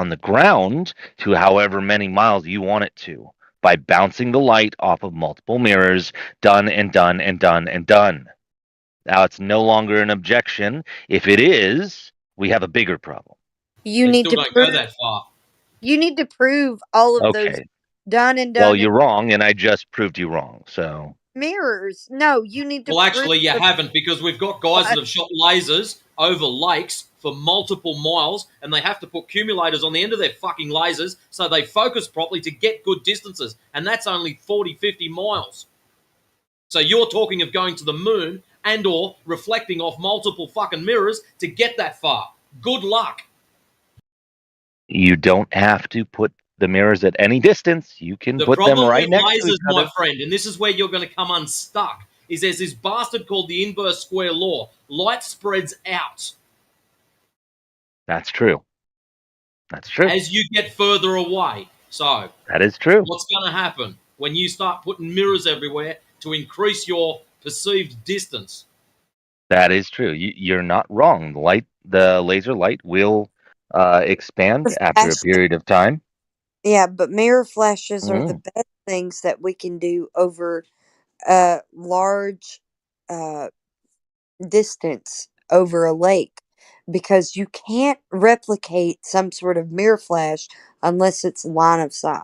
on the ground to however many miles you want it to by bouncing the light off of multiple mirrors, done and done and done and done. Now it's no longer an objection. If it is, we have a bigger problem. You They need still to don't go prove. that far. You need to prove all of those Okay. done and Well, done you're wrong, and I just proved you wrong. So mirrors. No, you need to Well, prove. actually, you haven't, because we've got guys that have shot lasers over lakes for multiple miles, and they have to put cumulators on the end of their fucking lasers so they focus properly to get good distances, and that's only 40, 50 miles. So you're talking of going to the moon and or reflecting off multiple fucking mirrors to get that far. Good luck. you don't have to put the mirrors at any distance. You can The put them problem right with next to lasers, each my other. friend, and this is where you're going to come unstuck, is there's this bastard called the inverse square law. Light spreads out That's true. That's true. as you get further away. So, That is true. what's going to happen when you start putting mirrors everywhere to increase your perceived distance? That is true. You're not wrong. The laser light will expand after a period of time. Yeah, but mirror flashes are the Mm. best things that we can do over a large uh, distance over a lake because you can't replicate some sort of mirror flash unless it's line of sight.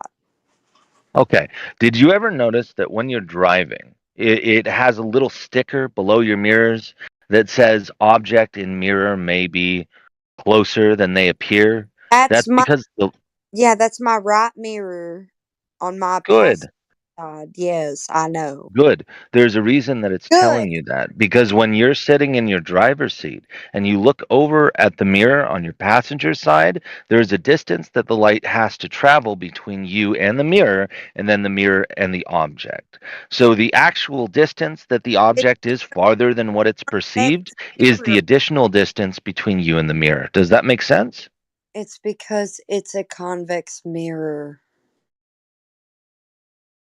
Okay. Did you ever notice that when you're driving, it has a little sticker below your mirrors that says object in mirror may be closer than they appear? That's That's my because the that's my right mirror on my good. passenger side. Yes, I know. Good. There's a reason that it's Good. telling you that because when you're sitting in your driver's seat and you look over at the mirror on your passenger side, there's a distance that the light has to travel between you and the mirror, and then the mirror and the object. So the actual distance that the It's object is farther than what it's a perceived is the mirror. additional distance between you and the mirror. Does that make sense? It's because it's a convex mirror.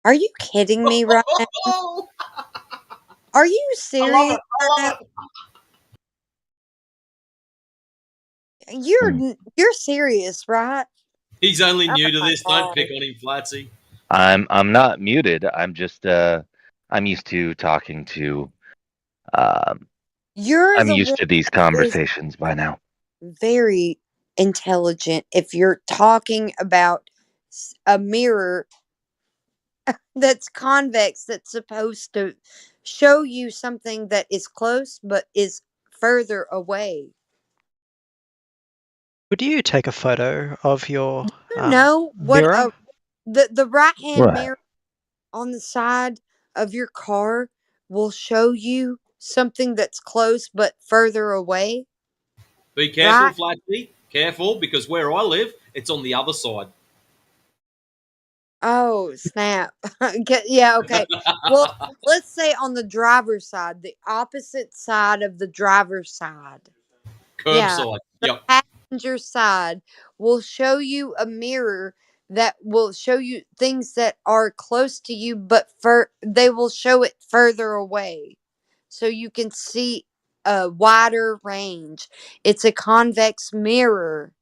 Are you kidding me right now? Oh, Are you I love serious it. I right love now? it. Hmm. You're serious, right? He's only Oh new to my this. Don't god. pick on him, Flatsy. I'm not muted. I'm just I'm used to talking to um You're I'm the used one to these that is conversations by now. very intelligent if you're talking about a mirror that's convex that's supposed to show you something that is close but is further away. Would you take a photo of your You know what mirror? the right hand Right. mirror on the side of your car will show you something that's close but further away, Be careful, right? Flatsy. Careful, because where I live, it's on the other side. Oh, snap. Yeah, okay. Well, let's say on the driver's side, the opposite side of the driver's side. Yeah, Curbside. the Yep. passenger side will show you a mirror that will show you things that are close to you, but they will show it further away so you can see a wider range. It's a convex mirror.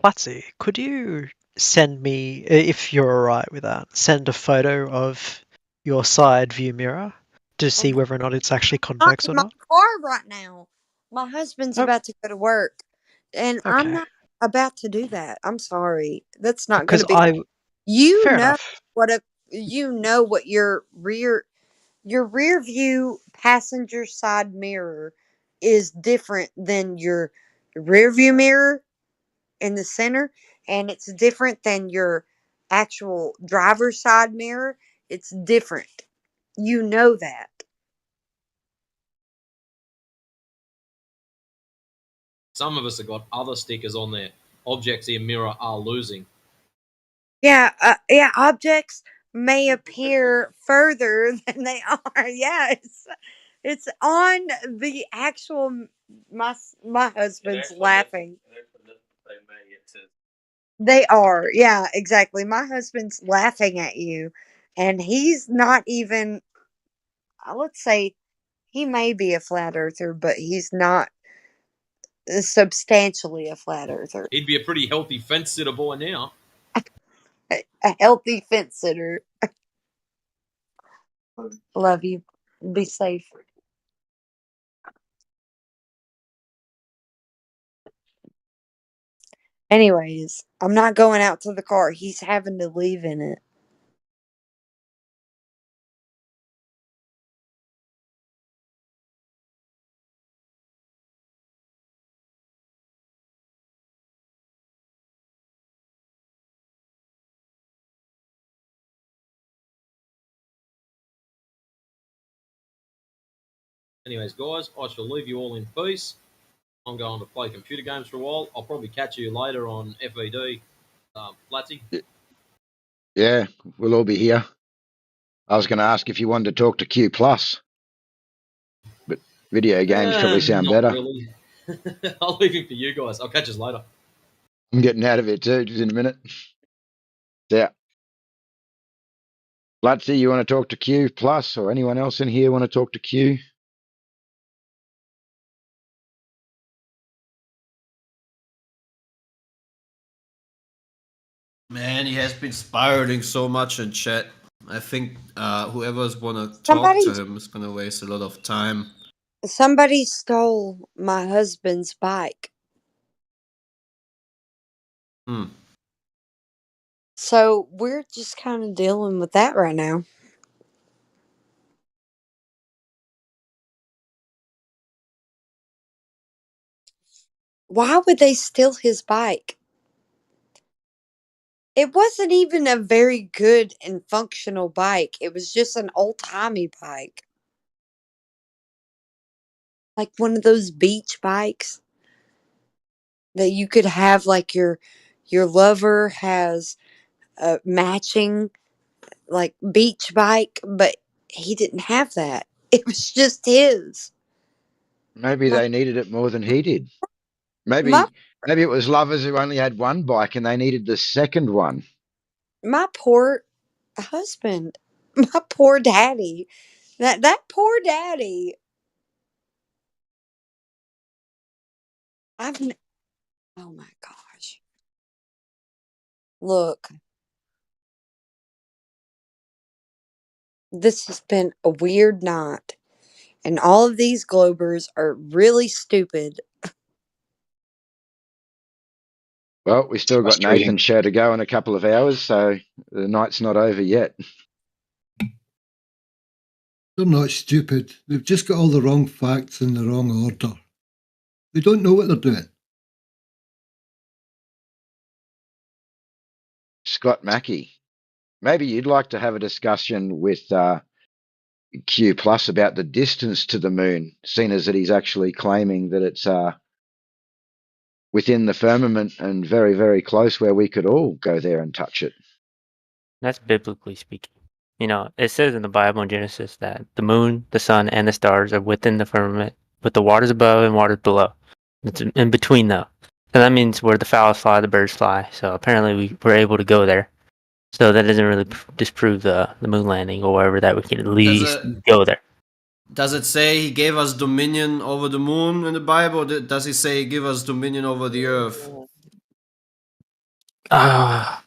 Flatsy, could you send me, if you're alright with that, send a photo of your side view mirror to see Well, whether or not it's actually not convex in or my not? car right now. My husband's Oh, about to go to work, and I'm okay. not about to do that. I'm sorry. That's not going Because to be. You fair know enough. what your rear view passenger side mirror is different than your rear view mirror in the center, and it's different than your actual driver's side mirror. It's different. You know that. Some of us have got other stickers on there. Objects in mirror are losing. Yeah, yeah, objects may appear further than they are. Yeah, it's on the actual my husband's laughing. They are. Yeah, exactly. My husband's laughing at you and he's not even let's say he may be a flat earther, but he's not substantially a flat earther. He'd be a pretty healthy fence sitter boy now. A healthy fence sitter. Love you. Be safe. Anyways, I'm not going out to the car. He's having to leave in it. Anyways, guys, I shall leave you all in peace. I'm going to play computer games for a while. I'll probably catch you later on FED. Flatsy. Yeah, we'll all be here. I was going to ask if you wanted to talk to Q Plus, but video games probably sound Not better. really. I'll leave it for you guys. I'll catch us later. I'm getting out of it too, just in a minute. Yeah. Blutsy, you want to talk to Q Plus, or anyone else in here want to talk to Q? Man, he has been spiraling so much in chat. I think whoever's wanna talk Somebody- to him is gonna waste a lot of time. Somebody stole my husband's bike. Hmm. So we're just kind of dealing with that right now. Why would they steal his bike? It wasn't even a very good and functional bike. It was just an old-timey bike. Like one of those beach bikes that you could have, like your lover has a matching like beach bike, but he didn't have that. It was just his. Maybe they needed it more than he did. Maybe My it was lovers who only had one bike and they needed the second one. my poor husband. My poor daddy. That poor daddy. Oh my gosh. Look. This has been a weird night. And all of these globers are really stupid. Well, we still got Nathan's show to go in a couple of hours, so the night's not over yet. They're not stupid. They've just got all the wrong facts in the wrong order. They don't know what they're doing. Scott Mackey, maybe you'd like to have a discussion with Q Plus about the distance to the moon, seeing as that he's actually claiming that it's within the firmament and very, very close where we could all go there and touch it. That's biblically speaking. You know, it says in the Bible in Genesis that the moon, the sun, and the stars are within the firmament, with the waters above and waters below. It's in between, though. So that means where the fowls fly, the birds fly. So apparently we were able to go there. So that doesn't really disprove the moon landing or whatever, that we can at least go there. Does it say he gave us dominion over the moon in the Bible? Or does he say he give us dominion over the earth? I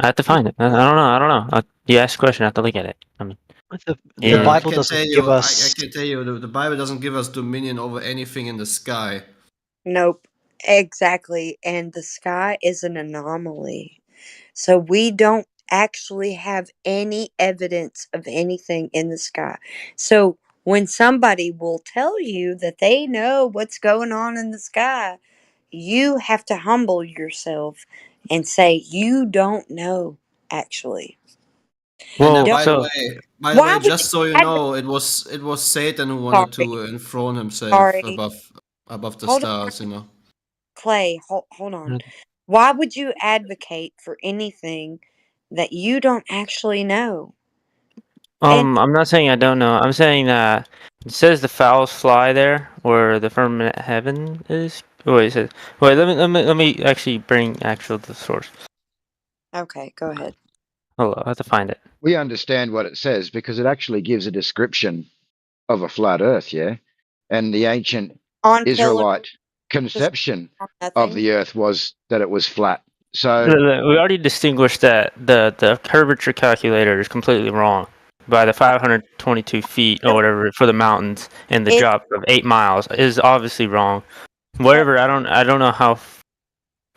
have to find it. I don't know. You asked a question, I have to look at it. I mean, the Bible doesn't give us. I can tell you, the Bible doesn't give us dominion over anything in the sky. Nope. Exactly. And the sky is an anomaly. So we don't actually have any evidence of anything in the sky. So when somebody will tell you that they know what's going on in the sky, you have to humble yourself and say, you don't know, actually. Well, by the way, just so you know, it was Satan who wanted to enthrone himself above the stars, you know. Clay, hold on. Why would you advocate for anything that you don't actually know? I'm not saying I don't know. I'm saying that it says the fowls fly there, where the firmament heaven is. Wait, it says. Wait, let me actually bring the source. Okay, go ahead. Hold on, I have to find it. We understand what it says because it actually gives a description of a flat Earth, yeah. And the ancient On pillars, Israelite conception on of nothing. the earth was that it was flat. So We already distinguished that the curvature calculator is completely wrong by the 522 feet or whatever for the mountains, and the It drop of 8 miles is obviously wrong. Whatever, I don't know how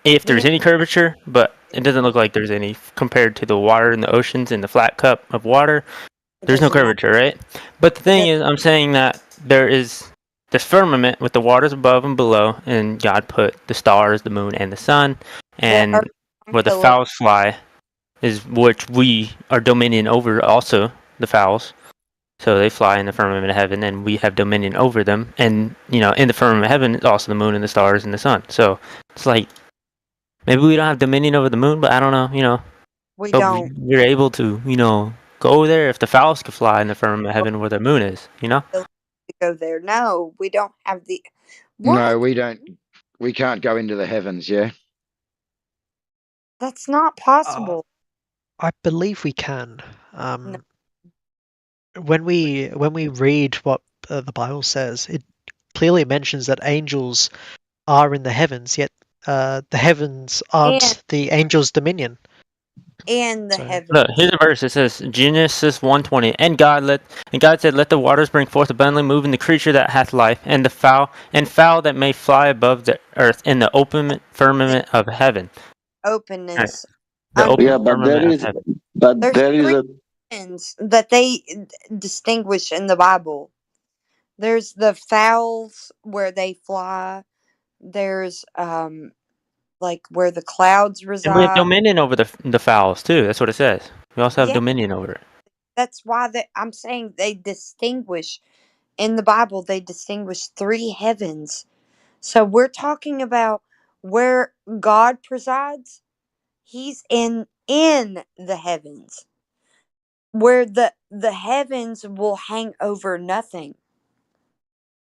if there's yeah, any curvature, but it doesn't look like there's any compared to the water in the oceans and the flat cup of water. it There's no doesn't matter. curvature, right? But the thing is, I'm saying that there is this firmament with the waters above and below, and God put the stars, the moon, and the sun, The and earth on where the pillars. fowls fly is which we are dominion over also, the fowls. So they fly in the firmament of heaven, and we have dominion over them. And, in the firmament of heaven is also the moon and the stars and the sun. So it's like, maybe we don't have dominion over the moon, but I don't know, We but don't we're able to, go there if the fowls could fly in the firmament of heaven where the moon is, go there. No, we don't have the. What? no, we don't. We can't go into the heavens. Yeah. That's not possible. I believe we can. No. When we read what the Bible says, it clearly mentions that angels are in the heavens, yet the heavens And aren't the angels' dominion. and the So heavens. Look, here's a verse. It says Genesis 1:20, and God said, "Let the waters bring forth abundantly, moving the creature that hath life, and the fowl that may fly above the earth in the open firmament of heaven." Openness. The open Yeah, but firmament of heaven. There's there is three a things that they distinguish in the Bible. There's the fowls where they fly. There's like where the clouds And we have reside. dominion over the fowls too. That's what it says. We also have Yeah, dominion over it. that's why I'm saying they distinguish in the Bible. They distinguish three heavens. So we're talking about where God presides. He's in the heavens, where the heavens will hang over nothing.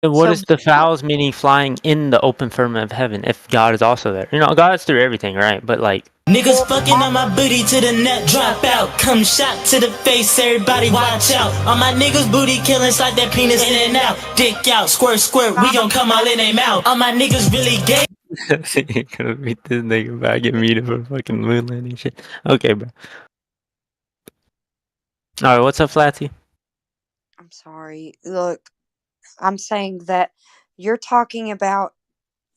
And what So is the fowls meaning flying in the open firmament of heaven if God is also there? God's through everything, right? But like Niggas fucking on my booty to the net drop out. Come shot to the face, everybody watch out. On my niggas booty killing, slide that penis in and out. Dick out, squirt, squirt, we gon' come all in they mouth. All my niggas really gay. you're gonna beat this nigga back, get muted for fucking moon landing shit. Okay, bro. Alright, what's up, Flatty? I'm sorry. Look, I'm saying that you're talking about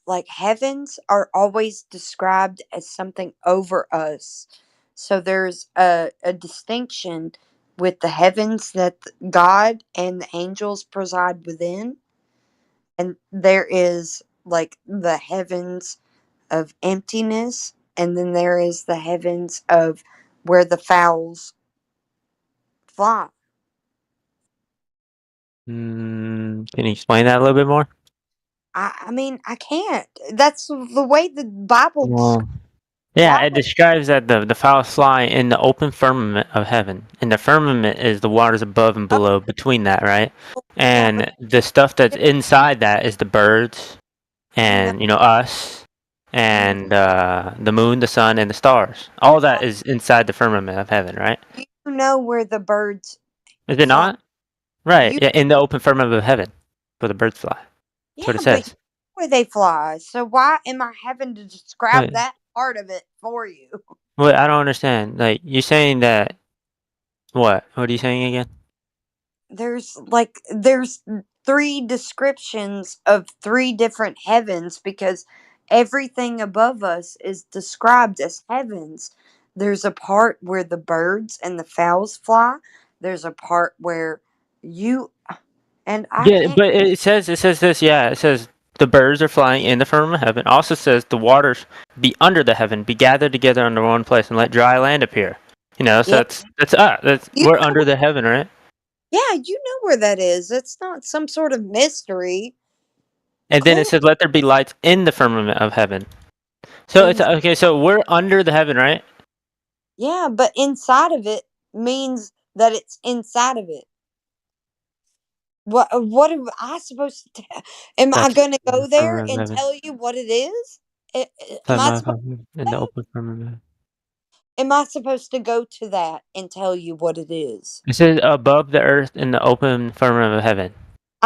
like heavens are always described as something over us. So there's a distinction with the heavens that God and the angels preside within. And there is like the heavens of emptiness, and then there is the heavens of where the fowls fly. Can you explain that a little bit more? I mean, I can't. That's the way the Bible Well, yeah, it describes that the fowls fly in the open firmament of heaven, and the firmament is the waters above and below between that, right? yeah, but And the stuff that's inside that is the birds, you and us, know, and the moon, the sun, and the stars. All that is inside the firmament of heaven, right? you know where the birds Is it fly. not? Right. You Yeah, in the open firmament of heaven, where the birds fly. That's yeah, what it but you says. know where they fly. So why am I having to describe Wait, that part of it for you? wait, I don't understand. Like, you're saying that what? What are you saying again? There's three descriptions of three different heavens because everything above us is described as heavens. There's a part where the birds and the fowls fly. There's a part where you and I Yeah, can't. but it says this. Yeah, it says the birds are flying in the firmament of heaven. Also says the waters be under the heaven, be gathered together under one place, and let dry land appear. So Yeah, that's us. you We're know. under the heaven, right? Yeah, you know where that is. It's not some sort of mystery. And then it Clearly, says, "Let there be lights in the firmament of heaven." So it's in okay. So we're under the heaven, right? yeah, but inside of it means that it's inside of it. What am I supposed to am I That's going to in the go there firmament of and heaven. tell you what it is? Am I supposed In to the that? open firmament. Am I supposed to go to that and tell you what it is? It says above the earth in the open firmament of heaven.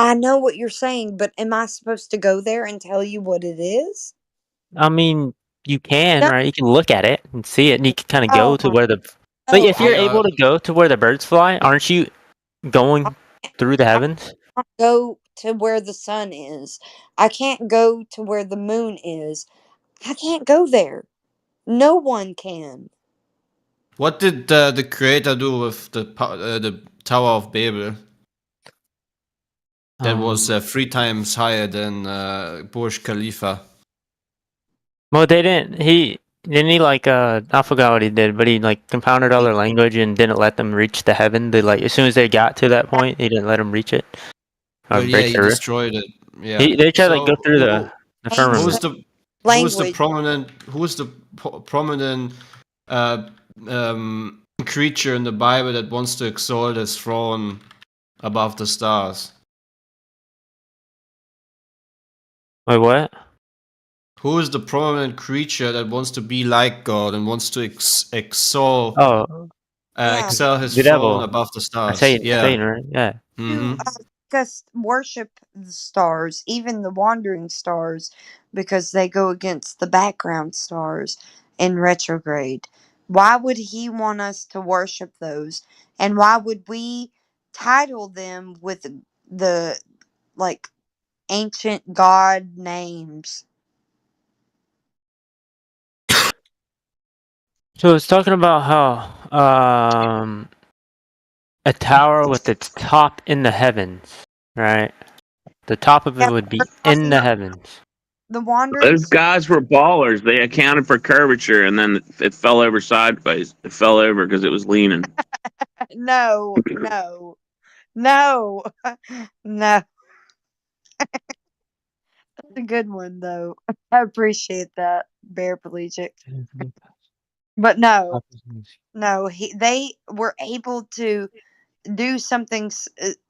I know what you're saying, but am I supposed to go there and tell you what it is? I mean, you can, No. right? You can look at it and see it, and you can kind of go Oh to my. where the. Like, No, if I you're Yeah, able to go to where the birds fly, aren't you going can't. through the I heavens? can't go to where the sun is. I can't go to where the moon is. I can't go there. No one can. what did the creator do with the Tower of Babel? That was 3 times higher than Burj Khalifa. Well, they didn't. He didn't. He like I forgot what he did, but he like confounded all He, their language and didn't let them reach the heaven. They like as soon as they got to that point, he didn't let them reach it or Well, yeah, break he through. destroyed it. Yeah. They tried to like go So through the changed who's the firmament. the language. prominent uh, creature in the Bible that wants to exalt his throne above the stars? Wait, what? Who is the prominent creature that wants to be like God and wants to Oh, Yeah. excel his the throne devil. above the I stars? say Yeah. Satan, right? Yeah. To Mm-hmm. us worship the stars, even the wandering stars, because they go against the background stars in retrograde. Why would he want us to worship those? And why would we title them with the like ancient god names? So it's talking about how a tower with its top in the heavens, right? The top of it Yeah, would we're be in talking the about heavens. the wandering. Those guys were ballers. They accounted for curvature, and then it fell over sideways. It fell over because it was leaning. No, no, no, no. That's a good one, though. I appreciate that, Bear Pelagic. But no, no, they were able to do something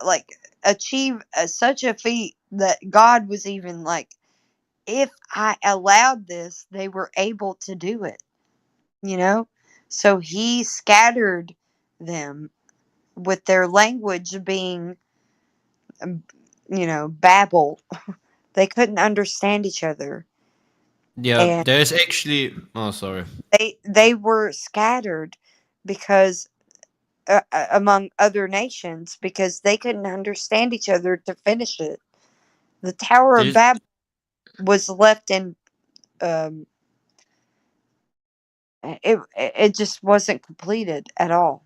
like achieve such a feat that God was even like, if I allowed this, they were able to do it, you know? So he scattered them with their language being, um, Babel. They couldn't understand each other. Yeah, And there's actually. Oh, sorry. they were scattered because among other nations because they couldn't understand each other to finish it. The Tower of There's Babel was left in um it just wasn't completed at all.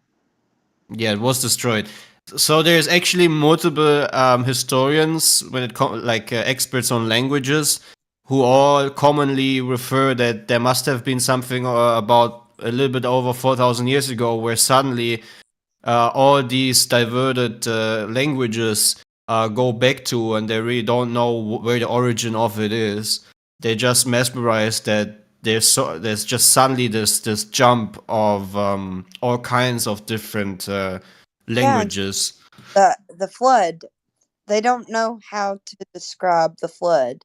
Yeah, it was destroyed. So there's actually multiple historians when it like experts on languages who all commonly refer that there must have been something about a little bit over 4,000 years ago where suddenly all these diverted languages go back to, and they really don't know where the origin of it is. They just mesmerized that there's just suddenly this jump of all kinds of different Yeah, languages. the flood. They don't know how to describe the flood.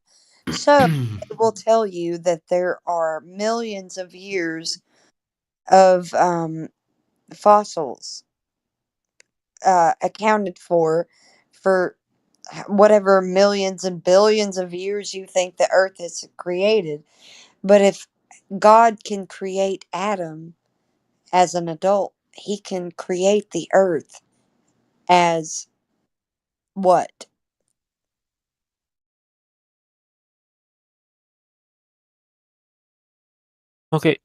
So they will tell you that there are millions of years of fossils accounted for whatever millions and billions of years you think the earth is created. But if God can create Adam as an adult, he can create the earth as what? Okay,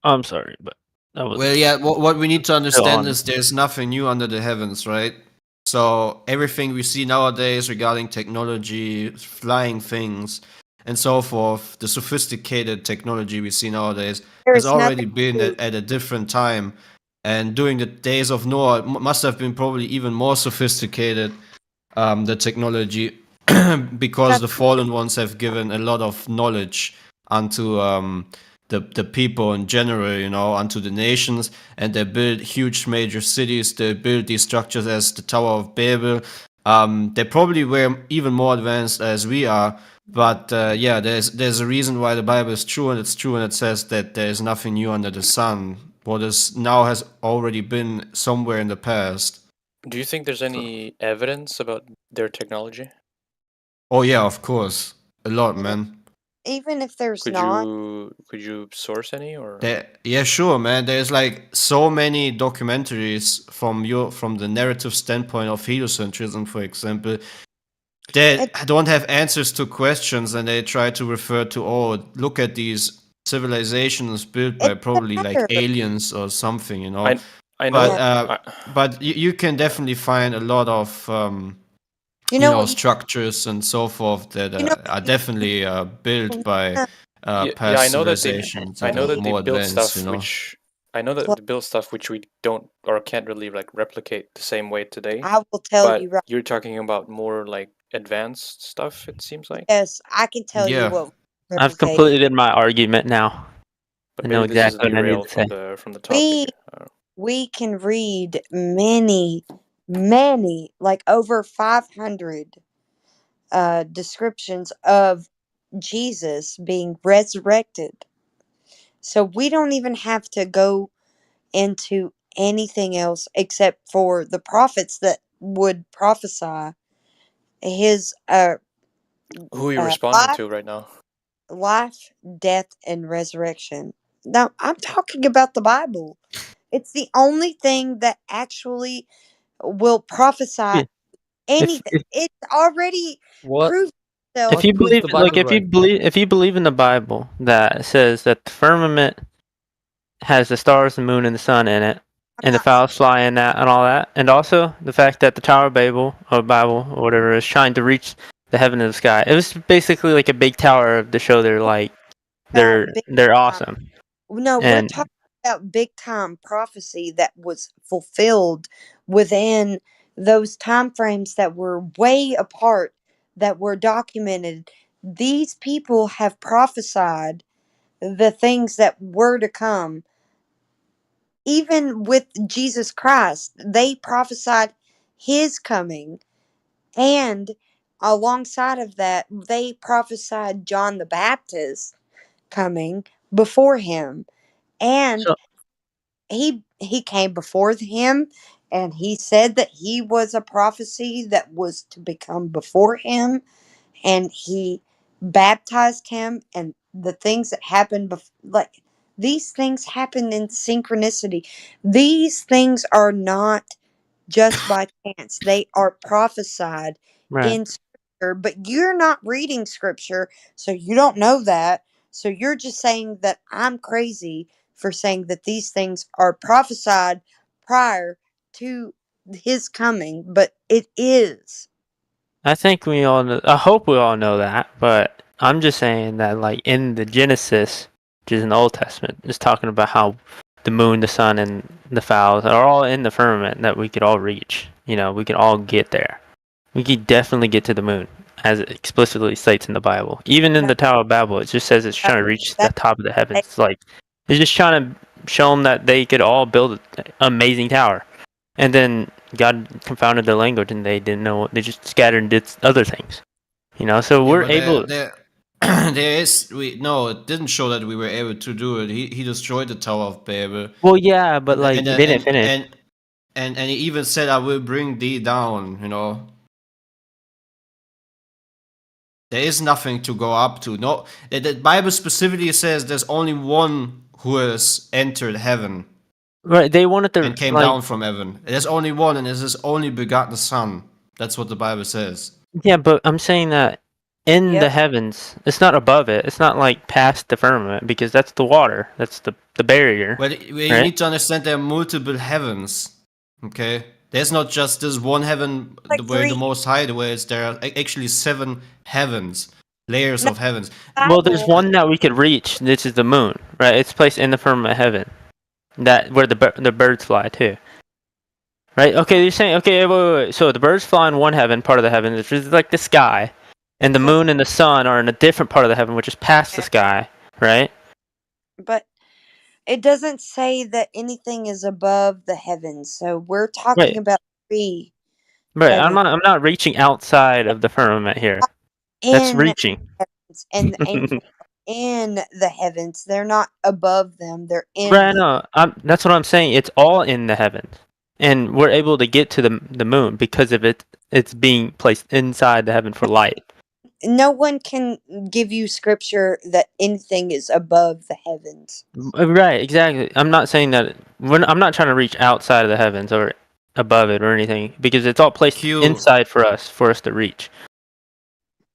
I'm sorry, but that was Well, yeah, what we need to still understand on. is there's nothing new under the heavens, right? So everything we see nowadays regarding technology, flying things, and so forth, the sophisticated technology we see nowadays has There's already nothing been new. at a different time. And during the days of Noah, must have been probably even more sophisticated, the technology, because the Nothing. fallen ones have given a lot of knowledge unto the people in general, unto the nations, and they build huge major cities. They build these structures as the Tower of Babel. They probably were even more advanced as we are, but yeah, there's a reason why the Bible is true, and it's true, and it says that there is nothing new under the sun. What is now has already been somewhere in the past. Do you think there's any evidence about their technology? Oh yeah, of course, a lot, man. Even if there's Could not, you source any or? Yeah, sure, man. There's like so many documentaries from the narrative standpoint of heliocentrism, for example, that don't have answers to questions, and they try to refer to, oh, look at these civilizations built by it doesn't probably like matter. aliens or something, you know. I know. But you can definitely find a lot of You know what? structures and so forth that You know are definitely built by Yeah, past I know that civilizations I that know are that they more build advanced, stuff you know. which I know that they build stuff which we don't or can't really like replicate the same way today. I will tell but you right. you're talking about more like advanced stuff. It seems like. Yes, I can tell you Yeah. what we I've replicate. completed my argument now. But I know maybe this is exactly what I need derailed to say. from the topic. We can read many, like over 500 descriptions of Jesus being resurrected. So we don't even have to go into anything else except for the prophets that would prophesy his Who are you responding to right now? life, death, and resurrection. Now, I'm talking about the Bible. It's the only thing that actually will prophesy anything. It's already What? proved itself. If you believe, if you believe in the Bible that says that the firmament has the stars, the moon, and the sun in it, and the fowls fly in that, and all that, and also the fact that the Tower of Babel or Bible or whatever is trying to reach the heaven of the sky. It was basically like a big tower to show they're like they're awesome. No, we're And talking about big time prophecy that was fulfilled within those time frames that were way apart, that were documented. These people have prophesied the things that were to come. Even with Jesus Christ, they prophesied his coming. And alongside of that, they prophesied John the Baptist coming before him. And he came before him, and he said that he was a prophecy that was to become before him, and he baptized him, and the things that happened like these things happen in synchronicity. These things are not just by chance. They are prophesied in scripture, but you're not reading scripture, so you don't know that. So you're just saying that I'm crazy for saying that these things are prophesied prior to his coming, but it is. I think we all know, I hope we all know that, but I'm just saying that like in the Genesis, which is in the Old Testament, it's talking about how the moon, the sun, and the fowls are all in the firmament that we could all reach. You know, we could all get there. We could definitely get to the moon, as it explicitly states in the Bible. Even in the Tower of Babel, it just says it's trying to reach the top of the heavens. It's like it's just trying to show them that they could all build an amazing tower, and then God confounded their language, and they didn't know. They just scattered and did other things. You know, so we're able. It didn't show that we were able to do it. He destroyed the Tower of Babel. Well, yeah, but like they didn't finish. And he even said, "I will bring thee down." You know, there is nothing to go up to. No, the Bible specifically says there's only one who has entered heaven. Right, they wanted to and came down from heaven. There's only one, and it's his only begotten Son. That's what the Bible says. Yeah, but I'm saying that in the heavens, it's not above it. It's not like past the firmament, because that's the water. That's the barrier. Well, you need to understand there are multiple heavens. Okay, there's not just this one heaven where the Most High dwells. There are actually 7 heavens, layers of heavens. Well, there's one that we could reach. This is the moon, right? It's placed in the firmament heaven, that where the birds fly too. Right? Okay, you're saying, okay, wait. So the birds fly in one heaven, part of the heaven, which is like the sky, and the moon and the sun are in a different part of the heaven, which is past the sky, right? But it doesn't say that anything is above the heavens. So we're talking about 3. Right. I'm not reaching outside of the firmament here. That's reaching. And the angels are in the heavens. They're not above them. They're in. Right. No. That's what I'm saying. It's all in the heavens. and we're able to get to the moon because of it's being placed inside the heaven for light. No one can give you scripture that anything is above the heavens. Right, exactly. I'm not saying that I'm not trying to reach outside of the heavens or above it or anything, because it's all placed Q inside for us to reach.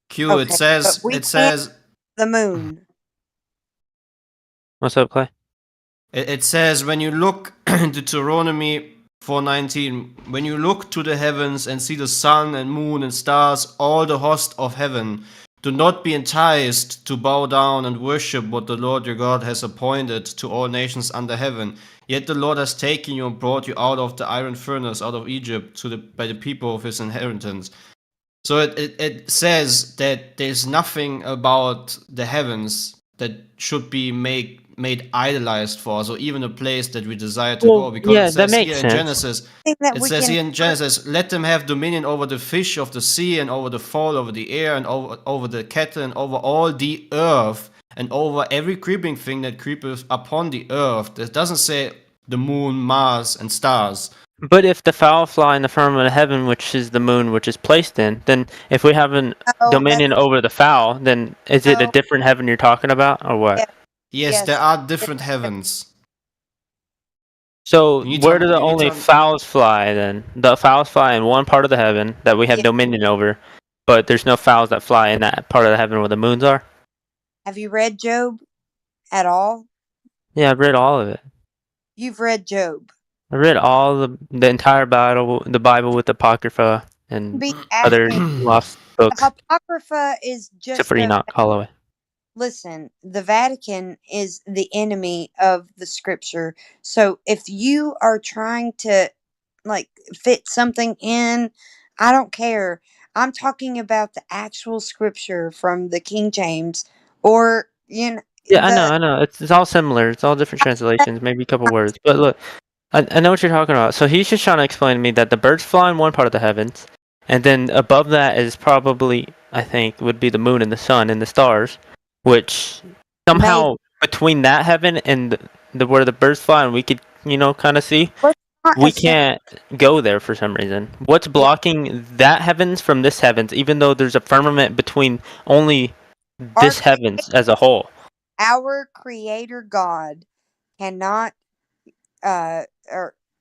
Q it Okay, but we can't says the moon. What's up, Clay? it says when you look in Deuteronomy 4:19, when you look to the heavens and see the sun and moon and stars, all the host of heaven, do not be enticed to bow down and worship what the Lord your God has appointed to all nations under heaven. Yet the Lord has taken you and brought you out of the iron furnace, out of Egypt, by the people of his inheritance. So it says that there's nothing about the heavens that should be made idolized for us, or even a place that we desire to go, because yeah, it that says makes here in sense. Genesis, let them have dominion over the fish of the sea, and over the fowl, over the air, and over the cattle, and over all the earth, and over every creeping thing that creepeth upon the earth. It doesn't say the moon, Mars, and stars. But if the fowl fly in the firmament of heaven, which is the moon, which is placed in, then if we have an dominion over the fowl, then is it a different heaven you're talking about, or what? Yeah. Yes, there are different heavens. So where do the only fowls fly then? The fowls fly in one part of the heaven that we have dominion over, but there's no fowls that fly in that part of the heaven where the moons are? Have you read Job at all? Yeah, I've read all of it. You've read Job. I read all the entire Bible with Apocrypha and other lost books. The Apocrypha is just Except for Enoch Holloway. Listen, the Vatican is the enemy of the scripture. So if you are trying to fit something in, I don't care. I'm talking about the actual scripture from the King James, or Yeah, I know. It's all similar. It's all different translations, maybe a couple words. But look, I know what you're talking about. So he's just trying to explain to me that the birds fly in one part of the heavens, and then above that is probably, I think, would be the moon and the sun and the stars, which somehow between that heaven and the where the birds fly, and we could, kind of see, we can't go there for some reason. What's blocking that heavens from this heavens, even though there's a firmament between only this heavens as a whole? Our Creator God cannot,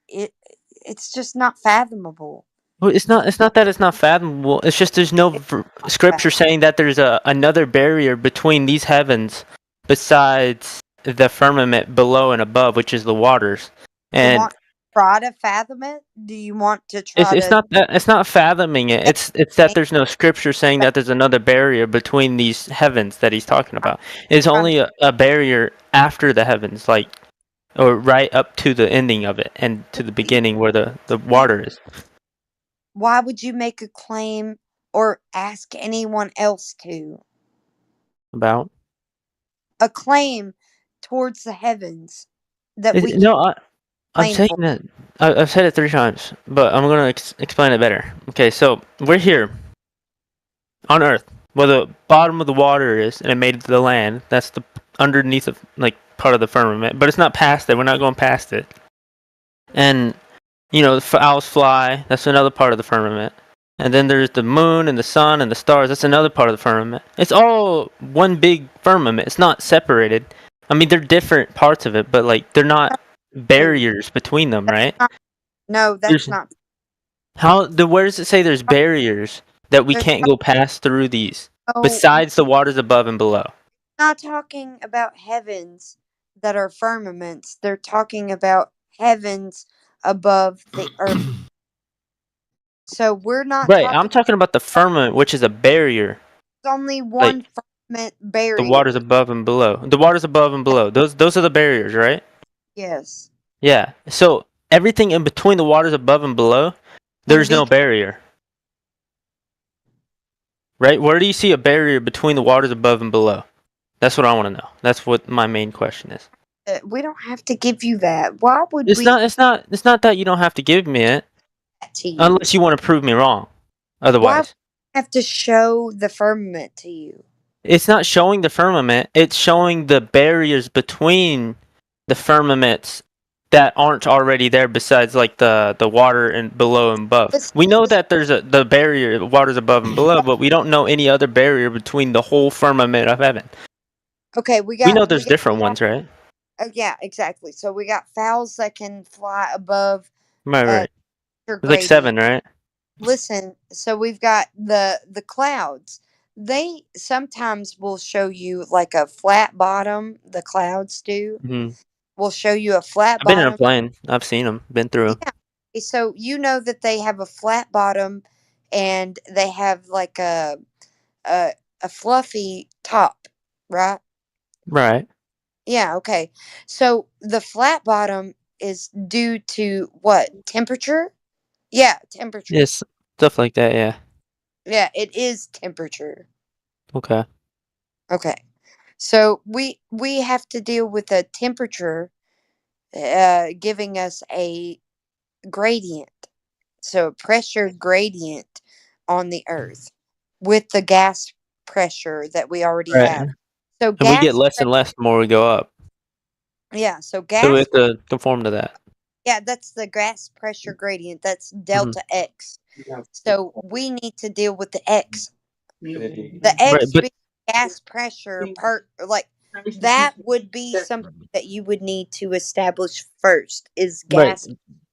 it's just not fathomable. Well, it's not that it's not fathomable. It's just there's no scripture saying that there's another barrier between these heavens besides the firmament below and above, which is the waters. And you want to try to fathom it? Do you want to try it's not fathoming it. It's that there's no scripture saying that there's another barrier between these heavens that he's talking about. It's only a barrier after the heavens, or right up to the ending of it and to the beginning where the water is. Why would you make a claim or ask anyone else to? About? A claim towards the heavens that we I'm saying that I've said it 3 times, but I'm going to explain it better. Okay, so we're here on Earth, where the bottom of the water is, and it made it to the land. That's the underneath of part of the firmament, but it's not past it. We're not going past it. And the fowls fly. That's another part of the firmament. And then there's the moon and the sun and the stars. That's another part of the firmament. It's all one big firmament. It's not separated. I mean, they're different parts of it, but they're not barriers between them, right? No, that's not. Where does it say there's barriers that we can't go past through these besides the waters above and below? Not talking about heavens that are firmaments. They're talking about heavens above the earth. So we're not I'm talking about the firmament, which is a barrier. There's only one firmament barrier. The waters above and below. The waters above and below. Those are the barriers, right? Yes. Yeah. So everything in between the waters above and below, there's no barrier. Right? Where do you see a barrier between the waters above and below? That's what I want to know. That's what my main question is. We don't have to give you that. Why would It's not that you don't have to give me it. Unless you want to prove me wrong. Otherwise. Why have to show the firmament to you? It's not showing the firmament. It's showing the barriers between the firmaments that aren't already there besides like the water and below and above. We know that there's the barrier, the water's above and below, but we don't know any other barrier between the whole firmament of heaven. Okay, We know there's different ones, right? Yeah, exactly. So we got fowls that can fly above Right. your There's like 7, right? Listen, so we've got the clouds. They sometimes will show you like a flat bottom. The clouds do. Mhm. Will show you a flat I've been in a bottom. plane. I've seen them. Been through 'em. Yeah. So you know that they have a flat bottom, and they have like a, a fluffy top, right? Right. Yeah. Okay. So the flat bottom is due to what? Temperature? Yeah, temperature. Yes, stuff like that. Yeah. Yeah, it is temperature. Okay. Okay. So we have to deal with a temperature giving us a gradient. So a pressure gradient on the earth with the gas pressure that we already Right. have. So And we get gas less and less the more we go up. yeah, so So we gas have to conform to that. yeah, that's the gas pressure gradient. That's Mhm. delta X. So we need to deal with the X. The Right, X but being gas pressure part like that would be something that you would need to establish first is right. gas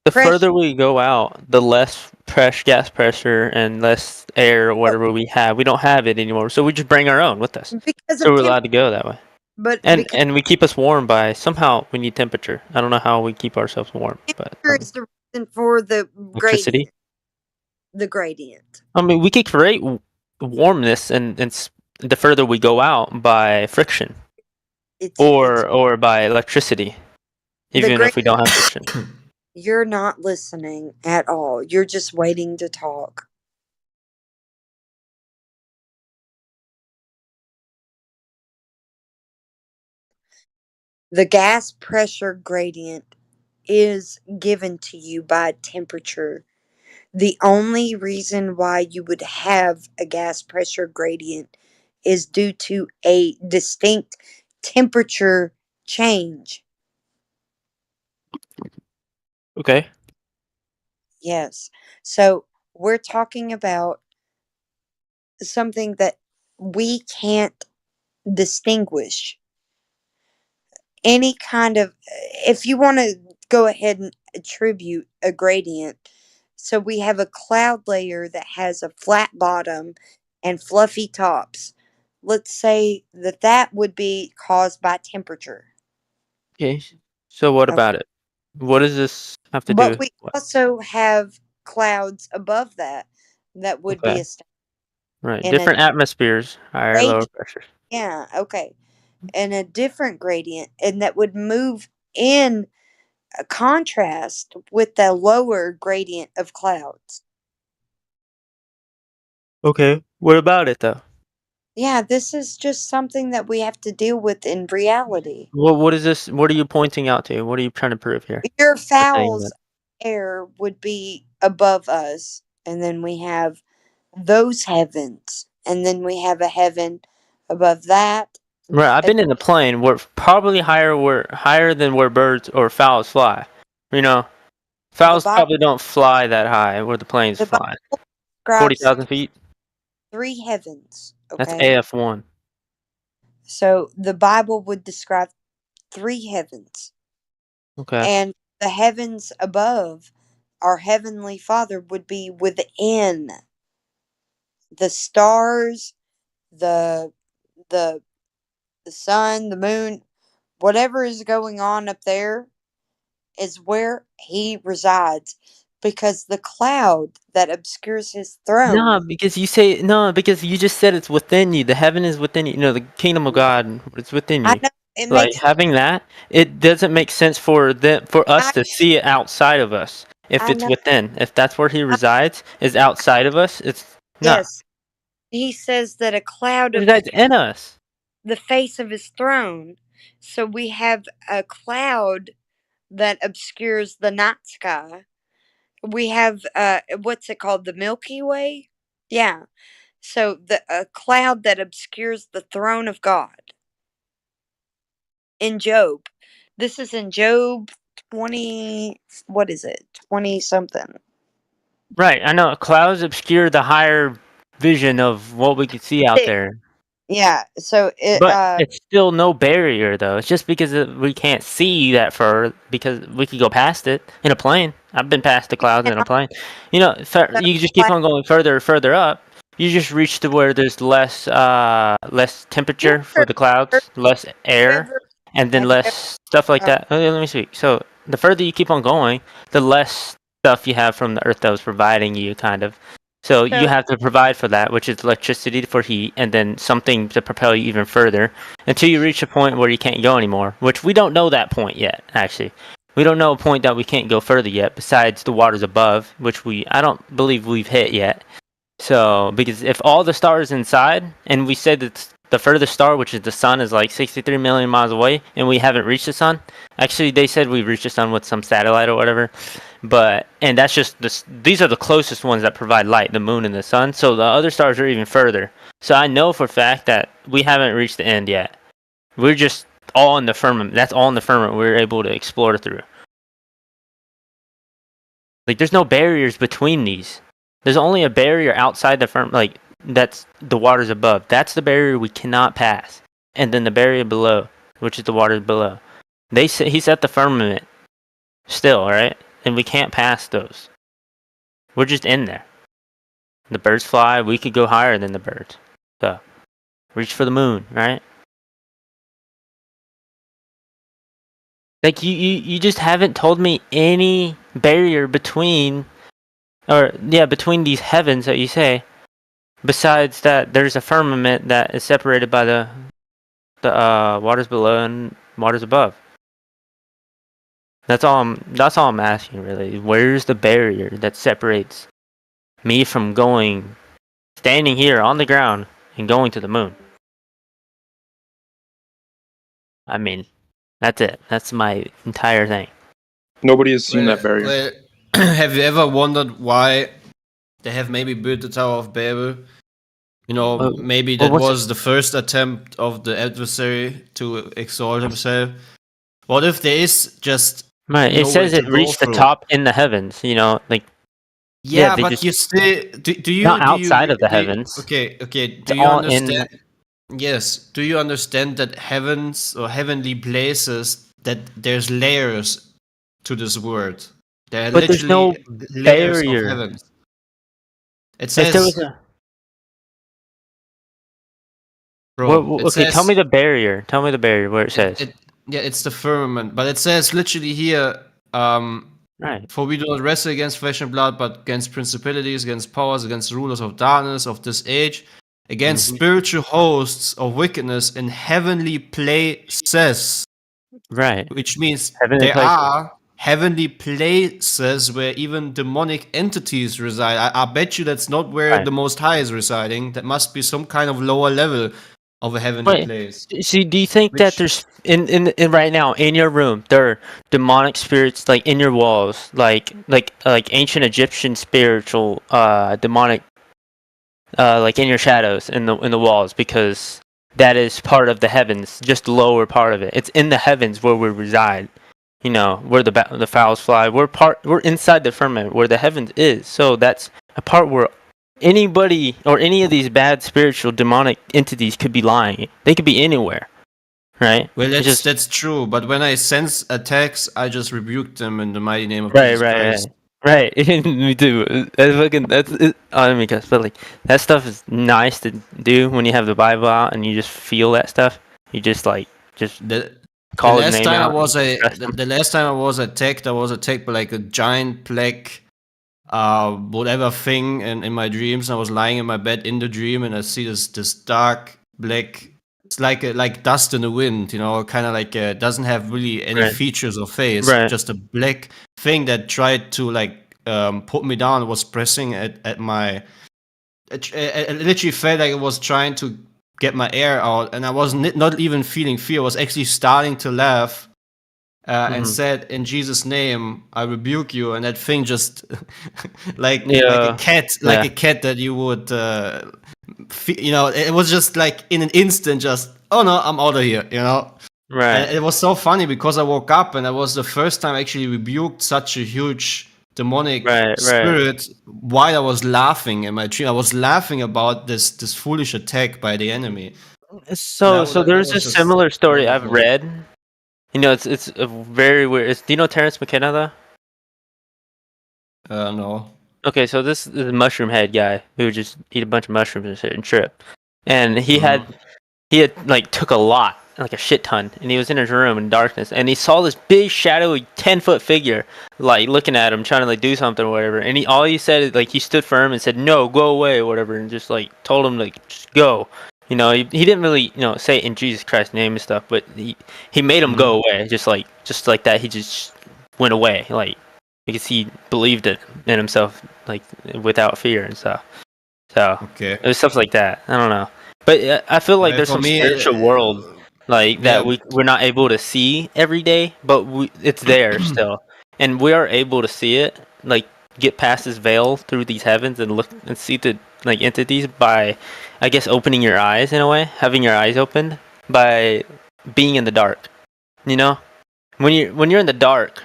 The pressure. further we go out, the less gas pressure and less air or whatever we have. We don't have it anymore, so we just bring our own with us. Because So of we're allowed to go that way. but And because we keep us warm by somehow we need temperature. I don't know how we keep ourselves warm, but temperature is the reason for the electricity. gradient. The gradient. I mean, we could create warmness and the further we go out by friction or by electricity, even if we don't have friction. You're not listening at all. You're just waiting to talk. The gas pressure gradient is given to you by temperature. The only reason why you would have a gas pressure gradient is due to a distinct temperature change. Okay. Yes. So we're talking about something that we can't distinguish. Any kind of, if you want to go ahead and attribute a gradient, so we have a cloud layer that has a flat bottom and fluffy tops. Let's say that that would be caused by temperature. Okay. So what Okay. about it? What does this have to do But with we what? also have clouds above that that would be Okay. a Right. in a Different atmospheres, higher, lower gradient. pressures. Yeah, okay. And a different gradient, and that would move in a contrast with the lower gradient of clouds. Okay. What about it though? Yeah, this is just something that we have to deal with in reality. What is this? What are you pointing out to? What are you trying to prove here? Your By saying fowls that? air would be above us, and then we have those heavens, and then we have a heaven above that. Right. I've been in a plane. We're probably higher than where birds or fowls fly. You know, fowls Bible, probably don't fly that high where the planes the fly. Bible describes 40,000 feet. 3 heavens. That's Okay, AF1. so the Bible would describe 3 heavens, Okay. and the heavens above our heavenly Father would be within the stars, the the the sun, the moon, whatever is going on up there is where he resides, because the cloud that obscures his throne. Because you just said it's within you. The heaven is within you. You know, the kingdom of God is within I you. know it Like makes having that, it doesn't make sense for us I to see it outside of us. If I it's know within, if that's where he I, resides, is outside of us. It's not. yes. He says that a cloud He resides obscures in us. the face of his throne. So we have a cloud that obscures the night sky. We have what's it called? The Milky Way? Yeah. So the a cloud that obscures the throne of God. In Job. This is in Job 20, what is it? 20 something. Right, I know clouds obscure the higher vision of what we could see out there. Yeah, so it But it's still no barrier, though. It's just because we can't see that far, because we could go past it in a plane. I've been past the clouds in a plane. You know, you just keep on going further and further up. You just reach to where there's less temperature for the clouds, less air, and then less stuff like that. Oh, let me speak. So the further you keep on going, the less stuff you have from the Earth that was providing you, kind of. So you have to provide for that, which is electricity for heat, and then something to propel you even further until you reach a point where you can't go anymore, which we don't know that point yet, actually. We don't know a point that we can't go further yet, besides the waters above, which I don't believe we've hit yet. So, because if all the stars inside, and we said that the furthest star, which is the sun, is like 63 million miles away, and we haven't reached the sun. Actually, they said we reached the sun with some satellite or whatever. And that's just these are the closest ones that provide light, the moon and the sun. So the other stars are even further. So I know for a fact that we haven't reached the end yet. We're just all in the firmament. That's all in the firmament we're able to explore through. Like, there's no barriers between these. There's only a barrier outside the firmament. Like, that's the waters above. That's the barrier we cannot pass. And then the barrier below, which is the waters below. He set the firmament still, right? And we can't pass those. We're just in there. The birds fly. We could go higher than the birds. So, reach for the moon, right? Like, you just haven't told me any barrier between these heavens that you say. Besides that, there's a firmament that is separated by the waters below and waters above. That's all I'm asking, really. Where's the barrier that separates me from standing here on the ground and going to the moon? I mean, that's it. That's my entire thing. Nobody has seen that barrier. Well, have you ever wondered why they have maybe built the Tower of Babel? You know, maybe that was the first attempt of the adversary to exalt himself. What if there is just right? It says it reached the top in the heavens. You know, like but you still do you not outside of the heavens. Okay. Do you understand? Yes. Do you understand that heavens or heavenly places, that there's layers to this word? There are there's no layers barrier. of heavens. It says. Tell me the barrier. Tell me the barrier where it says. It's the firmament, but it says literally here. Right. For we do not wrestle against flesh and blood, but against principalities, against powers, against rulers of darkness of this age, against spiritual hosts of wickedness in heavenly places. Right. Which means there are heavenly places where even demonic entities reside. I bet you that's not where the Most High is residing. That must be some kind of lower level of a heavenly place. See, do you think that there's in right now in your room there are demonic spirits like in your walls, like ancient Egyptian spiritual demonic like in your shadows in the walls, because that is part of the heavens, just the lower part of it. It's in the heavens where we reside. You know, where the fowls fly. We're inside the firmament where the heavens is. So that's a part where anybody or any of these bad spiritual demonic entities could be lying. They could be anywhere, right? Well, that's true. But when I sense attacks, I just rebuke them in the mighty name of Jesus Christ. Right. Me too. I mean, but like that stuff is nice to do when you have the Bible out and you just feel that stuff. You just call his name out. The last time I was attacked by like a giant black whatever thing in my dreams. I was lying in my bed in the dream, and I see this dark black. It's like dust in the wind, you know, kind of like doesn't have really any features or face, just a black thing that tried to put me down. Was pressing at my. It literally felt like it was trying to get my air out, and I was not even feeling fear. I was actually starting to laugh. And said, "In Jesus' name, I rebuke you." And that thing just, like a cat that you would, you know, it was just like in an instant, just, oh no, I'm out of here, you know. Right. And it was so funny because I woke up and it was the first time I actually rebuked such a huge demonic spirit while I was laughing in my dream. I was laughing about this foolish attack by the enemy. So there's a similar story I've read. You know, it's a very weird. Do you know Terrence McKenna though? No. Okay, so this is a mushroom head guy who would just eat a bunch of mushrooms and shit and trip. And he had like took a lot, like a shit ton, and he was in his room in darkness, and he saw this big shadowy 10-foot figure like looking at him, trying to like do something or whatever. And all he said is like he stood firm and said, "No, go away," or whatever, and just like told him like just go. You know, he didn't really say it in Jesus Christ's name and stuff, but he made him go away, just like that. He just went away, like because he believed it in himself, like without fear and stuff. So it was stuff like that. I don't know. But I feel like there's some spiritual world like that we're not able to see every day, but it's there still, and we are able to see it, like get past this veil through these heavens and look and see the like entities by, I guess, opening your eyes in a way, having your eyes opened by being in the dark. You know, when you're in the dark,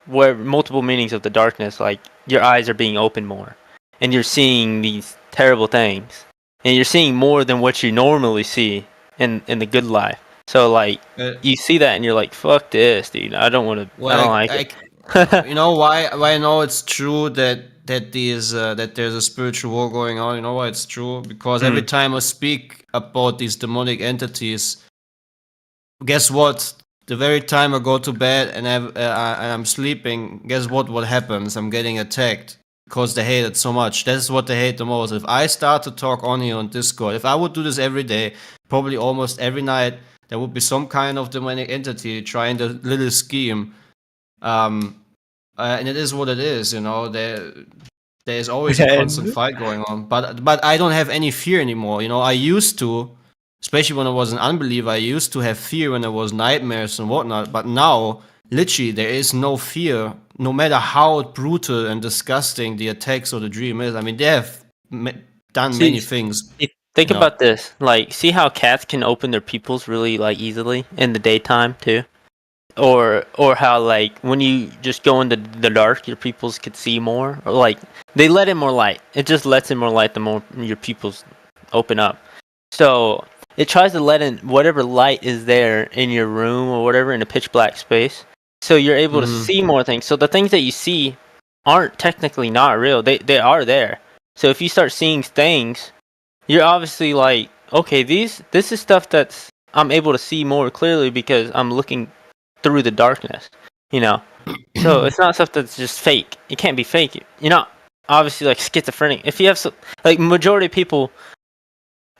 where multiple meanings of the darkness, like your eyes are being opened more, and you're seeing these terrible things. And you're seeing more than what you normally see in the good life. So like you see that and you're like, "Fuck this, dude! I don't want to. I don't like it." You know why I know it's true that there's a spiritual war going on. You know why it's true? Because every time I speak about these demonic entities, guess what? The very time I go to bed and I'm sleeping, guess what happens? I'm getting attacked. Because they hate it so much. That's what they hate the most. If I start to talk on here on Discord, if I would do this every day, probably almost every night, there would be some kind of demonic entity trying the little scheme. And it is what it is, you know. There's always a constant fight going on. But I don't have any fear anymore. You know, I used to, especially when I was an unbeliever, I used to have fear when there was nightmares and whatnot. But now, literally, there is no fear. No matter how brutal and disgusting the attacks or the dream is, I mean, they have done many things. Think about this. Like, see how cats can open their pupils really like easily in the daytime too, or how like when you just go into the dark, your pupils could see more. Or like they let in more light. It just lets in more light the more your pupils open up. So it tries to let in whatever light is there in your room or whatever in a pitch black space. So you're able to see more things. So the things that you see aren't technically not real. They are there. So if you start seeing things, you're obviously like, okay, this is stuff that's I'm able to see more clearly because I'm looking through the darkness. You know, so it's not stuff that's just fake. It can't be fake. You're not obviously like schizophrenic. If you have like majority of people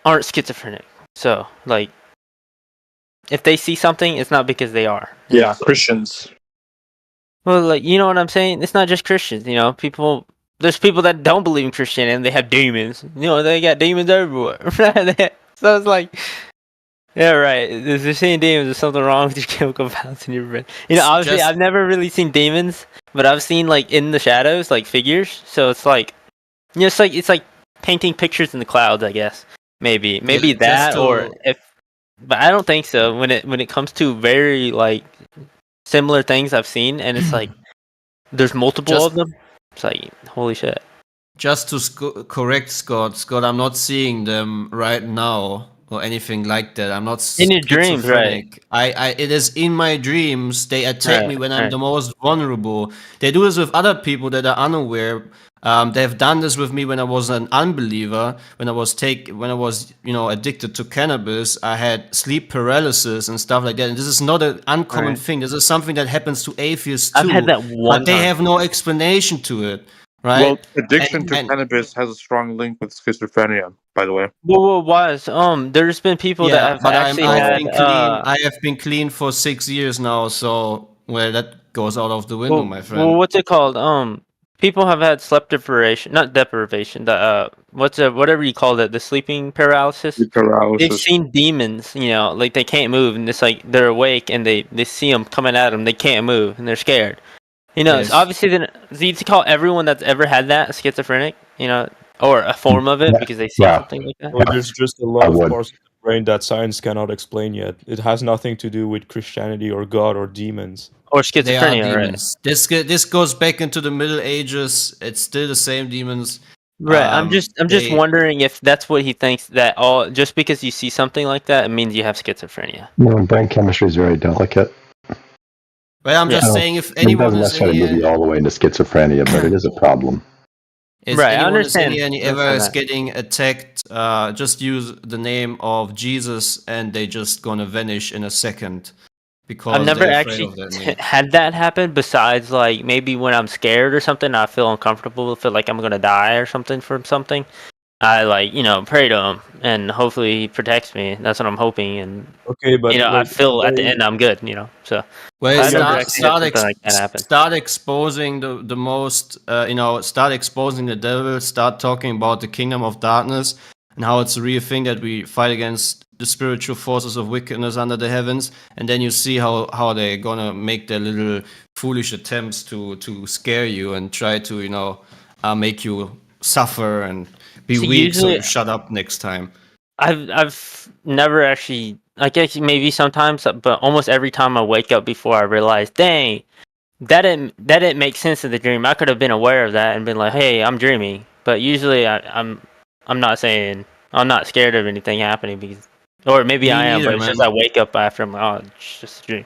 aren't schizophrenic. So like, if they see something, it's not because they are. Yeah, Christians. Well, like, you know what I'm saying? It's not just Christians, you know. There's people that don't believe in Christianity and they have demons. You know, they got demons everywhere. So it's like, yeah, right. If you're seeing demons, there's something wrong with your chemical balance in your brain. You know, obviously, I've never really seen demons, but I've seen like in the shadows, like figures. So it's like, you know, it's like painting pictures in the clouds, I guess. Maybe that, or if. But I don't think so. When it comes to very like similar things I've seen, and it's like there's multiple of them. It's like holy shit. Just to correct Scott, I'm not seeing them right now or anything like that. I'm not in your dreams, right? It is in my dreams. They attack me when I'm the most vulnerable. They do this with other people that are unaware. They have done this with me when I was an unbeliever. When I was addicted to cannabis, I had sleep paralysis and stuff like that. And this is not an uncommon thing. This is something that happens to atheists too. I've had that one. But they have no explanation to it, right? Well, addiction to cannabis has a strong link with schizophrenia, by the way. Well, there's been people that have I have been clean for 6 years now, so that goes out of the window, my friend. Well, what's it called? People have had sleep deprivation, not deprivation. The whatever you call it, the sleeping paralysis. They've seen demons, you know, like they can't move, and it's like they're awake and they see them coming at them. They can't move, and they're scared. You know, it's obviously you to call everyone that's ever had that schizophrenic, you know, or a form of it because they see something like that. Or there's just a lot of parts of the brain that science cannot explain yet. It has nothing to do with Christianity or God or demons. Or They are schizophrenia, right? demons. This goes back into the Middle Ages. It's still the same demons. Right. I'm just They wondering if that's what he thinks, that all just because you see something like that, it means you have schizophrenia. No, brain chemistry is very delicate. Well, I'm Yeah. just saying, if It anyone doesn't has necessarily move any, you all the way into schizophrenia, but it is a problem. if Right, I anyone has understand. any I ever understand is that. getting attacked, just use the name of Jesus, and they just gonna vanish in a second because I've never they're afraid actually of that name. had that happen. Besides, like maybe when I'm scared or something, I feel uncomfortable, feel like I'm gonna die or something from something. I pray to him, and hopefully he protects me. That's what I'm hoping, and Okay, but I like feel at the they, end I'm good. So Well, I yeah, never but actually had something like that happen. start exposing the most, start exposing the devil. Start talking about the kingdom of darkness and how it's a real thing that we fight against the spiritual forces of wickedness under the heavens, and then you see how they're gonna make their little foolish attempts to scare you and try to make you suffer and be So weak, so usually you shut up next time. I've never actually, I guess maybe sometimes, but almost every time I wake up before I realize, dang, that didn't make sense in the dream. I could have been aware of that and been like, hey, I'm dreaming. But usually I'm not saying, I'm not scared of anything happening, because, or maybe Me I am, but neither, it's just man. I wake up after, I'm like, oh, it's just a dream.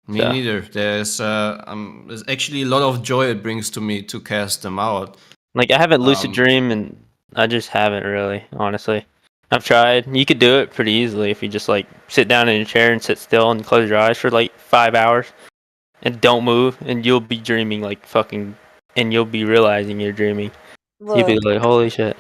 Me So neither. There's actually a lot of joy it brings to me to cast them out. like I haven't lucid Um, dream, and I just haven't really, honestly. I've tried. You could do it pretty easily if you just like sit down in a chair and sit still and close your eyes for like 5 hours and don't move, and you'll be dreaming like fucking, and you'll be realizing you're dreaming. You'll be Look, like, holy shit.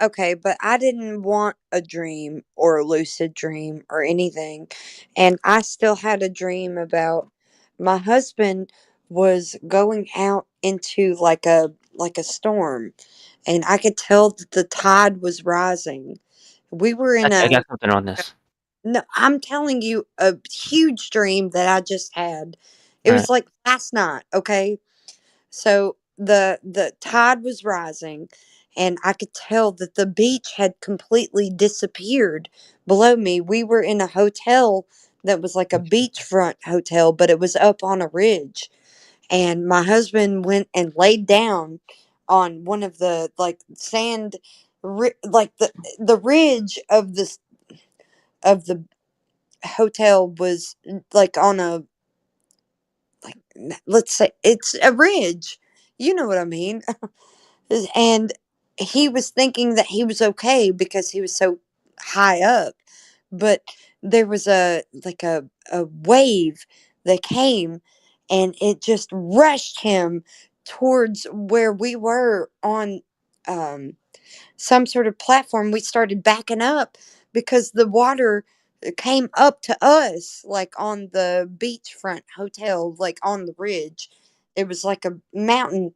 okay, but I didn't want a dream or a lucid dream or anything. And I still had a dream about my husband was going out into like a storm, and I could tell that the tide was rising. We were in I a got something on this. no, I'm telling you a huge dream that I just had. It All right. was like last night, okay? So the tide was rising, and I could tell that the beach had completely disappeared below me. We were in a hotel that was like a beachfront hotel, but it was up on a ridge. And my husband went and laid down on one of the like sand like the ridge of the hotel was like on a like let's say it's a ridge. You know what I mean? And he was thinking that he was okay because he was so high up, but there was a wave that came, and it just rushed him towards where we were on um some sort of platform. We started backing up because the water came up to us, like on the beachfront hotel, like on the ridge. It was like a mountain.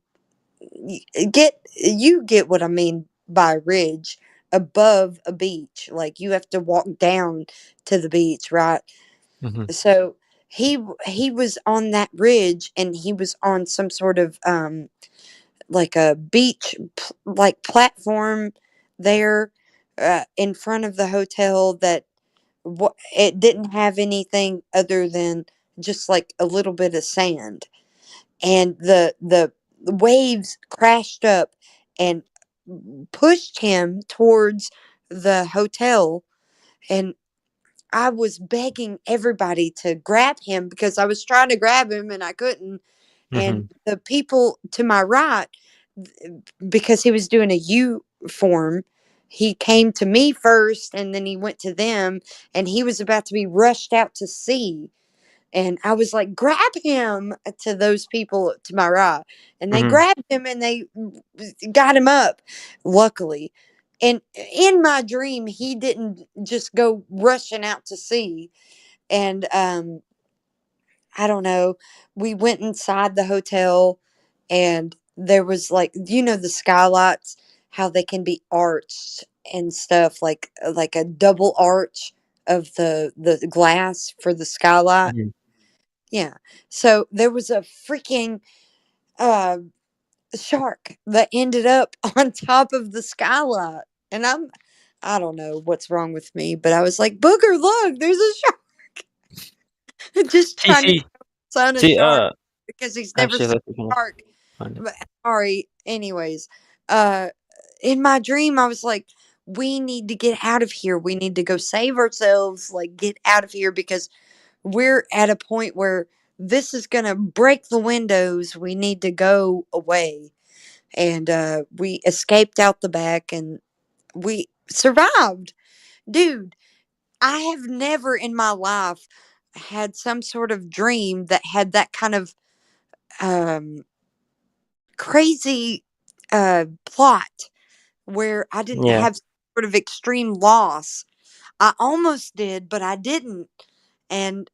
You get what I mean by ridge, above a beach. Like you have to walk down to the beach, right? Mm-hmm. So he was on that ridge, and he was on some sort of like a beach like platform there in front of the hotel that it didn't have anything other than just like a little bit of sand, and the waves crashed up and pushed him towards the hotel. And I was begging everybody to grab him because I was trying to grab him and I couldn't. Mm-hmm. And the people to my right, because he was doing a U form, he came to me first and then he went to them, and he was about to be rushed out to sea. And I was like, grab him, to those people to my right. And they Mm-hmm. grabbed him and they got him up, luckily. And in my dream, he didn't just go rushing out to sea. And I don't know. We went inside the hotel, and there was like, the skylights, how they can be arched and stuff, like a double arch of the glass for the skylight. Mm-hmm. Yeah. So there was a freaking uh shark that ended up on top of the skylight. And I don't know what's wrong with me, but I was like, Booger, look, there's a shark. Just See, trying to see, show son a see. shark because he's never Actually, seen let's a shark. find it. But sorry. Anyways, uh, in my dream, I was like, we need to get out of here. We need to go save ourselves. Like, get out of here because we're at a point where this is gonna break the windows. We need to go away. And we escaped out the back and we survived. Dude, I have never in my life had some sort of dream that had that kind of um, crazy plot where I didn't Yeah. have sort of extreme loss. I almost did, but I didn't. And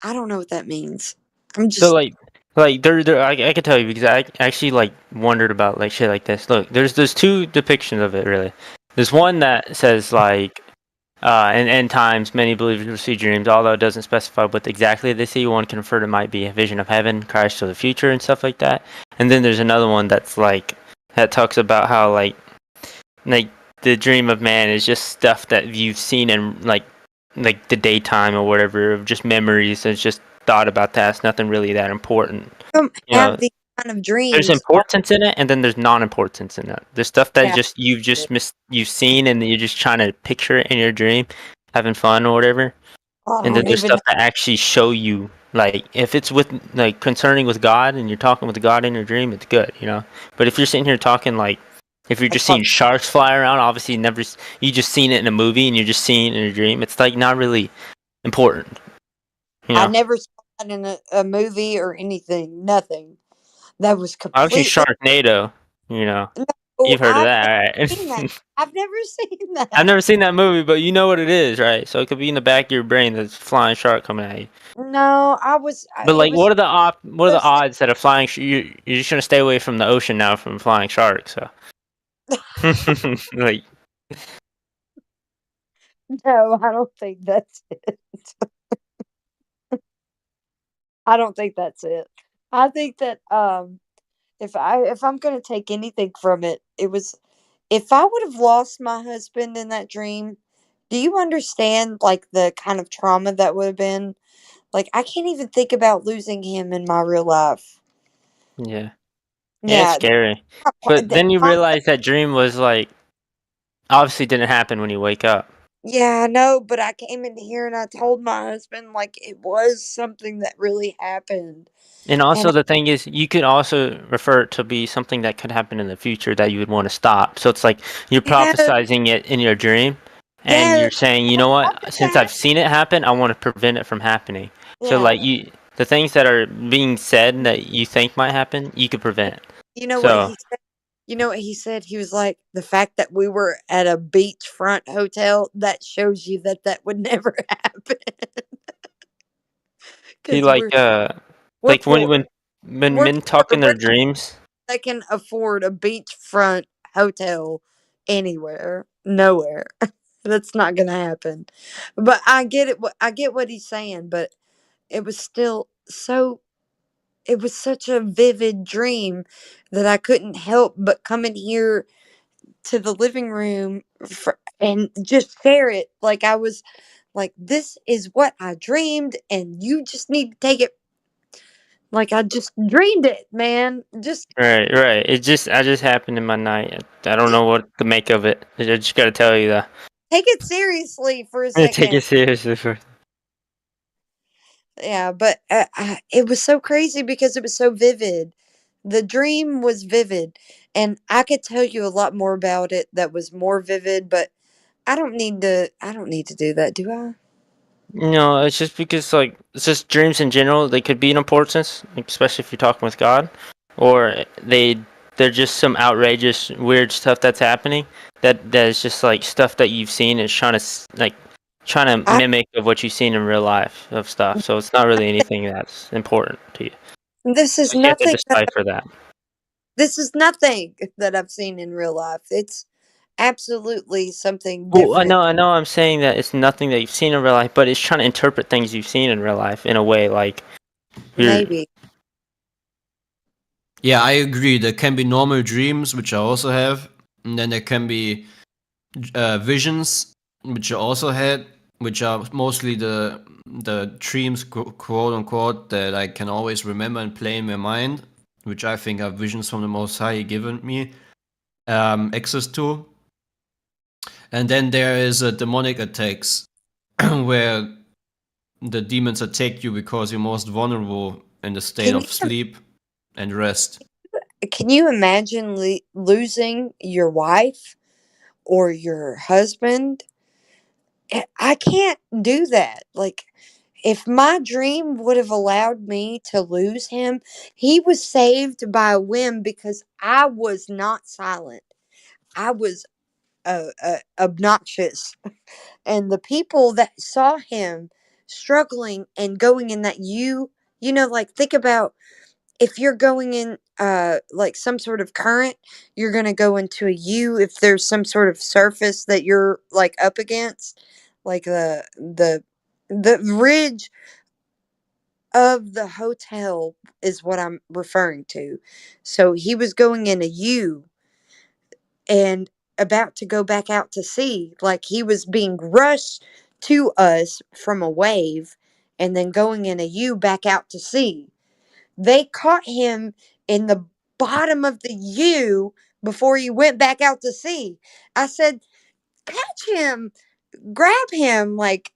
I don't know what that means. I'm So just. like I could tell you because I actually like wondered about like shit like this. Look, there's two depictions of it really. There's one that says like in end times many believers will see dreams, although it doesn't specify what exactly they see. One can infer it might be a vision of heaven, Christ or the future and stuff like that. And then there's another one that's like that talks about how like the dream of man is just stuff that you've seen in like the daytime or whatever, of just memories. It's just thought about that. It's nothing really that important. Don't You know, have these kind of there's dreams. importance in it, and then there's non-importance in it. There's stuff that Yeah. you've seen, and you're just trying to picture it in your dream, having fun or whatever. I And then don't there's even know. stuff that actually show you, like if it's with like concerning with God, and you're talking with God in your dream, it's good, you know. But if you're sitting here talking like, if you're just seeing sharks fly around, obviously you just seen it in a movie, and you're just seeing it in your dream. It's like not really important, you I know. never saw that in a movie or anything. Nothing. That was Obviously, completely. Sharknado, you know, No, you've heard of I've that, never seen that. right? I've never seen that. I've never seen that movie, but you know what it is, right? So it could be in the back of your brain that's flying shark coming at you. No, I was. But It like, was what are the so sad. odds that a flying you're just gonna stay away from the ocean now from flying sharks? So like, No, I don't think that's it. I don't think that's it. I think that if I'm gonna take anything from it, it was if I would have lost my husband in that dream. Do you understand like the kind of trauma that would have been? Like I can't even think about losing him in my real life. yeah, it's Yeah, scary. But then you realize that dream was like obviously didn't happen when you wake up. yeah, I know, but I came in here and I told my husband like it was something that really happened. And And also the thing is, you could also refer it to be something that could happen in the future that you would want to stop. So it's like you're yeah, prophesizing it in your dream, and yeah, you're saying, you I know want what? it to Since I've seen it happen, I want to prevent it from happening. So yeah. like the things that are being said that you think might happen, you could prevent. You know what So he said? You know what he said? He was like, the fact that we were at a beachfront hotel, that shows you that that would never happen. see, Because we're like poor. when We're men talk poor. in We're their dreams. they can afford a beachfront hotel anywhere, nowhere. That's not gonna happen. But I get it. I get what he's saying, but it was still so. It was such a vivid dream that I couldn't help but come in here to the living room and just share it. Like I was like, this is what I dreamed, and you just need to take it. Like I just dreamed it, man. Just Right, right. I just happened in my night. I don't know what to make of it. I just got to tell you that. take it seriously for a Take second. it seriously for. Yeah, but it was so crazy because it was so vivid. The dream was vivid, and I could tell you a lot more about it that was more vivid, but I don't need to. I don't need to do that, do I? No, it's just because like it's just dreams in general. They could be an importance, like, especially if you're talking with God, or they're just some outrageous, weird stuff that's happening. That is just like stuff that you've seen and trying to I mimic of what you've seen in real life of stuff. So it's not really anything that's important to you. this So is you have to nothing. decipher that. This is nothing that I've seen in real life. It's absolutely something Well, different. I know. I'm saying that it's nothing that you've seen in real life, but it's trying to interpret things you've seen in real life in a way like you're. Maybe. Yeah, I agree. There can be normal dreams, which I also have, and then there can be visions, which I also had, which are mostly the dreams, quote unquote, that I can always remember and play in my mind, which I think are visions from the Most High given me access to. And then there is demonic attacks, where the demons attack you because you're most vulnerable in the state Can of sleep and rest. you imagine losing your wife or your husband? I can't do that. Like, if my dream would have allowed me to lose him, he was saved by a whim because I was not silent. I was obnoxious. And the people that saw him struggling and going in that like, think about if you're going in like some sort of current, you're going to go into a U if there's some sort of surface that you're like up against, like the ridge of the hotel is what I'm referring to. So he was going in a U and about to go back out to sea, like he was being rushed to us from a wave and then going in a U back out to sea. They caught him in the bottom of the U before he went back out to sea. I said, catch him, grab him. Like,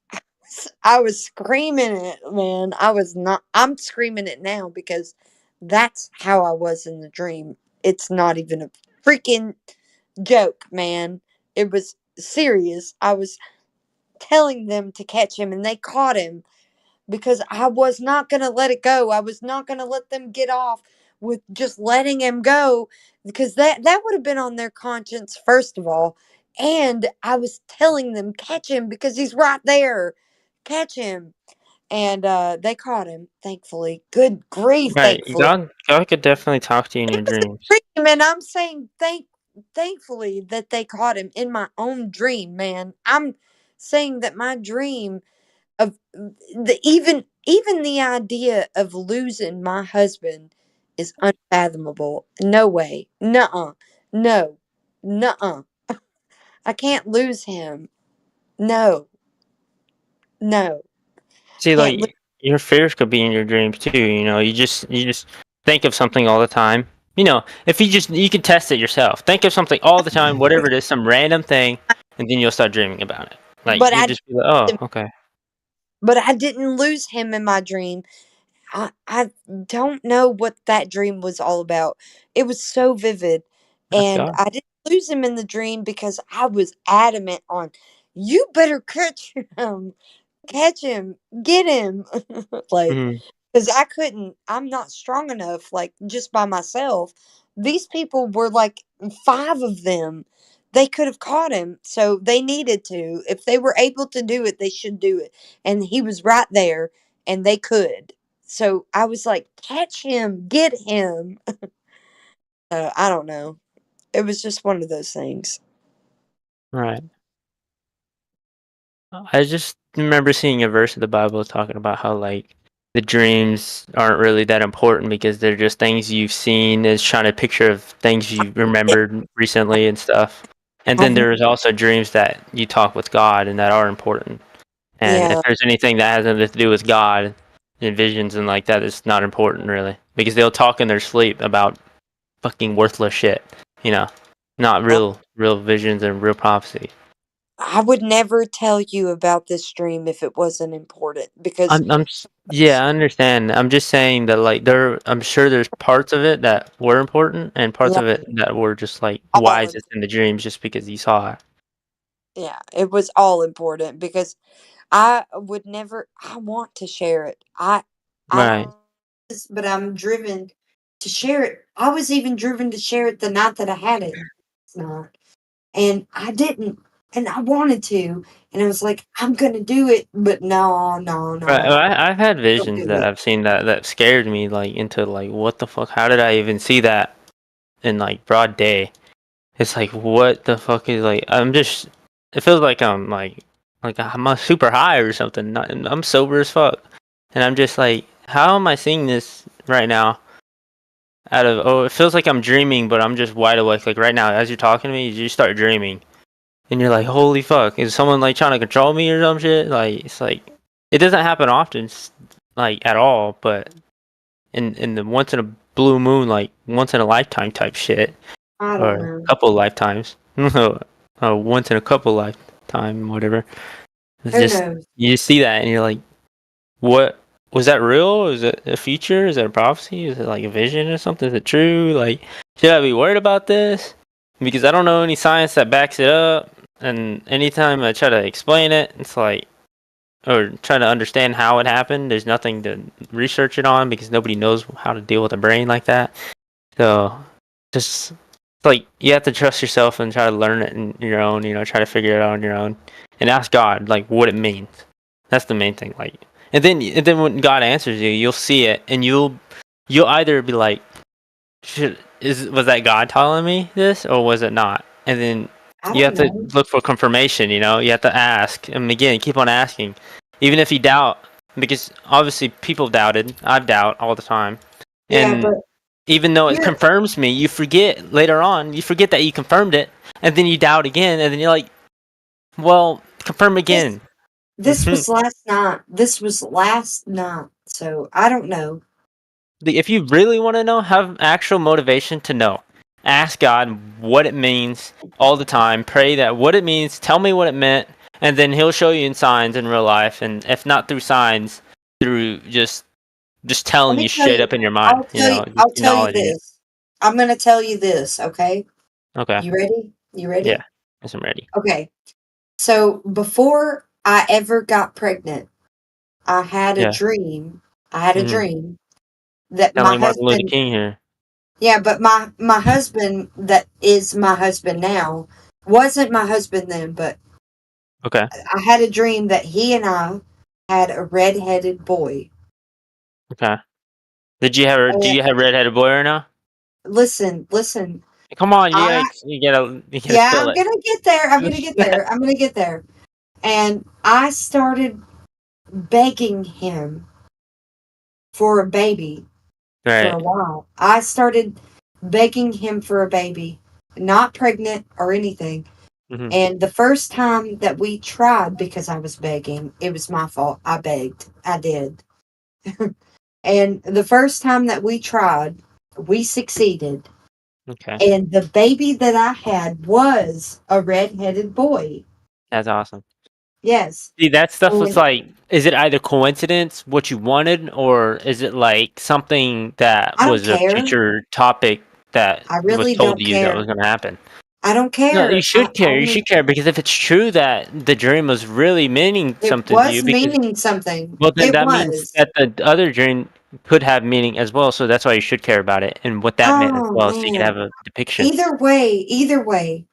I was screaming it, man. I'm screaming it now because that's how I was in the dream. It's not even a freaking joke, man. It was serious. I was telling them to catch him and they caught him because I was not going to let it go. I was not going to let them get off with just letting him go because that would have been on their conscience first of all. And I was telling them catch him because he's right there. Catch him. And they caught him, thankfully. Good grief, Right. thankfully. God could definitely talk to you in It your was dreams. a dream, and I'm saying thankfully that they caught him in my own dream, man. I'm saying that my dream of even the idea of losing my husband is unfathomable. No way. Nuh-uh. No. Nuh-uh. I can't lose him. No. No. See, Can't lose. like your fears could be in your dreams too. You just think of something all the time. If you can test it yourself. Think of something all the time, whatever it is, some random thing, and then you'll start dreaming about it. Like But you I just be like, oh, okay, didn't lose him in my dream. I don't know what that dream was all about. It was so vivid. that's And God. I didn't lose him in the dream because I was adamant on, you better catch him, get him. Like, Mhm. because I'm not strong enough, like, just by myself. These people were like five of them. They could have caught him. So they needed to. If they were able to do it, they should do it. And he was right there and they could. So I was like, catch him, get him. I don't know. It was just one of those things. Right. I just remember seeing a verse of the Bible talking about how like the dreams aren't really that important because they're just things you've seen as trying to picture of things you Yeah, remembered recently and stuff. And then I've, there's also dreams that you talk with God and that are important. And if yeah, there's anything that has anything to do with God and visions and like that, it's not important really because they'll talk in their sleep about fucking worthless shit. You know, not I real visions and real prophecy. I would never tell you about this dream if it wasn't important because Yeah, I understand. I'm just saying that like I'm sure there's parts of it that were important and parts yeah, of it that were just like all wisest important. in the dreams just because you saw it. Yeah, it was all important because I would never. I want to share it. I, Right. but I'm driven to share it. I was even driven to share it the night that I had it. It's not, and I didn't, and I wanted to, and I was like, I'm gonna do it, but no, no, Right. no, I've had don't visions do that it. I've seen that scared me like into like what the fuck? How did I even see that in like broad day? It's like what the fuck is like I'm just it feels like I'm super high or something. I'm sober as fuck. And I'm just like how am I seeing this right now? It feels like I'm dreaming but I'm just wide awake like right now as you're talking to me you just start dreaming and you're like, holy fuck, is someone like trying to control me or some shit? Like, it's like it doesn't happen often, like at all, but in the once in a blue moon, like once in a lifetime type shit, I or don't a know. couple lifetimes, once in a couple lifetime, whatever. It's Who just knows? you see that and you're like, what was that real? Is it a feature? Is it a prophecy? Is it like a vision or something? Is it true? Like, should I be worried about this? Because I don't know any science that backs it up. And anytime I try to explain it, it's like, or try to understand how it happened, there's nothing to research it on because nobody knows how to deal with a brain like that. So, just like you have to trust yourself and try to learn it on your own. Try to figure it out on your own, and ask God like what it means. That's the main thing. Like, and then when God answers you, you'll see it, and you'll either be like, was that God telling me this, or was it not? And then I you don't have to know. look for confirmation. You have to ask, and again, keep on asking, even if you doubt, because obviously people doubted. I doubt all the time, Yeah, and but even though it here, confirms me, you forget later on. You forget that you confirmed it, and then you doubt again, and then you're like, well, confirm this again. this was last night. This was last night. So I don't know. If you really want to know, have actual motivation to know. Ask God what it means all the time. Pray that what it means. Tell me what it meant, and then He'll show you in signs in real life. And if not through signs, through just Let telling me you tell straight you. up in your mind. Just I'll tell you acknowledging it. this. I'm gonna tell you this, okay? Okay. You ready? You Yeah. ready? Yes, I'm ready. Okay. So before I ever got pregnant, I had a Yeah. dream. I had a Mm-hmm. dream that Sound my like Martin Luther husband, King here. yeah, but my husband that is my husband now wasn't my husband then, but Okay. I had a dream that he and I had a red-headed boy. Okay. Do And you have redheaded boy right now? listen. Come on, I you gotta Yeah, spill I'm it. gonna get there. I'm gonna get there. I'm gonna get there. And I started begging him for a baby for a Right. while. I started begging him for a baby, not pregnant or anything. Mm-hmm. And the first time that we tried, because I was begging, it was my fault. I begged. I did. And the first time that we tried, we succeeded. Okay. And the baby that I had was a red-headed boy. That's awesome. Yes. See, that stuff was And like, is it either coincidence, what you wanted, or is it like something that I don't was a care. future topic that I was really told don't to you that care. was going to happen? I don't No, you care. I should care. You only should care because if it's true that the dream was really meaning It something to you, was because meaning something. well, then It that means was. that the other dream could have meaning as well. So that's why you should care about it and what that meant as Oh well, so you can have man. a depiction. Either way,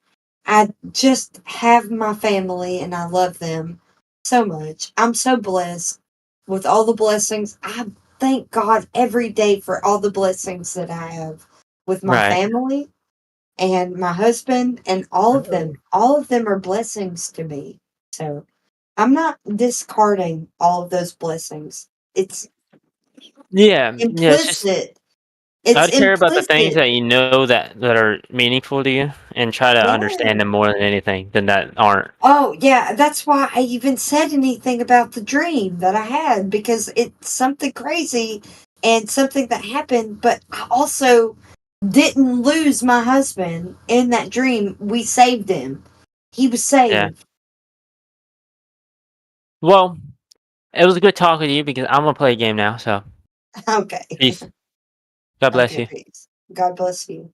I just have my family and I love them so much. I'm so blessed with all the blessings. I thank God every day for all the blessings that I have with my Right. family and my husband and all of them. All of them are blessings to me. So I'm not discarding all of those blessings. It's Yeah. Yeah. It's just implicit. It's I'd care about the things implicit. that you know that are meaningful to you and try to understand Yeah. them more than anything than that aren't. Oh, yeah. That's why I even said anything about the dream that I had because it's something crazy and something that happened. But I also didn't lose my husband in that dream. We saved him. He was Yeah. saved. Well, it was good talking to you because I'm gonna play a game now. So Okay. peace. God bless Okay, you. peace. God bless you.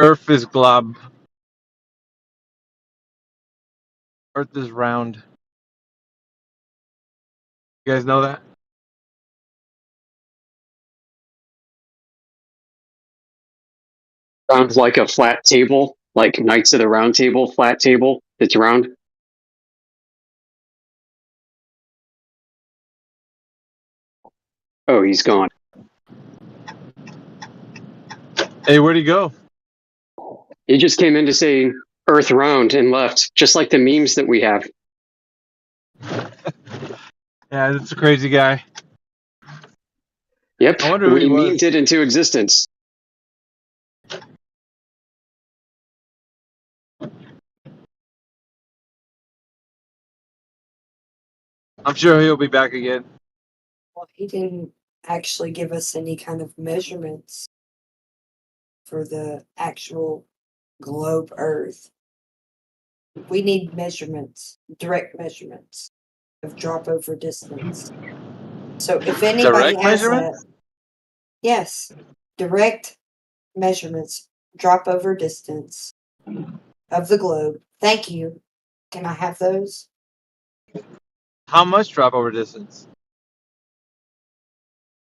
Earth is glob. Earth is round. You guys know that? Sounds like a flat table, like Knights of the Round Table, flat table that's round. Oh, he's gone. Hey, where'd he go? He just came in to say Earth round and left, just like the memes that we have. Yeah, that's a crazy guy. Yep, I wonder who we he was. memed it into existence. I'm sure he'll be back again. Well, he didn't actually give us any kind of measurements for the actual globe Earth. We need measurements, direct measurements of drop over distance. So if anybody Direct has measurements? that, yes, direct measurements, drop over distance of the globe. Thank you. Can I have those? How much drop over distance?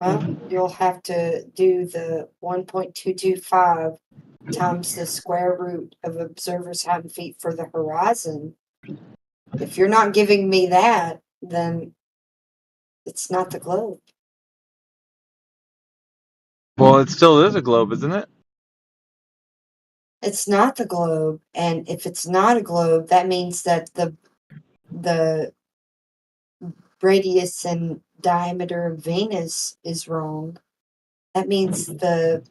Well, you'll have to do the 1.225 times the square root of observer's height in feet for the horizon. If you're not giving me that, then it's not the globe. Well, it still is a globe, isn't it? It's not the globe, and if it's not a globe, that means that the radius and diameter of Venus is wrong. That means the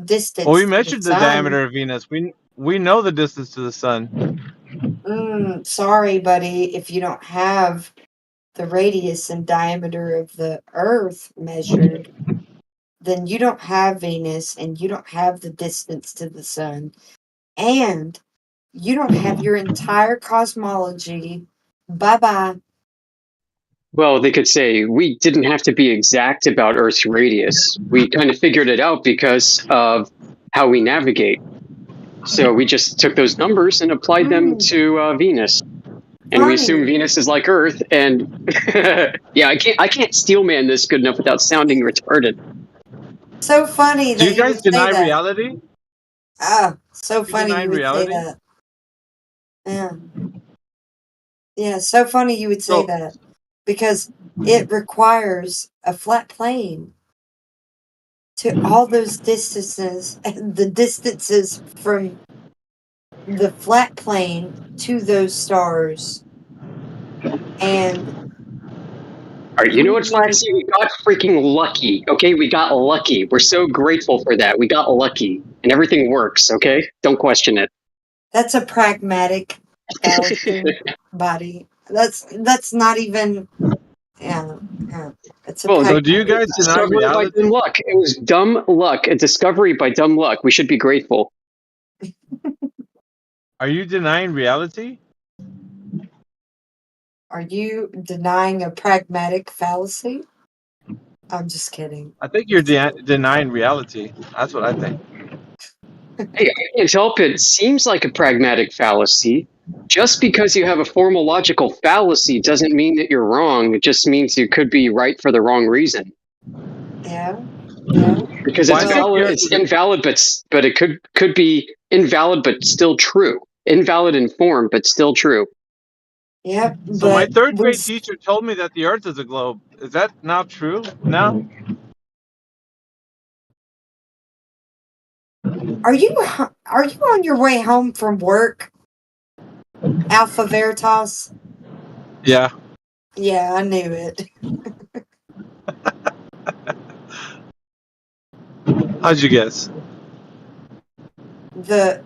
distance. Well, we to measured the sun. diameter of Venus. We know the distance to the sun. Sorry, buddy, if you don't have the radius and diameter of the Earth measured, then you don't have Venus and you don't have the distance to the sun. And you don't have your entire cosmology. Bye-bye. Well, they could say we didn't have to be exact about Earth's radius. We kind of figured it out because of how we navigate. So we just took those numbers and applied them to Venus. And we assume Venus is like Earth, and yeah, I can't steelman this good enough without sounding retarded. So funny Do that you guys would say deny that. reality? So You funny deny you would reality? say that. Yeah. Yeah, so funny you would say So- that. Because it requires a flat plane to all those distances, the distances from the flat plane to those stars. And All right, you know what, Flaxy? We got freaking lucky, okay? We got lucky. We're so grateful for that. We got lucky, and everything works, okay? Don't question it. that's a pragmatic fallacy, body. That's not even yeah. It's a Well, So do you pragmatic guys deny discovery by reality? dumb luck. It was dumb luck. A discovery by dumb luck. We should be grateful. Are you denying reality? Are you denying a pragmatic fallacy? I'm just kidding. I think you're denying reality. That's what I think. Hey, I can't help it. It seems like a pragmatic fallacy. Just because you have a formal logical fallacy doesn't mean that you're wrong. It just means you could be right for the wrong reason. Yeah. Yeah. Because Well, it's I think valid, you're- it's invalid, but it could be invalid, but still true. Invalid in form, but still true. Yep. So my But third grade teacher told me that the Earth is a globe. Is that not true now? are you on your way home from work, Alpha Veritas? Yeah. Yeah, I knew it. How'd you guess? The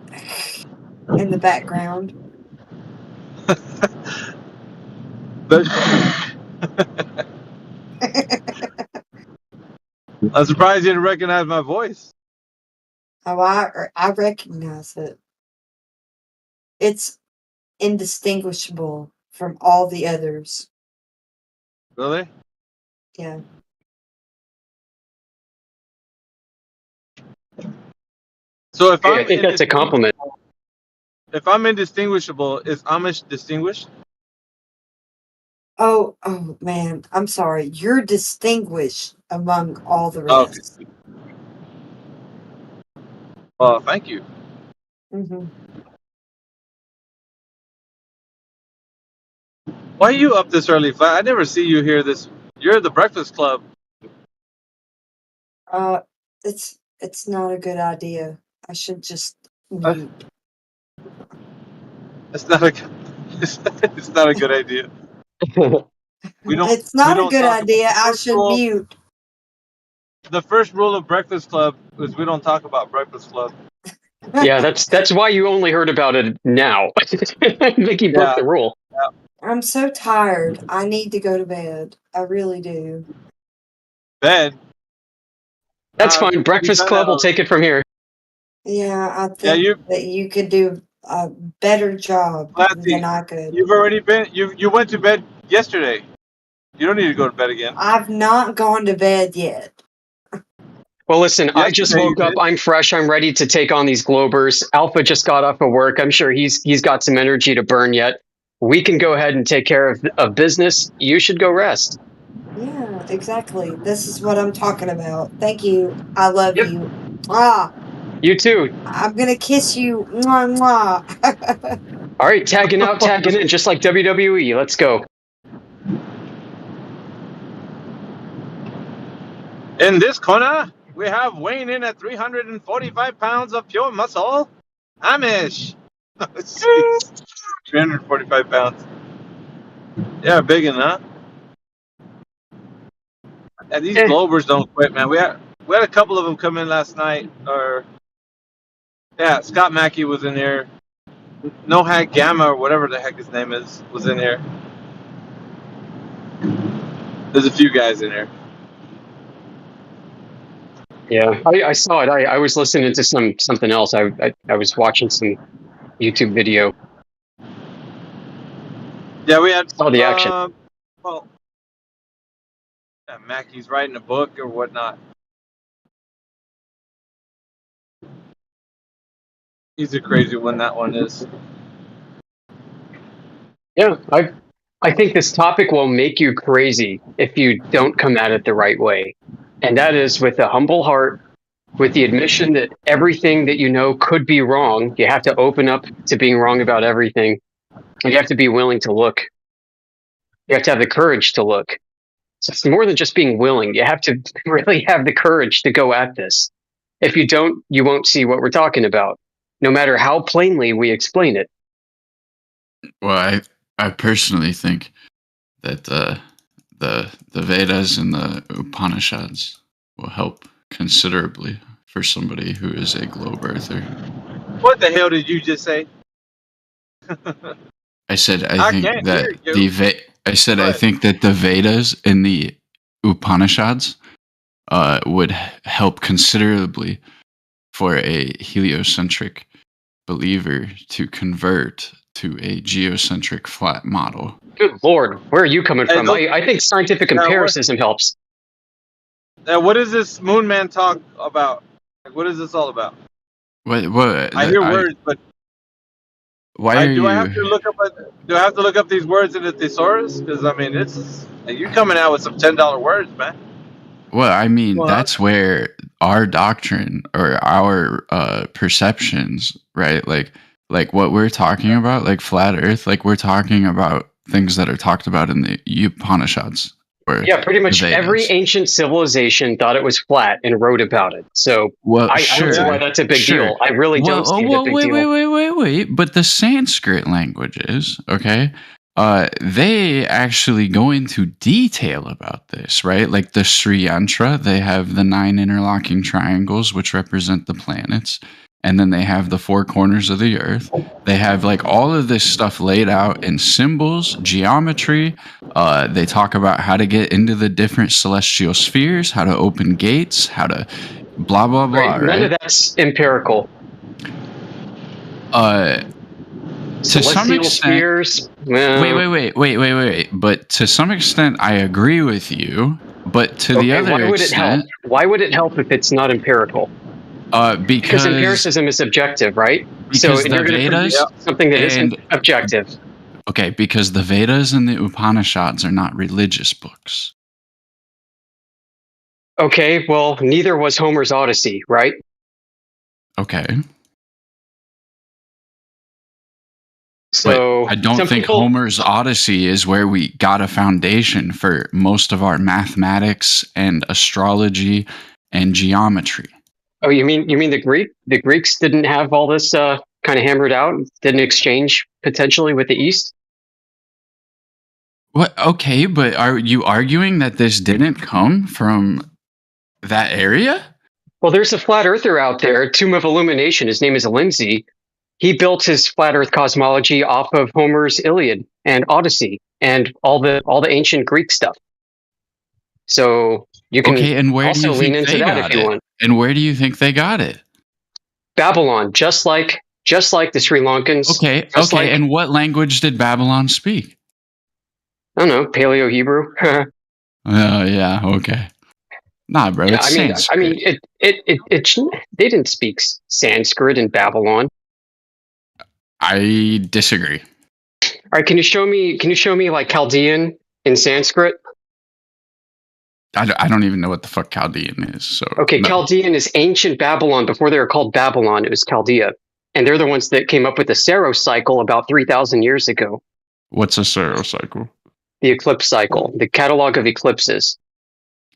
in the background. But I'm surprised you didn't recognize my voice. Oh, I recognize it. It's indistinguishable from all the others. Really? Yeah. So if Hey, I'm I think that's a compliment. if I'm indistinguishable, is Amish distinguished? Oh man, I'm sorry. You're distinguished among all the Okay. rest. Well, thank you. Hmm. Why are you up this early, Flat? I never see you here this. You're at the Breakfast Club. It's not a good idea. I should just Uh, mute. It's not a. It's not a good idea. We It's not a don't good talk about idea. I should mute. the first rule of Breakfast Club is we don't talk about Breakfast Club. Yeah, that's why you only heard about it now. Mickey broke the rule. I'm so tired. I need to go to bed. I really do. Bed. That's fine. Breakfast Club will take it from here. Yeah, I think that you could do a better job than I could. You've already been. You went to bed yesterday. You don't need to go to bed again. I've not gone to bed yet. Well, listen, I just Yesterday you woke up. did. I'm fresh. I'm ready to take on these Globers. Alpha just got off of work. I'm sure he's got some energy to burn yet. We can go ahead and take care of business. You should go rest. Yeah, exactly. This is what I'm talking about. Thank you. I love you. Ah, You too. I'm gonna kiss you. Mwah, mwah. All right, tagging out, tagging in, just like WWE. Let's go. In this corner, we have weighing in at 345 pounds of pure muscle, Amish. 345 pounds. Yeah, big enough. And these Globers don't quit, man. We had a couple of them come in last night. Scott Mackey was in here. No Hack Gamma or whatever the heck his name is was in here. There's a few guys in here. Yeah, I saw it. I was listening to something else. I was watching some YouTube video. Yeah, we had all the action. Well, Mackey's writing a book or whatnot. He's a crazy one. That one is. Yeah, I think this topic will make you crazy if you don't come at it the right way. And that is with a humble heart, with the admission that everything that you know could be wrong. You have to open up to being wrong about everything. And you have to be willing to look. You have to have the courage to look. So it's more than just being willing. You have to really have the courage to go at this. If you don't, you won't see what we're talking about, no matter how plainly we explain it. Well, I personally think that the Vedas and the Upanishads will help considerably for somebody who is a globe earther. What the hell did you just say? I said I think can't that hear you. I think that the Vedas and the Upanishads would help considerably for a heliocentric believer to convert to a geocentric flat model. Good Lord, where are you coming from? look- I think scientific empiricism helps. Now, what is this Moon Man talk about? Like, what is this all about? What I hear words, but why are do I you? have to look up? Do I have to look up these words in the thesaurus? Because I mean, you're coming out with some $10 words, man. Well, I mean, Well, that's where our doctrine or our perceptions, right? Like what we're talking about, like flat Earth, like we're talking about things that are talked about in the Upanishads. Or Yeah, pretty much the Vedas. every ancient civilization thought it was flat and wrote about it. So I don't see why that's a big deal. I really don't see it a big deal. Wait. But the Sanskrit languages, okay, they actually go into detail about this, right? Like the Sri Yantra, they have the 9 interlocking triangles, which represent the planets. And then they have the 4 corners of the earth. They have like all of this stuff laid out in symbols, geometry. They talk about how to get into the different celestial spheres, how to open gates, how to blah, blah, blah. Right, none of that's empirical. To some Celestial extent, spheres. Wait. But to some extent, I agree with you. But to the other why would it help? extent, Why would it help if it's not empirical? Because empiricism is subjective, right? So Because and you're the going to produce Vedas something that and isn't objective. okay, because the Vedas and the Upanishads are not religious books. Okay, well, neither was Homer's Odyssey, right? Okay. So but I don't some think people- Homer's Odyssey is where we got a foundation for most of our mathematics and astrology and geometry. Oh, you mean the Greek? The Greeks didn't have all this kind of hammered out, didn't exchange potentially with the East? What? Okay, but are you arguing that this didn't come from that area? Well, there's a flat earther out there, Tomb of Illumination. His name is Lindsay. He built his flat Earth cosmology off of Homer's Iliad and Odyssey and all the ancient Greek stuff. So you can and where do also you lean think into they that got if you it? want. And where do you think they got it? Babylon, just like the Sri Lankans. Okay, just like, and what language did Babylon speak? I don't know, Paleo Hebrew. Yeah, okay. Nah, bro, it's Sanskrit. I mean, they didn't speak Sanskrit in Babylon. I disagree. All right, can you show me like Chaldean in Sanskrit? I don't even know what the fuck Chaldean is. So Okay, no. Chaldean is ancient Babylon. Before they were called Babylon, it was Chaldea. And they're the ones that came up with the Saros cycle about 3,000 years ago. What's a Saros cycle? The eclipse cycle, the catalog of eclipses.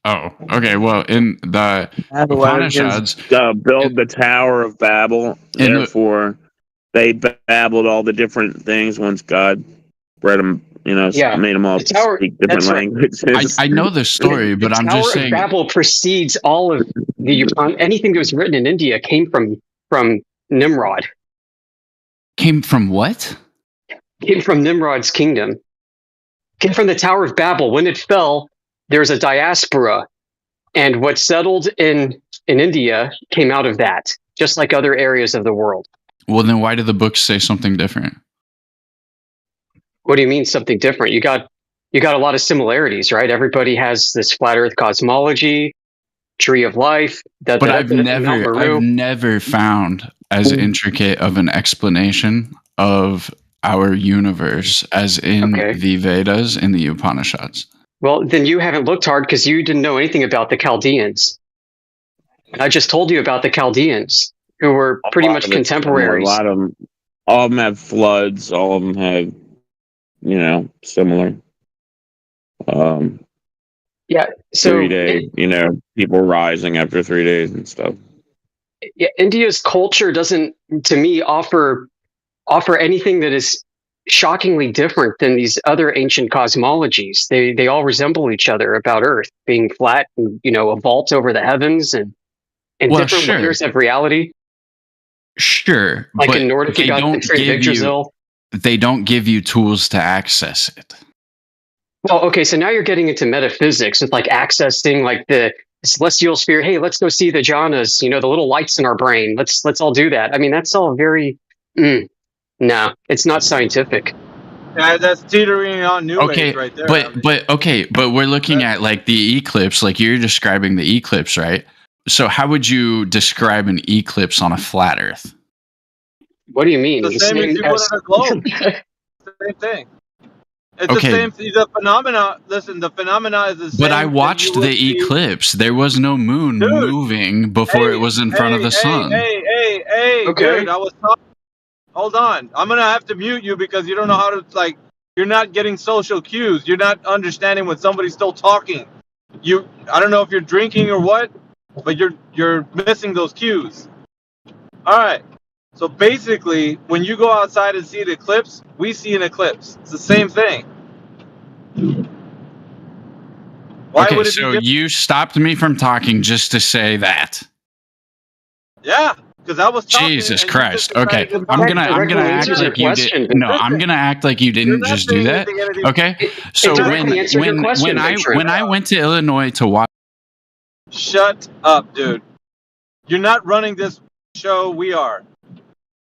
Oh, okay. Well, in the Upanishads, build the Tower of Babel. Therefore, they babbled all the different things once God bred them. Made them all speak different languages. I know the story, but I'm just saying. The Tower of Babel precedes all of the anything that was written in India came from Nimrod. Came from what? Came from Nimrod's kingdom. Came from the Tower of Babel. When it fell, there's a diaspora, and what settled in India came out of that, just like other areas of the world. Well, then why do the books say something different? What do you mean something different? You got a lot of similarities, right? Everybody has this flat Earth cosmology, tree of life. But I've never found as intricate of an explanation of our universe as in the Vedas and the Upanishads. Well, then you haven't looked hard because you didn't know anything about the Chaldeans. I just told you about the Chaldeans, who were pretty much contemporaries. A lot of them, all of them have floods. All of them have, similar. Yeah. So 3 days, people rising after 3 days and stuff. Yeah, India's culture doesn't, to me, offer anything that is shockingly different than these other ancient cosmologies. They all resemble each other about Earth being flat and a vault over the heavens and different layers of reality. Sure, like in Nordic, you got the Trade Yggdrasil. They don't give you tools to access it. Well, okay, so now you're getting into metaphysics with like accessing like the celestial sphere. Hey, let's go see the jhanas. The little lights in our brain. Let's all do that. I mean, that's all very. No, it's not scientific. Yeah, that's teetering on new age right there. But we're looking at like the eclipse, like you're describing the eclipse, right? So how would you describe an eclipse on a flat Earth? What do you mean? The same as you would on a globe. Same thing. It's the same. The phenomena. Listen, the phenomena is the same. But I watched the eclipse. There was no moon moving before it was in front of the sun. Hey, dude, I was talking. Hold on. I'm going to have to mute you because you don't know how to, you're not getting social cues. You're not understanding when somebody's still talking. I don't know if you're drinking or what, but you're missing those cues. All right. So basically, when you go outside and see an eclipse, we see an eclipse. It's the same thing. Why would it be different? You stopped me from talking just to say that. Yeah. Because I was talking. Jesus Christ. Okay. I'm gonna act like you did. No, I'm gonna act like you didn't just do that. Okay. So when I went to Illinois to watch. Shut up, dude. You're not running this show. We are.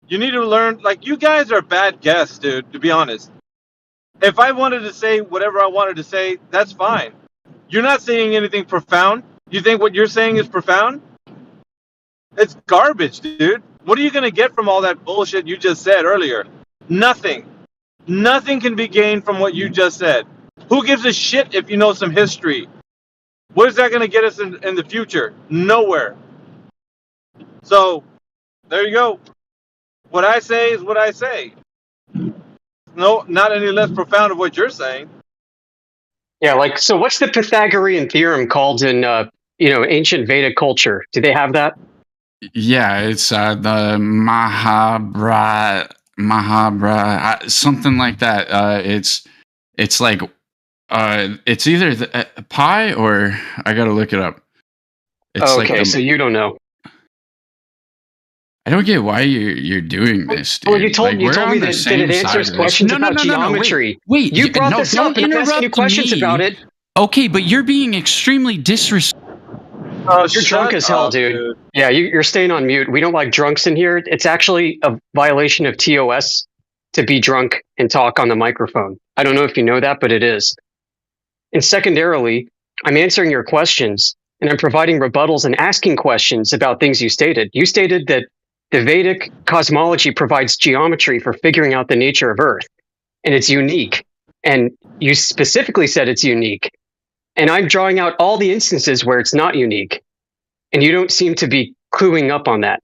You need to learn. You guys are bad guests, dude. To be honest. If I wanted to say whatever I wanted to say, that's fine. You're not saying anything profound. You think what you're saying is profound? It's garbage, dude. What are you gonna get from all that bullshit you just said earlier? Nothing. Nothing can be gained from what you just said. Who gives a shit if you know some history? What is that gonna get us in the future? Nowhere. So, there you go. What I say is what I say. No, not any less profound of what you're saying. Yeah, like, so what's the Pythagorean theorem called in, ancient Vedic culture? Do they have that? Yeah, it's the Mahabra, something like that. It's like it's either pi or I gotta look it up. It's okay, so you don't know. I don't get why you're doing this, dude. Well, you told Like, me we're on that the same it side answers of this. questions No, about geometry. Wait, you brought this up, don't and I'm asking you interrupt questions me. about it. Okay, but you're being extremely disrespectful. You're drunk as hell, dude. Yeah, you're staying on mute. We don't like drunks in here. It's actually a violation of TOS to be drunk and talk on the microphone. I don't know if you know that, but it is. And secondarily, I'm answering your questions, and I'm providing rebuttals and asking questions about things you stated. You stated that the Vedic cosmology provides geometry for figuring out the nature of Earth, and it's unique. And you specifically said it's unique. And I'm drawing out all the instances where it's not unique. And you don't seem to be cluing up on that.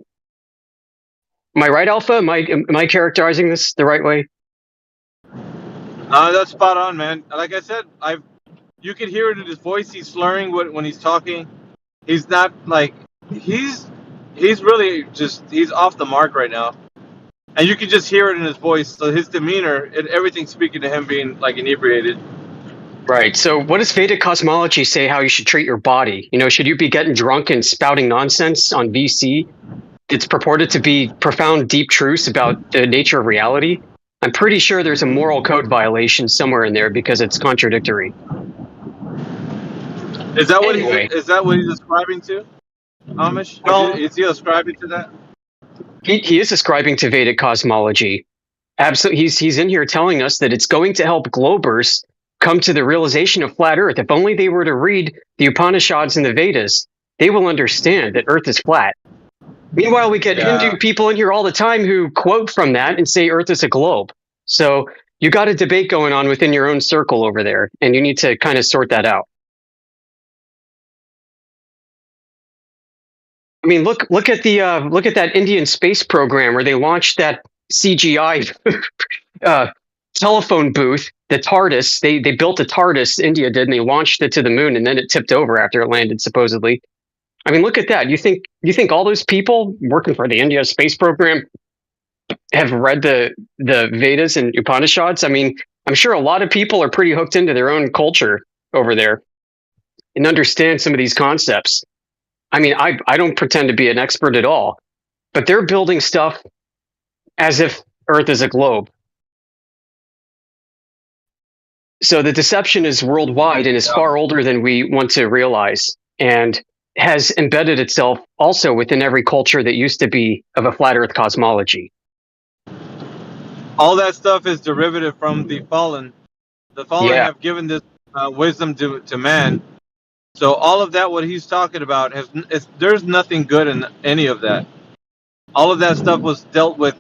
Am I right, Alpha? Am I characterizing this the right way? That's spot on, man. Like I said, you can hear it in his voice. He's slurring when he's talking. He's not like he's really just he's off the mark right now, and you can just hear it in his voice. So his demeanor and everything speaking to him being like inebriated. Right. So what does Vedic cosmology say how you should treat your body? Should you be getting drunk and spouting nonsense on VC? It's purported to be profound, deep truths about the nature of reality. I'm pretty sure there's a moral code violation somewhere in there because it's contradictory. Is that what he's ascribing to, Amish? No. Is he ascribing to that? He is ascribing to Vedic cosmology. Absolutely. He's in here telling us that it's going to help globers come to the realization of flat Earth. If only they were to read the Upanishads and the Vedas, they will understand that Earth is flat. Meanwhile, we get Hindu people in here all the time who quote from that and say Earth is a globe. So you got a debate going on within your own circle over there, and you need to kind of sort that out. I mean, look at that Indian space program where they launched that CGI telephone booth, the TARDIS. They built a TARDIS, India did, and they launched it to the moon, and then it tipped over after it landed, supposedly. I mean, look at that. You think all those people working for the India space program have read the Vedas and Upanishads? I mean, I'm sure a lot of people are pretty hooked into their own culture over there and understand some of these concepts. I mean, I don't pretend to be an expert at all, but they're building stuff as if Earth is a globe. So the deception is worldwide and is far older than we want to realize, and has embedded itself also within every culture that used to be of a flat Earth cosmology. All that stuff is derivative from the fallen. The fallen have given this wisdom to man. So all of that, what he's talking about, there's nothing good in any of that. All of that stuff was dealt with,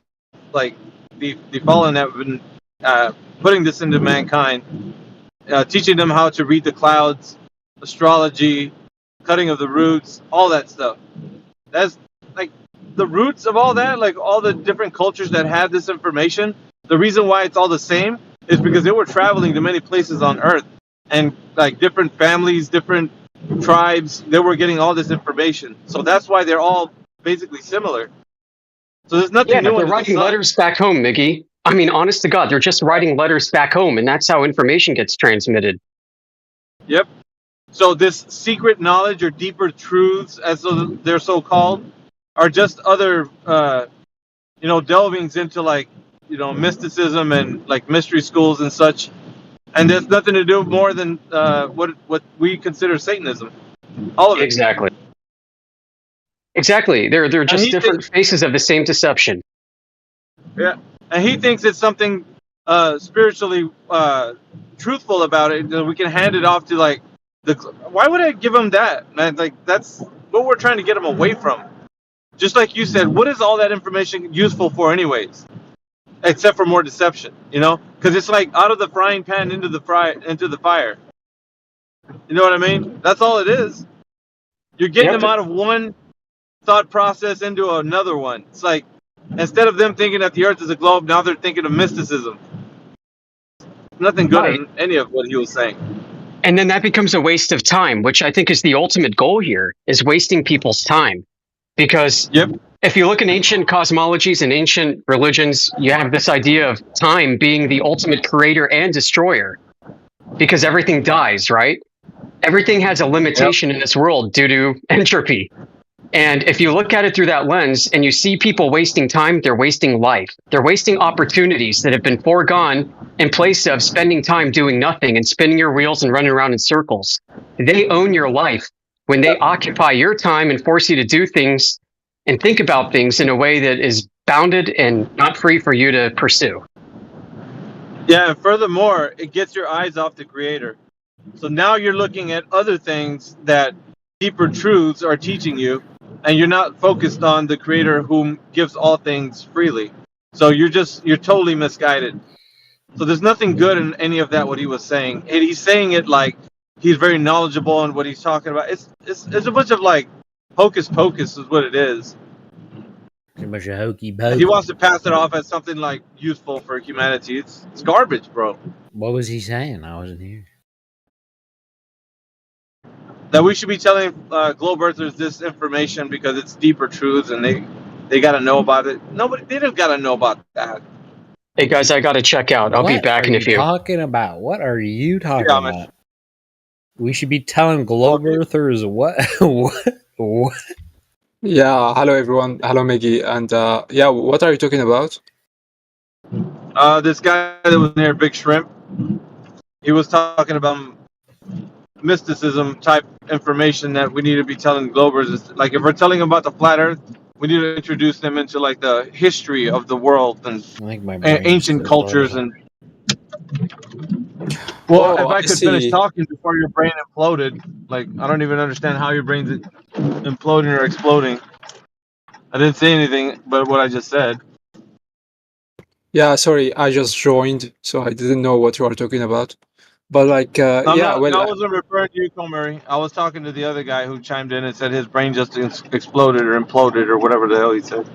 like the fallen have been putting this into mankind, teaching them how to read the clouds, astrology, cutting of the roots, all that stuff. That's like the roots of all that, like all the different cultures that have this information. The reason why it's all the same is because they were traveling to many places on Earth, and like different families, different tribes, they were getting all this information. So that's why they're all basically similar. So there's nothing new. They're writing letters back home, Miggy. I mean, honest to God, they're just writing letters back home, and that's how information gets transmitted. Yep. So this secret knowledge or deeper truths, as they're so called, are just other, delvings into like, mysticism and like mystery schools and such. And there's nothing to do more than what we consider Satanism. All of it. Exactly. Exactly. They're just different faces of the same deception. Yeah. And he thinks it's something spiritually truthful about it, that we can hand it off to like why would I give him that, man? Like that's what we're trying to get him away from. just like you said, what is all that information useful for anyways? Except for more deception, you know? Because it's like out of the frying pan into the fire. You know what I mean? That's all it is. You're getting them out of one thought process into another one. It's like, instead of them thinking that the earth is a globe, now they're thinking of mysticism. Nothing good in any of what he was saying. And then that becomes a waste of time, which I think is the ultimate goal here, is wasting people's time. Because if you look in ancient cosmologies and ancient religions, you have this idea of time being the ultimate creator and destroyer. Because everything dies, right? Everything has a limitation in this world due to entropy. And if you look at it through that lens and you see people wasting time, they're wasting life. They're wasting opportunities that have been foregone in place of spending time doing nothing and spinning your wheels and running around in circles. They own your life when they occupy your time and force you to do things and think about things in a way that is bounded and not free for you to pursue. Yeah, and furthermore, it gets your eyes off the creator. So now you're looking at other things that deeper truths are teaching you, and you're not focused on the creator whom gives all things freely. So you're totally misguided. So there's nothing good in any of that, what he was saying. And he's saying it like he's very knowledgeable in what he's talking about. It's a bunch of like hocus pocus is what it is. A bunch of hokey pokey. He wants to pass it off as something like useful for humanity. It's garbage, bro. What was he saying? I wasn't here. That we should be telling globe earthers this information because it's deeper truths and they got to know about it. They don't got to know about that. Hey guys, I got to check out. I'll be back in a few. What are you talking about? What are you talking about? We should be telling globe earthers what? What? Yeah, hello everyone. Hello Maggie. And yeah, what are you talking about? This guy that was near Big Shrimp, he was talking about mysticism type information that we need to be telling globers. Like if we're telling them about the flat earth, we need to introduce them into like the history of the world and ancient cultures and well, if I could finish talking before your brain imploded, like I don't even understand how your brain's imploding or exploding. I didn't say anything but what I just said. Yeah, sorry, I just joined, so I didn't know what you are talking about. But like, I wasn't referring to you, Comrie. I was talking to the other guy who chimed in and said his brain just exploded or imploded or whatever the hell he said.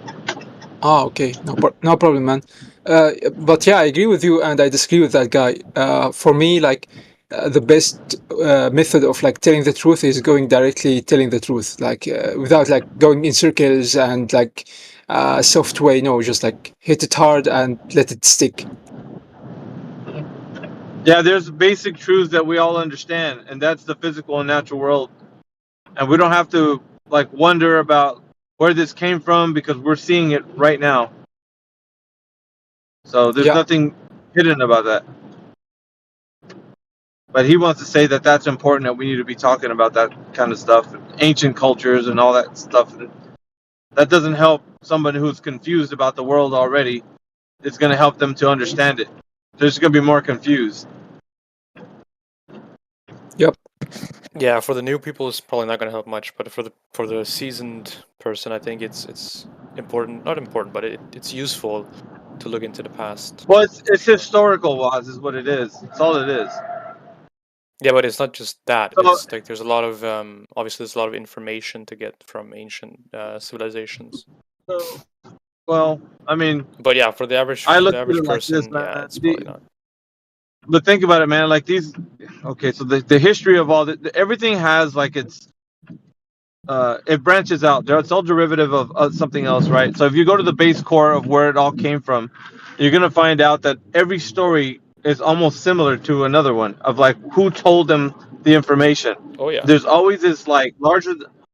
Oh, okay, no problem, man. But yeah, I agree with you, and I disagree with that guy. For me, like, the best method of like telling the truth is going directly telling the truth, like without like going in circles and like soft way. No, just like hit it hard and let it stick. Yeah, there's basic truths that we all understand, and that's the physical and natural world. And we don't have to like wonder about where this came from because we're seeing it right now. So there's nothing hidden about that. But he wants to say that that's important, that we need to be talking about that kind of stuff, ancient cultures and all that stuff. That doesn't help somebody who's confused about the world already. It's going to help them to understand it. They're just going to be more confused. Yep. Yeah, for the new people, it's probably not going to help much. But for the seasoned person, I think it's important. Not important, but it's useful to look into the past. Well, it's historical, Waz, is what it is. That's all it is. Yeah, but it's not just that. It's like there's a lot of obviously there's a lot of information to get from ancient civilizations. Well, I mean, but yeah, for the average, person, yeah, it's probably not. But think about it, man. Like these, okay. So the history of all everything has like its, it branches out. It's all derivative of something else, right? So if you go to the base core of where it all came from, you're gonna find out that every story is almost similar to another one of like who told them the information. Oh yeah. There's always this like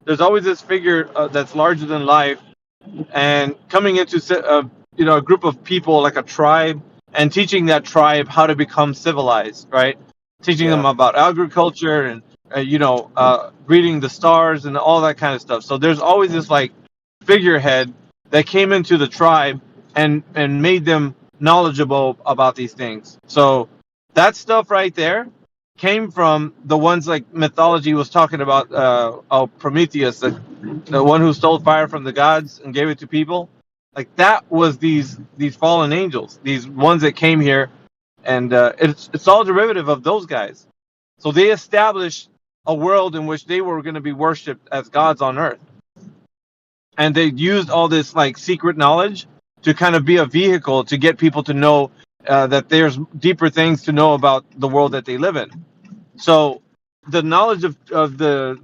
there's always this figure that's larger than life, and coming into a group of people like a tribe. And teaching that tribe how to become civilized, right? Teaching them about agriculture and, reading the stars and all that kind of stuff. So there's always this like figurehead that came into the tribe and made them knowledgeable about these things. So that stuff right there came from the ones like mythology was talking about. Prometheus, the one who stole fire from the gods and gave it to people. Like that was these fallen angels, these ones that came here, and it's all derivative of those guys. So they established a world in which they were going to be worshipped as gods on earth, and they used all this like secret knowledge to kind of be a vehicle to get people to know that there's deeper things to know about the world that they live in. So the knowledge of the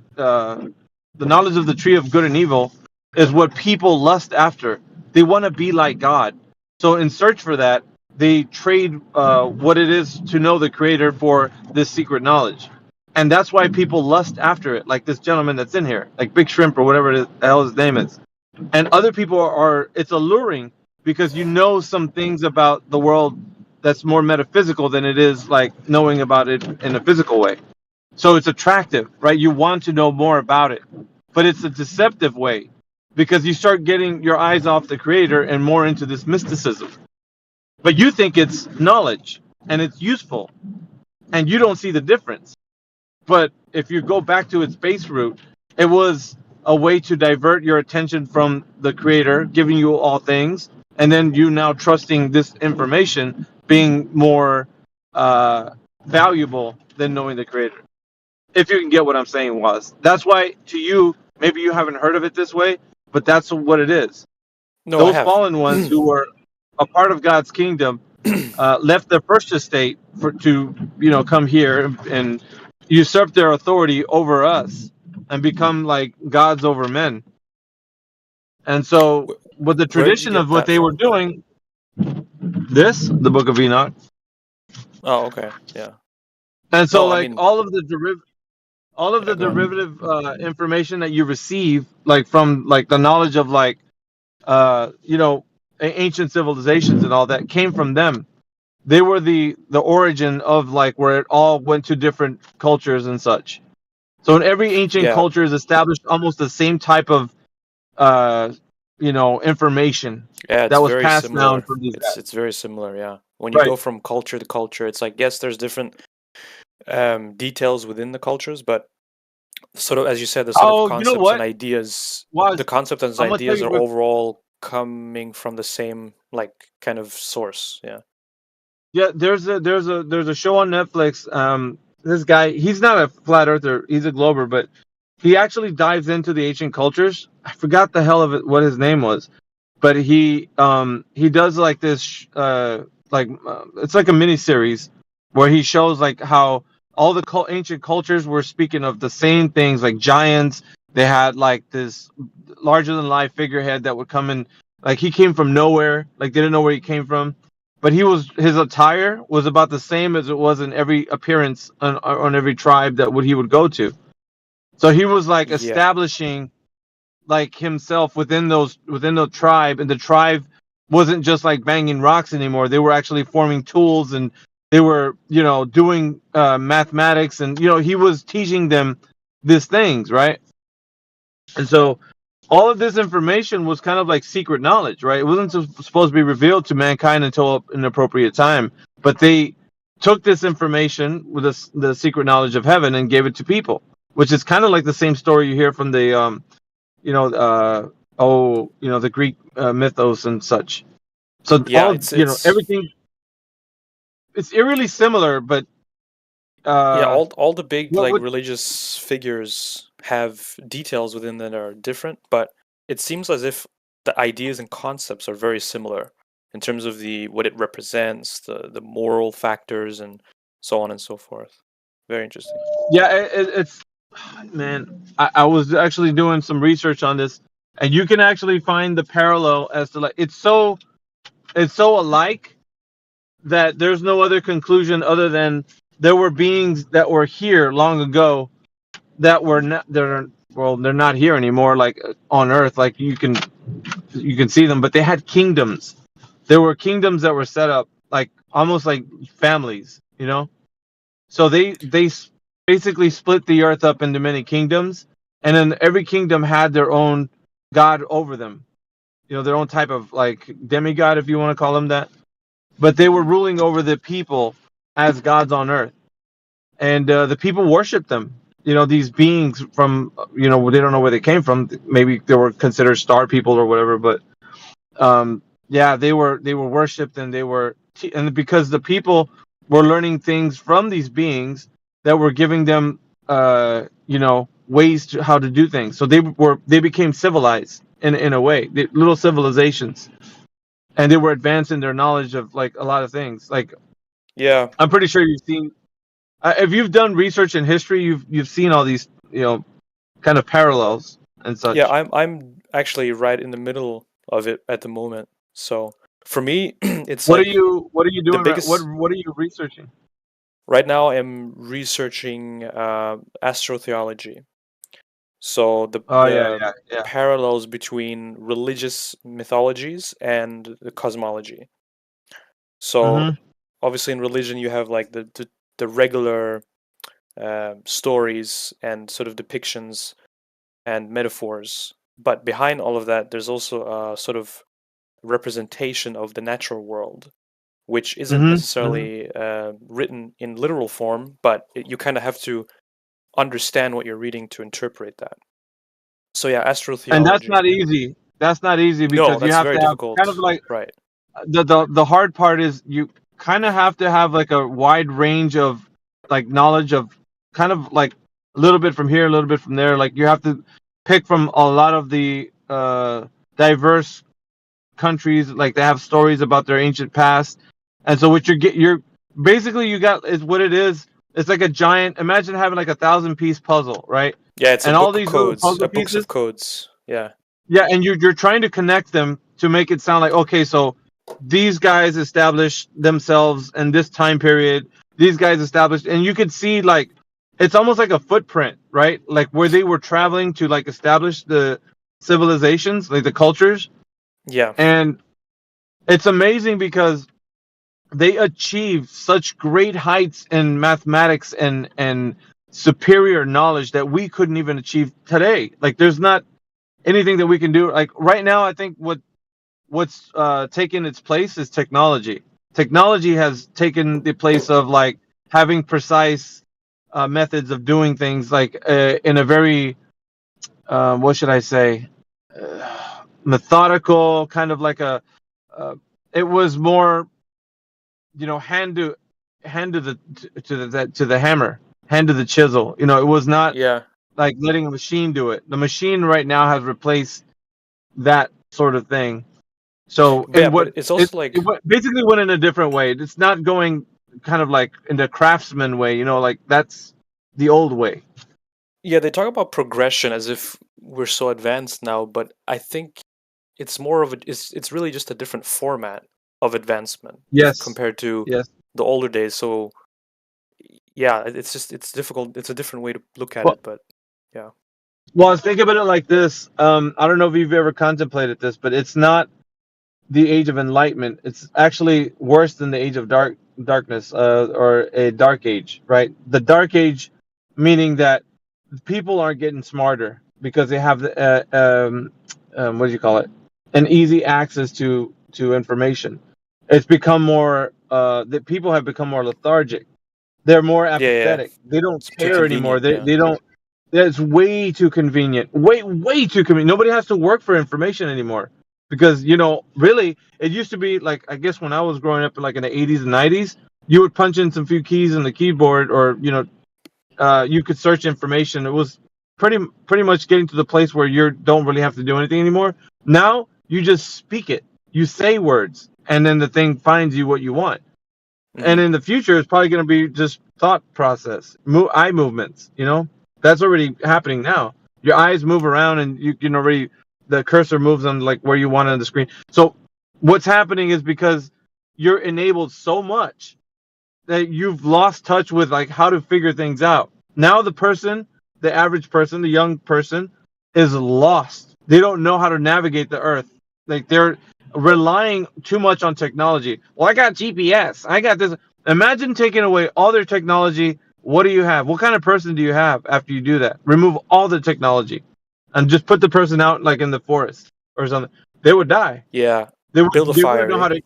knowledge of the tree of good and evil is what people lust after. They want to be like God. So in search for that, they trade what it is to know the Creator for this secret knowledge. And that's why people lust after it, like this gentleman that's in here, like Big Shrimp or whatever the hell his name is. And other people are it's alluring because you know some things about the world that's more metaphysical than it is like knowing about it in a physical way. So it's attractive, right? You want to know more about it, but it's a deceptive way because you start getting your eyes off the Creator and more into this mysticism. But you think it's knowledge and it's useful, and you don't see the difference. But if you go back to its base root, it was a way to divert your attention from the Creator, giving you all things, and then you now trusting this information being more valuable than knowing the Creator. If you can get what I'm saying, was that's why to you, maybe you haven't heard of it this way, but that's what it is. No, I Those have. fallen ones who were a part of God's kingdom left their first estate to come here and usurp their authority over us and become like gods over men. And so, with the Where did you tradition get of what that they were from? doing, the Book of Enoch, Oh, okay, yeah. and so No, I like mean, all of the yeah, go on. derivative information that you receive, like from like the knowledge of like ancient civilizations and all that, came from them. They were the origin of like where it all went to different cultures and such. So in every ancient Yeah, culture is established almost the same type of information yeah, that it's was very passed down similar. from these guys. It's very similar, yeah. When you Right. go from culture to culture, it's like yes, there's different details within the cultures, but sort of as you said, the sort of Oh, you know concepts and what? ideas, Was the concepts and I'm gonna tell ideas you are what. overall coming from the same like kind of source. Yeah. Yeah, there's a show on Netflix. This guy, he's not a flat earther, he's a glober, but he actually dives into the ancient cultures. I forgot the hell of it what his name was, but he does like this it's like a mini series where he shows like how all the ancient cultures were speaking of the same things, like giants. They had like this larger than life figurehead that would come in, like he came from nowhere, like they didn't know where he came from, but his attire was about the same as it was in every appearance on every tribe that he would go to. So he was like Yeah. establishing like himself within the tribe, and the tribe wasn't just like banging rocks anymore. They were actually forming tools, and they were doing mathematics, and he was teaching them these things, right? And so all of this information was kind of like secret knowledge, right? It wasn't supposed to be revealed to mankind until an appropriate time, but they took this information with the secret knowledge of heaven and gave it to people, which is kind of like the same story you hear from the the Greek mythos and such. So Yeah, it's everything, it's eerily similar, but yeah, all the big what like would religious figures have details within that are different, but it seems as if the ideas and concepts are very similar in terms of what it represents, the moral factors, and so on and so forth. Very interesting. yeah, it's man. I was actually doing some research on this, and you can actually find the parallel as to like it's so alike that there's no other conclusion other than there were beings that were here long ago that were not they're not here anymore, like on Earth, like you can see them, but they had kingdoms. There were kingdoms that were set up like almost like families, so they basically split the earth up into many kingdoms, and then every kingdom had their own god over them, their own type of like demigod, if you want to call them that, but they were ruling over the people as gods on earth. and the people worship them. These beings from they don't know where they came from. Maybe they were considered star people or whatever, but yeah, they were worshipped, and and because the people were learning things from these beings that were giving them ways to how to do things. So they became civilized in a way, little civilizations, and they were advanced in their knowledge of like a lot of things. Like, Yeah. I'm pretty sure you've seen, if you've done research in history, you've seen all these kind of parallels and such. Yeah, I'm actually right in the middle of it at the moment. So for me, it's What like are you the doing? biggest. What are you researching? Right now, I'm researching astrotheology. So the yeah. parallels between religious mythologies and the cosmology. So obviously, in religion, you have like the regular stories and sort of depictions and metaphors. But behind all of that, there's also a sort of representation of the natural world, which isn't necessarily written in literal form, but you kind of have to understand what you're reading to interpret that. So yeah, astrotheology. And that's not easy. That's not easy because No, you that's have very to have difficult. kind of like Right. the hard part is you kind of have to have like a wide range of like knowledge of kind of like a little bit from here, a little bit from there. Like you have to pick from a lot of the diverse countries. Like they have stories about their ancient past, and so what you're basically you got is what it is. It's like a giant. Imagine having like 1,000-piece puzzle, right? Yeah, it's and a all book of these little codes, puzzle books pieces. of codes. Yeah. Yeah, and you're trying to connect them to make it sound like, okay, so these guys established themselves in this time period. These guys established, and you could see like it's almost like a footprint, right? Like where they were traveling to like establish the civilizations, like the cultures. Yeah. And it's amazing because they achieved such great heights in mathematics and superior knowledge that we couldn't even achieve today. Like there's not anything that we can do. Like right now, I think what's taken its place is technology. Technology has taken the place of like having precise methods of doing things, like in a very what should I say, methodical kind of like a. It was more, hand to the hammer, hand to the chisel. It was not like letting a machine do it. The machine right now has replaced that sort of thing. So, but it's also it basically went in a different way. It's not going kind of like in the craftsman way, like that's the old way. Yeah, they talk about progression as if we're so advanced now, but I think it's more of it's really just a different format of advancement compared to the older days. So yeah, it's difficult. It's a different way to look at it, but yeah. Well, think about it like this. I don't know if you've ever contemplated this, but it's not the age of enlightenment. It's actually worse than the age of darkness, or a dark age, right? The dark age, meaning that people aren't getting smarter because they have what do you call it? An easy access to information. It's become more that people have become more lethargic. They're more apathetic. They don't care anymore. They don't. It's way too convenient. Way too convenient. Nobody has to work for information anymore. Because, really, it used to be like, I guess when I was growing up like in the 80s and 90s, you would punch in some few keys in the keyboard, or, you could search information. It was pretty much getting to the place where you don't really have to do anything anymore. Now, you just speak it. You say words, and then the thing finds you what you want. And in the future, it's probably going to be just thought process, eye movements, That's already happening now. Your eyes move around, and you can already... the cursor moves on like where you want it on the screen. So what's happening is because you're enabled so much that you've lost touch with like how to figure things out. Now the average person, the young person, is lost. They don't know how to navigate the earth. Like they're relying too much on technology. Well, I got GPS. I got this. Imagine taking away all their technology. What do you have? What kind of person do you have after you do that? Remove all the technology and just put the person out like in the forest or something. They would die. Yeah. They build a fire. wouldn't know how to.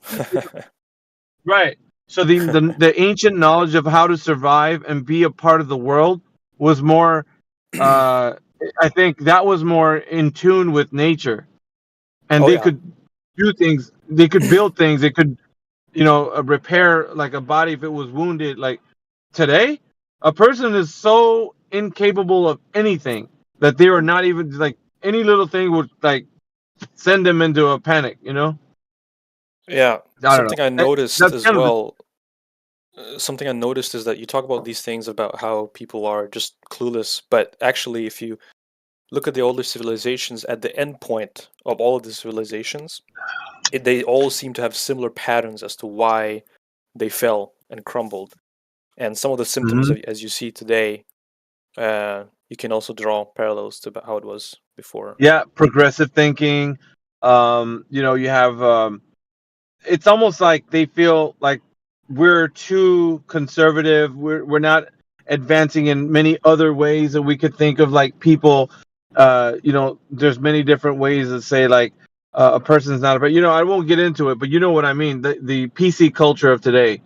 Right. So the ancient knowledge of how to survive and be a part of the world was more. I think that was more in tune with nature, and Oh they yeah. could do things. They could build things. They could, repair like a body if it was wounded. Like today, a person is so incapable of anything that they are not even like any little thing would like send them into a panic. Yeah. I don't know. Something I noticed That's as kind of well. Something I noticed is that you talk about these things about how people are just clueless, but actually, if you look at the older civilizations, at the end point of all of the civilizations, they all seem to have similar patterns as to why they fell and crumbled. And some of the symptoms, Mhm. as you see today, you can also draw parallels to how it was before. Yeah, progressive thinking. You have it's almost like they feel like we're too conservative. We're not advancing in many other ways that we could think of. Like people, there's many different ways to say like a person's not a. But I won't get into it. But you know what I mean. The PC culture of today,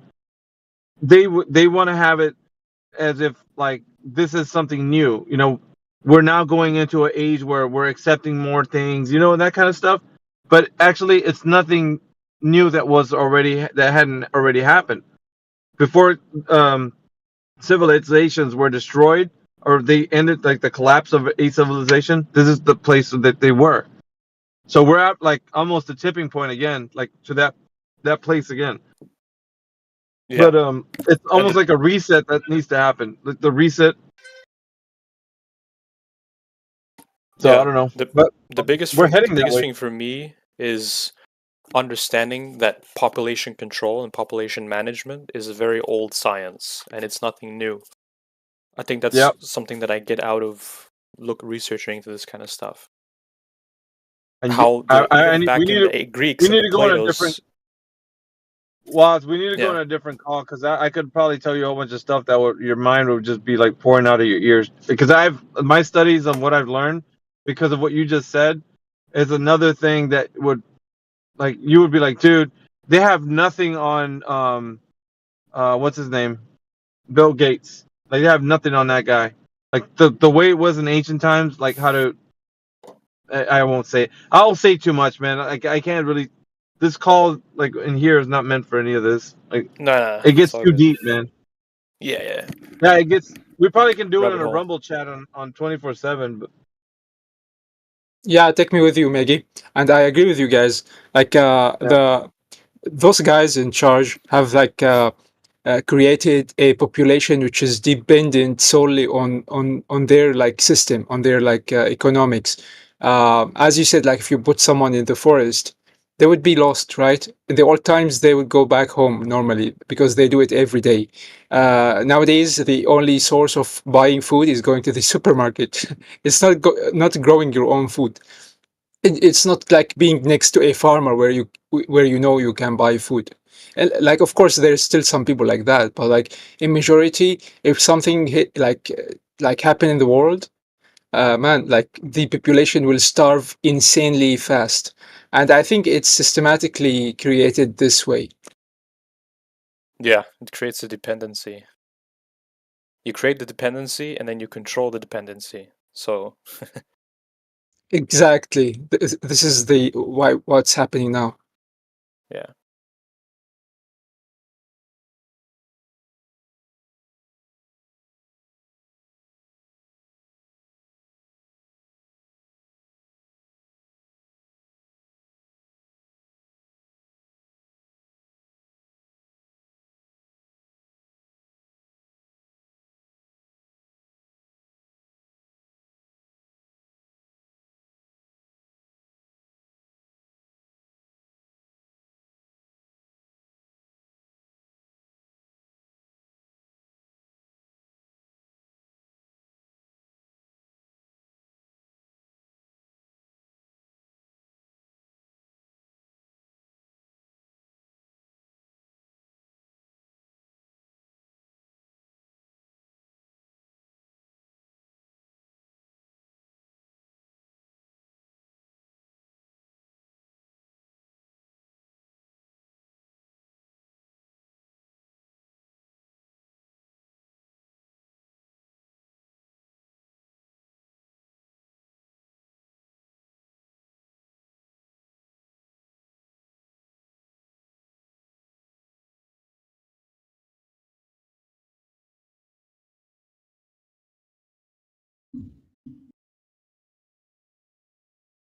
they want to have it as if like this is something new. We're now going into an age where we're accepting more things, and that kind of stuff. But actually, it's nothing new that hadn't already happened before. Civilizations were destroyed or they ended, like the collapse of a civilization. This is the place that they were. So we're at like almost a tipping point again, like to that place again. Yeah. But it's And almost like a reset that needs to happen. The reset. So I yeah, don't know, the but the biggest we're thing the heading that biggest way. thing for me is understanding that population control and population management is a very old science and it's nothing new. I think that's Yep. something that I get out of researching into this kind of stuff. And How the I even need, we back need in to the we Greeks and need the to go on a different. Platos, Well, we need to go yeah. on a different call because I could probably tell you a whole bunch of stuff that your mind would just be like pouring out of your ears. Because I've my studies of what I've learned because of what you just said is another thing that would like you would be like, dude, they have nothing on what's his name, Bill Gates. Like they have nothing on that guy. Like the way it was in ancient times, like how to. I won't say. I'll say too much, man. I can't really. This call like in here is not meant for any of this. Like No, it it's gets all too good. deep, man. Yeah, yeah. Yeah, it gets. We probably can do it in Rabbit a hole. Rumble chat on 24/7. But Yeah, take me with you, Maggie. And I agree with you guys. Like yeah. those guys in charge have created a population which is dependent solely on their like system, on their economics. As you said, like if you put someone in the forest, they would be lost, right? In the old times, they would go back home normally because they do it every day. Nowadays, the only source of buying food is going to the supermarket. It's not growing your own food. It's not like being next to a farmer where you know you can buy food. And like, of course, there's still some people like that, but like in majority, if something like happen in the world, man, like the population will starve insanely fast. And I think it's systematically created this way. Yeah, it creates a dependency. You create the dependency and then you control the dependency. So Exactly. This is what's happening now. yeah.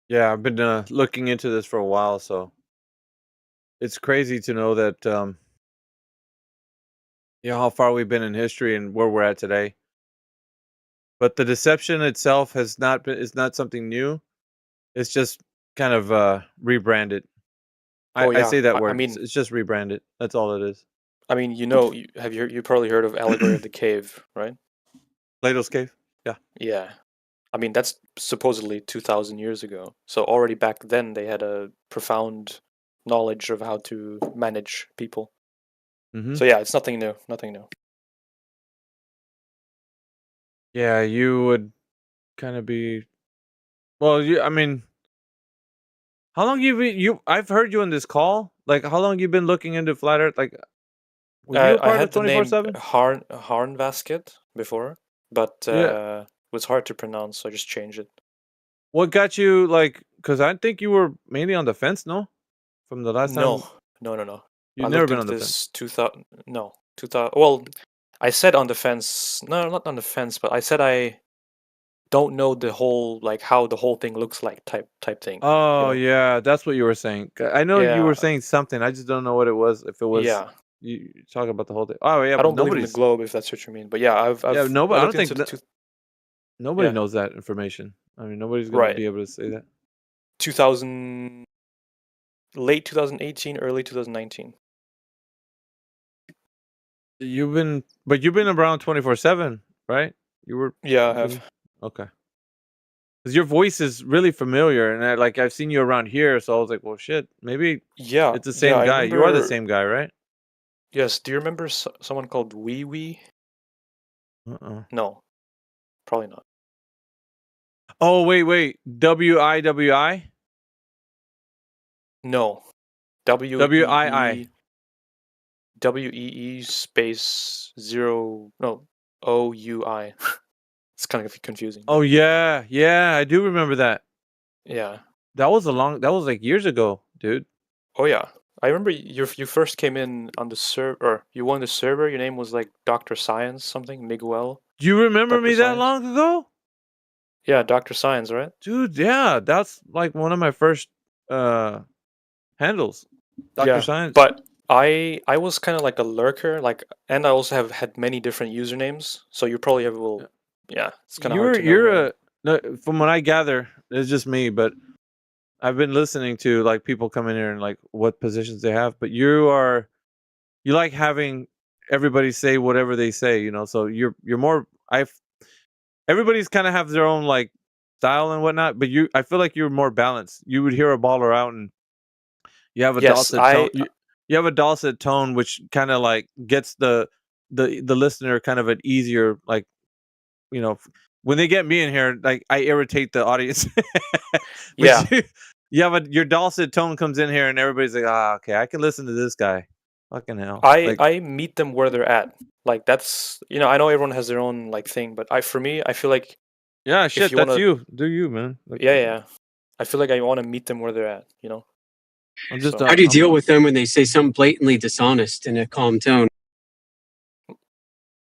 Yeah, I've been looking into this for a while, so it's crazy to know that how far we've been in history and where we're at today. But the deception itself is not something new. It's just kind of rebranded. Oh I yeah, say that I word. mean, It's just rebranded. That's all it is. I mean, you probably heard of allegory of the cave, right? Plato's cave. Yeah. Yeah. I mean, that's supposedly 2,000 years ago. So already back then they had a profound knowledge of how to manage people. Mm-hmm. So yeah, it's nothing new. Nothing new. Yeah, you would kind of be. Well, I mean, how long I've heard you in this call. Like, how long you been looking into flat Earth? Like, were you a I part of had the name 24/7? Harnvasket before, but Yeah. it was hard to pronounce, so I just changed it. What got you like? Because I think you were mainly on the fence, no? From the last time. No. You've I never looked been into on the this fence. 2000. No, 2000. Well, I said on the fence. No, not on the fence, but I said I don't know the whole like how the whole thing looks like type thing. Oh know? yeah, that's what you were saying. I know you Yeah, were saying something. I just don't know what it was. If it was yeah. you talking about the whole thing. Oh yeah, I but don't believe in the nobody's. globe if that's what you mean. But yeah, Yeah, I nobody. I don't looked think into the two. nobody Yeah, knows that information. I mean, nobody's gonna right. be able to say that. 2000, late 2018, early 2019. But you've been around 24/7, right? You were. Yeah, I You've have. been okay. Because your voice is really familiar, and I've seen you around here, so I was like, well, shit, maybe Yeah, it's the yeah. same I guy. You are the remember. same guy, right? Yes. Do you remember someone called Wee Wee? Uh-uh. No, probably not. Oh wait, WIWI. No, W E WII. E space 0 no OUI. It's kind of confusing. Oh yeah, I do remember that. Yeah. That was like years ago, dude. Oh yeah. I remember you first came in on the server, or you won the server. Your name was like Dr. Science something, Miguel. Do you remember Dr. me that Science. long ago? Yeah, Dr. Science, right? Dude, yeah, that's like one of my first handles. Dr. Yeah, Science. but I was kind of like a lurker, like, and I also have had many different usernames. So you probably have yeah, it's kind of hard to know. You're no, from what I gather, it's just me, but I've been listening to like people come in here and like what positions they have, but you like having everybody say whatever they say, you know. So you're more. Everybody's kind of have their own like style and whatnot, but I feel like you're more balanced. You would hear a baller out and you have a Yes, dulcet tone. You have a dulcet tone, which kind of like gets the listener kind of an easier like, you know, when they get me in here, like I irritate the audience. Yeah. You have your dulcet tone comes in here and everybody's like, okay, I can listen to this guy. Fucking hell. I meet them where they're at. Like that's, you know, I know everyone has their own like thing, but for me, I feel like yeah, shit, that's you. Do you, man? Like, yeah. I feel like I want to meet them where they're at, you know. How do you deal with them when they say something blatantly dishonest in a calm tone?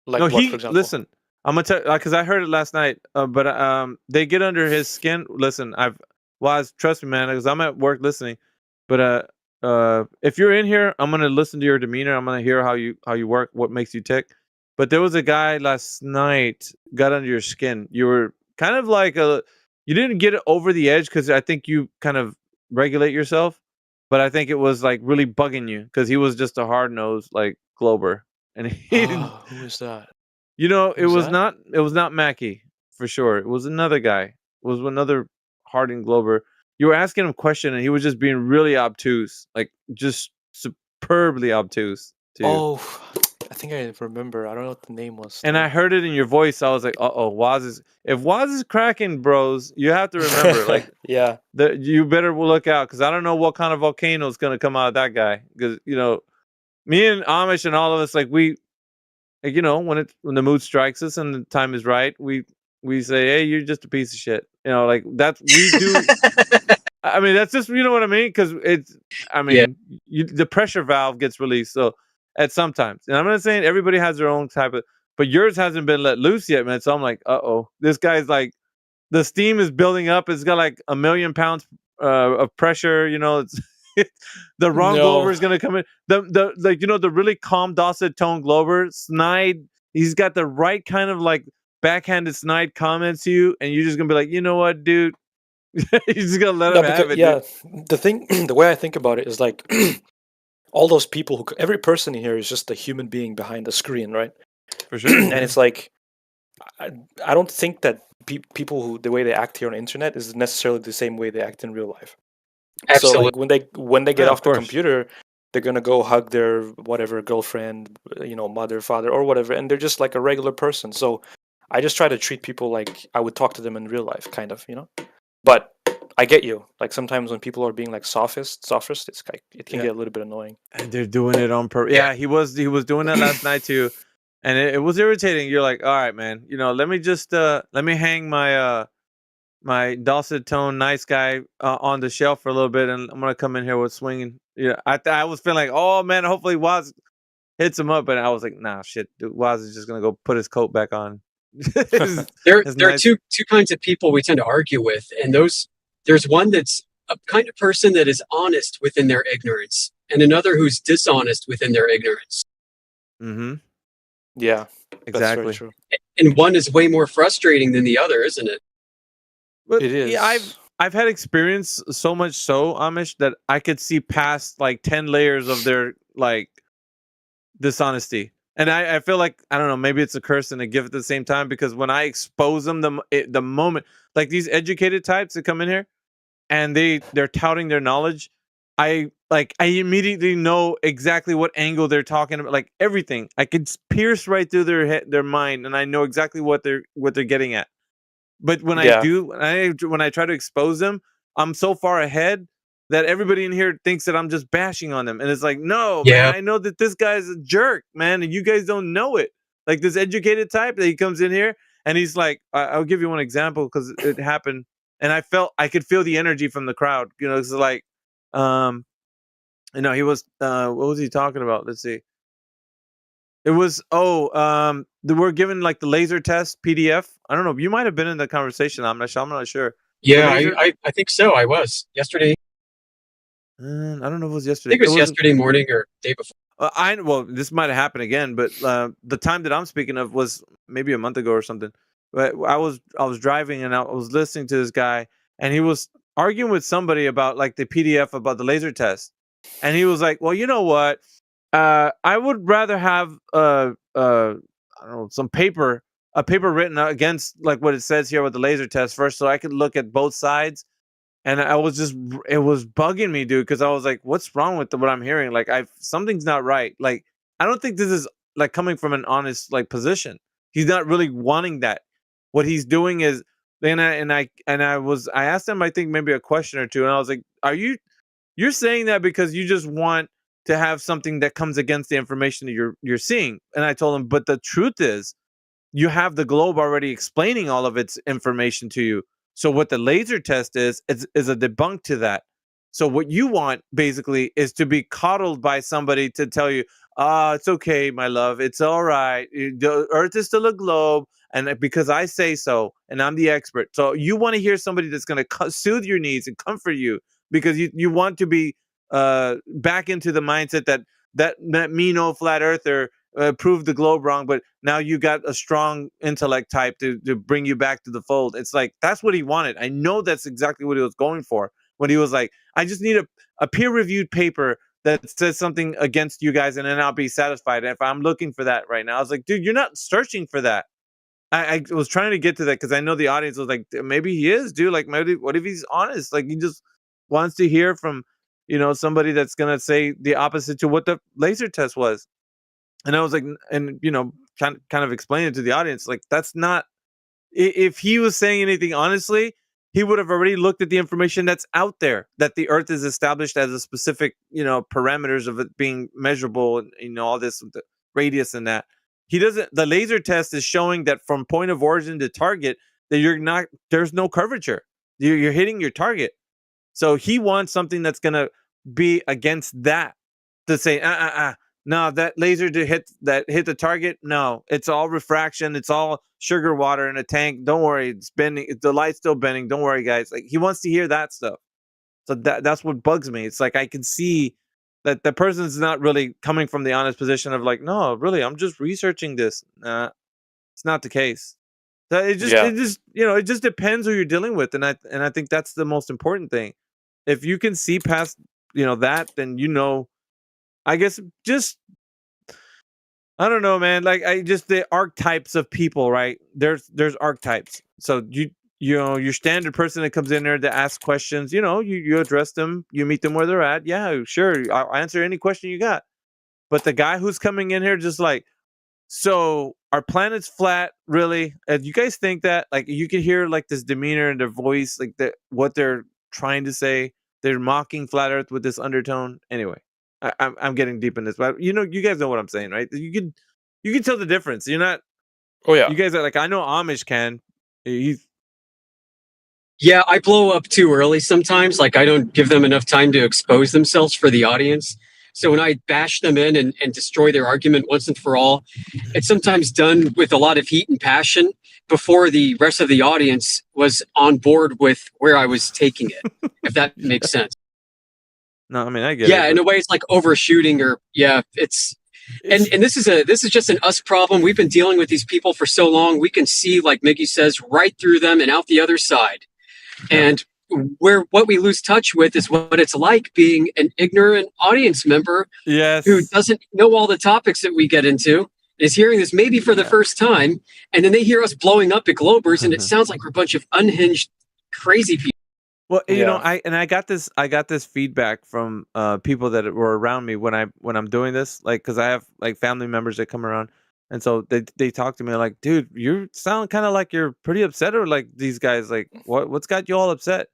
Like no, what, for example? Listen. I'm gonna tell because I heard it last night. But they get under his skin. Listen, trust me, man, because I'm at work listening. But if you're in here, I'm gonna listen to your demeanor. I'm gonna hear how you work, what makes you tick. But there was a guy last night got under your skin. You were kind of like you didn't get it over the edge because I think you kind of regulate yourself. But I think it was like really bugging you because he was just a hard nosed like Glober, and he didn't. Who is that? You know, it Who's was that? not Mackie for sure. It was another guy. It was another Harding Glober. You were asking him a question and he was just being really obtuse, like just superbly obtuse to you. Oh, I think I remember. I don't know what the name was. And I heard it in your voice. I was like, if Waz is cracking, bros, you have to remember, like, yeah, you better look out because I don't know what kind of volcano is going to come out of that guy. Because you know, me and Amish and all of us, like like, you know, when the mood strikes us and the time is right, we say, hey, you're just a piece of shit. You know, like that's we do. I mean, that's just, you know what I mean? Because the pressure valve gets released. So at sometimes, and I'm not saying everybody has their own type of, but yours hasn't been let loose yet, man. So I'm like, this guy's like the steam is building up. It's got like 1 million pounds of pressure. You know, it's the wrong Glober is gonna come in. The like the really calm, docile tone Glober snide. He's got the right kind of like backhanded snide comments to you, and you're just gonna be like, you know what, dude. You're just gonna let him have it. Dude. The thing, the way I think about it is like all those people who, every person in here is just a human being behind the screen, right? For sure. And it's like, I don't think that people who the way they act here on the internet is necessarily the same way they act in real life. Absolutely. So like when they get off the computer, they're gonna go hug their whatever girlfriend, mother, father, or whatever, and they're just like a regular person. So I just try to treat people like I would talk to them in real life, kind of, But I get you. Like sometimes when people are being like sophist, it's like it can get a little bit annoying. And they're doing it on purpose. Yeah, he was doing that last night too, and it was irritating. You're like, all right, man. Let me just let me hang my my dulcet tone nice guy on the shelf for a little bit, and I'm gonna come in here with swinging. Yeah, I was feeling like, oh man, hopefully Waz hits him up, but I was like, nah, shit, dude, Waz is just gonna go put his coat back on. There are two kinds of people we tend to argue with, and there's one that's a kind of person that is honest within their ignorance, and another who's dishonest within their ignorance. Mm-hmm. Yeah, exactly. That's very true. And one is way more frustrating than the other, isn't it? But it is. Yeah, I've had experience so much so, Amish, that I could see past like 10 layers of their like dishonesty. And I feel like, I don't know, maybe it's a curse and a gift at the same time, because when I expose them the moment, like these educated types that come in here and they're touting their knowledge, I immediately know exactly what angle they're talking about, like everything. I could pierce right through their mind, and I know exactly what they're getting at. But when when I try to expose them, I'm so far ahead that everybody in here thinks that I'm just bashing on them. And it's like, no, man, I know that this guy's a jerk, man, and you guys don't know it. Like this educated type that he comes in here and he's like, I'll give you one example because it happened. And I could feel the energy from the crowd. It's like, he was, what was he talking about? Let's see. It was we're given like the laser test PDF. I don't know. You might have been in the conversation. I'm not sure. Yeah, I think so. I was yesterday. I don't know if it was yesterday. I think it was yesterday morning or day before. Well, this might have happened again, but the time that I'm speaking of was maybe a month ago or something. But I was driving and I was listening to this guy, and he was arguing with somebody about like the PDF about the laser test, and he was like, "Well, you know what? I would rather have I don't know, a paper written against like what it says here with the laser test first, so I could look at both sides." And it was bugging me, dude, because I was like, "What's wrong with what I'm hearing? Like, something's not right. Like, I don't think this is like coming from an honest like position. He's not really wanting that. What he's doing is." Then I asked him, I think maybe a question or two, and I was like, you're saying that because you just want to have something that comes against the information that you're seeing?" And I told him, but the truth is, you have the globe already explaining all of its information to you. So what the laser test is a debunk to that. So what you want basically is to be coddled by somebody to tell you, it's okay, my love, it's all right. The Earth is still a globe, and because I say so, and I'm the expert. So you want to hear somebody that's going to soothe your needs and comfort you, because you want to be back into the mindset that me no flat earther proved the globe wrong, but now you got a strong intellect type to bring you back to the fold. It's like, that's what he wanted. I know that's exactly what he was going for when he was like, I just need a peer-reviewed paper that says something against you guys, and then I'll be satisfied. And if I'm looking for that right now, I was like, dude, you're not searching for that. I was trying to get to that because I know the audience was like, maybe he is, dude. Like, maybe what if he's honest? Like, he just wants to hear from somebody that's gonna say the opposite to what the laser test was. And I was like, and kind of explain it to the audience, like, that's not, if he was saying anything honestly, he would have already looked at the information that's out there, that the Earth is established as a specific, parameters of it being measurable, and all this, the radius and that. He doesn't. The laser test is showing that from point of origin to target, that there's no curvature. You're hitting your target. So he wants something that's gonna be against that, to say, No, that laser hit the target. No, it's all refraction. It's all sugar water in a tank. Don't worry, it's bending. The light's still bending. Don't worry, guys. Like he wants to hear that stuff. So that's what bugs me. It's like I can see that the person's not really coming from the honest position of like, no, really, I'm just researching this. It's not the case. So it just depends who you're dealing with, and I think that's the most important thing. If you can see past that, then I guess just I don't know, man. Like the archetypes of people, right? There's archetypes. So your standard person that comes in there to ask questions, you address them, you meet them where they're at. Yeah, sure, I'll answer any question you got. But the guy who's coming in here just like, so our planet's flat, really? You guys think that? Like you can hear like this demeanor in their voice, like what they're trying to say. They're mocking flat Earth with this undertone. Anyway, I'm getting deep in this, but you guys know what I'm saying, right? You can tell the difference. You're not. Oh yeah. You guys are like, I know Amish can. Yeah, I blow up too early sometimes. Like I don't give them enough time to expose themselves for the audience. So when I bash them in and destroy their argument once and for all, it's sometimes done with a lot of heat and passion before the rest of the audience was on board with where I was taking it, if that makes sense. No, I mean I get it. Yeah, in a way it's like overshooting or it's and this is just an us problem. We've been dealing with these people for so long. We can see, like Mickey says, right through them and out the other side. And what we lose touch with is what it's like being an ignorant audience member who doesn't know all the topics that we get into, is hearing this maybe for the first time, and then they hear us blowing up at Globers, and it sounds like we're a bunch of unhinged, crazy people. Well, I got this feedback from people that were around me when I'm doing this, like, because I have like family members that come around, and so they talk to me like, dude, you sound kind of like you're pretty upset, or like these guys, like what's got you all upset?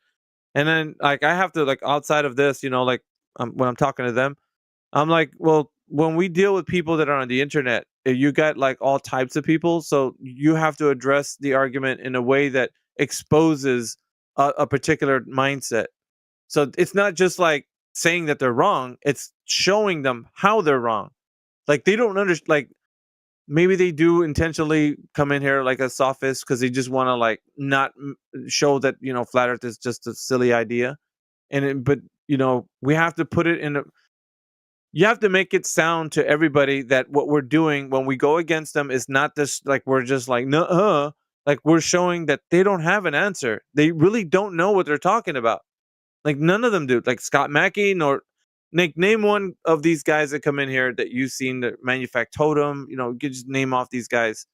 And then like I have to, like, outside of this, like when I'm talking to them, I'm like, well, when we deal with people that are on the internet, you got like all types of people, so you have to address the argument in a way that exposes a particular mindset. So it's not just like saying that they're wrong, it's showing them how they're wrong. Like they don't understand, like maybe they do intentionally come in here like a sophist because they just want to like not show that flat earth is just a silly idea. But we have to put it in you have to make it sound to everybody that what we're doing when we go against them is not this, like we're just like no, like we're showing that they don't have an answer. They really don't know what they're talking about. Like none of them do. Like Scott Mackey nor Nick. Name one of these guys that come in here that you've seen that manufacture Totem. You can just name off these guys.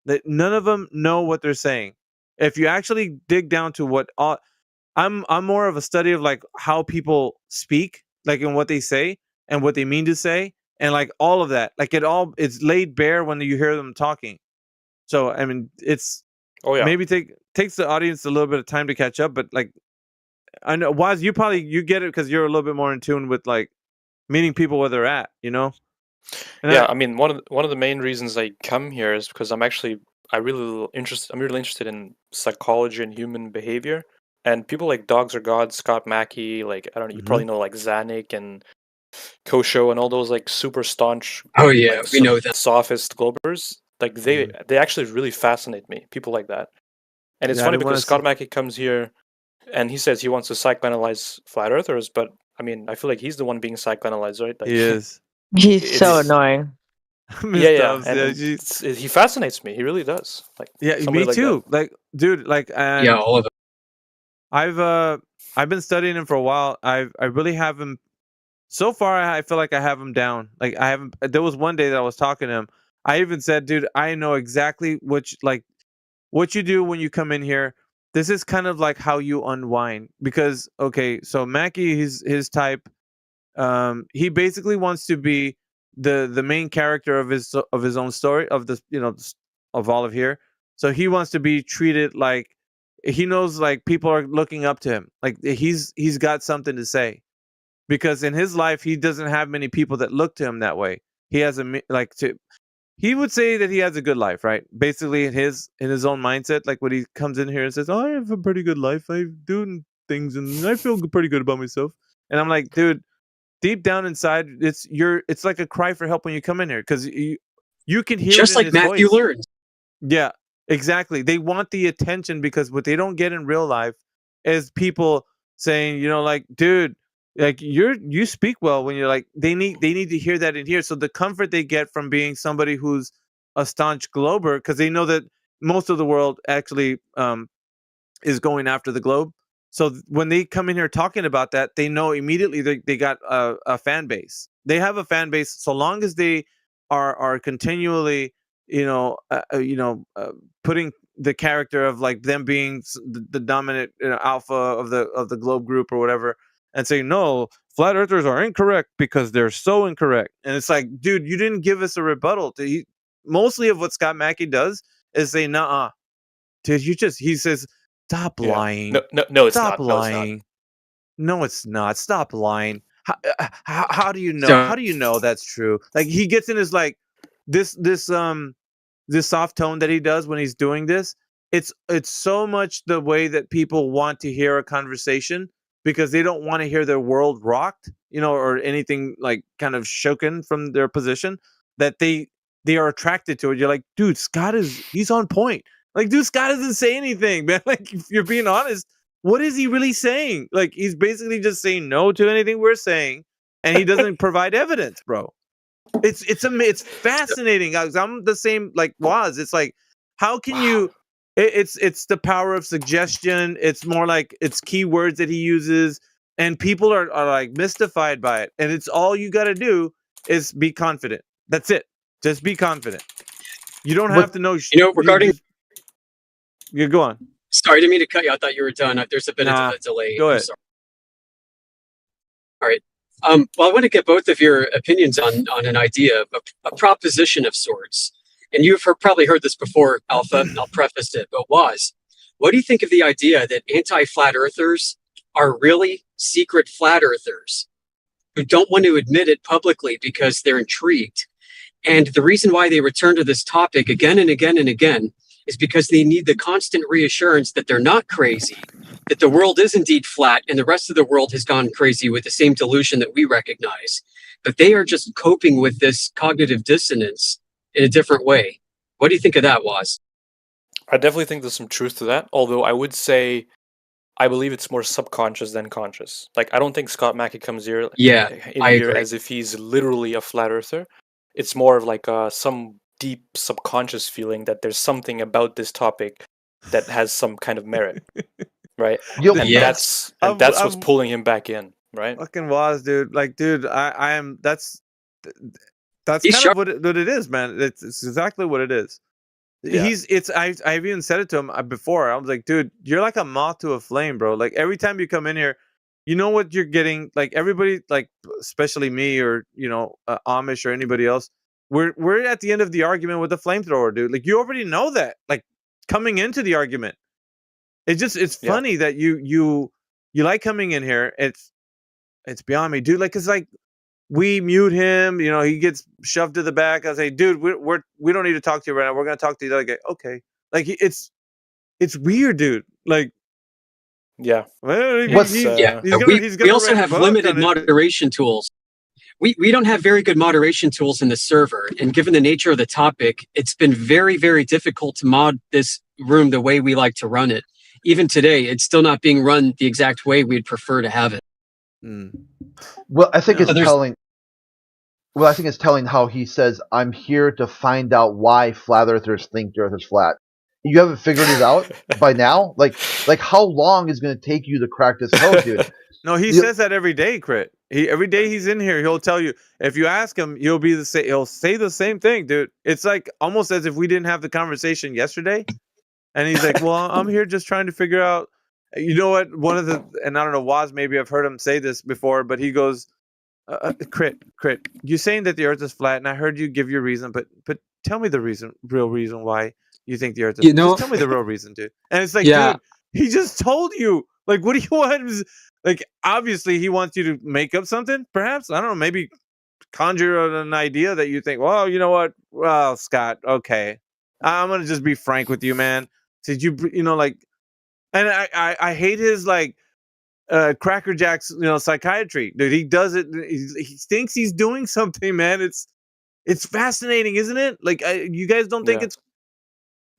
That none of them know what they're saying. If you actually dig down to what I'm more of a study of like how people speak, like in what they say and what they mean to say, and like all of that. Like it's laid bare when you hear them talking. So I mean, it's maybe takes the audience a little bit of time to catch up, but like I know Waz, you get it because you're a little bit more in tune with like meeting people where they're at, And I mean, one of the main reasons I come here is because I'm really interested in psychology and human behavior. And people like Dogs Are Gods, Scott Mackey, like I don't know, you probably know like Zanuck and Kosho and all those like super staunch. Oh yeah, like, we know that. Sophist Globers. Like they actually really fascinate me. People like that. And it's funny because Scott Mackey comes here and he says he wants to psychoanalyze flat earthers, but I mean, I feel like he's the one being psychoanalyzed, right? Like, he is. He's so annoying. Yeah. And he fascinates me. He really does. Like, me too. Like, dude, like, all of them. I've been studying him for a while. I really have him. So far, I feel like I have him down. Like I haven't. There was one day that I was talking to him. I even said, dude, I know exactly what you do when you come in here. This is kind of like how you unwind, because so Mackie, his type, he basically wants to be the main character of his own story, of this, of all of here. So he wants to be treated like he knows, like people are looking up to him, like he's got something to say, because in his life he doesn't have many people that look to him that way. He has he would say that he has a good life, right? Basically, in his own mindset, like when he comes in here and says, "Oh, I have a pretty good life. I'm doing things and I feel pretty good about myself." And I'm like, dude, deep down inside, it's like a cry for help when you come in here because you can hear Just it in like his Matthew voice. learns. Yeah, exactly. They want the attention because what they don't get in real life is people saying, like, dude, like you speak well when you're like, they need to hear that in here. So the comfort they get from being somebody who's a staunch glober, because they know that most of the world actually is going after the globe. So when they come in here talking about that, they know immediately they got a fan base. They have a fan base so long as they are continually, putting the character of like them being the dominant alpha of the globe group or whatever, and saying no, flat earthers are incorrect because they're so incorrect. And it's like, dude, you didn't give us a rebuttal. Mostly of what Scott Mackey does is say, "Nuh-uh, dude, he says." Stop lying. No, it's Stop not. No, it's not. lying. No, it's not. Stop lying. How do you know? So- How do you know that's true? Like he gets in his like this soft tone that he does when he's doing this. It's so much the way that people want to hear a conversation because they don't want to hear their world rocked, or anything like kind of shaken from their position, that they are attracted to it. You're like, dude, he's on point. Like, dude, Scott doesn't say anything, man. Like, if you're being honest, what is he really saying? Like, he's basically just saying no to anything we're saying, and he doesn't provide evidence, bro. It's fascinating. I'm the same like Waz. It's like, how can you? It's the power of suggestion. It's more like it's keywords that he uses, and people are like mystified by it. And it's all you got to do is be confident. That's it. Just be confident. You don't have to know. Regarding. You go on. Sorry, I didn't mean to cut you. I thought you were done. There's a bit of a delay. Go ahead. I'm sorry. All right. Well, I want to get both of your opinions on an idea, a proposition of sorts. And you've probably heard this before, Alpha. I'll preface it, but what do you think of the idea that anti-flat earthers are really secret flat earthers who don't want to admit it publicly because they're intrigued? And the reason why they return to this topic again and again and again is because they need the constant reassurance that they're not crazy, that the world is indeed flat and the rest of the world has gone crazy with the same delusion that we recognize. But they are just coping with this cognitive dissonance in a different way. What do you think of that, Waz? I definitely think there's some truth to that, although I would say I believe it's more subconscious than conscious. Like, I don't think Scott Mackey comes here agree. as if he's literally a flat earther. It's more of like some deep subconscious feeling that there's something about this topic that has some kind of merit, right? That's what's pulling him back in, right? Fucking Waz, dude. Like, dude, I am. That's kind of what it is, man. It's exactly what it is. Yeah. I've even said it to him before. I was like, dude, you're like a moth to a flame, bro. Like, every time you come in here, you know what you're getting. Like, everybody, like, especially me or Amish or anybody else, we're at the end of the argument with the flamethrower, dude. Like, you already know that. Like, coming into the argument, it's funny that you like coming in here. It's beyond me, dude. Like, it's like we mute him. He gets shoved to the back. I say, dude, we don't need to talk to you right now. We're gonna talk to the other guy. Okay, like it's weird, dude. Like, yeah. We also have limited moderation tools. We don't have very good moderation tools in the server, and given the nature of the topic, it's been very, very difficult to mod this room the way we like to run it. Even today, it's still not being run the exact way we'd prefer to have it. Well, I think it's telling. Well, I think it's telling how he says, "I'm here to find out why flat earthers think the Earth is flat." You haven't figured it out by now. Like how long is going to take you to crack this code, dude? No, he says that every day, Crit. Every day he's in here, he'll tell you. If you ask him, he'll say the same thing, dude. It's like almost as if we didn't have the conversation yesterday. And he's like, "Well, I'm here just trying to figure out." You know what? And I don't know, Waz, maybe I've heard him say this before, but he goes, Crit, you're saying that the Earth is flat, and I heard you give your reason, but tell me the real reason why you think the Earth is flat. Just tell me the real reason, dude. And it's like, dude, he just told you. Like, what do you want? Like, obviously, he wants you to make up something, perhaps. I don't know, maybe conjure an idea that you think, well, you know what? Well, Scott, okay. I'm going to just be frank with you, man. Did you like, and I hate his, like, Cracker Jack's psychiatry, dude. He does it. He thinks he's doing something, man. It's fascinating, isn't it? Like you guys don't think it's?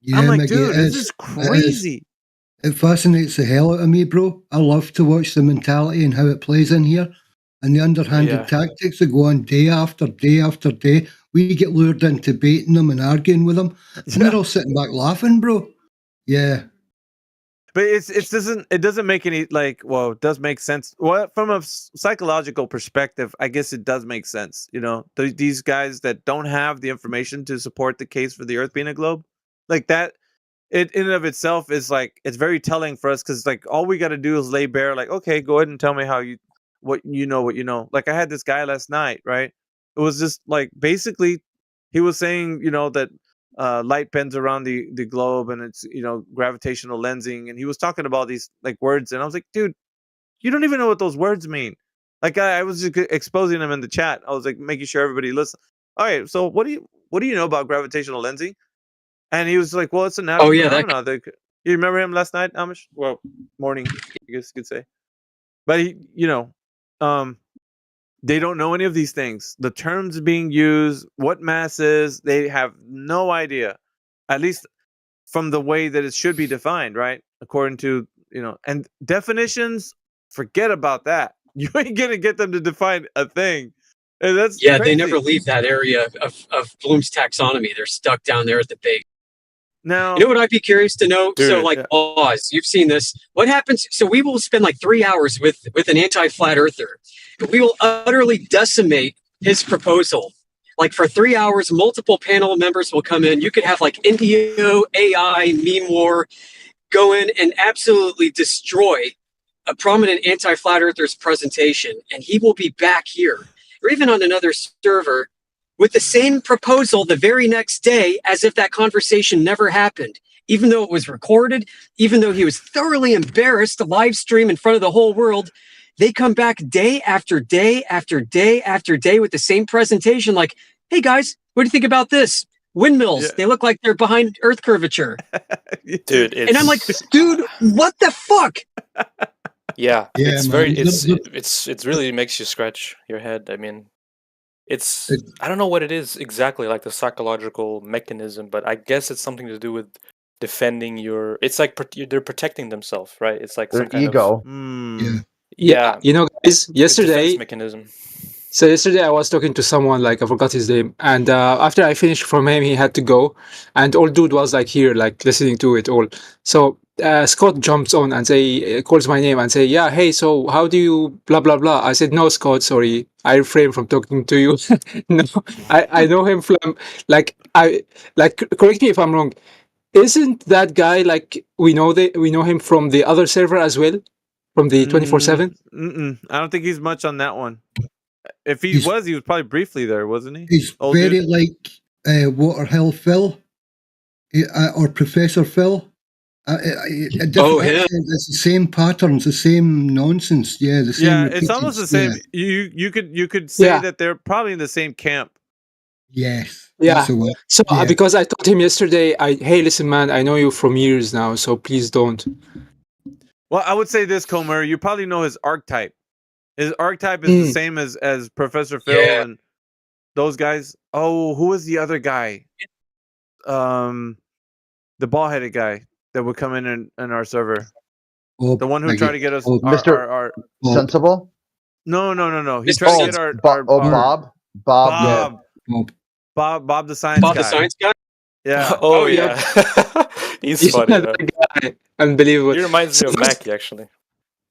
Yeah, I'm like, Mickey, dude, it this is. is crazy. It fascinates the hell out of me, bro. I love to watch the mentality and how it plays in here, and the underhanded tactics that go on day after day after day. We get lured into baiting them and arguing with them. And we're all sitting back laughing, bro. Yeah. But it doesn't make any well, it does make sense. Well, from a psychological perspective, I guess it does make sense. These guys that don't have the information to support the case for the Earth being a globe, like that, it in and of itself is it's very telling for us because all we got to do is lay bare okay, go ahead and tell me what you know. Like I had this guy last night, right? It was just basically he was saying that light bends around the globe and it's gravitational lensing, and he was talking about these words, and I was like, dude, you don't even know what those words mean. I was just exposing them in the chat. I was making sure everybody listen. All right, so what do you know about gravitational lensing? And he was like, well, it's a natural phenomenon. You remember him last night, Amish? Well, morning, I guess you could say. But he, they don't know any of these things. The terms being used, what mass is, they have no idea. At least from the way that it should be defined, right? According to, and definitions, forget about that. You ain't going to get them to define a thing. And that's crazy. They never leave that area of Bloom's taxonomy. They're stuck down there at the base. Now, you know what I'd be curious to know? Dude, so Oz, you've seen this. What happens? So we will spend 3 hours with an anti-flat earther. We will utterly decimate his proposal. For 3 hours, multiple panel members will come in. You could have Indio, AI, Meme War go in and absolutely destroy a prominent anti-flat earther's presentation. And he will be back here, or even on another server, with the same proposal the very next day as if that conversation never happened, even though it was recorded, even though he was thoroughly embarrassed to live stream in front of the whole world. They come back day after day after day after day with the same presentation hey guys, what do you think about this? Windmills, they look like they're behind Earth curvature. Dude, and I'm like, dude, what the fuck? Yeah, it's man. it really makes you scratch your head. I mean, I don't know what it is exactly, the psychological mechanism, but I guess it's something to do with defending your. It's they're protecting themselves, right? It's their some kind ego. Yeah, guys, yesterday. Defense mechanism. So yesterday I was talking to someone, I forgot his name, and after I finished from him, he had to go, and old dude was here, listening to it all. So Scott jumps on and calls my name and say, yeah, hey, so how do you blah blah blah? I said, no, Scott, sorry, I refrain from talking to you. No, I know him from correct me if I'm wrong. Isn't that guy we know him from the other server as well, from the 24/7? I don't think he's much on that one. If he was probably briefly there, wasn't he? He's very Waterhill Phil or Professor Phil. It's the same patterns, the same nonsense. Yeah, the same. Yeah, it's almost the same. Yeah. You could say that they're probably in the same camp. Yes. Yeah. So because I told him yesterday, hey, listen, man, I know you from years now, so please don't. Well, I would say this, Comer, you probably know his archetype. His archetype is the same as Professor Phil and those guys. Oh, who was the other guy? The bald-headed guy that would come in our server. The one who tried to get us Mr. Sensible? No. He tried to get our Bob. Bob the science guy. Bob the science guy? Yeah. Oh yeah. He's funny. Guy. Unbelievable. He reminds me of Mackie, actually.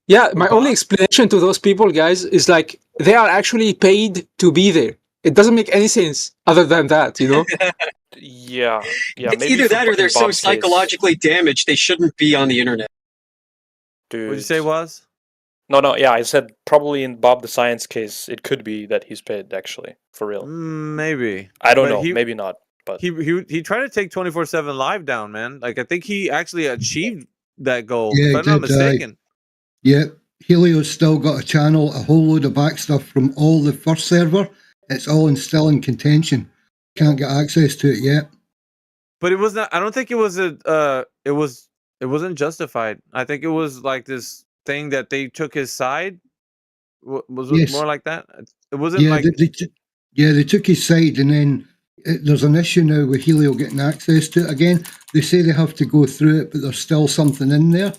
Yeah, my only explanation to those people, guys, is they are actually paid to be there. It doesn't make any sense other than that, Yeah. It's either that or they're so psychologically damaged they shouldn't be on the internet. Dude. What did you say was? No, yeah, I said probably in Bob the Science case, it could be that he's paid, actually, for real. Maybe. I don't know, maybe not. But he tried to take 24/7 Live down, man. I think he actually achieved that goal, if I'm not mistaken. Yep. Helio's still got a channel, a whole load of back stuff from all the first server. It's all still in contention. Can't get access to it yet. But it was not. I don't think it was it wasn't justified. I think it was this thing that they took his side? Was it Yes. more like that? It wasn't Yeah, like they took his side, and then there's an issue now with Helio getting access to it again. They say they have to go through it, but there's still something in there,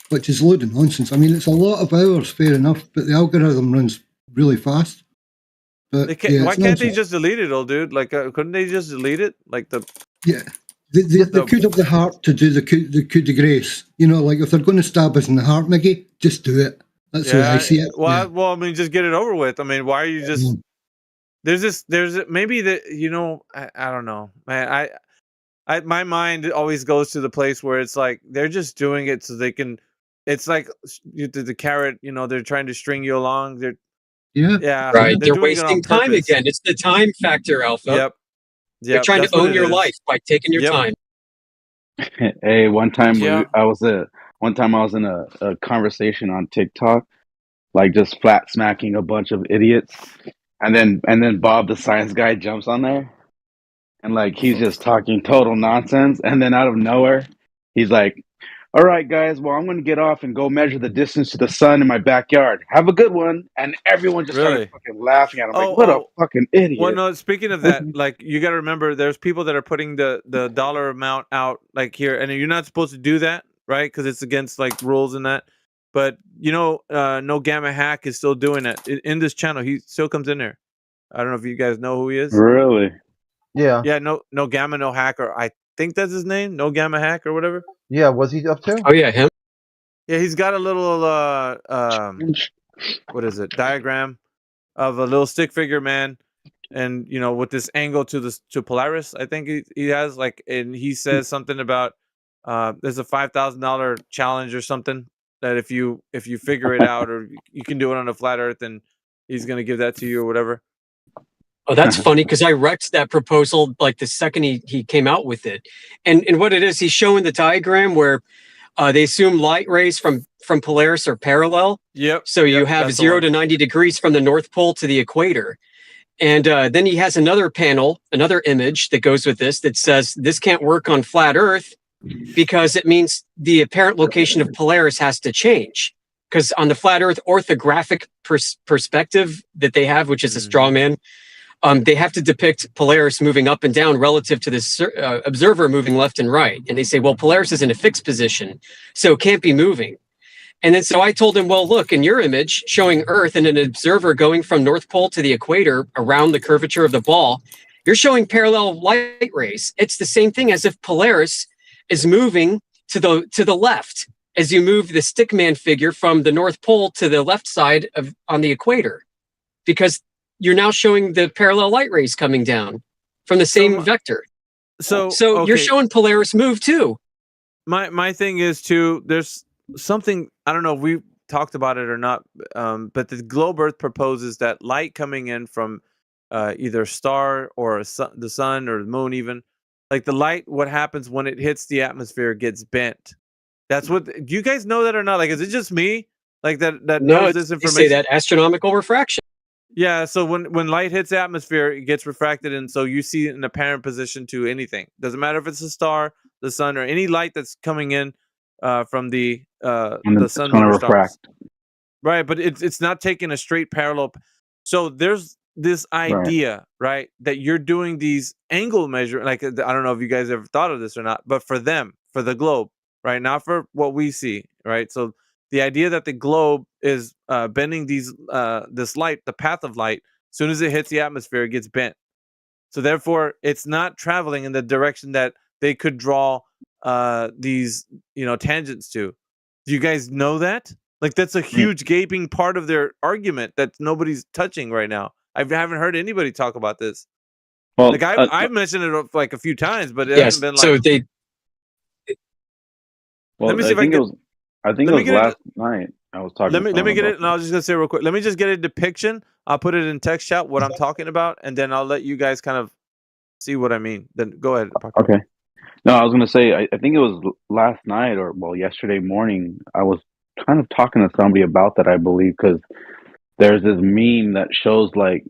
which is a load of nonsense. I mean, it's a lot of hours, fair enough, but the algorithm runs really fast. But they can't, yeah, why it's can't they nonsense. just delete it, old dude? Like, couldn't they just delete it? Like the Yeah. They could have the heart to do the coup de grace. You know, like if they're going to stab us in the heart, Mickey, just do it. That's the way I see it. Well, I mean, just get it over with. I mean, why are you just? There's maybe that I don't know, man. My mind always goes to the place where it's like they're just doing it so they can. It's like the carrot. They're trying to string you along. Yeah, Right. they're They're doing it on wasting time purpose. again. It's the time factor, Alpha. Yep. They're trying to that's what own it your is. life by taking your time. Hey, one time Yeah. I was in a conversation on TikTok, like just flat smacking a bunch of idiots, and then Bob the science guy jumps on there, and like he's just talking total nonsense, and then out of nowhere, he's like, "All right, guys, well I'm gonna get off and go measure the distance to the sun in my backyard. Have a good one." And everyone just started fucking laughing at him, like, "What a fucking idiot!" Well, no. Speaking of that, like you got to remember, there's people that are putting the dollar amount out like here, and you're not supposed to do that, right? Because it's against like rules and that. But No Gamma Hack is still doing it in this channel. He still comes in there. I don't know if you guys know who he is. Really? Yeah. Yeah. No Gamma, no Hacker. I think that's his name. No Gamma Hack or whatever. Yeah, was he up to? Oh yeah, him. Yeah, he's got a little what is it? Diagram of a little stick figure man, and with this angle to Polaris. I think he has and he says something about there's a $5,000 challenge or something that if you figure it out or you can do it on a flat Earth, and he's gonna give that to you or whatever. Oh, that's funny because I wrecked that proposal like the second he came out with it, and what it is, he's showing the diagram where they assume light rays from Polaris are parallel. Yep. So you have 0 to 90 degrees from the North Pole to the equator, and then he has another image that goes with this that says this can't work on flat Earth because it means the apparent location of Polaris has to change. Because on the flat Earth orthographic perspective that they have, which is a straw man, they have to depict Polaris moving up and down relative to this observer moving left and right. And they say, well, Polaris is in a fixed position, so it can't be moving. And then so I told him, well, look, in your image showing Earth and an observer going from North Pole to the equator around the curvature of the ball, you're showing parallel light rays. It's the same thing as if Polaris is moving to the left as you move the stickman figure from the North Pole to the left side on the equator, because you're now showing the parallel light rays coming down from the same vector. So okay. You're showing Polaris move too. My thing is too, there's something, I don't know if we talked about it or not, but the globe Earth proposes that light coming in from either a star or the sun or the moon, even like the light, what happens when it hits the atmosphere gets bent. That's what, do you guys know that or not? Like, is it just me like that knows this information? They say that astronomical refraction. Yeah, so when light hits the atmosphere, it gets refracted, and so you see it in apparent position to anything. Doesn't matter if it's a star, the sun, or any light that's coming in from the sun, moon, or stars. Right, but it's not taking a straight parallel. So there's this idea, right, that you're doing these angle measure. Like, I don't know if you guys ever thought of this or not, but for them, for the globe, right, not for what we see, right. So the idea that the globe is bending this light, the path of light, as soon as it hits the atmosphere, it gets bent. So therefore, it's not traveling in the direction that they could draw these tangents to. Do you guys know that? Like, that's a huge gaping part of their argument that nobody's touching right now. I haven't heard anybody talk about this. Well, like I've mentioned it like a few times, but it hasn't been like. So they. Well, Let me see I think it was last night. I was talking. Let me get it, and I was just gonna say real quick. Let me just get a depiction. I'll put it in text chat what I'm talking about, and then I'll let you guys kind of see what I mean. Then go ahead. Okay. No, I was gonna say I think it was last night or yesterday morning. I was kind of talking to somebody about that. I believe because there's this meme that shows like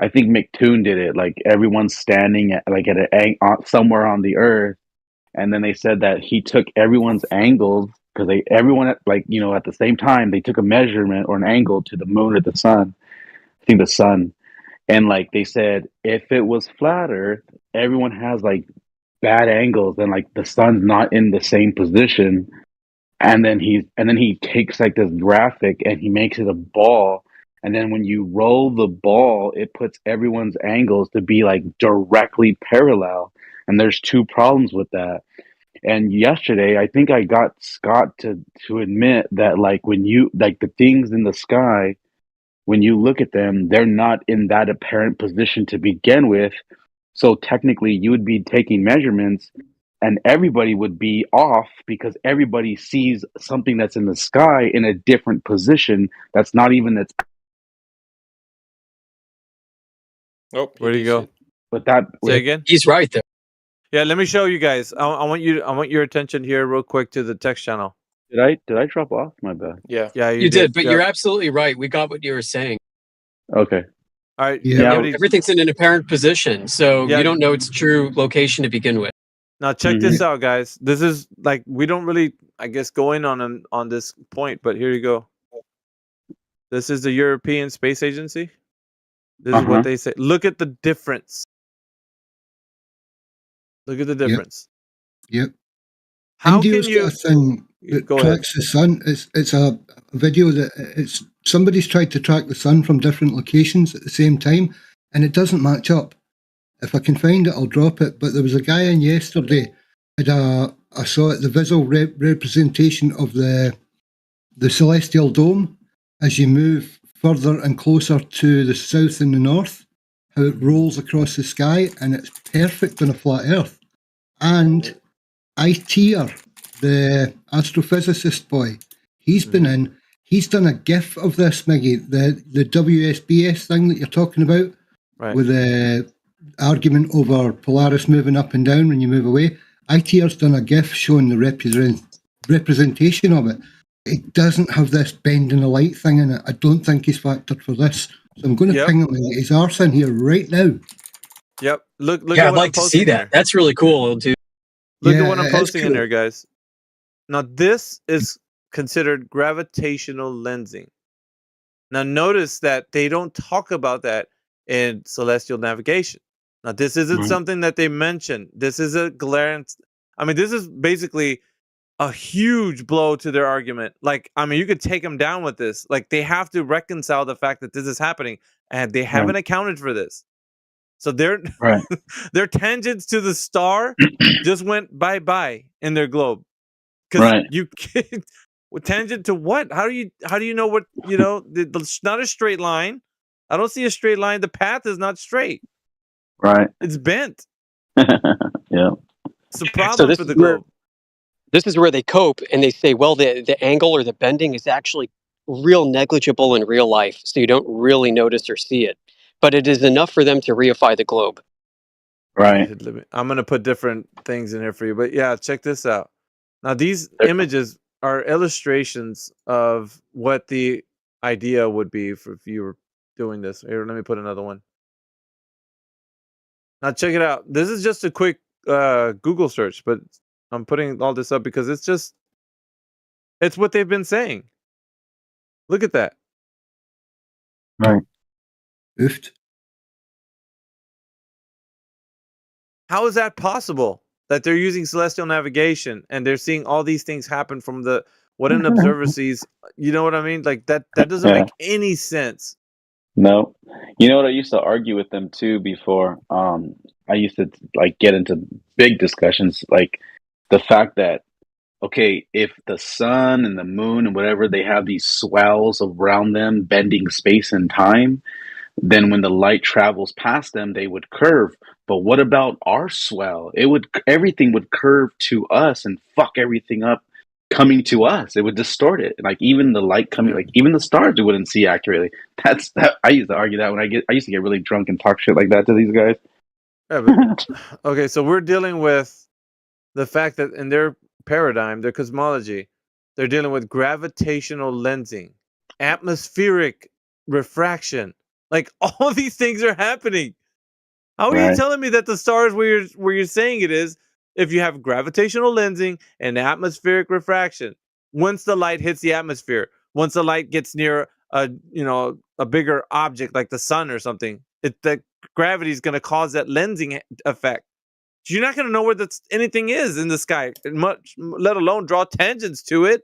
I think McToon did it. Like everyone's standing at somewhere on the Earth, and then they said that he took everyone's angles because everyone at the same time they took a measurement or an angle to the moon or the sun. I think the sun, and like they said, if it was flat Earth, everyone has like bad angles, and like the sun's not in the same position. And then he takes like this graphic and he makes it a ball. And then when you roll the ball, it puts everyone's angles to be like directly parallel. And there's two problems with that. And yesterday, I think I got Scott to admit that like when you like the things in the sky, when you look at them, they're not in that apparent position to begin with. So technically, you would be taking measurements and everybody would be off because everybody sees something that's in the sky in a different position that's not even its. Oh, Where do you go? But that Say again. He's right there. Yeah, let me show you guys. I want your attention here real quick to the text channel. Did I drop off? My bad. Yeah. Yeah, You did, but you're absolutely right. We got what you were saying. Okay. All right. Yeah, everything's in an apparent position, so Yeah. you don't know its true location to begin with. Now check this out, guys. This is like we don't really, I guess, go in on this point, but here you go. This is the European Space Agency. This is what they say. Look at the difference. Look at the difference. Yep. How India's can you? got a thing that Go ahead. tracks the sun. It's a video that somebody's tried to track the sun from different locations at the same time, and it doesn't match up. If I can find it, I'll drop it. But there was a guy in yesterday. I saw it, the visual representation of the celestial dome as you move further and closer to the south and the north, how it rolls across the sky, and it's perfect on a flat Earth. And ITer, the astrophysicist boy, he's been in. He's done a GIF of this, Miggy, the WSBS thing that you're talking about, right, with the argument over Polaris moving up and down when you move away. ITer's done a GIF showing the representation of it. It doesn't have this bending the light thing in it. I don't think he's factored for this. So I'm going to ping him and get his arse in here right now. Yep. Look Yeah, at I'd what like I'm to posting see that. there. That's really cool, dude. Look Yeah, at what I'm it is posting in cool. there, guys. Now this is considered gravitational lensing. Now notice that they don't talk about that in celestial navigation. Now this isn't something that they mention. This is a glance. I mean, this is basically a huge blow to their argument. Like, I mean, you could take them down with this. Like, they have to reconcile the fact that this is happening, and they haven't accounted for this. So their their tangents to the star just went bye-bye in their globe. Because you can't tangent to what? How do you know what, it's not a straight line. I don't see a straight line. The path is not straight. Right. It's bent. Yeah. It's a problem for the globe. This is where they cope, and they say, well, the angle or the bending is actually real negligible in real life, so you don't really notice or see it. But it is enough for them to reify the globe. Right. I'm going to put different things in here for you. But yeah, check this out. Now, these images are illustrations of what the idea would be if you were doing this. Here, let me put another one. Now, check it out. This is just a quick Google search, but I'm putting all this up because it's what they've been saying. Look at that. Right. Oofed. How is that possible that they're using celestial navigation and they're seeing all these things happen from what an observer sees? You know what I mean? Like that doesn't make any sense. No. You know what I used to argue with them too before? I used to like get into big discussions, like the fact that, okay, if the sun and the moon and whatever, they have these swells around them bending space and time, then when the light travels past them, they would curve. But what about our swell? Everything would curve to us and fuck everything up coming to us. It would distort it. Like even the light coming, like even the stars, you wouldn't see accurately. I used to argue that when I used to get really drunk and talk shit like that to these guys. Yeah, but, okay, so we're dealing with the fact that in their paradigm, their cosmology, they're dealing with gravitational lensing, atmospheric refraction. Like all these things are happening. How are you telling me that the stars where you're saying it is if you have gravitational lensing and atmospheric refraction? once the light hits the atmosphere. Once the light gets near a bigger object like the sun or something, the gravity is going to cause that lensing effect. You're not going to know where anything is in the sky, much let alone draw tangents to it.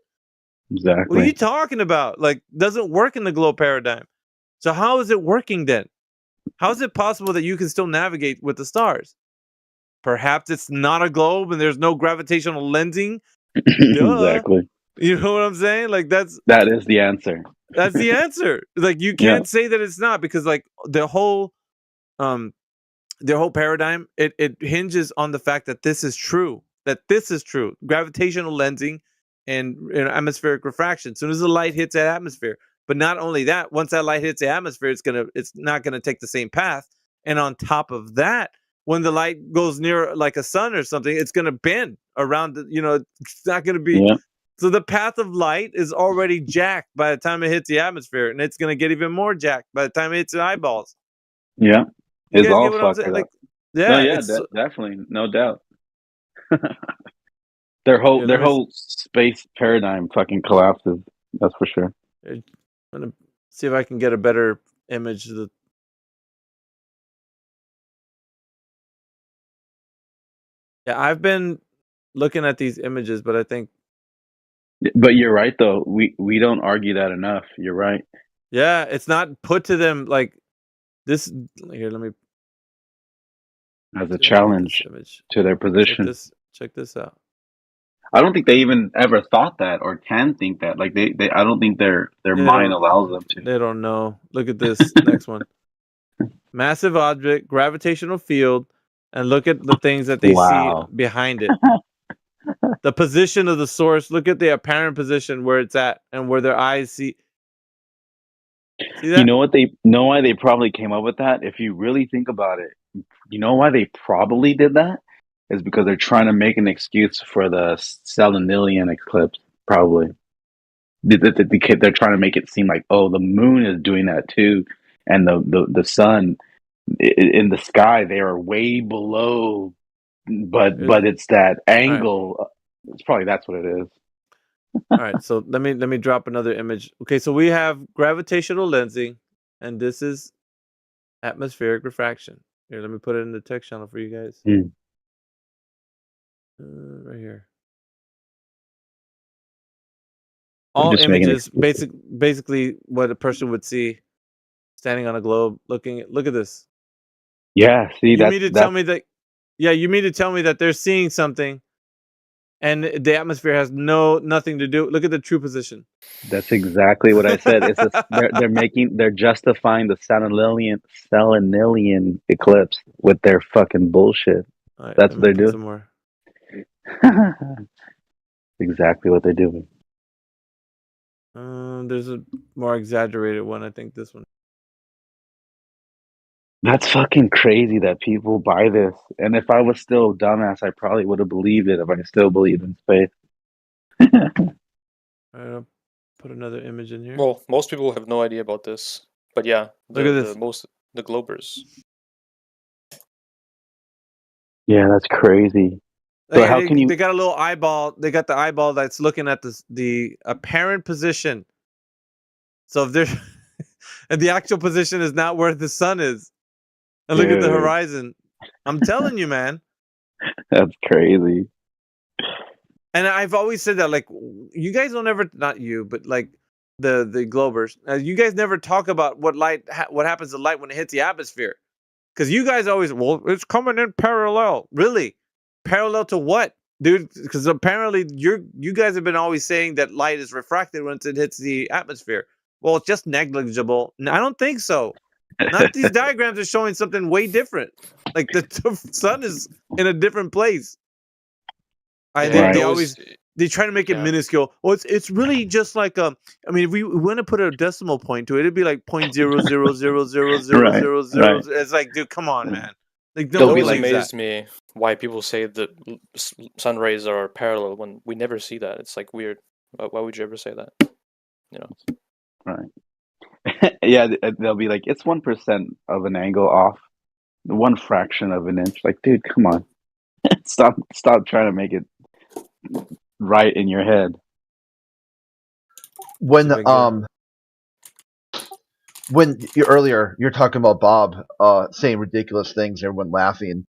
Exactly. What are you talking about? Like, doesn't work in the globe paradigm. So how is it working then? How is it possible that you can still navigate with the stars? Perhaps it's not a globe and there's no gravitational lensing. Exactly. You know what I'm saying? Like that is the answer. That's the answer. Like, you can't say that it's not, because like their whole paradigm, it hinges on the fact that this is true. Gravitational lensing and atmospheric refraction. As soon as the light hits that atmosphere. But not only that, once that light hits the atmosphere, it's not gonna take the same path. And on top of that, when the light goes near like a sun or something, it's gonna bend around. It's not gonna be. Yeah. So the path of light is already jacked by the time it hits the atmosphere, and it's gonna get even more jacked by the time it hits the eyeballs. Yeah, You it's guys all get what I'm fucked saying? up. Like, definitely, no doubt. Their whole space paradigm fucking collapses. That's for sure. I'm gonna see if I can get a better image of the. Yeah, I've been looking at these images, but I think. But you're right, though. We don't argue that enough. You're right. Yeah, it's not put to them like this. Here, let me. As a challenge to their position. Check this out. I don't think they even ever thought that or can think that. Like they I don't think their mind allows them to. They don't know. Look at this next one. Massive object, gravitational field, and look at the things that they see behind it. The position of the source. Look at the apparent position where it's at and where their eyes see. See that? You know what why they probably came up with that? If you really think about it, you know why they probably did that? Is because they're trying to make an excuse for the Selenilian eclipse, probably. They're trying to make it seem like, oh, the moon is doing that too, and the sun in the sky, they are way below, but it's that angle. Right. It's probably that's what it is. All right, so let me drop another image. Okay, so we have gravitational lensing, and this is atmospheric refraction. Here, let me put it in the text channel for you guys. Right here. All images, basically what a person would see standing on a globe. Look at this. Yeah, see, you mean to tell me that? Yeah, you mean to tell me that they're seeing something, and the atmosphere has nothing to do. Look at the true position. That's exactly what I said. It's they're justifying the Selenilian eclipse with their fucking bullshit. Right, that's what they're doing. Some more. Exactly what they're doing. There's a more exaggerated one. I think this one. That's fucking crazy that people buy this. And if I was still a dumbass, I probably would have believed it if I still believed in space. I'll put another image in here. Well, most people have no idea about this, but yeah, look at this. The globers. Yeah, that's crazy. So how can you? They got a little eyeball. They got the eyeball that's looking at the apparent position. So if there's and the actual position is not where the sun is, and look at the horizon. I'm telling you, man. That's crazy. And I've always said that, like, you guys don't ever, not you, but like the globers, you guys never talk about what happens to light when it hits the atmosphere, because you guys always, well, it's coming in parallel. Really? Parallel to what, dude? Because apparently you guys have been always saying that light is refracted once it hits the atmosphere. Well, it's just negligible. I don't think so. Not these diagrams are showing something way different. Like the sun is in a different place. I think they try to make it minuscule. Well, it's really just like I mean, if we want to put a decimal point to it, it'd be like 0.0000000. It's like, dude, come on, man. Like, it always amazed me why people say that sun rays are parallel when we never see that. It's like weird. Why would you ever say that? You know. Right. Yeah, they'll be like, it's 1% of an angle off, 1 fraction of an inch. Like, dude, come on, stop trying to make it right in your head. when earlier you're talking about Bob saying ridiculous things, everyone laughing.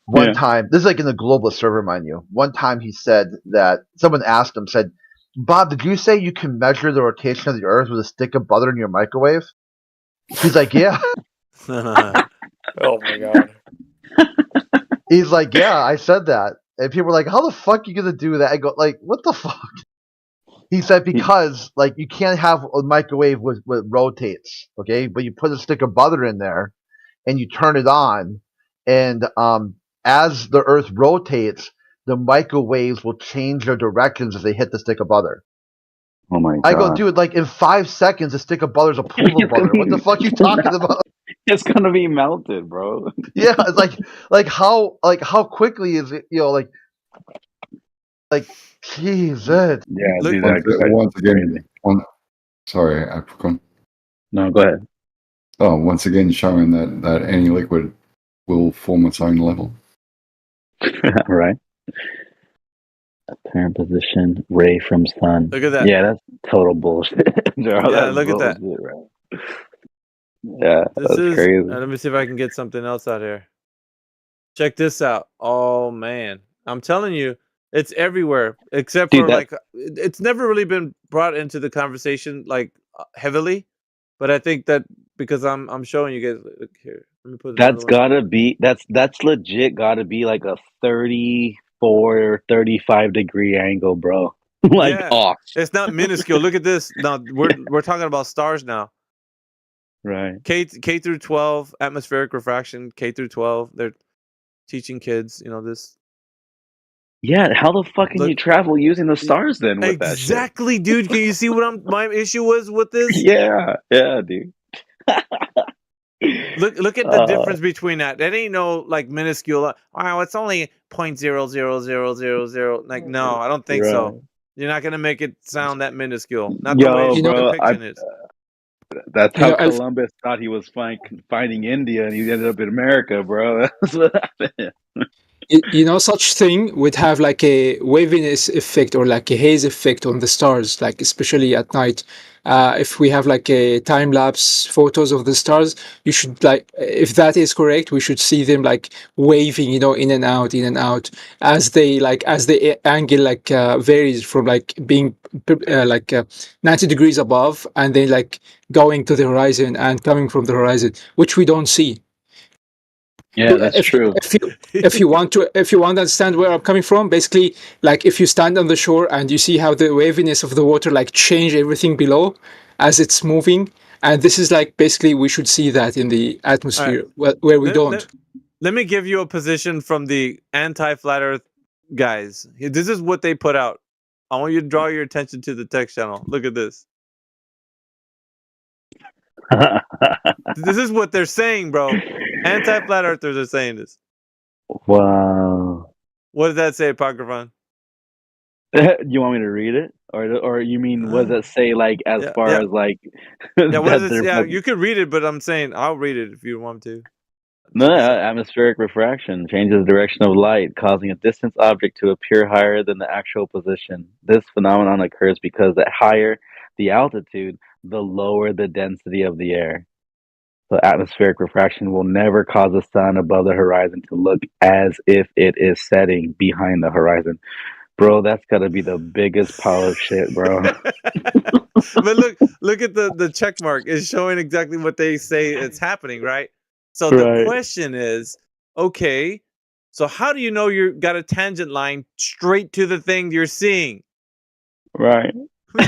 One time, this is like in the globalist server, mind you. One time he said that someone asked him, said, "Bob, did you say you can measure the rotation of the Earth with a stick of butter in your microwave?" He's like, "Yeah." Oh my god. He's like, "Yeah, I said that." And people were like, "How the fuck are you gonna do that?" I go, like, "What the fuck?" He said, "Because like you can't have a microwave with rotates, okay? But you put a stick of butter in there, and you turn it on, and as the Earth rotates, the microwaves will change their directions as they hit the stick of butter." Oh my god! I go, dude, like in 5 seconds, a stick of butter is a pool of butter. What the fuck are you talking about? It's gonna be melted, bro. Yeah, it's like how quickly is it? You know, like Jesus. Yeah, Look, dude. Once again, sorry, Apricon. No, go ahead. Oh, once again, showing that any liquid will form its own level. Right. Apparent position, ray from sun. Look at that. Yeah, that's total bullshit. Yeah, That's look at that. bullshit, right? Yeah, This that's is. crazy. Let me see if I can get something else out here. Check this out. Oh man, I'm telling you, it's everywhere except Dude, for like it's never really been brought into the conversation like heavily, but I think that because I'm showing you guys. Look here, let me put another That's one. gotta be that's legit gotta be like a 34 or 35 degree angle, bro. Like Yeah, off. it's not minuscule. Look at this. Now we're talking about stars now. Right. K through 12 atmospheric refraction. K through 12. They're teaching kids, this. Yeah, how the fuck can you travel using the stars then with that shit? Exactly, dude. Can you see what my issue was with this? Yeah, dude. Look at the difference between that. That ain't no like minuscule. Wow, it's only 0.00000. Like, no, I don't think so. Right. You're not gonna make it sound that minuscule. Not the Yo, way bro, depiction is. that's how Columbus thought he was finding India, and he ended up in America, bro. That's what happened. Such thing would have like a waviness effect or like a haze effect on the stars, like especially at night. If we have like a time lapse photos of the stars, you should like, if that is correct, we should see them like waving, in and out, as the angle like varies from like being 90 degrees above and then like going to the horizon and coming from the horizon, which we don't see. Yeah, that's true. If you want to understand where I'm coming from, basically, like if you stand on the shore and you see how the waviness of the water like change everything below as it's moving, and this is like basically we should see that in the atmosphere where we don't. Let me give you a position from the anti-flat Earth guys. This is what they put out. I want you to draw your attention to the text channel. Look at this. This is what they're saying, bro. Anti-flat earthers are saying this. Wow. What does that say, Apocryphon? You want me to read it, or you mean what does it say? Like as far as like yeah, what does it? Yeah, you can read it, but I'm saying I'll read it if you want to. No, atmospheric refraction changes the direction of light, causing a distant object to appear higher than the actual position. This phenomenon occurs because the higher the altitude, the lower the density of the air. So atmospheric refraction will never cause the sun above the horizon to look as if it is setting behind the horizon. Bro, that's gotta be the biggest pile of shit, bro. But look at the check mark. It's showing exactly what they say it's happening, right? So the question is, okay, so how do you know you got a tangent line straight to the thing you're seeing? Right.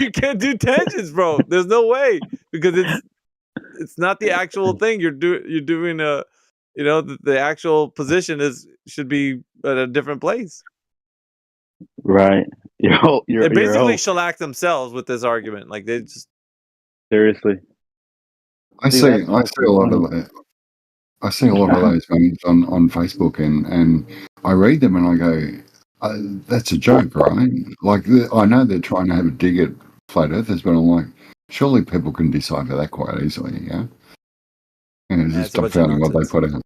You can't do tangents, bro. There's no way, because it's not the actual thing you're doing. The actual position should be at a different place. Right. They basically shellacked themselves with this argument. Like they just seriously. I see a lot of that. I see a lot of those memes on Facebook, and I read them and I go, "That's a joke, right?" Like I know they're trying to have a dig at flat earthers, but I'm like, surely people can decipher that quite easily, yeah. And it's just dumbfounding what they put out.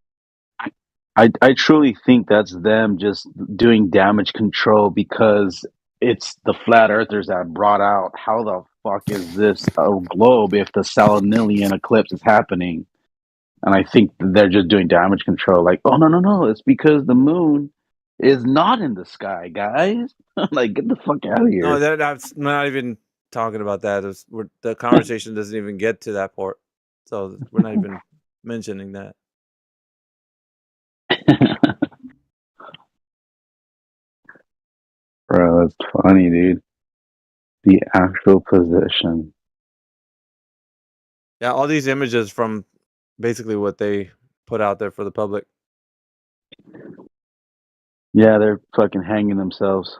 I truly think that's them just doing damage control, because it's the flat earthers that brought out how the fuck is this a globe if the Salanilian eclipse is happening? And I think they're just doing damage control. Like, oh no, it's because the moon is not in the sky, guys. Like, get the fuck out of here. No, that's not even talking about that. The conversation doesn't even get to that part, so we're not even mentioning that. Bro, that's funny, dude. The actual position. Yeah, all these images from basically what they put out there for the public. Yeah, they're fucking hanging themselves.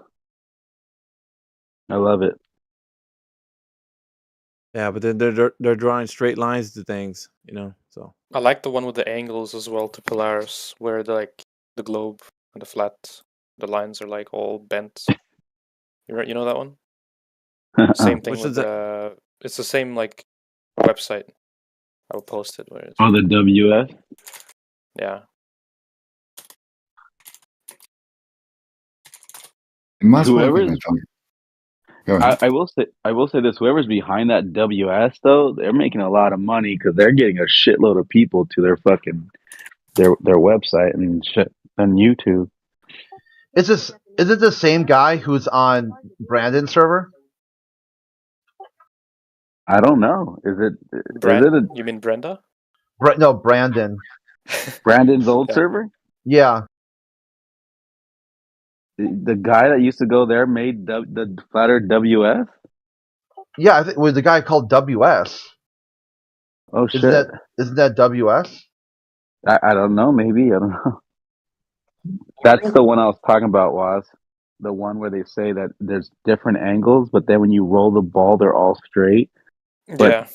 I love it. Yeah, but then they're drawing straight lines to things, So I like the one with the angles as well to Polaris, where the globe and the lines are like all bent. You know that one? Same thing with it's the same website. I will post it. Where Oh, the WS? Yeah. It must Whoever's, Go ahead. I will say this: whoever's behind that WS though, they're making a lot of money because they're getting a shitload of people to their fucking their website and shit on YouTube. Is it the same guy who's on Brandon's server? I don't know. Is it you mean Brenda? No, Brandon. Brandon's old Yeah. server? Yeah. The guy that used to go there made the flatter WS? Yeah, I think it was the guy called WS. Oh shit. Isn't that WS? I don't know, maybe. I don't know. That's the one I was talking about, was the one where they say that there's different angles, but then when you roll the ball, they're all straight. But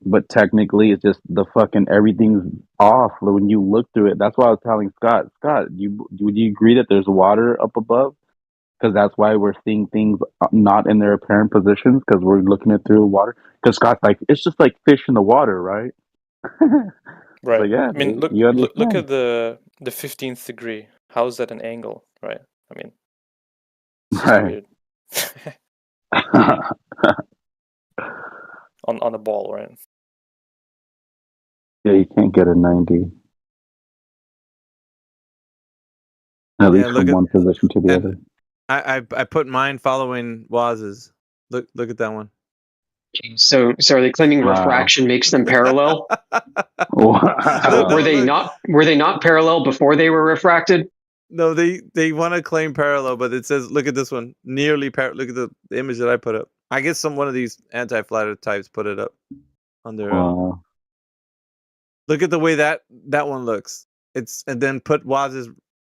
but technically, it's just the fucking everything's off when you look through it. That's why I was telling Scott. Scott, would you agree that there's water up above? Because that's why we're seeing things not in their apparent positions because we're looking it through water. Because Scott's like, it's just like fish in the water, right? Right. So, yeah, I mean, dude, you understand. look at the 15th degree. How is that an angle, right? I mean, it's just weird. on a ball, right? Yeah, you can't get a 90. At least from one position to the other. I put mine following Waz's. Look at that one. So are they claiming refraction makes them parallel? Wow. Were they not parallel before they were refracted? No, they want to claim parallel, but it says, look at this one, nearly parallel. Look at the image that I put up. I guess one of these anti-flatter types put it up on their. Look at the way that one looks. And then put Waz's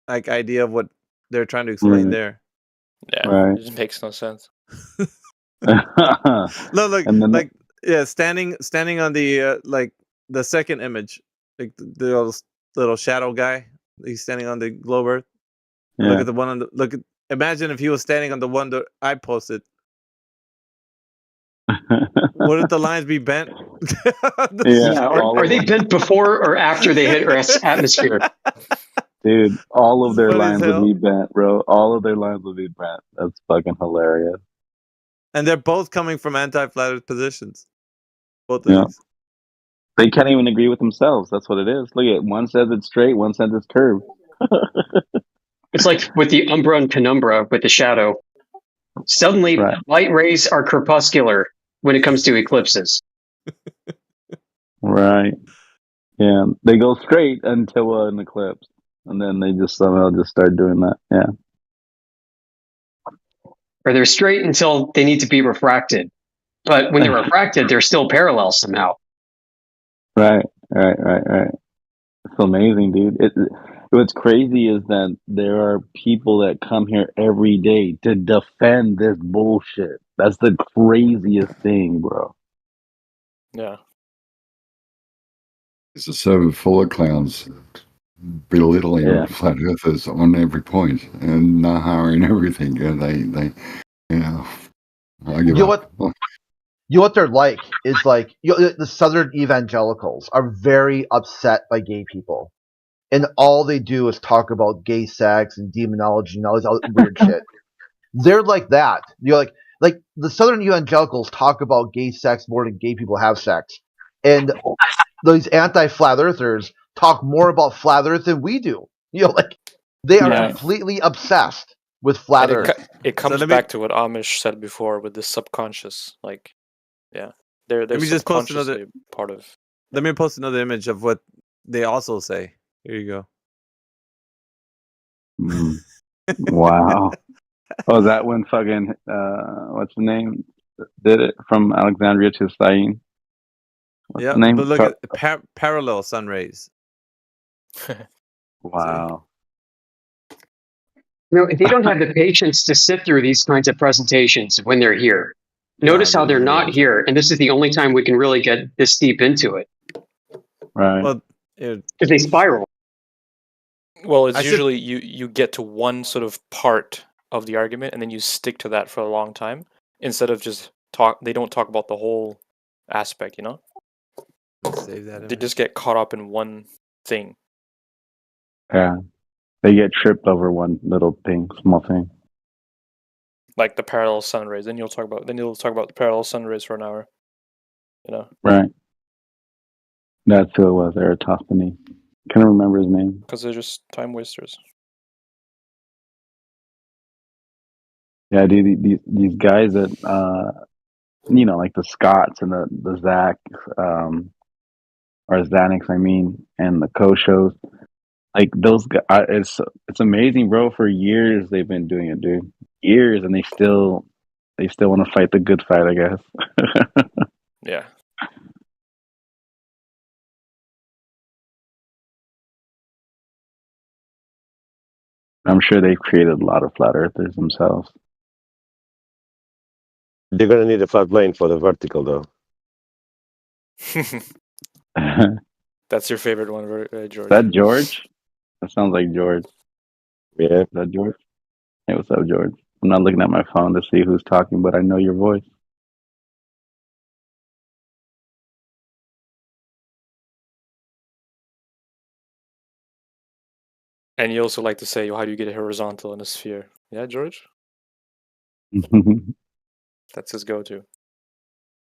idea of what they're trying to explain there. Yeah, it just makes no sense. No, standing on the the second image, like the little shadow guy. He's standing on the globe Earth. Yeah. Look at the one on the imagine if he was standing on the one that I posted. Wouldn't the lines be bent? Are they bent before or after they hit Earth's atmosphere? Dude, all of their lines would be bent, bro. All of their lines would be bent. That's fucking hilarious. And they're both coming from anti-flatter positions. Both of these. They can't even agree with themselves. That's what it is. Look at one says it's straight, one says it's curved. It's like with the umbra and penumbra with the shadow. Suddenly, light rays are crepuscular when it comes to eclipses. Right. Yeah. They go straight until an eclipse. And then they just somehow just start doing that. Yeah. Or they're straight until they need to be refracted. But when they're refracted, they're still parallel somehow. Right. It's amazing, dude. What's crazy is that there are people that come here every day to defend this bullshit. That's the craziest thing, bro. Yeah. It's a server full of clowns belittling flat earthers on every point and Naha and everything. You know what they're like is the Southern evangelicals are very upset by gay people, and all they do is talk about gay sex and demonology and all this other weird shit. They're like that. You're like the Southern evangelicals talk about gay sex more than gay people have sex, and those anti-flat earthers talk more about flat Earth than we do. Like they are completely obsessed with flat And Earth. it comes back to what Amish said before with the subconscious. Like, yeah, they're Let me just post subconsciously part of. Let me post another image of what they also say. Here you go. Wow. Oh, that one fucking what's the name? Did it from Alexandria to Syene? What's Yeah, the name? but look at parallel sun rays. Wow. They don't have the patience to sit through these kinds of presentations when they're here. Notice how they're not here, and this is the only time we can really get this deep into it. Right. Well, because they spiral. Well, it's usually you get to one sort of part of the argument and then you stick to that for a long time instead of just talk. They don't talk about the whole aspect, you know. Save that. They just get caught up in one thing. Yeah. They get tripped over one little thing, small thing. Like the parallel sun rays. Then you'll talk about the parallel sun rays for an hour. You know. Right. That's who it was, Eratosthenes. Can't remember his name. Because they're just time wasters. Yeah, dude, these guys that like the Scots and the Zach, or Xanax, I mean, and the Koshos, like those guys, it's amazing, bro. For years they've been doing it, dude. Years, and they still want to fight the good fight, I guess. Yeah. I'm sure they've created a lot of flat earthers themselves. They're gonna need a flat plane for the vertical, though. That's your favorite one, George? Is that George? That sounds like George. Yeah. Is that George? Hey, what's up, George? I'm not looking at my phone to see who's talking, but I know your voice. And you also like to say, how do you get a horizontal in a sphere? Yeah, George? That's his go-to.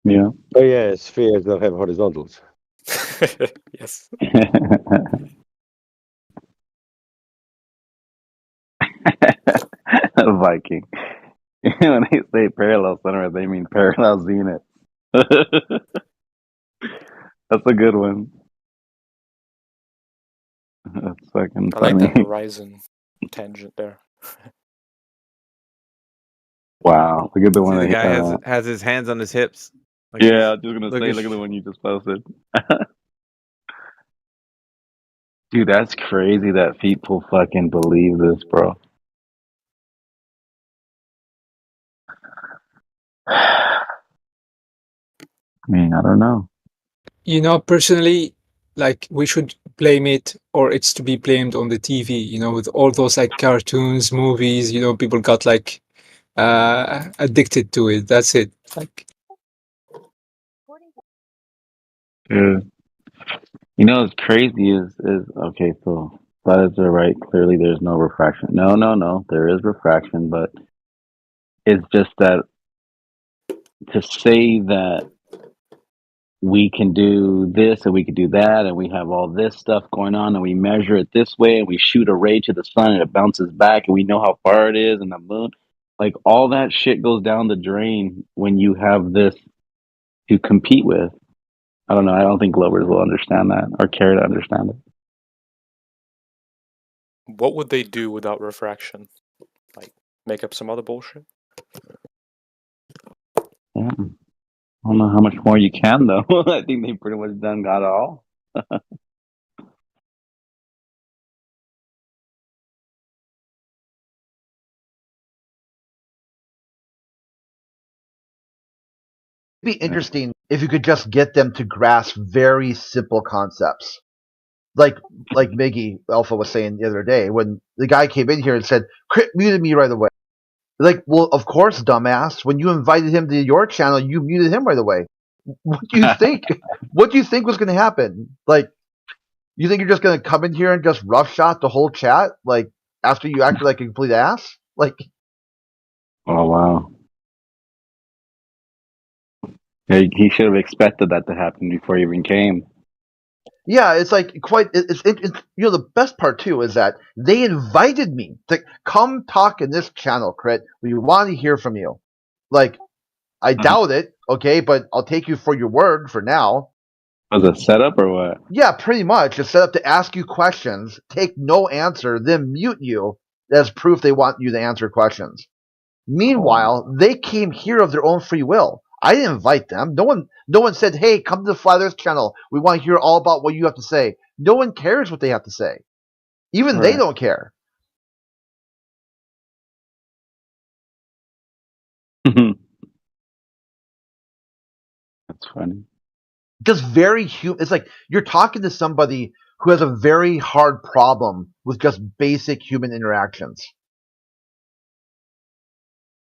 Yeah. Oh yeah, spheres don't have horizontals. Yes. Viking. When they say parallel center, they mean parallel zenith. That's a good one. That's fucking I funny. like that horizon tangent there. Wow, look at the one See, the that guy has his hands on his hips. Like yeah, I was just gonna look say, at look at the one you just posted. Dude, that's crazy that people fucking believe this, bro. I mean, I don't know. Personally, like we should blame it, or it's to be blamed on the TV, with all those like cartoons, movies, people got like addicted to it. That's it. Like, Yeah. What's crazy is okay, so that is right. Clearly there's no refraction. No. There is refraction, but it's just that to say that we can do this and we can do that and we have all this stuff going on and we measure it this way and we shoot a ray to the sun and it bounces back and we know how far it is and the moon, like all that shit goes down the drain when you have this to compete with. I don't know. I don't think Glovers will understand that or care to understand it. What would they do without refraction? Like, make up some other bullshit? Yeah. I don't know how much more you can, though. I think they pretty much done got it all. It'd be interesting if you could just get them to grasp very simple concepts. Like Miggy Alpha was saying the other day, when the guy came in here and said, Crit muted me right away. Like, well, of course, dumbass. When you invited him to your channel, you muted him right away. What do you think? What do you think was going to happen? Like, you think you're just going to come in here and just roughshod the whole chat? Like, after you acted like a complete ass? Like, oh, wow. Yeah, he should have expected that to happen before he even came. Yeah, it's like it's the best part too is that they invited me to come talk in this channel, Crit. We want to hear from you. Like, I doubt it, okay, but I'll take you for your word for now. Was it set up or what? Yeah, pretty much. It's set up to ask you questions, take no answer, then mute you as proof they want you to answer questions. Meanwhile, they came here of their own free will. I didn't invite them. No one said, "Hey, come to the Flat Earth channel. We want to hear all about what you have to say." No one cares what they have to say. Even they don't care. That's funny. Just very human. It's like you're talking to somebody who has a very hard problem with just basic human interactions.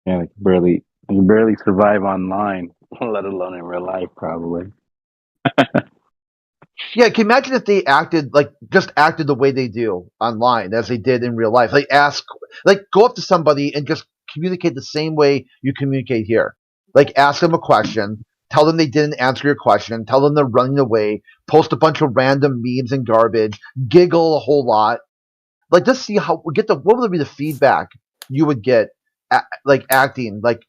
Yeah, I can barely survive online, let alone in real life, probably. Yeah, can you imagine if they acted the way they do online as they did in real life? Go up to somebody and just communicate the same way you communicate here. Like, ask them a question, tell them they didn't answer your question, tell them they're running away, post a bunch of random memes and garbage, giggle a whole lot. Like, just see what would be the feedback you would get, acting like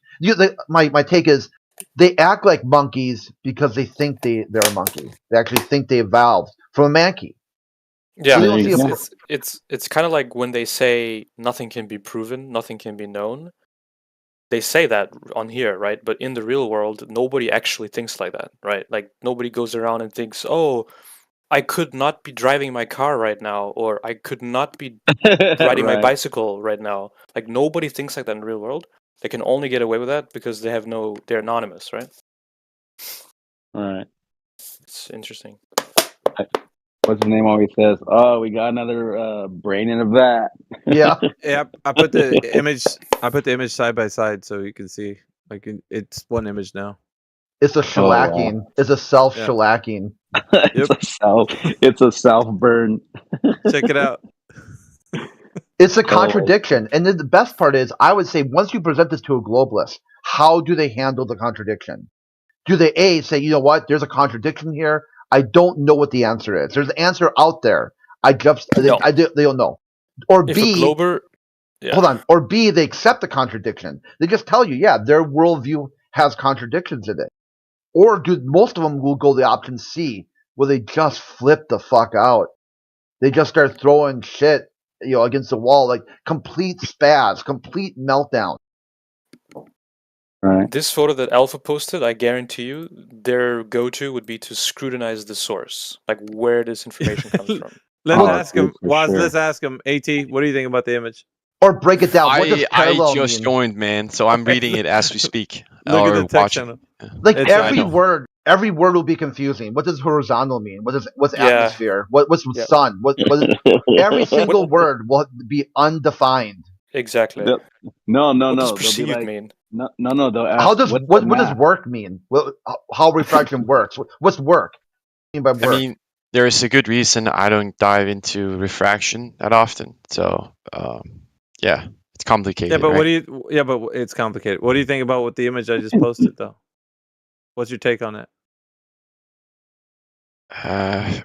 my take is. They act like monkeys because they think they're a monkey. They actually think they evolved from a monkey. Yeah, it's kind of like when they say nothing can be proven, nothing can be known. They say that on here, right? But in the real world, nobody actually thinks like that, right? Like, nobody goes around and thinks, "Oh, I could not be driving my car right now," or "I could not be riding my bicycle right now." Like, nobody thinks like that in the real world. They can only get away with that because they're anonymous, right? Right. It's interesting. What's his name always says? Oh, we got another brain in a vat. Yeah. Yeah, I put the image side by side so you can see. Like, it's one image now. It's a shellacking. Wow. It's a self shellacking. It's a self burn. Check it out. It's a contradiction. And the best part is, I would say, once you present this to a globalist, how do they handle the contradiction? Do they say, you know what, there's a contradiction here. I don't know what the answer is. There's an answer out there. They don't know. Or B, hold on. Or B, they accept the contradiction. They just tell you, yeah, their worldview has contradictions in it. Or do most of them will go the option C, where they just flip the fuck out. They just start throwing shit, against the wall, like complete spaz, complete meltdown. Right. This photo that Alpha posted, I guarantee you, their go-to would be to scrutinize the source, like where this information comes from. Let's ask him. At, what do you think about the image? Or break it down. What does I parallel just mean? joined, man, so I'm reading it as we speak. Look or at the text watching. Like every word will be confusing. What does horizontal mean? What's atmosphere? What's sun? Every single word will be undefined. Exactly. No. What does perceived mean? No. They'll ask, what does work mean? How refraction works? What's work? What do you mean by work? I mean, there is a good reason I don't dive into refraction that often. So, yeah, it's complicated. Yeah, but right? but it's complicated. What do you think about what the image I just posted, though? What's your take on it?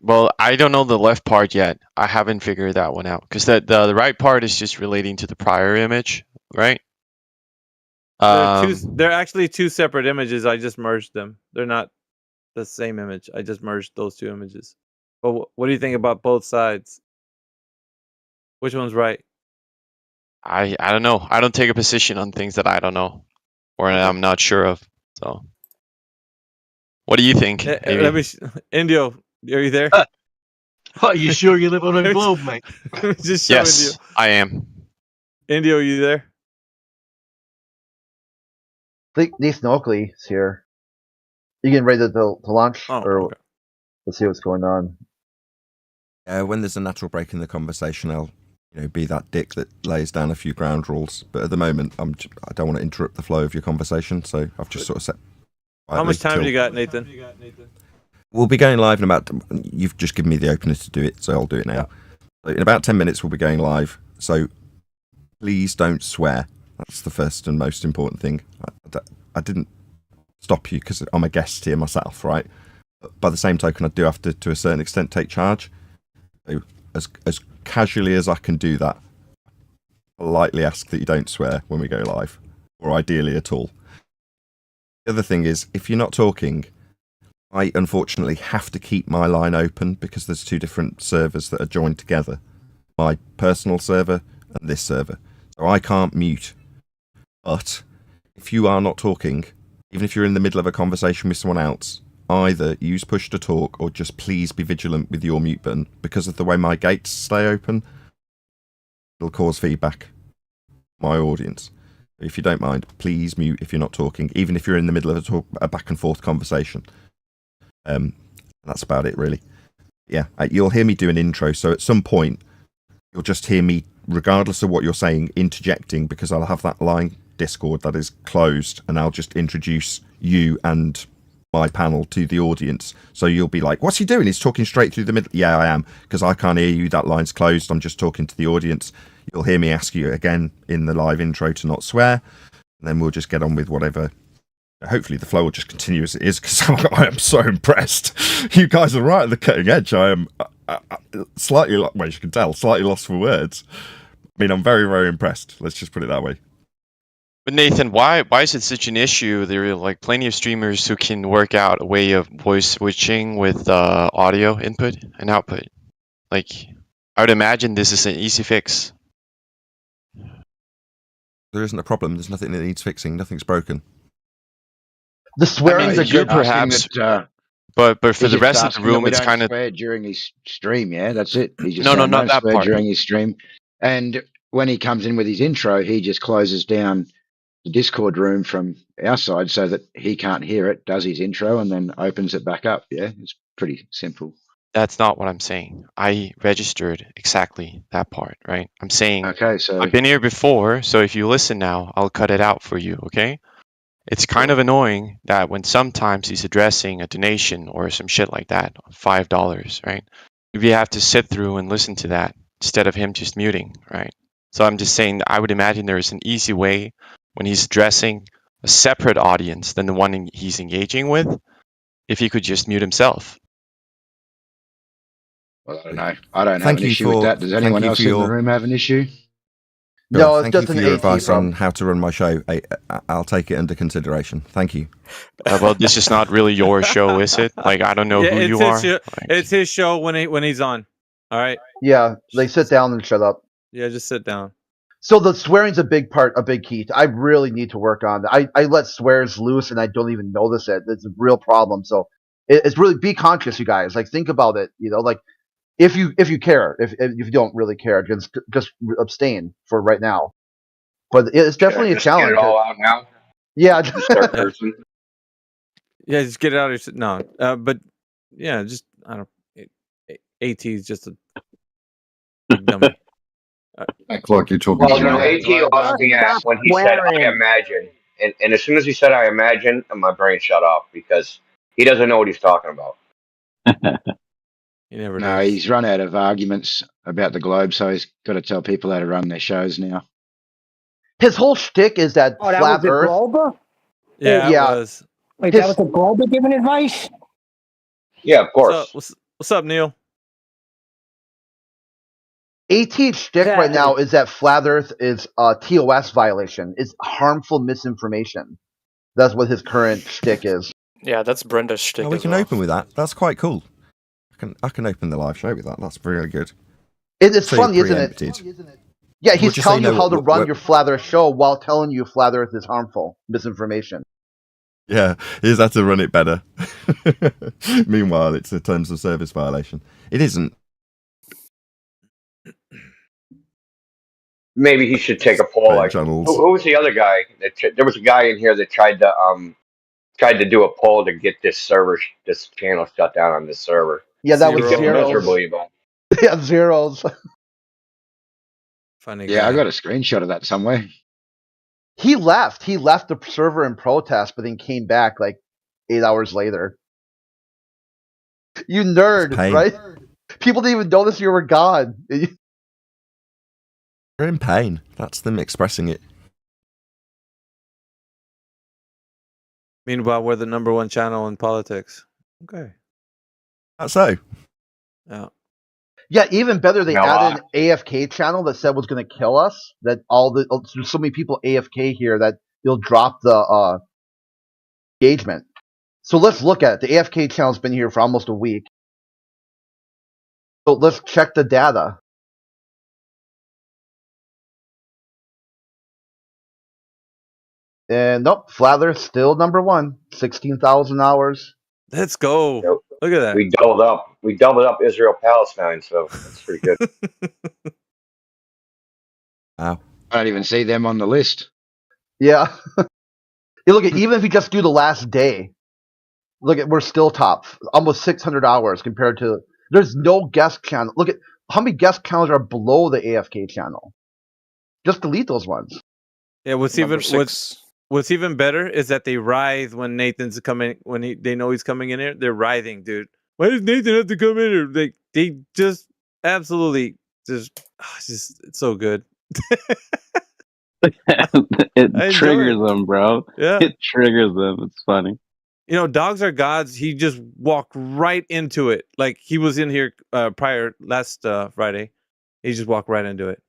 Well, I don't know the left part yet. I haven't figured that one out because the right part is just relating to the prior image, right? They're actually two separate images. I just merged them. They're not the same image. I just merged those two images. But what do you think about both sides? Which one's right? I don't know. I don't take a position on things that I don't know or I'm not sure of. So, what do you think? Indio, are you there? Are you sure you live on a globe, mate? Just showing yes, I am. Indio, are you there? Nathan Oakley's here. You getting ready to launch? Okay. Let's see what's going on. When there's a natural break in the conversation, I'll be that dick that lays down a few ground rules. But at the moment, I don't want to interrupt the flow of your conversation, so I've just sort of set. How much time do you got, Nathan? We'll be going live in about. You've just given me the opener to do it, so I'll do it now. Yeah. In about 10 minutes, we'll be going live. So please don't swear. That's the first and most important thing. I didn't stop you because I'm a guest here myself, right? But by the same token, I do have to a certain extent, take charge. So as casually as I can do that, politely ask that you don't swear when we go live, or ideally at all. The other thing is, if you're not talking, I unfortunately have to keep my line open because there's 2 different servers that are joined together. My personal server and this server. So I can't mute. But if you are not talking, even if you're in the middle of a conversation with someone else, either use push to talk or just please be vigilant with your mute button. Because of the way my gates stay open, it'll cause feedback. My audience. If you don't mind, please mute if you're not talking, even if you're in the middle of a back and forth conversation. That's about it, really. Yeah, you'll hear me do an intro, so at some point, you'll just hear me, regardless of what you're saying, interjecting, because I'll have that line Discord that is closed, and I'll just introduce you and my panel to the audience. So you'll be like, what's he doing? He's talking straight through the middle. Yeah, I am, because I can't hear you. That line's closed. I'm just talking to the audience. You'll hear me ask you again in the live intro to not swear, and then we'll just get on with whatever. Hopefully the flow will just continue as it is, because I am so impressed. You guys are right at the cutting edge. I am slightly, well, as you can tell, slightly lost for words. I mean, I'm very, very impressed. Let's just put it that way. But Nathan, why is it such an issue? There are like plenty of streamers who can work out a way of voice switching with audio input and output. Like, I would imagine this is an easy fix. There isn't a problem. There's nothing that needs fixing. Nothing's broken. The swearing's a good perhaps, that, but for the just rest of the asking room, that we it's don't kind of swear during his stream. Yeah, that's it. He's just no, saying not don't that swear part. during his stream. And when he comes in with his intro, he just closes down the Discord room from our side so that he can't hear it, does his intro, and then opens it back up. Yeah, it's pretty simple. That's not what I'm saying. I registered exactly that part, right? I'm saying, okay, so I've been here before, so if you listen now, I'll cut it out for you, okay? It's kind of annoying that when sometimes he's addressing a donation or some shit like that, $5, right? You have to sit through and listen to that instead of him just muting, right? So I'm just saying that I would imagine there is an easy way when he's addressing a separate audience than the one he's engaging with, if he could just mute himself. Well, I don't know. I don't have an issue with that. Does anyone else in the room have an issue? No, it's just an AT advice on how to run my show. I'll take it under consideration. Thank you. Well, this is not really your show, is it? Like, I don't know who you are. It's his show when he's on. All right. Yeah, they sit down and shut up. Yeah, just sit down. So the swearing's a big key. I really need to work on that. I let swears loose and I don't even notice it. It's a real problem. So it's really, be conscious, you guys. Like, think about it. You know, like if you care, if you don't really care, just abstain for right now. But it's definitely a challenge. Get it all out now. Yeah. Yeah, just get it out of your no. But yeah, just I don't. AT is just a big dummy. Act like you're talking. Well, no, AT lost me at when he said "I imagine," and as soon as he said "I imagine," my brain shut off because he doesn't know what he's talking about. He never no, does. he's run out of arguments about the globe, so he's got to tell people how to run their shows now. His whole shtick is that flat Earth. Globe? Yeah, it was. Wait, that was the Globe giving advice? Yeah, of course. What's up, Neil? AT's shtick right now is that flat Earth is a TOS violation. It's harmful misinformation. That's what his current shtick is. Yeah, that's Brenda's shtick. We can open with that. That's quite cool. I can open the live show with that. That's really good. It's funny, isn't it? Yeah, he's telling you how to run your flat Earth show while telling you flat Earth is harmful misinformation. Yeah, he's had to run it better. Meanwhile, it's a terms of service violation. It isn't. Maybe he should take a poll. Like, who was the other guy? There was a guy in here that tried to do a poll to get this channel shut down on this server. Yeah, that was Zeros. Miserably, but yeah, Zeros. Funny. Yeah, I got a screenshot of that somewhere. He left. He left the server in protest, but then came back like 8 hours later. You nerd, right? People didn't even notice you were gone. You're in pain. That's them expressing it. Meanwhile, we're the #1 channel in politics. Okay. That's so. Yeah. Yeah, even better, they No, added an AFK channel that said was going to kill us. That there's so many people AFK here that you'll drop the engagement. So let's look at it. The AFK channel's been here for almost a week. So let's check the data. And nope, Flather still #1, 16,000 hours. Let's go. Look at that. We doubled up. We doubled up Israel Palestine, so that's pretty good. Wow. I don't even see them on the list. Yeah. You look at, even if you just do the last day, look at, we're still top, almost 600 hours compared to. There's no guest channel. Look at how many guest channels are below the AFK channel. Just delete those ones. Yeah, what's even better is that they writhe when Nathan's coming, when they know he's coming in here. They're writhing, dude. Why does Nathan have to come in here? They just absolutely it's so good. It triggers them, bro. Yeah. It triggers them. It's funny. You know, Dogs Are Gods, he just walked right into it. Like, he was in here prior last Friday. He just walked right into it.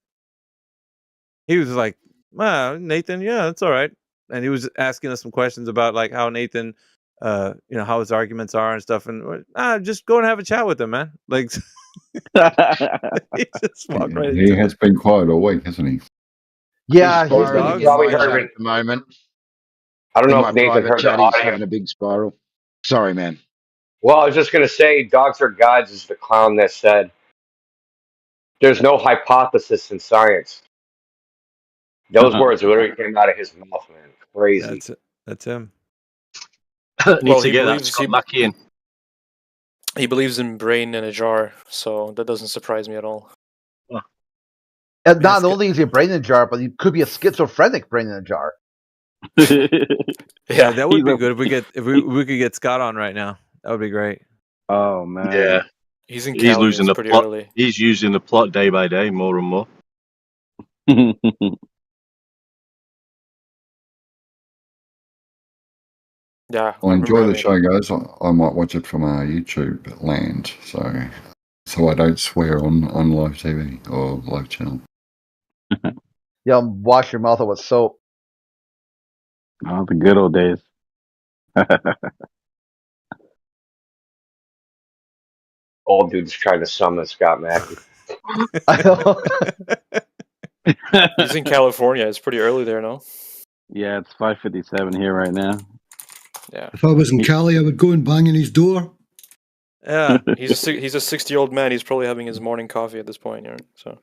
He was like, Nathan, yeah, that's all right. And he was asking us some questions about, like, how Nathan, how his arguments are and stuff. And just go and have a chat with him, man. Like, he just walked right into He it. has been quiet all week, hasn't he? Yeah, he's probably heard at the moment. I don't In know my if Nathan private heard the chat, he's audio. having a big spiral. Sorry, man. Well, I was just going to say, Dogs Are Gods is the clown that said, "There's no hypothesis in science." Those words literally came out of his mouth, man. Crazy. That's him. Well, to get that Scott back in. He believes in brain in a jar, so that doesn't surprise me at all. And not only is he a brain in a jar, but he could be a schizophrenic brain in a jar. Yeah, that would be good if we could get Scott on right now. That would be great. Oh man. Yeah. He's in He's Cali, losing it's the pretty plot. early. He's using the plot day by day, more and more. Yeah. I enjoy the show, guys. I might watch it from YouTube land, so I don't swear on live TV or live channel. Yeah, wash your mouth out with soap. Oh, the good old days. Old dude's trying to summon Scott Mackey. He's in California. It's pretty early there, no? Yeah, it's 5:57 here right now. Yeah. If I was in Cali, I would go and bang in his door. Yeah. He's a 60-year-old man. He's probably having his morning coffee at this point, you know, so.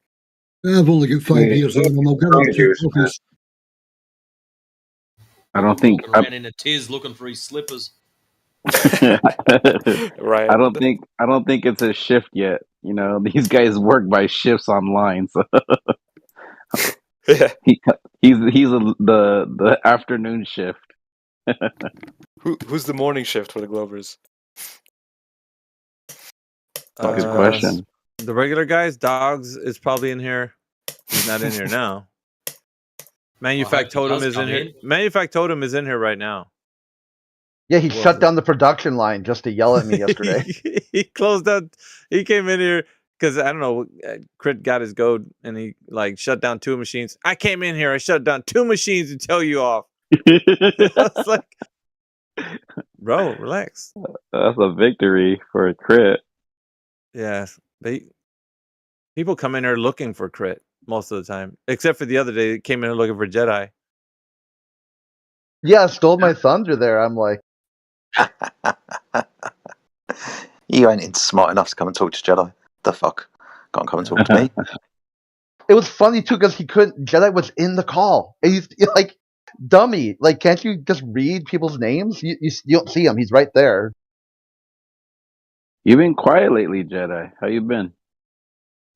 I've only got 5 years on him. I'll give him 2 coffees. I don't think Ran in a tiz looking for his slippers. Right. I don't think it's a shift yet. You know, these guys work by shifts online, so yeah. He's the afternoon shift. Who's the morning shift for the Glovers? Good question. The regular guys, Dogs is probably in here. He's not in here now. Manufactotum is in here. Manufactotum is in here right now. Yeah, he shut down the production line just to yell at me yesterday. He closed down. He came in here because I don't know. Crit got his goad and he like shut down 2 machines. I came in here. I shut down 2 machines to tell you off. I was like, bro, relax. That's a victory for a Crit. Yeah, people come in here looking for Crit most of the time, except for the other day. They came in here looking for Jedi. Yeah, stole my thunder there. I'm like, you ain't smart enough to come and talk to Jedi. The fuck? Can't come and talk to me. It was funny too because he couldn't. Jedi was in the call. And he's like, dummy. Like, can't you just read people's names? You don't see him. He's right there. You've been quiet lately, Jedi. How you been?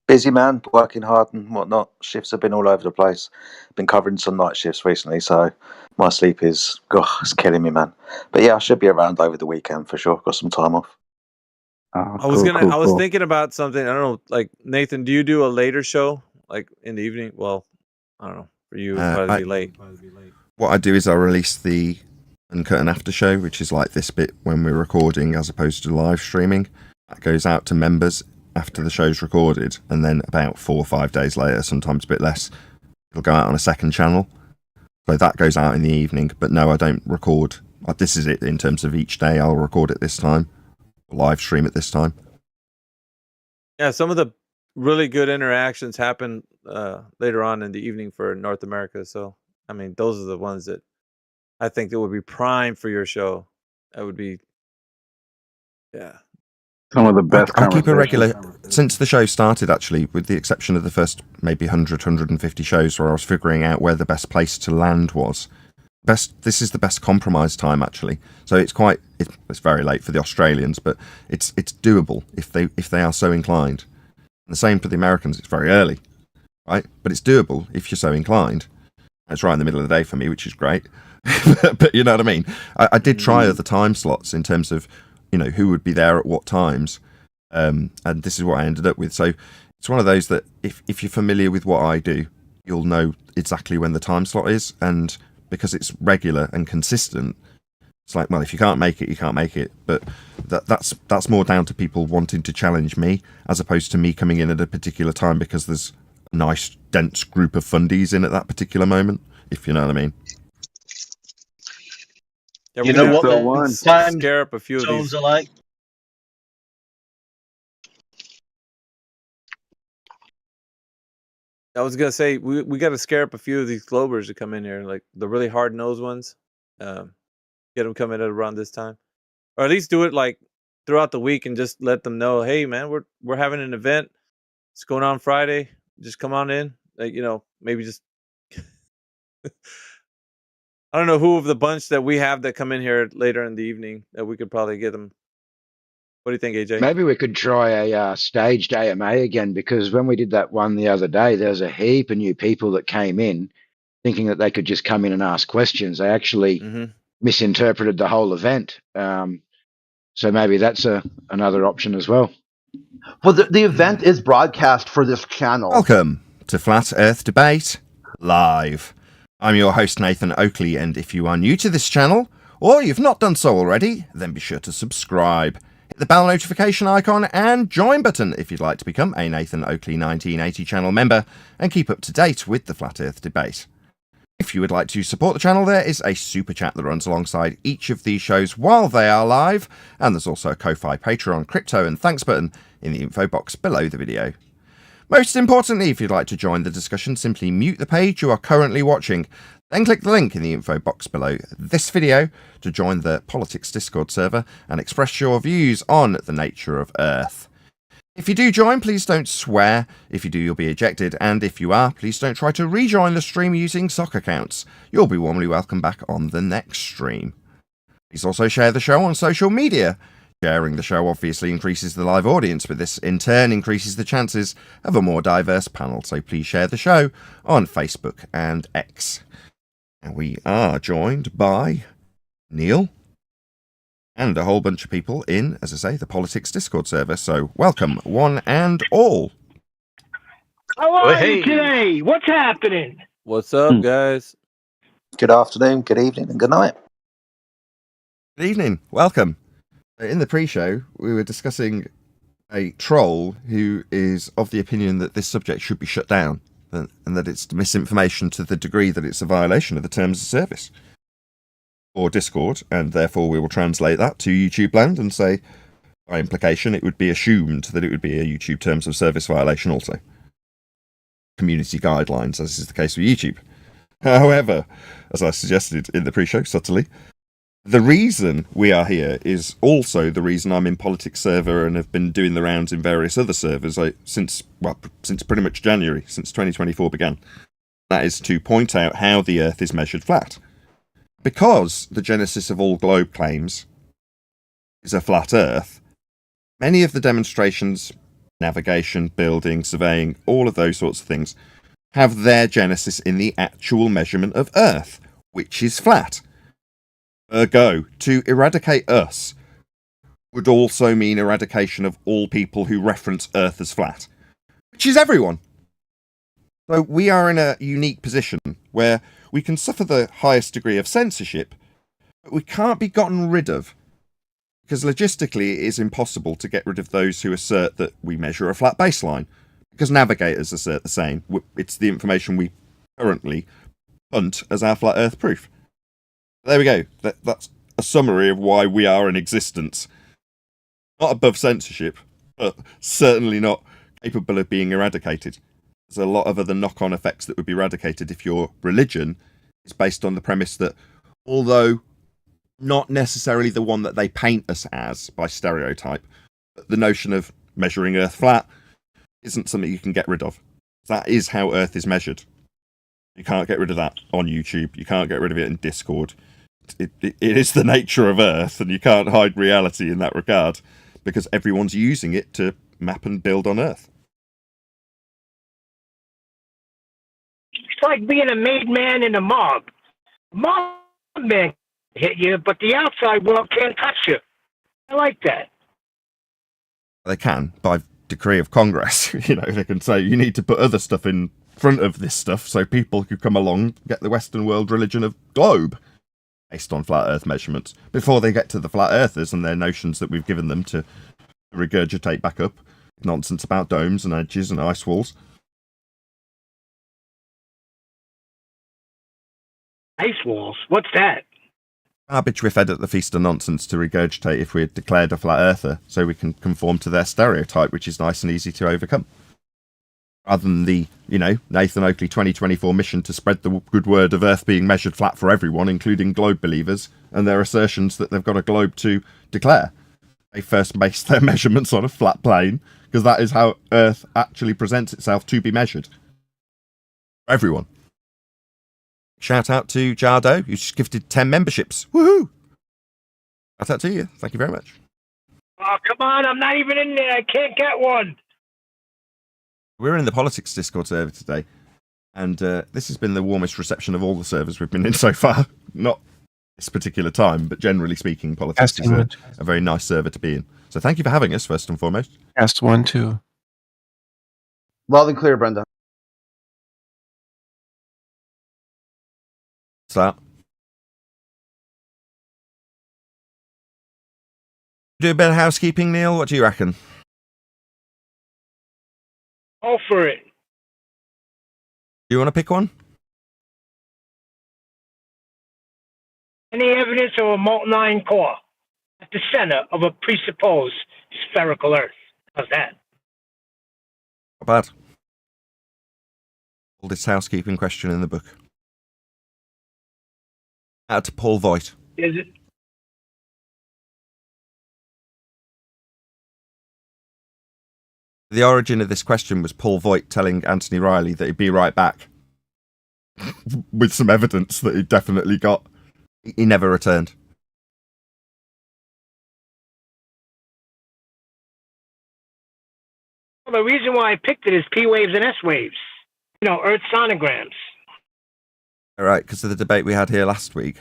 Busy, man, working hard and whatnot. Shifts have been all over the place. Been covering some night shifts recently, so my sleep is, it's killing me, man. But yeah, I should be around over the weekend for sure. Got some time off. I was thinking about something. I don't know, like Nathan, do you do a later show, like in the evening? Well, I don't know. For you, it'd probably be late. What I do is I release the uncut and after show, which is like this bit when we're recording as opposed to live streaming. That goes out to members after the show's recorded, and then about 4 or 5 days later, sometimes a bit less, it'll go out on a second channel. So that goes out in the evening. But no, I don't record. This is it in terms of each day. I'll record it this time, live stream it this time. Yeah, some of the really good interactions happen later on in the evening for North America. So, I mean, those are the ones that I think that would be prime for your show. That would be, yeah. Some of the best I keep a regular, conversations. since the show started actually, with the exception of the first maybe 100, 150 shows where I was figuring out where the best place to land was. This is the best compromise time actually. So it's very late for the Australians, but it's doable if they are so inclined. And the same for the Americans, it's very early, right? But it's doable if you're so inclined. It's right in the middle of the day for me, which is great. But you know what I mean? I did try other time slots in terms of, who would be there at what times. And this is what I ended up with. So it's one of those that if you're familiar with what I do, you'll know exactly when the time slot is. And because it's regular and consistent, it's like, well, if you can't make it, you can't make it. But that's more down to people wanting to challenge me as opposed to me coming in at a particular time because there's a nice, dense group of fundies in at that particular moment, if you know what I mean. Yeah, You know what the time scare up a few of zones these. are like? I was gonna say we got to scare up a few of these Globers to come in here, like the really hard nosed ones. Get them coming at around this time, or at least do it like throughout the week and just let them know, hey man, we're having an event. It's going on Friday. Just come on in. Like, maybe just I don't know who of the bunch that we have that come in here later in the evening that we could probably get them. What do you think, AJ? Maybe we could try a staged AMA again, because when we did that one the other day, there was a heap of new people that came in thinking that they could just come in and ask questions. They actually misinterpreted the whole event. So maybe that's another option as well. Well, the event is broadcast for this channel. Welcome to Flat Earth Debate Live. I'm your host, Nathan Oakley, and if you are new to this channel, or you've not done so already, then be sure to subscribe. Hit the bell notification icon and join button if you'd like to become a Nathan Oakley 1980 channel member and keep up to date with the Flat Earth debate. If you would like to support the channel, there is a super chat that runs alongside each of these shows while they are live, and there's also a Ko-Fi, Patreon, crypto and thanks button in the info box below the video. Most importantly, if you'd like to join the discussion, simply mute the page you are currently watching, then click the link in the info box below this video to join the Politics Discord server and express your views on the nature of Earth. If you do join, please don't swear. If you do, you'll be ejected, and if you are, please don't try to rejoin the stream using sock accounts. You'll be warmly welcome back on the next stream. Please also share the show on social media. Sharing the show obviously increases the live audience, but this in turn increases the chances of a more diverse panel, so please share the show on Facebook and X. And we are joined by Neil and a whole bunch of people in, as I say, the Politics Discord server, so welcome one and all. How are you today? What's happening? What's up, guys? Good afternoon, good evening, and good night. Good evening, welcome. In the pre-show, we were discussing a troll who is of the opinion that this subject should be shut down and that it's misinformation to the degree that it's a violation of the terms of service or Discord, and therefore we will translate that to YouTube land and say, by implication, it would be assumed that it would be a YouTube terms of service violation also. Community guidelines, as is the case with YouTube. However, as I suggested in the pre-show subtly, the reason we are here is also the reason I'm in Politics server and have been doing the rounds in various other servers since pretty much January, since 2024 began. That is to point out how the Earth is measured flat. Because the genesis of all globe claims is a flat Earth, many of the demonstrations, navigation, building, surveying, all of those sorts of things, have their genesis in the actual measurement of Earth, which is flat. Ergo, to eradicate us would also mean eradication of all people who reference Earth as flat, which is everyone. So we are in a unique position where we can suffer the highest degree of censorship, But we can't be gotten rid of, because logistically it is impossible to get rid of those who assert that we measure a flat baseline, because navigators assert the same. It's the information we currently punt as our flat Earth proof. There we go. That's a summary of why we are in existence. Not above censorship, but certainly not capable of being eradicated. There's a lot of other knock-on effects that would be eradicated if your religion is based on the premise that, although not necessarily the one that they paint us as by stereotype, but the notion of measuring Earth flat isn't something you can get rid of. That is how Earth is measured. You can't get rid of that on YouTube. You can't get rid of it in Discord. It is the nature of Earth, and you can't hide reality in that regard, because everyone's using it to map and build on Earth. It's like being a made man in a mob. Mob man can hit you, but the outside world can't touch you. I like that. They can, by decree of Congress. They can say you need to put other stuff in front of this stuff so people who come along get the Western world religion of globe based on flat Earth measurements before they get to the flat Earthers and their notions that we've given them to regurgitate back up nonsense about domes and edges and ice walls. Ice walls? What's that? Garbage we're fed at the Feast of Nonsense to regurgitate if we're declared a flat earther, so we can conform to their stereotype, which is nice and easy to overcome. Rather than the, Nathan Oakley 2024 mission to spread the good word of Earth being measured flat for everyone, including globe believers, and their assertions that they've got a globe to declare. They first based their measurements on a flat plane, because that is how Earth actually presents itself to be measured. Everyone. Shout out to Jardo, who's gifted 10 memberships. Woohoo! Shout out to you. Thank you very much. Oh, come on. I'm not even in there. I can't get one. We're in the politics Discord server today, and this has been the warmest reception of all the servers we've been in so far. Not this particular time, but generally speaking, politics is a very nice server to be in. So thank you for having us, first and foremost. Cast 1, 2. Loud and clear, Brenda. What's that? Do a bit of housekeeping, Neil? What do you reckon? All for it. Do you want to pick one? Any evidence of a molten iron core at the center of a presupposed spherical Earth? How's that? Not bad. Oldest housekeeping question in the book. Out to Paul Voigt. Is it? The origin of this question was Paul Voigt telling Anthony Riley that he'd be right back with some evidence that he'd definitely got. He never returned. Well, the reason why I picked it is P waves and S waves. Earth sonograms. All right, because of the debate we had here last week.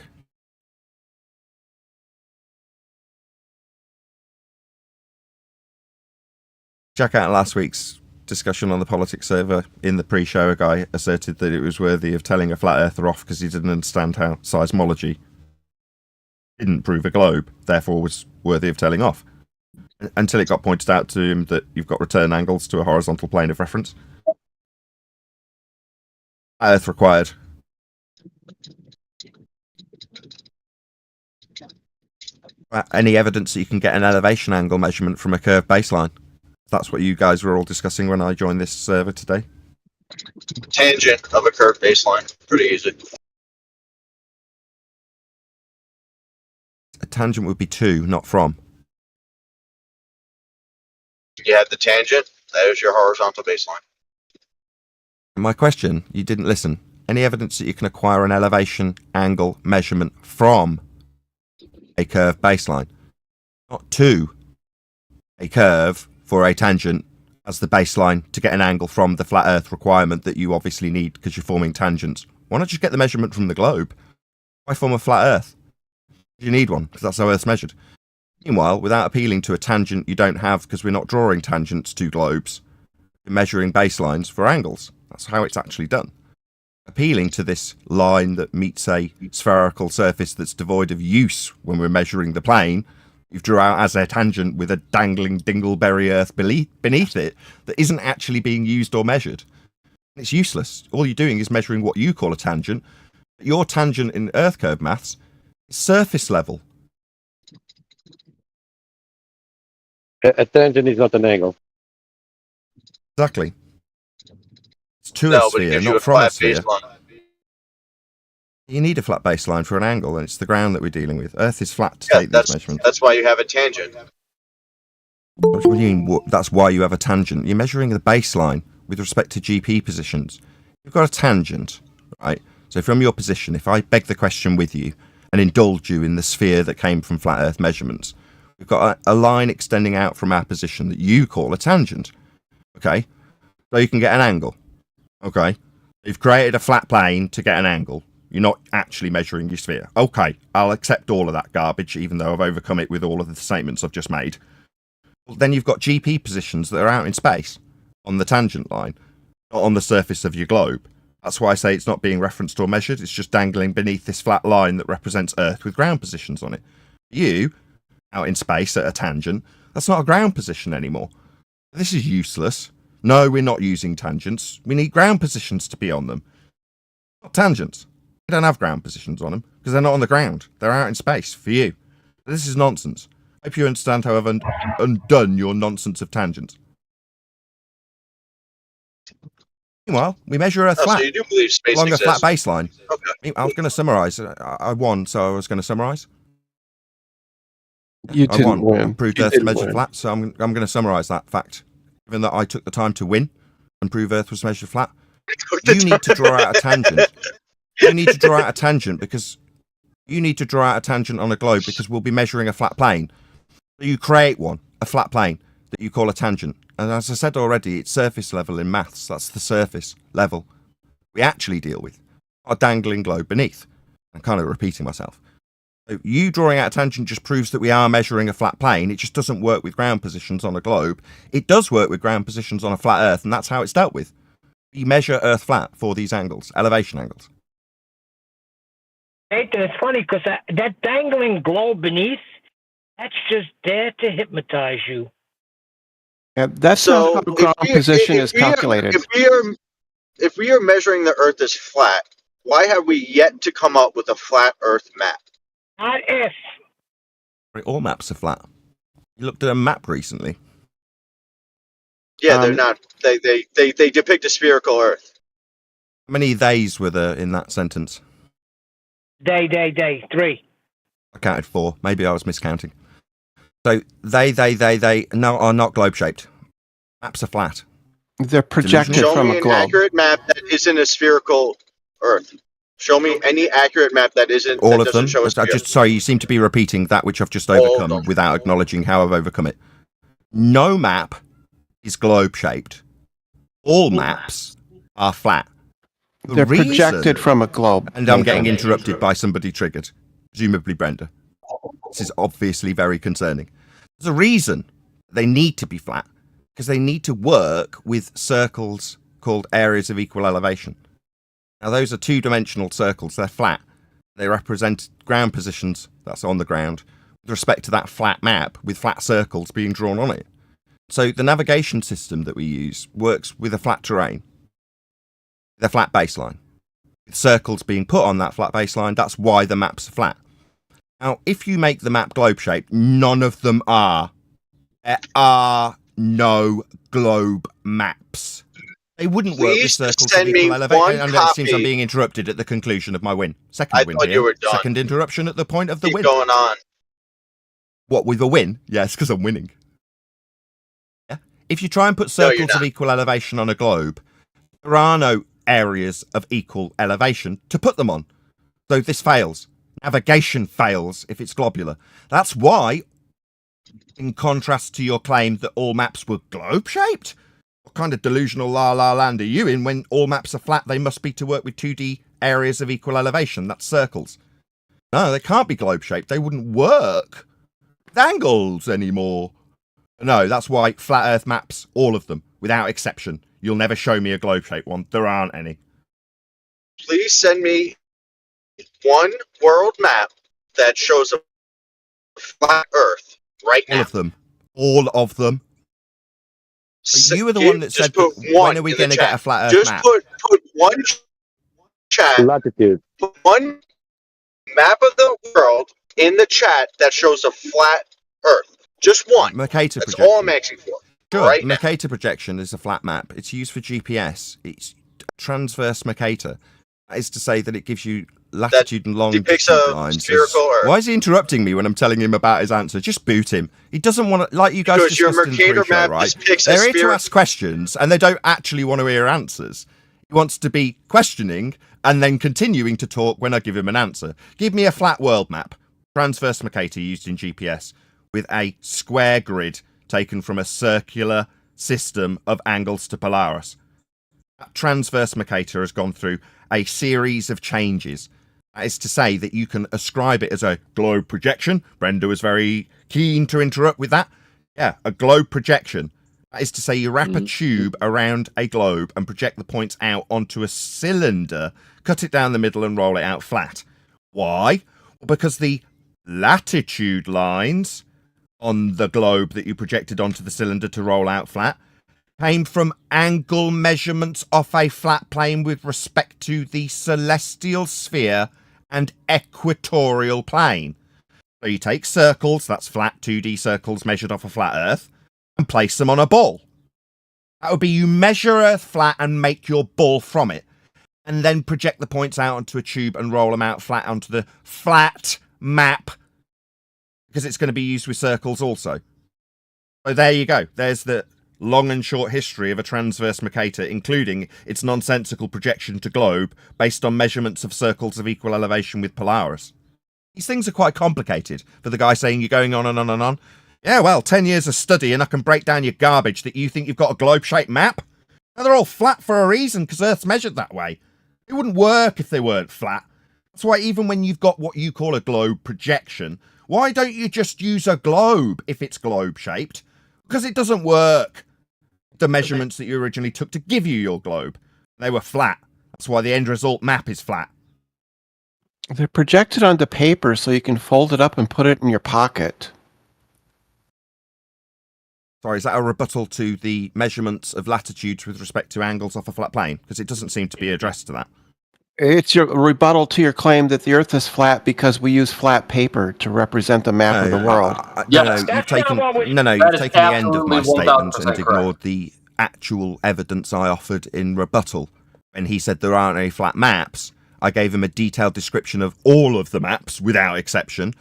Check out last week's discussion on the politics server. In the pre-show, a guy asserted that it was worthy of telling a flat earther off because he didn't understand how seismology didn't prove a globe, therefore was worthy of telling off. Until it got pointed out to him that you've got return angles to a horizontal plane of reference. Earth required. Any evidence that you can get an elevation angle measurement from a curved baseline? That's what you guys were all discussing when I joined this server today. Tangent of a curved baseline. Pretty easy. A tangent would be to, not from. You had the tangent. There's your horizontal baseline. My question, you didn't listen. Any evidence that you can acquire an elevation angle measurement from a curved baseline? Not to a curve for a tangent as the baseline to get an angle from the flat Earth requirement that you obviously need because you're forming tangents. Why not just get the measurement from the globe? Why form a flat Earth? You need one because that's how Earth's measured. Meanwhile, without appealing to a tangent you don't have because we're not drawing tangents to globes, we're measuring baselines for angles. That's how it's actually done. appealing to this line that meets a spherical surface that's devoid of use when we're measuring the plane. You've drew out as a tangent with a dangling dingleberry earth beneath it that isn't actually being used or measured. It's useless. All you're doing is measuring what you call a tangent. Your tangent in earth curve maths is surface level. A tangent is not an angle. Exactly. It's to a No, but it sphere, gives you not a from a flat sphere. baseline. You need a flat baseline for an angle, and it's the ground that we're dealing with. Earth is flat to Yeah, take these measurements. that's why you have a tangent. What do you mean? That's why you have a tangent. You're measuring the baseline with respect to GP positions. You've got a tangent, right? So from your position, if I beg the question with you and indulge you in the sphere that came from flat Earth measurements, we've got a line extending out from our position that you call a tangent. Okay? So you can get an angle. Okay? You've created a flat plane to get an angle. You're not actually measuring your sphere. Okay, I'll accept all of that garbage, even though I've overcome it with all of the statements I've just made. Well, then you've got GP positions that are out in space on the tangent line, not on the surface of your globe. That's why I say it's not being referenced or measured. It's just dangling beneath this flat line that represents Earth with ground positions on it. You, out in space at a tangent, that's not a ground position anymore. This is useless. No, we're not using tangents. We need ground positions to be on them. Not tangents. We don't have ground positions on them because they're not on the ground. They're out in space for you. This is nonsense. I hope you understand how I've undone your nonsense of tangents. Meanwhile, we measure Earth flat So you do believe space along exists? a flat baseline. Okay. I was going to summarise. I won, so I was going to summarise. You I didn't won. win. I proved You Earth didn't measured win. flat, so I'm going to summarise that fact. Given that I took the time to win and prove Earth was measured flat, you need to draw out a tangent. You need to draw out a tangent because you need to draw out a tangent on a globe because we'll be measuring a flat plane. So you create one, a flat plane that you call a tangent. And as I said already, it's surface level in maths. That's the surface level we actually deal with, not a dangling globe beneath. I'm kind of repeating myself. So you drawing out a tangent just proves that we are measuring a flat plane. It just doesn't work with ground positions on a globe. It does work with ground positions on a flat Earth, and that's how it's dealt with. We measure Earth flat for these angles, elevation angles. Nathan, it's funny because that dangling globe beneath, that's just there to hypnotize you. Yeah, that's not how ground position is calculated. If we are measuring the Earth as flat, why have we yet to come up with a flat Earth map? Not if. All maps are flat. You looked at a map recently. Yeah, they're not. They depict a spherical Earth. How many theys were there in that sentence? They. 3. I counted 4. Maybe I was miscounting. So they no, are not globe-shaped. Maps are flat. They're projected Show from me a an globe. accurate map that isn't a spherical Earth. Show me any accurate map that isn't. All that of doesn't them. Show a I sphere. just sorry, you seem to be repeating that which I've just overcome without acknowledging how I've overcome it. No map is globe-shaped. All maps are flat. They're projected from a globe. And I'm getting interrupted by somebody triggered, presumably Brenda. This is obviously very concerning. There's a reason they need to be flat, because they need to work with circles called areas of equal elevation. Now, those are two-dimensional circles. They're flat. They represent ground positions, that's on the ground, with respect to that flat map with flat circles being drawn on it. So the navigation system that we use works with a flat terrain, with a flat baseline. With circles being put on that flat baseline, that's why the maps are flat. Now, if you make the map globe-shaped, none of them are. There are no globe maps. They wouldn't work with circles of equal elevation. And it seems I'm being interrupted at the conclusion of my win. Second win here. Second interruption at the point of the win. Going on. What, with a win? Yes, because I'm winning. Yeah. If you try and put circles of equal elevation on a globe, there are no areas of equal elevation to put them on. So this fails. Navigation fails if it's globular. That's why, in contrast to your claim that all maps were globe-shaped, what kind of delusional la-la land are you in when all maps are flat? They must be to work with 2D areas of equal elevation. That's circles. No, they can't be globe-shaped. They wouldn't work with angles anymore. No, that's why flat Earth maps, all of them, without exception. You'll never show me a globe-shaped one. There aren't any. please send me one world map that shows a flat Earth right All now. of them. All of them. You were the one that Just said put that one when are we in the going to get chat. a flat Earth Just map? put one chat. Latitude. Put one map of the world in the chat that shows a flat Earth. Just one. Mercator That's projection. all I'm asking for. Sure, Right now. Mercator projection is a flat map. It's used for GPS. It's transverse Mercator. That is to say that it gives you latitude and Depicts longitude a lines. spherical Earth. Why is he interrupting me when I'm telling him about his answer? Just boot him. He doesn't want to, like you guys Because your discussed in the Mercator pre-show, map right? depicts a They're here to sphere. ask questions, and they don't actually want to hear answers. He wants to be questioning and then continuing to talk when I give him an answer. Give me a flat world map, transverse Mercator used in GPS, with a square grid taken from a circular system of angles to Polaris. That transverse Mercator has gone through a series of changes. That is to say that you can ascribe it as a globe projection. Brenda was very keen to interrupt with that. Yeah, a globe projection. That is to say you wrap a tube around a globe and project the points out onto a cylinder, cut it down the middle and roll it out flat. Why? Well, because the latitude lines on the globe that you projected onto the cylinder to roll out flat came from angle measurements off a flat plane with respect to the celestial sphere and equatorial plane. So you take circles, that's flat 2D circles measured off a flat Earth, and place them on a ball. That would be you measure Earth flat and make your ball from it, and then project the points out onto a tube and roll them out flat onto the flat map, because it's going to be used with circles also. So there you go. There's the long and short history of a transverse Mercator, including its nonsensical projection to globe based on measurements of circles of equal elevation with Polaris. These things are quite complicated for the guy saying you're going on and on and on. Yeah, well, 10 years of study and I can break down your garbage that you think you've got a globe-shaped map. Now, they're all flat for a reason because Earth's measured that way. It wouldn't work if they weren't flat. That's why even when you've got what you call a globe projection, why don't you just use a globe if it's globe-shaped? Because it doesn't work. The measurements that you originally took to give you your globe, they were flat. That's why the end result map is flat. They're projected onto paper so you can fold it up and put it in your pocket. Sorry, is that a rebuttal to the measurements of latitudes with respect to angles off a flat plane? Because it doesn't seem to be addressed to that. It's your rebuttal to your claim that the Earth is flat because we use flat paper to represent the map of the world. You've taken the end of my statement and ignored the actual evidence I offered in rebuttal. When he said there aren't any flat maps, I gave him a detailed description of all of the maps, without exception,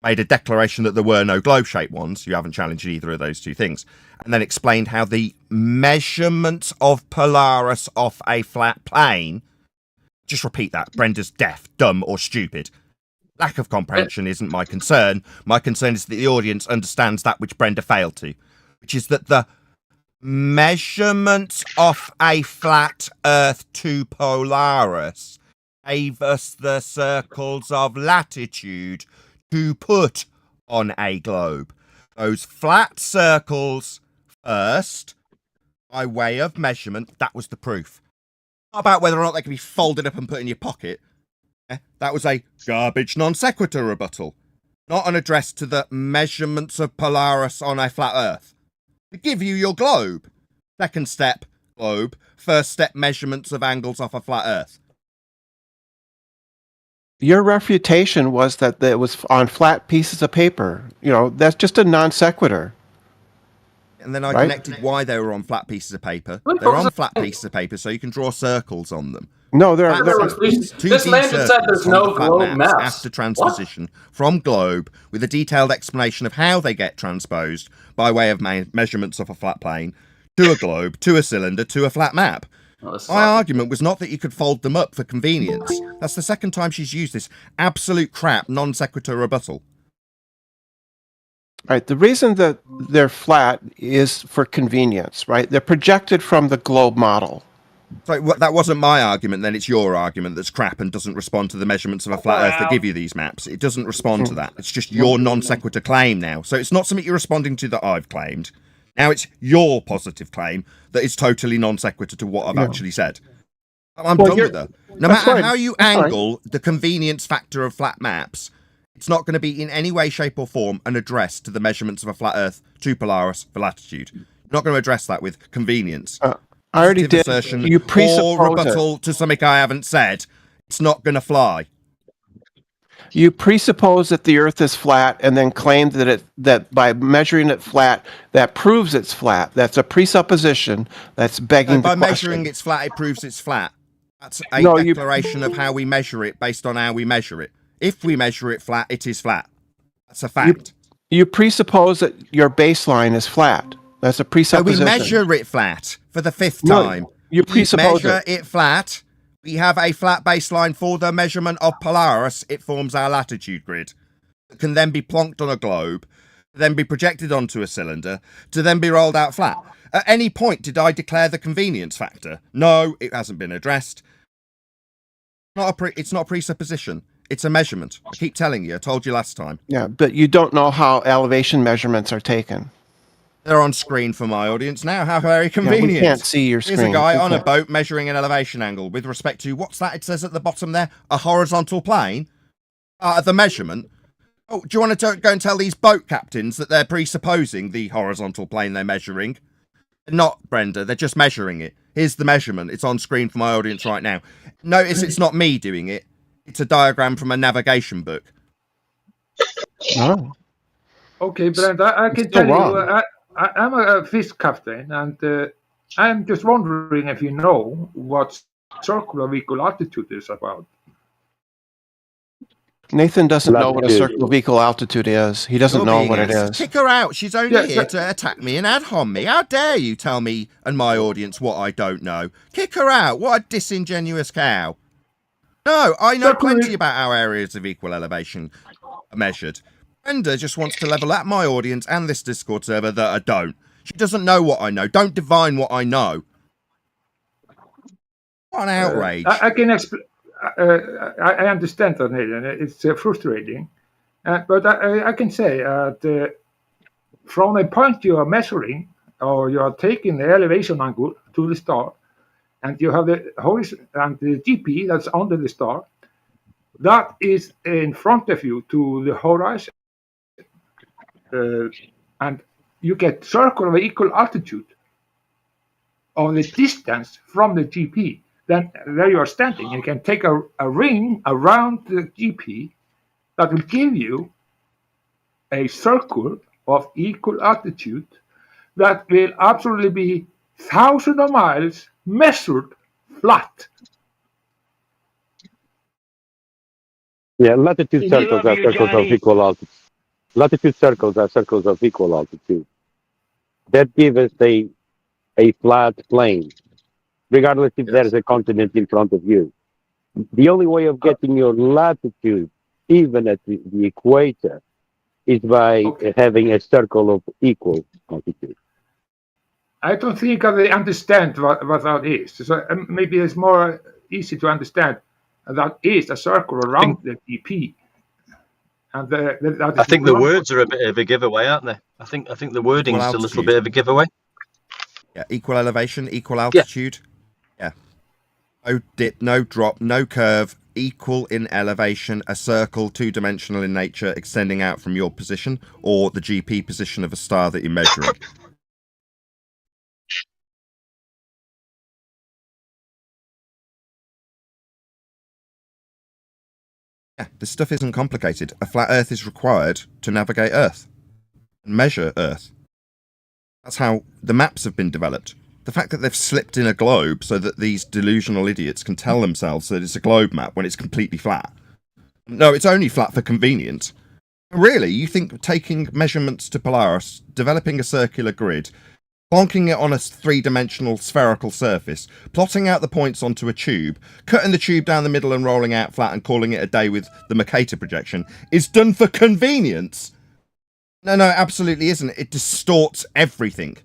made a declaration that there were no globe-shaped ones. You haven't challenged either of those two things. And then explained how the measurements of Polaris off a flat plane... Just repeat that. Brenda's deaf, dumb, or stupid. Lack of comprehension isn't my concern. My concern is that the audience understands that which Brenda failed to, which is that the measurements of a flat Earth to Polaris gave us the circles of latitude to put on a globe. Those flat circles first, by way of measurement, that was the proof. Not about whether or not they can be folded up and put in your pocket. That was a garbage non sequitur rebuttal, not an address to the measurements of Polaris on a flat Earth. To give you your globe. Second step, globe. First step, measurements of angles off a flat Earth. Your refutation was that it was on flat pieces of paper. You know, that's just a non sequitur. And then I connected why they were on flat pieces of paper. They're on flat pieces of paper so you can draw circles on them. No, they're this man just said there's no globe maps. After transposition from globe with a detailed explanation of how they get transposed by way of measurements of a flat plane to a globe, to a cylinder, to a flat map. My argument was not that you could fold them up for convenience. That's the second time she's used this absolute crap non sequitur rebuttal. Right. The reason that they're flat is for convenience, right? They're projected from the globe model. So that wasn't my argument, then it's your argument that's crap and doesn't respond to the measurements of a flat Earth that give you these maps. It doesn't respond to that. It's just your non sequitur claim now. So it's not something you're responding to that I've claimed. Now it's your positive claim that is totally non sequitur to what I've actually said. I'm Well, done with her. No that's matter fine. how you That's fine. angle the convenience factor of flat maps, it's not going to be in any way, shape, or form an address to the measurements of a flat Earth to Polaris for latitude. You're not going to address that with convenience. I already Positive did. assertion You or presuppose rebuttal to something I haven't said. It's not going to fly. You presuppose that the Earth is flat, and then claim that by measuring it flat, that proves it's flat. That's a presupposition. That's begging No, by the question. measuring it's flat, it proves it's flat. That's a No, declaration of how we measure it based on how we measure it. If we measure it flat, it is flat. That's a fact. You presuppose that your baseline is flat. That's a So presupposition. we measure it flat for the fifth No, time. you presuppose measure it flat. We have a flat baseline for the measurement of Polaris. It forms our latitude grid. It can then be plonked on a globe, then be projected onto a cylinder, to then be rolled out flat. At any point, did I declare the convenience factor? No, it hasn't been addressed. It's not a presupposition. It's a measurement. I keep telling you. I told you last time. Yeah, but you don't know how elevation measurements are taken. They're on screen for my audience now. How very convenient. Yeah, we can't see your screen. Here's a guy We on a can't. boat measuring an elevation angle with respect to, what's that it says at the bottom there? A horizontal plane? The measurement. Oh, do you want to go and tell these boat captains that they're presupposing the horizontal plane they're measuring? Not, Brenda, they're just measuring it. Here's the measurement. It's on screen for my audience right now. Notice it's not me doing it. It's a diagram from a navigation book. Oh. Okay, Brenda, I can tell you, I'm a fish captain, and I'm just wondering if you know what circle of equal altitude is about. Nathan doesn't know what a circle of equal altitude is. He doesn't know what it is. Kick her out. She's only here to attack me and ad hom me. How dare you tell me and my audience what I don't know? Kick her out. What a disingenuous cow. No, I know plenty about how areas of equal elevation are measured. Brenda just wants to level at my audience and this Discord server that I don't. She doesn't know what I know. Don't divine what I know. What an outrage. I can explain. I understand that, Nathan. It's frustrating. But I can say that from the point you are measuring, or you are taking the elevation angle to the star, and you have the horizon and the GP that's under the star, that is in front of you to the horizon. And you get circle of equal altitude on the distance from the GP. Then there you are standing. You can take a ring around the GP that will give you a circle of equal altitude that will absolutely be thousands of miles measured flat. Yeah, latitude circles are circles of equal altitude. Latitude circles are circles of equal altitude. That gives us a flat plane, regardless if there's a continent in front of you. The only way of getting your latitude, even at the equator, is by having a circle of equal altitude. I don't think I understand what that is. So maybe it's more easy to understand. That is a circle around the GP. And I think the words are a bit of a giveaway, aren't they? I think the wording's a little bit of a giveaway. Yeah, equal elevation, equal altitude. Yeah. No dip, no drop, no curve, equal in elevation, a circle, two-dimensional in nature, extending out from your position or the GP position of a star that you're measuring. Yeah, this stuff isn't complicated. A flat Earth is required to navigate Earth and measure Earth. That's how the maps have been developed. The fact that they've slipped in a globe so that these delusional idiots can tell themselves that it's a globe map when it's completely flat. No, it's only flat for convenience. Really, you think taking measurements to Polaris, developing a circular grid, plonking it on a three-dimensional spherical surface, plotting out the points onto a tube, cutting the tube down the middle and rolling out flat and calling it a day with the Mercator projection is done for convenience? No, it absolutely isn't. It distorts everything.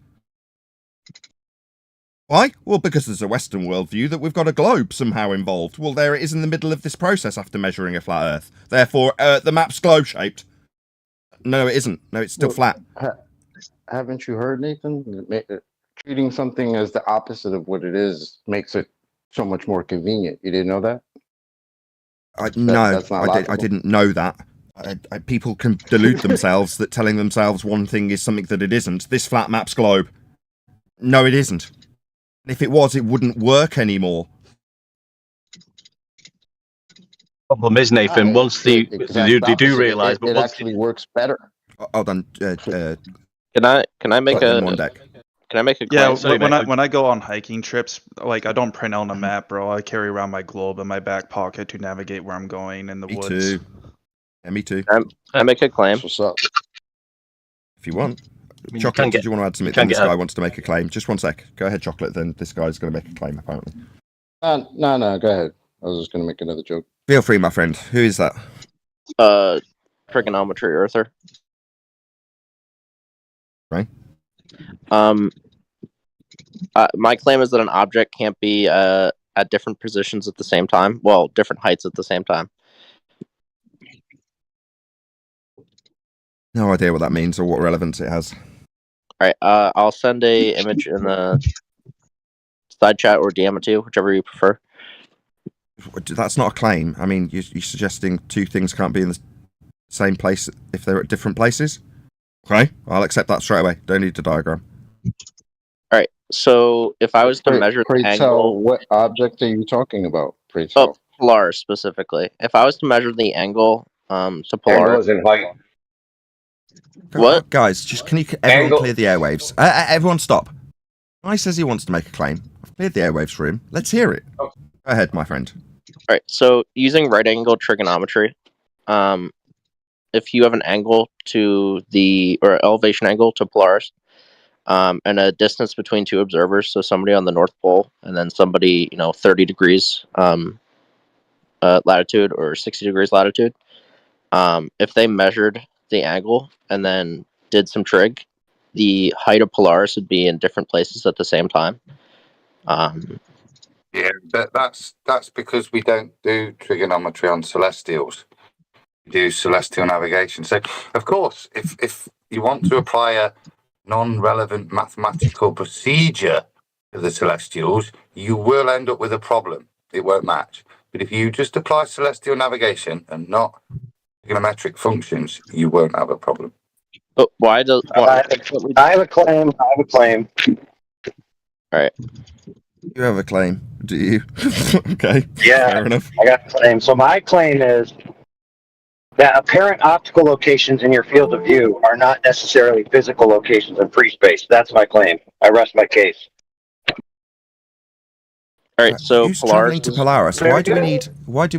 Why? Well, because there's a Western worldview that we've got a globe somehow involved. Well, there it is in the middle of this process after measuring a flat Earth. Therefore, the map's globe-shaped. No, it isn't. No, it's still flat. Haven't you heard, Nathan? Treating something as the opposite of what it is makes it so much more convenient. You didn't know that? No, that's not I logical. didn't know that. People can delude themselves that telling themselves one thing is something that it isn't. This flat map's globe. No, it isn't. And if it was, it wouldn't work Problem is, Nathan, once they do realise, but it once actually works better. Hold on. Can I make one deck? Can I make a Yeah, claim? when I go on hiking trips, like I don't print out a map, bro. I carry around my globe in my back pocket to navigate where I'm going in the woods. Too. Yeah, me too. I make a claim. What's up? If you want. mean, Chocolate, you did you want to add something? Then this guy wants to make a claim. Just one sec. Go ahead, Chocolate. Then this guy's going to make a claim, apparently. No, go ahead. I was just going to make another joke. Feel free, my friend. Who is that? Trigonometry Earther. Right. My claim is that an object can't be at different positions at the same time. Well, different heights at the same time. No idea what that means or what relevance it has. All right. I'll send a image in the side chat or DM it to you, whichever you prefer. That's not a claim. I mean, you're suggesting two things can't be in the same place if they're at different places? Okay, I'll accept that straight away. Don't need the diagram. All right. So if I was to measure the angle, what object are you talking about? Oh, Polaris specifically. If I was to measure the angle to Polaris, in height. What? Guys, just can you everyone clear the airwaves? Everyone stop. Guy says he wants to make a claim. I've cleared the airwaves for him. Let's hear it. Go ahead, my friend. All right. So using right angle trigonometry, if you have an angle to or elevation angle to Polaris, and a distance between two observers, so somebody on the North Pole and then somebody 30 degrees latitude or 60 degrees latitude, if they measured the angle and then did some trig, the height of Polaris would be in different places at the same time. Yeah, that's because we don't do trigonometry on celestials. We do celestial navigation. So, of course, if you want to apply a non-relevant mathematical procedure to the celestials, you will end up with a problem. It won't match. But if you just apply celestial navigation and not trigonometric functions, you won't have a problem. But why does... I have a claim. All right. You have a claim, do you? Okay. Yeah, fair enough. I got a claim. So my claim is that apparent optical locations in your field of view are not necessarily physical locations in free space. That's my claim. I rest my case. All right, so who's traveling to Polaris? Why do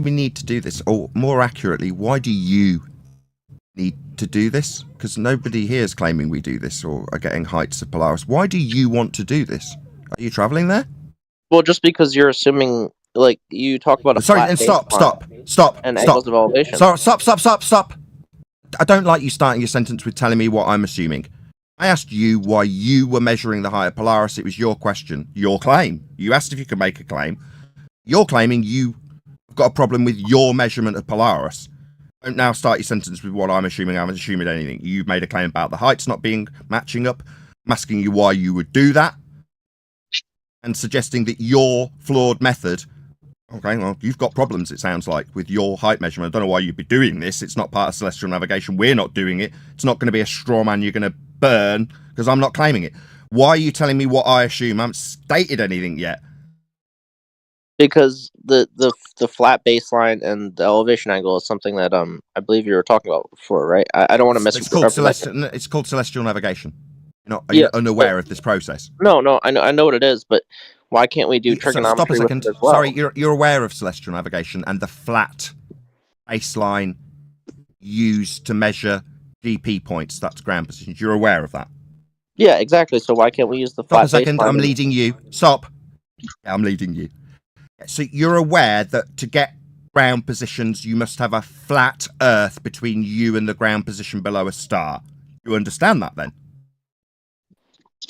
we need to do this? Or more accurately, why do you need to do this? Because nobody here is claiming we do this or are getting heights of Polaris. Why do you want to do this? Are you traveling there? Well, just because you're assuming, like, you talk about a flat and stop. and angles of elevation. Stop. I don't like you starting your sentence with telling me what I'm assuming. I asked you why you were measuring the height of Polaris. It was your question, your claim. You asked if you could make a claim. You're claiming you've got a problem with your measurement of Polaris. Don't now start your sentence with what I'm assuming. I'm assuming anything. You've made a claim about the heights not matching up. I'm asking you why you would do that. And suggesting that your flawed method, okay, well, you've got problems, it sounds like, with your height measurement. I don't know why you'd be doing this. It's not part of celestial navigation. We're not doing it. It's not going to be a straw man you're going to burn because I'm not claiming it. Why are you telling me what I assume? I haven't stated anything yet. Because the flat baseline and the elevation angle is something that I believe you were talking about before, right? I don't want to miss. It's called celestial navigation. Are you unaware of this process? No, I know what it is, but why can't we do trigonometry? Stop a second. As well? Sorry, you're aware of celestial navigation and the flat baseline used to measure GP points. That's ground positions. You're aware of that? Yeah, exactly. So why can't we use the flat? Stop a second. baseline? I'm leading you. Stop. Yeah, I'm leading you. So you're aware that to get ground positions, you must have a flat Earth between you and the ground position below a star. You understand that then?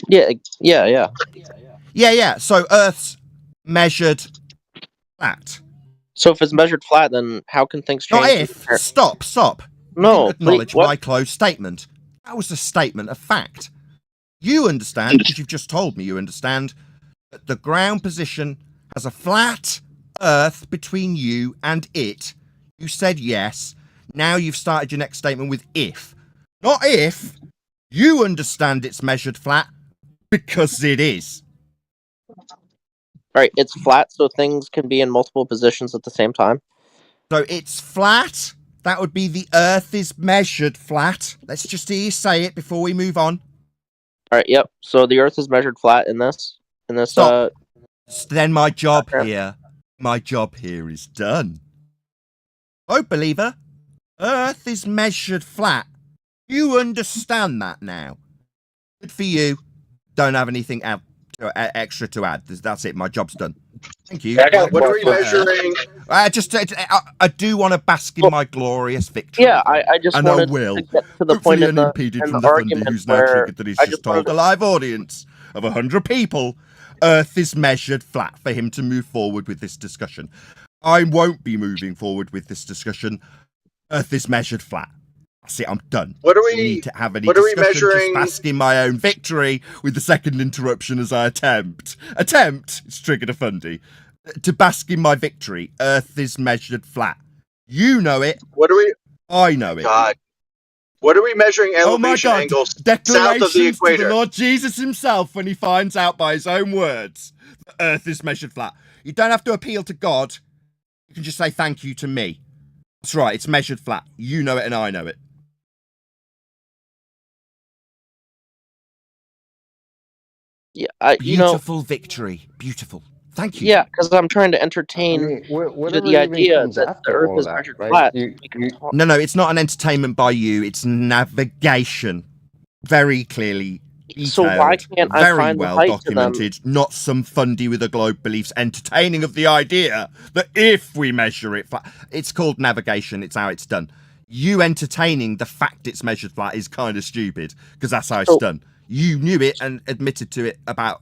Yeah. So Earth's measured flat. So if it's measured flat, then how can things change? Not if. Stop. No. Acknowledge my closed statement. That was a statement of fact. You understand, because you've just told me you understand, that the ground position as a flat Earth between you and it. You said yes. Now you've started your next statement with if. Not if. You understand it's measured flat because it is. Right, it's flat, so things can be in multiple positions at the same time. So it's flat. That would be the Earth is measured flat. Let's just hear you say it before we move on. All right, yep. So the Earth is measured flat in this. Stop. Then my job here is done. Oh, believer, Earth is measured flat. You understand that now. Good for you. Don't have anything extra to add. That's it. My job's done. Thank you. Yeah, what are we measuring? I do want to bask in my glorious victory. Yeah, I just and wanted I will. to get to the Hopefully point in the, unimpeded in from the the argument Fundy who's now where triggered that he's I just just told wanted a live audience of 100 people Earth is measured flat for him to move forward with this discussion. I won't be moving forward with this discussion. Earth is measured flat. That's it, I'm done. What are we? I need to have any What are we discussion, measuring? just bask in my own victory with the second interruption as I attempt. It's triggered a Fundy. To bask in my victory. Earth is measured flat. You know it. What are we? I know it. God. What are we measuring elevation angles south of the equator? To the Lord Jesus himself when he finds out by his own words that Earth is measured flat. You don't have to appeal to God. You can just say thank you to me. That's right, it's measured flat. You know it and I know it. Yeah, Beautiful victory. Beautiful. Thank you. Yeah, because I'm trying to entertain the idea that the Earth is measured flat. No, it's not an entertainment by you. It's navigation. Very clearly detailed. So why can't I very find well the height to them? documented. Not some Fundy with a globe beliefs entertaining of the idea that if we measure it flat, it's called navigation. It's how it's done. You entertaining the fact it's measured flat is kind of stupid because that's how it's done. You knew it and admitted to it about,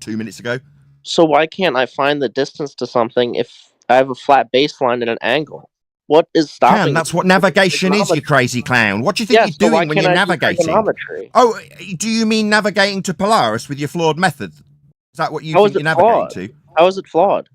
2 minutes ago? So why can't I find the distance to something if I have a flat baseline at an angle? What is stopping? That's what navigation is, you crazy clown. What do you think you're doing when you're navigating? Oh, do you mean navigating to Polaris with your flawed method? Is that what you think you're navigating to? How is it flawed?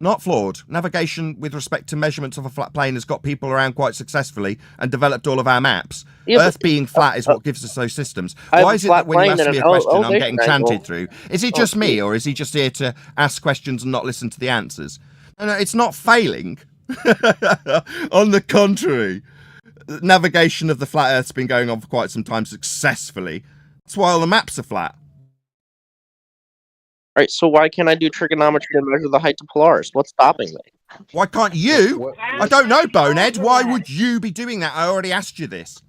Not flawed. Navigation with respect to measurements of a flat plane has got people around quite successfully and developed all of our maps. Yeah, Earth being flat is what gives us those systems. Why is it that when you ask me a question, I'm getting chanted through? Is it just me, or is he just here to ask questions and not listen to the answers? No, it's not failing. On the contrary, navigation of the flat Earth's been going on for quite some time successfully. That's why all the maps are flat. All right, so why can't I do trigonometry to measure the height to Polaris? What's stopping me? Why can't you? I don't know, Bonehead. Why would you be doing that? I already asked you this.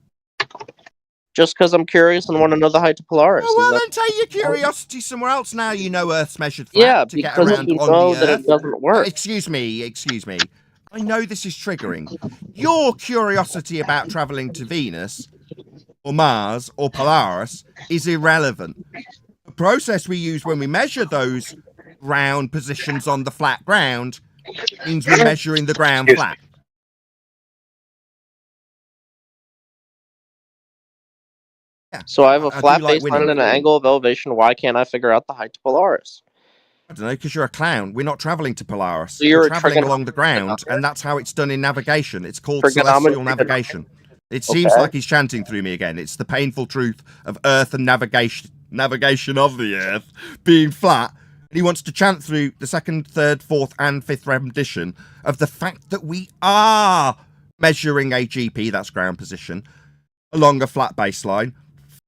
Just because I'm curious and want to know the height to Polaris. Oh, well, then take your curiosity somewhere else now you know Earth's measured flat. Yeah, to get because around you on know the that Earth. it doesn't work. Excuse me. I know this is triggering. Your curiosity about travelling to Venus, or Mars, or Polaris is irrelevant. The process we use when we measure those ground positions on the flat ground means we're measuring the ground flat. Yeah. So I have a flat baseline and an angle of elevation. Why can't I figure out the height to Polaris? I don't know, because you're a clown. We're not travelling to Polaris. So you're We're travelling along the ground, and that's how it's done in navigation. It's called celestial navigation. It seems like he's chanting through me again. It's the painful truth of Earth and navigation of the Earth being flat. And he wants to chant through the second, third, fourth, and fifth rendition of the fact that we are measuring a GP, that's ground position, along a flat baseline,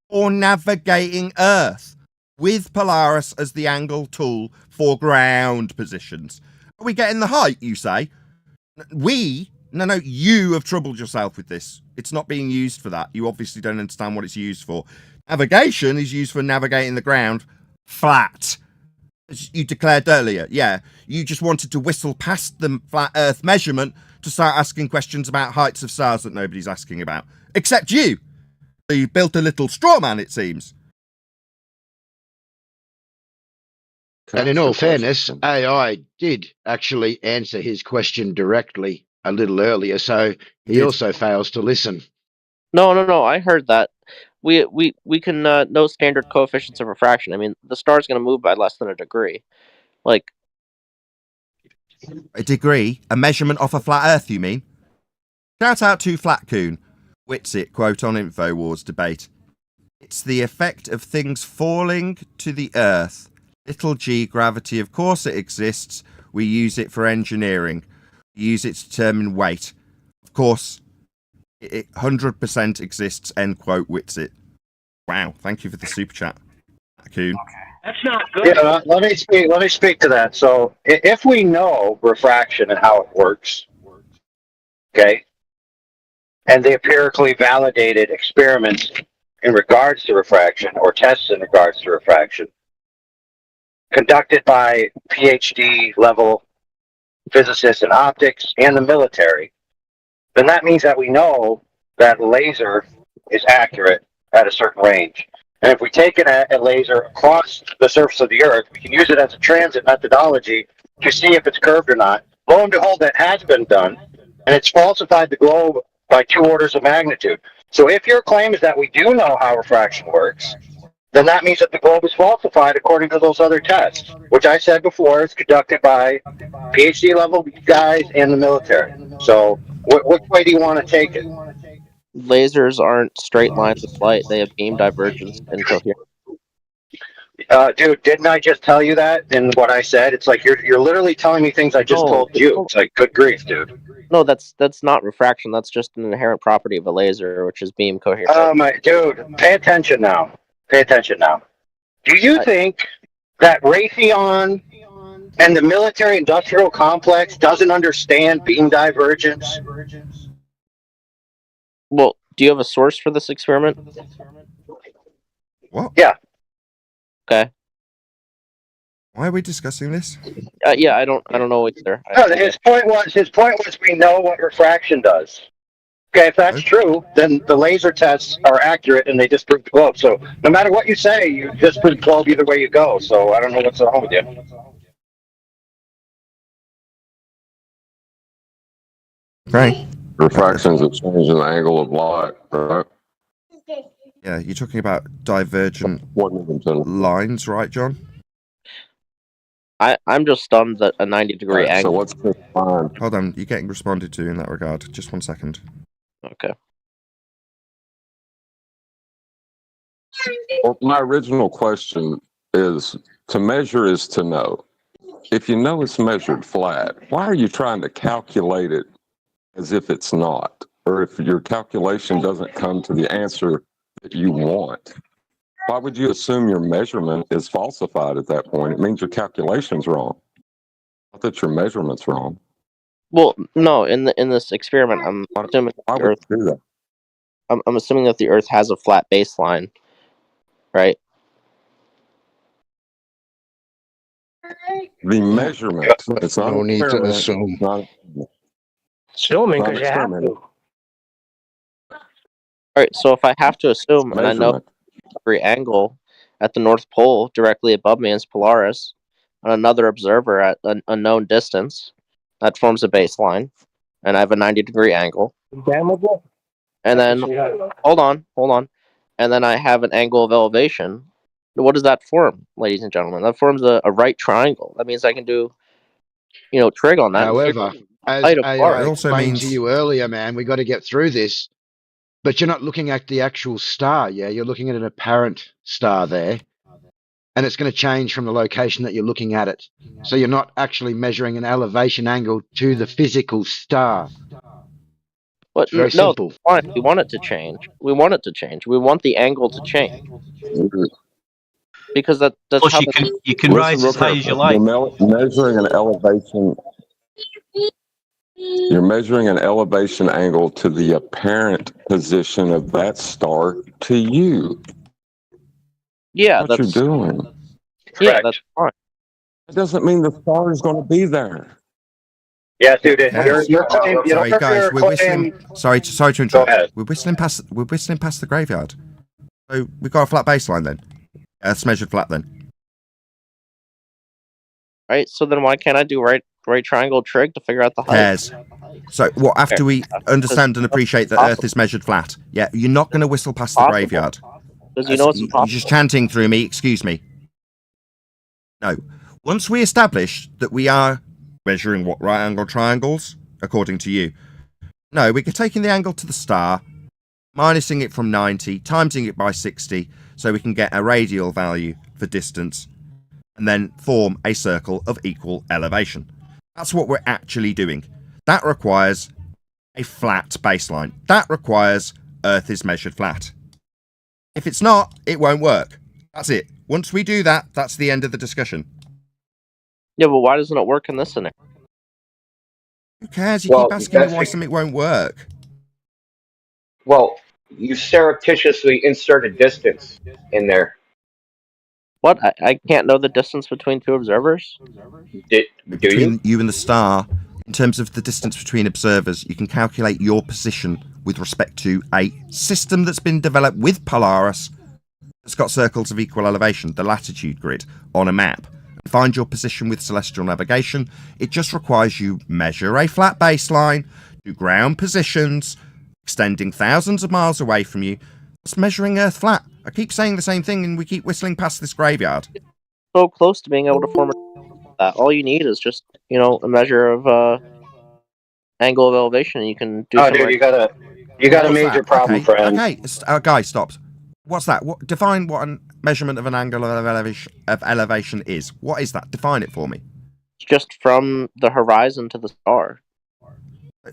or navigating Earth with Polaris as the angle tool for ground positions. Are we getting the height, you say? No, you have troubled yourself with this. It's not being used for that. You obviously don't understand what it's used for. Navigation is used for navigating the ground flat. As you declared earlier, yeah. You just wanted to whistle past the flat Earth measurement to start asking questions about heights of stars that nobody's asking about. Except you. You built a little straw man, it seems. And in all fairness, AI did actually answer his question directly a little earlier, so he also fails to listen. No. I heard that. We can know standard coefficients of refraction. I mean, the star's going to move by less than a degree. Like a degree, a measurement of a flat Earth, you mean? Shout out to Flatcoon. Witsit, quote on InfoWars debate. It's the effect of things falling to the Earth. Little g gravity, of course it exists. We use it for engineering. We use it to determine weight. Of course, it 100% exists, end quote, Witsit. Wow, thank you for the super chat, Coon. That's not good. Yeah, let me speak to that. So if we know refraction and how it works, okay, and the empirically validated experiments in regards to refraction or tests in regards to refraction conducted by PhD level physicists in optics and the military, then that means that we know that laser is accurate at a certain range. And if we take a laser across the surface of the Earth, we can use it as a transit methodology to see if it's curved or not. Lo and behold, that has been done, and it's falsified the globe by 2 orders of magnitude. So if your claim is that we do know how refraction works, then that means that the globe is falsified according to those other tests, which I said before is conducted by PhD level guys and the military. So which way do you want to take it? lasers aren't straight lines of light; they have beam divergence and coherence. Dude, didn't I just tell you that in what I said? It's like you're literally telling me things I just told you. It's like, good grief, dude. No, that's not refraction. That's just an inherent property of a laser, which is beam coherence. Oh my dude, pay attention now. Pay attention now. Do you think that Raytheon and the military-industrial complex doesn't understand beam divergence? Well, do you have a source for this experiment? What? Yeah. Okay. Why are we discussing this? Yeah, I don't know either. No, his point was we know what refraction does. Okay, if that's true, then the laser tests are accurate and they disprove the globe. So no matter what you say, you disprove the globe either way you go. So I don't know what's wrong with you. Right. Refraction is a change in the angle of light, right? Yeah, you're talking about divergent lines, right, John? I'm just stunned that a 90-degree Right, angle. so what's the line? Hold on, you're getting responded to in that regard. Just 1 second. Okay. Well, my original question is, to measure is to know. If you know it's measured flat, why are you trying to calculate it as if it's not? Or if your calculation doesn't come to the answer that you want? Why would you assume your measurement is falsified at that point? It means your calculation's wrong. Not that your measurement's wrong. Well, no. In this experiment, I'm assuming Why would you do that? I'm assuming that the Earth has a flat baseline, right? The measurement. It's not No an need to experiment. assume. It's not, Assuming not an because you have experiment. to. All right. So if I have to assume, and I know Measurement. every angle at the North Pole directly above me is Polaris, and another observer at a known distance, that forms a baseline, and I have a 90-degree angle. Damnable. And then, hold on, and then I have an angle of elevation. What does that form, ladies and gentlemen? That forms a right triangle. That means I can do, trig on that. However, as height of I Polaris. explained to you earlier, man, we got to get through this. But you're not looking at the actual star, yeah? You're looking at an apparent star there. And it's going to change from the location that you're looking at it. So you're not actually measuring an elevation angle to the physical star. But It's very simple. that's fine. We want it to change. We want the angle to change. Because that's Plus, how you can rise as high as you like. You're measuring an elevation. You're measuring an elevation angle to the apparent position of that star to you. Yeah, what you're doing. Yeah, that's fine. It doesn't mean the star is going to be there. Yeah, dude. Sorry, guys, we're whistling. Sorry to interrupt. We're whistling past the graveyard. So we've got a flat baseline then. Earth's measured flat then. Right. So then why can't I do right triangle trig to figure out the height? Cares. So what? After we understand and appreciate that Earth is measured flat, yeah, you're not going to whistle past the graveyard. Because you know it's You're just chanting through me. Excuse me. No, Once we establish that we are measuring what right angle triangles, according to you, no, we're taking the angle to the star, minusing it from 90, timesing it by 60, so we can get a radial value for distance, and then form a circle of equal elevation. That's what we're actually doing. That requires a flat baseline. That requires Earth is measured flat. If it's not, it won't work. That's it. Once we do that, that's the end of the discussion. Yeah, but why doesn't it work in this scenario? Who cares? You keep asking me why something won't work. Well, you surreptitiously inserted distance in there. What? I can't know the distance between two observers? Between you and the star, in terms of the distance between observers, you can calculate your position with respect to a system that's been developed with Polaris that's got circles of equal elevation, the latitude grid, on a map. Find your position with celestial navigation. It just requires you measure a flat baseline, do ground positions, extending thousands of miles away from you. It's measuring Earth flat. I keep saying the same thing and we keep whistling past this graveyard. So close to being able to form that. All you need is just, a measure of angle of elevation, and you can do. Oh, dude, you got a major problem, friend. Okay, guys, stop. What's that? Define what a measurement of an angle of elevation is. What is that? Define it for me. It's just from the horizon to the star.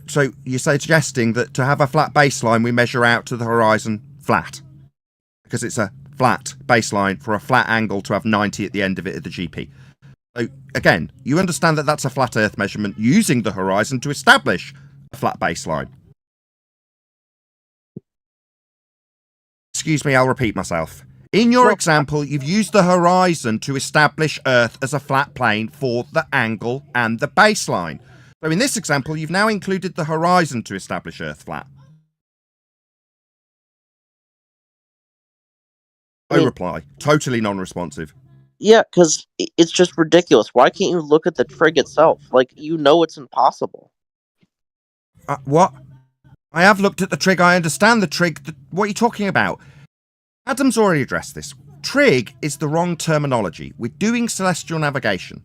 So you're suggesting that to have a flat baseline, we measure out to the horizon flat, because it's a flat baseline for a flat angle to have 90 at the end of it at the GP. So again, you understand that that's a flat Earth measurement using the horizon to establish a flat baseline. Excuse me, I'll repeat myself. In your example, you've used the horizon to establish Earth as a flat plane for the angle and the baseline. So in this example, you've now included the horizon to establish Earth flat. No reply. Totally non-responsive. Yeah, because it's just ridiculous. Why can't you look at the trig itself? Like, it's impossible. What? I have looked at the trig. I understand the trig. What are you talking about? Adam's already addressed this. Trig is the wrong terminology. We're doing celestial navigation.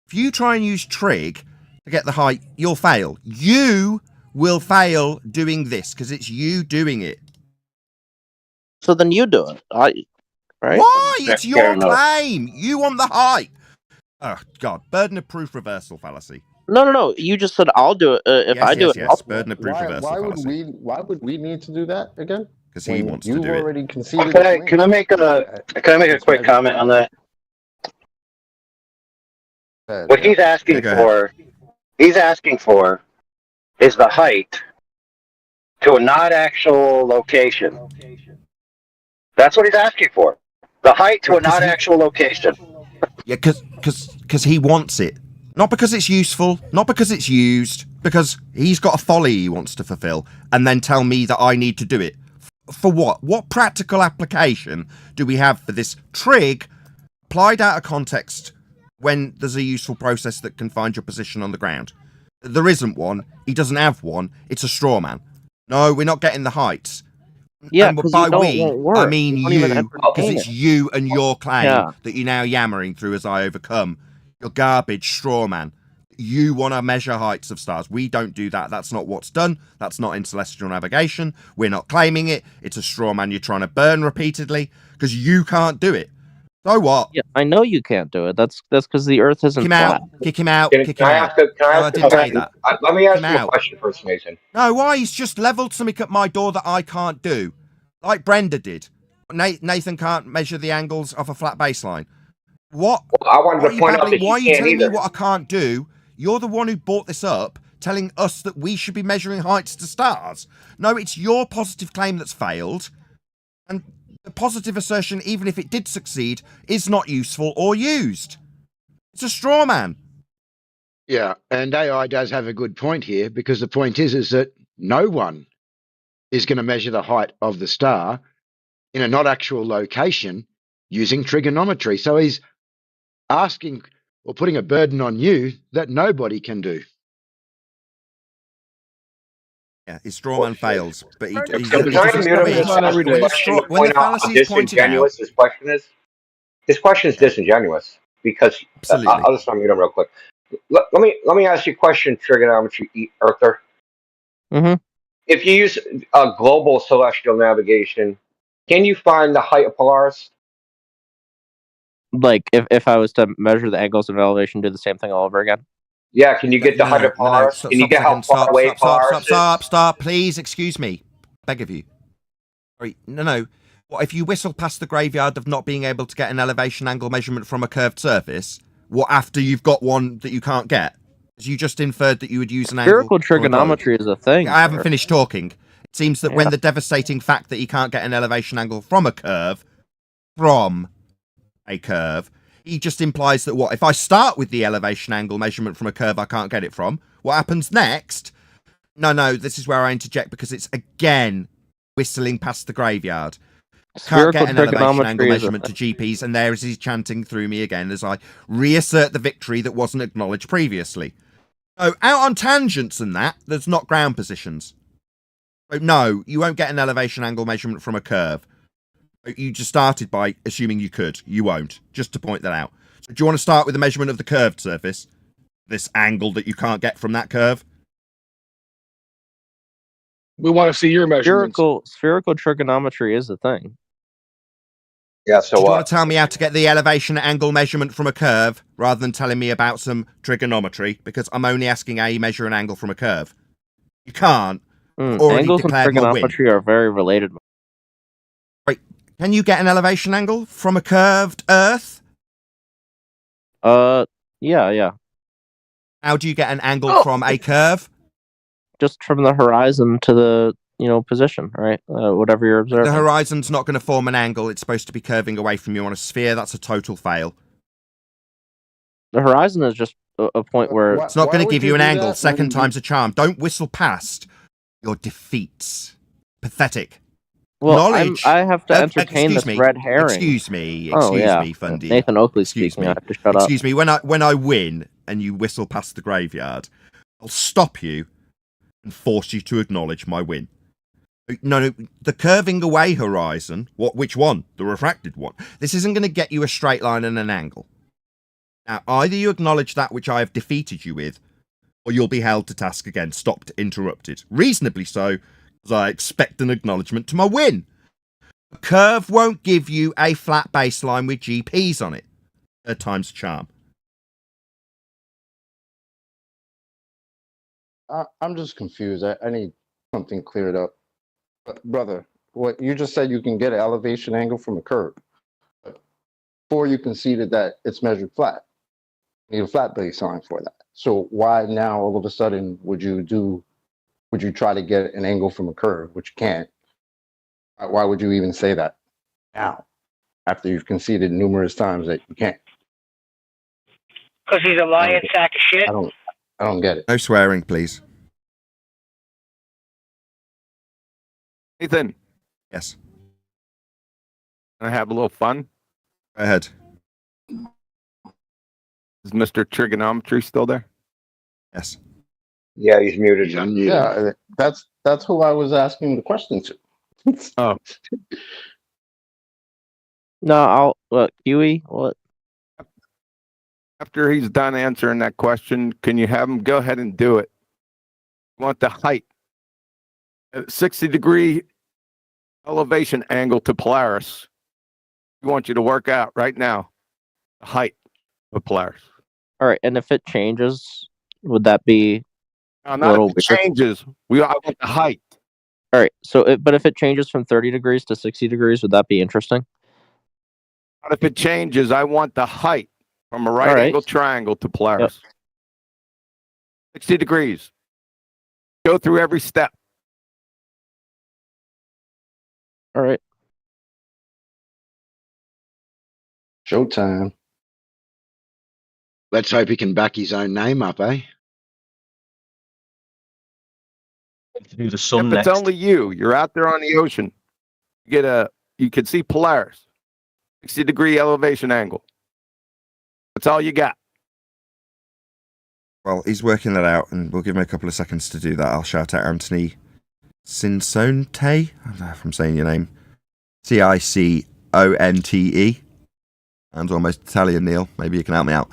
If you try and use trig to get the height, you'll fail. You will fail doing this because it's you doing it. So then you do it. Right? Why? It's your claim. You want the height. Oh, God. Burden of proof reversal fallacy. No. You just said I'll do it. If yes, I do yes, it, yes. Burden of proof reversal fallacy. Why would we need to do that again? Because he wants to do it. You've already conceded. Can I make a quick comment on that? What he's asking for is the height to a not actual location. That's what he's asking for. The height to a not actual location. Yeah, because he wants it. Not because it's useful, not because it's used, because he's got a folly he wants to fulfill, and then tell me that I need to do it. For what? What practical application do we have for this trig applied out of context when there's a useful process that can find your position on the ground? There isn't one. He doesn't have one. It's a straw man. No, we're not getting the heights. Yeah, because I mean you, because it's you and your claim that you're now yammering through as I overcome. You're garbage straw man. You want to measure heights of stars. We don't do that. That's not what's done. That's not in celestial navigation. We're not claiming it. It's a straw man you're trying to burn repeatedly because you can't do it. So what? Yeah, I know you can't do it. That's because the Earth isn't flat. Kick him out. Let me ask you a question first, Mason. No, why? He's just leveled something at my door that I can't do. Like Brenda did. Nathan can't measure the angles of a flat baseline. What? Well, I wanted to point out that why are you telling me what I can't do? You're the one who brought this up, telling us that we should be measuring heights to stars. No, it's your positive claim that's failed. And the positive assertion, even if it did succeed, is not useful or used. It's a straw man. Yeah, and AI does have a good point here, because the point is that no one is going to measure the height of the star in a not actual location using trigonometry. So he's asking or putting a burden on you that nobody can do. Yeah, his straw man fails, but When the fallacy is pointed out, his question is disingenuous. because Absolutely. I'll just unmute him real quick. Let me ask you a question, Trigonometry Earther. Mm-hmm. If you use a global celestial navigation, can you find the height of Polaris? Like if I was to measure the angles of elevation, do the same thing all over again. Yeah, can you get the height of Polaris? Stop, Can you stop a get how second. far Stop, away stop, stop, Polaris stop, is? stop, stop. Please, excuse me. Beg of you. Sorry, no. What if you whistle past the graveyard of not being able to get an elevation angle measurement from a curved surface? What after you've got one that you can't get? Because you just inferred that you would use an Spherical angle from a globe. trigonometry is a thing. I haven't sir. finished talking. It seems that when Yeah. the devastating fact that you can't get an elevation angle from a curve, he just implies that what if I start with the elevation angle measurement from a curve I can't get it from, what happens next? No, this is where I interject because it's again whistling past the graveyard. Can't Spherical get an elevation angle trigonometry is a measurement to GPs, and there is he chanting through me again as I reassert the victory that wasn't acknowledged previously. So out on tangents and that, there's not ground positions. So no, you won't get an elevation angle measurement from a curve. You just started by assuming you could. You won't. Just to point that out. So do you want to start with the measurement of the curved surface? This angle that you can't get from that curve? We want to see your measurements. Spherical trigonometry is a thing. Yeah, so do you want to tell me how to get the elevation angle measurement from a curve rather than telling me about some trigonometry? Because I'm only asking how you measure an angle from a curve. You can't. Already Angles and declared my win. trigonometry are very related. Wait, can you get an elevation angle from a curved Earth? Yeah. How do you get an angle from a curve? Just from the horizon to the position, right? Whatever you're observing. The horizon's not going to form an angle. It's supposed to be curving away from you on a sphere. That's a total fail. The horizon is just a point where it's not going to give you an angle. Second time's a charm. Don't whistle past your defeats. Pathetic. Well, knowledge. I have to entertain this red herring. Excuse me, Fundy. Nathan Oakley speaking. I have to shut up. Excuse me. When I win and you whistle past the graveyard, I'll stop you and force you to acknowledge my win. No, the curving away horizon. Which one? The refracted one. This isn't going to get you a straight line and an angle. Now, either you acknowledge that which I have defeated you with, or you'll be held to task again, stopped, interrupted. Reasonably so, as I expect an acknowledgement to my win. A curve won't give you a flat baseline with GPs on it. Third time's a charm. I'm just confused. I need something cleared up. Brother, what you just said, you can get an elevation angle from a curve. But before you conceded that it's measured flat. You need a flat baseline for that. So why now all of a sudden would you try to get an angle from a curve, which you can't? Why would you even say that now, after you've conceded numerous times that you can't? Because he's a lying sack of shit. I don't get it. No swearing, please. Nathan. Yes. Can I have a little fun? Go ahead. Is Mr. Trigonometry still there? Yes. Yeah, he's muted. Yeah, that's who I was asking the question to. Oh. No, Huey, what? After he's done answering that question, can you have him go ahead and do it? You want the height. 60-degree elevation angle to Polaris. We want you to work out right now the height of Polaris. All right, and if it changes, would that be not a little if it weird? changes. I want the height. All right, but if it changes from 30 degrees to 60 degrees, would that be interesting? Not if it changes. I want the height from a right angle triangle to Polaris. Yep. 60 degrees. Go through every step. All right. Showtime. Let's hope he can back his own name up, eh? Do the sun If next. it's only you, you're out there on the ocean. You can see Polaris, 60-degree elevation angle. That's all you got. Well, he's working that out, and we'll give him a couple of seconds to do that. I'll shout out Anthony Cinsonte. I don't know if I'm saying your name. Ciconte. And almost Italian, Neil. Maybe you can help me out.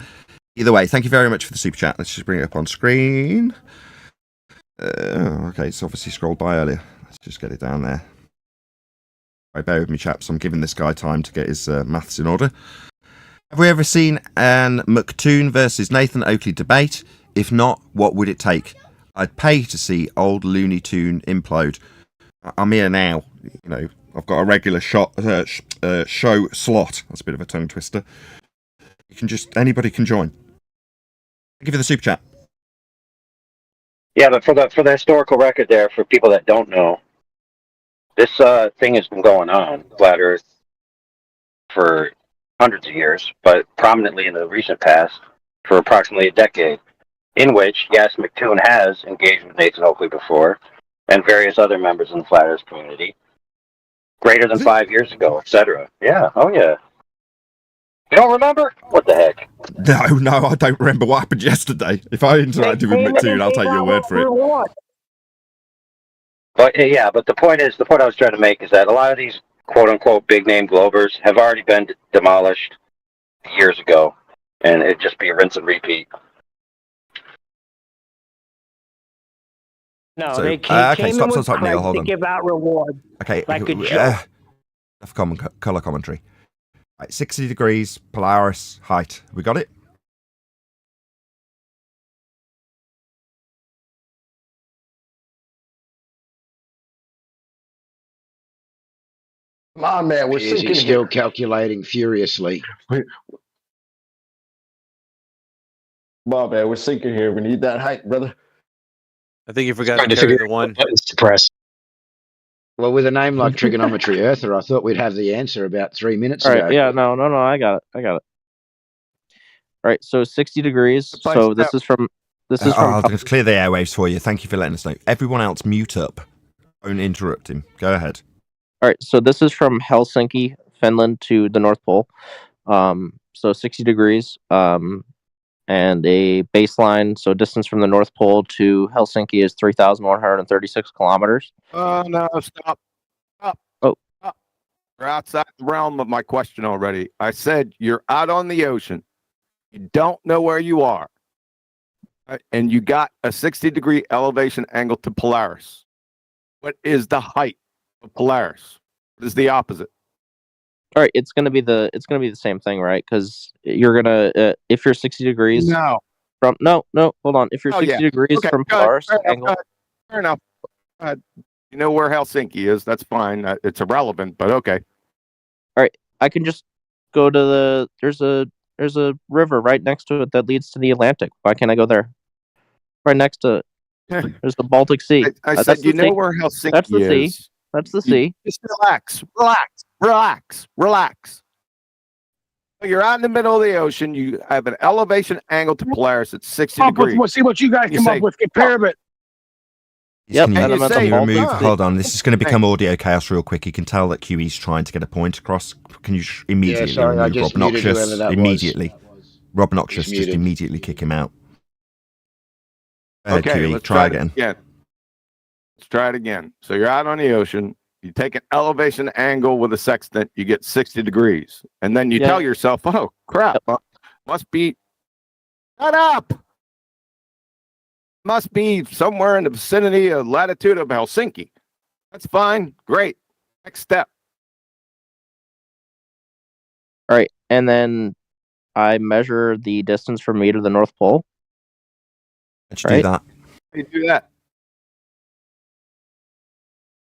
Either way, thank you very much for the super chat. Let's just bring it up on screen. Okay, it's obviously scrolled by earlier. Let's just get it down there. Right, bear with me, chaps. I'm giving this guy time to get his maths in order. Have we ever seen an McToon versus Nathan Oakley debate? If not, what would it take? I'd pay to see old Looney Tune implode. I'm here now. You know, I've got a regular show slot. That's a bit of a tongue twister. You can anybody can join. Give you the super chat. Yeah, but for the historical record there, for people that don't know, this thing has been going on, flat Earth, for hundreds of years, but prominently in the recent past for approximately a decade, in which, yes, McToon has engaged with Nathan Oakley before, and various other members in the flat Earth community, greater than 5 years ago, etc. Yeah, oh yeah. You don't remember? What the heck? No, I don't remember what happened yesterday. If I interacted with McToon, I'll take your word for it. But yeah, but the point I was trying to make is that a lot of these quote-unquote big-name Globers have already been demolished years ago, and it'd just be a rinse and repeat. No, So, they came okay, in stop, with Neil, Christ hold to on. give out reward. Okay, like a joke. enough colour commentary. Right, 60 degrees, Polaris, height. We got it? Come on, man. We're Is sinking he still here. calculating furiously? Come on, man. We're sinking here. We need that height, brother. I think you forgot to carry the one. Buttons to press. Well, with a name like Trigonometry Earther, I thought we'd have the answer about 3 minutes All ago. right, yeah, no, I got it. All right, so 60 degrees. So this is from I'll just clear the airwaves for you. Thank you for letting us know. Everyone else, mute up. Don't interrupt him. Go ahead. All right, so this is from Helsinki, Finland to the North Pole. So 60 degrees. And a baseline, so distance from the North Pole to Helsinki is 3,136 kilometers. Oh, no, stop. Oh. Stop. You're outside the realm of my question already. I said you're out on the ocean. You don't know where you are. Right? And you got a 60-degree elevation angle to Polaris. What is the height of Polaris? What is the opposite? All right, it's gonna be the same thing, right? Because you're gonna if you're 60 degrees. No. From hold on. If you're 60 degrees from Polaris angle. Fair enough. You know where Helsinki is. That's fine. It's irrelevant, but okay. All right, I can just go to there's a river right next to it that leads to the Atlantic. Why can't I go there? Right next to it. There's the Baltic Sea. I said you know where Helsinki That's the is. sea. That's the sea. Just relax. You're out in the middle of the ocean. You have an elevation angle to Polaris at 60 degrees. See what you guys come up with. Compare it. Yep, and I'm at the Baltic Sea. Hold on, this is going to become audio chaos real quick. You can tell that QE's trying to get a point across. Can you immediately remove Rob Noxious? Immediately. Rob Noxious, just immediately kick him out. Go ahead, QE, let's try again. Let's try it again. So you're out on the ocean. You take an elevation angle with a sextant, you get 60 degrees. And then you tell yourself, oh, crap, must be, shut up. Must be somewhere in the vicinity of latitude of Helsinki. That's fine. Great. Next step. All right, and then I measure the distance from me to the North Pole. Let's do that. How do you do that?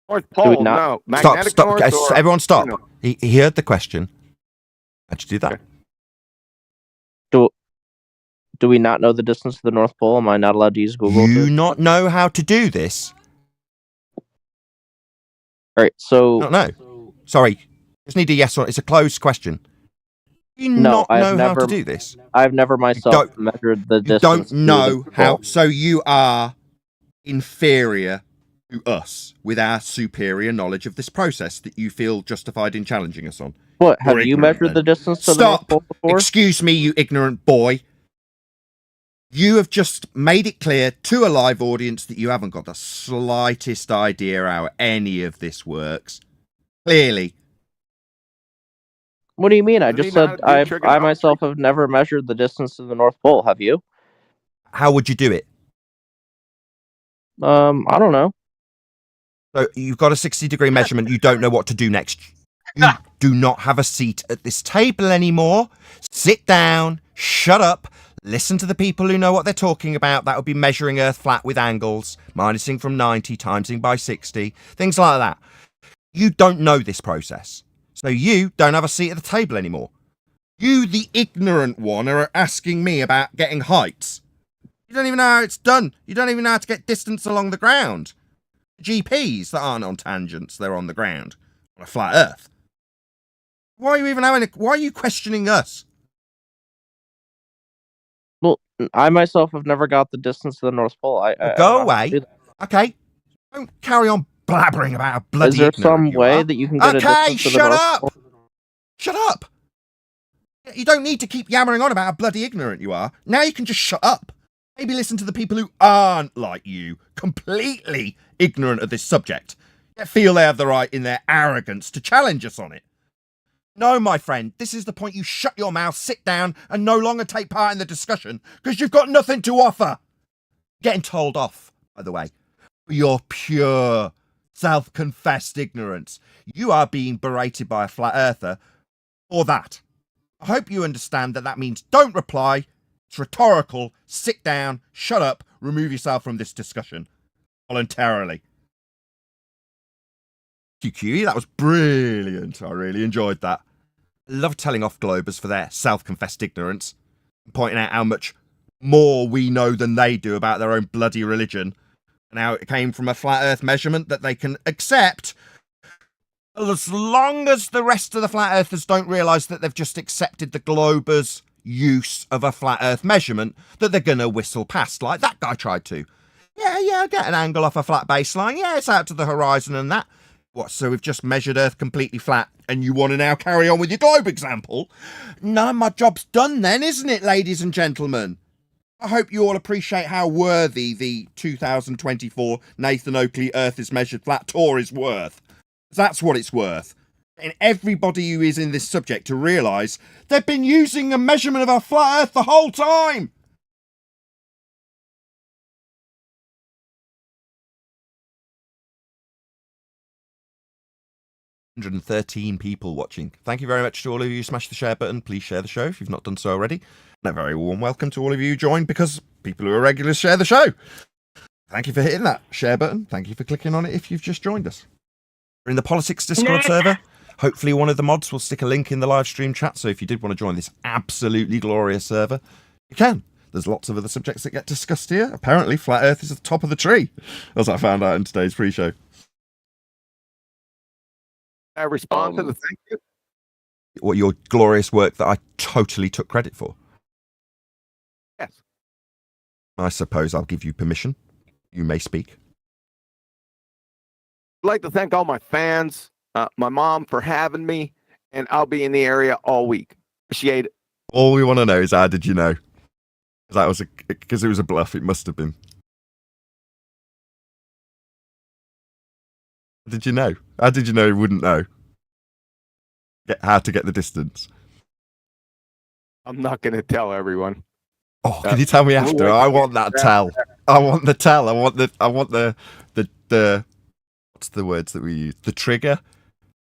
North Pole, no. Magnetic Stop. north or, everyone stop. You know. He heard the question. Let's do that. Do we not know the distance to the North Pole? Am I not allowed to use Google? You not know how to do this? All right, so... No. Sorry. Just need a yes or... It's a closed question. Do you not know how to do this? I've never myself measured the distance. You don't know how... So you are inferior to us with our superior knowledge of this process that you feel justified in challenging us on. What? Have you measured the distance to the North Pole before? Excuse me, you ignorant boy. You have just made it clear to a live audience that you haven't got the slightest idea how any of this works. Clearly. What do you mean? I Doesn't he just know how said to do I trigonometry? myself have never measured the distance to the North Pole. Have you? How would you do it? I don't know. So you've got a 60-degree measurement. You don't know what to do next. You do not have a seat at this table anymore. Sit down, shut up, listen to the people who know what they're talking about. That would be measuring Earth flat with angles, minusing from 90, timesing by 60, things like that. You don't know this process. So you don't have a seat at the table anymore. You, the ignorant one, are asking me about getting heights. You don't even know how it's done. You don't even know how to get distance along the ground. GPs that aren't on tangents, they're on the ground, on a flat Earth. Why are you even why are you questioning us? Well, I myself have never got the distance to the North Pole. Go away. Okay. Don't carry on blabbering about how bloody Is there ignorant some you way are. that you can get a Okay, distance to the shut North up. Pole? Shut up. You don't need to keep yammering on about how bloody ignorant you are. Now you can just shut up. Maybe listen to the people who aren't like you, completely ignorant of this subject, yet feel they have the right in their arrogance to challenge us on it. No, my friend, this is the point you shut your mouth, sit down, and no longer take part in the discussion, because you've got nothing to offer. Getting told off, by the way, for your pure, self-confessed ignorance. You are being berated by a flat earther for that. I hope you understand that that means don't reply. It's rhetorical. Sit down, shut up, remove yourself from this discussion voluntarily. QQE, that was brilliant. I really enjoyed that. I love telling off Globers for their self-confessed ignorance, pointing out how much more we know than they do about their own bloody religion, and how it came from a flat earth measurement that they can accept, as long as the rest of the flat earthers don't realise that they've just accepted the Globers' use of a flat earth measurement that they're going to whistle past, like that guy tried to. Yeah, I get an angle off a flat baseline. Yeah, it's out to the horizon and that. What, so we've just measured Earth completely flat and you want to now carry on with your globe example? No, my job's done then, isn't it, ladies and gentlemen? I hope you all appreciate how worthy the 2024 Nathan Oakley Earth is Measured Flat tour is worth. That's what it's worth. And everybody who is in this subject to realise they've been using a measurement of a flat Earth the whole time. $113 people watching. Thank you very much to all of you who smashed the share button. Please share the show if you've not done so already. And a very warm welcome to all of you who joined because people who are regulars share the show. Thank you for hitting that share button. Thank you for clicking on it if you've just joined us. We're in the Politics Discord server. Hopefully one of the mods will stick a link in the live stream chat, so if you did want to join this absolutely glorious server, you can. There's lots of other subjects that get discussed here. Apparently Flat Earth is at the top of the tree, as I found out in today's pre-show. I respond to the thank you. What, your glorious work that I totally took credit for? Yes. I suppose I'll give you permission. You may speak. I'd like to thank all my fans, my mom for having me, and I'll be in the area all week. Appreciate it. All we want to know is how did you know? Because it was a bluff. It must have been. How did you know? How did you know he wouldn't know? How to get the distance? I'm not going to tell everyone. Oh, can you tell me after? I want that tell. I want the tell. I want the what's the words that we use? The trigger?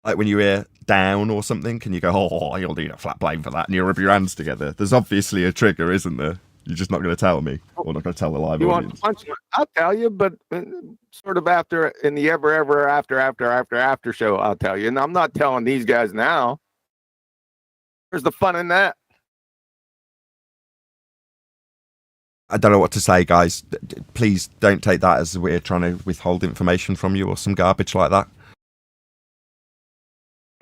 Like when you hear down or something, can you go, oh, you'll need a flat plane for that, and you rub your hands together? There's obviously a trigger, isn't there? You're just not going to tell me, or not going to tell the live audience. I'll tell you, but sort of after in the after show, I'll tell you. And I'm not telling these guys now. Where's the fun in that? I don't know what to say, guys. Please don't take that as we're trying to withhold information from you or some garbage like that.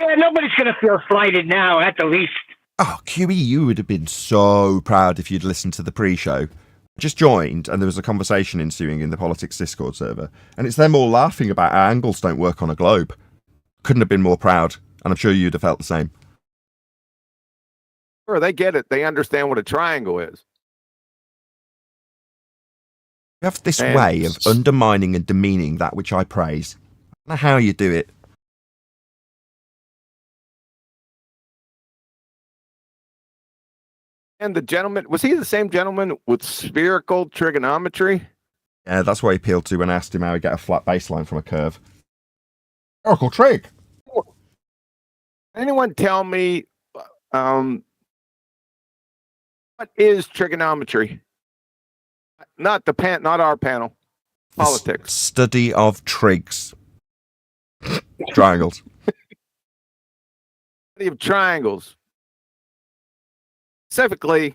Yeah, nobody's going to feel slighted now, at the least. Oh, QE, you would have been so proud if you'd listened to the pre-show. Just joined, and there was a conversation ensuing in the Politics Discord server, and it's them all laughing about how angles don't work on a globe. Couldn't have been more proud, and I'm sure you'd have felt the same. Sure, they get it. They understand what a triangle is. You have this way of undermining and demeaning that which I praise. I don't know how you do it. And the gentleman, was he the same gentleman with spherical trigonometry? Yeah, that's what he appealed to when I asked him how he get a flat baseline from a curve. Spherical trig. Anyone tell me what is trigonometry? Not not our panel. Politics. Study of trigs. Triangles. Study of triangles. Specifically,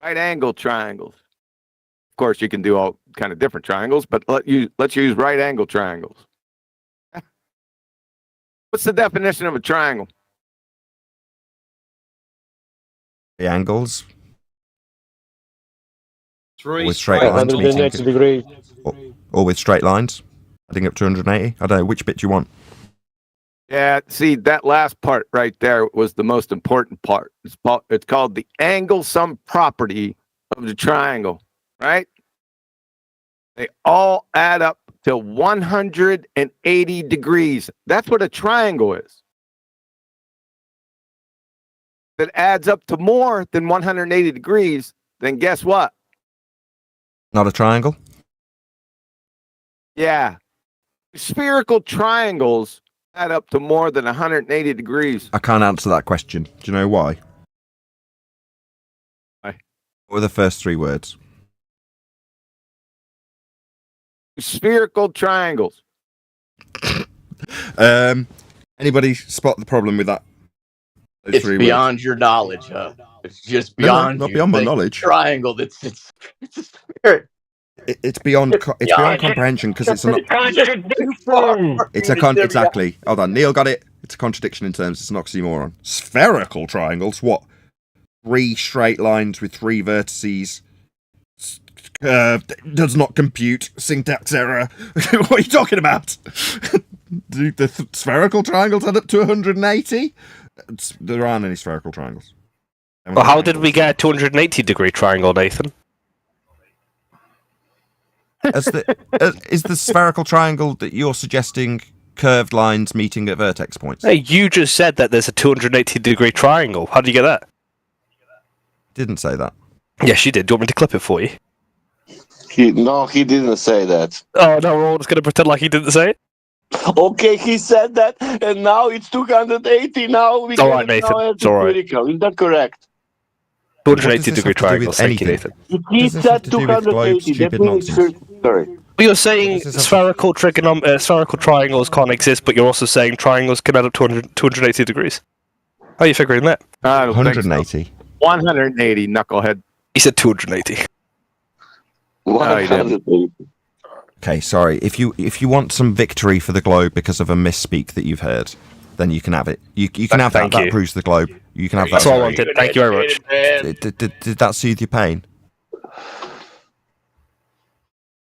right angle triangles. Of course, you can do all kind of different triangles, but let's use right angle triangles. What's the definition of a triangle? The angles. With straight lines. 180 degrees. Or with straight lines. Adding up to 180. I don't know. Which bit do you want? Yeah, see, that last part right there was the most important part. It's called the angle sum property of the triangle, right? They all add up to 180 degrees. That's what a triangle is. If it adds up to more than 180 degrees, then guess what? Not a triangle? Yeah. Spherical triangles add up to more than 180 degrees. I can't answer that question. Do you know why? Why? What were the first three words? Spherical triangles. Anybody spot the problem with that? Those It's three beyond words? your knowledge, huh? It's just No, beyond not you. beyond my The knowledge. Triangle. It's a spirit. It's beyond comprehension because it's not. Exactly. Hold on, Neil got it. It's a contradiction in terms. It's an oxymoron. Spherical triangles. What? 3 straight lines with 3 vertices. Curved. Does not compute. Syntax error. What are you talking about? Do the spherical triangles add up to 180? There aren't any spherical triangles. Well, how did we get a 280-degree triangle, Nathan? Is the spherical triangle that you're suggesting curved lines meeting at vertex points? Hey, you just said that there's a 280-degree triangle. How did you get that? Didn't say that. Yes, you did. Do you want me to clip it for you? No, he didn't say that. Oh, no, we're all just going to pretend like he didn't say it? Okay, he said that, and now it's 280. Now we It's all right, Nathan. It's all right. Spherical. Is that correct? 280-degree triangles. Thank you, Nathan. He said 280. That means sorry. You're saying spherical triangles can't exist, but you're also saying triangles can add up to 280 degrees. How are you figuring that? 180. So. 180, knucklehead. He said 280. Okay, sorry. If you want some victory for the globe because of a misspeak that you've heard, then you can have it. You can have that. That proves the globe. You can have that. That's all I wanted. Thank you very much. Did that soothe your pain?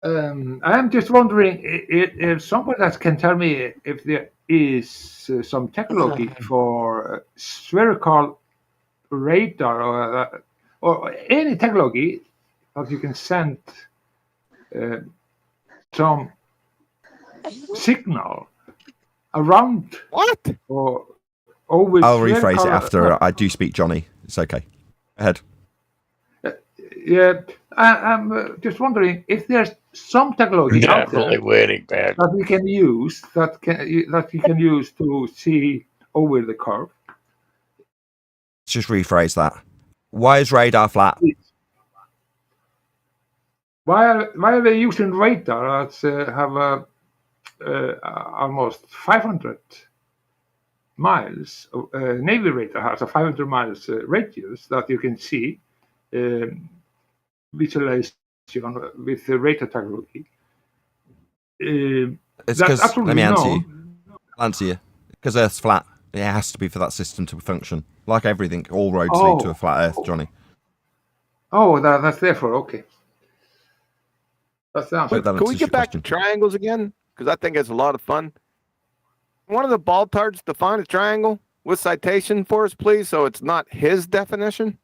I'm just wondering if somebody else can tell me if there is some technology for spherical radar or any technology that you can send some signal around or over. I'll rephrase it after I do speak Johnny. It's okay. Go ahead. Yeah, I'm just wondering if there's some technology out there waiting, man. that we can use that you can use to see over the curve. Let's just rephrase that. Why is radar flat? Why are they using radar that have almost 500 miles? Navy radar has a 500 miles radius that you can see visualization with the radar technology. It's because, let me answer you. Because Earth's flat, it has to be for that system to function. Like everything, all roads lead to a flat Earth, Johnny. Oh, that's therefore okay. Can we get back to triangles again? Because I think it's a lot of fun. One of the baltards define a triangle with citation for us, please, so it's not his definition.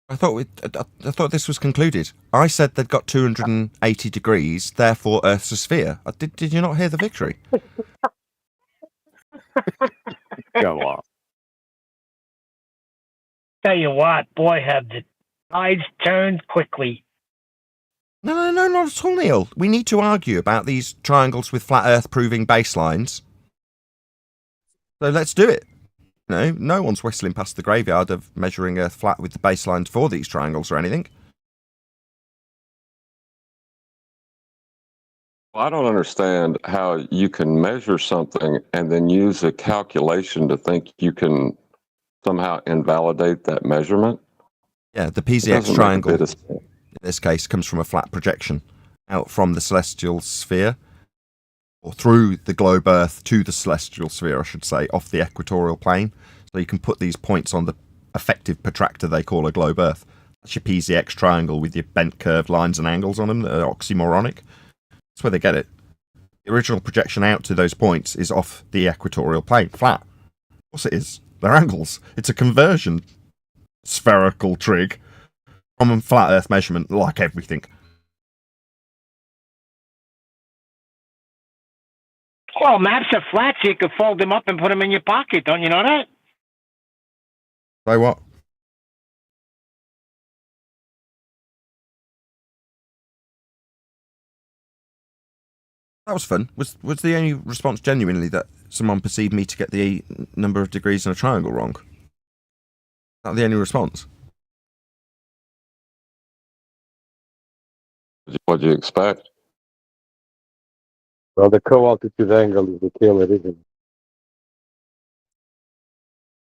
I thought this was concluded. I said they'd got 280 degrees, therefore Earth's a sphere. Did you not hear the victory? Go on. Tell you what, boy, have the tides turned quickly. No, not at all, Neil. We need to argue about these triangles with flat Earth proving baselines. So let's do it. No one's whistling past the graveyard of measuring Earth flat with the baselines for these triangles or anything. I don't understand how you can measure something and then use a calculation to think you can somehow invalidate that measurement. Yeah, the PZX triangle, in this case, comes from a flat projection out from the celestial sphere, or through the globe Earth to the celestial sphere, I should say, off the equatorial plane. So you can put these points on the effective protractor they call a globe Earth. That's your PZX triangle with your bent curved lines and angles on them that are oxymoronic. That's where they get it. The original projection out to those points is off the equatorial plane, flat. Of course it is. They're angles. It's a conversion. Spherical trig from a flat Earth measurement, like everything. Well, maps are flat, so you can fold them up and put them in your pocket. Don't you know that? So what? That was fun. Was the only response genuinely that someone perceived me to get the number of degrees in a triangle wrong? Is that the only response? What do you expect? Well, the co-altitude angle is the killer, isn't it?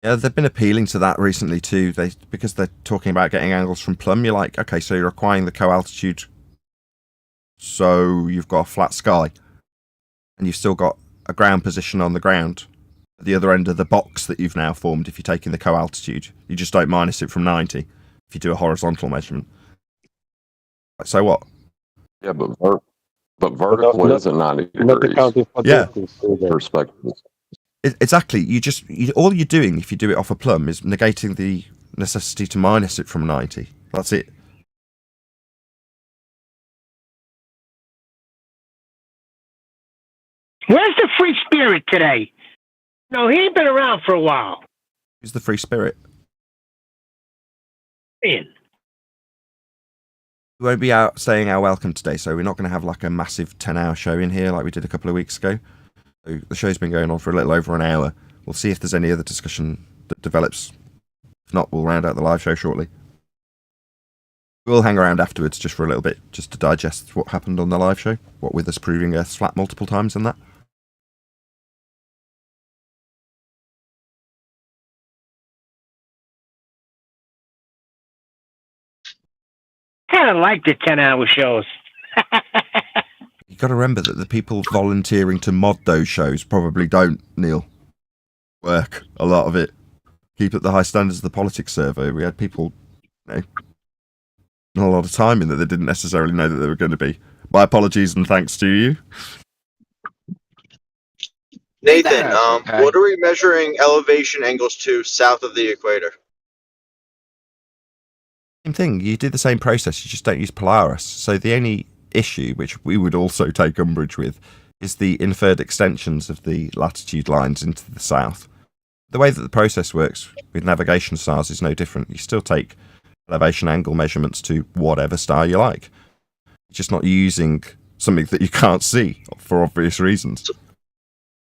Yeah, they've been appealing to that recently too. Because they're talking about getting angles from Plum. You're like, okay, so you're acquiring the co-altitude, so you've got a flat sky, and you've still got a ground position on the ground at the other end of the box that you've now formed. If you're taking the co-altitude, you just don't minus it from 90 if you do a horizontal measurement. So what? Yeah, but vertical isn't 90 degrees. Yeah, perspective. Exactly. All you're doing if you do it off a plumb is negating the necessity to minus it from 90. That's it. Where's the free spirit today? No, he ain't been around for a while. Who's the free spirit? Ian. We won't be out saying our welcome today, so we're not going to have like a massive 10-hour show in here like we did a couple of weeks ago. So the show's been going on for a little over an hour. We'll see if there's any other discussion that develops. If not, we'll round out the live show shortly. We'll hang around afterwards just for a little bit, just to digest what happened on the live show. What with us proving Earth's flat multiple times and that. Kind of like the 10-hour shows. You've got to remember that the people volunteering to mod those shows probably don't, Neil. Work, a lot of it. Keep at the high standards of the politics survey. We had people, a lot of time in that they didn't necessarily know that they were going to be. My apologies and thanks to you. Nathan, what are we measuring elevation angles to south of the equator? Same thing. You do the same process. You just don't use Polaris. So the only issue, which we would also take umbrage with, is the inferred extensions of the latitude lines into the south. The way that the process works with navigation stars is no different. You still take elevation angle measurements to whatever star you like. You're just not using something that you can't see for obvious reasons.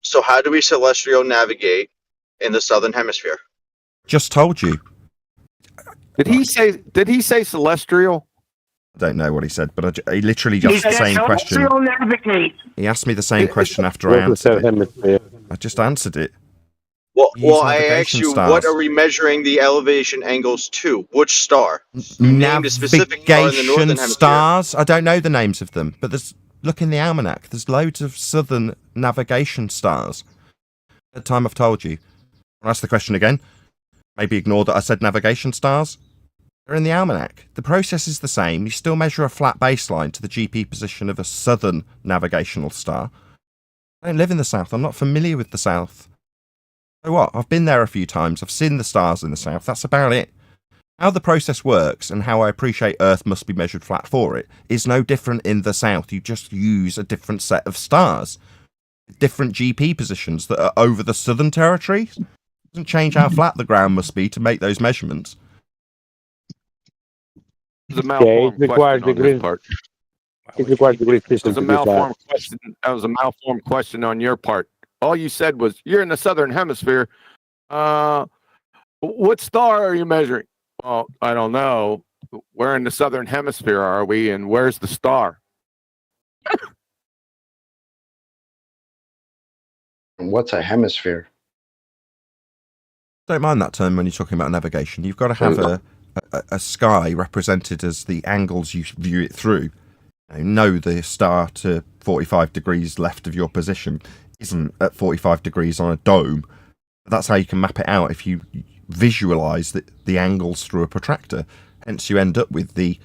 So how do we celestial navigate in the southern hemisphere? Just told you. Did he say celestial? I don't know what he said, but he literally asked the same question. Navigate. He asked me the same question after I answered it. I just answered it. Well, I asked you, what are we measuring the elevation angles to? Which star? You named a specific star in the northern hemisphere. Stars? I don't know the names of them, but look in the almanac. There's loads of southern navigation stars. At the time I've told you. I'll ask the question again. Maybe ignore that I said navigation stars. They're in the almanac. The process is the same. You still measure a flat baseline to the GP position of a southern navigational star. I don't live in the south. I'm not familiar with the south. So what? I've been there a few times. I've seen the stars in the south. That's about it. How the process works and how I appreciate Earth must be measured flat for it is no different in the south. You just use a different set of stars. Different GP positions that are over the southern territory. It doesn't change how flat the ground must be to make those measurements. was a malformed question on his part. It requires the grid system That was a to be flat. malformed question. That was a malformed question on your part. All you said was, "You're in the southern hemisphere. What star are you measuring?" Well, I don't know. Where in the southern hemisphere are we, and where's the star? And what's a hemisphere? Don't mind that term when you're talking about navigation. You've got to have a sky represented as the angles you view it through. You know the star to 45 degrees left of your position isn't at 45 degrees on a dome. That's how you can map it out if you visualize the angles through a protractor. Hence you end up with the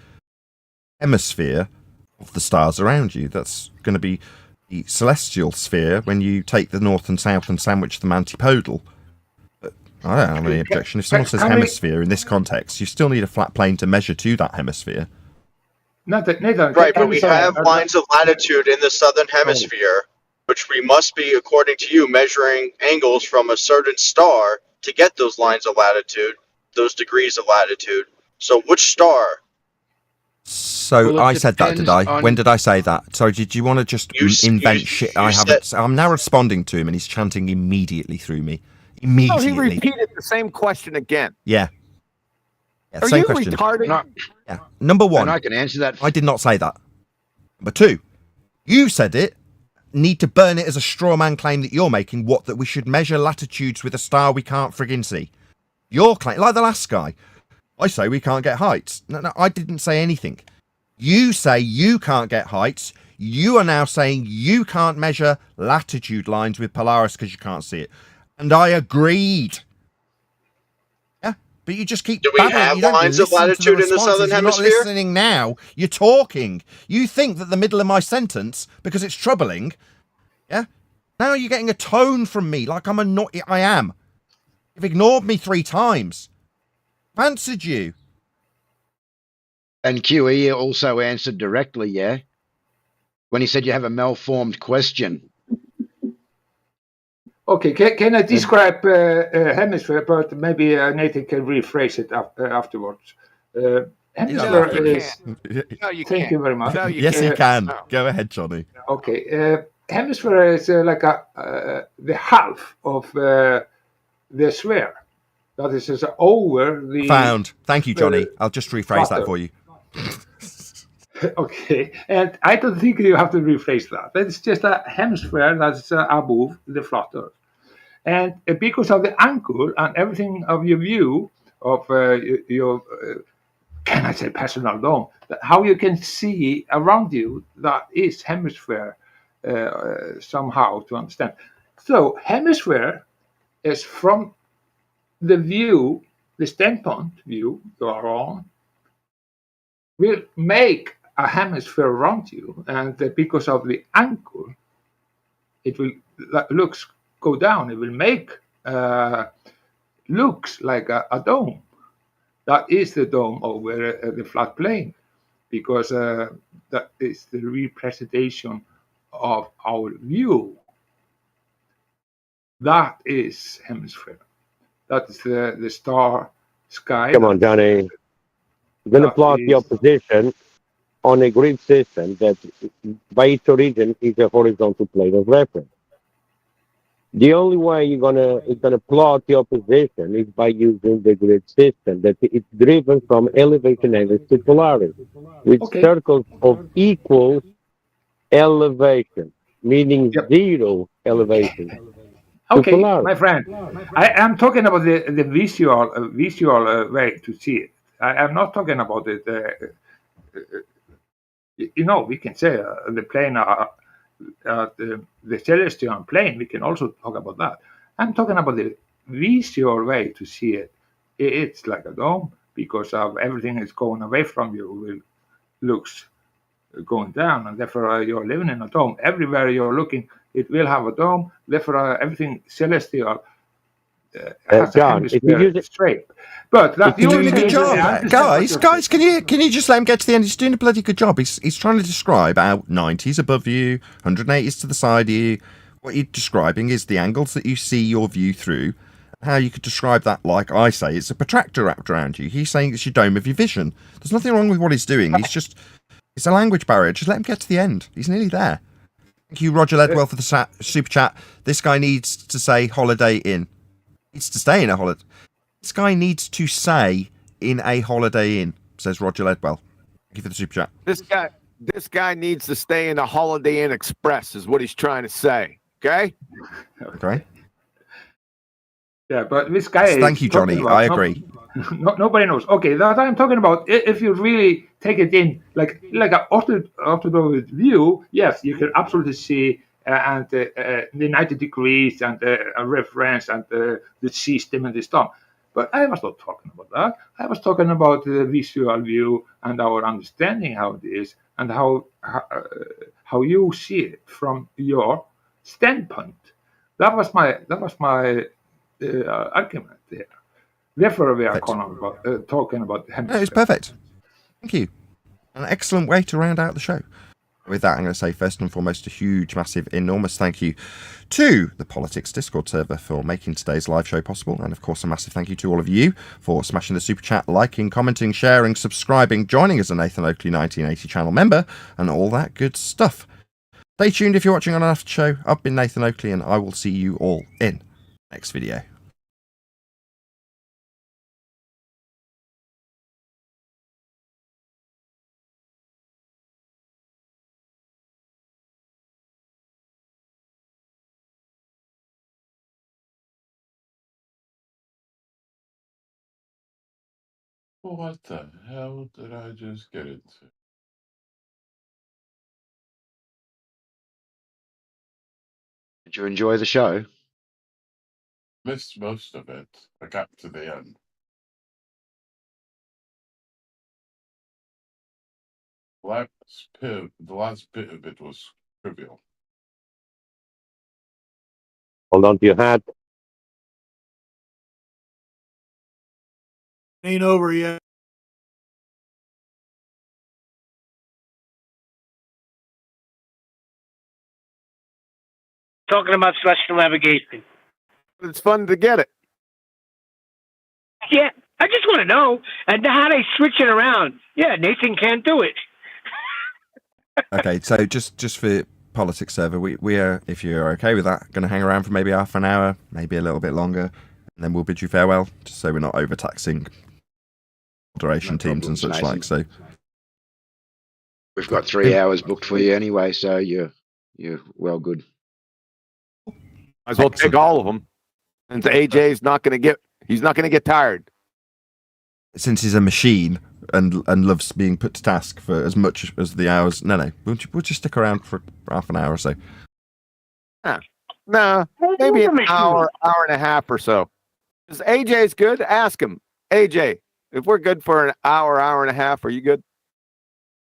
hemisphere of the stars around you. That's going to be the celestial sphere when you take the north and south and sandwich them antipodal. But I don't have any objection. If someone says hemisphere in this context, you still need a flat plane to measure to that hemisphere. Nathan, Right, but we have lines of latitude in the southern hemisphere, which we must be, according to you, measuring angles from a certain star to get those lines of latitude, those degrees of latitude. So which star? So I said that, did I? When did I say that? Sorry, did you want to just invent shit? I haven't. I'm now responding to him, and he's chanting immediately through me. Immediately. No, he repeated the same question again. Yeah. Are same you question. retarded? Yeah. Number one. And I can answer that. I did not say that. Number two, you said it. Need to burn it as a straw man claim that you're making. What, that we should measure latitudes with a star we can't friggin' see? Your claim, like the last guy. I say we can't get heights. No, I didn't say anything. You say you can't get heights. You are now saying you can't measure latitude lines with Polaris because you can't see it. And I agreed. Yeah, but you just keep babbling. Have you don't lines of latitude in the southern You're hemisphere? not listening now. You're talking. You think that the middle of my sentence, because it's troubling, yeah? Now you're getting a tone from me like I'm annoyed. I am. You've ignored me 3 times. I've answered you. And QE also answered directly, yeah? When he said you have a malformed question. Okay, can I describe a hemisphere, but maybe Nathan can rephrase it afterwards. Hemisphere is... No, you Thank you very much. No, you Yes, he can't. can. Go ahead, Johnny. Okay, hemisphere is like the half of the sphere. That is over the... Found. Thank you, Johnny. I'll just rephrase that for you. Okay, and I don't think you have to rephrase that. It's just a hemisphere that's above the flat Earth. And because of the angle and everything of your view of your, can I say personal dome, how you can see around you, that is hemisphere somehow to understand. So hemisphere is from the view, the standpoint view you are on, will make a hemisphere around you, and because of the angle, it will go down. It will make looks like a dome. That is the dome over the flat plane, because that is the representation of our view. That is hemisphere. That is the star sky. Come on, Johnny. You're going to plot your position on a grid system that, by its origin, is a horizontal plane of reference. The only way you're gonna plot your position is by using the grid system that it's driven from elevation angles to polarity, with circles of equal elevation, meaning zero elevation. Okay, my friend, I am talking about the visual way to see it. I am not talking about it. We can say the plane, the celestial plane. We can also talk about that. I'm talking about the visual way to see it. It's like a dome because of everything is going away from you. Looks going down, and therefore you're living in a dome. Everywhere you're looking, it will have a dome. Therefore, everything celestial has John, if you use it straight. But that's He's doing a good job, guys. Can you just let him get to the end? He's doing a bloody good job. He's trying to describe how 90's above you, 180's to the side of you. What you're describing is the angles that you see your view through. how you could describe that like I say. It's a protractor wrapped around you. He's saying it's your dome of your vision. There's nothing wrong with what he's doing. It's a language barrier. Just let him get to the end. He's nearly there. Thank you, Roger Ledwell, for the super chat. This guy needs to say Holiday Inn. Needs to stay in a holiday. This guy needs to say in a Holiday Inn, says Roger Ledwell. Thank you for the super chat. This guy needs to stay in the Holiday Inn Express, is what he's trying to say. Okay. Okay. Yeah, but this guy. Thank you, Johnny. I agree. Nobody knows. Okay, that I'm talking about. If you really take it in, like an orthodox view, yes, you can absolutely see and the 90 degrees and a reference and the system and the stuff. But I was not talking about that. I was talking about the visual view and our understanding how it is and how you see it from your standpoint. That was my argument there. Therefore, we are talking about the hemisphere. No, it's perfect. Thank you. An excellent way to round out the show. With that, I'm going to say first and foremost a huge, massive, enormous thank you to the Politics Discord server for making today's live show possible. And of course, a massive thank you to all of you for smashing the super chat, liking, commenting, sharing, subscribing, joining as a Nathan Oakley 1980 channel member, and all that good stuff. Stay tuned if you're watching on an after show. I've been Nathan Oakley, and I will see you all in the next video. What the hell did I just get into? Did you enjoy the show? Missed most of it. I got to the end. The last bit of it was trivial. Hold on to your hat. Ain't over yet. Talking about celestial navigation. It's fun to get it. Yeah, I just want to know and how they switch it around. Yeah, Nathan can't do it. Okay, so just for Politics server, we are, if you're okay with that, going to hang around for maybe half an hour, maybe a little bit longer, and then we'll bid you farewell, just so we're not overtaxing moderation teams and such like. So we've got 3 hours booked for you anyway, so you're well good. Might as well take all of them. And AJ's not going to get tired. Since he's a machine and loves being put to task for as much as the hours, we'll just stick around for half an hour or so. No, maybe an hour and a half or so. Because AJ's good, ask him. AJ, if we're good for an hour and a half, are you good?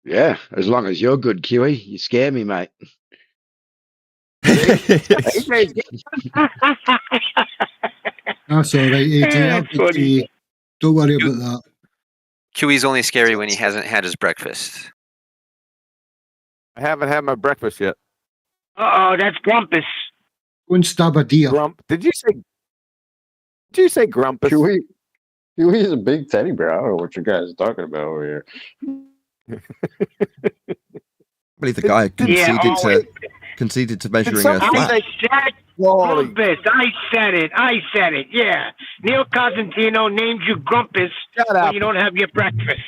Yeah, as long as you're good, QE. You scare me, mate. AJ's That's all right, AJ. Don't worry about that. QE's only scary when he hasn't had his breakfast. I haven't had my breakfast yet. Uh-oh, that's Grumpus. Go and stab a deer. Did you say Grumpus? QE is a big teddy bear. I don't know what you guys are talking about over here. I believe the guy conceded to measuring Earth flat. Grumpus. I said it. Yeah. Neil Cosentino named you Grumpus when you don't have your breakfast.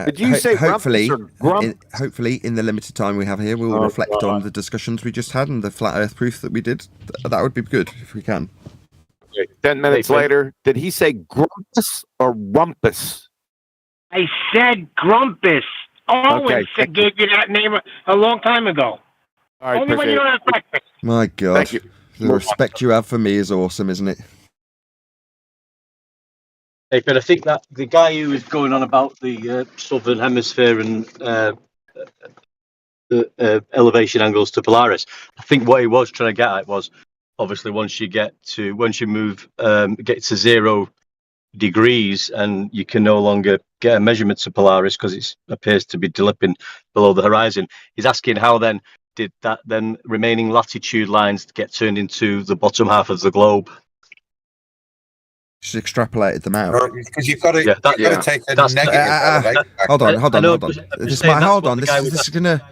Did you say hopefully, Grumpus or hopefully, in the limited time we have here, we will reflect on the discussions we just had and the flat Earth proof that we did. That would be good if we can. 10 minutes later, did he say Grumpus or Rumpus? I said Grumpus. Owen gave you that name a long time ago. All right, only when you don't have breakfast. My God, the respect you have for me is awesome, isn't it? Hey, but I think that the guy who was going on about the southern hemisphere and the elevation angles to Polaris, I think what he was trying to get at was obviously once you move get to 0 degrees and you can no longer get a measurement to Polaris because it appears to be dipping below the horizon. He's asking how then did that then remaining latitude lines get turned into the bottom half of the globe? Just extrapolated them out. Because you've got to, Yeah, you've got to take a negative elevation. Hold on. I'm This just saying might that's hold what on. the This guy is was gonna.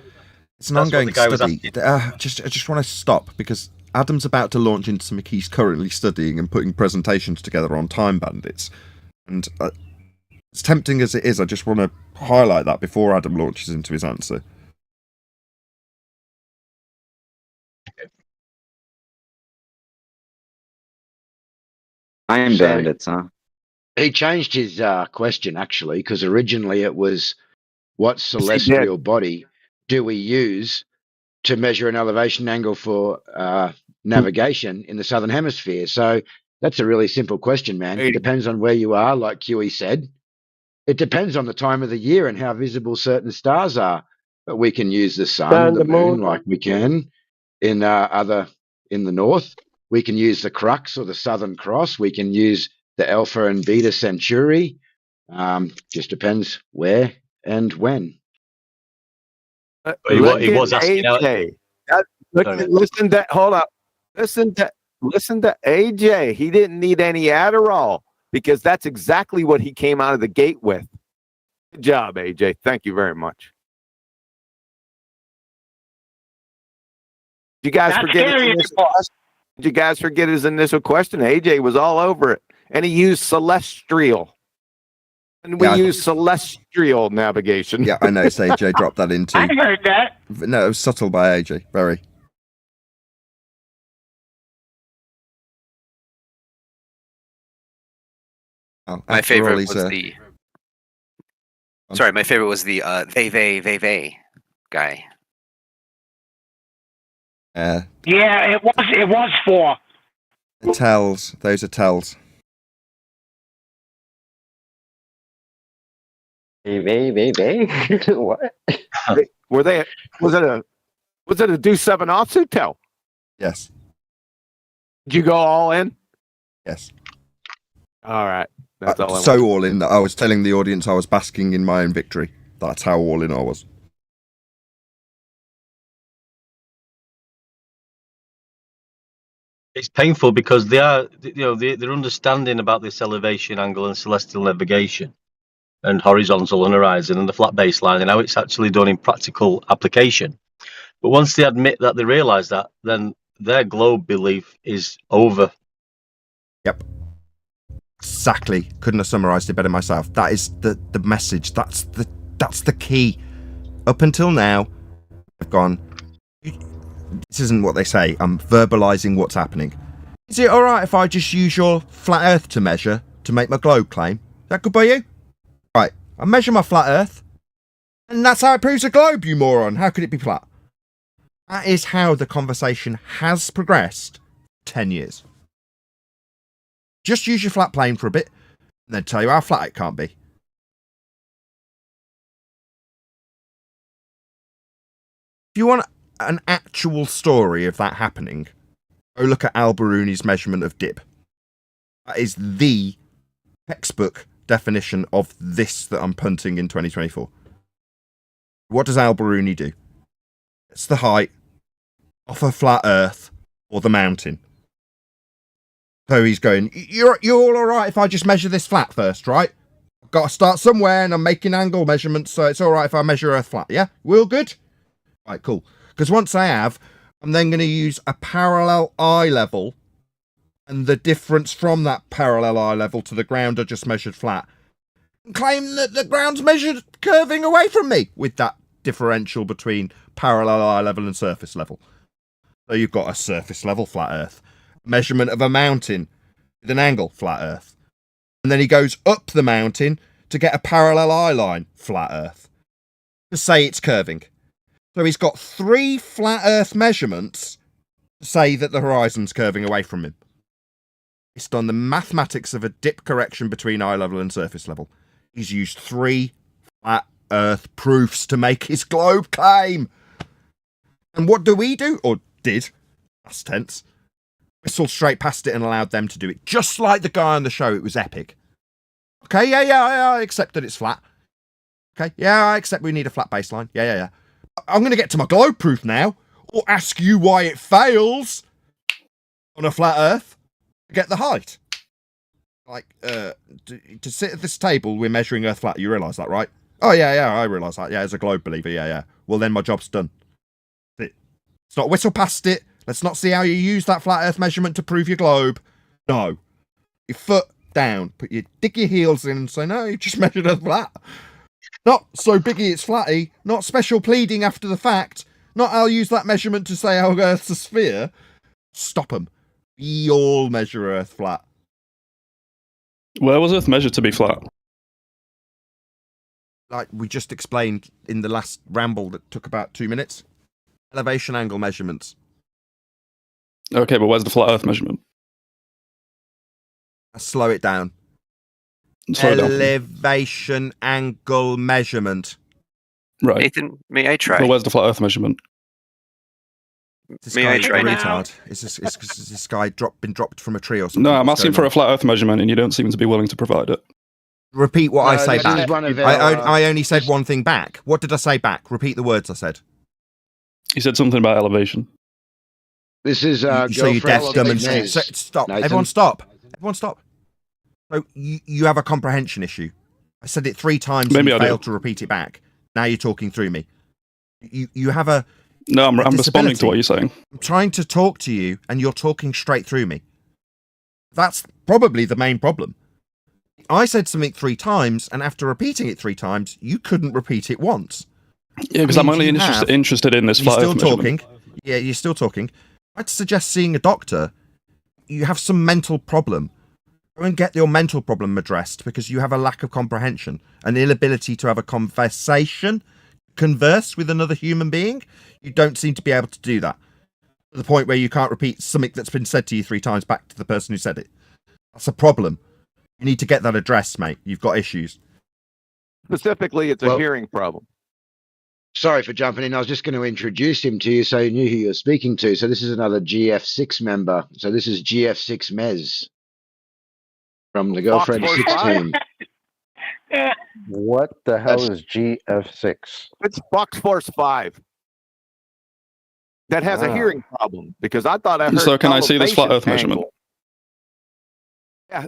It's an That's what ongoing the guy was study. I just want to stop because Adam's about to launch into something he's currently studying and putting presentations together on time bandits. And as tempting as it is, I just want to highlight that before Adam launches into his answer. Time So- bandits, huh? He changed his question actually, because originally it was, what celestial body do we use to measure an elevation angle for navigation in the southern hemisphere? So that's a really simple question, man. It depends on where you are, like Huey said. It depends on the time of the year and how visible certain stars are. But we can use the sun, the moon, like we can in in the north. We can use the Crux or the Southern Cross. We can use the Alpha and Beta Centauri. Just depends where and when. He was asking out. Listen to hold up. Listen to AJ. He didn't need any Adderall because that's exactly what he came out of the gate with. Good job, AJ. Thank you very much. Did you guys forget his initial question? Did you guys forget his initial question? AJ was all over it, and he used celestial. And we use celestial navigation. Yeah, I noticed AJ dropped that into. I heard that. No, it was subtle by AJ. Very. Oh, My after all, favorite he's, was the. Sorry, my favorite was the they guy. Yeah, it was for. The tells. Those are tells. What? Were they? Was it a do 7 offsuit tell? Yes. Did you go all in? Yes. All right. That's all I so wanted. all in that I was telling the audience I was basking in my own victory. That's how all in I was. It's painful because they are, their understanding about this elevation angle and celestial navigation and horizontal and horizon and the flat baseline and how it's actually done in practical application. But once they admit that they realise that, then their globe belief is over. Yep. Exactly. Couldn't have summarised it better myself. That is the message. That's the key. Up until now, I've gone, this isn't what they say. I'm verbalising what's happening. Is it alright if I just use your flat earth to measure to make my globe claim? Is that good by you? Right. I measure my flat earth. And that's how it proves a globe, you moron. How could it be flat? That is how the conversation has progressed 10 years. Just use your flat plane for a bit, and then tell you how flat it can't be. If you want an actual story of that happening, go look at Al-Biruni's measurement of dip. That is the textbook definition of this that I'm punting in 2024. What does Al-Biruni do? It's the height off a flat earth or the mountain. So he's going, you're all alright if I just measure this flat first, right? I've got to start somewhere and I'm making angle measurements, so it's alright if I measure Earth flat, yeah? We're all good? Right, cool. Because once I have, I'm then going to use a parallel eye level and the difference from that parallel eye level to the ground I just measured flat. And claim that the ground's measured curving away from me with that differential between parallel eye level and surface level. So you've got a surface level flat Earth. Measurement of a mountain with an angle, flat Earth. And then he goes up the mountain to get a parallel eye line, flat Earth, to say it's curving. So he's got 3 flat Earth measurements to say that the horizon's curving away from him. Based on the mathematics of a dip correction between eye level and surface level. He's used 3 flat Earth proofs to make his globe claim. And what do we do? Or did, past tense. Whistled straight past it and allowed them to do it. Just like the guy on the show, it was epic. Okay, yeah, I accept that it's flat. Okay, yeah, I accept we need a flat baseline. Yeah. I'm going to get to my globe proof now, or ask you why it fails on a flat Earth to get the height. like to sit at this table, we're measuring Earth flat. You realise that, right? Oh yeah, I realise that. Yeah, as a globe believer, yeah. Well, then my job's done. Let's not whistle past it. Let's not see how you use that flat Earth measurement to prove your globe. No, your foot down. Dig your heels in and say, no, you just measured Earth flat. Not so biggy it's flatty. Not special pleading after the fact. Not I'll use that measurement to say how Earth's a sphere. Stop them. We all measure Earth flat. Where was Earth measured to be flat? Like we just explained in the last ramble that took about 2 minutes. Elevation angle measurements. Okay, but where's the flat Earth measurement? Slow it down. Slow it down. Elevation angle measurement. Right. Nathan, may I try? Well, where's the flat Earth measurement? May I try retard? Is this guy been dropped from a tree or something? No, I'm asking for a flat Earth measurement, and you don't seem to be willing to provide it. Repeat what I say this back. is one of our, I only said one thing back. What did I say back? Repeat the words I said. You said something about elevation. This is so you're deaf, dumb, and stupid. Stop. Nathan. Everyone stop. Everyone stop. So you have a comprehension issue. I said it 3 times and you failed to repeat it back. Now you're talking through me. You have a... No, I'm responding to what you're saying. I'm trying to talk to you and you're talking straight through me. That's probably the main problem. I said something 3 times, and after repeating it 3 times, you couldn't repeat it once. Yeah, because I'm only interested in this flat Earth measurement. You're still talking. Yeah, you're still talking. I'd suggest seeing a doctor. You have some mental problem. Go and get your mental problem addressed because you have a lack of comprehension, an inability to have a conversation, converse with another human being. You don't seem to be able to do that. To the point where you can't repeat something that's been said to you 3 times back to the person who said it. That's a problem. You need to get that addressed, mate. You've got issues. Specifically, it's a hearing problem. Sorry for jumping in. I was just going to introduce him to you so you knew who you were speaking to. So this is another GF6 member. So this is GF6 Mez from the Girlfriend 16. What the hell is GF6? It's Fox Force 5. That has a hearing problem because I thought I heard. So can I see this flat Earth measurement? Yeah,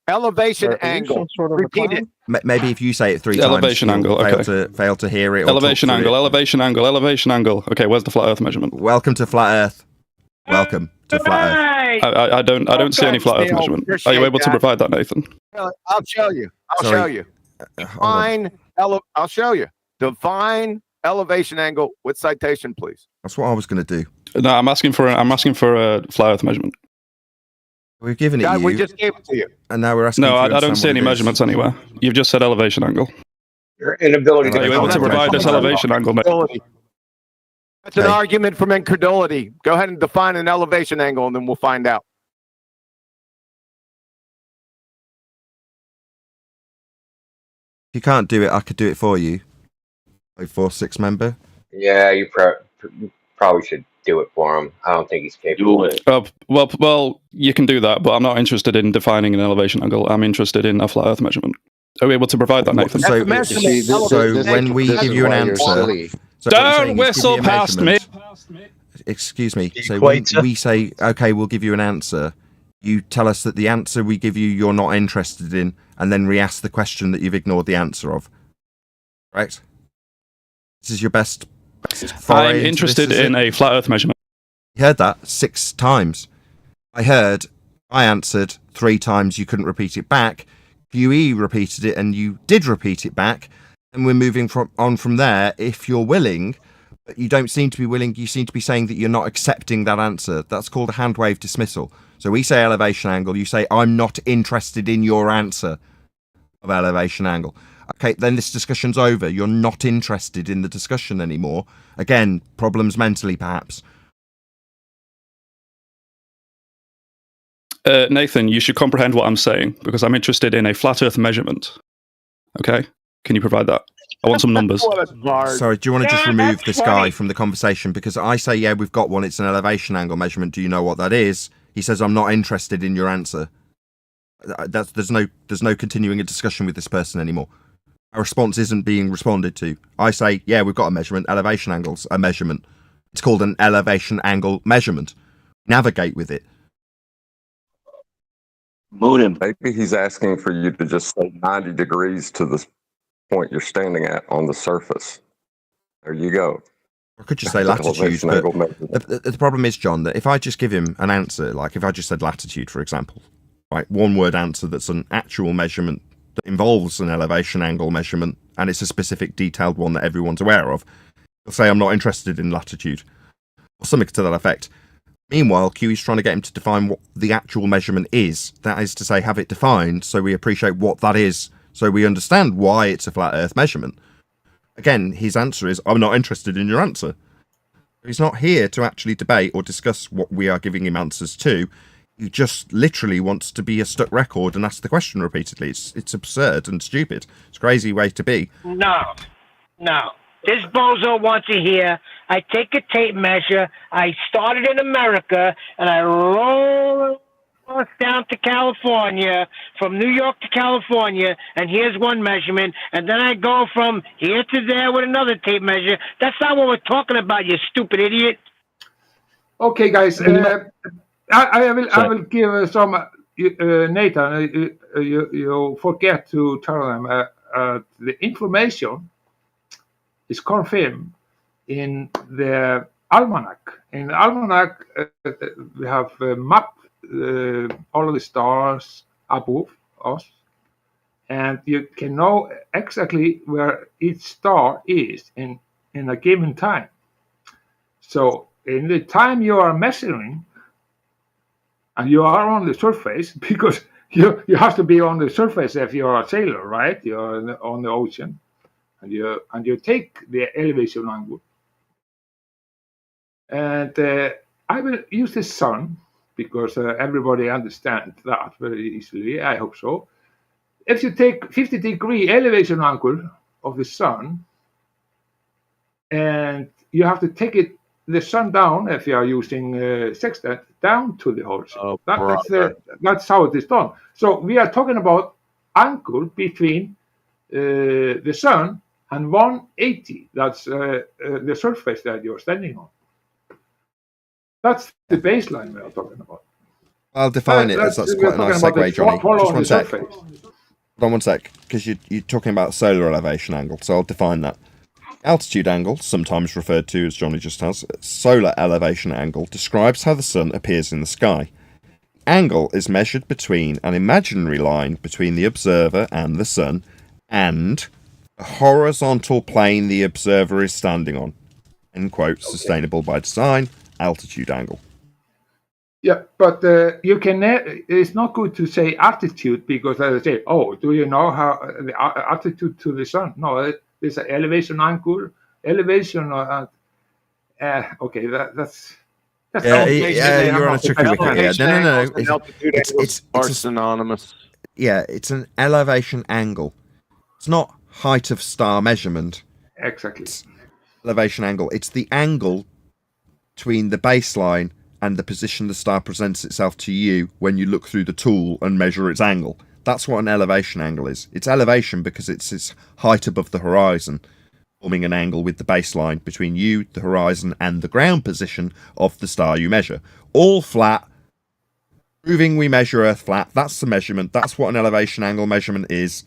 elevation angle. Repeat it. Maybe if you say it 3 times, elevation angle. Okay. Fail to hear it. Elevation angle. Elevation angle. Elevation angle. Okay, where's the flat Earth measurement? Welcome to flat Earth. Welcome to flat Earth. I don't see any flat Earth measurement. Are you able to provide that, Nathan? I'll show you. I'll show you. Define elevation angle with citation, please. That's what I was going to do. No, I'm asking for a flat Earth measurement. We've given it you. We just gave it to you. And now we're asking. No, I don't see any measurements anywhere. You've just said elevation angle. Your inability Are you able to provide this elevation angle? That's an argument from incredulity. Go ahead and define an elevation angle, and then we'll find out. If you can't do it, I could do it for you. 4-6 member. Yeah, you probably should do it for him. I don't think he's capable. Well, you can do that, but I'm not interested in defining an elevation angle. I'm interested in a flat Earth measurement. Are we able to provide that, Nathan? So when we give you an answer, don't whistle past me. Excuse me. So when we say, okay, we'll give you an answer, you tell us that the answer we give you you're not interested in, and then re-ask the question that you've ignored the answer of. Right? This is your best I'm interested in a flat Earth measurement. You heard that 6 times. I answered 3 times, you couldn't repeat it back. QE repeated it and you did repeat it back. And we're moving on from there if you're willing, but you don't seem to be willing. You seem to be saying that you're not accepting that answer. That's called a hand wave dismissal. So we say elevation angle, you say, I'm not interested in your answer of elevation angle. Okay, then this discussion's over. You're not interested in the discussion anymore. Again, problems mentally, perhaps. Nathan, you should comprehend what I'm saying, because I'm interested in a flat Earth measurement. Okay? Can you provide that? I want some numbers. Sorry, do you want to just remove this guy from the conversation? Because I say, yeah, we've got one. It's an elevation angle measurement. Do you know what that is? He says, I'm not interested in your answer. There's no continuing a discussion with this person anymore. Our response isn't being responded to. I say, yeah, we've got a measurement. Elevation angle's a measurement. It's called an elevation angle measurement. Navigate with it. Maybe he's asking for you to just say 90 degrees to the point you're standing at on the surface. There you go. I could just say latitude, but the problem is, John, that if I just give him an answer, like if I just said latitude, for example, right, one word answer that's an actual measurement that involves an elevation angle measurement, and it's a specific detailed one that everyone's aware of, he'll say, I'm not interested in latitude, or something to that effect. Meanwhile, QE's trying to get him to define what the actual measurement is. That is to say, have it defined so we appreciate what that is, so we understand why it's a flat Earth measurement. Again, his answer is, I'm not interested in your answer. He's not here to actually debate or discuss what we are giving him answers to. He just literally wants to be a stuck record and ask the question repeatedly. It's absurd and stupid. It's a crazy way to be. No. This bozo wants to hear, I take a tape measure, I started in America, and I roll down to California, from New York to California, and here's one measurement, and then I go from here to there with another tape measure. That's not what we're talking about, you stupid idiot. Okay, guys, I will give some, Nathan, you forget to tell them the information is confirmed in the almanac. In the almanac, we have mapped all of the stars above us, and you can know exactly where each star is in a given time. So in the time you are measuring, and you are on the surface, because you have to be on the surface if you are a sailor, right? You're on the ocean, and you take the elevation angle. And I will use the sun, because everybody understands that very easily. I hope so. If you take 50-degree elevation angle of the sun, and you have to take the sun down, if you are using sextant, down to the horizon. That's how it is done. So we are talking about angle between the sun and 180. That's the surface that you're standing on. That's the baseline we are talking about. I'll define it as that's quite a nice segue, Johnny. Just one sec. Hold on one sec, because you're talking about solar elevation angle, so I'll define that. Altitude angle, sometimes referred to as Johnny just has, solar elevation angle, describes how the sun appears in the sky. Angle is measured between an imaginary line between the observer and the sun and the horizontal plane the observer is standing on. End quote, sustainable by design, altitude angle. Yeah, but you can. It's not good to say altitude, because they say, "Oh, do you know how the altitude to the sun?" No, it's an elevation angle. Elevation. Okay, that's. You're on a tricky wicket. Yeah, no. It's synonymous. Yeah, it's an elevation angle. It's not height of star measurement. Exactly. It's elevation angle. It's the angle between the baseline and the position the star presents itself to you when you look through the tool and measure its angle. That's what an elevation angle is. It's elevation because it's its height above the horizon, forming an angle with the baseline between you, the horizon, and the ground position of the star you measure. All flat, proving we measure Earth flat. That's the measurement. That's what an elevation angle measurement is.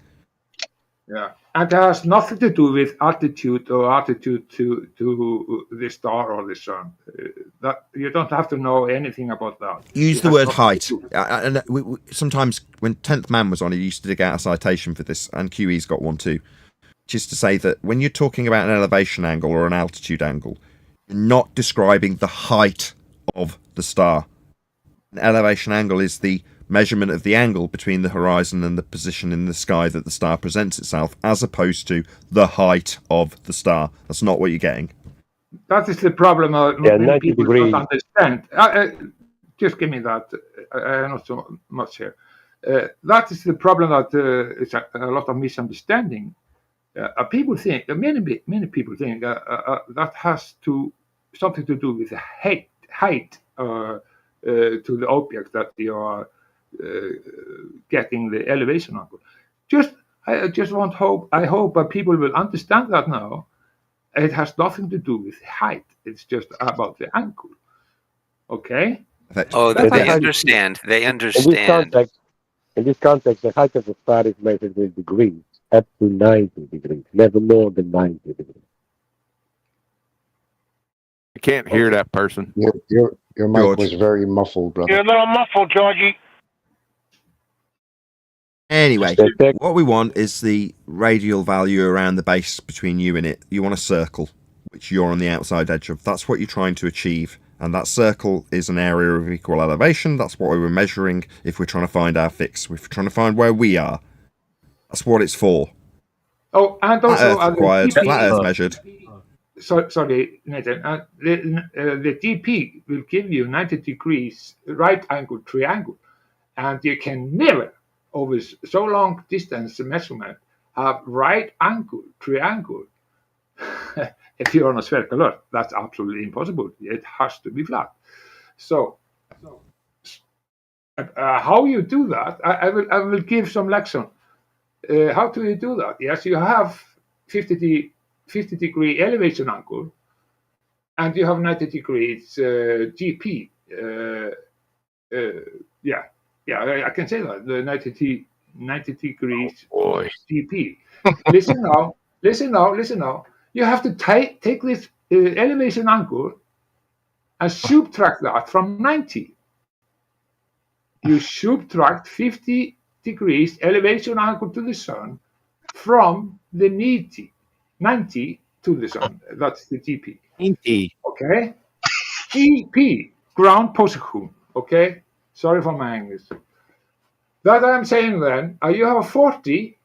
Yeah, and it has nothing to do with altitude or altitude to the star or the sun. That you don't have to know anything about that. Use the word height. And sometimes when 10th Man was on, he used to dig out a citation for this, and QE's got one too, which is to say that when you're talking about an elevation angle or an altitude angle, you're not describing the height of the star. An elevation angle is the measurement of the angle between the horizon and the position in the sky that the star presents itself, as opposed to the height of the star. That's not what you're getting. That is the problem. Many people don't understand. Just give me that. Not so much here. That is the problem. That it's a lot of misunderstanding. People think, many people think that has something to do with the height to the object that you are getting the elevation angle. I hope that people will understand that now. It has nothing to do with height. It's just about the angle. Okay? Oh, they understand. They understand. In this context, the height of the star is measured in degrees, up to 90 degrees, never more than 90 degrees. I can't hear that person. Your mic was very muffled, brother. You're a little muffled, Georgie. Anyway, what we want is the radial value around the base between you and it. You want a circle, which you're on the outside edge of. That's what you're trying to achieve. And that circle is an area of equal elevation. That's what we were measuring if we're trying to find our fix. If we're trying to find where we are. That's what it's for. Oh, and Flat also Earth required, flat Earth measured. Sorry, Nathan. The DP will give you 90 degrees right angle triangle, and you can never, over so long distance measurement, have right angle triangle. If you're on a spherical Earth, that's absolutely impossible. It has to be flat. So how you do that? I will give some lesson. How do you do that? Yes, you have 50 degree elevation angle, and you have 90 degrees GP. I can say that, the 90 degrees GP. Listen now. You have to take this elevation angle and subtract that from 90. You subtract 50 degrees elevation angle to the sun from the 90 to the sun. That's the GP. 90. Okay? GP, ground position. Okay? Sorry for my English. That I'm saying then, you have a 40,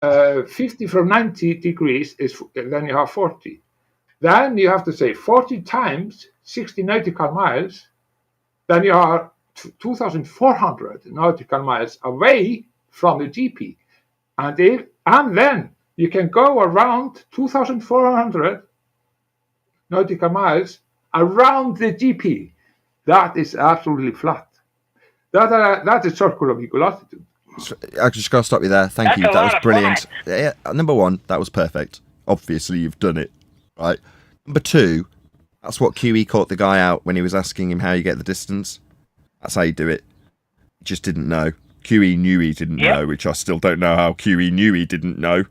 50 from 90 degrees, then you have 40. Then you have to say 40 times 60 nautical miles, then you are 2,400 nautical miles away from the GP. And then you can go around 2,400 nautical miles around the GP. That is absolutely flat. That is circle of equal altitude. I just got to stop you there. Thank you. That was brilliant. Yeah, number one, that was perfect. Obviously, you've done it. Right. Number two, that's what QE caught the guy out when he was asking him how you get the distance. That's how you do it. He just didn't know. QE knew he didn't know, which I still don't know how QE knew he didn't know.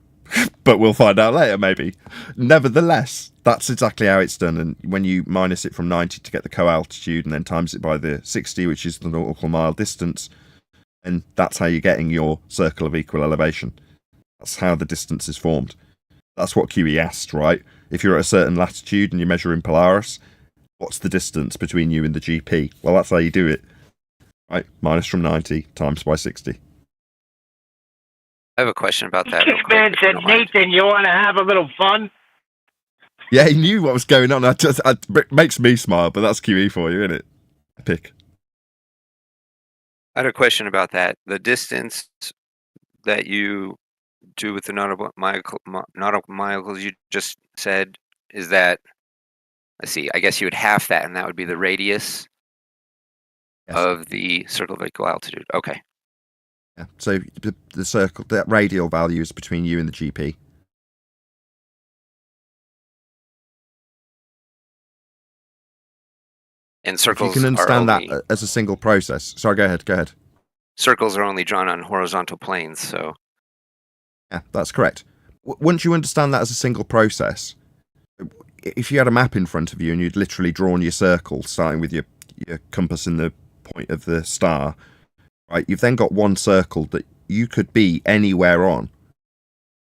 But we'll find out later, maybe. Nevertheless, that's exactly how it's done. And when you minus it from 90 to get the co-altitude and then times it by the 60, which is the nautical mile distance, and that's how you're getting your circle of equal elevation. That's how the distance is formed. That's what QE asked, right? If you're at a certain latitude and you measure in Polaris, what's the distance between you and the GP? Well, that's how you do it. Right? Minus from 90 times by 60. I have a question about that. This man said, Nathan, you want to have a little fun? Yeah, he knew what was going on. It makes me smile, but that's QE for you, isn't it? Epic. I had a question about that. The distance that you do with the nautical miles you just said, is that, let's see, I guess you would half that, and that would be the radius of the circle of equal altitude. Okay. Yeah. So the circle, that radial value is between you and the GP. And circles you can understand are only, that as a single process. Sorry, go ahead. Circles are only drawn on horizontal planes, so... Yeah, that's correct. Once you understand that as a single process, if you had a map in front of you and you'd literally drawn your circle, starting with your compass in the point of the star, right, you've then got one circle that you could be anywhere on.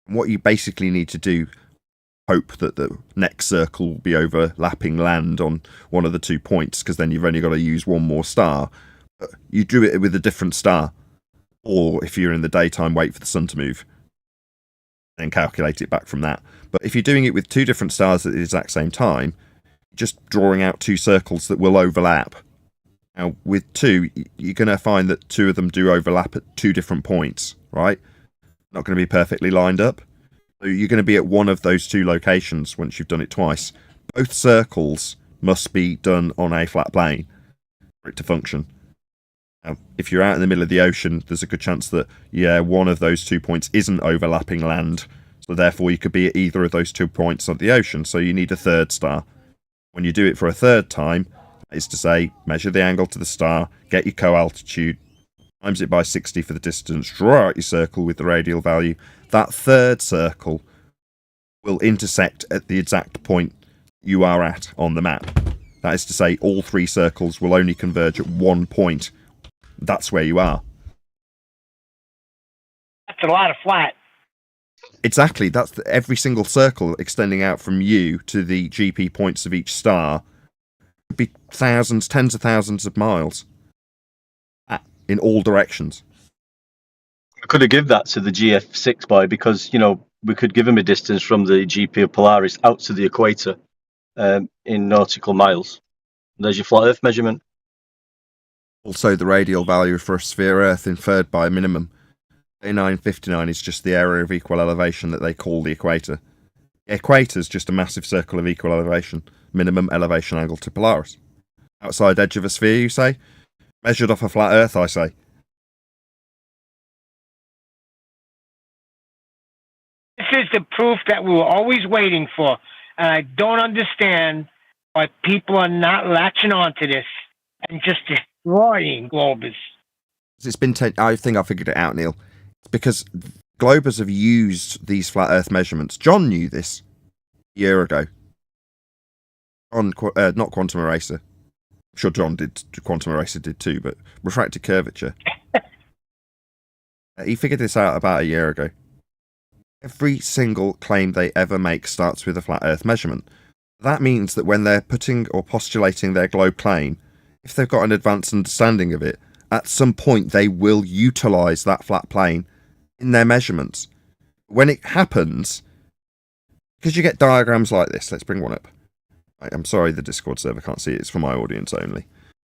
And what you basically need to do, hope that the next circle will be overlapping land on one of the 2 points, because then you've only got to use one more star. But you do it with a different star. Or if you're in the daytime, wait for the sun to move. And calculate it back from that. But if you're doing it with 2 different stars at the exact same time, just drawing out 2 circles that will overlap. Now, with 2, you're going to find that 2 of them do overlap at 2 different points, right? Not going to be perfectly lined up. So you're going to be at one of those 2 locations once you've done it twice. Both circles must be done on a flat plane for it to function. Now, if you're out in the middle of the ocean, there's a good chance that, one of those 2 points isn't overlapping land. So therefore, you could be at either of those 2 points of the ocean. So you need a third star. When you do it for a third time, is to say, measure the angle to the star, get your co-altitude, times it by 60 for the distance, draw out your circle with the radial value. That third circle will intersect at the exact point you are at on the map. That is to say, all 3 circles will only converge at one point. That's where you are. That's a lot of flat. Exactly. That's every single circle extending out from you to the GP points of each star. Could be thousands, tens of thousands of miles in all directions. We could have given that to the GF6 boy because, you know, we could give him a distance from the GP of Polaris out to the equator in nautical miles. There's your flat Earth measurement. Also, the radial value for a sphere Earth inferred by minimum. 959 is just the area of equal elevation that they call the equator. The equator is just a massive circle of equal elevation, minimum elevation angle to Polaris. Outside edge of a sphere, you say? Measured off a flat Earth, I say. This is the proof that we were always waiting for, and I don't understand why people are not latching onto this and just destroying globers. It's been I think I figured it out, Neil. It's because globers have used these flat Earth measurements. John knew this a year ago. Not Quantum Eraser. I'm sure John did. Quantum Eraser did too, but refracted curvature. He figured this out about a year ago. Every single claim they ever make starts with a flat Earth measurement. That means that when they're putting or postulating their globe claim, if they've got an advanced understanding of it, at some point they will utilise that flat plane in their measurements. When it happens, because you get diagrams like this, let's bring one up. I'm sorry the Discord server can't see it, it's for my audience only.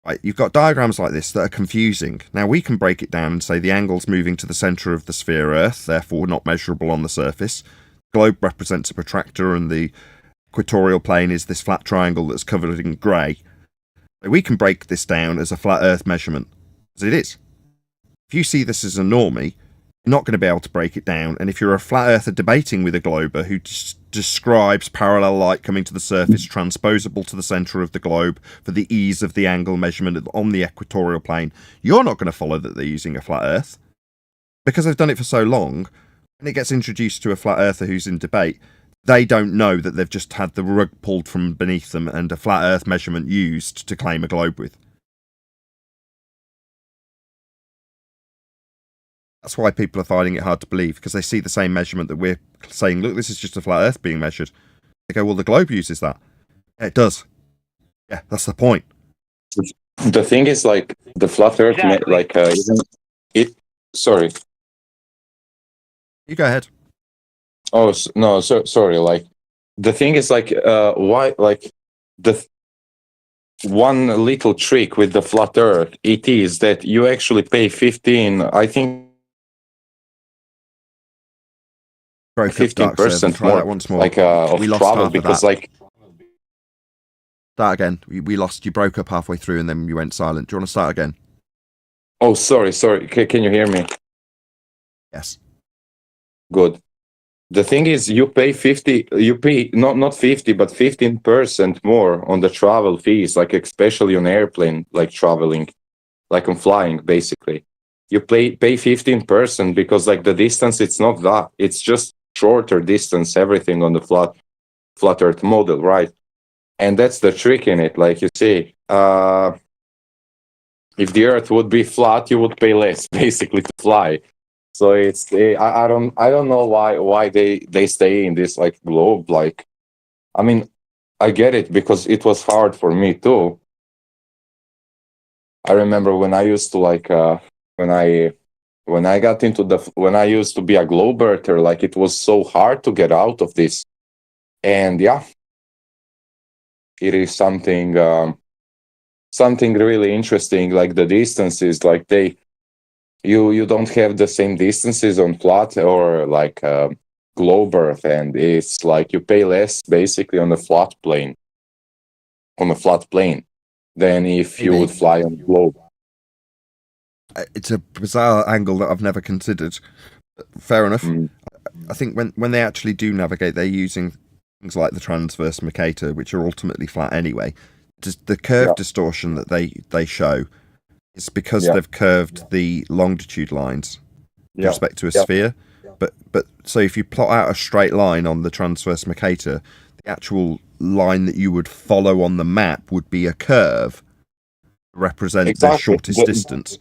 Right, you've got diagrams like this that are confusing. Now we can break it down and say the angle's moving to the centre of the sphere Earth, therefore not measurable on the surface. The globe represents a protractor and the equatorial plane is this flat triangle that's covered in grey. So we can break this down as a flat Earth measurement, as it is. If you see this as a normie, you're not going to be able to break it down, and if you're a flat earther debating with a glober who describes parallel light coming to the surface transposable to the centre of the globe for the ease of the angle measurement on the equatorial plane, you're not going to follow that they're using a flat earth. Because they've done it for so long, when it gets introduced to a flat earther who's in debate, they don't know that they've just had the rug pulled from beneath them and a flat earth measurement used to claim a globe with. That's why people are finding it hard to believe, because they see the same measurement that we're saying, look, this is just a flat earth being measured. They go, well, the globe uses that. Yeah, it does. Yeah, that's the point. The thing is, like, the flat earth, isn't it? Sorry. You go ahead. Oh, no, sorry. Like, the thing is, like, why, like, one little trick with the flat earth, it is that you actually pay 15, I think, 15% more, once more, like of we lost travel, half because of that. like start again. We lost. You broke up halfway through, and then you went silent. Do you want to start again? Oh, sorry. Can you hear me? Yes. Good. The thing is, you pay not 50, but 15% more on the travel fees, like especially on airplane, like traveling, like on flying, basically. You pay 15% because like the distance, it's not that. It's just shorter distance, everything on the flat earth model, right? And that's the trick in it. Like you see, if the earth would be flat, you would pay less basically to fly. So it's I don't know why they stay in this like globe. Like, I mean, I get it because it was hard for me too. I remember when I used to like when I got into when I used to be a globe earther, like it was so hard to get out of this. And yeah, it is something really interesting. Like the distances, like you don't have the same distances on flat or like globe earth, and it's like you pay less basically on a flat plane than if you would fly on globe. It's a bizarre angle that I've never considered. Fair enough. I think when they actually do navigate, they're using things like the transverse Mercator, which are ultimately flat anyway. Just the curve distortion that they show It's because they've curved the longitude lines with respect to a sphere. But so if you plot out a straight line on the transverse Mercator, the actual line that you would follow on the map would be a curve to represent the shortest distance.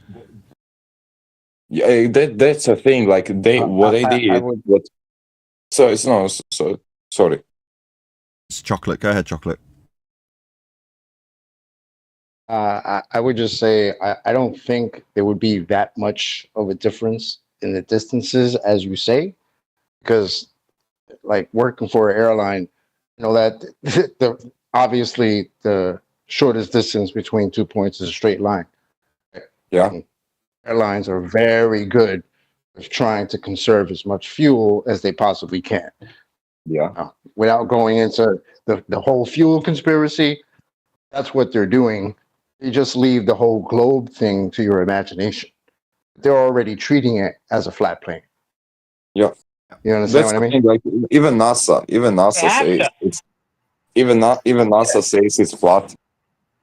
Yeah, that's a thing. Like what they did. So it's no. So sorry. It's Chocolate. Go ahead, Chocolate. I would just say I don't think there would be that much of a difference in the distances as you say, because like working for an airline, you know that obviously the shortest distance between 2 points is a straight line. Yeah. And airlines are very good with trying to conserve as much fuel as they possibly can. Yeah. Without going into the whole fuel conspiracy, that's what they're doing. They just leave the whole globe thing to your imagination. They're already treating it as a flat plane. Yeah. You understand what I mean? Like even NASA says it's even NASA says it's flat.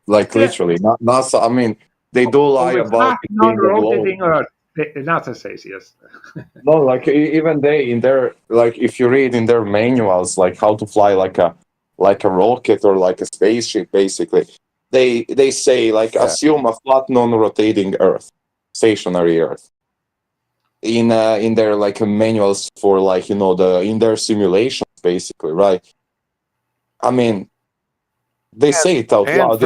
Like literally, not NASA. I mean, they do lie about it being a globe. Non-rotating Earth. NASA says yes. No, like even they in their like if you read in their manuals like how to fly like a rocket or like a spaceship, basically they say like assume a flat non-rotating Earth, stationary Earth. In their like manuals for like in their simulations, basically, right? I mean, they say it out loud.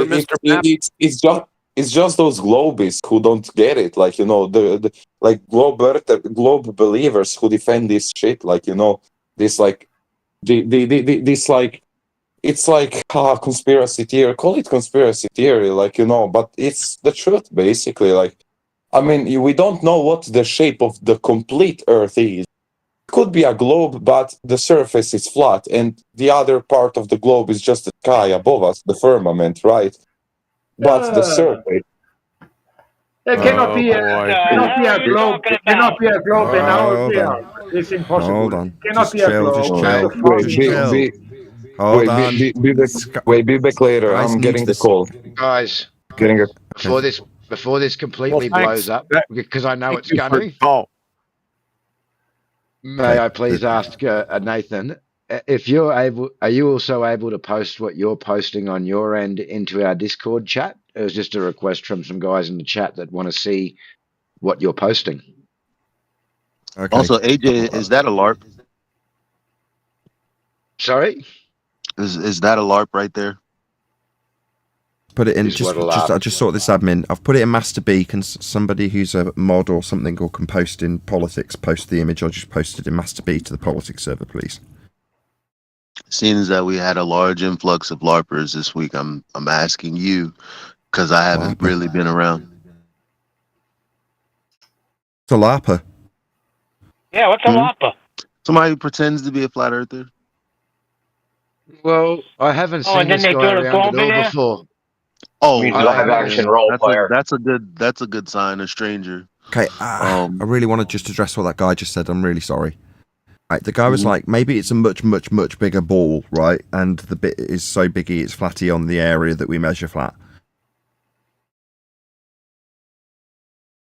It's just those globies who don't get it, like the like globe believers who defend this shit, like this like this like it's like conspiracy theory. Call it conspiracy theory, like but it's the truth, basically. Like, I mean, we don't know what the shape of the complete Earth is. It could be a globe, but the surface is flat, and the other part of the globe is just the sky above us, the firmament, right? But the surface. It cannot be a globe. It cannot be a globe in our realm. It's impossible. Hold on. It cannot be a globe. Be back later. I'm getting the call. Guys, before this completely blows up, because I know it's going to. May I please ask Nathan, if you're able, are you also able to post what you're posting on your end into our Discord chat? It was just a request from some guys in the chat that want to see what you're posting. Okay. Also, AJ, is that a LARP? Sorry? Is that a LARP right there? Put it in. I just saw this admin. I've put it in Master B. Can somebody who's a mod or something or can post in politics post the image I just posted in Master B to the politics server, please? Seeing as that we had a large influx of LARPers this week, I'm asking you because I haven't really been around. It's a LARPer. Yeah, what's a LARPer? Somebody who pretends to be a flat earther. Well, I haven't seen this guy around at all before. Oh, live action role player. That's a good sign. A stranger. Okay, I really want to just address what that guy just said. I'm really sorry. Right, the guy was like, maybe it's a much bigger ball, right? And the bit is so biggy, it's flatty on the area that we measure flat.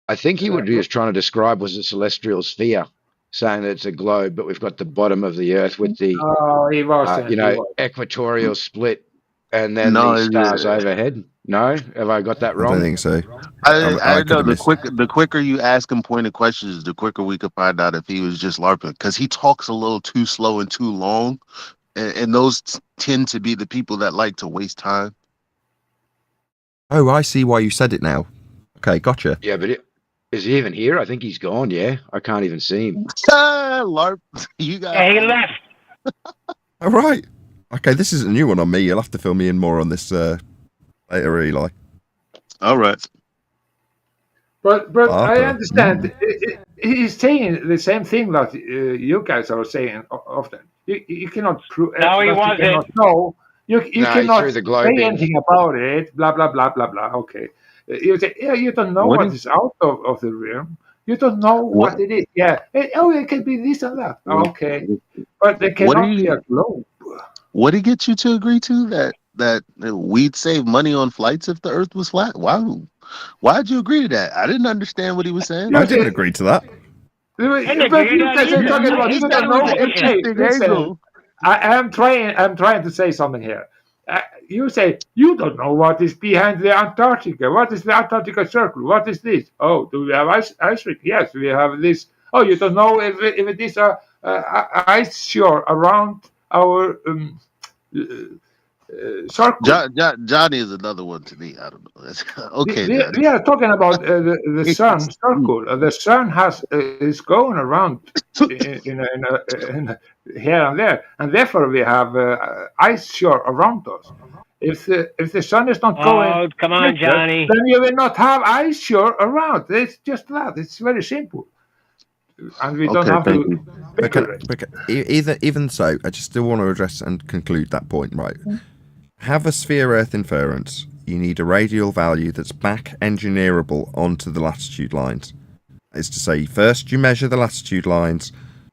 I think he would be just trying to describe was a celestial sphere, saying that it's a globe, but we've got the bottom of the Earth with the equatorial split, and then the stars overhead. No, have I got that wrong? I don't think so. I know the quicker you ask him pointed questions, the quicker we could find out if he was just LARPing, because he talks a little too slow and too long, and those tend to be the people that like to waste time. Oh, I see why you said it now. Okay, gotcha. Yeah, but is he even here? I think he's gone. Yeah, I can't even see him. LARP, you got. Yeah, he left. All right. Okay, this is a new one on me. You'll have to fill me in more on this later, Eli. All right. But I understand. He's saying the same thing that you guys are saying often. You cannot prove. No, he wasn't. You cannot know. You cannot say in. anything about it. Blah blah blah blah blah. Okay. You say, yeah, you don't know what is out of the realm. You don't know what it is. Yeah. It can be this and that. Okay. But there cannot be a globe. What did get you to agree to that we'd save money on flights if the Earth was flat? Wow. Why'd you agree to that? I didn't understand what he was saying. I didn't agree to that. But you guys are talking about He you said don't it know. was an Hey, interesting listen. angle. I'm trying to say something here. You say you don't know what is behind the Antarctica. What is the Antarctica Circle? What is this? Oh, do we have ice rink? Yes, we have this. Oh, you don't know if it is a ice shore around our circle. Johnny is another one to me. I don't know. Okay, Johnny. We are talking about the sun circle. The sun is going around in here and there, and therefore we have ice shore around us. If the sun is not going, Oh, come on, Johnny. then you will not have ice shore around. It's just that. It's very simple, and we don't have to. Even so, I just still want to address and conclude that point, right? Have a sphere-Earth inference. You need a radial value that's back engineerable onto the latitude lines. That is to say, first you measure the latitude lines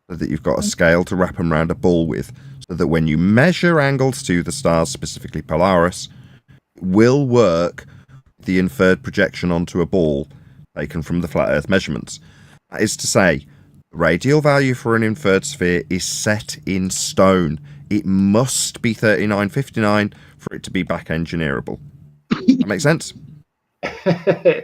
so that you've got a scale to wrap them around a ball with, so that when you measure angles to the stars, specifically Polaris, it will work the inferred projection onto a ball taken from the flat Earth measurements. That is to say, the radial value for an inferred sphere is set in stone. It must be 3959 for it to be back engineerable. That makes sense? I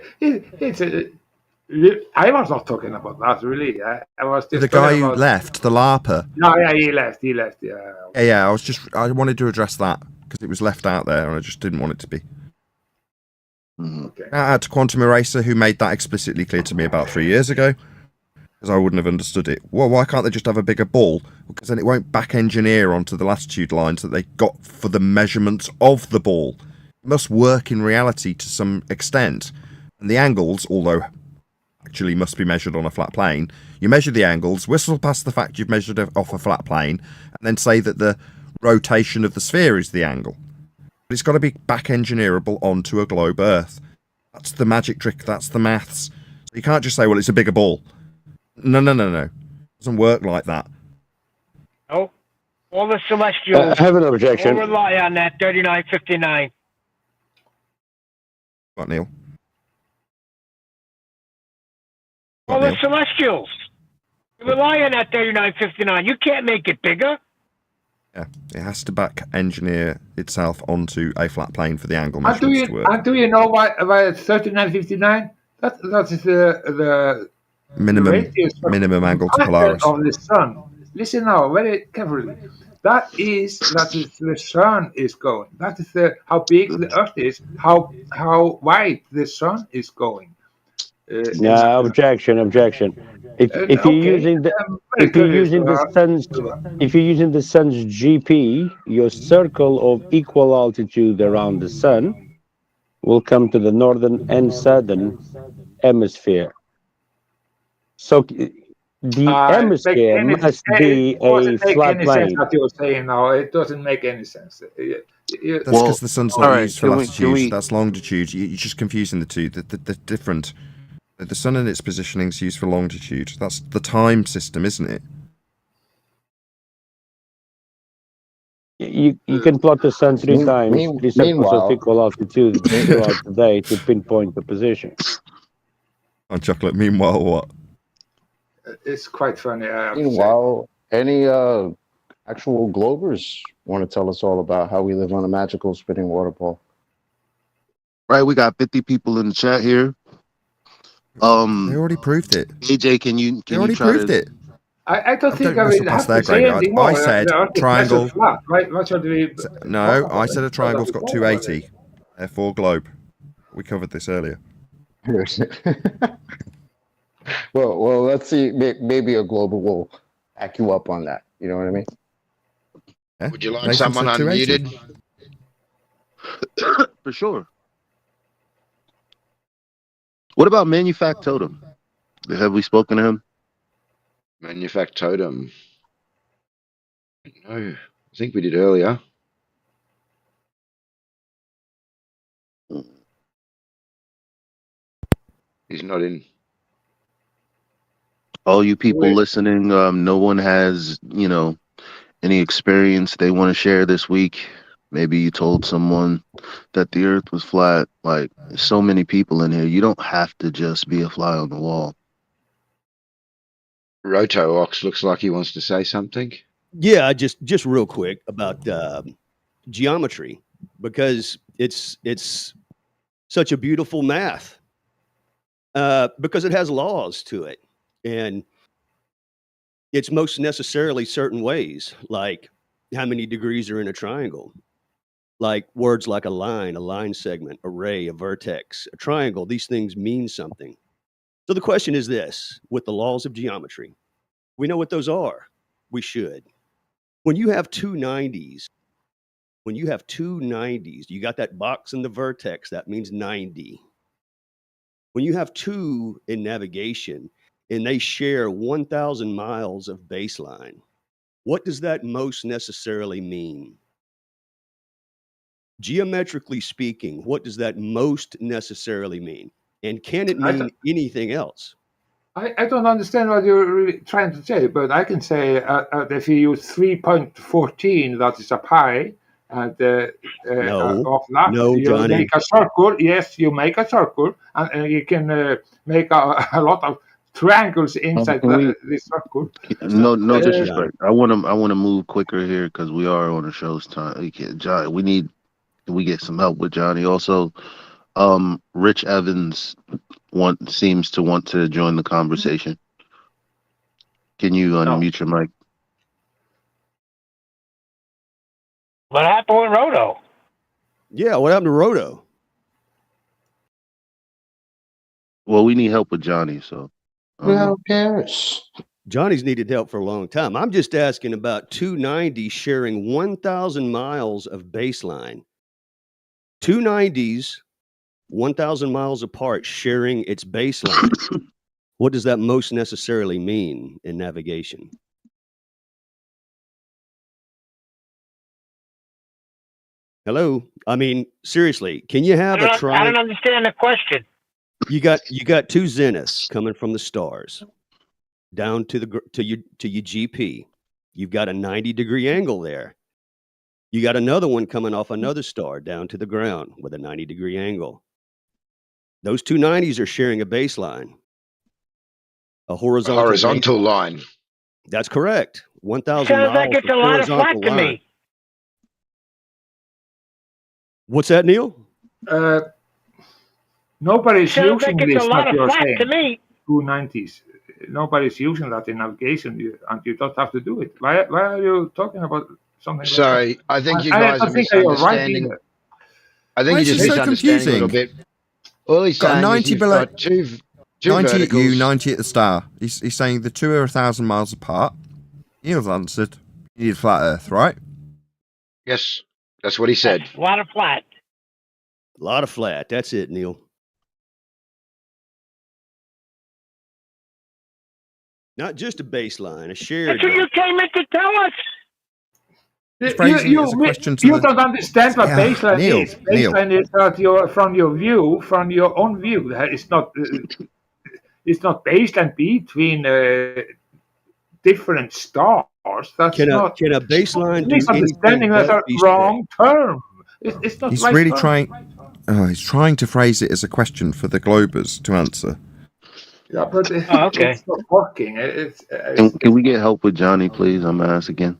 was not talking about that really. I was just The guy talking who about... left, the LARPer. No, yeah, he left. Yeah. I wanted to address that because it was left out there, and I just didn't want it to be. Okay. Shout out to Quantum Eraser, who made that explicitly clear to me about 3 years ago, because I wouldn't have understood it. Well, why can't they just have a bigger ball? Because then it won't back engineer onto the latitude lines that they got for the measurements of the ball. It must work in reality to some extent. And the angles, although actually must be measured on a flat plane, you measure the angles, whistle past the fact you've measured it off a flat plane, and then say that the rotation of the sphere is the angle. But it's got to be back engineerable onto a globe Earth. That's the magic trick, that's the maths. So you can't just say, well, it's a bigger ball. No. It doesn't work like that. No. All the celestials I have an objection. all rely on that 3959. What, Neil? All the celestials rely on that 3959. You can't make it bigger. Yeah, it has to back engineer itself onto a flat plane for the angle And measurements to work. do you know why it's 3959? That is the minimum angle to Polaris of the sun. Listen now, very carefully. That is the sun is going. That is how big the Earth is. How wide the sun is going. Objection. If you're using the sun's GP, your circle of equal altitude around the sun will come to the northern and southern hemisphere. So the hemisphere must be a flat plane. What you're saying now, it doesn't make any sense. That's because the sun's not used for latitude. That's longitude. You're just confusing the two. They're different. The sun and its positioning is used for longitude. That's the time system, isn't it? You can plot the sun 3 times, 3 circles of equal altitude throughout the day to pinpoint the position. On chocolate. Meanwhile, what? It's quite funny. Meanwhile, any actual globers want to tell us all about how we live on a magical spinning water ball? Right, we got 50 people in the chat here. They already proved it. AJ, can you proved it. I don't think I will have to say anything I said triangle. Flat, right? What should we? No, I said a triangle's got 280. Therefore, globe. We covered this earlier. Well, let's see. Maybe a global will back you up on that. You know what I mean? Yeah? Would you like someone unmuted? For sure. What about Manufactotum? Have we spoken to him? Manufactotum. No, I think we did earlier. He's not in. All you people listening, no one has, any experience they want to share this week. Maybe you told someone that the earth was flat. Like, so many people in here, you don't have to just be a fly on the wall. Roto-Ox looks like he wants to say something. Yeah, just real quick about geometry, because it's such a beautiful math, because it has laws to it, and it's most necessarily certain ways, like how many degrees are in a triangle, like words like a line segment, array, a vertex, a triangle. These things mean something. So the question is this: with the laws of geometry, we know what those are. We should. When you have two 90s, you got that box in the vertex, that means 90. When you have two in navigation and they share 1,000 miles of baseline, what does that most necessarily mean? Geometrically speaking, what does that most necessarily mean? And can it mean anything else? I don't understand what you're really trying to say, but I can say if you use 3.14, that is a pi, and of that, you Johnny. make a circle. Yes, you make a circle, and you can make a lot of triangles inside the circle. No disrespect. I want to move quicker here because we are on the show's time. John, we get some help with Johnny. Also, Rich Evans seems to want to join the conversation. Can you unmute your mic? What happened with Roto? Yeah, what happened to Roto? Well, we need help with Johnny, so. Who cares? Johnny's needed help for a long time. I'm just asking about 290 sharing 1,000 miles of baseline. 290s, 1,000 miles apart, sharing its baseline. What does that most necessarily mean in navigation? Hello? I mean, seriously, can you have a triangle? I don't understand the question. You got two zeniths coming from the stars down to your GP. You've got a 90-degree angle there. You got another one coming off another star down to the ground with a 90-degree angle. Those two 90s are sharing a baseline, a horizontal line. That's correct. 1,000 Sounds miles like it's of a lot of flat horizontal to line. me. What's that, Neil? Nobody's Sounds using like it's this a lot that of you're flat saying. to me. 290s. Nobody's using that in navigation, and you don't have to do it. Why are you talking about something like that? Sorry, I think you guys are misunderstanding. I think you're just misunderstanding a little bit. All he's Got a saying 90 is below, you've got two 90 verticals. at you, 90 at the star. He's saying the two are 1,000 miles apart. Neil's answered. You need flat Earth, right? Yes, that's what he said. A lot of flat. A lot of flat. That's it, Neil. Not just a baseline, a shared. That's what you came in to tell us. He's phrasing it as a question to you don't understand what baseline Neil, is. Baseline is that from your own view. It's not baseline between different stars. That's can not. A baseline do misunderstanding? That's a wrong term. It's not. He's right really term. trying. He's trying to phrase it as a question for the Globers to answer. Yeah, but it's not working. Can we get help with Johnny, please? I'm gonna ask again.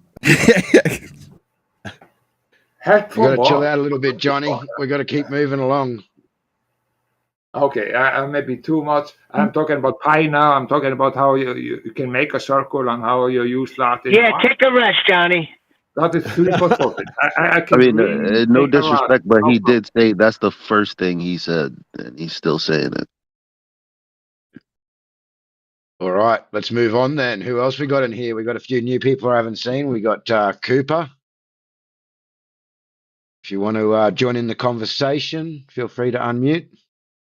You got to chill out a little bit, Johnny. We got to keep moving along. Okay, maybe too much. I'm talking about pi now. I'm talking about how you can make a circle and how you use that. Take a rest, Johnny. That is 3.14. I mean, no disrespect, but he did say that's the first thing he said, and he's still saying it. All right, let's move on then. Who else we got in here? We got a few new people I haven't seen. We got Cooper. If you want to join in the conversation, feel free to unmute.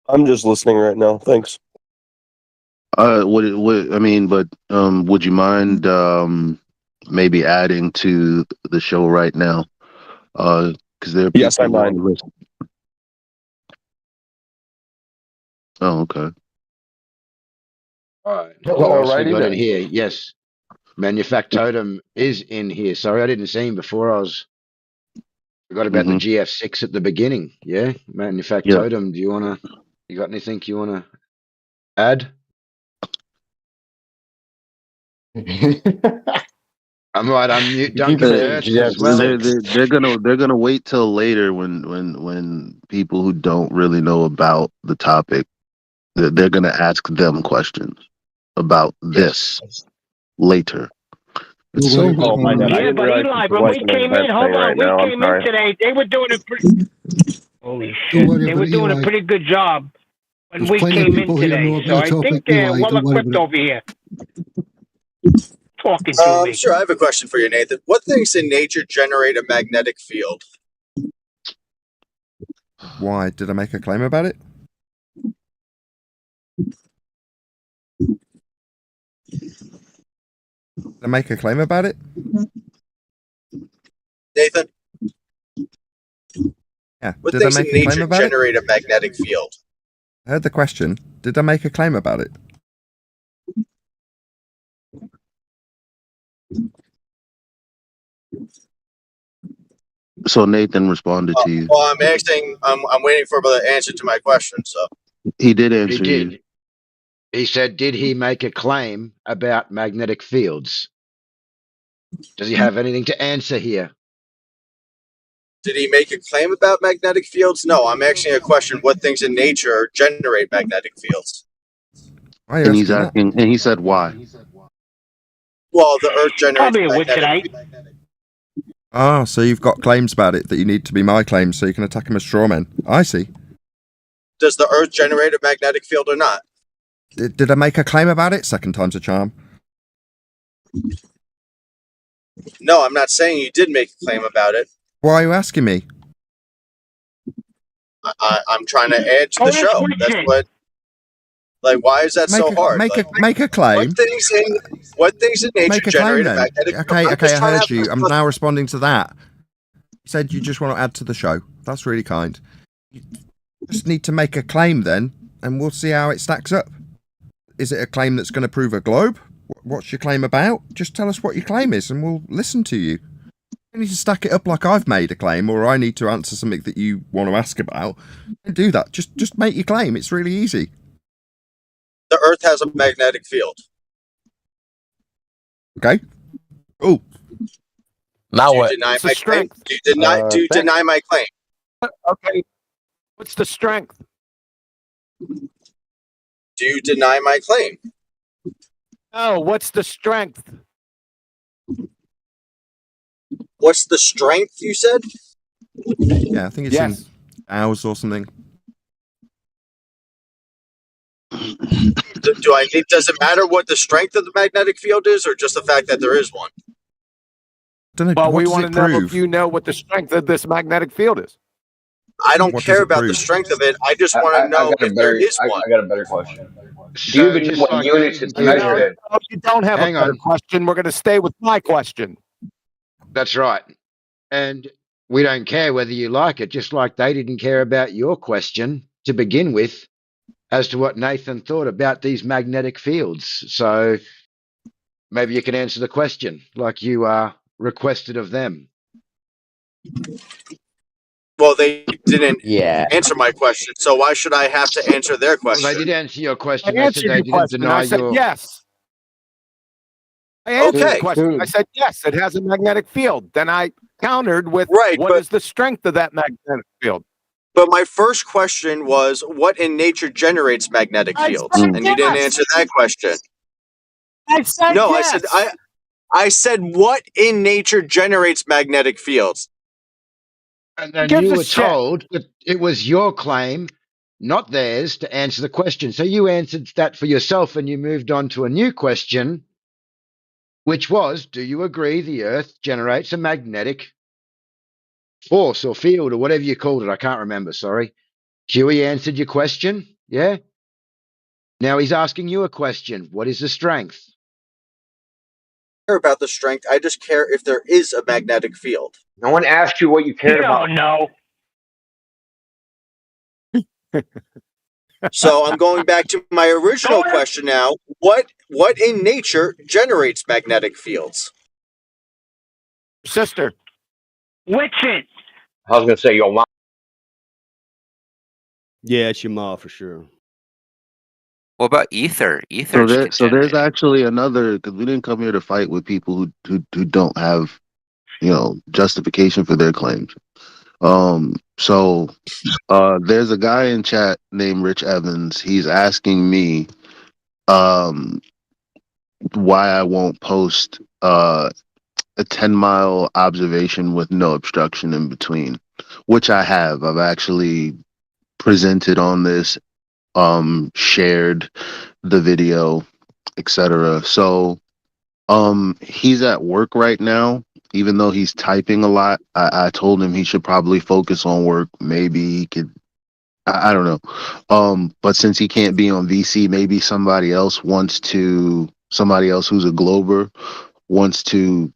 I'm just listening right now. Thanks. Would you mind maybe adding to the show right now? Because there are people. Yes, I mind. Oh, okay. All right. Who else we got in here? Yes. Manufactotum is in here. Sorry, I didn't see him before. I was Forgot about the GF6 at the beginning. Yeah, manufactotum. Yeah. You got anything you wanna add? I'm right. Unmute Duncan first as well. They're gonna wait till later when people who don't really know about the topic, they're gonna ask them questions about this later. Yeah, but Eli, when we came in, hold on, we came in today. They were doing a pretty. Holy shit! They were doing a pretty good job when we came in today. So I think they're well equipped over here. Talking to me. Sure, I have a question for you, Nathan. What things in nature generate a magnetic field? Why? Did I make a claim about it? Did I make a claim about it? Nathan? Yeah. What Did I things make in a claim nature about it? generate a magnetic field? I heard the question. Did I make a claim about it? So Nathan responded to you. Well, I'm waiting for the answer to my question. So He did answer He you. did. He said, did he make a claim about magnetic fields? Does he have anything to answer here? did he make a claim about magnetic fields? No, I'm asking a question. What things in nature generate magnetic fields? Why are you And he's asking that? asking, and he said why. Well, the Earth generates Probably a magnetic Witcherite. Ah, so you've got claims about it that you need to be my claims so you can attack him as strawmen. I see. Does the Earth generate a magnetic field or not? Did I make a claim about it? Second time's a charm. No, I'm not saying you did make a claim about it. Why are you asking me? I'm trying to add to the show. That's what. Like, why is that so hard? Make a claim. What things in nature Make a claim generate a then. magnetic field? Okay, I heard you. I'm now responding to that. You said you just want to add to the show. That's really kind. You just need to make a claim then, and we'll see how it stacks up. Is it a claim that's going to prove a globe? What's your claim about? Just tell us what your claim is, and we'll listen to you. You need to stack it up like I've made a claim, or I need to answer something that you want to ask about. Don't do that. Just make your claim. It's really easy. The Earth has a magnetic field. Okay. Oh. Now what? Deny my claim? Do you deny my claim? Okay. What's the strength? Do you deny my claim? No. What's the strength? What's the strength, you said? Yeah, I think it's in hours or something. Does it matter what the strength of the magnetic field is, or just the fact that there is one? Don't know. Well, we want to know if you know what the strength of this magnetic field is. I don't care about the strength of it. I just want to know if there is one. I got a better question. Do you even know what units it's measured in? If you don't have a better question, we're going to stay with my question. That's right. And we don't care whether you like it, just like they didn't care about your question to begin with as to what Nathan thought about these magnetic fields. So maybe you can answer the question like you requested of them. Well, they didn't answer my question, so why should I have to answer their question? Well, they did answer your question. I answered your question. I said yes. I answered the question. I said yes, it has a magnetic field. Then I countered with what is the strength of that magnetic field? But my first question was, what in nature generates magnetic fields? And you didn't answer that question. I said no, yes. I said what in nature generates magnetic fields? And then you were told that it was your claim, not theirs, to answer the question. So you answered that for yourself and you moved on to a new question, which was, do you agree the Earth generates a magnetic force or field or whatever you called it? I can't remember, sorry. Huey answered your question, yeah? Now he's asking you a question. What is the strength? I don't care about the strength. I just care if there is a magnetic field. No one asked you what you cared about. No. So I'm going back to my original question now. What in nature generates magnetic fields? Sister. Witches. I was going to say your mom. Yeah, it's your ma for sure. What about ether? Ether. So there's actually another, because we didn't come here to fight with people who don't have, justification for their claims. There's a guy in chat named Rich Evans. He's asking me why I won't post a 10-mile observation with no obstruction in between, which I have. I've actually presented on this, shared the video, etc. So he's at work right now. Even though he's typing a lot, I told him he should probably focus on work. Maybe he could, I don't know. But since he can't be on VC, maybe somebody else who's a Glober wants to,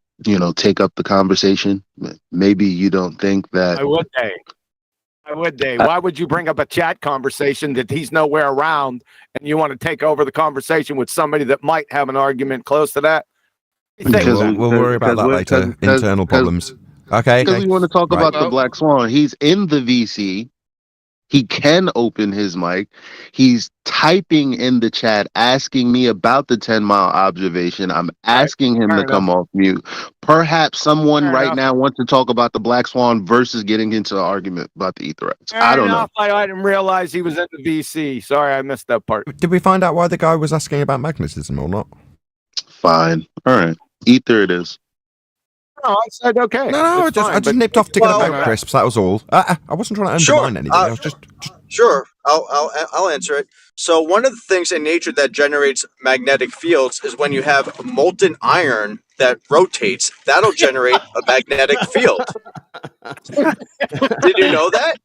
take up the conversation. Maybe you don't think that. Why would they? Why would you bring up a chat conversation that he's nowhere around and you want to take over the conversation with somebody that might have an argument close to that? We'll worry about that later. Internal problems. Okay. Because we want to talk about the Black Swan. He's in the VC. He can open his mic. He's typing in the chat, asking me about the 10-mile observation. I'm asking him to come off mute. Perhaps someone now wants to talk about the Black Swan versus getting into an argument about the Etherites. I don't know. I didn't realize he was in the VC. Sorry, I missed that part. Did we find out why the guy was asking about magnetism or not? Fine. All right. Ether it is. No, I said okay. No, I just nipped off to get about crisps. That was all. I wasn't trying to undermine anything. I was just. Sure, I'll answer it. So one of the things in nature that generates magnetic fields is when you have molten iron that rotates. That'll generate a magnetic field. Did you know that?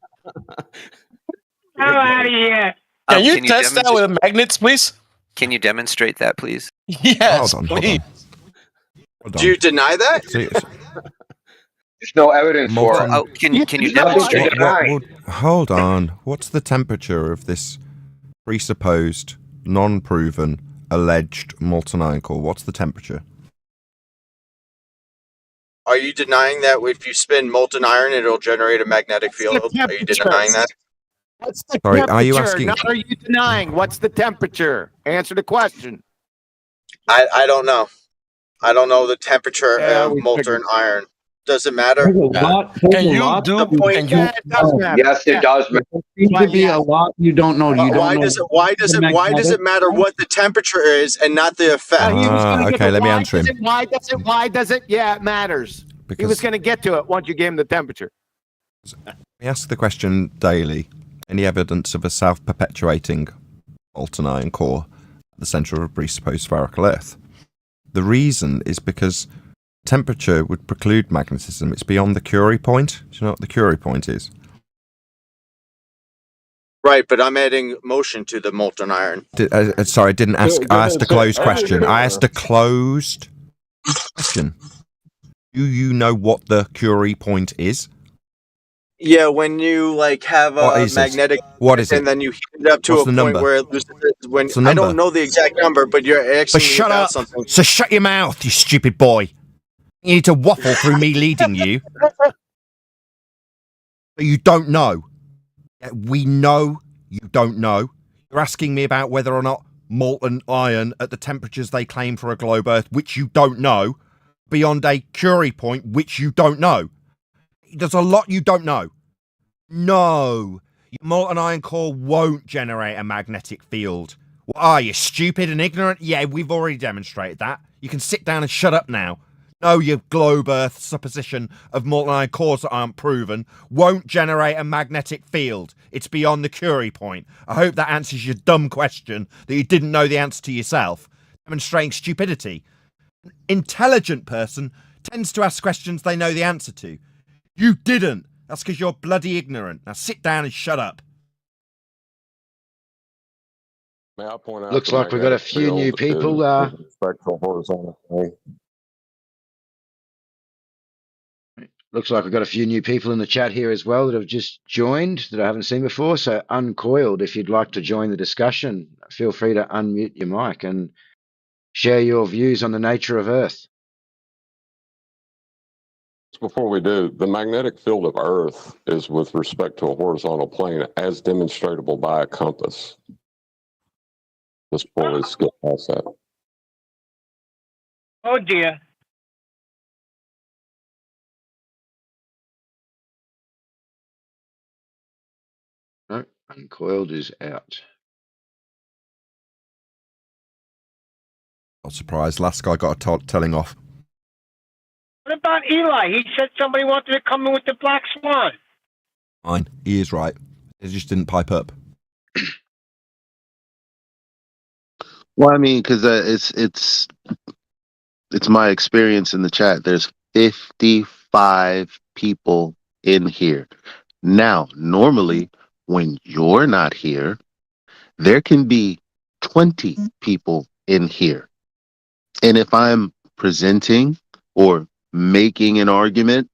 How out of here! Can you test that with magnets, please? Can you demonstrate that, please? Yes, please. Do you deny that? There's no evidence for it. Oh, can you demonstrate it? Hold on. What's the temperature of this presupposed, non-proven, alleged molten iron core? What's the temperature? Are you denying that if you spin molten iron, it'll generate a magnetic field? Are you denying that? What's the Sorry, temperature? are you asking? Not are you denying? What's the temperature? Answer the question. I don't know. I don't know the temperature of molten iron. Does it matter? Can you do? Yes, it does. There seems to be a lot you don't know. Why does it matter what the temperature is and not the effect? Okay, let me answer him. Why does it? Yeah, it matters. He was going to get to it once you gave him the temperature. We ask the question daily. Any evidence of a self-perpetuating molten iron core at the centre of a presupposed spherical Earth? The reason is because temperature would preclude magnetism. It's beyond the Curie point. Do you know what the Curie point is? Right, but I'm adding motion to the molten iron. Sorry, I didn't ask. I asked a closed question. I asked a closed question. Do you know what the Curie point is? Yeah, when you have a magnetic, and then you heat it up to a point where it loses it. I don't know the exact number, but you're asking me about something. So shut your mouth, you stupid boy. You need to waffle through me leading you. But you don't know. We know you don't know. You're asking me about whether or not molten iron at the temperatures they claim for a globe Earth, which you don't know, beyond a Curie point, which you don't know. There's a lot you don't know. No. Your molten iron core won't generate a magnetic field. What are you, stupid and ignorant? Yeah, we've already demonstrated that. You can sit down and shut up now. No, your globe Earth supposition of molten iron cores that aren't proven won't generate a magnetic field. It's beyond the Curie point. I hope that answers your dumb question that you didn't know the answer to yourself. Demonstrating stupidity. An intelligent person tends to ask questions they know the answer to. You didn't. That's because you're bloody ignorant. Now sit down and shut up. May I point out Looks like we've got a few new people. Looks like we've got a few new people in the chat here as well that have just joined that I haven't seen before. So uncoiled, if you'd like to join the discussion, feel free to unmute your mic and share your views on the nature of Earth. Before we do, the magnetic field of Earth is with respect to a horizontal plane as demonstratable by a compass. Just before we skip past that. Oh dear. No, uncoiled is out. Not surprised. Last guy got a telling off. What about Eli? He said somebody wanted to come in with the black swan. Fine. He is right. He just didn't pipe up. Well, I mean, because it's my experience in the chat. There's 55 people in here. Now, normally, when you're not here, there can be 20 people in here. And if I'm presenting or making an argument,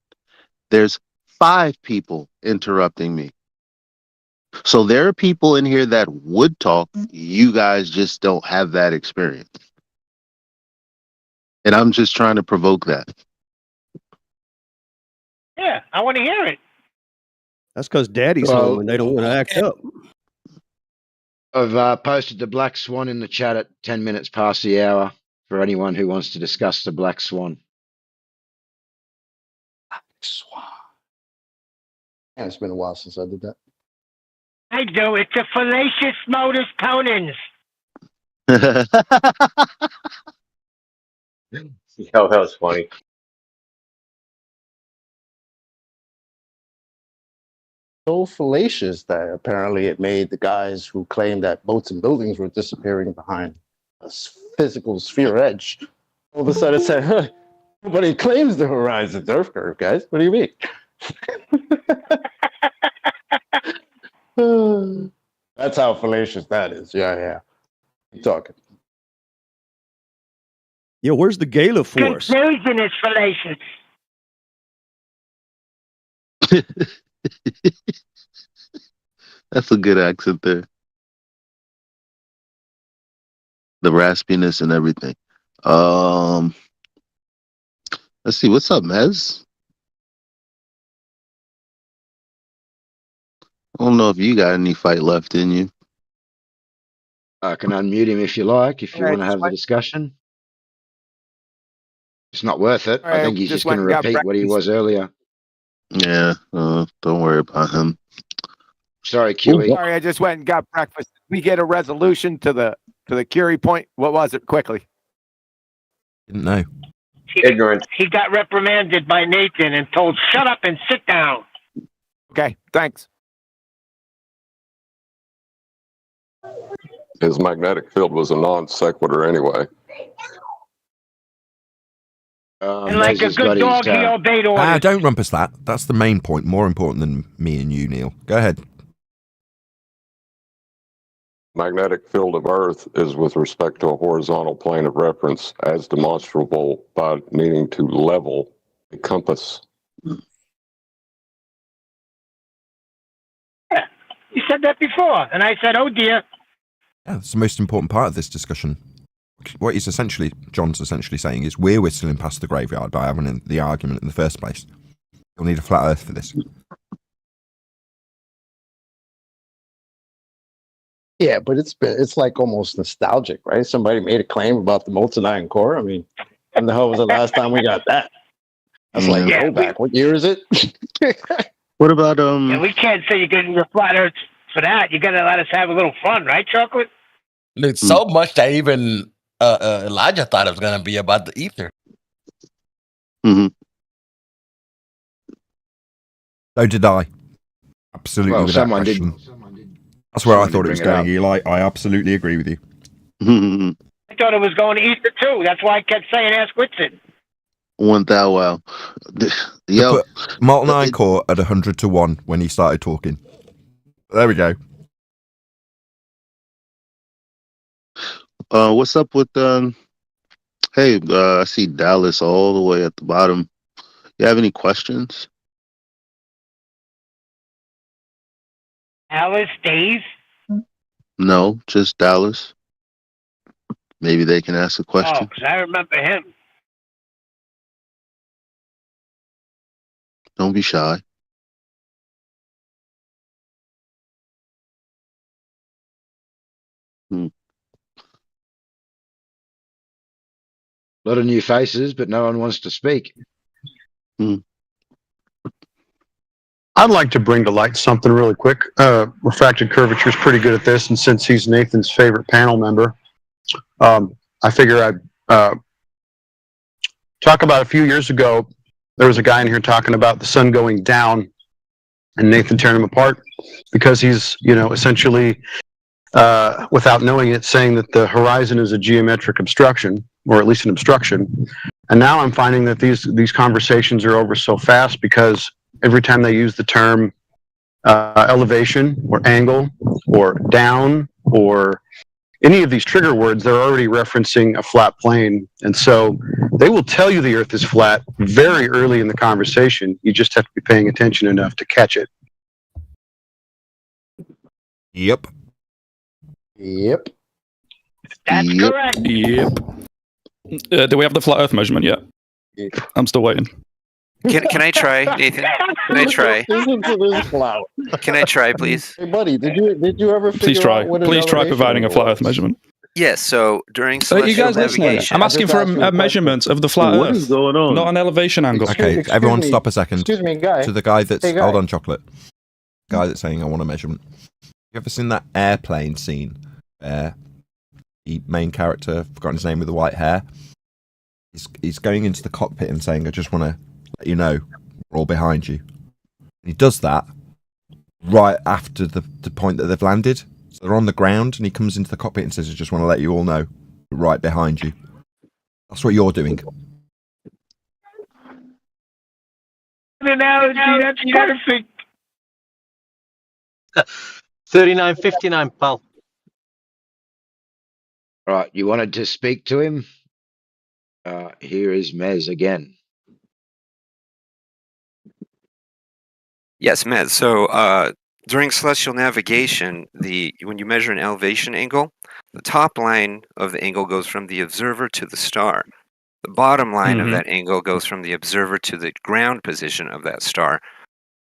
there's 5 people interrupting me. So there are people in here that would talk. You guys just don't have that experience. And I'm just trying to provoke that. Yeah, I want to hear it. That's because Daddy's home and they don't want to act up. I've posted the black swan in the chat at 10 minutes past the hour for anyone who wants to discuss the black swan. Yeah, it's been a while since I did that. I do. It's a fallacious modus ponens. Yo, that was funny. So fallacious that apparently it made the guys who claimed that boats and buildings were disappearing behind a physical sphere edge all of a sudden said, huh, nobody claims the horizon's Earth curve, guys. What do you mean? That's how fallacious that is. Yeah. Keep talking. Yeah, where's the Gala force? Confusion is fallacious. That's a good accent there. The raspiness and everything. Let's see. What's up, Mez? I don't know if you got any fight left in you. I can unmute him if you like, if you want to have the discussion. It's not worth it. I think he's just going to repeat what he was earlier. Yeah, don't worry about him. Sorry, QE. Sorry, I just went and got breakfast. We get a resolution to the Curie point. What was it? Quickly. Didn't know. Ignorant. He got reprimanded by Nathan and told, "Shut up and sit down." Okay, thanks. His magnetic field was a non sequitur anyway. And like a good dog, he obeyed orders. Don't rumpus that. That's the main point. More important than me and you, Neil. Go ahead. Magnetic field of Earth is with respect to a horizontal plane of reference as demonstrable by needing to level a compass. Yeah, you said that before, and I said, "Oh dear." Yeah, that's the most important part of this discussion. What John's essentially saying is we're whistling past the graveyard by having the argument in the first place. You'll need a flat Earth for this. Yeah, but it's like almost nostalgic, right? Somebody made a claim about the molten iron core. I mean, when the hell was the last time we got that? That's like go back. What year is it? What about Yeah, we can't say you're getting your flat Earth for that. You got to let us have a little fun, right, Chocolate? It's so much that even Elijah thought it was going to be about the ether. Mm-hmm. So did I. Absolutely, Well, without someone question. did. That's where I someone thought did it was bring it going, Eli. I absolutely agree with you. I thought it was going to ether too. That's why I kept saying, "Ask Whitson." One thou wow. Yo, put molten iron core at 100 to 1 when he started talking. There we go. What's up with hey, I see Dallas all the way at the bottom. You have any questions? Alice Days. No, just Dallas. Maybe they can ask a Oh, question. because I remember him. Don't be shy. A lot of new faces, but no one wants to speak. I'd like to bring to light something really quick. Refracted curvature is pretty good at this, and since he's Nathan's favorite panel member, I figure I'd talk about a few years ago. There was a guy in here talking about the sun going down, and Nathan tearing him apart because he's, essentially, without knowing it, saying that the horizon is a geometric obstruction, or at least an obstruction. And now I'm finding that these conversations are over so fast because every time they use the term elevation or angle or down or any of these trigger words, they're already referencing a flat plane. And so they will tell you the Earth is flat very early in the conversation. You just have to be paying attention enough to catch it. Yep. That's correct. Yep. Do we have the flat Earth measurement yet? I'm still waiting. Can I try, Nathan? Can I try? Can I try, please? Hey, buddy, did you ever figure Please try. out what Please try providing a flat Earth measurement. Yes. So during You celestial guys listening? navigation, I'm asking for a measurement of the flat Earth. What is going on? Not an elevation angle. Okay, everyone stop a second. Excuse me, guy. To the guy that's... Hey, guy. Hold on, Chocolate. Guy that's saying, I want a measurement. You ever seen that airplane scene where the main character, forgotten his name, with the white hair, he's going into the cockpit and saying, I just want to let you know we're all behind you. And he does that right after the point that they've landed. So they're on the ground and he comes into the cockpit and says, I just want to let you all know we're right behind you. That's what you're doing. An analogy, that's perfect. 39.59, pal. Right, you wanted to speak to him? Here is Mez again. yes, Med. So during celestial navigation, when you measure an elevation angle, the top line of the angle goes from the observer to the star. The bottom line of that angle goes from the observer to the ground position of that star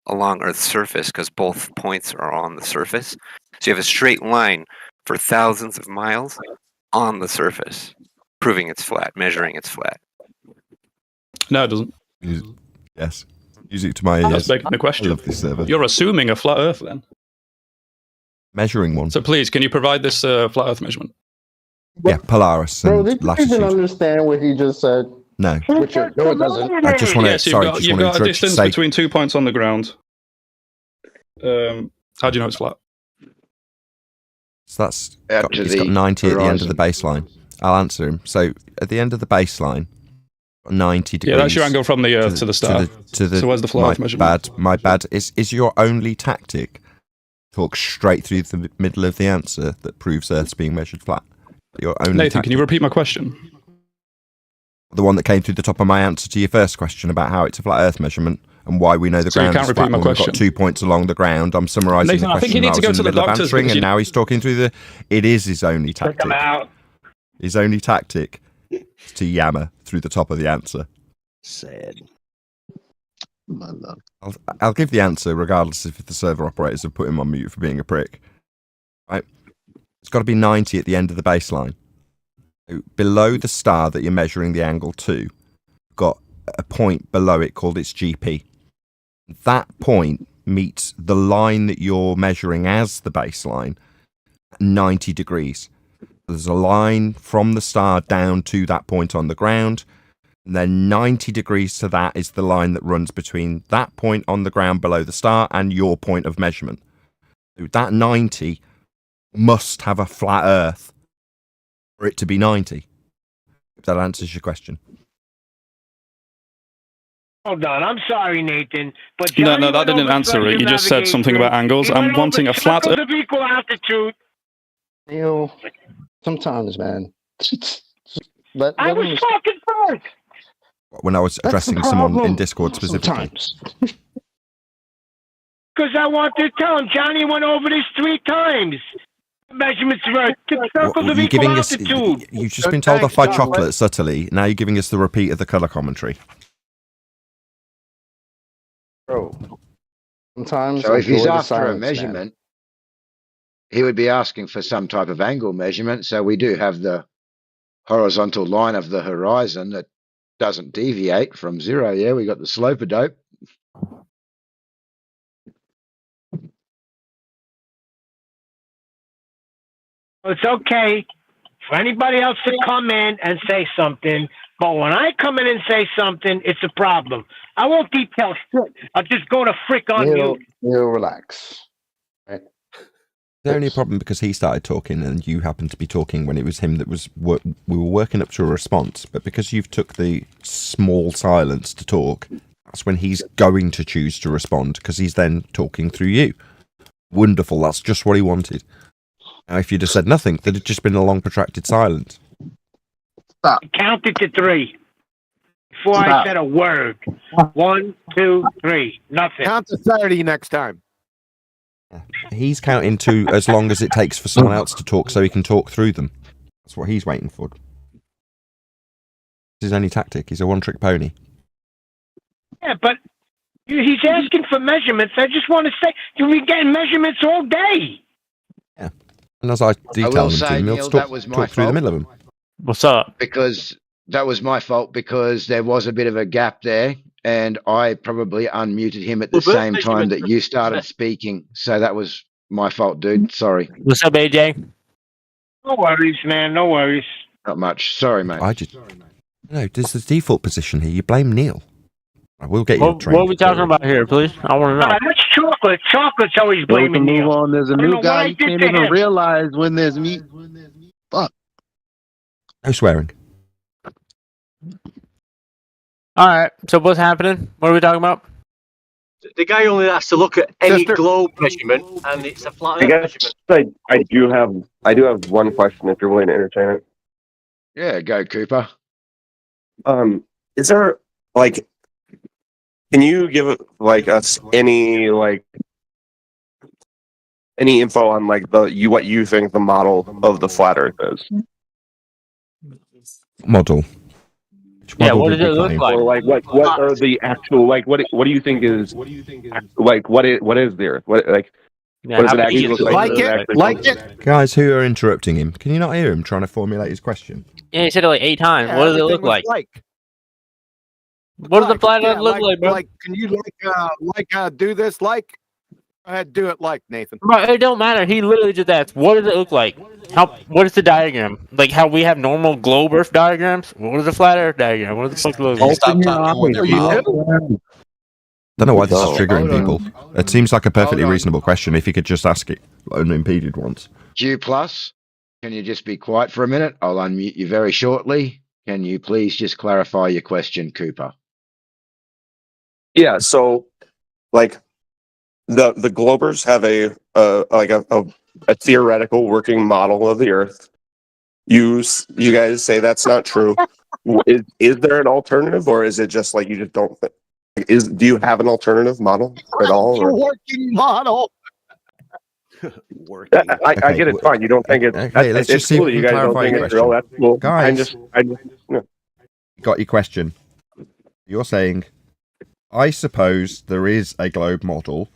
along Earth's surface, because both points are on the surface. So you have a straight line for thousands of miles on the surface, proving it's flat, measuring it's flat. No, it doesn't. Yes. Music to my ears. That's begging the question. I love this server. You're assuming a flat Earth then. Measuring one. So please, can you provide this flat Earth measurement? Yeah, Polaris Bro, and did you latitude. even understand what he just said? No. No, it doesn't. I just want to. Yes, Sorry, you've got a distance between 2 points on the ground. How do you know it's flat? So that's it's got 90 at the end of the baseline. I'll answer him. So at the end of the baseline, 90 degrees. Yeah, that's your angle from the Earth to the star. So where's the flat Earth measurement? My bad. Is your only tactic talk straight through the middle of the answer that proves Earth's being measured flat? Your only Nathan, tactic. can you repeat my question? The one that came through the top of my answer to your first question about how it's a flat Earth measurement and why we know the ground is flat when we've got 2 points along the ground. I'm summarising the Nathan, I think question you need I to was go in to the the middle of doctors answering, because and you- now he's talking through the... It is his only tactic. Check him out. His only tactic is to yammer through the top of the answer. Sad. I'll give the answer regardless if the server operators have put him on mute for being a prick. Right? It's got to be 90 at the end of the baseline. So below the star that you're measuring the angle to, got a point below it called its GP. That point meets the line that you're measuring as the baseline at 90 degrees. There's a line from the star down to that point on the ground, and then 90 degrees to that is the line that runs between that point on the ground below the star and your point of measurement. So that 90 must have a flat Earth for it to be 90. If that answers your question. Hold on, I'm sorry, Nathan, but No, Johnny that went didn't over answer it. You just said something navigation. about angles. He I'm went wanting over a flat circles Earth. of equal altitude. Sometimes, man. I was talking first. When I was addressing someone in Discord specifically. Because I wanted to tell him, Johnny went over this 3 times. Measurements were circles of You're equal giving us, altitude. you've just been told off by Chocolate subtly. Now you're giving us the repeat of the colour commentary. Bro, sometimes So if he's enjoy the after a silence, man. measurement, he would be enjoy the after a silence, man. measurement. He would be asking for some type of angle measurement. So we do have the horizontal line of the horizon that doesn't deviate from zero. Yeah, we got the slope-a-dope. It's okay for anybody else to come in and say something, but when I come in and say something, it's a problem. I won't detail shit. I'll just go to frick on Neil, mute. Neil, relax. Right? The only problem because he started talking and you happened to be talking when it was him that was we were working up to a response, but because you've took the small silence to talk, that's when he's going to choose to respond because he's then talking through you. Wonderful, that's just what he wanted. Now if you'd have said nothing, there'd have just been a long protracted silence. I counted to 3 before I said a word. 1, 2, 3. Nothing. Count to 30 next time. He's counting to as long as it takes for someone else to talk so he can talk through them. That's what he's waiting for. It's his only tactic. He's a one-trick pony. Yeah, but he's asking for measurements. I just want to say, you've been getting measurements all day. Yeah. And as I detail them to him, he'll talk through the middle of them. What's up? Because that was my fault because there was a bit of a gap there. And I probably unmuted him at the same time that you started speaking. So that was my fault, dude. Sorry. What's up, AJ? No worries, man. No worries. Not much. Sorry, mate. No, there's the default position here. You blame Neil. I will get you What are we talking about here, please? I want to know. That's chocolate. Chocolate's always blaming move Neil. on. There's a I don't new know guy. what I You did can't to even him. realize when there's meat. Fuck. No swearing. All right. So what's happening? What are we talking about? The guy only has to look at any globe measurement, and it's a flat I Earth guess measurement. I do have one question if you're willing to entertain it. Yeah, go Cooper. Is there can you give us any info on what you think the model of the flat Earth is? Model. Yeah, what does it look like? Or what are the actual what do you think is what is the Earth? What does it actually look like? Guys who are interrupting him, can you not hear him trying to formulate his question? Yeah, he said it like 8 times. What does it look like? What does the flat Earth look like, bro? Can you do this Go ahead, do it Nathan. Bro, it don't matter. He literally just asked, what does it look like? What is the diagram? Like how we have normal globe Earth diagrams? What is the flat Earth diagram? What does the fuck look like? Don't know why this is triggering people. It seems like a perfectly reasonable question if you could just ask it unimpeded once. Q plus, can you just be quiet for a minute? I'll unmute you very shortly. Can you please just clarify your question, Cooper? Yeah, so the globers have a theoretical working model of the Earth. You guys say that's not true. Is there an alternative, or is it just you just don't think? Do you have an alternative model at all? Or? Working model. Working. I get it. Fine. You don't think it. Okay, let's just see if we can clarify your question. That's cool. Guys, yeah. Got your question. You're saying, I suppose there is a globe model,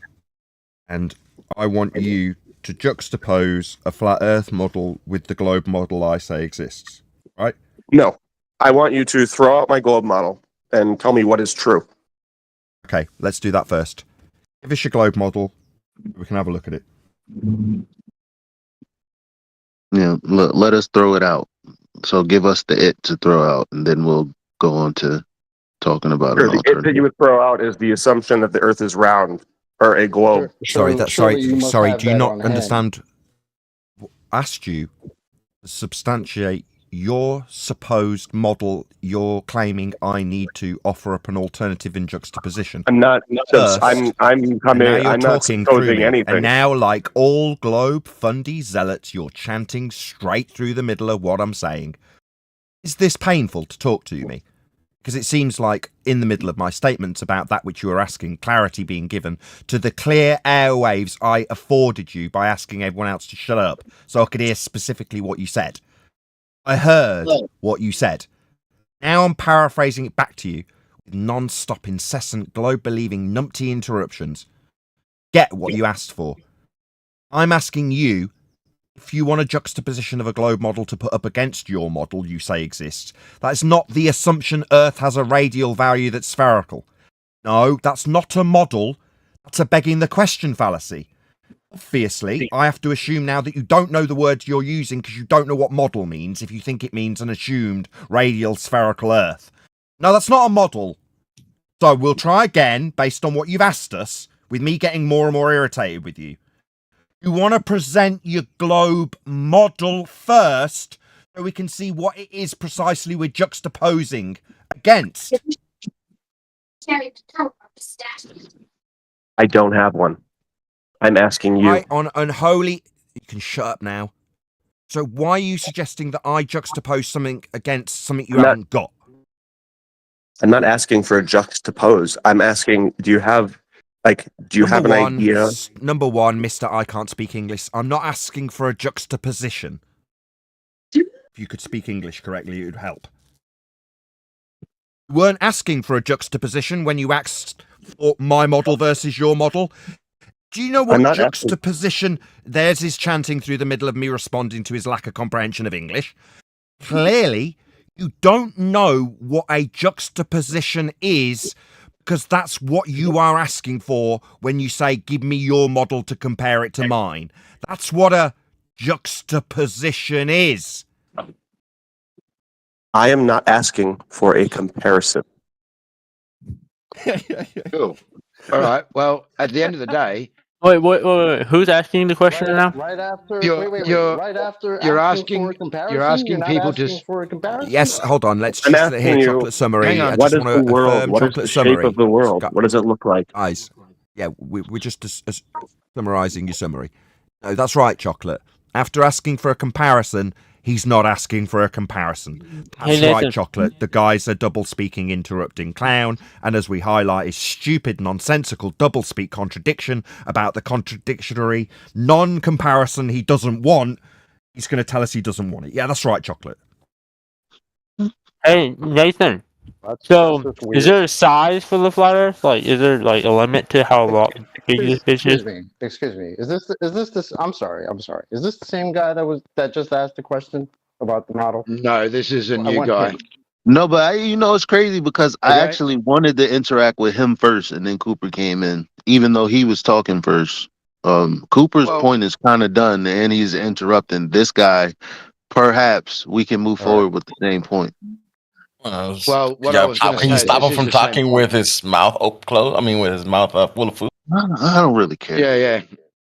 and I want you to juxtapose a flat Earth model with the globe model I say exists, right? No, I want you to throw out my globe model and tell me what is true. Okay, let's do that first. Give us your globe model. We can have a look at it. Yeah, let us throw it out. So give us the it to throw out, and then we'll go on to talking about Sure, an the it that alternative. you would throw out is the assumption that the Earth is round or a globe. Sorry. Do you not understand? Asked you to substantiate your supposed model. You're claiming I need to offer up an alternative in juxtaposition. I'm not. I'm not supposing anything. And now, like all globe fundy zealots, you're chanting straight through the middle of what I'm saying. Is this painful to talk to me? Because it seems like in the middle of my statements about that which you were asking, clarity being given to the clear airwaves I afforded you by asking everyone else to shut up so I could hear specifically what you said. I heard what you said. Now I'm paraphrasing it back to you non-stop, incessant, globe-believing, numpty interruptions. Get what you asked for. I'm asking you, if you want a juxtaposition of a globe model to put up against your model you say exists, that is not the assumption Earth has a radial value that's spherical. No, that's not a model. That's a begging the question fallacy. Obviously, I have to assume now that you don't know the words you're using because you don't know what model means if you think it means an assumed radial spherical Earth. No, that's not a model. So we'll try again based on what you've asked us, with me getting more and more irritated with you. You want to present your globe model first so we can see what it is precisely we're juxtaposing against. I don't have one. I'm asking you. On unholy... You can shut up now. So why are you suggesting that I juxtapose something against something you haven't got? I'm not asking for a juxtapose. I'm asking, do you have an idea? Number one, Mr. I can't speak English. I'm not asking for a juxtaposition. If you could speak English correctly, it would help. You weren't asking for a juxtaposition when you asked for my model versus your model. Do you know what juxtaposition? There's his chanting through the middle of me responding to his lack of comprehension of English. Clearly, you don't know what a juxtaposition is, because that's what you are asking for when you say, give me your model to compare it to mine. That's what a juxtaposition is. I am not asking for a comparison. Cool. All right. Well, at the end of the day... Wait. Who's asking the question now? Right after, you're asking people to... for a comparison? Yes, hold on. Let's just hear chocolate summary. Hang on. What is the world? What is the shape of the world? What does it look like? Guys, yeah, we're just summarising your summary. No, that's right, Chocolate. After asking for a comparison, he's not asking for a comparison. That's right, Chocolate. The guy's a double-speaking, interrupting clown, and as we highlight his stupid, nonsensical double-speak contradiction about the contradictory non-comparison he doesn't want, he's going to tell us he doesn't want it. Yeah, that's right, Chocolate. Hey, Nathan. So, is there a size for the flat Earth? Like, is there like a limit to how big this fish is? Excuse me. Is this? I'm sorry. Is this the same guy that just asked the question about the model? No, this is a new guy. No, but it's crazy because I actually wanted to interact with him first, and then Cooper came in, even though he was talking first. Cooper's point is kind of done, and he's interrupting this guy. Perhaps we can move forward with the same point. Well, how can you stop him from talking with his mouth closed? I mean, with his mouth full of food. I don't really care. Yeah.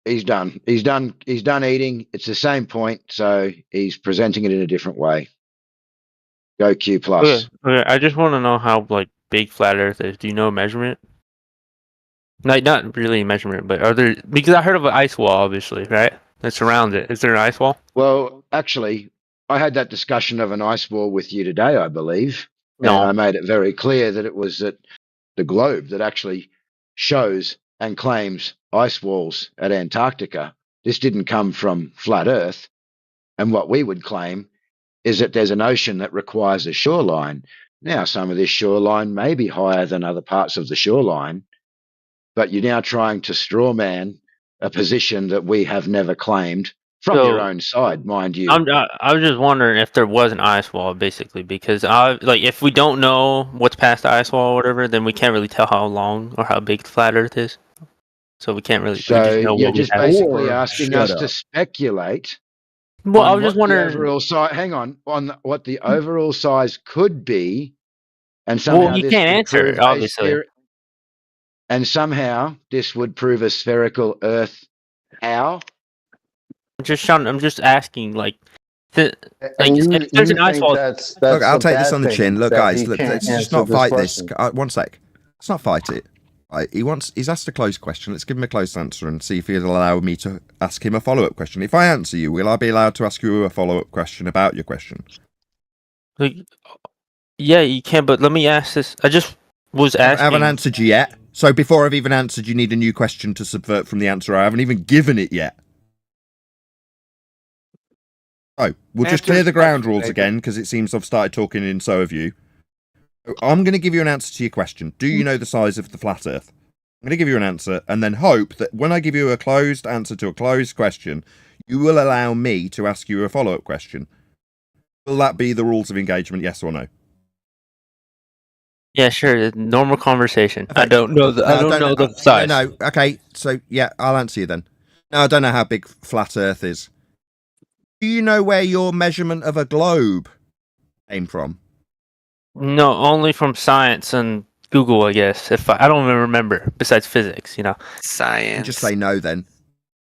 He's done. He's done eating. It's the same point, so he's presenting it in a different way. Go Q plus. Okay. I just want to know how big flat Earth is. Do you know measurement? Like, not really measurement, but are there? Because I heard of an ice wall, obviously, right? That surrounds it. Is there an ice wall? Well, actually, I had that discussion of an ice wall with you today, I believe. No. And I made it very clear that it was the globe that actually shows and claims ice walls at Antarctica. This didn't come from flat Earth. And what we would claim is that there's an ocean that requires a shoreline. Now, some of this shoreline may be higher than other parts of the shoreline, but you're now trying to strawman a position that we have never claimed from your own side, mind you. I was just wondering if there was an ice wall, basically, because if we don't know what's past the ice wall or whatever, then we can't really tell how long or how big the flat Earth is. So we can't really. So you're just basically asking us to speculate. Well, I was just wondering. Hang on what the overall size could be, and somehow you can't answer it, obviously. And somehow this would prove a spherical Earth. How? I'm just asking, if there's an ice wall. Look, I'll take this on the chin. Look, guys, let's just not fight this. One sec. Let's not fight it. Right, he's asked a closed question. Let's give him a closed answer and see if he'll allow me to ask him a follow-up question. If I answer you, will I be allowed to ask you a follow-up question about your question? Yeah, you can, but let me ask this. I just was asking. I haven't answered you yet. So before I've even answered, you need a new question to subvert from the answer I haven't even given it yet. Oh, we'll just clear the ground rules again, because it seems I've started talking and so have you. I'm going to give you an answer to your question. Do you know the size of the flat Earth? I'm going to give you an answer and then hope that when I give you a closed answer to a closed question, you will allow me to ask you a follow-up question. Will that be the rules of engagement, yes or no? Yeah, sure. Normal conversation. Okay. I don't know the size. No. Okay. So yeah, I'll answer you then. No, I don't know how big flat Earth is. Do you know where your measurement of a globe came from? No, only from science and Google, I guess. If I don't even remember. Besides physics, Science. And just say no then,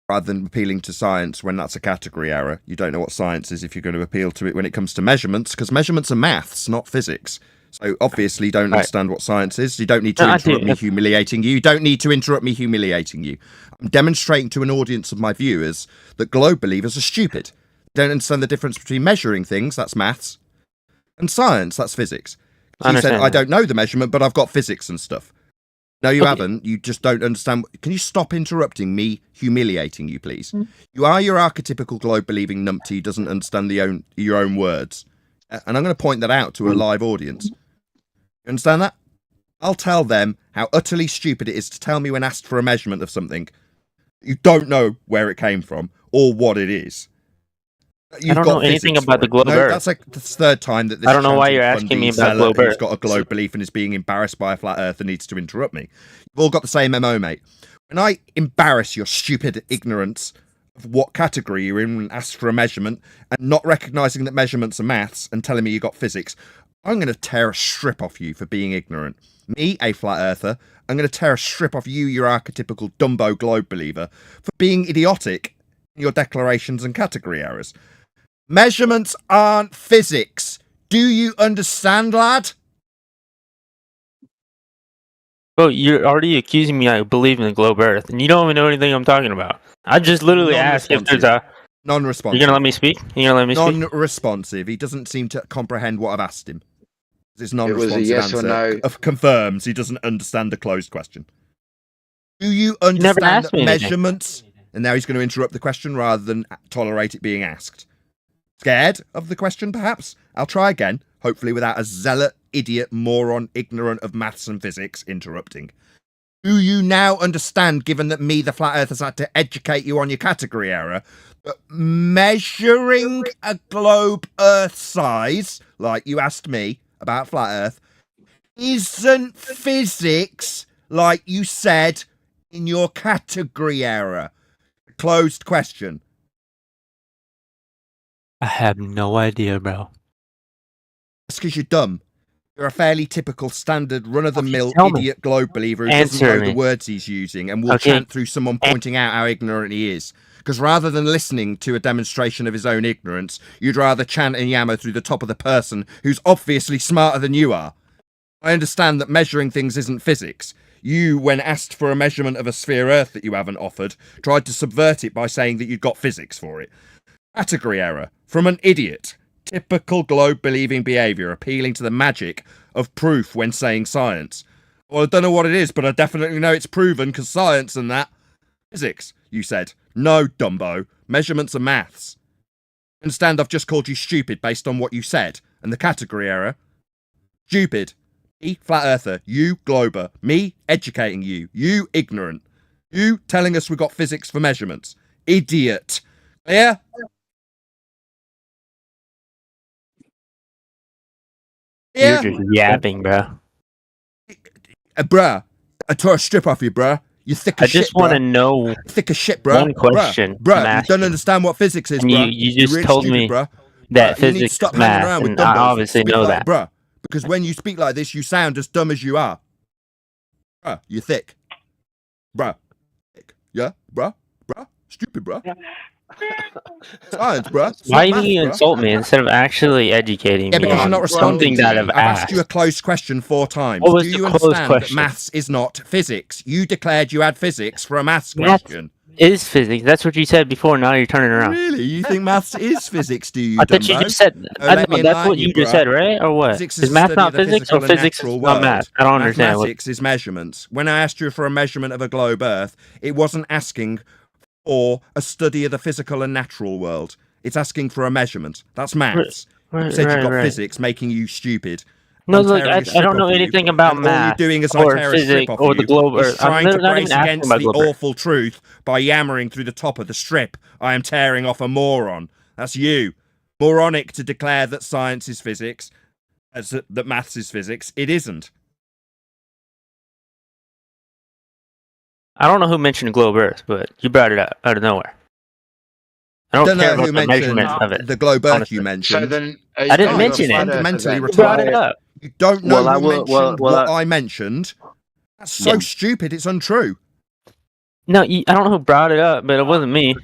rather than appealing to science when that's a category error. You don't know what science is if you're going to appeal to it when it comes to measurements, because measurements are maths, not physics. So obviously you don't understand what science is. You don't need to interrupt me humiliating you. You don't need to interrupt me humiliating you. I'm demonstrating to an audience of my viewers that globe believers are stupid. They don't understand the difference between measuring things, that's maths, and science, that's physics. You said, I don't know the measurement, but I've got physics and stuff. No, you haven't. You just don't understand. Can you stop interrupting me humiliating you, please? You are your archetypical globe-believing numpty who doesn't understand your own words. And I'm going to point that out to a live audience. You understand that? I'll tell them how utterly stupid it is to tell me when asked for a measurement of something, you don't know where it came from or what it is. I don't know anything about the globe Earth. That's like the third time that this I don't know why you're asking me about globe Earth. Who's got a globe belief and is being embarrassed by a flat Earth and needs to interrupt me. You've all got the same MO, mate. When I embarrass your stupid ignorance of what category you're in and ask for a measurement and not recognising that measurements are maths and telling me you got physics, I'm going to tear a strip off you for being ignorant. Me, a flat earther, I'm going to tear a strip off you, your archetypical Dumbo globe believer, for being idiotic in your declarations and category errors. Measurements aren't physics. Do you understand, lad? Well, you're already accusing me I believe in the globe Earth, and you don't even know anything I'm taling about. I just literally asked if there's a... Non-responsive. You're going to let me speak? Non-responsive. He doesn't seem to comprehend what I've asked him. It's non-responsive yes answer. Or no. Confirms he doesn't understand a closed question. Do you understand measurements? And now he's going to interrupt the question rather than tolerate it being asked. Scared of the question, perhaps? I'll try again, hopefully without a zealot, idiot, moron, ignorant of maths and physics interrupting. Do you now understand, given that me, the flat earther, has had to educate you on your category error, that measuring a globe Earth size, like you asked me about flat Earth, isn't physics, like you said in your category error? Closed question. I have no idea, bro. That's because you're dumb. You're a fairly typical, standard, run-of-the-mill idiot globe believer who doesn't know the words he's using and will chant through someone pointing out how ignorant he is. Because rather than listening to a demonstration of his own ignorance, you'd rather chant and yammer through the top of the person who's obviously smarter than you are. I understand that measuring things isn't physics. You, when asked for a measurement of a sphere Earth that you haven't offered, tried to subvert it by saying that you'd got physics for it. Category error from an idiot. Typical globe-believing behaviour, appealing to the magic of proof when saying science. Well, I don't know what it is, but I definitely know it's proven, because science and that. Physics, you said. No, Dumbo. Measurements are maths. Understand I've just called you stupid based on what you said, and the category error. Stupid. Me, flat earther. You, glober. Me, educating you. You, ignorant. You, telling us we got physics for measurements. Idiot. Clear? You're just yapping, bro. Bruh, I tore a strip off you, bruh. You thick as shit, I just want to know thick as shit, bruh. One question. Bruh, you don't understand what physics is, and bruh. You just really told stupid, me bruh. that bruh, physics you need to stop is math, hanging around with and dumbos. I obviously know that. Bruh, because when you speak like this, you sound as dumb as you are. Bruh, you're thick. Bruh. Thick. Yeah? Bruh? Stupid, bruh. Science, bruh. Why do you insult me instead of actually educating me? Yeah, because you're not responding that I've asked you a closed question 4 times. What was Do you the understand question? that maths is not physics? You declared you had physics for a maths question. Is physics. That's what you said before. Now you're turning around. Really? You think maths is physics, do you, I thought you just said... that's what you just said, right? Or what? Is math not physics or physics is not math? I don't understand. Mathematics is measurements. When I asked you for a measurement of a globe Earth, it wasn't asking for a study of the physical and natural world. It's asking for a measurement. That's maths. You said you got physics making you stupid. No, I'm look, tearing I a strip don't know off you, anything about and all you're math doing as I or tear a strip physics off or the you globe is Earth. I'm trying to not even brace asking against about the globe Earth. awful truth by yammering through the top of the strip. I am tearing off a moron. That's you. Moronic to declare that science is physics, that maths is physics. It isn't. I don't know who mentioned globe Earth, but you brought it up out of nowhere. I Don't care know about who the mentioned measurement of it. the globe Earth Honestly. you mentioned. So then, I didn't mention it. Fundamentally You brought it retarded. up. You don't know Well, I who will- mentioned well, what I mentioned. That's so Yeah. stupid. It's untrue. No, I don't know who brought it up, but it wasn't me.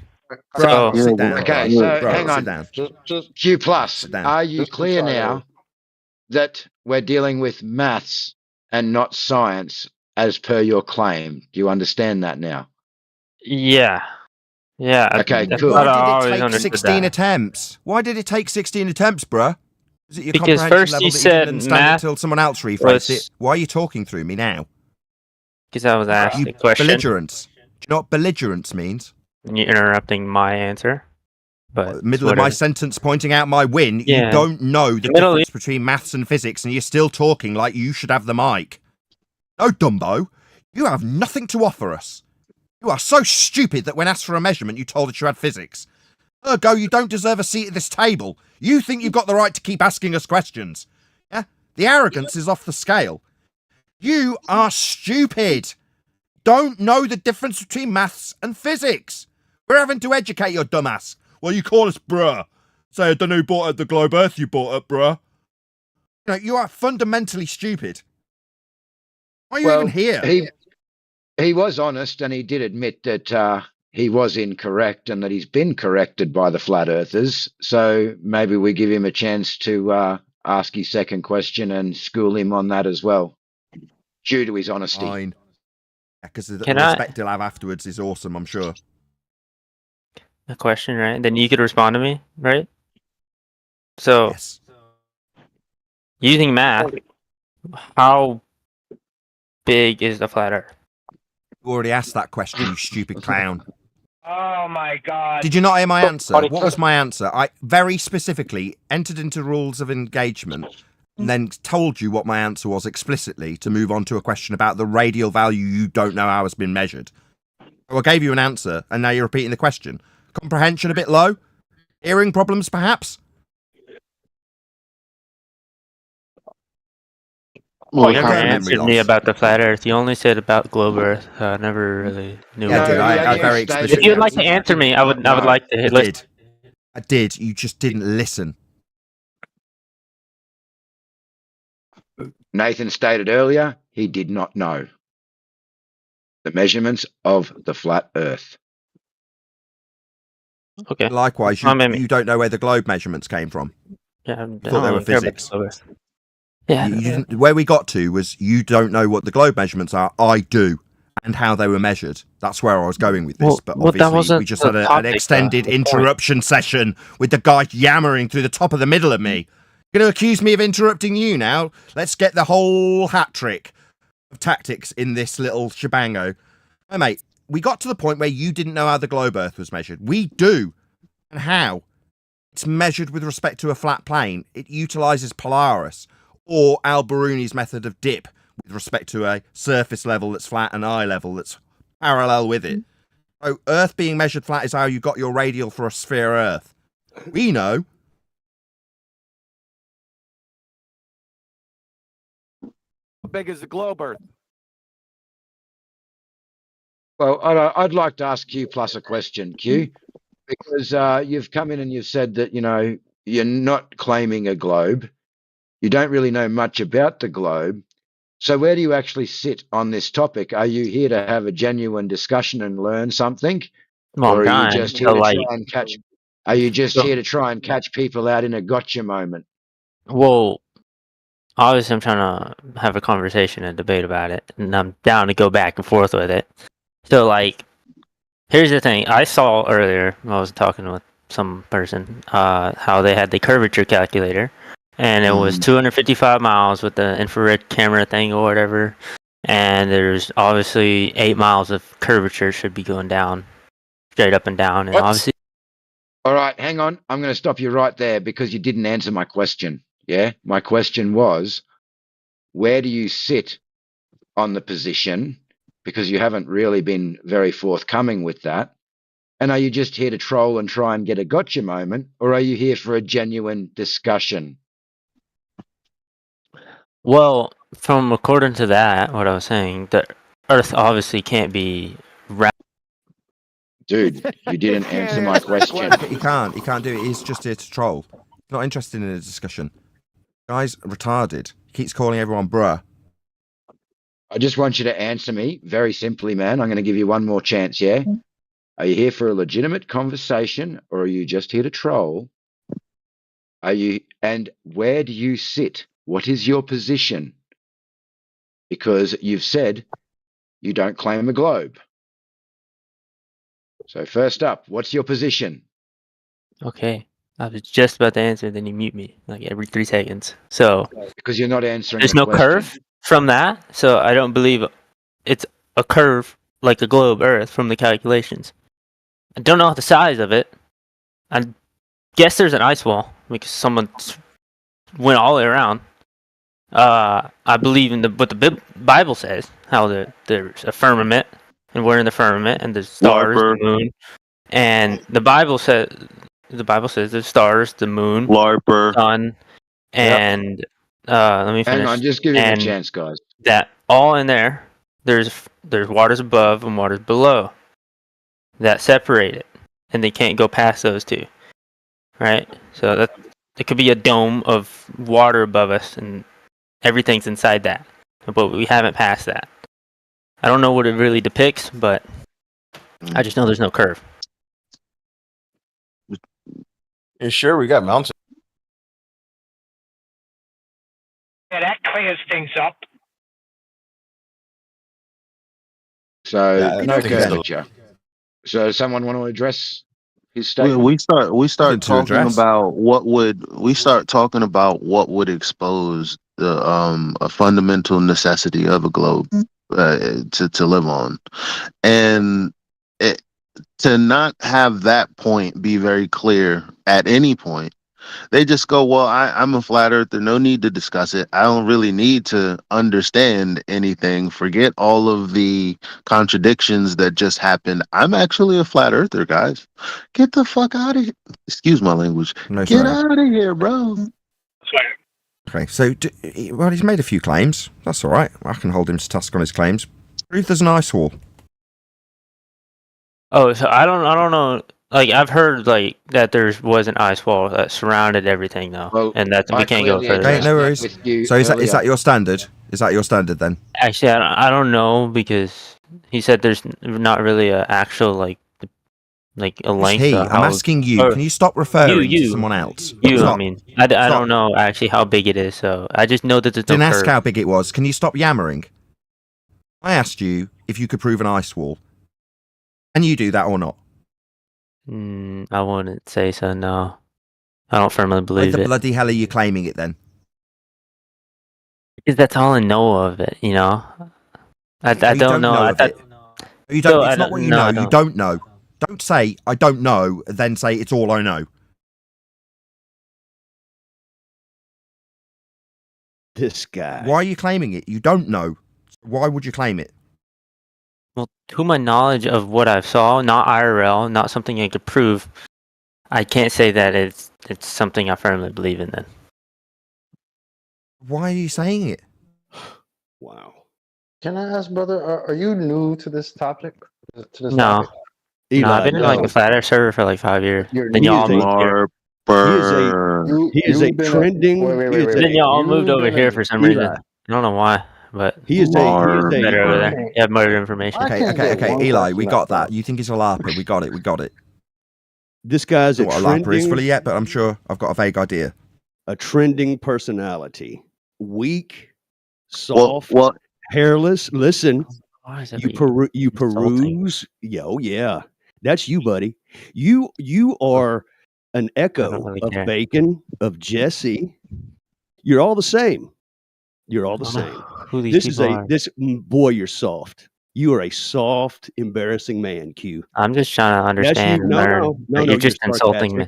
Bruh, So sit down. Okay, bruh. so Bruh, hang sit on. down. Q plus, down. are you clear now that we're dealing with maths and not science as per your claim? Do you understand that now? yeah. Okay, that's cool. what I Why did always it take understood 16 that. attempts? Why did it take 16 attempts, bruh? Is it your Because comprehension first level you that you didn't said understand it math till someone else rephrased was- it? Why are you talking through me now? Because I was asked You a question. belligerence. Do you know what belligerence means? And you're interrupting my answer. But Middle of my sentence pointing out my win. Yeah. You don't know the Middle- difference between maths and physics, and you're still talking like you should have the mic. No, Dumbo. You have nothing to offer us. You are so stupid that when asked for a measurement, you told us you had physics. Ergo, you don't deserve a seat at this table. You think you've got the right to keep asking us questions. Yeah? The arrogance is off the scale. You are stupid. Don't know the difference between maths and physics. We're having to educate your dumbass. Well, you call us bruh. Say, I don't know who bought up the globe Earth you bought up, bruh. You know, you are fundamentally stupid. Why are you even here? He was honest, and he did admit that he was incorrect and that he's been corrected by the flat earthers. So maybe we give him a chance to ask his second question and school him on that as well, due to his honesty. Fine. Because the Can I- respect he'll have afterwards is awesome, I'm sure. A question, right? Then you could respond to me, right? So, using math, how big is the flat Earth? You already asked that question, you stupid clown. Oh my God! Did you not hear my answer? What was my answer? I very specifically entered into rules of engagement and then told you what my answer was explicitly to move on to a question about the radial value you don't know how has been measured. So I gave you an answer and now you're repeating the question. Comprehension a bit low? Hearing problems, perhaps? Well, you never answered me about the flat Earth. You only said about globe Earth. I never really knew. Yeah, I did. I very If you'd like to answer me, I would like to. I did. I did. You just didn't listen. Nathan stated earlier he did not know the measurements of the flat Earth. Okay. Likewise, you don't know where the globe measurements came from. Yeah, You thought they were physics. Yeah. You didn't, where we got to was you don't know what the globe measurements are. I do, and how they were measured. That's where I was going with this. But that obviously, wasn't we just the had topic, an extended the point. interruption session with the guy yammering through the top of the middle of me. You're going to accuse me of interrupting you now? Let's get the whole hat trick of tactics in this little shebango. Hey, mate, we got to the point where you didn't know how the globe Earth was measured. We do. And how? It's measured with respect to a flat plane. It utilizes Polaris, or Al-Biruni's method of dip, with respect to a surface level that's flat and eye level that's parallel with it. So Earth being measured flat is how you got your radial for a sphere Earth. We know. How big is the globe Earth? Well, I'd like to ask Q plus a question, Q, because you've come in and you've said that, you know, you're not claiming a globe. You don't really know much about the globe. So where do you actually sit on this topic? Are you here to have a genuine discussion and learn something? Well, or I'm are you trying just to, here to like- try and catch Are you just here to try and catch people out in a gotcha moment? Well, obviously, I'm trying to have a conversation and debate about it, and I'm down to go back and forth with it. So, like, here's the thing. I saw earlier, I was talking with some person, how they had the curvature calculator, and it was 255 miles with the infrared camera thing or whatever, and there's obviously 8 miles of curvature should be going down, straight up and down, and obviously... All right, hang on. I'm going to stop you right there because you didn't answer my question. Yeah, my question was, where do you sit on the position? Because you haven't really been very forthcoming with that. And are you just here to troll and try and get a gotcha moment, or are you here for a genuine discussion? Well, from according to that, what I was saying, the Earth obviously can't be round. Dude, you didn't answer my question. He can't do it. He's just here to troll. Not interested in a discussion. Guy's retarded. He keeps calling everyone bruh. I just want you to answer me very simply, man. I'm going to give you one more chance, yeah? Are you here for a legitimate conversation, or are you just here to troll? And where do you sit? What is your position? Because you've said you don't claim a globe. So first up, what's your position? Okay. I was just about to answer, then you mute me like every 3 seconds. So because you're not answering. There's no question. curve from that, so I don't believe it's a curve like a globe Earth from the calculations. I don't know the size of it. I guess there's an ice wall because someone went all the way around. I believe in what the Bible says, how there's a firmament, and we're in the firmament, and the stars, the moon, and the Bible says the stars, the moon, sun, and let me finish. Hang on, just give him a chance, guys. That all in there, there's waters above and waters below that separate it, and they can't go past those two, right? So that it could be a dome of water above us, and everything's inside that, but we haven't passed that. I don't know what it really depicts, but I just know there's no curve. Yeah, sure, we got mountains. Yeah, that clears things up. So no curvature. So does someone want to address his statement? We start talking about what would expose the a fundamental necessity of a globe to live on, and to not have that point be very clear at any point. They just go, well, I'm a flat earther. No need to discuss it. I don't really need to understand anything. Forget all of the contradictions that just happened. I'm actually a flat earther, guys. Get the fuck out of here. Excuse my language. Get out of here, bro. Okay, so, well, he's made a few claims. That's all right. I can hold him to task on his claims. Prove there's an ice wall. Oh, so I don't know. Like I've heard like that there was an ice wall that surrounded everything though, and that we can't go further. Okay, no worries. So is that your standard? Is that your standard then? Actually, I don't know because he said there's not really a actual like a length. I'm asking you. Can you stop referring to someone else? I mean, I don't know actually how big it is, so I just know that there's no curve. Didn't ask curve. how big it was. Can you stop yammering? I asked you if you could prove an ice wall. Can you do that or not? I wouldn't say so, no. I don't firmly believe Why the bloody hell are you claiming it then? Because that's all I know of it, you know? I don't know. You don't, it's not what you know. You don't know. Don't say, I don't know, then say, it's all I know. This guy. Why are you claiming it? You don't know. Why would you claim it? Well, to my knowledge of what I saw, not IRL, not something I could prove, I can't say that it's something I firmly believe in then. Why are you saying it? Wow. Can I ask, brother, are you new to this topic? No. No, I've been in like a flat earth server for like 5 years. Then y'all moved here. He is a trending. Then y'all moved over here for some reason. I don't know why. But he is better over there. You have murder information. Okay, Eli, we got that. You think he's a LARPer? We got it. This guy's what a LARPer is fully yet, but I'm sure I've got a vague idea. A trending personality, weak, soft, hairless. Listen, you peruse. Yeah, that's you, buddy. You are an echo of Bacon, of Jesse. You're all the same. You're all the same. Boy, you're soft. You are a soft, embarrassing man, Q. I'm just trying to understand and learn. No, you're just insulting me.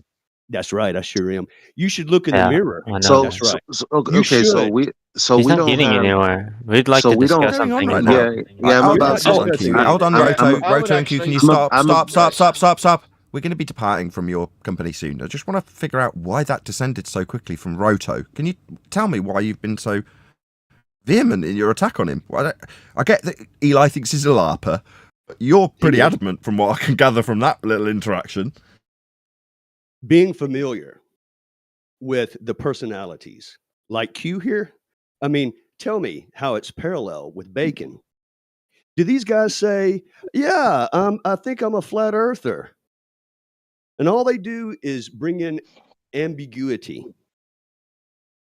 That's right. I sure am. You should look in the mirror. I know So, that. That's right. okay, so we He's not don't getting have. anywhere. We'd like So to we don't. discuss something right about. now. Yeah, I'm hold about on, to. Q. I'm, Hold on, I'm, Roto. I'm, Roto and Q, can you stop? We're going to be departing from your company soon. I just want to figure out why that descended so quickly from Roto. Can you tell me why you've been so vehement in your attack on him? I get that Eli thinks he's a LARPer, but you're pretty adamant from what I can gather from that little interaction. Being familiar with the personalities like Q here, I mean, tell me how it's parallel with Bacon. Do these guys say, yeah, I think I'm a flat earther? And all they do is bring in ambiguity.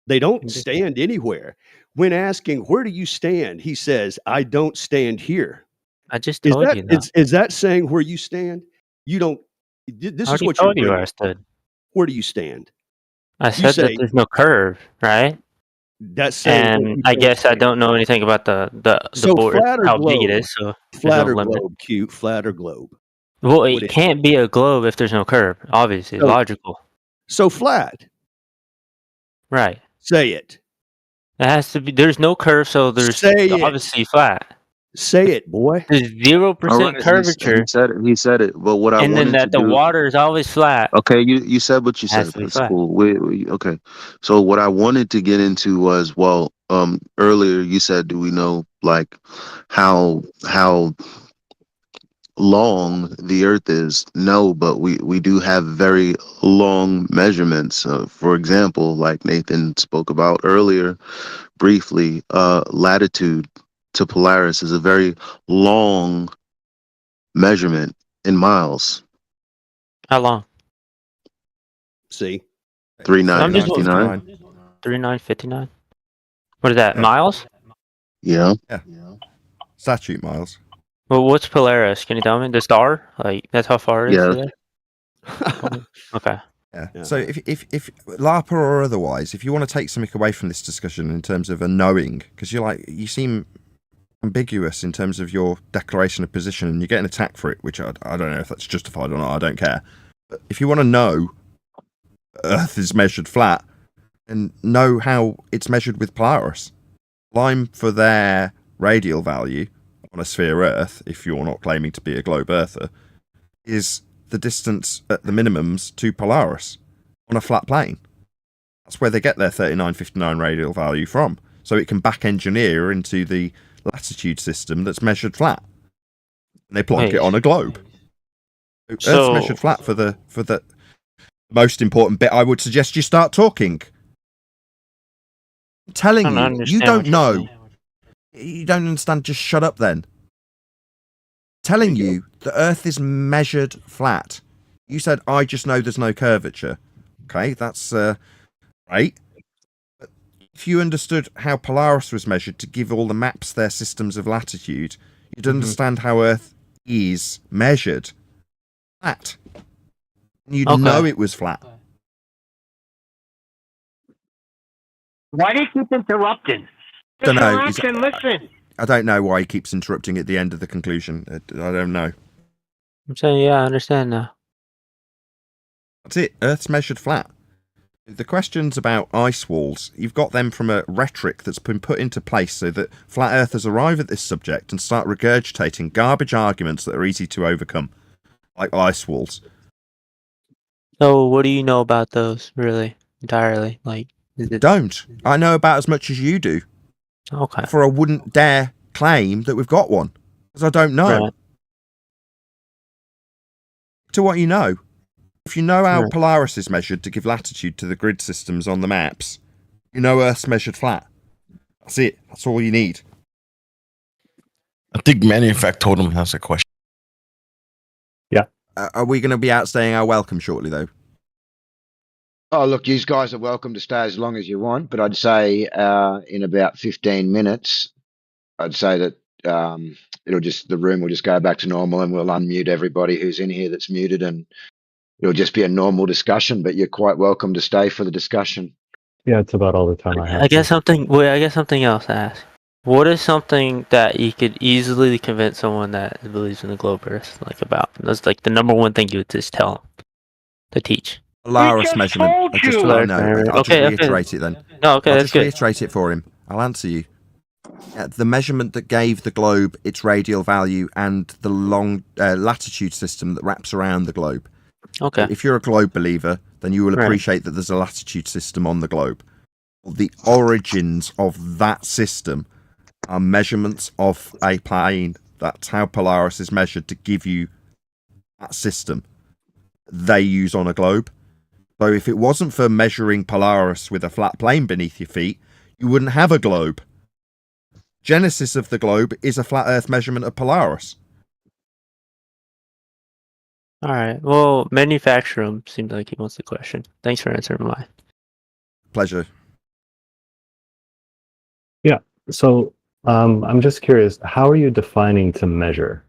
They don't stand anywhere. When asking, where do you stand? He says, I don't stand here. I just told you that. Is that saying where you stand? You don't. This is what you're told you where I stood. Where do you stand? I said that there's no curve, right? That's saying. And I guess I don't know anything about the board, how big it is. So flat or globe, Q, flat or globe. Well, it can't be a globe if there's no curve. Obviously, logical. So flat. Right. Say it. It has to be. There's no curve, so there's obviously flat. Say it, boy. There's 0% curvature. He said it. But what I and wanted then that to the do, water is always flat. Okay, you said what you said. That's cool. Okay. So what I wanted to get into was, well, earlier you said, do we know like how long the Earth is? No, but we do have very long measurements. For example, like Nathan spoke about earlier, briefly, latitude to Polaris is a very long measurement in miles. How long? See, 3959. 3959. What is that? Miles? Yeah. Statute miles. Well, what's Polaris? Can you tell me? The star? Like that's how far it is today? Okay. Yeah. So if LARPer or otherwise, if you want to take something away from this discussion in terms of a knowing, because you seem ambiguous in terms of your declaration of position, and you're getting attacked for it, which I don't know if that's justified or not. I don't care. But if you want to know Earth is measured flat, and know how it's measured with Polaris, line for their radial value on a sphere Earth, if you're not claiming to be a globe Earther, is the distance at the minimums to Polaris on a flat plane. That's where they get their 3959 radial value from. So it can back engineer into the latitude system that's measured flat. And they plonk it on a globe. Earth's measured flat for the most important bit. I would suggest you start talking. I'm telling you, you don't know. You don't understand, just shut up then. Telling you the Earth is measured flat. You said, I just know there's no curvature. Okay, that's right. But if you understood how Polaris was measured to give all the maps their systems of latitude, you'd understand how Earth is measured flat. And you'd know it was flat. Why do you keep interrupting? Don't know. Listen. I don't know why he keeps interrupting at the end of the conclusion. I don't know. I'm saying, yeah, I understand now. That's it. Earth's measured flat. The questions about ice walls, you've got them from a rhetoric that's been put into place so that flat earthers arrive at this subject and start regurgitating garbage arguments that are easy to overcome, like ice walls. So what do you know about those, really, entirely? Like, Don't. I know about as much as you do. Okay. For I wouldn't dare claim that we've got one, because I don't know. Right. To what you know. If you know how Polaris is measured to give latitude to the grid systems on the maps, you know Earth's measured flat. That's it. That's all you need. I think Manny, in fact, told him has a question. Yeah. Are we going to be outstaying our welcome shortly, though? Oh, look, you guys are welcome to stay as long as you want, but I'd say in about 15 minutes, I'd say that the room will just go back to normal, and we'll unmute everybody who's in here that's muted, and it'll just be a normal discussion, but you're quite welcome to stay for the discussion. Yeah, it's about all the time I have. I guess something else to ask. What is something that you could easily convince someone that believes in the globe Earth, like about? That's like the number one thing you would just tell them to teach. Polaris measurement. told Just, you. I know. I'll just reiterate it then. No, okay, I'll that's just good. reiterate it for him. I'll answer you. The measurement that gave the globe its radial value and the long latitude system that wraps around the globe. Okay. If you're a globe believer, then you will Right. appreciate that there's a latitude system on the globe. The origins of that system are measurements of a plane. That's how Polaris is measured to give you that system they use on a globe. So if it wasn't for measuring Polaris with a flat plane beneath your feet, you wouldn't have a globe. Genesis of the globe is a flat Earth measurement of Polaris. All right. Well, manufacturer seems like he wants the question. Thanks for answering mine. Pleasure. Yeah. So I'm just curious, how are you defining to measure?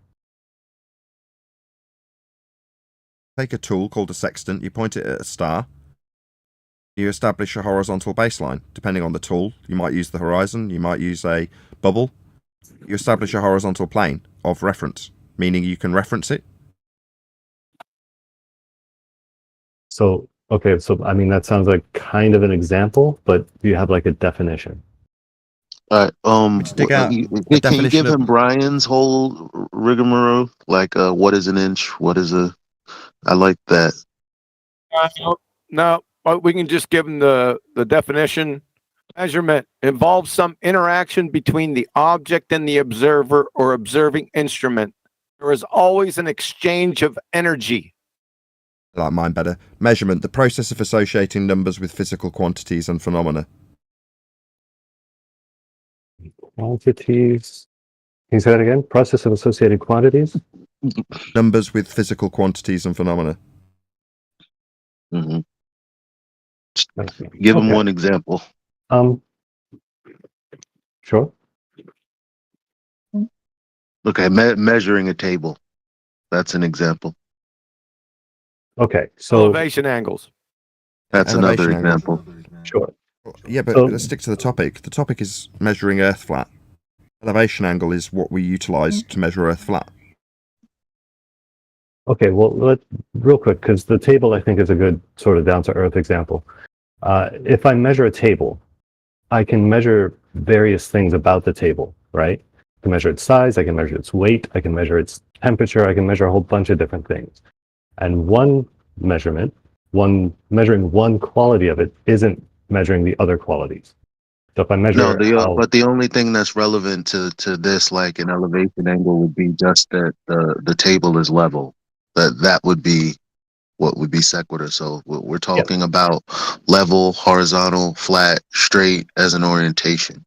Take a tool called a sextant, you point it at a star, you establish a horizontal baseline. Depending on the tool, you might use the horizon, you might use a bubble. You establish a horizontal plane of reference, meaning you can reference it. So, okay, so I mean, that sounds like kind of an example, but do you have like a definition? All right. Dig out Can a you definition give of- him Brian's whole rigmarole? Like, what is an inch? What is a? I like that. No, we can just give them the definition. Measurement involves some interaction between the object and the observer or observing instrument. There is always an exchange of energy. I like mine better. Measurement, the process of associating numbers with physical quantities and phenomena. Quantities. Can you say that again? Process of associated quantities? Numbers with physical quantities and phenomena. Mm-hmm. Give him one example. Sure. Okay, measuring a table. That's an example. Okay, so elevation angles. That's Elevation another angle. example. Sure. Yeah, but So- let's stick to the topic. The topic is measuring Earth flat. Elevation angle is what we utilize to measure Earth flat. Okay, well, real quick, because the table I think is a good sort of down to earth example. If I measure a table, I can measure various things about the table, right? I can measure its size, I can measure its weight, I can measure its temperature, I can measure a whole bunch of different things. And one measurement, measuring one quality of it isn't measuring the other qualities. So if I measure but the only thing that's relevant to this, like an elevation angle, would be just that the table is level. That would be what would be sequitur. So we're talking about level, horizontal, flat, straight as an orientation,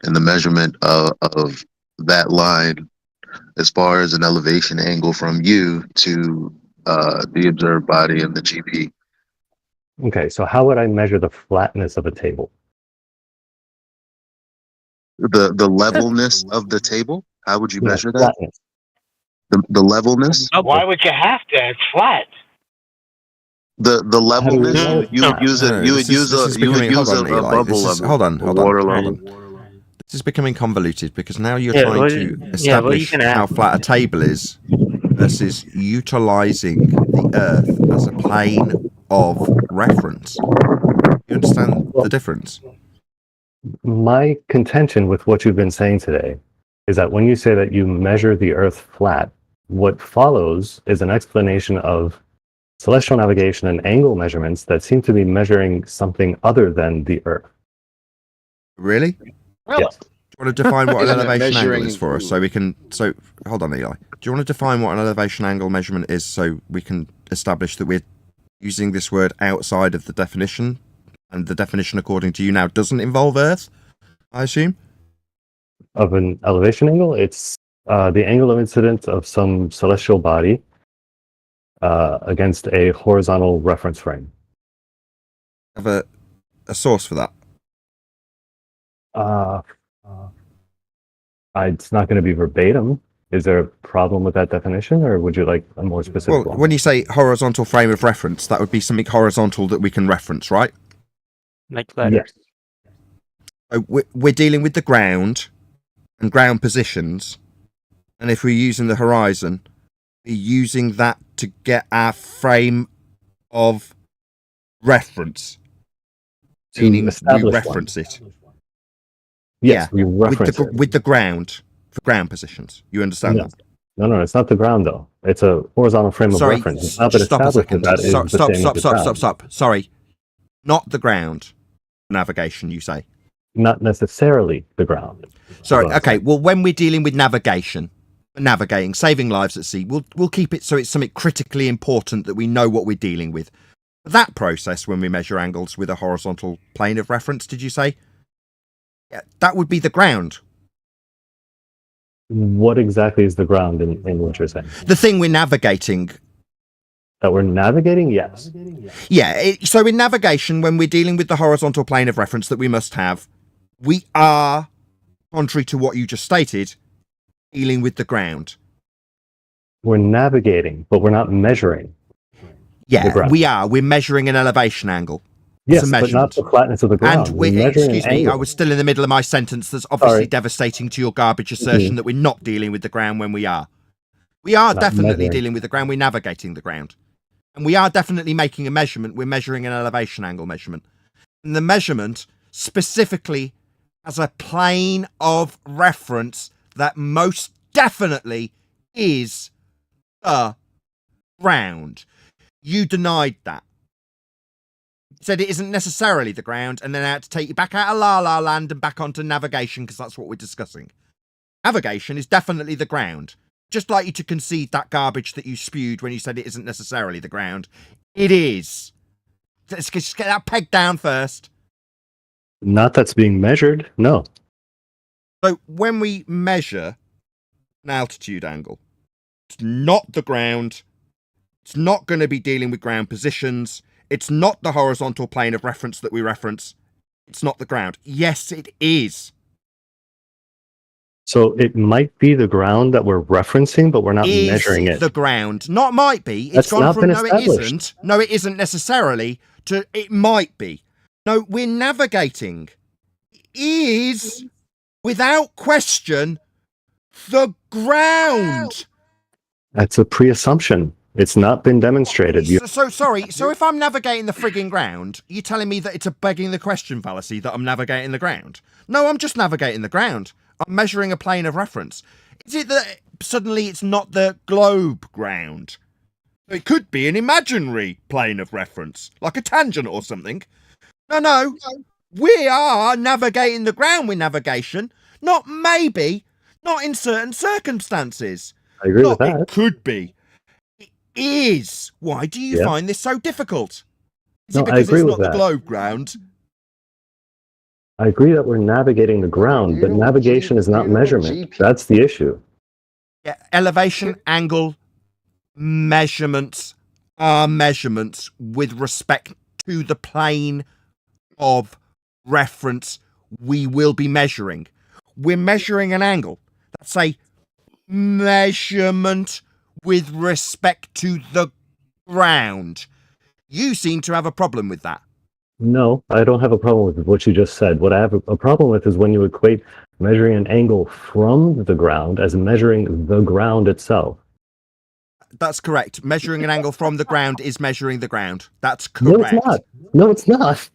and the measurement of that line as far as an elevation angle from you to the observed body and the GP. Okay, so how would I measure the flatness of a table? The levelness of the table. How would you measure that? Flatness. The levelness. Why would you have to? It's flat. The levelness. You would use a bubble of Hold on. water level. This is becoming convoluted because now you're trying to establish how flat a table is versus utilizing the Earth as a plane of reference. You understand the difference? My contention with what you've been saying today is that when you say that you measure the Earth flat, what follows is an explanation of celestial navigation and angle measurements that seem to be measuring something other than the Earth. Really? Yes. Do you want to define what an Isn't it elevation angle measuring- is for us so we can... So, hold on, Eli. Do you want to define what an elevation angle measurement is so we can establish that we're using this word outside of the definition, and the definition according to you now doesn't involve Earth, I assume? Of an elevation angle, it's the angle of incidence of some celestial body against a horizontal reference frame. Have a source for that? It's not going to be verbatim. Is there a problem with that definition, or would you like a more specific Well, one? when you say horizontal frame of reference, that would be something horizontal that we can reference, right? Like letters. So we're dealing with the ground and ground positions, and if we're using the horizon, we're using that to get our frame of reference. Meaning we reference it. Yes, we reference with the ground, for ground positions. You understand that? No, it's not the ground though. It's a horizontal frame of reference. It's not that stop a second. Stop. Sorry. Not the ground. Navigation, you say? Not necessarily the ground. Sorry. Okay. Well, when we're dealing with navigating, saving lives at sea, we'll keep it so it's something critically important that we know what we're dealing with. That process, when we measure angles with a horizontal plane of reference, did you say? Yeah, that would be the ground. What exactly is the ground in what you're saying? The thing we're navigating. That we're navigating? Yes. Yeah. So in navigation, when we're dealing with the horizontal plane of reference that we must have, we are, contrary to what you just stated, dealing with the ground. We're navigating, but we're not measuring. Yeah, we are. We're measuring an elevation angle. Yes, but not the flatness of the ground. And excuse me, I was still in the middle of my sentence. That's obviously devastating to your garbage assertion that we're not dealing with the ground when we are. We are definitely dealing with the ground. We're navigating the ground. And we are definitely making a measurement. We're measuring an elevation angle measurement. And the measurement specifically has a plane of reference that most definitely is the ground. You denied that. Said it isn't necessarily the ground, and then I had to take you back out of La La Land and back onto navigation because that's what we're discussing. Navigation is definitely the ground. Just like you to concede that garbage that you spewed when you said it isn't necessarily the ground. It is. Let's just get that peg down first. Not that's being measured, no. So when we measure an altitude angle, it's not the ground. It's not going to be dealing with ground positions. It's not the horizontal plane of reference that we reference. It's not the ground. Yes, it is. So it might be the ground that we're referencing, but we're not measuring it. The ground. Not might be. It's That's gone not from been no, it established. isn't. No, it isn't necessarily to it might be. No, we're navigating. It is, without question, the ground. That's a pre-assumption. It's not been demonstrated. So sorry. So if I'm navigating the frigging ground, you're telling me that it's a begging the question fallacy that I'm navigating the ground? No, I'm just navigating the ground. I'm measuring a plane of reference. Is it that suddenly it's not the globe ground? It could be an imaginary plane of reference, like a tangent or something. No. We are navigating the ground with navigation. Not maybe. Not in certain circumstances. I agree with that. It could be. Is. Why do you find this so difficult? Is it because it's not the globe ground? I agree that we're navigating the ground, but navigation is not measurement. That's the issue. Yeah, elevation, angle, measurements are measurements with respect to the plane of reference we will be measuring. We're measuring an angle. That's a measurement with respect to the ground. You seem to have a problem with that. No, I don't have a problem with what you just said. What I have a problem with is when you equate measuring an angle from the ground as measuring the ground itself. That's correct. Measuring an angle from the ground is measuring the ground. That's correct. No, it's not. No, it's not.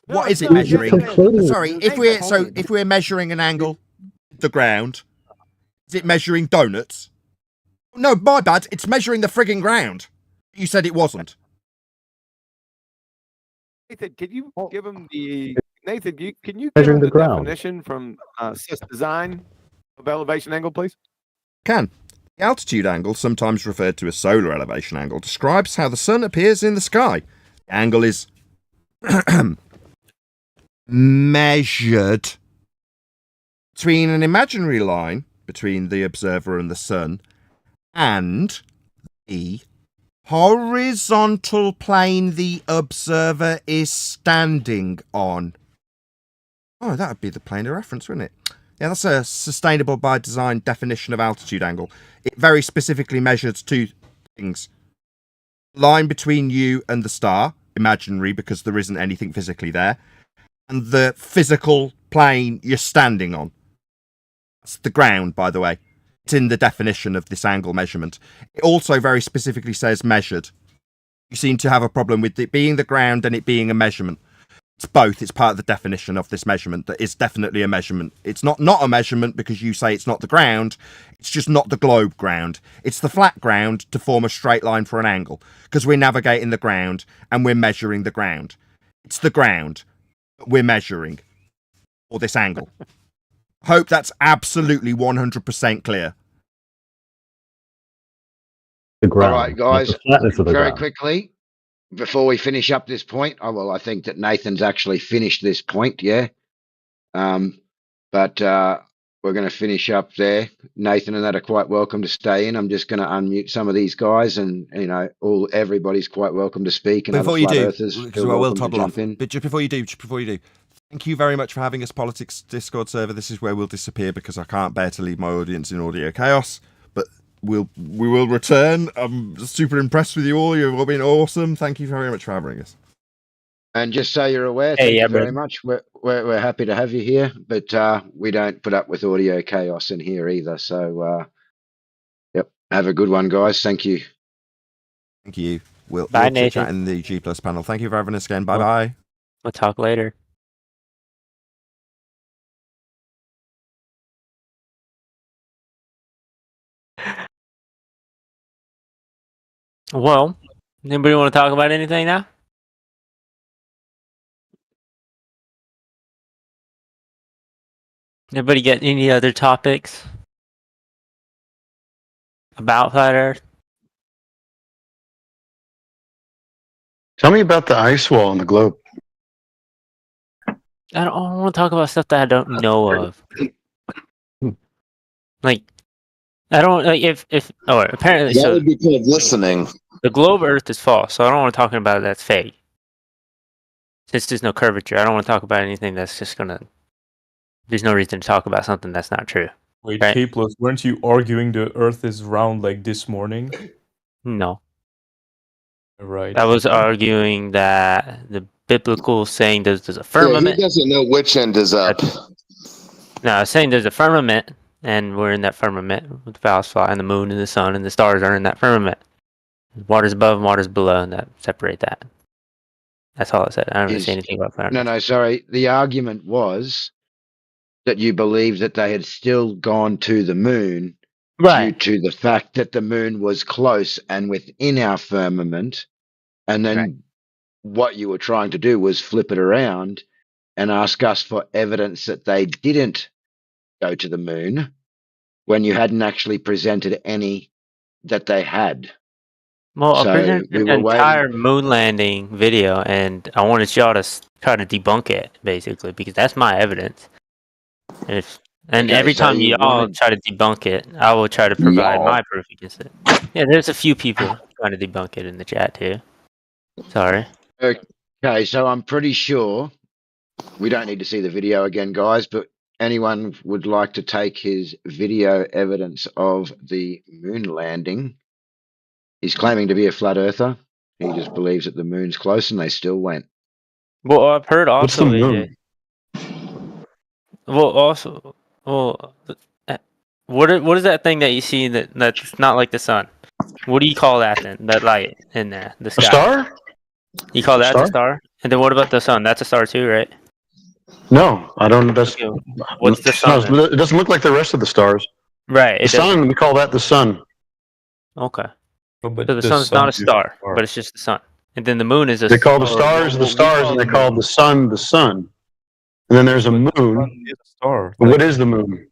What is it measuring? Sorry, if we're measuring an angle, the ground, is it measuring donuts? No, my bad. It's measuring the frigging ground. You said it wasn't. Nathan, can you give him the can you give Measuring him the the ground. definition from Sys Design of elevation angle, please? Can. The altitude angle, sometimes referred to as solar elevation angle, describes how the sun appears in the sky. The angle is measured between an imaginary line between the observer and the sun and the horizontal plane the observer is standing on. Oh, that would be the plane of reference, wouldn't it? Yeah, that's a sustainable by design definition of altitude angle. It very specifically measures two things. Line between you and the star, imaginary because there isn't anything physically there, and the physical plane you're standing on. That's the ground, by the way. It's in the definition of this angle measurement. It also very specifically says measured. You seem to have a problem with it being the ground and it being a measurement. It's both. It's part of the definition of this measurement that it's definitely a measurement. It's not a measurement because you say it's not the ground. It's just not the globe ground. It's the flat ground to form a straight line for an angle because we're navigating the ground and we're measuring the ground. It's the ground that we're measuring for this angle. Hope that's absolutely 100% clear. The ground. All right, guys, the flatness of the very ground. quickly, before we finish up this point, I think that Nathan's actually finished this point, yeah. But we're going to finish up there. Nathan and that are quite welcome to stay in. I'm just going to unmute some of these guys, and everybody's quite welcome to speak. And Before other you flat do, earthers, because feel I will welcome to toddle jump off. in. But just before you do, thank you very much for having us, Politics Discord server. This is where we'll disappear because I can't bear to leave my audience in audio chaos. But we will return. I'm super impressed with you all. You've all been awesome. Thank you very much for having us. And just so you're aware, thank you very much. We're happy to have you here, but we don't put up with audio chaos in here either. So, yep, have a good one, guys. Thank you. Thank you. We'll Bye, chit Nathan. chat in the G Plus panel. Thank you for having us again. Bye bye. We'll talk later. Well, anybody want to talk about anything now? Anybody get any other topics about flat Earth? Tell me about the ice wall on the globe. I don't want to talk about stuff that I don't know of. Like, I don't like if apparently That would be called listening. The globe Earth is false, so I don't want to talk about it that's fake. Since there's no curvature, I don't want to talk about anything that's just gonna. There's no reason to talk about something that's not true. Wait, right? K plus, weren't you arguing the Earth is round like this morning? No. Right. I was arguing that the biblical saying there's a Yeah, firmament. he doesn't know which end is up. No, I was saying there's a firmament, and we're in that firmament with the Val's fly, and the moon and the sun and the stars are in that firmament. Water's above and water's below, and that separate that. That's all I said. I don't really say anything about firmament. No, sorry. The argument was that you believe that they had still gone to the moon due to the fact that the moon was close and within our firmament. And then what you were trying to do was flip it around and ask us for evidence that they didn't go to the moon when you hadn't actually presented any that they had. Well, I So presented we an were waiting. entire moon landing video, and I wanted y'all to try to debunk it, basically, because that's my evidence. And Okay, every so time you y'all wanted- try to debunk it, I will try to provide my proof against it. Yeah, there's a few people trying to debunk it in the chat, too. Sorry. Okay, so I'm pretty sure we don't need to see the video again, guys, but anyone would like to take his video evidence of the moon landing. He's claiming to be a flat earther. He just believes that the moon's close and they still went. Well, I've heard What's the also, moon? what is that thing that you see that's not like the sun? What do you call that then? That light in there, the sky. A star? You call that Star? a star? And then what about the sun? That's a star too, right? No, I don't. That's What's the sun? No, it doesn't look like the rest of the stars. Right. The sun, we call that the sun. Okay. But So the sun's not a star, but it's just the sun. And then the moon is a They call the stars the stars, and they call the sun the sun. And then there's a moon. Star. What is the moon?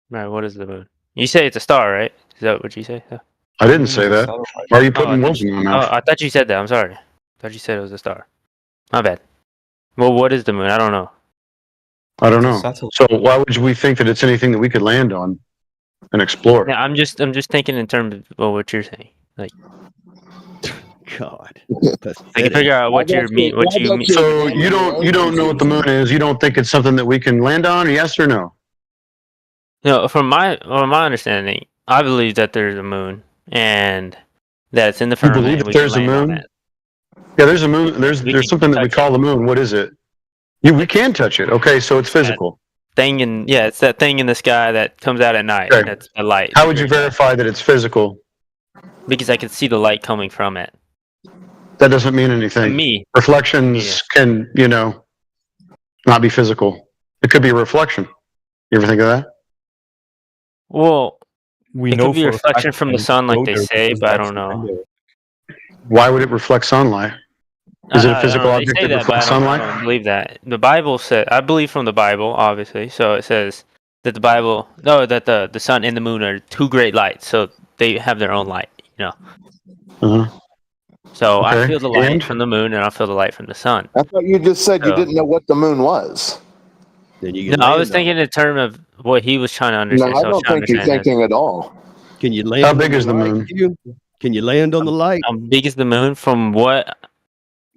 Right, what is the moon? You say it's a star, right? Is that what you say? Yeah. I didn't say that. Why are you putting words in my mouth? I thought you said that. I'm sorry. I thought you said it was a star. My bad. Well, what is the moon? I don't know. I don't know. So why would we think that it's anything that we could land on and explore? Yeah, I'm just thinking in terms of what you're saying. Like, God, I can figure out what you mean. So you don't know what the moon is. You don't think it's something that we can land on? Yes or no? No, from my understanding, I believe that there's a moon and that it's in the You firmament. believe and that we can there's a land on moon? it. Yeah, there's a moon. There's something that we call the moon. What is it? We can touch it. Okay, so it's physical. It's that thing in the sky that comes out at night. Okay. That's the light. How would you verify that it's physical? Because I can see the light coming from it. That doesn't mean anything. Me. Reflections can, not be physical. It could be a reflection. You ever think of that? Well, We it know could be a for a reflection fact from the that sun, like they there say, because but I that's don't know. the window. Why would it reflect sunlight? Is it a I don't physical know. They object say that that, but reflects I sunlight? don't believe that. The Bible said, I believe from the Bible, obviously. So it says that that the sun and the moon are two great lights, so they have their own light, Uh-huh. So I Okay. feel the light And? from the moon, and I feel the light from the sun. I thought you just said you So- didn't know what the moon was. Then you No, I was thinking in terms of what he was trying to understand. No, I so I was don't trying to think you're understand thinking at all. Can you land? How big is the light, moon? Hugh? Can you land on the light? How big is the moon from what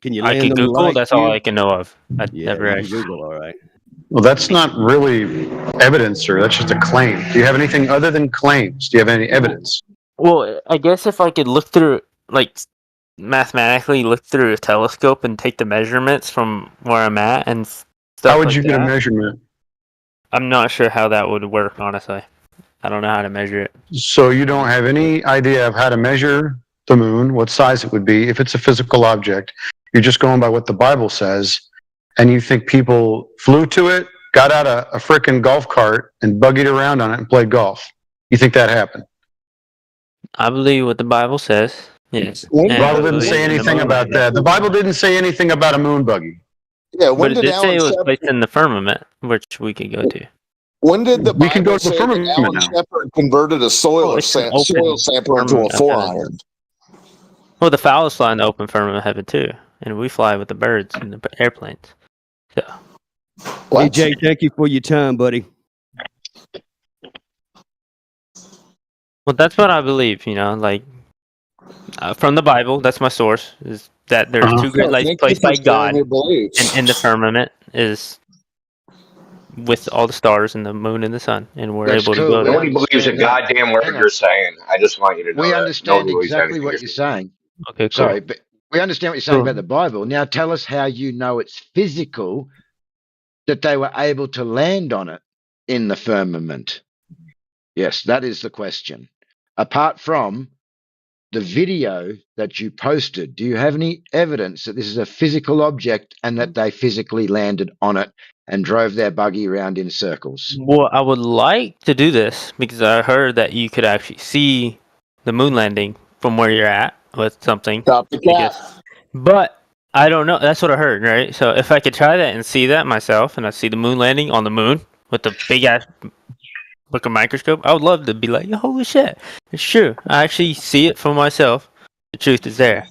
Can you I land could on the Google? light? That's all Hugh? I can know of. I've Yeah, never you can actually. Google, all right. Well, that's not really evidence, sir. That's just a claim. Do you have anything other than claims? Do you have any evidence? Well, I guess if I could look through, like, mathematically look through a telescope and take the measurements from where I'm at and stuff How would like you get a that, measurement? I'm not sure how that would work, honestly. I don't know how to measure it. So you don't have any idea of how to measure the moon, what size it would be, if it's a physical object. You're just going by what the Bible says, and you think people flew to it, got out a frickin' golf cart, and buggied around on it and played golf. You think that happened? I believe what the Bible says. Yes. The And I Bible didn't believe say in the anything moon about landing. that. The Bible didn't say anything about a moon buggy. Yeah, But it did say it was placed in the firmament, which we could go to. When did the We can go Bible to the say that firmament Alan now. Shepard converted a soil it's an open soil sample into a firmament of 4-iron? Well, the fowls fly in the open firmament of heaven too, and we fly with the birds and the airplanes. So, Hey, Jay, thank you for your time, buddy. well, that's what I believe. Like from the Bible, that's my source. Is that there's two great lights placed by God, and in the firmament is with all the stars and the moon and the sun, and we're That's able to cool. go there. Nobody believes a goddamn word you're saying. I just want you to know We that. understand Nobody believes exactly anything what you're you're saying. Okay, cool. Sorry, but we understand what you're saying about the Bible. Now tell us how you know it's physical that they were able to land on it in the firmament. Yes, that is the question. Apart from the video that you posted, do you have any evidence that this is a physical object and that they physically landed on it and drove their buggy around in circles? Well, I would like to do this because I heard that you could actually see the moon landing from where you're at with something. But I don't know. That's what I heard, right? So if I could try that and see that myself, and I see the moon landing on the moon with the big ass looking microscope, I would love to be like, holy shit, it's true. I actually see it for myself. The truth is there.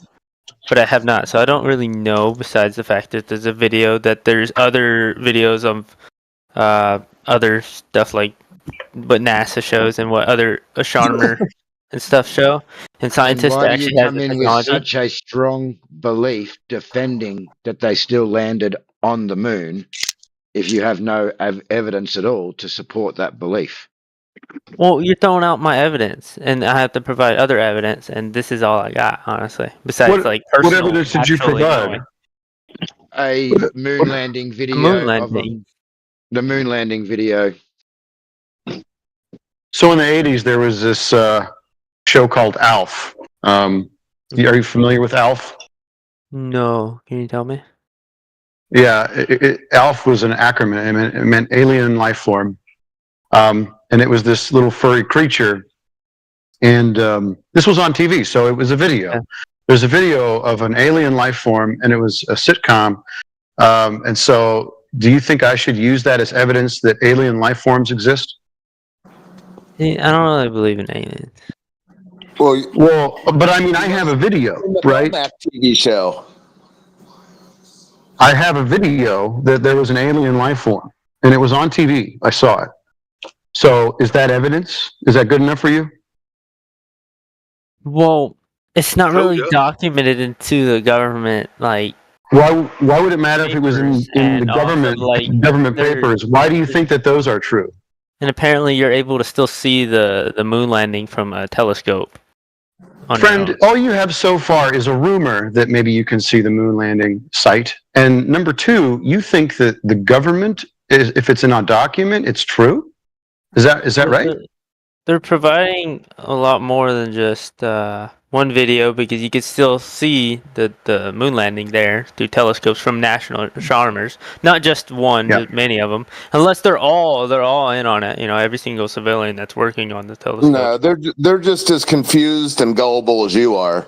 But I have not, so I don't really know. Besides the fact that there's a video, that there's other videos of other stuff like what NASA shows and what other astronomer and stuff show, and scientists And why that do actually you have come the in with technology. such a strong belief defending that they still landed on the moon if you have no evidence at all to support that belief? Well, you're throwing out my evidence, and I have to provide other evidence, and this is all I got, honestly. Besides, What personal. evidence did you actually provide? knowing. A moon landing video moon of landing. the moon landing video. So in the 80s, there was this show called ALF. Are you familiar with ALF? No, can you tell me? Yeah, ALF was an acronym. It meant alien life form. And it was this little furry creature. And this was on TV, so it was a video. Yeah. There's a video of an alien life form, and it was a sitcom. And so do you think I should use that as evidence that alien life forms exist? I don't really believe in aliens. Well, but I mean, I have a video, right? That TV show. I have a video that there was an alien life form, and it was on TV. I saw it. So is that evidence? Is that good enough for you? Well, it's not really documented into the government, like. Why would it matter if it was in the government papers? Why do you think that those are true? And apparently you're able to still see the moon landing from a telescope. Friend, all you have so far is a rumor that maybe you can see the moon landing site. And number two, you think that the government, if it's in a document, it's true? Is that right? they're providing a lot more than just one video, because you could still see the moon landing there through telescopes from national astronomers, not just one, but many of them. Unless they're all in on it. Every single civilian that's working on the telescope. No, they're just as confused and gullible as you are.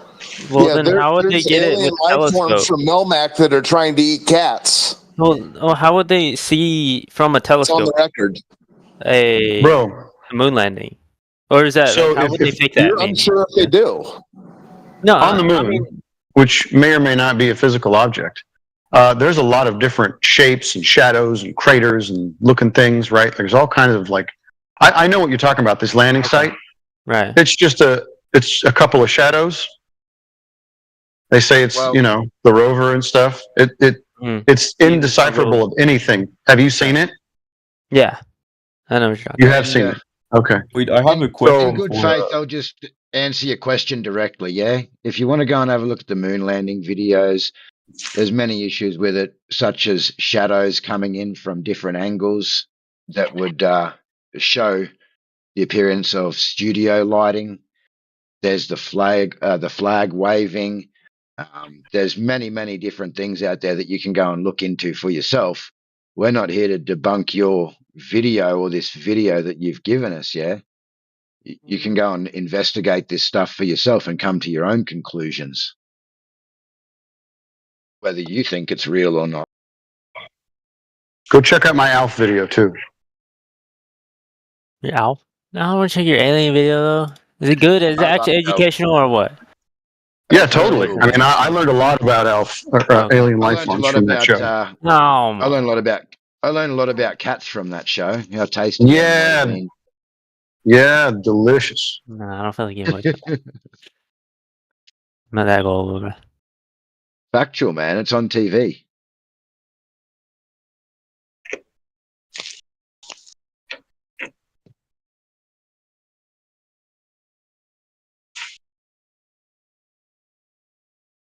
Well, then how would they get it with life telescope? forms from Melmac that are trying to eat cats. Well, how would they see from a telescope? It's on the record. A moon landing, or is that So how would they fake that? I'm sure if they do. No, on the moon, which may or may not be a physical object. There's a lot of different shapes and shadows and craters and looking things, right? There's all kinds of I know what you're talking about, this landing site. Right. It's just a couple of shadows. They say it's, the rover and stuff. It's indecipherable of anything. Have you seen it? Yeah. I know what you're talking You have seen it. Okay. Wait, I have a question. In good faith, I'll just answer your question directly, yeah? If you want to go and have a look at the moon landing videos, there's many issues with it, such as shadows coming in from different angles that would show the appearance of studio lighting. There's the flag waving. There's many different things out there that you can go and look into for yourself. We're not here to debunk your video or this video that you've given us, yeah? You can go and investigate this stuff for yourself and come to your own conclusions, whether you think it's real or not. Go check out my ALF video too. Your ALF? I want to check your alien video though. Is it good? Is it actually educational or what? Yeah, totally. I mean, I learned a lot about ALF, alien life forms from that show. I learned a lot about cats from that show. How tasty. Yeah. Yeah, delicious. No, I don't feel like getting much. I'm not that old. Factual, man. It's on TV.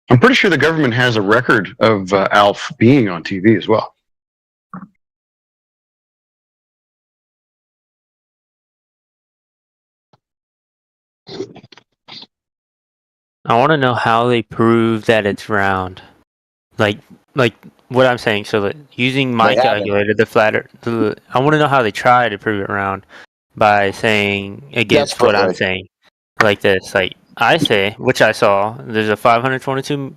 I'm pretty sure the government has a record of ALF being on TV as well. I want to know how they prove that it's round. Like what I'm saying. So that using my calculator, I want to know how they try to prove it round by saying against what I'm saying. Like this. Like I say, which I saw, there's a 522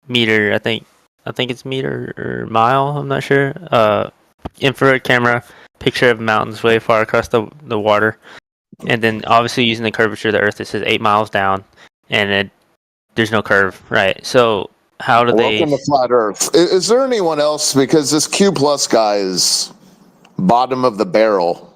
meter, I think it's meter or mile, I'm not sure. Infrared camera, picture of mountains way far across the water. And then obviously using the curvature of the Earth, it says 8 miles down, and there's no curve, right? So how do they? Welcome to Flat Earth. Is there anyone else? Because this Q Plus guy is bottom of the barrel.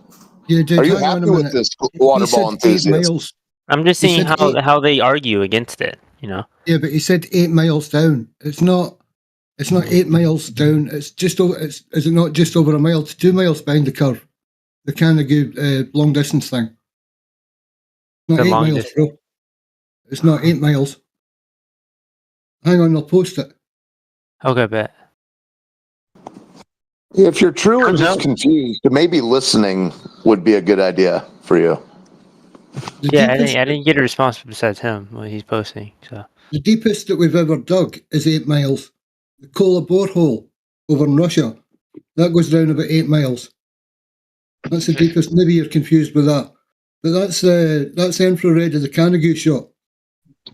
Yeah, dude, are you happy with this water ball enthusiast? I'm just seeing how they argue against it. Yeah, but he said 8 miles down. It's not 8 miles down. It's just over. Is it not just over a mile? It's 2 miles behind the curve. The kind of good long distance thing. Not 8 miles, bro. It's not 8 miles. Hang on, I'll post it. Okay, bet. If you're truly just confused, maybe listening would be a good idea for you. Yeah, I didn't get a response besides him when he's posting. So the deepest that we've ever dug is 8 miles. The Kola borehole over in Russia, that goes down about 8 miles. That's the deepest. Maybe you're confused with that, but that's infrared of the Canada shot.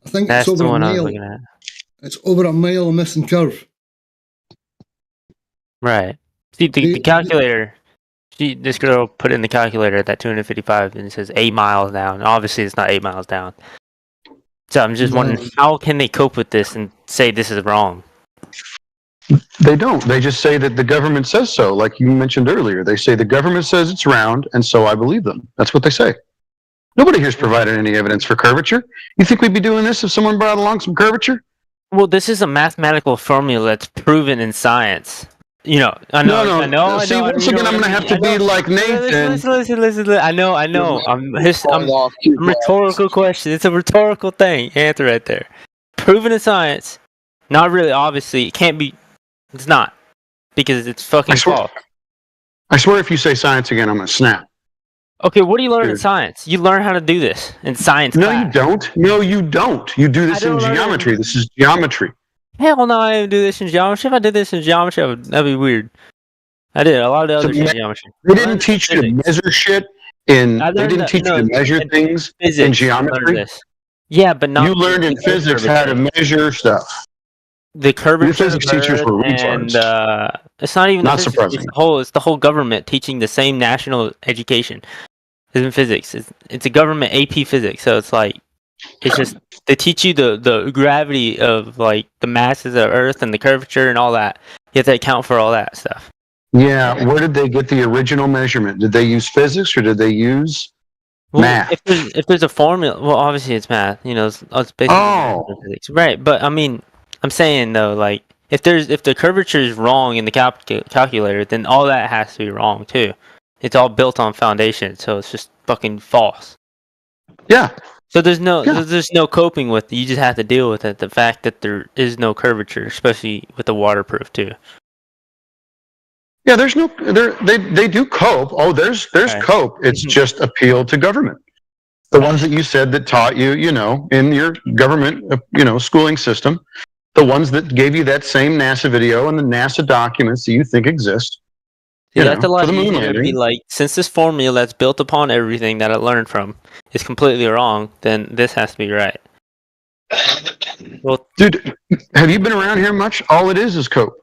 I think that's it's over the one a mile. I was looking at. It's over a mile of missing curve. Right. See the calculator. This girl put in the calculator at that 255, and it says 8 miles down. Obviously, it's not 8 miles down. So I'm just wondering, how can they cope with this and say this is wrong? They don't. They just say that the government says so, like you mentioned earlier. They say the government says it's round, and so I believe them. That's what they say. Nobody here's provided any evidence for curvature. You think we'd be doing this if someone brought along some curvature? Well, this is a mathematical formula that's proven in science. I know. See, once again, I'm going to have to be like Nathan. Listen. I know. I'm rhetorical question. It's a rhetorical thing. Answer right there. Proven in science. Not really. Obviously, it can't be. It's not because it's fucking false. I swear, if you say science again, I'm going to snap. Okay, what do you learn in science? You learn how to do this in science No, class. you don't. No, you don't. You do this in geometry. This is geometry. Hell no, I didn't do this in geometry. If I did this in geometry, that'd be weird. I did a lot of the other shit in geometry. They didn't teach you to measure shit in. They didn't teach you to measure things in geometry. Yeah, but not. You learned in physics how to measure stuff. The curvature. Your physics teachers were and retards. it's not even Not the physics, surprising. It's the whole government teaching the same national education as in physics. It's a government AP physics, so it's like it's just they teach you the gravity of like the masses of Earth and the curvature and all that. You have to account for all that stuff. Yeah, where did they get the original measurement? Did they use physics or did they use math? If there's a formula, well, obviously it's math. You know, it's basically physics, right? But I mean, I'm saying though, like if the curvature is wrong in the calculator, then all that has to be wrong too. It's all built on foundation, so it's just fucking false. Yeah. So there's no coping with it. You just have to deal with it. The fact that there is no curvature, especially with the waterproof too. Yeah, there's no they do cope. Oh, there's cope. It's just appeal to government. The ones that you said that taught you, you know, in your government, schooling system, the ones that gave you that same NASA video and the NASA documents that you think exist. Yeah, that's a lot easier to be like, since this formula that's built upon everything that I learned from is completely wrong, then this has to be right. Well, dude, have you been around here much? All it is cope.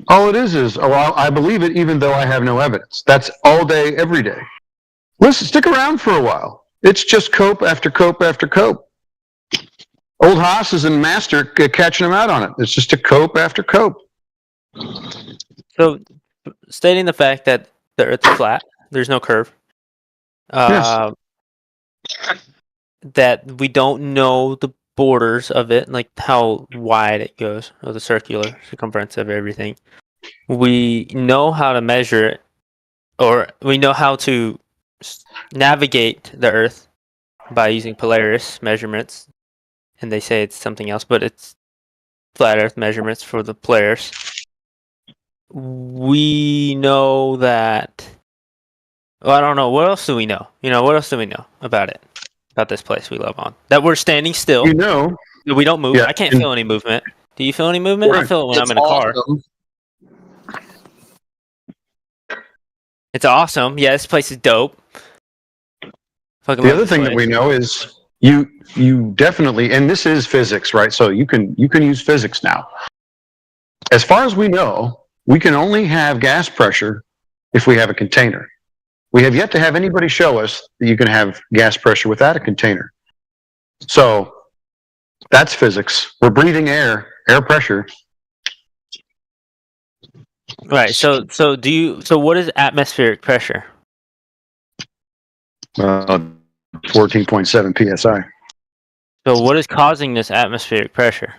All it is, I believe it even though I have no evidence. That's all day, every day. Listen, stick around for a while. It's just cope after cope after cope. Old Haas and Master catching them out on it. It's just a cope after cope. So, stating the fact that the Earth is flat, there's no curve. Yes. That we don't know the borders of it, like how wide it goes, or the circular circumference of everything. We know how to measure it, or we know how to navigate the Earth by using Polaris measurements, and they say it's something else, but it's flat Earth measurements for the Polaris. We know that. Well, I don't know. What else do we know? What else do we know about it? About this place we love on? That we're standing still. You know. We don't move. Yeah, I can't feel any movement. Do you feel any movement? Right. I feel it when I'm in a car. It's awesome. Yeah, this place is dope. The other thing that we know is you definitely, and this is physics, right? So you can use physics now. As far as we know, we can only have gas pressure if we have a container. We have yet to have anybody show us that you can have gas pressure without a container. So that's physics. We're breathing air pressure. Right. So what is atmospheric pressure? 14.7 psi. So what is causing this atmospheric pressure?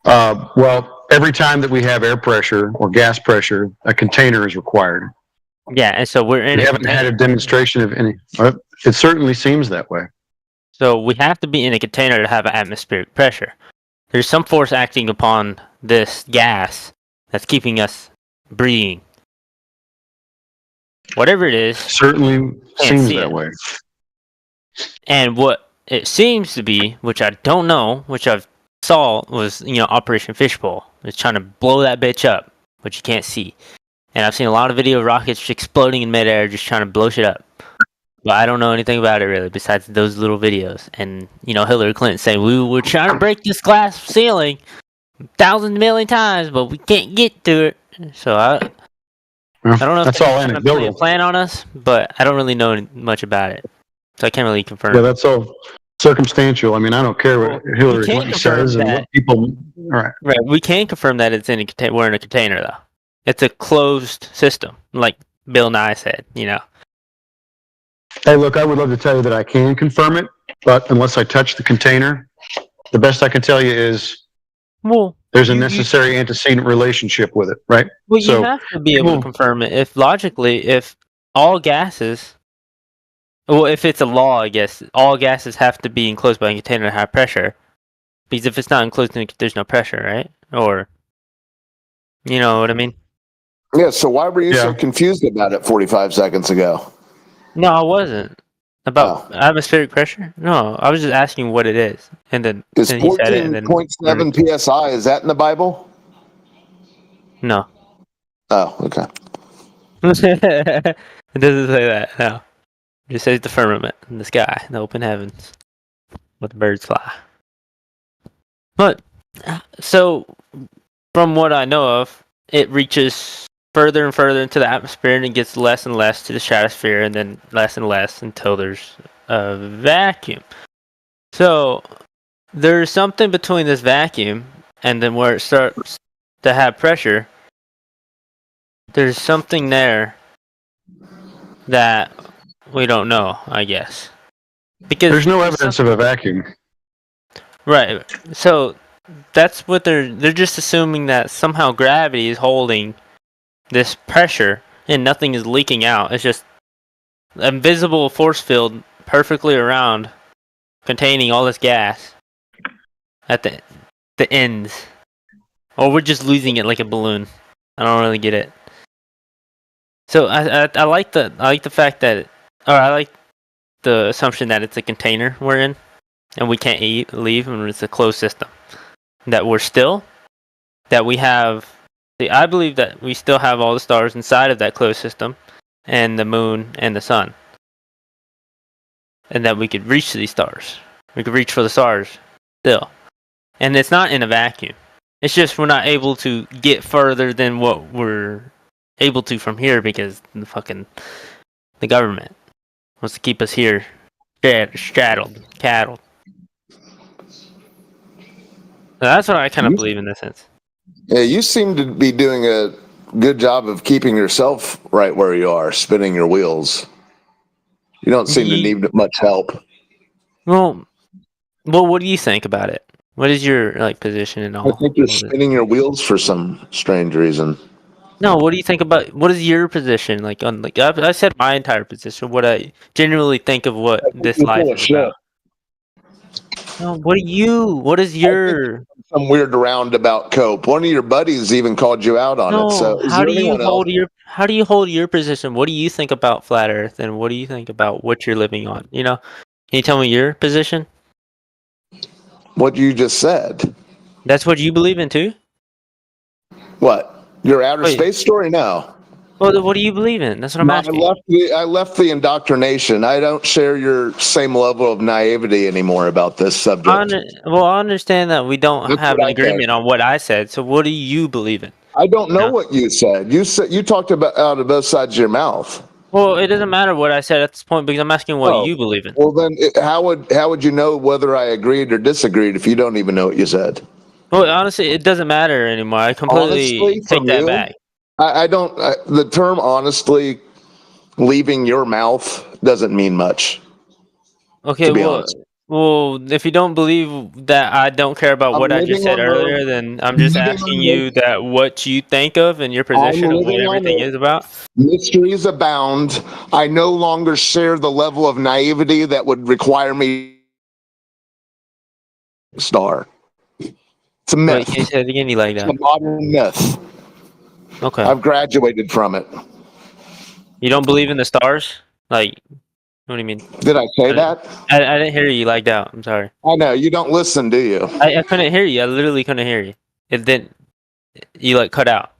Well, every time that we have air pressure or gas pressure, a container is required. Yeah, and so we haven't had a demonstration of any. It certainly seems that way. So we have to be in a container to have atmospheric pressure. There's some force acting upon this gas that's keeping us breathing. Whatever it is. Certainly seems that way. And what it seems to be, which I don't know, which I've saw was, Operation Fishbowl. It's trying to blow that bitch up, but you can't see. And I've seen a lot of video of rockets exploding in midair, just trying to blow shit up. But I don't know anything about it really, besides those little videos. And Hillary Clinton saying we were trying to break this glass ceiling 1,000 million times, but we can't get to it. So I don't know if that's all anecdotal. Plan on us, but I don't really know much about it, so I can't really confirm. Yeah, that's all circumstantial. I mean, I don't care what Hillary Clinton says and what people. All right. Right. We can confirm that it's we're in a container though. It's a closed system, like Bill Nye said. Hey, look, I would love to tell you that I can confirm it, but unless I touch the container, the best I can tell you is there's a necessary antecedent relationship with it, right? Well, you have to be able to confirm it if all gases, if it's a law, I guess, all gases have to be enclosed by a container at high pressure. Because if it's not enclosed, then there's no pressure, right? Or, you know what I mean? Yeah, so why were you so confused about it 45 seconds ago? No, I wasn't. About atmospheric pressure? No, I was just asking what it is, and then he said it, and then 14.7 psi, is that in the Bible? No. Oh, okay. It doesn't say that. No, it just says the firmament in the sky, the open heavens, where the birds fly. But so, from what I know of, it reaches further and further into the atmosphere, and it gets less and less to the stratosphere, and then less and less until there's a vacuum. So there's something between this vacuum and then where it starts to have pressure. There's something there that we don't know, I guess. Because there's no evidence of a vacuum. Right. So that's what they're just assuming that somehow gravity is holding this pressure and nothing is leaking out. It's just an invisible force field perfectly around, containing all this gas at the ends. Or we're just losing it like a balloon. I don't really get it. So I like the fact that, or I like the assumption that it's a container we're in, and we can't leave, and it's a closed system. That we're still, that we have. See, I believe that we still have all the stars inside of that closed system, and the moon and the sun, and that we could reach these stars. We could reach for the stars still, and it's not in a vacuum. It's just we're not able to get further than what we're able to from here because the government wants to keep us here straddled, cattled. So that's what I kind of believe in this sense. Yeah, you seem to be doing a good job of keeping yourself right where you are, spinning your wheels. You don't seem to need much help. Well, what do you think about it? What is your position and all? I think you're spinning your wheels for some strange reason. No, what do you think about? What is your position I said my entire position. What I genuinely think of what this life is about. No, what is your some weird roundabout cope? One of your buddies even called you out on it. So how do you hold your position? What do you think about flat Earth, and what do you think about what you're living on? Can you tell me your position? What you just said. That's what you believe in too? What? Your outer space story? No. Well, what do you believe in? That's what I'm asking. I left the indoctrination. I don't share your same level of naivety anymore about this subject. I understand that we don't have an agreement on what I said. So what do you believe in? I don't know what you said. You talked about out of both sides of your mouth. Well, it doesn't matter what I said at this point because I'm asking what you believe in. Well, then how would you know whether I agreed or disagreed if you don't even know what you said? Well, honestly, it doesn't matter anymore. I completely take that back. I don't. The term "honestly" leaving your mouth doesn't mean much. Okay, well, if you don't believe that I don't care about what I just said earlier, then I'm just asking you that what you think of and your position of what everything is about. Mysteries abound. I no longer share the level of naivety that would require me star. It's a myth. Wait, can you say it again? You like that? It's a modern myth. Okay. I've graduated from it. You don't believe in the stars? What do you mean? Did I say that? I didn't hear you lagged out. I'm sorry. I know. You don't listen, do you? I couldn't hear you. I literally couldn't hear you. It didn't. You cut out.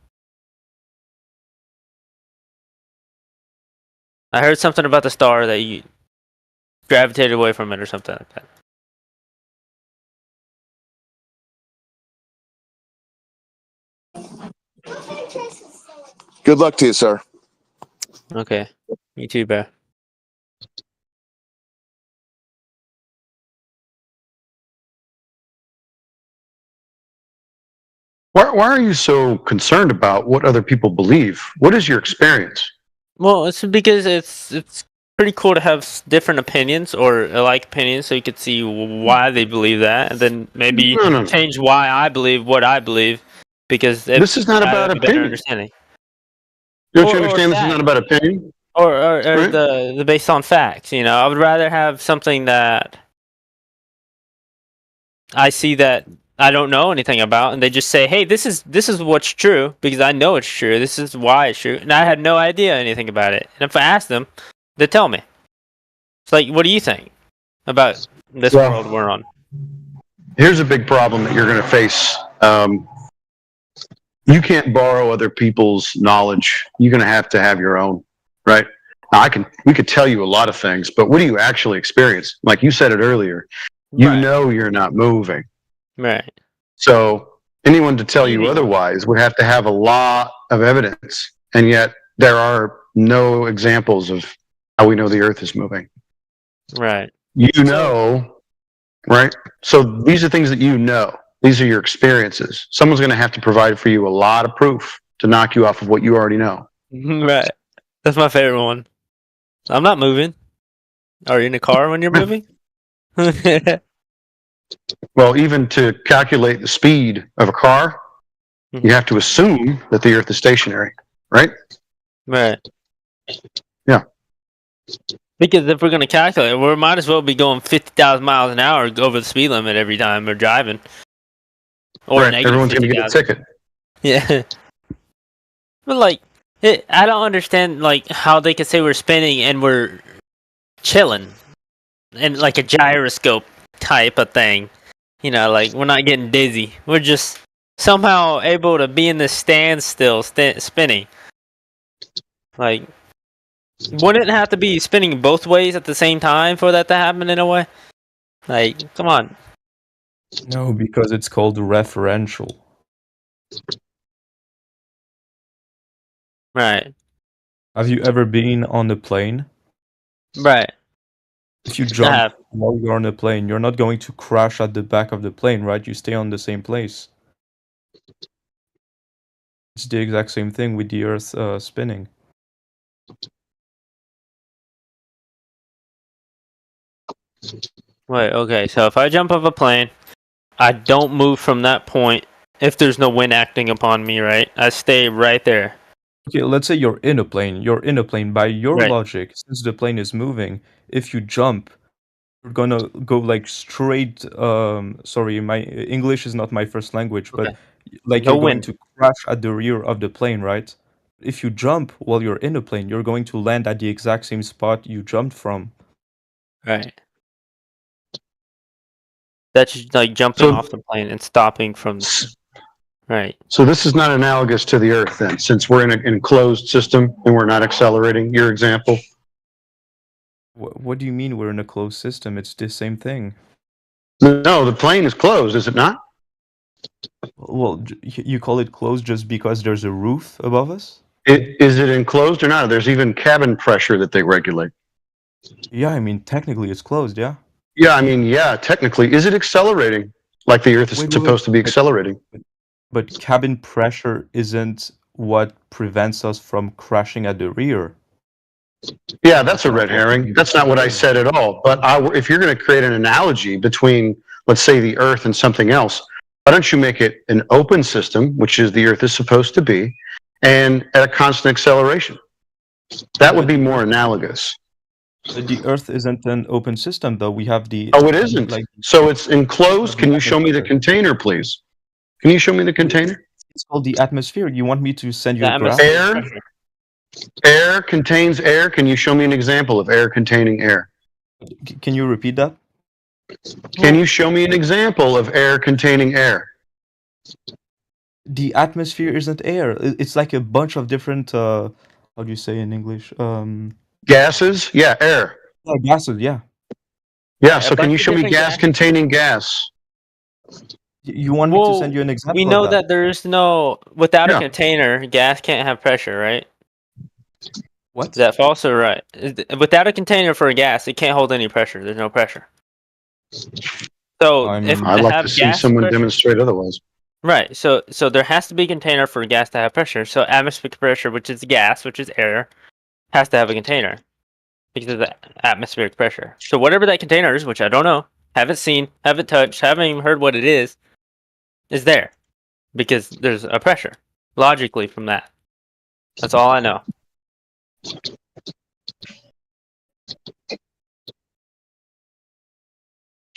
I heard something about the star that you gravitated away from it or something like that. Good luck to you, sir. Okay. You too, bro. Why are you so concerned about what other people believe? What is your experience? Well, it's because it's pretty cool to have different opinions or alike opinions, so you could see why they believe that, and then maybe change why I believe what I believe. Because this is not about opinion. Understanding. Don't you understand? This is not about opinion. Or right? the based on facts. I would rather have something that I see that I don't know anything about, and they just say, "Hey, this is what's true because I know it's true. This is why it's true," and I had no idea anything about it. And if I asked them, Then tell me. It's like, what do you think about this world we're on? Here's a big problem that you're going to face. You can't borrow other people's knowledge. You're going to have your own, right? Now, we could tell you a lot of things, but what do you actually experience? Like you said it earlier, you know you're not moving. Right. So anyone to tell you otherwise would have to have a lot of evidence, and yet there are no examples of how we know the Earth is moving. Right. You know, right? So these are things that you know. These are your experiences. Someone's going to have to provide for you a lot of proof to knock you off of what you already know. Right. That's my favorite one. I'm not moving. Are you in a car when you're moving? Well, even to calculate the speed of a car, you have to assume that the Earth is stationary, right? Right. Yeah. Because if we're going to calculate, we might as well be going 50,000 miles an hour over the speed limit every time we're driving. Or right. Everyone's going to get a ticket. Yeah. But like, I don't understand like how they could say we're spinning and we're chilling in like a gyroscope type of thing. You know, like we're not getting dizzy. We're just somehow able to be in this standstill, spinning. Like, wouldn't it have to be spinning both ways at the same time for that to happen in a way? Like, come on. No, because it's called referential. Right. Have you ever been on a plane? Right. If you jump while you're on a plane, you're not going to crash at the back of the plane, right? You stay on the same place. It's the exact same thing with the Earth spinning. Wait, okay, so if I jump off a plane, I don't move from that point if there's no wind acting upon me, right? I stay right there. Okay, let's say you're in a plane. You're in a plane. By your logic, since the plane is moving, if you jump, you're gonna go like straight. Sorry, my English is not my first language, but like No you're going wind. to crash at the rear of the plane, right? If you jump while you're in a plane, you're going to land at the exact same spot you jumped from. Right. That's like jumping off the plane and stopping from. Right. So this is not analogous to the Earth then, since we're in an enclosed system and we're not accelerating, your example? What do you mean we're in a closed system? It's the same thing. No, the plane is closed, is it not? Well, you call it closed just because there's a roof above us? Is it enclosed or not? There's even cabin pressure that they regulate. Yeah, I mean, technically it's closed, yeah. Yeah, I mean, yeah, technically. Is it accelerating like the Earth is supposed to be accelerating? But cabin pressure isn't what prevents us from crashing at the rear. Yeah, that's a red herring. That's not what I said at all. But if you're going to create an analogy between, let's say, the Earth and something else, why don't you make it an open system, which is the Earth is supposed to be, and at a constant acceleration? That would be more analogous. The Earth isn't an open system, though. We have the... Oh, it isn't? So it's enclosed? Can you show me the container, please? Can you show me the container? It's called the atmosphere. You want me to send you a graph? Air contains air. Can you show me an example of air containing air? Can you repeat that? Can you show me an example of air containing air? The atmosphere isn't air. It's like a bunch of different, how do you say in English? Gases? Yeah, air. Yeah, gases, yeah. Yeah, so can you show me gas containing gas? You want me to send you an example We know of that there is no... Without a container, gas can't have pressure, right? What? Is that false or right? Without a container for a gas, it can't hold any pressure. There's no pressure. So if I'd like to see someone demonstrate otherwise. Right. So there has to be a container for gas to have pressure. So atmospheric pressure, which is gas, which is air, has to have a container because of the atmospheric pressure. So whatever that container is, which I don't know, haven't seen, haven't touched, haven't even heard what it is there because there's a pressure logically from that. That's all I know.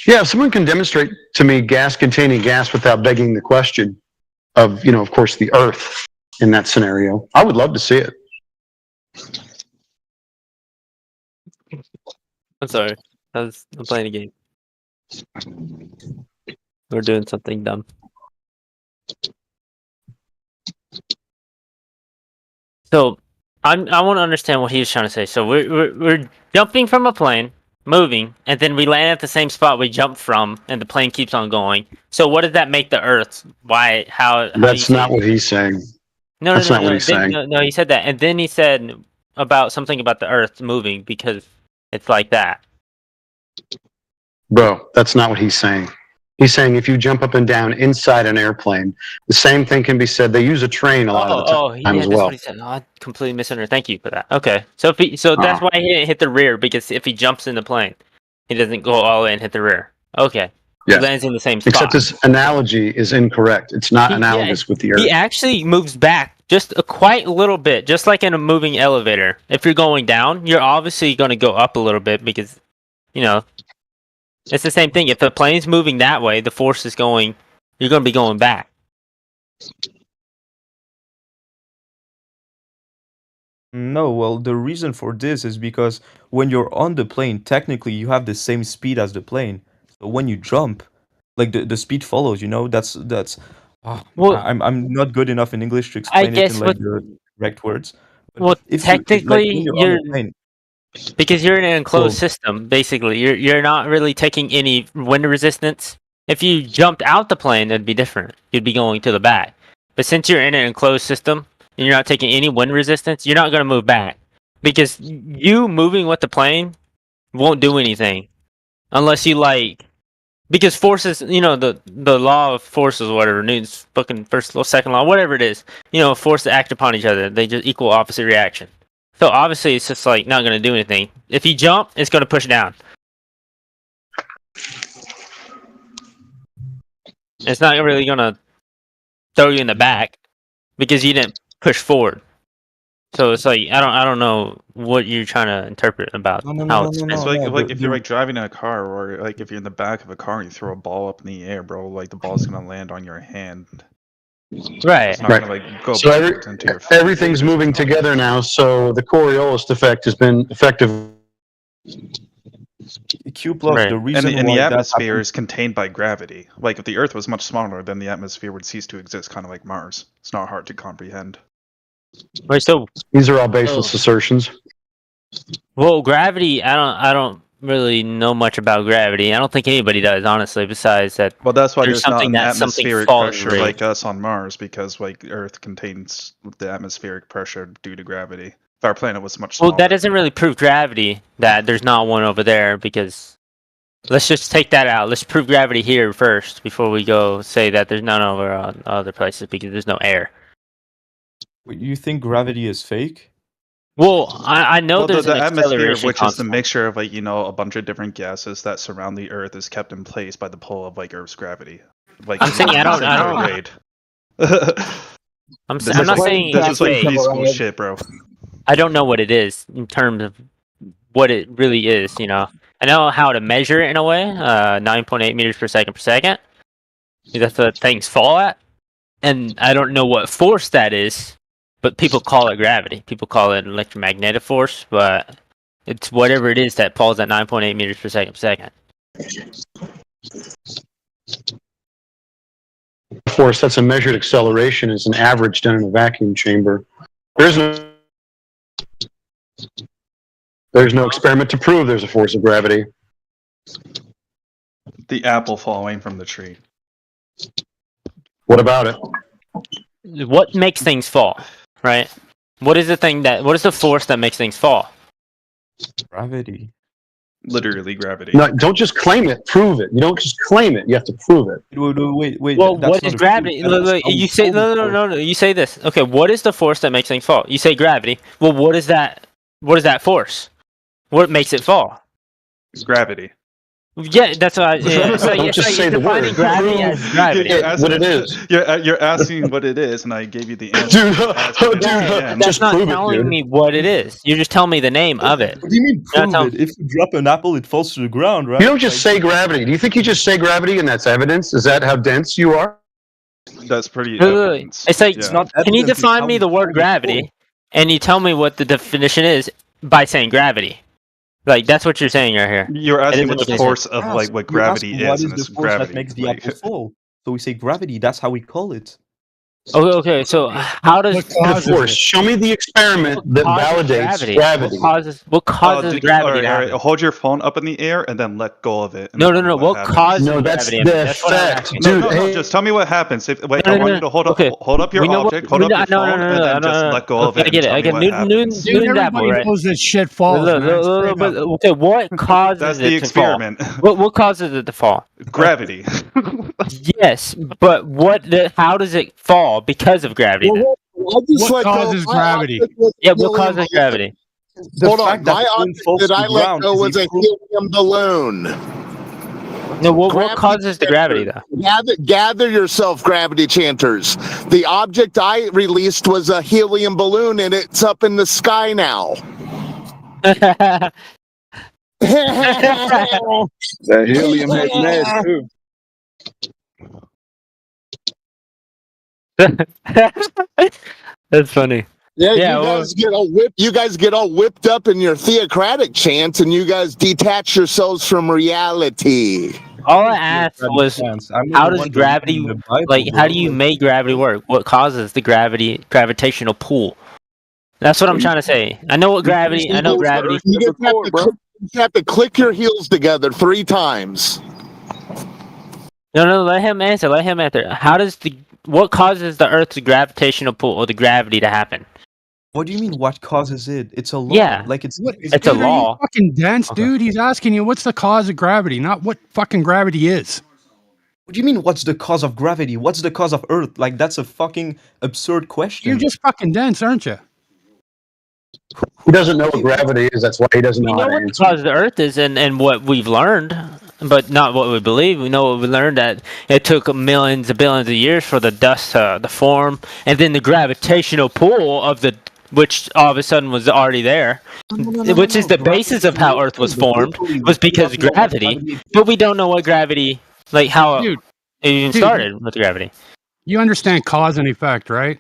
Yeah, if someone can demonstrate to me gas containing gas without begging the question of, of course, the Earth in that scenario, I would love to see it. I'm sorry. I'm playing a game. We're doing something dumb. So I want to understand what he was trying to say. So we're jumping from a plane, moving, and then we land at the same spot we jumped from, and the plane keeps on going. So what does that make the Earth? Why? How That's not what he's saying. No, That's not what he's saying. No, he said that, and then he said about something about the Earth moving because it's like that. Bro, that's not what he's saying. He's saying if you jump up and down inside an airplane, the same thing can be said. They use a train a lot of the time as that's well. what he said. No, I completely misunderstood. Thank you for that. Okay, so that's why he didn't hit the rear, because if he jumps in the plane, he doesn't go all the way and hit the rear. Okay, Yeah. he lands in the same spot. Except his analogy is incorrect. It's not analogous with the Earth. He actually moves back just a quite little bit, just like in a moving elevator. If you're going down, you're obviously going to go up a little bit because, it's the same thing. If the plane's moving that way, the force is going, you're going to be going back. No, well, the reason for this is because when you're on the plane, technically you have the same speed as the plane. So when you jump, like the speed follows, Well, I'm not good enough in English to explain it in the correct words. But technically, you're on the plane, because you're in an enclosed system, basically. You're not really taking any wind resistance. If you jumped out the plane, it'd be different. You'd be going to the back. But since you're in an enclosed system and you're not taking any wind resistance, you're not going to move back. Because you moving with the plane won't do anything. Unless you because forces, the law of forces, whatever, Newton's fucking first law, second law, whatever it is, force to act upon each other. They just equal opposite reaction. So obviously it's just not going to do anything. If you jump, it's going to push down. It's not really going to throw you in the back because you didn't push forward. So it's I don't know what you're trying to interpret about how it's It's like if you're driving in a car, or if you're in the back of a car and you throw a ball up in the air, bro, the ball's gonna land on your hand. Right. It's not gonna go So into your face. everything's moving together now. So the Coriolis effect has been effective. Q plus the reason and why the that atmosphere happens- is contained by gravity. If the Earth was much smaller, then the atmosphere would cease to exist, kind of like Mars. It's not hard to comprehend. Right. So these are all baseless assertions. Well, gravity, I don't really know much about gravity. I don't think anybody does, honestly, besides that. Well, that's why there's there's not something an that something atmospheric falls pressure through. like us on Mars, because Earth contains the atmospheric pressure due to gravity. If our planet was much smaller. Well, that doesn't really prove gravity, that there's not one over there, because let's just take that out. Let's prove gravity here first before we go say that there's none over on other places, because there's no air. You think gravity is fake? Well, I know there's the an atmosphere, acceleration which is constant. the mixture of a bunch of different gases that surround the Earth, is kept in place by the pull of Earth's gravity. I'm saying I don't. I'm not saying this it's is fake. preschool shit, bro. I don't know what it is in terms of what it really is. I know how to measure it in a way. 9.8 meters per second per second. That's what things fall at, and I don't know what force that is. But people call it gravity. People call it electromagnetic force, but it's whatever it is that falls at 9.8 meters per second per second. Force, that's a measured acceleration, is an average done in a vacuum chamber. There's no experiment to prove there's a force of gravity. The apple falling from the tree. What about it? What makes things fall? Right? What is the force that makes things fall? Gravity. Literally gravity. No, don't just claim it, prove it. You don't just claim it, you have to prove it. Wait. Well, what is gravity? You say no. You say this. Okay, what is the force that makes things fall? You say gravity. Well, what is that? What is that force? What makes it fall? Gravity. Yeah, that's what I. Yeah, don't just say the word. Gravity as gravity. What it is. You're asking what it is, and I gave you the answer. That's just not prove it, telling dude. me what it is. You're just telling me the name of it. What do you mean prove it? If you drop an apple, it falls to the ground, right? You don't just say gravity. Do you think you just say gravity and that's evidence? Is that how dense you are? That's pretty. It's like, can you define me the word gravity, and you tell me what the definition is by saying gravity? Like that's what you're saying right here. You're And asking then what the it's force of ask- like what you ask gravity what is, and the it's force that gravity. makes the Like, apple fall. So we say gravity. That's how we call it. Okay. So how does Force. Show me the experiment that validates gravity. What causes gravity to all right, happen? hold your phone up in the air and then let go of it. And No. tell me What happens. causes No, that's gravity? the That's what I'm effect, asking. dude. No, just tell me what happens. I want you to hold up, Okay. hold up your We know what- object, hold we up know- your no, phone, and then just let go of Okay, it. I get it. And I tell get me what happens. Dude, everybody knows that shit falls, man. Straight But, up. okay, what causes That's it the to experiment. fall? What causes it to fall? Gravity. Yes, but how does it fall because of gravity? Then? What causes gravity? Yeah, what causes gravity? Hold on, my object that I let go was a helium balloon. No, what causes the gravity though? Gather yourself, gravity chanters. The object I released was a helium balloon, and it's up in the sky now. That helium has mass too. That's funny. Yeah, Yeah, you guys get all whipped up in your theocratic chants, and you guys detach yourselves from reality. All I asked was, how does gravity, how do you make gravity work? What causes the gravitational pull? That's what I'm trying to say. I know what gravity. I know gravity. You just have to click your heels together 3 times. No. Let him answer. Let him answer. What causes the Earth's gravitational pull or the gravity to happen? What do you mean? What causes it? It's a law. Yeah, like it's a Are law. you fucking dense, dude? He's asking you what's the cause of gravity, not what fucking gravity is. What do you mean? What's the cause of gravity? What's the cause of Earth? Like that's a fucking absurd question. You're just fucking dense, aren't you? He doesn't know what gravity is. That's why he doesn't know how to What the answer. cause of the Earth is, and what we've learned, but not what we believe. We know what we learned, that it took millions of billions of years for the dust to form, and then the gravitational pull of which all of a sudden was already there, which is the basis of how Earth was formed, was because of gravity. But we don't know what gravity, like how it even started with gravity. You understand cause and effect, right?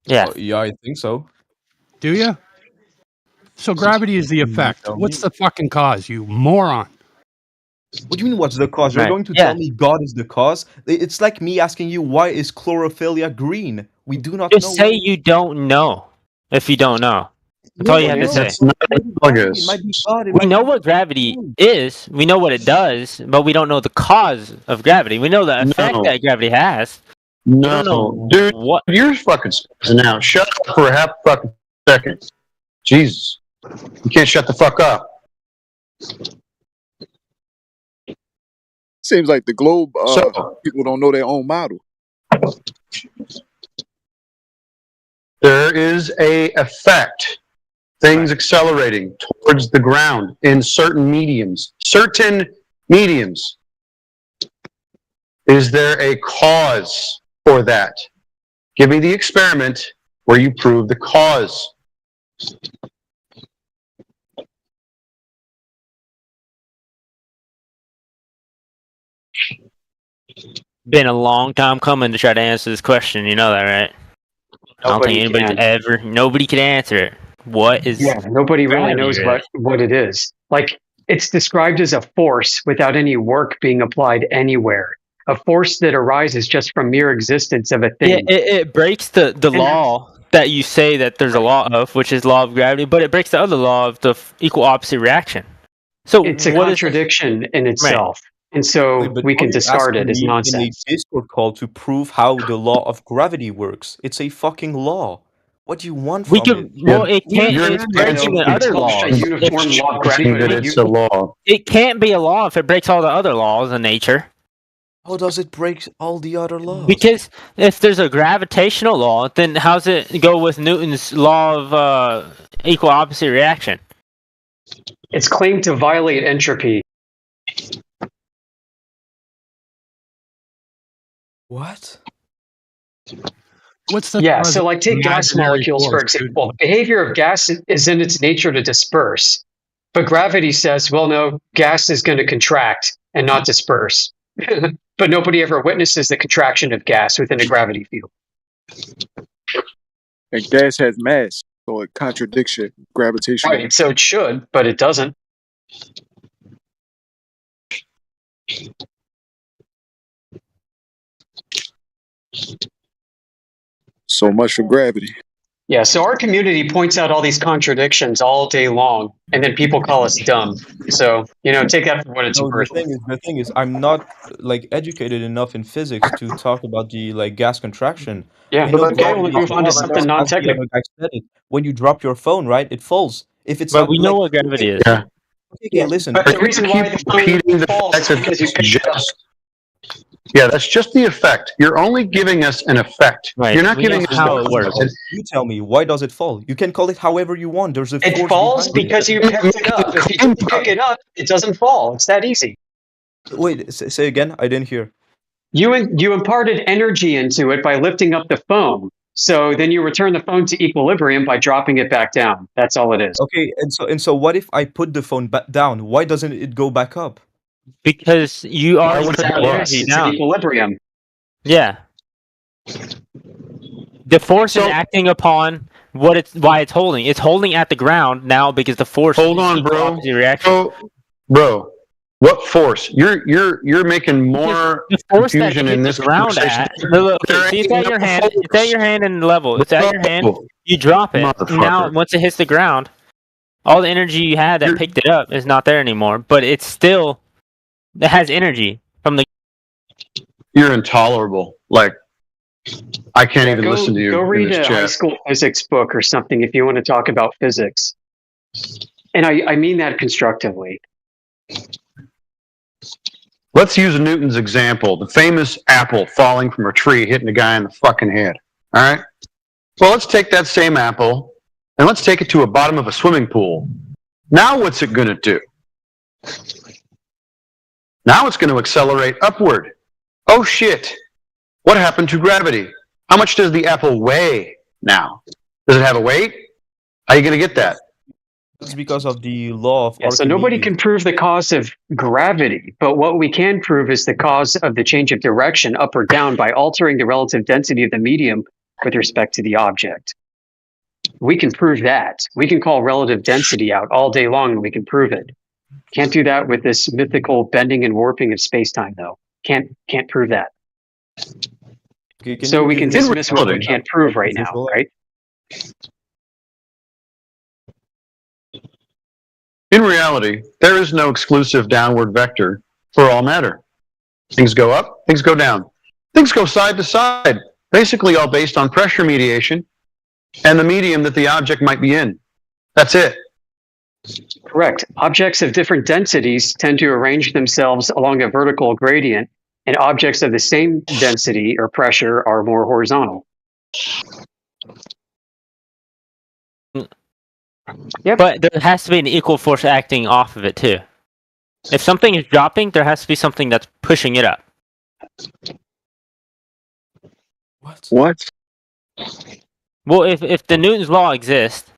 Yeah. Yeah, I think so. Do you? So gravity is the effect. What's the fucking cause, you moron? What do you mean? What's the cause? You're Right. going to tell me God is the cause? It's like me asking you, why is chlorophylla green? We do not know. Just say you don't know. If you don't know, that's all you have to say. We know what gravity is. We know what it does, but we don't know the cause of gravity. We know the effect that gravity has. No, dude, you're fucking spazzing out. Shut up for a half fucking second. Jesus, you can't shut the fuck up. Seems like the globe people don't know their own model. There is a effect. Things accelerating towards the ground in certain mediums. Certain mediums. Is there a cause for that? Give me the experiment where you prove the cause. Been a long time coming to try to answer this question. You know that, right? I don't think nobody can answer it. What is? Yeah, nobody really knows really? what it is. Like, it's described as a force without any work being applied anywhere. A force that arises just from mere existence of a thing. Yeah, it breaks the law that you say that there's a law of, which is law of gravity, but it breaks the other law of the equal opposite reaction. So it's a contradiction in itself. And so we can discard it as nonsense. In a Discord call to prove how the law of gravity works. It's a fucking law. What do you want from it? Well, it can't. It's breaking the other laws. A uniform law of gravity. It's a law. It can't be a law if it breaks all the other laws of nature. How does it break all the other laws? Because if there's a gravitational law, then how's it go with Newton's law of equal opposite reaction? It's claimed to violate entropy. What? What's the so like take gas molecules, for example. The behavior of gas is in its nature to disperse. But gravity says, well, no, gas is going to contract and not disperse. But nobody ever witnesses the contraction of gas within a gravity field. And gas has mass. So it contradicts your gravitational. Right, so it should, but it doesn't. So much for gravity. Yeah, so our community points out all these contradictions all day long, and then people call us dumb. So, take that for what it's No, worth. the thing is, I'm not like educated enough in physics to talk about the like gas contraction. Yeah, I know okay, we'll gravity move on to something as the non-technical. other guy said it. When you drop your phone, right, it falls. If it's But not we know like, what gravity is. Yeah. okay, listen. But the reason why the phone falls is because you picked it up. Yeah, that's just the effect. You're only giving us an effect. Right. You're not We giving know us how it works. You tell me, why does it fall? You can call it however you want. There's a It force falls behind because it. you picked it up. If you didn't pick it up, it doesn't fall. It's that easy. Wait, say again. I didn't hear. You imparted energy into it by lifting up the phone. So then you return the phone to equilibrium by dropping it back down. That's all it is. Okay, and so what if I put the phone back down? Why doesn't it go back up? Because you already put the energy It's in down. equilibrium. Yeah. The force is acting upon why it's holding. It's holding at the ground now because the force. Hold on, bro. Reaction. Bro, what force? You're making more the force confusion that in hit this the ground conversation. at. Okay, see, it's at your hand. It's at your hand in level. It's at your hand. You drop it. Now, once it hits the ground, all the energy you had that picked it up is not there anymore. But it has energy from the. You're intolerable. Like, I can't even listen to you. Go read in this a high chat. school physics book or something if you want to talk about physics. And I mean that constructively. Let's use Newton's example, the famous apple falling from a tree, hitting a guy in the fucking head. All right? Well, let's take that same apple and let's take it to a bottom of a swimming pool. Now what's it going to do? Now it's going to accelerate upward. Oh shit. What happened to gravity? How much does the apple weigh now? Does it have a weight? How are you going to get that? That's because of the law of So nobody can prove the cause of gravity, but what we can prove is the cause of the change of direction up or down by altering the relative density of the medium with respect to the object. We can prove that. We can call relative density out all day long and we can prove it. Can't do that with this mythical bending and warping of space-time, though. Can't prove that. Okay, so we can dismiss what we can't prove right now, right? In reality, there is no exclusive downward vector for all matter. Things go up, things go down. Things go side to side, basically all based on pressure mediation and the medium that the object might be in. That's it. Correct. Objects of different densities tend to arrange themselves along a vertical gradient, and objects of the same density or pressure are more horizontal. Yep. But there has to be an equal force acting off of it too. If something is dropping, there has to be something that's pushing it up. What? Well, if the Newton's law exists,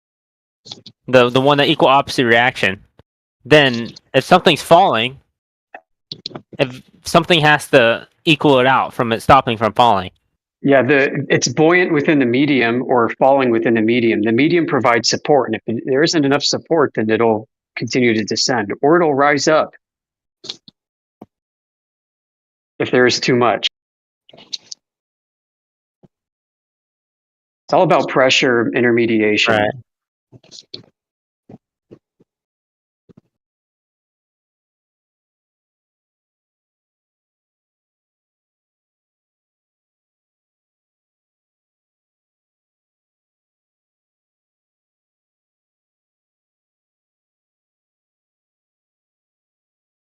the one that equal opposite reaction, then if something's falling, if something has to equal it out from it stopping from falling. Yeah, it's buoyant within the medium or falling within the medium. The medium provides support, and if there isn't enough support, then it'll continue to descend, or it'll rise up if there is too much. It's all about pressure intermediation. Right.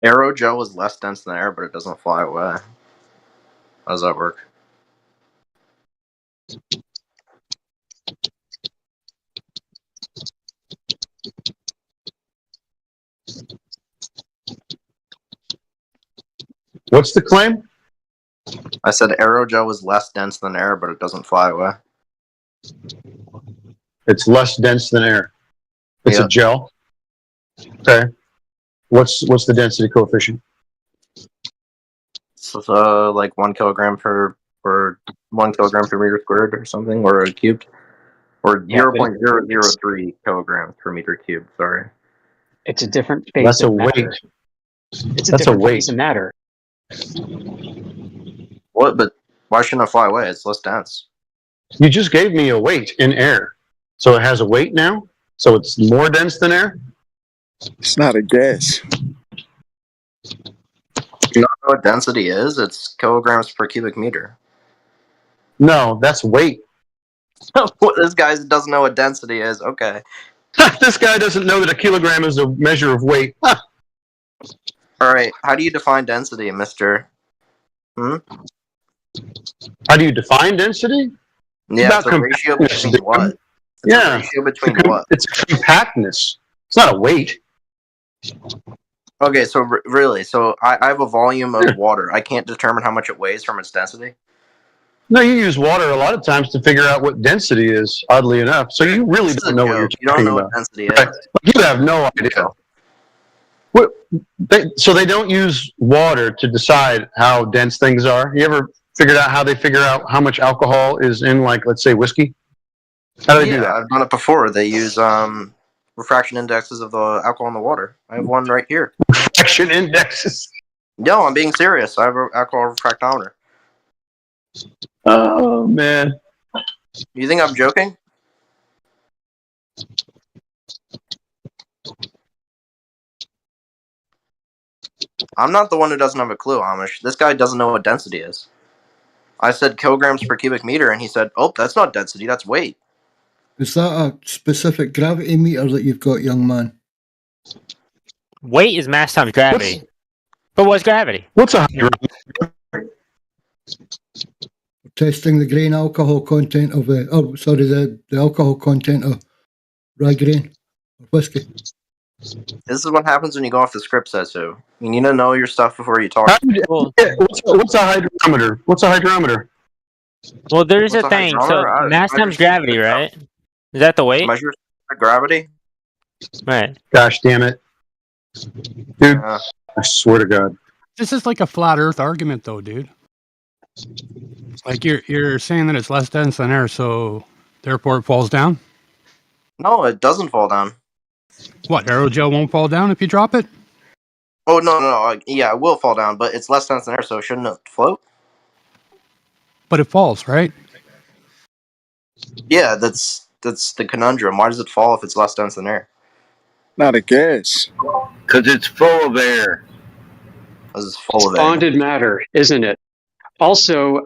Aerogel is less dense than air, but it doesn't fly away. How does that work? What's the claim? I said aerogel is less dense than air, but it doesn't fly away. It's less dense than air. It's a gel. Okay. What's the density coefficient? So like 1 kilogram per 1 kilogram per meter squared or something, or cubed. Or Yeah, but 0.003 kilograms per meter cubed. Sorry. it's a different phase That's a of matter. weight. It's a That's a different weight. phase of matter. What? But why shouldn't it fly away? It's less dense. You just gave me a weight in air. So it has a weight now? So it's more dense than air? It's not a gas. You know what density is? It's kilograms per cubic meter. No, that's weight. This guy doesn't know what density is. Okay. This guy doesn't know that a kilogram is a measure of weight. All right. How do you define density, Mister? How do you define density? Yeah, it's a ratio between what? It's a ratio between what? It's compactness. It's not a weight. Okay, so really, so I have a volume of water. I can't determine how much it weighs from its density. No, you use water a lot of times to figure out what density is, oddly enough. So you really don't know what you're talking about. You don't know what density is. Right. You have no idea. So they don't use water to decide how dense things are. You ever figured out how they figure out how much alcohol is in, like, let's say, whiskey? How do they do that? I've done it before. They use refraction indexes of the alcohol in the water. I have one right here. Refraction indexes? No, I'm being serious. I have an alcohol refractometer. Oh, man. You think I'm joking? I'm not the one who doesn't have a clue, Amish. This guy doesn't know what density is. I said kilograms per cubic meter, and he said, oh, that's not density, that's weight. Is that a specific gravity meter that you've got, young man? Weight is mass times gravity. But what's gravity? What's a hydrometer? Testing the grain alcohol content of the alcohol content of rye grain or whiskey. This is what happens when you go off the script says so. You need to know your stuff before you talk. What's a hydrometer? What's a hydrometer? Well, there's What's a a thing. So hydrometer? mass times gravity, right? Is that the weight? Measures gravity? Right. Gosh damn it. Dude, I swear to God. This is like a flat Earth argument, though, dude. Like you're saying that it's less dense than air, so therefore it falls down. No, it doesn't fall down. What, aerogel won't fall down if you drop it? Oh, no. Yeah, it will fall down, but it's less dense than air, so shouldn't it float? But it falls, right? Yeah, that's the conundrum. Why does it fall if it's less dense than air? Not a gas. Because it's full of air. Because it's full of air. Bonded matter, isn't it? Also,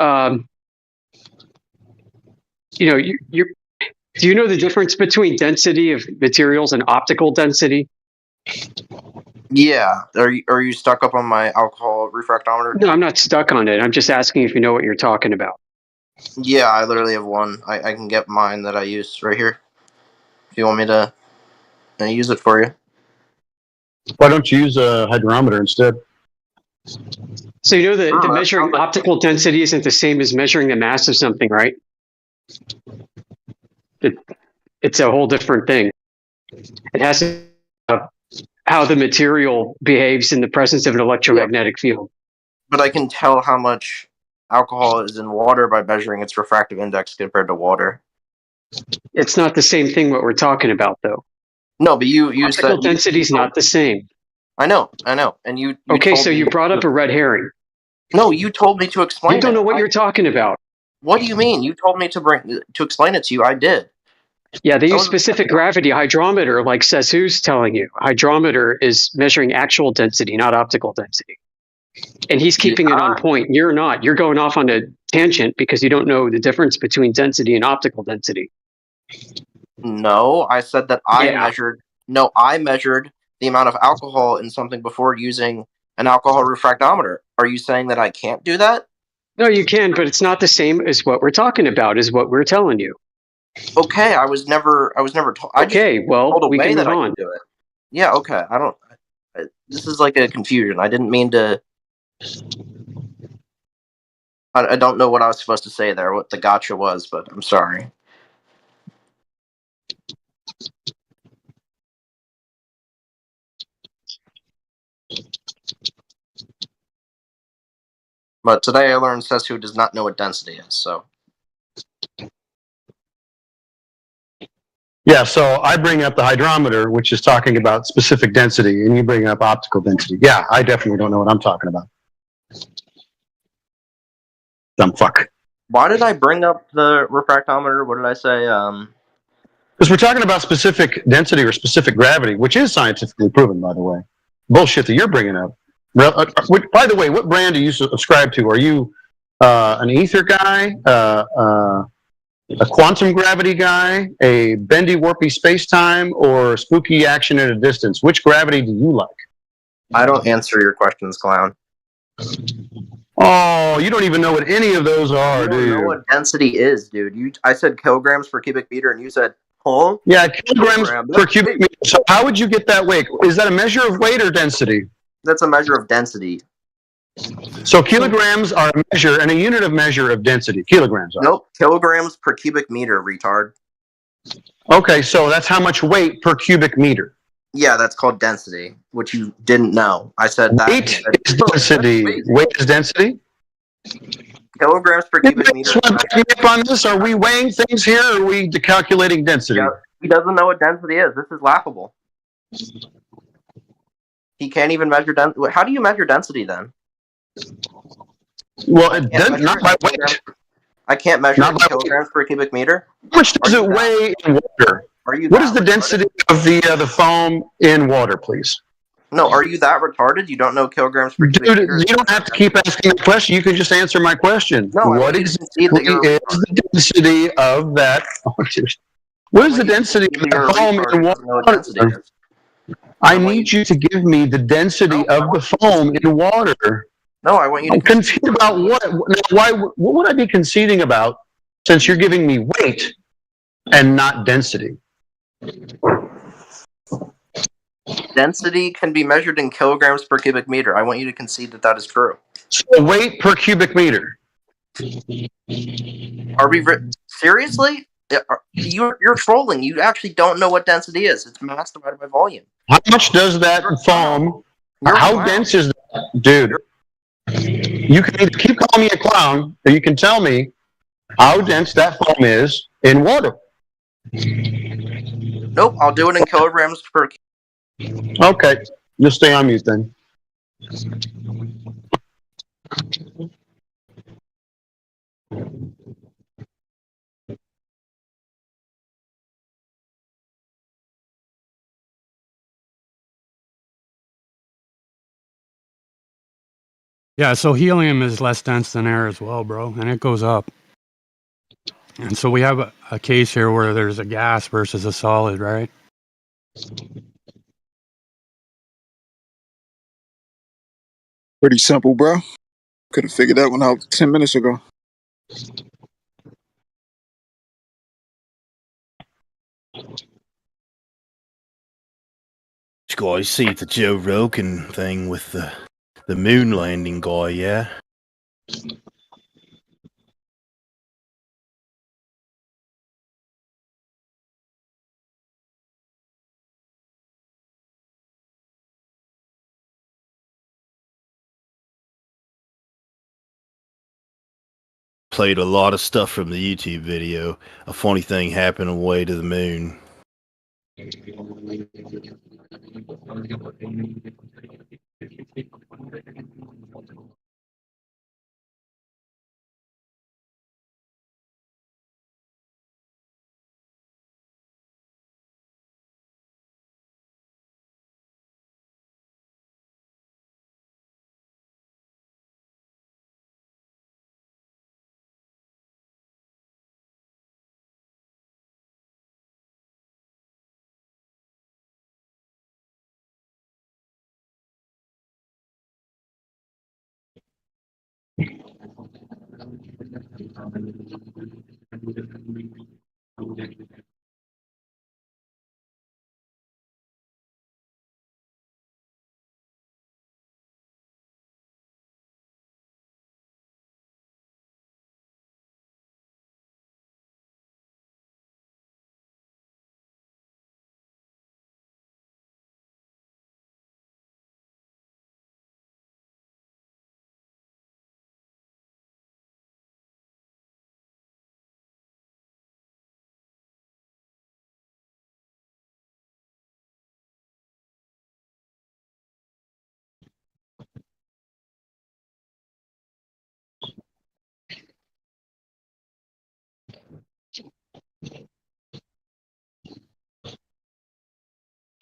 you do you know the difference between density of materials and optical density? Yeah. Are you stuck up on my alcohol refractometer? No, I'm not stuck on it. I'm just asking if you know what you're talking about. Yeah, I literally have one. I can get mine that I use right here. If you want me to use it for you. Why don't you use a hydrometer instead? So you know that the measuring optical density isn't the same as measuring the mass of something, right? It's a whole different thing. It has to do how the material behaves in the presence of an electromagnetic field. But I can tell how much alcohol is in water by measuring its refractive index compared to water. It's not the same thing what we're talking about, though. No, but you optical said density is not the same. I know, and you okay, so you brought up a red herring. No, you told me to explain. You don't know what you're talking about. What do you mean? You told me to explain it to you. I did. Yeah, they use specific gravity. Hydrometer, like says who's telling you. Hydrometer is measuring actual density, not optical density. And he's keeping it on point. You're not. You're going off on a tangent because you don't know the difference between density and optical density. No, I said that I measured. No, I measured the amount of alcohol in something before using an alcohol refractometer. Are you saying that I can't do that? No, you can, but it's not the same as what we're talking about, is what we're telling you. Okay, I was never told. Okay, well, we can move on. Do it. Yeah, okay. I don't. This is like a confusion. I didn't mean to. I don't know what I was supposed to say there, what the gotcha was, but I'm sorry. But today I learned says who does not know what density is, so. Yeah, so I bring up the hydrometer, which is talking about specific density, and you bring up optical density. Yeah, I definitely don't know what I'm talking about. Dumb fuck. Why did I bring up the refractometer? What did I say? Because we're talking about specific density or specific gravity, which is scientifically proven, by the way. Bullshit that you're bringing up. By the way, what brand do you subscribe to? Are you an ether guy, a quantum gravity guy, a bendy warpy space-time, or spooky action at a distance? Which gravity do you like? I don't answer your questions, clown. Oh, you don't even know what any of those are, You don't know what density is, dude. I said kilograms per cubic meter, and you said, huh? Yeah, kilograms per cubic meter. So how would you get that weight? Is that a measure of weight or density? That's a measure of density. So kilograms are a measure and a unit of measure of density. Kilograms are. Nope, kilograms per cubic meter, retard. Okay, so that's how much weight per cubic meter. Yeah, that's called density, which you didn't know. I said that. Weight is density. Weight is density? Kilograms per cubic meter. Up on this? Are we weighing things here, or are we calculating density? Yeah, he doesn't know what density is. This is laughable. He can't even measure density. How do you measure density then? Well, it does not by weight. I can't measure it in kilograms per cubic meter. How much does it weigh in water? What is the density of the foam in water, please? No, are you that retarded? You don't know kilograms per cubic meter? You don't have to keep asking the question. You can just answer my question. No, what exactly is the density of that? What is the density of the foam in water? I need you to give me the density of the foam in water. No, I want you to. I'm confused about what. Why? What would I be conceding about? Since you're giving me weight and not density. Density can be measured in kilograms per cubic meter. I want you to concede that that is true. So weight per cubic meter. Are we seriously? You're trolling. You actually don't know what density is. It's mass divided by volume. How much does that foam? How dense is that, dude? You can either keep calling me a clown, or you can tell me how dense that foam is in water. Nope, I'll do it in kilograms per. Okay, you'll stay on mute then. Yeah, so helium is less dense than air as well, bro, and it goes up. And so we have a case here where there's a gas versus a solid, right? Pretty simple, bro. Could have figured that one out 10 minutes ago. You guys see the Joe Rogan thing with the moon landing guy, yeah? Played a lot of stuff from the YouTube video. A funny thing happened on the way to the moon.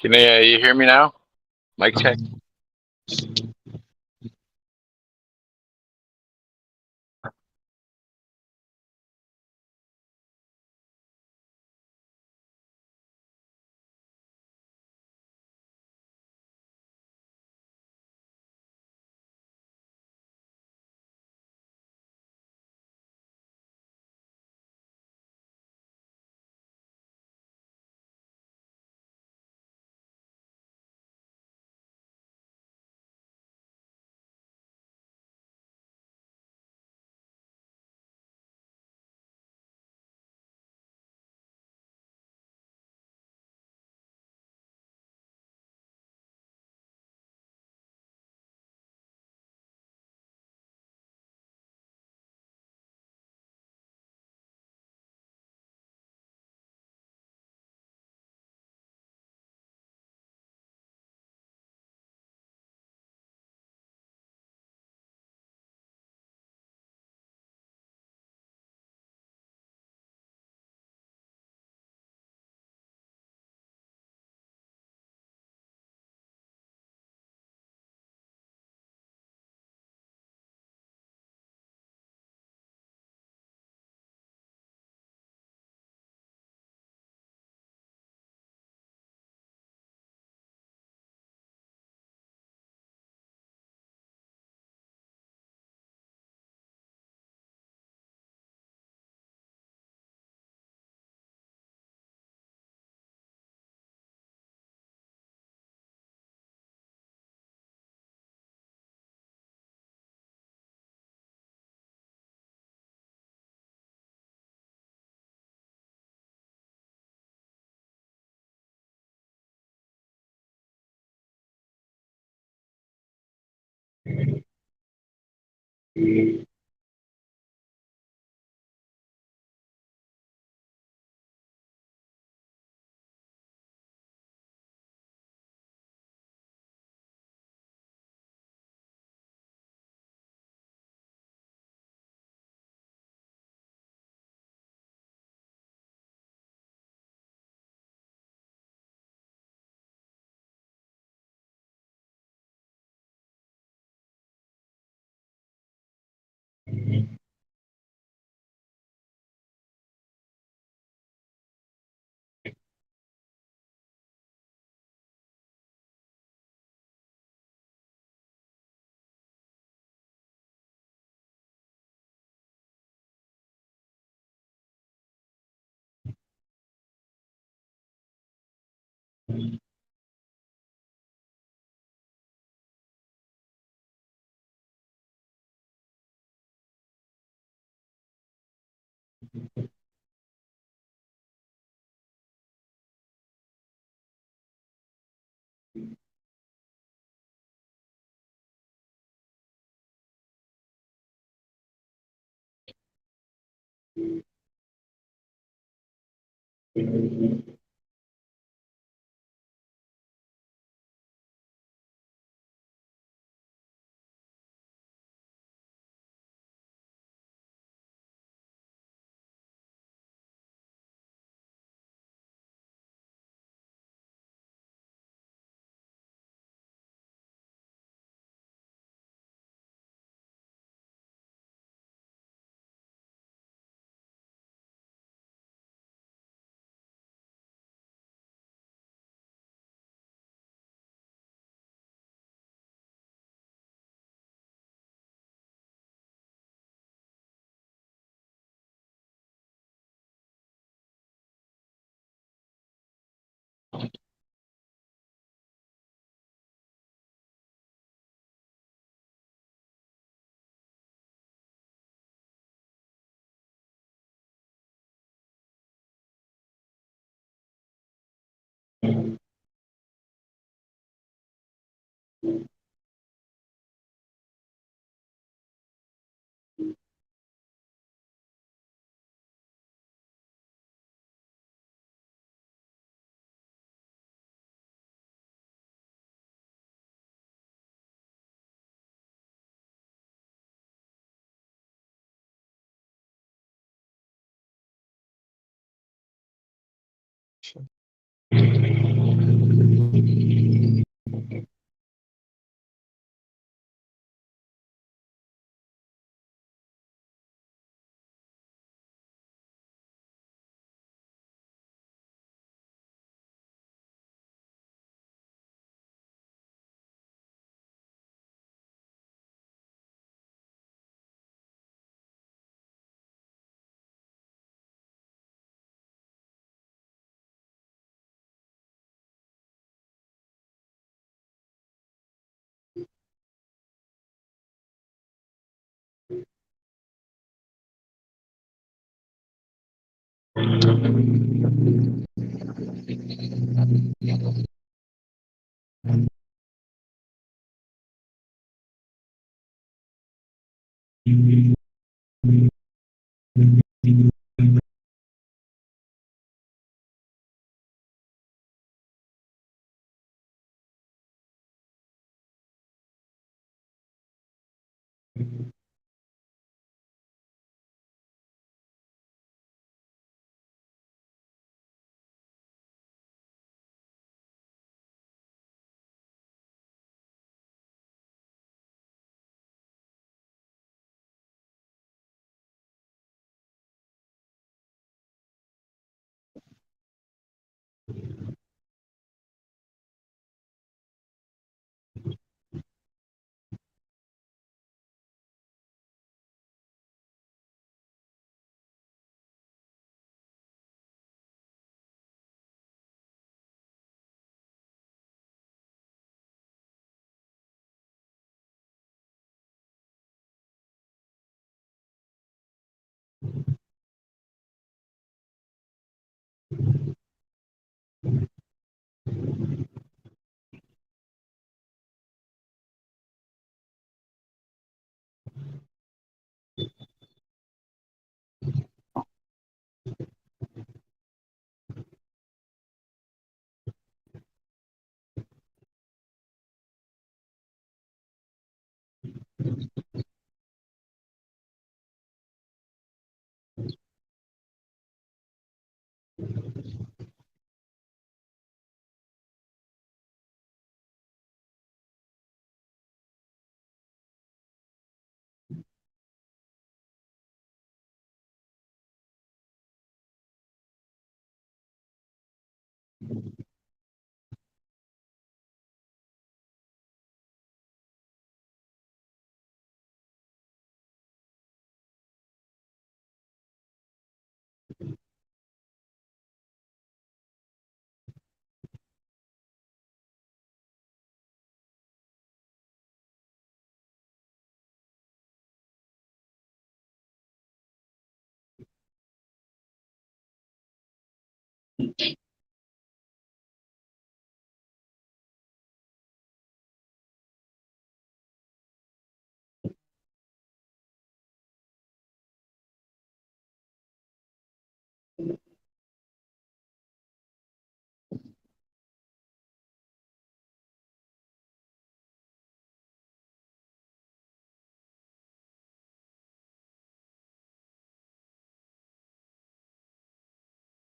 Can you hear me now? Mic check.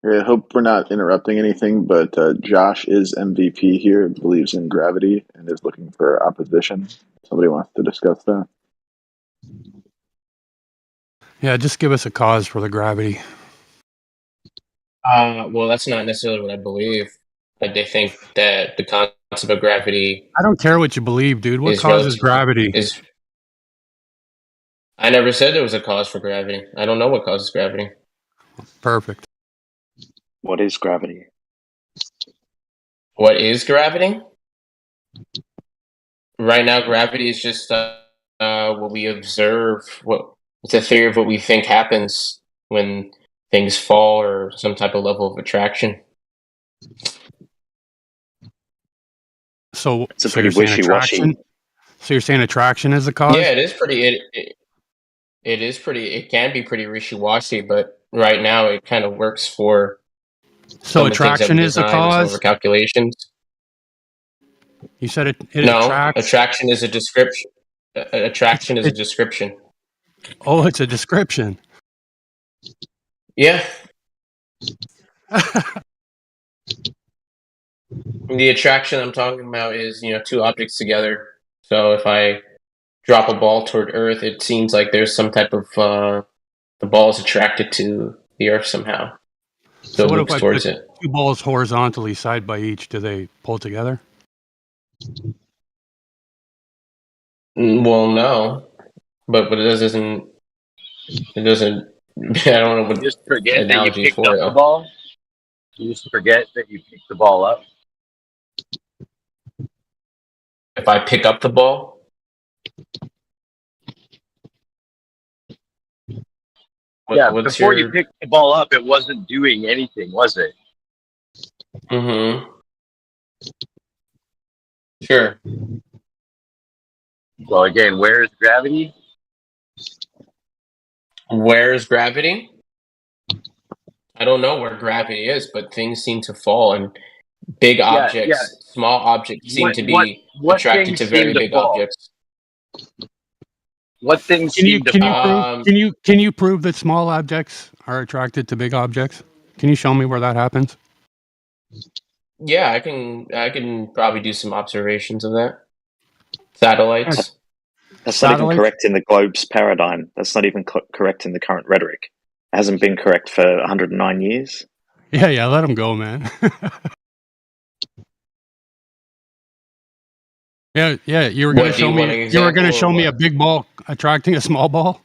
I hope we're not interrupting anything, but Josh is MVP here, believes in gravity, and is looking for opposition. Somebody wants to discuss that? Yeah, just give us a cause for the gravity. Well, that's not necessarily what I believe. But they think that the concept of gravity. I don't care what you believe, dude. What causes gravity? I never said there was a cause for gravity. I don't know what causes gravity. Perfect. What is gravity? What is gravity? Right now, gravity is just what we observe. It's a theory of what we think happens when things fall or some type of level of attraction. So it's a so pretty you're saying wishy-washy. attraction? So you're saying attraction is the cause? Yeah, it is pretty. It is pretty. It can be pretty wishy-washy, but right now it kind of works for. So attraction is the cause? Over calculations. You said it No, attracts? attraction is a description. Attraction is a description. Oh, it's a description. Yeah. The attraction I'm talking about is, two objects together. So if I drop a ball toward Earth, it seems like there's some type of the ball is attracted to the Earth somehow. So what it if moves I towards put it. two balls horizontally side by each? Do they pull together? Well, no, but it doesn't. It doesn't. I don't know what You just forget that you analogy picked for up it. the ball. You just forget that you picked the ball up. If I pick up the ball. Before you picked the ball up, it wasn't doing anything, was it? Mm-hmm. Sure. Well, again, where is gravity? Where is gravity? I don't know where gravity is, but things seem to fall, and big objects, small objects seem to be attracted to very big objects. What things Can you prove that small objects are attracted to big objects? Can you show me where that happens? Yeah, I can probably do some observations of that. Satellites. That's not even correct in the globe's paradigm. That's not even correct in the current rhetoric. It hasn't been correct for 109 years. Yeah, let them go, man. Yeah. You were going to show me. You were going to show me a big ball attracting a small ball.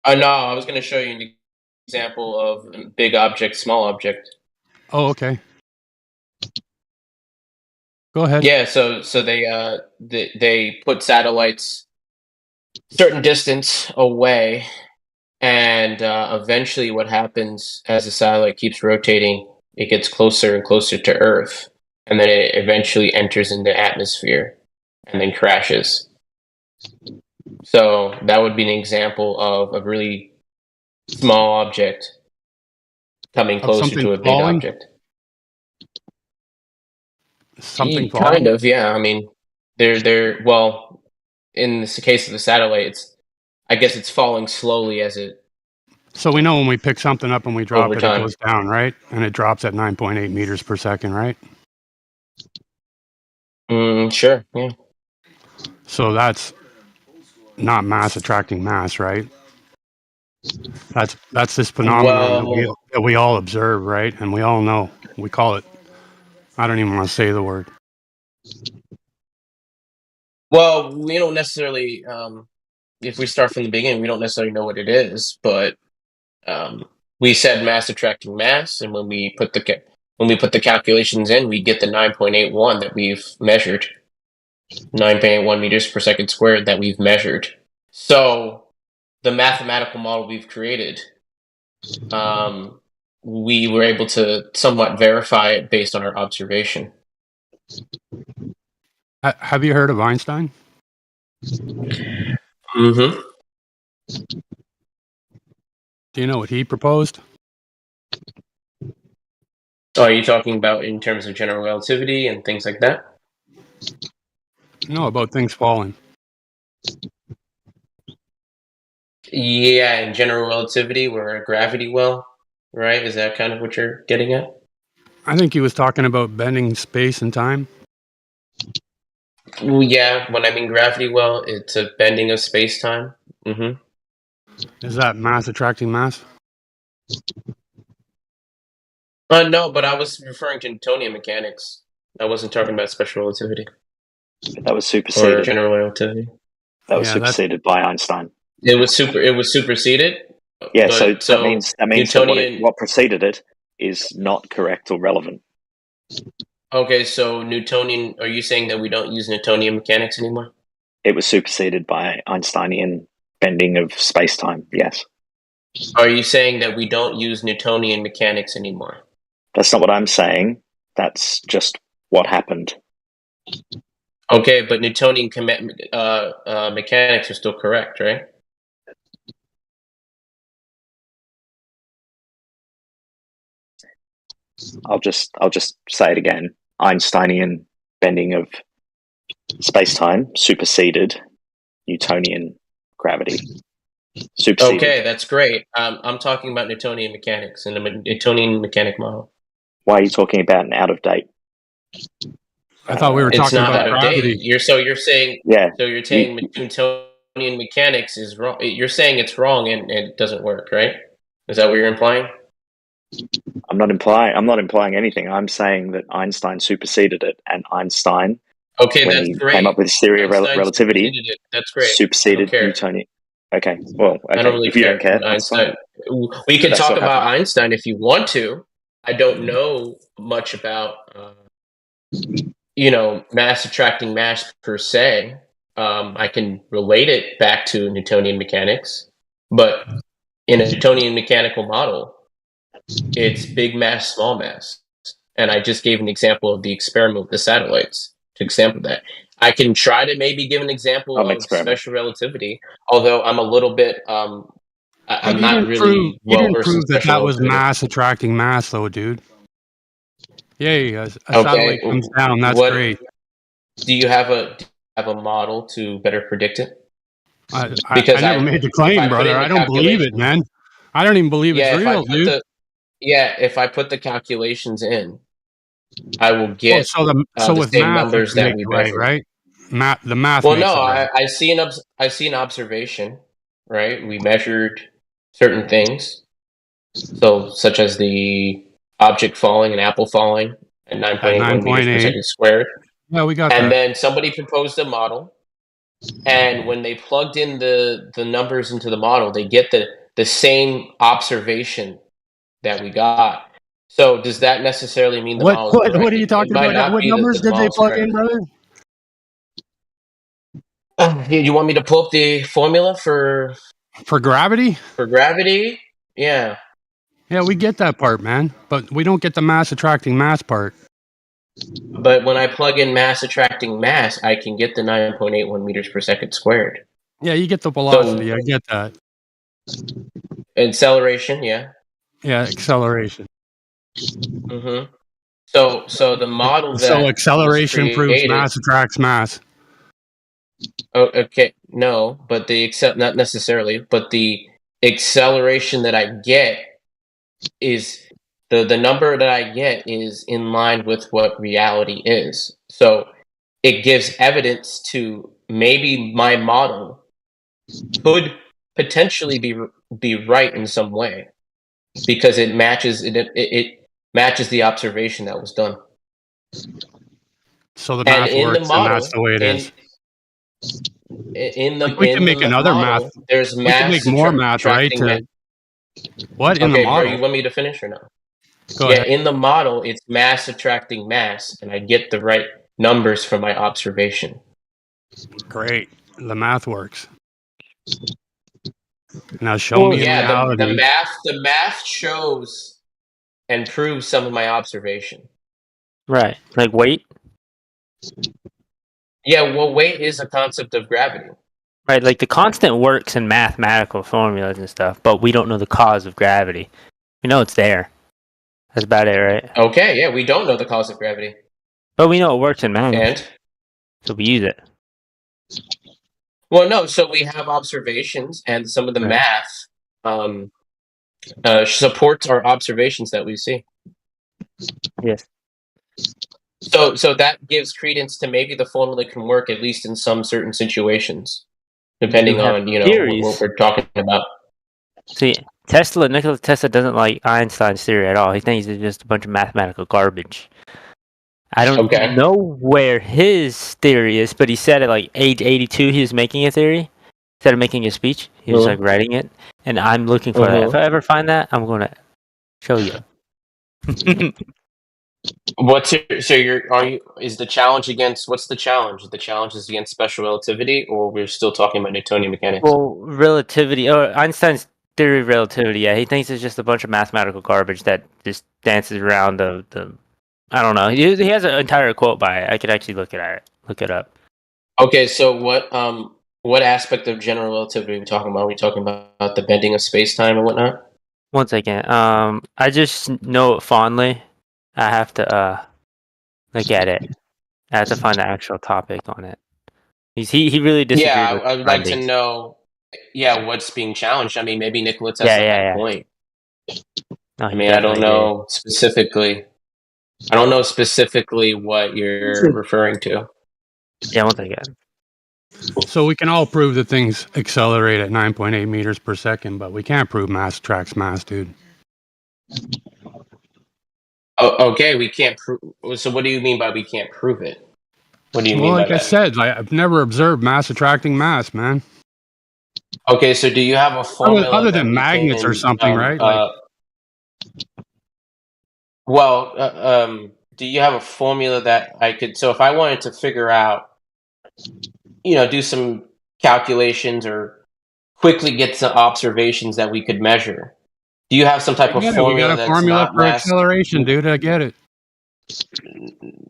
No, I was going to show you an example of big object, small object. Oh, okay. Go ahead. Yeah, so they put satellites a certain distance away, and eventually, what happens as the satellite keeps rotating, it gets closer and closer to Earth, and then it eventually enters into the atmosphere, and then crashes. So that would be an example of a really small object coming closer to a big object. Something kind of, yeah. I mean, they're well, in the case of the satellite, I guess it's falling slowly as it. So we know when we pick something up and we drop Over it, time. it goes down, right? And it drops at 9.8 meters per second, right? Sure, yeah. So that's not mass attracting mass, right? That's this phenomenon that we all observe, right? And we all know. We call it. I don't even want to say the word. Well, we don't necessarily. If we start from the beginning, we don't necessarily know what it is, but we said mass attracting mass, and when we put the calculations in, we get the 9.81 that we've measured. 9.81 meters per second squared that we've measured. So the mathematical model we've created, we were able to somewhat verify it based on our observation. Have you heard of Einstein? Mm-hmm. Do you know what he proposed? Oh, are you talking about in terms of general relativity and things like that? No, about things falling. Yeah, in general relativity, we're a gravity well, right? Is that kind of what you're getting at? I think he was talking about bending space and time. Well, yeah, when I mean gravity well, it's a bending of space-time. Mm-hmm. Is that mass attracting mass? No, but I was referring to Newtonian mechanics. I wasn't talking about special relativity. That was superseded. Or general relativity. That was superseded by Einstein. It was superseded. Yeah, so that means Newtonian. what preceded it is not correct or relevant. Okay, so Newtonian. Are you saying that we don't use Newtonian mechanics anymore? It was superseded by Einsteinian bending of space-time. Yes. Are you saying that we don't use Newtonian mechanics anymore? That's not what I'm saying. That's just what happened. Okay, but Newtonian mechanics are still correct, right? I'll just say it again. Einsteinian bending of space-time superseded Newtonian gravity. Superseded. Okay, that's great. I'm talking about Newtonian mechanics and the Newtonian mechanic model. Why are you talking about an out of date? I thought we were talking about gravity. You're saying So you're saying Newtonian mechanics is wrong. You're saying it's wrong and it doesn't work, right? Is that what you're implying? I'm not implying anything. I'm saying that Einstein superseded it, and Einstein, when that's he great. came up with his theory of relativity, that's great. superseded Newtonian. Okay, well, okay. I don't really if you don't care, that's Einstein. fine. We can That's talk what about happened. Einstein if you want to. I don't know much about mass attracting mass per se. I can relate it back to Newtonian mechanics, but in a Newtonian mechanical model, it's big mass, small mass. And I just gave an example of the experiment with the satellites to example that. I can try to maybe give an example of special relativity, although I'm a little bit I'm not really well versed in that special was relativity. mass attracting mass, though, dude. Yay, a satellite comes down. That's great. Do you have a model to better predict it? I never made the claim, brother. I don't believe it, man. I don't even believe it's real, dude. If I put the calculations in, I will get so with same math, numbers that we measured. right? The math. Well, makes no, it right. I see an observation, right? We measured certain things, so such as the object falling, an apple falling at 9.81 meters per second squared. Yeah, we got that. And then somebody proposed a model, and when they plugged in the numbers into the model, they get the same observation that we got. So does that necessarily mean the model is correct? What are you talking about? What numbers did they plug in, brother? You want me to pull up the formula for gravity? For gravity? Yeah. Yeah, we get that part, man. But we don't get the mass attracting mass part. But when I plug in mass attracting mass, I can get the 9.81 meters per second squared. Yeah, you get the velocity. I get that. Acceleration, yeah. Yeah, acceleration. Mm-hmm. So the model that acceleration proves mass attracts mass. Oh, okay. No, but not necessarily, but the acceleration that I get is the number that I get is in line with what reality is. So it gives evidence to maybe my model could potentially be right in some way. because it matches it matches the observation that was done. So the math works, and that's the way it is. In the Like we can make another model, math. there's We can mass make more math, right? subtracting. What in the Okay, model? you want me to finish or no? Go ahead. In the model, it's mass subtracting mass, and I get the right numbers from my observation. Great. The math works. Now show me in reality. The math shows and proves some of my observation. Right. Like weight? Yeah, well, weight is a concept of gravity. Right, like the constant works in mathematical formulas and stuff, but we don't know the cause of gravity. We know it's there. That's about it, right? Okay, yeah, we don't know the cause of gravity. But we know it works in math. And? So we use it. Well, no, so we have observations, and some of the math supports our observations that we see. Yes. So that gives credence to maybe the formula can work at least in some certain situations, depending on what we're talking about. See, Nikola Tesla doesn't like Einstein's theory at all. He thinks it's just a bunch of mathematical garbage. I don't know where his theory is, but he said at like age 82 he was making a theory. Instead of making a speech, he was like writing it. And I'm looking for that. If I ever find that, I'm going to show you. What's the challenge against, what's the challenge? The challenge is against special relativity, or we're still talking about Newtonian mechanics? Well, relativity, or Einstein's theory of relativity, yeah, he thinks it's just a bunch of mathematical garbage that just dances around the I don't know. He has an entire quote by it. I could actually look it up. Okay, so what aspect of general relativity are we talking about? Are we talking about the bending of space-time and whatnot? One second. I just know it fondly. I have to look at it. I have to find the actual topic on it. He really disagreed. Yeah, with I would like to know. Yeah, what's being challenged? I mean, maybe Nikola Tesla had a point. No, I mean, I don't know specifically. I don't know specifically what you're referring to. Yeah, one second. So we can all prove that things accelerate at 9.8 meters per second, but we can't prove mass attracts mass, dude. Oh, okay, we can't prove. So what do you mean by we can't prove it? What do you mean by like that? I said, I've never observed mass attracting mass, man. Okay, so do you have a formula other than magnets or something, right? Do you have a formula that I could? So if I wanted to figure out, do some calculations or quickly get some observations that we could measure. Do you have some type of formula? We got a formula for acceleration, dude. I get it.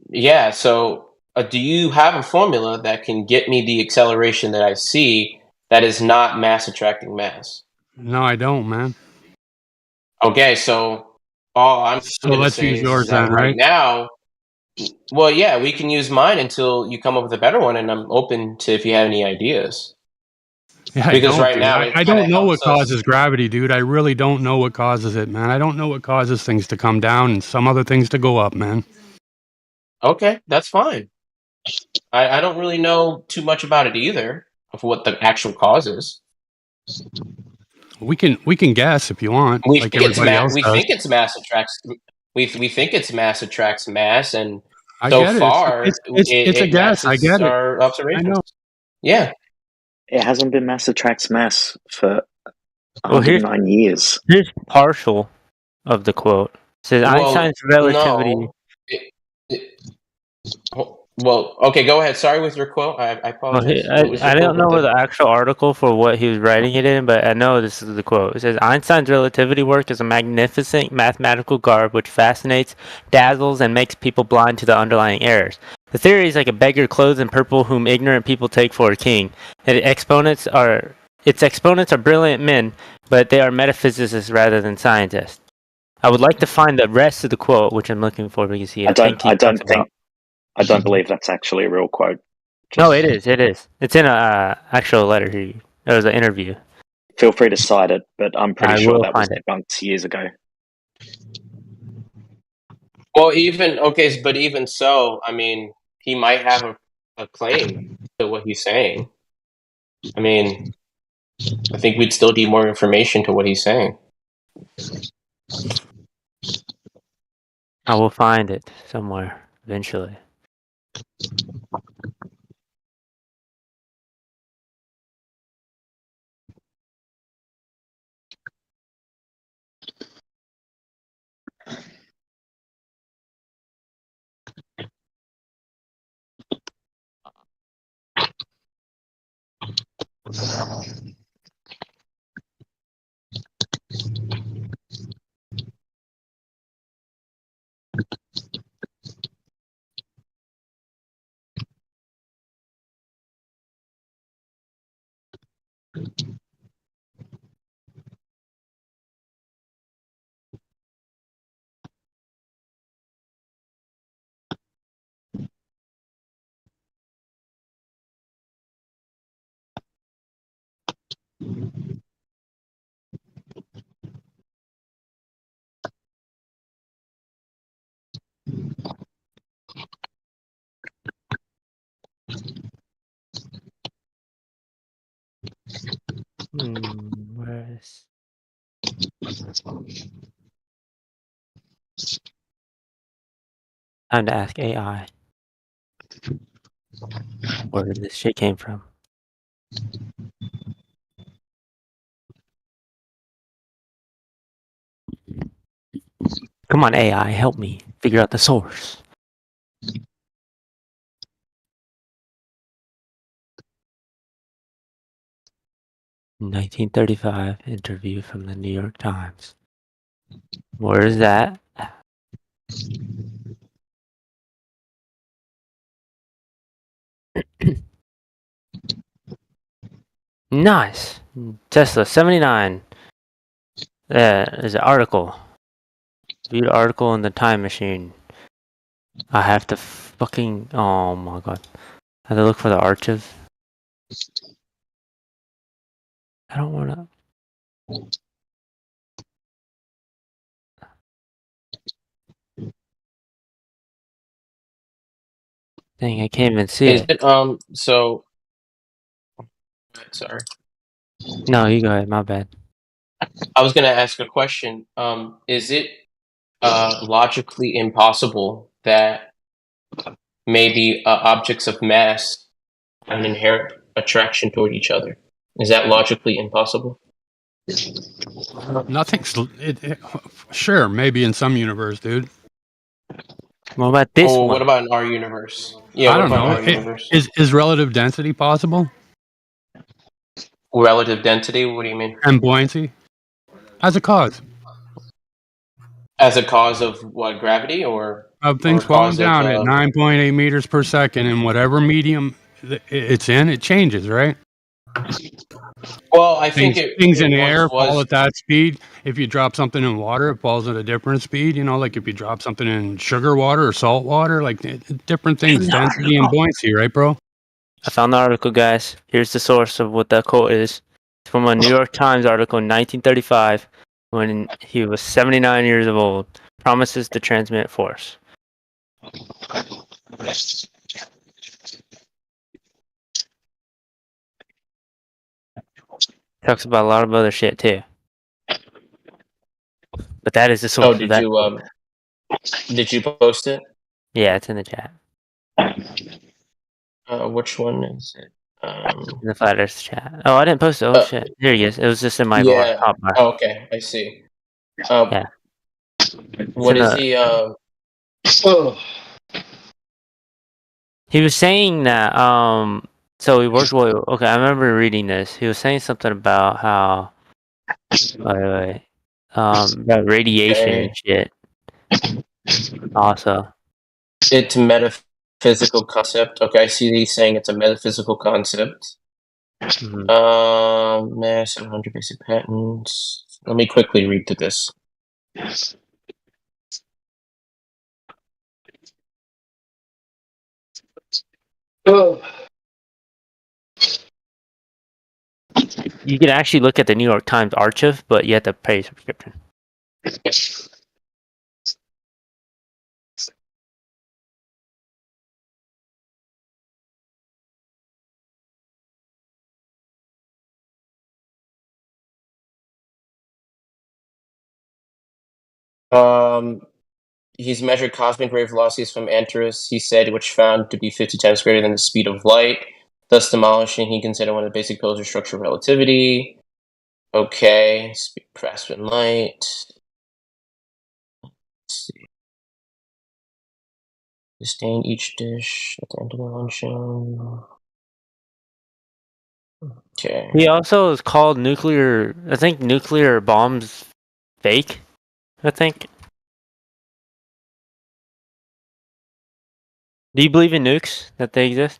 Yeah. So, do you have a formula that can get me the acceleration that I see that is not mass attracting mass? No, I don't, man. Okay, so all I'm going to say is that right now. Well, yeah, we can use mine until you come up with a better one, and I'm open to if you have any ideas. Yeah, because right now I don't know what causes gravity, dude. I really don't know what causes it, man. I don't know what causes things to come down and some other things to go up, man. Okay, that's fine. I don't really know too much about it either, of what the actual cause is. We can guess if you want. We think it's mass attracts. We think it's mass attracts mass, and so far it's a guess. I get it. Our observations. I know. Yeah, it hasn't been mass attracts mass for 109 years. Here's partial of the quote. It says Einstein's relativity. Well, okay, go ahead. Sorry with your quote. I apologize. I don't know the actual article for what he was writing it in, but I know this is the quote. It says, Einstein's relativity work is a magnificent mathematical garb which fascinates, dazzles, and makes people blind to the underlying errors. The theory is like a beggar clothed in purple whom ignorant people take for a king. Its exponents are brilliant men, but they are metaphysicists rather than scientists. I would like to find the rest of the quote, which I'm looking for because I don't believe that's actually a real quote. No, it is. It is. It's in a actual letter here. It was an interview. Feel free to cite it, but I'm pretty sure that was debunked years ago. Well, even so, I mean, he might have a claim to what he's saying. I mean, I think we'd still need more information to what he's saying. I will find it somewhere eventually. Where is? Time to ask AI where this shit came from. Come on, AI, help me figure out the source. "1935 interview from the New York Times." Where is that? Nice. Tesla 79. There's an article. View the article in the time machine. I have to fucking. Oh my god. I have to look for the archive. I don't wanna. Dang, I can't even see Is it. it so sorry. No, you go ahead. My bad. I was gonna ask a question. Is it logically impossible that maybe objects of mass have an inherent attraction toward each other? Is that logically impossible? Nothing's. Sure, maybe in some universe, dude. What about this Or one? what about in our universe? Yeah, I what don't about in know. our universe? Is relative density possible? Relative density? What do you mean? And buoyancy? As a cause. As a cause of what, gravity or Of things falling cause of down at 9.8 meters per second in whatever medium it's in, it changes, right? well, I think Things it in the once air fall was. at that speed. If you drop something in water, it falls at a different speed. You know, like if you drop something in sugar water or salt water, like different things, density and buoyancy, right, bro? I found the article, guys. Here's the source of what that quote is. It's from a New York Times article in 1935 when he was 79 years old. Promises to transmit force. Talks about a lot of other shit too. But that is the source Oh, of that. did you post it? Yeah, it's in the chat. Which one is it? In the Flat Earth chat. Oh, I didn't post it. Oh shit. Here he is. It was just in my bar. Yeah. Top bar. Oh, okay, I see. Yeah. What is the He was saying that so he worked with okay, I remember reading this. He was saying something about how about radiation and shit. Also. It's metaphysical concept. Okay, I see he's saying it's a metaphysical concept. Mass 700 basic patterns. Let me quickly read through this. You can actually look at the New York Times archive, but you have to pay a subscription. He's measured cosmic ray velocities from Antares, he said, which found to be 50 times greater than the speed of light, thus demolishing, he considered one of the basic pillars of structural relativity. Okay, speed faster than light. Let's see. Sustain each dish at the end of the luncheon. Okay. He also is called nuclear. I think nuclear bombs fake. I think. Do you believe in nukes, that they exist?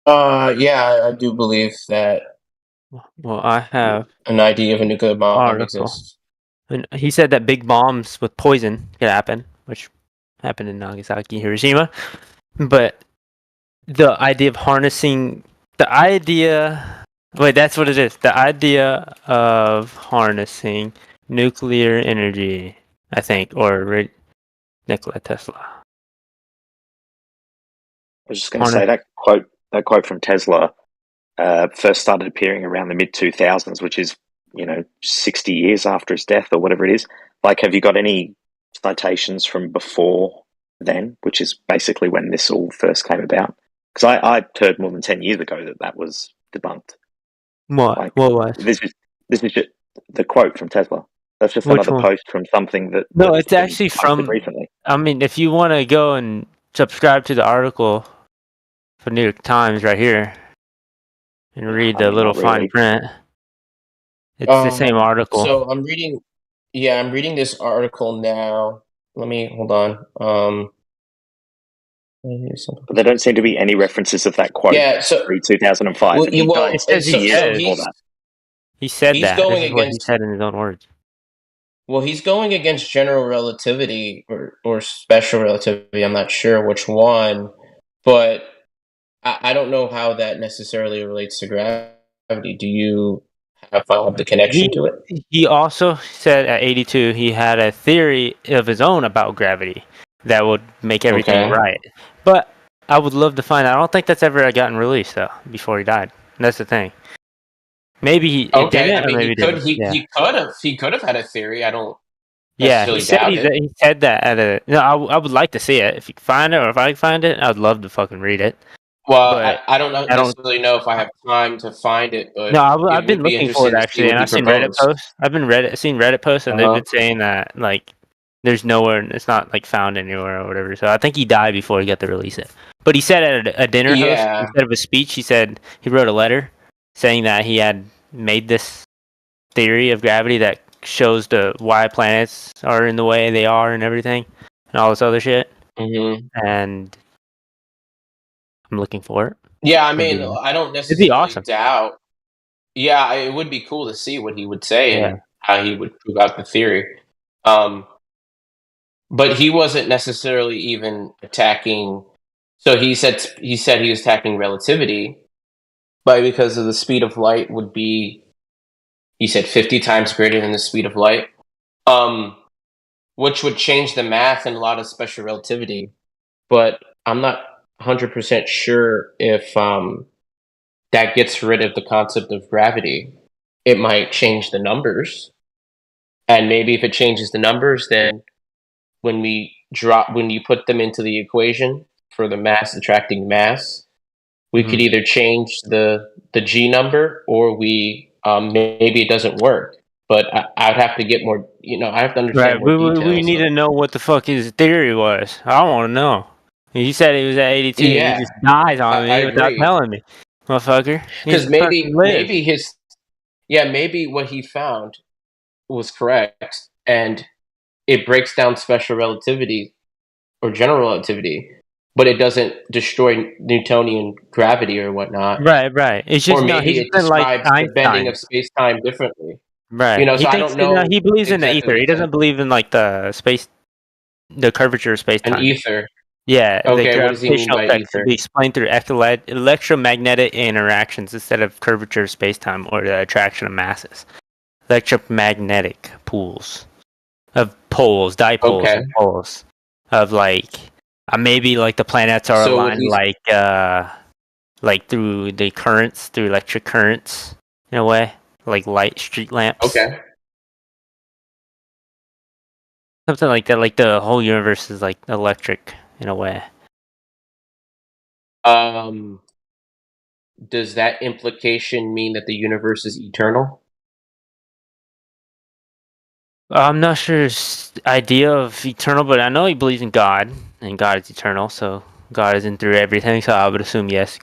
Yeah, I do believe that. Well, I have an idea of a nuclear bomb exists. And he said that big bombs with poison could happen, which happened in Nagasaki, Hiroshima. But the idea of harnessing that's what it is. The idea of harnessing nuclear energy, I think, or Nikola Tesla. I was just going to say that quote from Tesla first started appearing around the mid 2000s, which is 60 years after his death or whatever it is. Like, have you got any citations from before then, which is basically when this all first came about? Because I heard more than 10 years ago that was debunked. What? Like, what was? This is just the quote from Tesla. That's just another post from something that. No, it's actually from recently. I mean, if you want to go and subscribe to the article for New York Times right here and read the little fine print, it's the same article. So I'm reading. Yeah, I'm reading this article now. Let me hold on. But there don't seem to be any references of that quote. Yeah, so pre-2005. Well, and he died 60 years before that. He said he's that. going This is what he against- said in his own words. Well, he's going against general relativity or special relativity. I'm not sure which one, but I don't know how that necessarily relates to gravity. Do you have the connection to it? He also said at 82 he had a theory of his own about gravity that would make everything Okay. right. But I would love to find out. I don't think that's ever gotten released though before he died. That's the thing. Maybe it didn't, or maybe he it didn't. he could have had a theory. I don't. Yeah, he necessarily said doubt it. he said that at a. No, I would like to see it. If you can find it, or if I can find it, I'd love to fucking read it. Well, But I don't necessarily know if I have time to find it, but No, it I've been would be looking for interesting it to see actually, what and he I've seen Reddit proposed. posts. I've been seen Reddit posts, and they've been saying that like there's nowhere, it's not like found anywhere or whatever. So I think he died before he got to release it. But he said at a dinner host Yeah. instead of a speech, he said he wrote a letter saying that he had made this theory of gravity that shows why planets are in the way they are and everything, and all this other shit. Mm-hmm. And I'm looking for it. Yeah, I mean, I don't It'd be necessarily awesome. doubt. Yeah, it would be cool to see what he would say Yeah. and how he would prove out the theory. But he wasn't necessarily even attacking. So he said he was attacking relativity, but because of the speed of light would be, he said 50 times greater than the speed of light, which would change the math in a lot of special relativity. But I'm not 100% sure if that gets rid of the concept of gravity. It might change the numbers, and maybe if it changes the numbers, then when you put them into the equation for the mass attracting mass, we could either change the G number, or we maybe it doesn't work. But I'd have to get more. I have to understand more details. We need to know what the fuck his theory was. I want to know. He said he was at 82. Yeah, he just dies on me I without agree. telling me, motherfucker. Because maybe what he found was correct, and it breaks down special relativity or general relativity, but it doesn't destroy Newtonian gravity or whatnot. Right. It's just or maybe it describes like the bending Einstein. of space time differently. Right. So He I thinks don't know. he believes in the exactly ether. He what doesn't believe in like the curvature of space time. an ether. Yeah. Okay, the what does he mean gravitational by effects ether? be explained through electromagnetic interactions instead of curvature of space time or the attraction of masses. Electromagnetic pools of poles, dipoles, Okay. and poles of like maybe like the planets are So aligned like through the currents, through electric currents in a way. like light street lamps. Okay. Something like that. Like the whole universe is like electric in a way. Does that implication mean that the universe is eternal? I'm not sure his idea of eternal, but I know he believes in God, and God is eternal. So God is in through everything. So I would assume yes,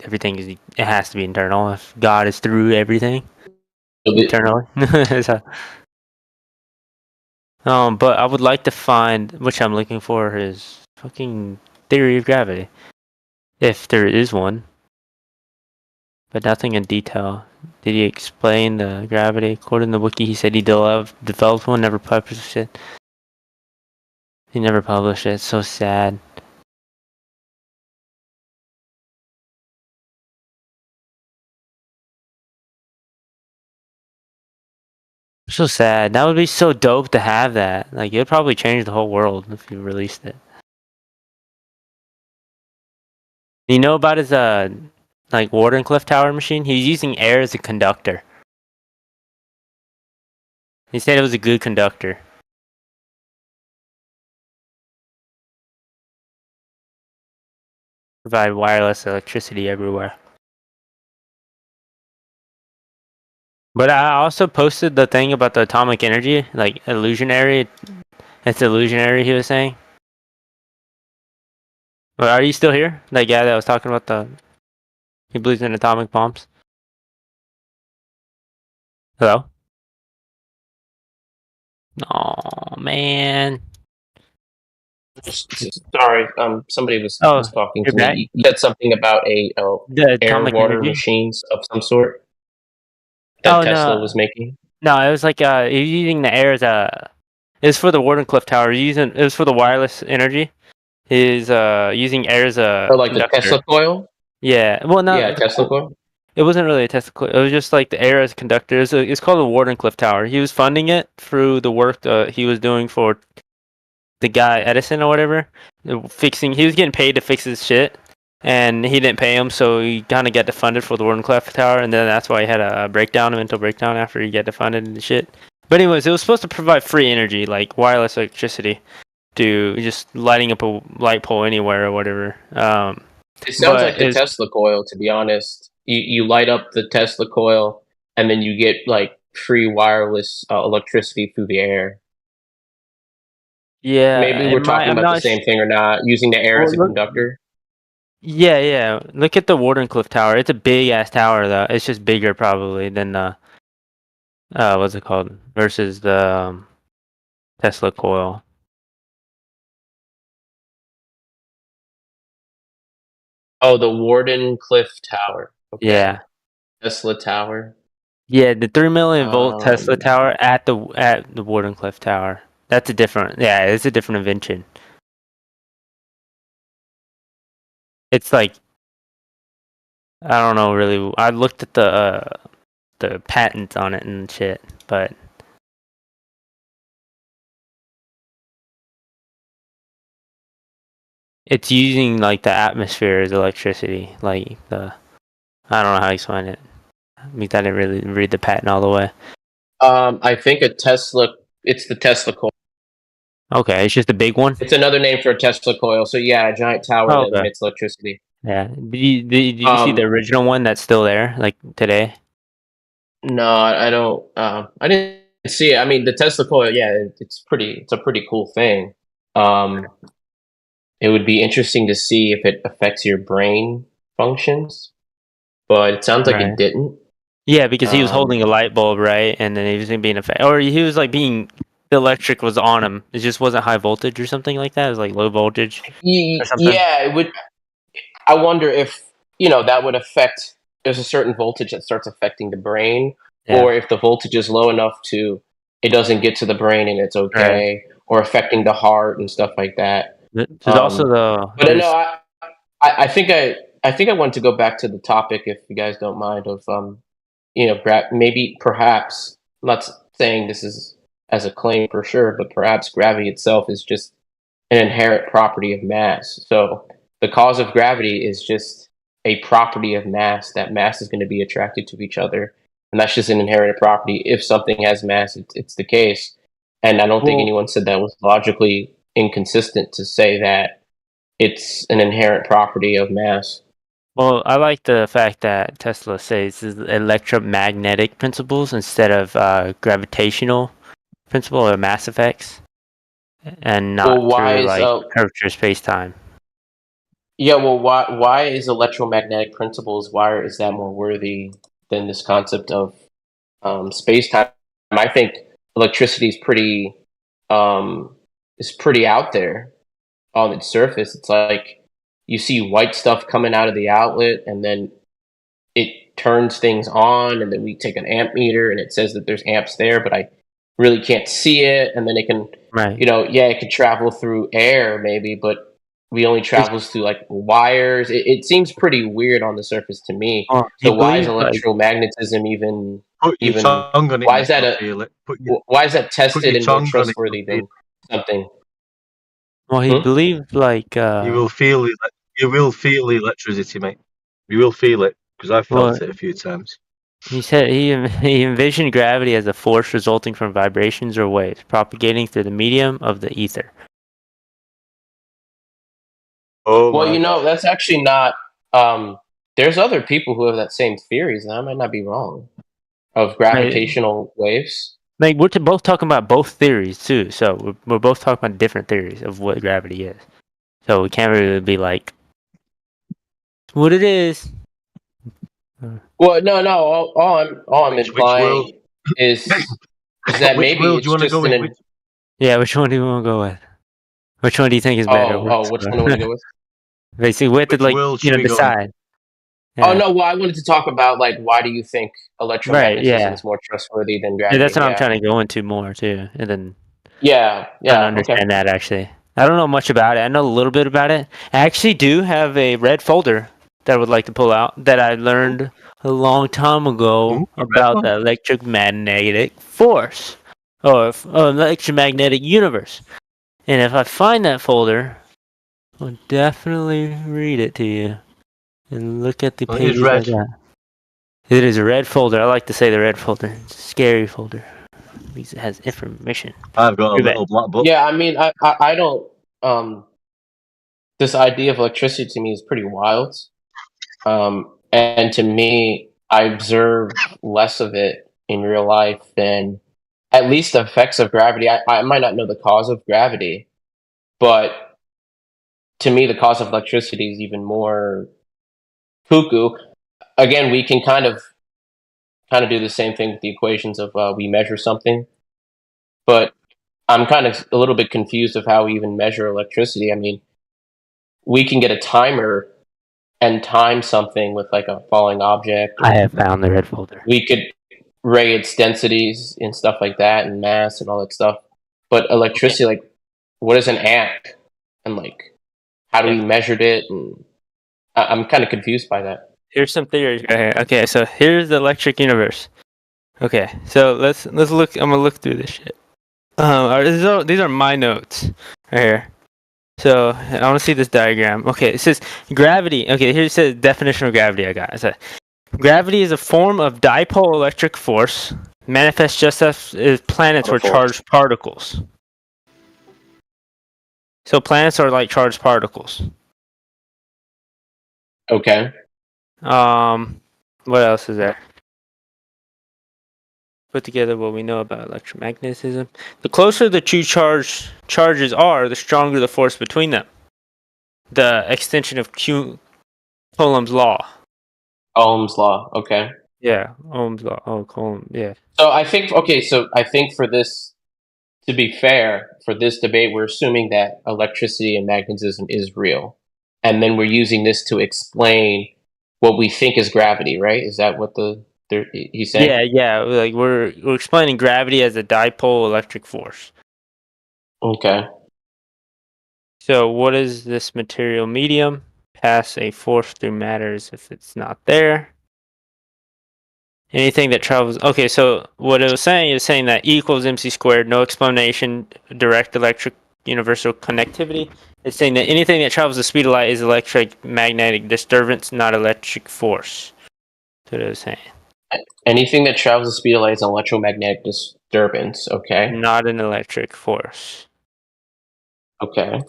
everything is. It has to be eternal if God is through everything eternally. So, but I would like to find, which I'm looking for, his fucking theory of gravity, if there is one. But nothing in detail. Did he explain the gravity? According to the wiki, he said he developed one, never published it. He never published it. It's so sad. So sad. That would be so dope to have that. Like, it'd probably change the whole world if you released it. You know about his like Wardenclyffe Tower machine? He's using air as a conductor. He said it was a good conductor. Provide wireless electricity everywhere. But I also posted the thing about the atomic energy, like illusionary. It's illusionary, he was saying. Well, are you still here? That guy that was talking about he believes in atomic bombs. Hello? Oh man. Sorry, somebody was talking you're to back? me. You said something about The air atomic water energy? machines of some sort that Tesla was making. No, it was like he was using the air as a. It was for the Wardenclyffe Tower. It was for the wireless energy. He's using air as a Or like the conductor. Tesla coil? Yeah, well, not Yeah, Tesla coil. It wasn't really a Tesla coil. It was just like the air as a conductor. It's called the Wardenclyffe Tower. He was funding it through the work he was doing for the guy Edison or whatever. He was getting paid to fix his shit, and he didn't pay him, so he kind of got defunded for the Wardenclyffe Tower, and then that's why he had a mental breakdown after he got defunded and shit. But anyways, it was supposed to provide free energy, like wireless electricity, to just lighting up a light pole anywhere or whatever. It sounds like the Tesla coil, to be honest. You light up the Tesla coil, and then you get like free wireless electricity through the air. Yeah, maybe we're talking about the same thing or not. Using the air as a conductor. Yeah. Look at the Wardenclyffe Tower. It's a big ass tower, though. It's just bigger probably than what's it called? Versus the Tesla coil. Oh, the Wardenclyffe Tower. Okay. Yeah. Tesla Tower. Yeah, the 3 million volt Tesla tower at the Wardenclyffe Tower. It's a different invention. It's like, I don't know really. I looked at the patents on it and shit, but it's using like the atmosphere as electricity. Like I don't know how to explain it. Because I didn't really read the patent all the way. I think it's the Tesla coil. Okay, it's just a big one? It's another name for a Tesla coil. So yeah, a giant tower that emits electricity. Yeah. Did you see the original one that's still there, like today? No, I don't. I didn't see it. I mean, the Tesla coil, yeah, it's a pretty cool thing. It would be interesting to see if it affects your brain functions, but it sounds like it didn't. Yeah, because he was holding a light bulb, right? And then he was being affected, or he was like the electric was on him. It just wasn't high voltage or something like that. It was like low voltage or something. Yeah, it would. I wonder if that would affect. There's a certain voltage that starts affecting the brain, or if the voltage is low enough it doesnn't get to the brain and it's okay, or affecting the heart and stuff like that. There's also But no, I think I want to go back to the topic, if you guys don't mind, of maybe perhaps, I'm not saying this is as a claim for sure, but perhaps gravity itself is just an inherent property of mass. So the cause of gravity is just a property of mass, that mass is going to be attracted to each other. and that's just an inherent property. If something has mass, it's the case. And I don't think anyone said that was logically inconsistent to say that it's an inherent property of mass. Well, I like the fact that Tesla says is electromagnetic principles instead of gravitational principle or mass effects, and not through like curvature space-time. Yeah, well, why is electromagnetic principles? Why is that more worthy than this concept of space-time? I think electricity is pretty out there on its surface. It's like you see white stuff coming out of the outlet, and then it turns things on, and then we take an amp meter, and it says that there's amps there, but I really can't see it. And then it can, it could travel through air maybe, but we only travels through like wires. It seems pretty weird on the surface to me. So why is electromagnetism even? Why is that tested and more trustworthy than something? Well, he believed like you will feel the electricity, mate. You will feel it because I've felt it a few times. He said he envisioned gravity as a force resulting from vibrations or waves propagating through the medium of the ether. Well, that's actually not. There's other people who have that same theories, and I might not be wrong. Of gravitational waves. Like we're both talking about both theories too, so we're both talking about different theories of what gravity is. So we can't really be like what it is. Well, no. All I'm implying is that maybe it's just Yeah, which one do you want to go with? Which one do you think is better? Which one do you want to go with? Basically, we have to decide. Yeah. Oh no! Well, I wanted to talk about like why do you think electromagnetism is more trustworthy than gravity? Yeah, that's what I'm trying to go into more too, and then I understand that actually. I don't know much about it. I know a little bit about it. I actually do have a red folder that I would like to pull out that I learned a long time ago about the electromagnetic force or electromagnetic universe. And if I find that folder, I'll definitely read it to you. And look at the pages I got. It is a red folder. I like to say the red folder. It's a scary folder because it has information. I've got a little black book. Yeah, I mean, I don't. This idea of electricity to me is pretty wild. And to me, I observe less of it in real life than at least the effects of gravity. I might not know the cause of gravity, but to me, the cause of electricity is even more cuckoo. Again, we can kind of do the same thing with the equations of we measure something, but I'm kind of a little bit confused of how we even measure electricity. I mean, we can get a timer and time something with like a falling object. I have found the red folder. We could ray its densities and stuff like that, and mass and all that stuff. But electricity, like, what is an amp? And like, how do we measure it? And I'm kind of confused by that. Here's some theories right here. Okay, so here's the electric universe. Okay, so let's look. I'm gonna look through this shit. These are my notes right here. So I want to see this diagram. Okay, it says gravity. Okay, here it says definition of gravity. I got. It says gravity is a form of dipole electric force manifests just as if planets were charged particles. So planets are like charged particles. Okay. What else is there? Put together what we know about electromagnetism. The closer the two charges are, the stronger the force between them. The extension of Coulomb's law. Ohm's law. Okay. Yeah, Ohm's law. Oh, Coulomb. Yeah. So I think for this to be fair, for this debate, we're assuming that electricity and magnetism is real, and then we're using this to explain what we think is gravity, right? Is that what he's saying? Yeah. Like we're explaining gravity as a dipole electric force. Okay. So what is this material medium? Pass a force through matter as if it's not there. Anything that travels. Okay, so what it was saying is saying that E equals mc squared. No explanation. Direct electric universal connectivity. It's saying that anything that travels the speed of light is electromagnetic disturbance, not electric force. That's what it was saying. Anything that travels the speed of light is an electromagnetic disturbance. Okay. Not an electric force. Okay.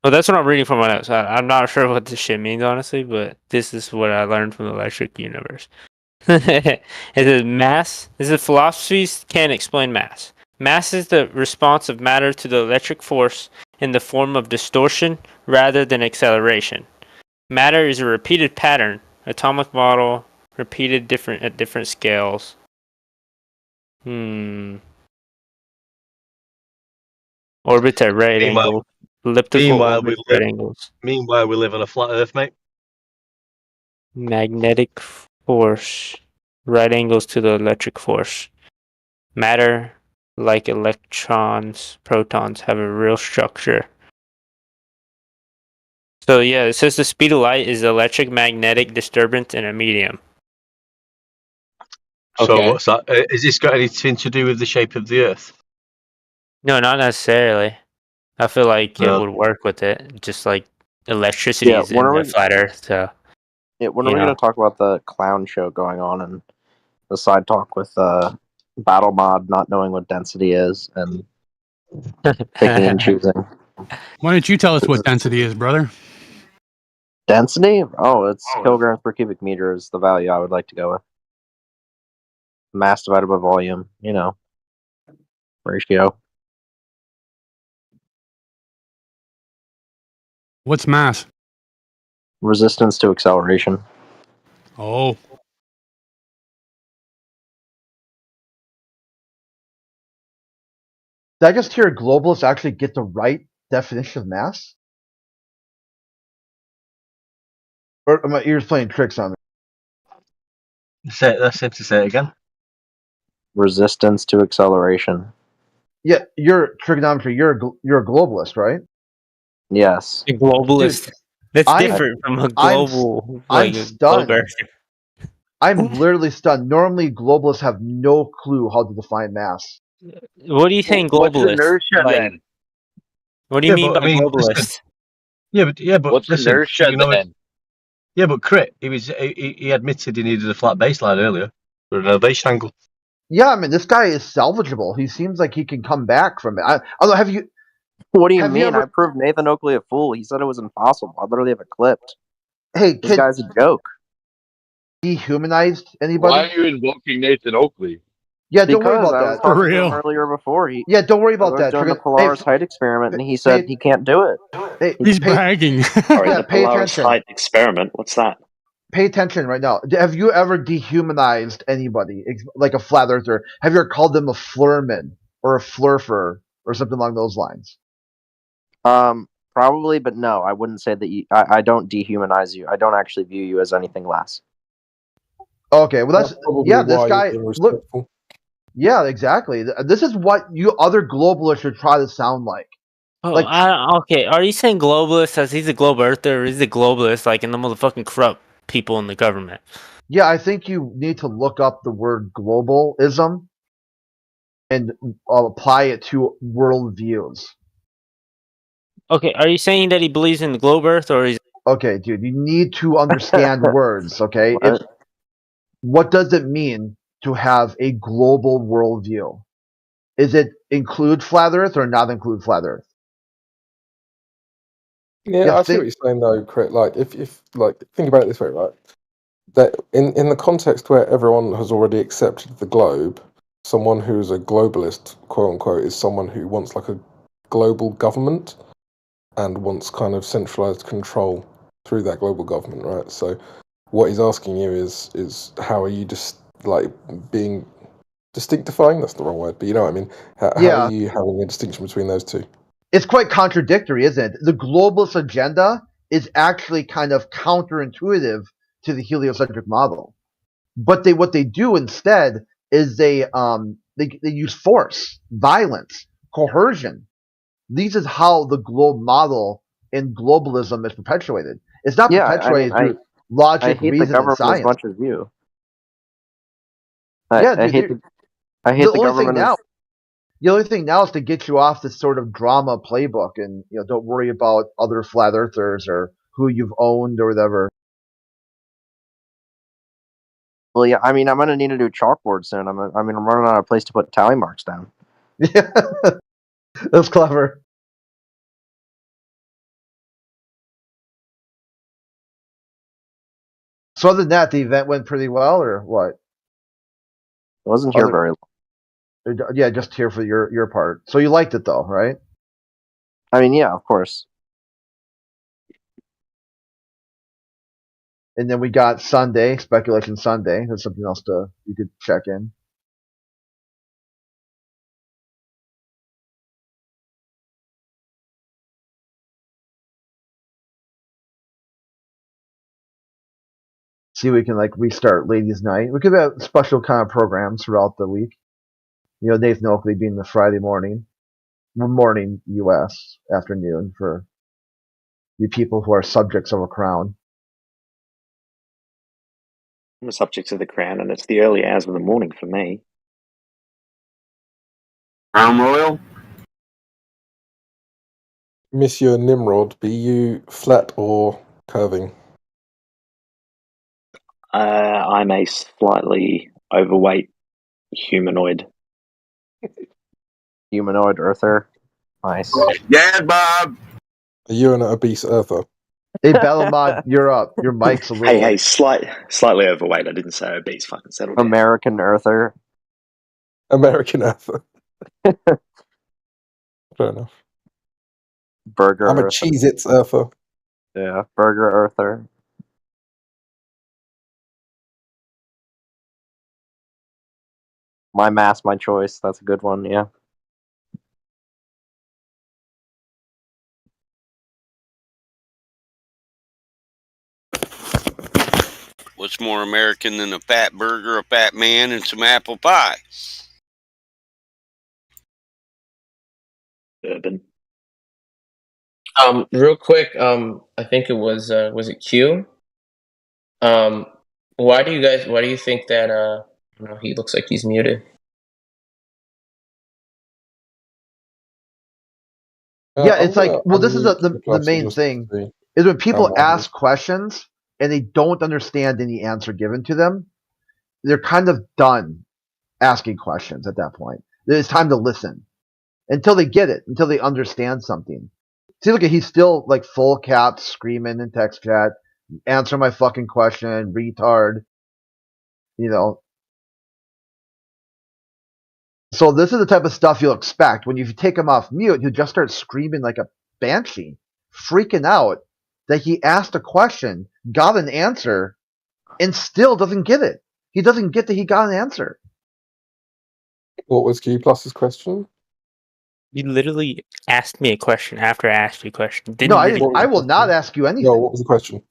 Well, that's what I'm reading from my notes. I'm not sure what this shit means, honestly, but this is what I learned from the electric universe. It says mass. This is philosophies can't explain mass. Mass is the response of matter to the electric force in the form of distortion rather than acceleration. Matter is a repeated pattern, atomic model, repeated at different scales. Orbits at right angles. Elliptical orbits at right angles. Meanwhile, we live on a flat Earth, mate. Magnetic force. Right angles to the electric force. Matter, like electrons, protons, have a real structure. So yeah, it says the speed of light is electric magnetic disturbance in a medium. So Okay. what's that? Has this got anything to do with the shape of the Earth? No, not necessarily. I feel like it would work with it, just like electricity is in the flat Earth. So when are we going to talk about the clown show going on and the side talk with Battle Mod not knowing what density is and picking and choosing? Why don't you tell us what density is, brother? Density? Oh, it's kilograms per cubic meter is the value I would like to go with. Mass divided by volume, ratio. What's mass? Resistance to acceleration. Oh. Did I just hear globalists actually get the right definition of mass? Or am I ears playing tricks on me? That's him to say it again. Resistance to acceleration. Yeah, you're trigonometry. You're a globalist, right? Yes. A globalist. Dude, That's different from a global. I'm stunned. I'm literally stunned. Normally, globalists have no clue how to define mass. What do you think globalist? What's inertia then? What do you mean by globalist? But what's listen, inertia then? Yeah, but Crit, he admitted he needed a flat baseline earlier for an elevation angle. Yeah, I mean, this guy is salvageable. He seems like he can come back from it. I don't know, have you? What do you mean? I proved Nathan Oakley a fool. He said it was impossible. I literally have it clipped. Hey, this guy's a joke. Dehumanized anybody? Why are you invoking Nathan Oakley? Yeah, don't worry about I that. was talking to him earlier before. Yeah, don't worry about that. Doing the Polaris height experiment, and he said he can't do it. Hey, he's bragging. Sorry, the pay Polaris attention. height experiment. What's that? Pay attention right now. Have you ever dehumanized anybody, like a flat earther? Have you ever called them a flurman or a flurfer or something along those lines? Probably, but no, I wouldn't say that I don't dehumanize you. I don't actually view you as anything less. Okay, well that's this guy. Look, yeah, exactly. This is what you other globalists should try to sound like. Oh, okay. Are you saying globalist as he's a global earther, or is a globalist like in the motherfucking corrupt people in the government? Yeah, I think you need to look up the word globalism and apply it to worldviews. Okay, are you saying that he believes in the globe Earth, or is? Okay, dude, you need to understand words. Okay, what does it mean to have a global worldview? Is it include flat Earth or not include flat Earth? Yeah, I see what you're saying though, Crit. Like, if like think about it this way, right? That in the context where everyone has already accepted the globe, someone who's a globalist, quote unquote, is someone who wants like a global government and wants kind of centralized control through that global government, right? So what he's asking you is how are you just like being distinctifying? That's the wrong word, but you know what I mean. How are you having a distinction between those two? It's quite contradictory, isn't it? The globalist agenda is actually kind of counterintuitive to the heliocentric model. But what they do instead is they use force, violence, coercion. This is how the globe model in globalism is perpetuated. It's not perpetuated through logic, reason, and science. As much as you. I hate the government. The only thing now is to get you off this sort of drama playbook, and don't worry about other flat earthers or who you've owned or whatever. Well, yeah. I mean, I'm gonna need a new chalkboard soon. I'm running out of place to put tally marks down. Yeah, that's clever. So other than that, the event went pretty well, or what? I wasn't here very long. Yeah, just here for your part. So you liked it though, right? I mean, yeah, of course. And then we got Sunday, Speculation Sunday. That's something else you could check in. See, we can like restart Ladies' Night. We could have special kind of programs throughout the week. You know, Nathan Oakley being the Friday morning U.S. afternoon for you people who are subjects of a crown. I'm a subject of the crown, and it's the early hours of the morning for me. Crown Royal? Monsieur Nimrod, be you flat or curving? I'm a slightly overweight humanoid. Humanoid earther. Nice. Yeah, Bob. Are you an obese earther? Hey, Battle you're up. Your mic's a little. Hey, slightly overweight. I didn't say obese. Fucking settle down. American earther. American earther. Fair enough. Burger. I'm a earther. Cheez-Its earther. Yeah, burger earther. My mass, my choice. That's a good one. Yeah. What's more American than a fat burger, a fat man, and some apple pie? Urban. Real quick, I think it was it Q? Why do you think that he looks like he's muted? Yeah, it's like, well, this is the main thing is when people ask questions and they don't understand any answer given to them, they're kind of done asking questions at that point. It's time to listen until they get it, until they understand something. See, look, he's still like full caps screaming in text chat, answer my fucking question, retard. You know. So this is the type of stuff you'll expect when you take him off mute. He'll just start screaming like a banshee, freaking out that he asked a question, got an answer, and still doesn't get it. He doesn't get that he got an answer. What was Q Plus's question? You literally asked me a question after I asked you a question. No, I didn't. I will not ask you anything. No, what was the question?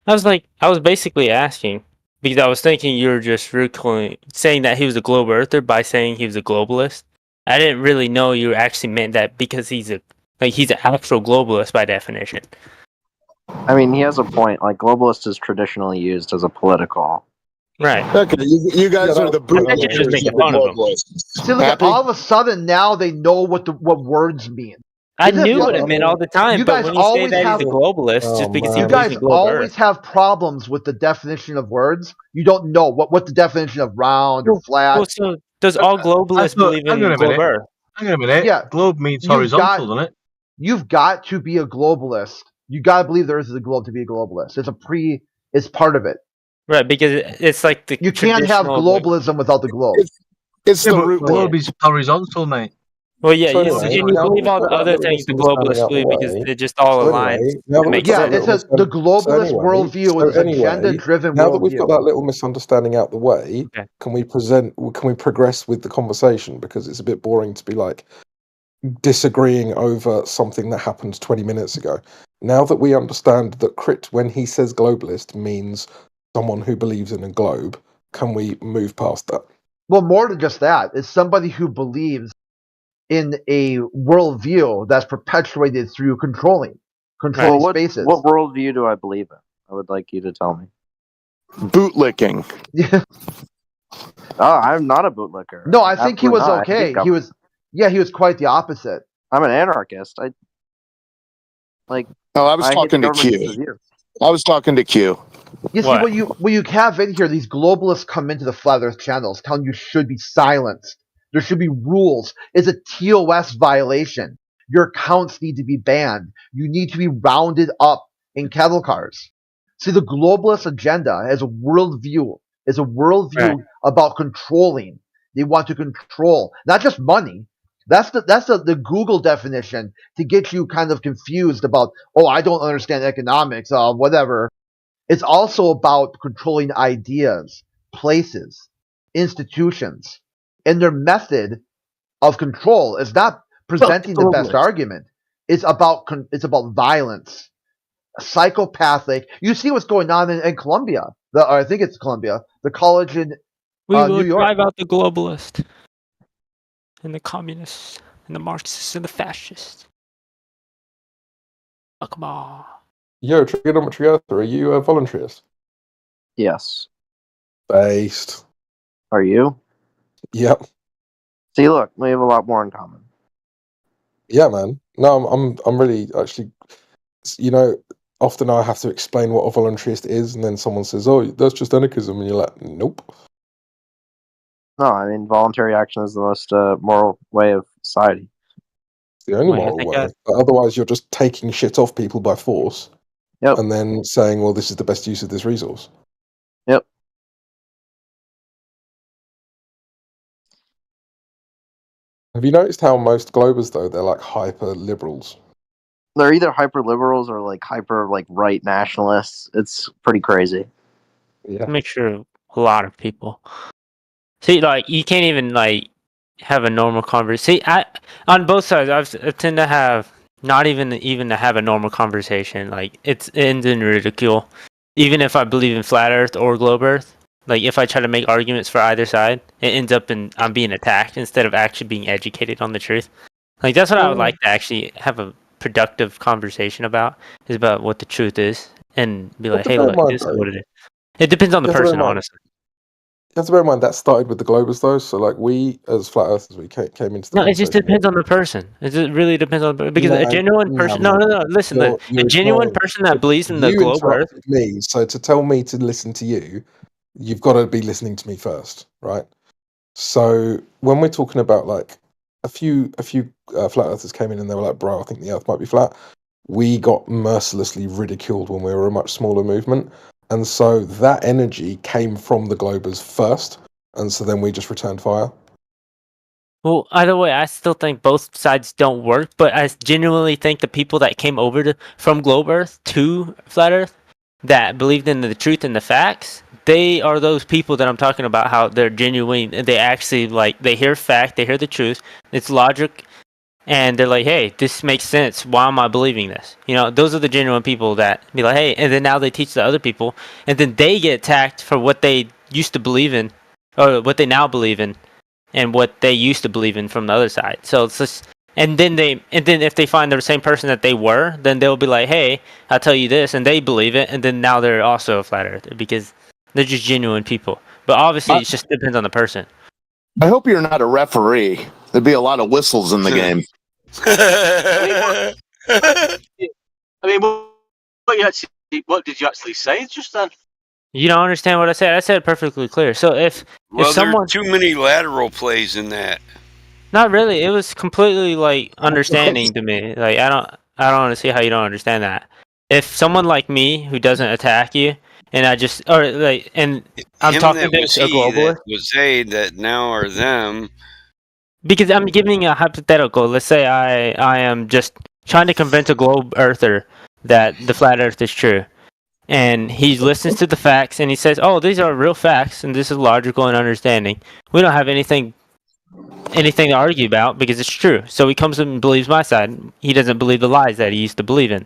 I was basically asking because I was thinking you were just saying that he was a globe earther by saying he was a globalist. I didn't really know you actually meant that because he's an actual globalist by definition. I mean, he has a point. Like, globalist is traditionally used as a political. Right. Okay, you guys are the just making fun of him. See, look, all of a sudden now they know what words mean. I knew what it meant all the time, but when you say that he's a globalist, just because he believes in globe always have problems with the definition of words. You don't know what the definition of round or flat. Well, so does all globalists believe in globe Earth? Hang on a minute. Yeah, globe means horizontal, doesn't it? You've got to be a globalist. You got to believe the Earth is a globe to be a globalist. It's part of it. Right, because it's like you can't have globalism without the globe. It's the root globe is horizontal, mate. Well, yeah, so anyway, you believe all the other things the globalists believe because they're just all aligned. The globalist worldview is agenda-driven worldview. Now that we've got that little misunderstanding out the way, can we progress with the conversation? Because it's a bit boring to be like disagreeing over something that happened 20 minutes ago. Now that we understand that Crit, when he says globalist, means someone who believes in a globe, can we move past that? Well, more than just that. It's somebody who believes in a worldview that's perpetuated through controlling spaces. What worldview do I believe in? I would like you to tell me. Bootlicking. Yeah. Oh, I'm not a bootlicker. No, I think he was okay. He was quite the opposite. I'm an anarchist. No, I was talking to Q. I was talking to Q. You see, what you have in here, these globalists come into the Flat Earth channels telling you should be silenced. There should be rules. It's a TOS violation. Your accounts need to be banned. You need to be rounded up in cattle cars. See, the globalist agenda is a worldview. About controlling. They want to control, not just money. That's the Google definition to get you kind of confused about, oh, I don't understand economics, whatever. It's also about controlling ideas, places, institutions. And their method of control is not presenting the best argument. It's about violence, psychopathic. You see what's going on in Columbia. I think it's Columbia, the college in We will New York. drive out the globalists and the communists and the Marxists and the fascists. Oh, come on. Yo, Trigonometry Earther, are you a voluntarist? Yes. Based. Are you? Yep. See, look, we have a lot more in common. Yeah, man. No, I'm really actually. You know, often I have to explain what a voluntarist is, and then someone says, "Oh, that's just anarchism," and you're like, "Nope." No, I mean, voluntary action is the most moral way of society. It's the only moral way. Otherwise, you're just taking shit off people by force. Yep. And then saying, well, this is the best use of this resource. Yep. Have you noticed how most globers, though, they're like hyper liberals? They're either hyper liberals or like hyper right nationalists. It's pretty crazy. Yeah. Mixture of a lot of people. See, like, you can't even have a normal conversation. See, on both sides, I tend to have not even to have a normal conversation. Like, it ends in ridicule. Even if I believe in flat Earth or globe Earth, like if I try to make arguments for either side, it ends up in I'm being attacked instead of actually being educated on the truth. Like, that's what I would like to actually have a productive conversation about, is about what the truth is, and be like, hey, look, this is what it is. It depends on the person, honestly. You have to bear in mind that started with the globers, though. So, like, we as flat earthers, we came into the No, it just depends on the person. It just really depends on because a genuine person. No. Listen, a genuine person that believes in the globe Earth. Me, so to tell me to listen to you, you've got to be listening to me first, right? So when we're talking about like a few flat earthers came in and they were like, "Bro, I think the Earth might be flat." We got mercilessly ridiculed when we were a much smaller movement. And so that energy came from the globers first, and so then we just returned fire. Well, either way, I still think both sides don't work, but I genuinely think the people that came over from globe Earth to flat Earth that believed in the truth and the facts, they are those people that I'm talking about, how they're genuine, and they actually, they hear fact, they hear the truth, it's logic, and they're like, hey, this makes sense. Why am I believing this? You know, those are the genuine people that be like, hey, and then now they teach the other people, and then they get attacked for what they used to believe in, or what they now believe in, and what they used to believe in from the other side. So it's just, and then if they find the same person that they were, then they'll be like, hey, I'll tell you this, and they believe it, and then now they're also a flat earther because they're just genuine people. But obviously, it just depends on the person. I hope you're not a referee. There'd be a lot of whistles in the game. I mean, what did you actually say just then? You don't understand what I said. I said it perfectly clear. So if someone, there's too many lateral plays in that. Not really. It was completely understanding to me. Like I don't want to see how you don't understand that. If someone like me who doesn't attack you, and I just and I'm talking to a globalist, was they that now are them. Because I'm giving a hypothetical. Let's say I am just trying to convince a globe earther that the flat Earth is true, and he listens to the facts and he says, "Oh, these are real facts, and this is logical and understanding. We don't have anything to argue about because it's true." So he comes and believes my side. He doesn't believe the lies that he used to believe in,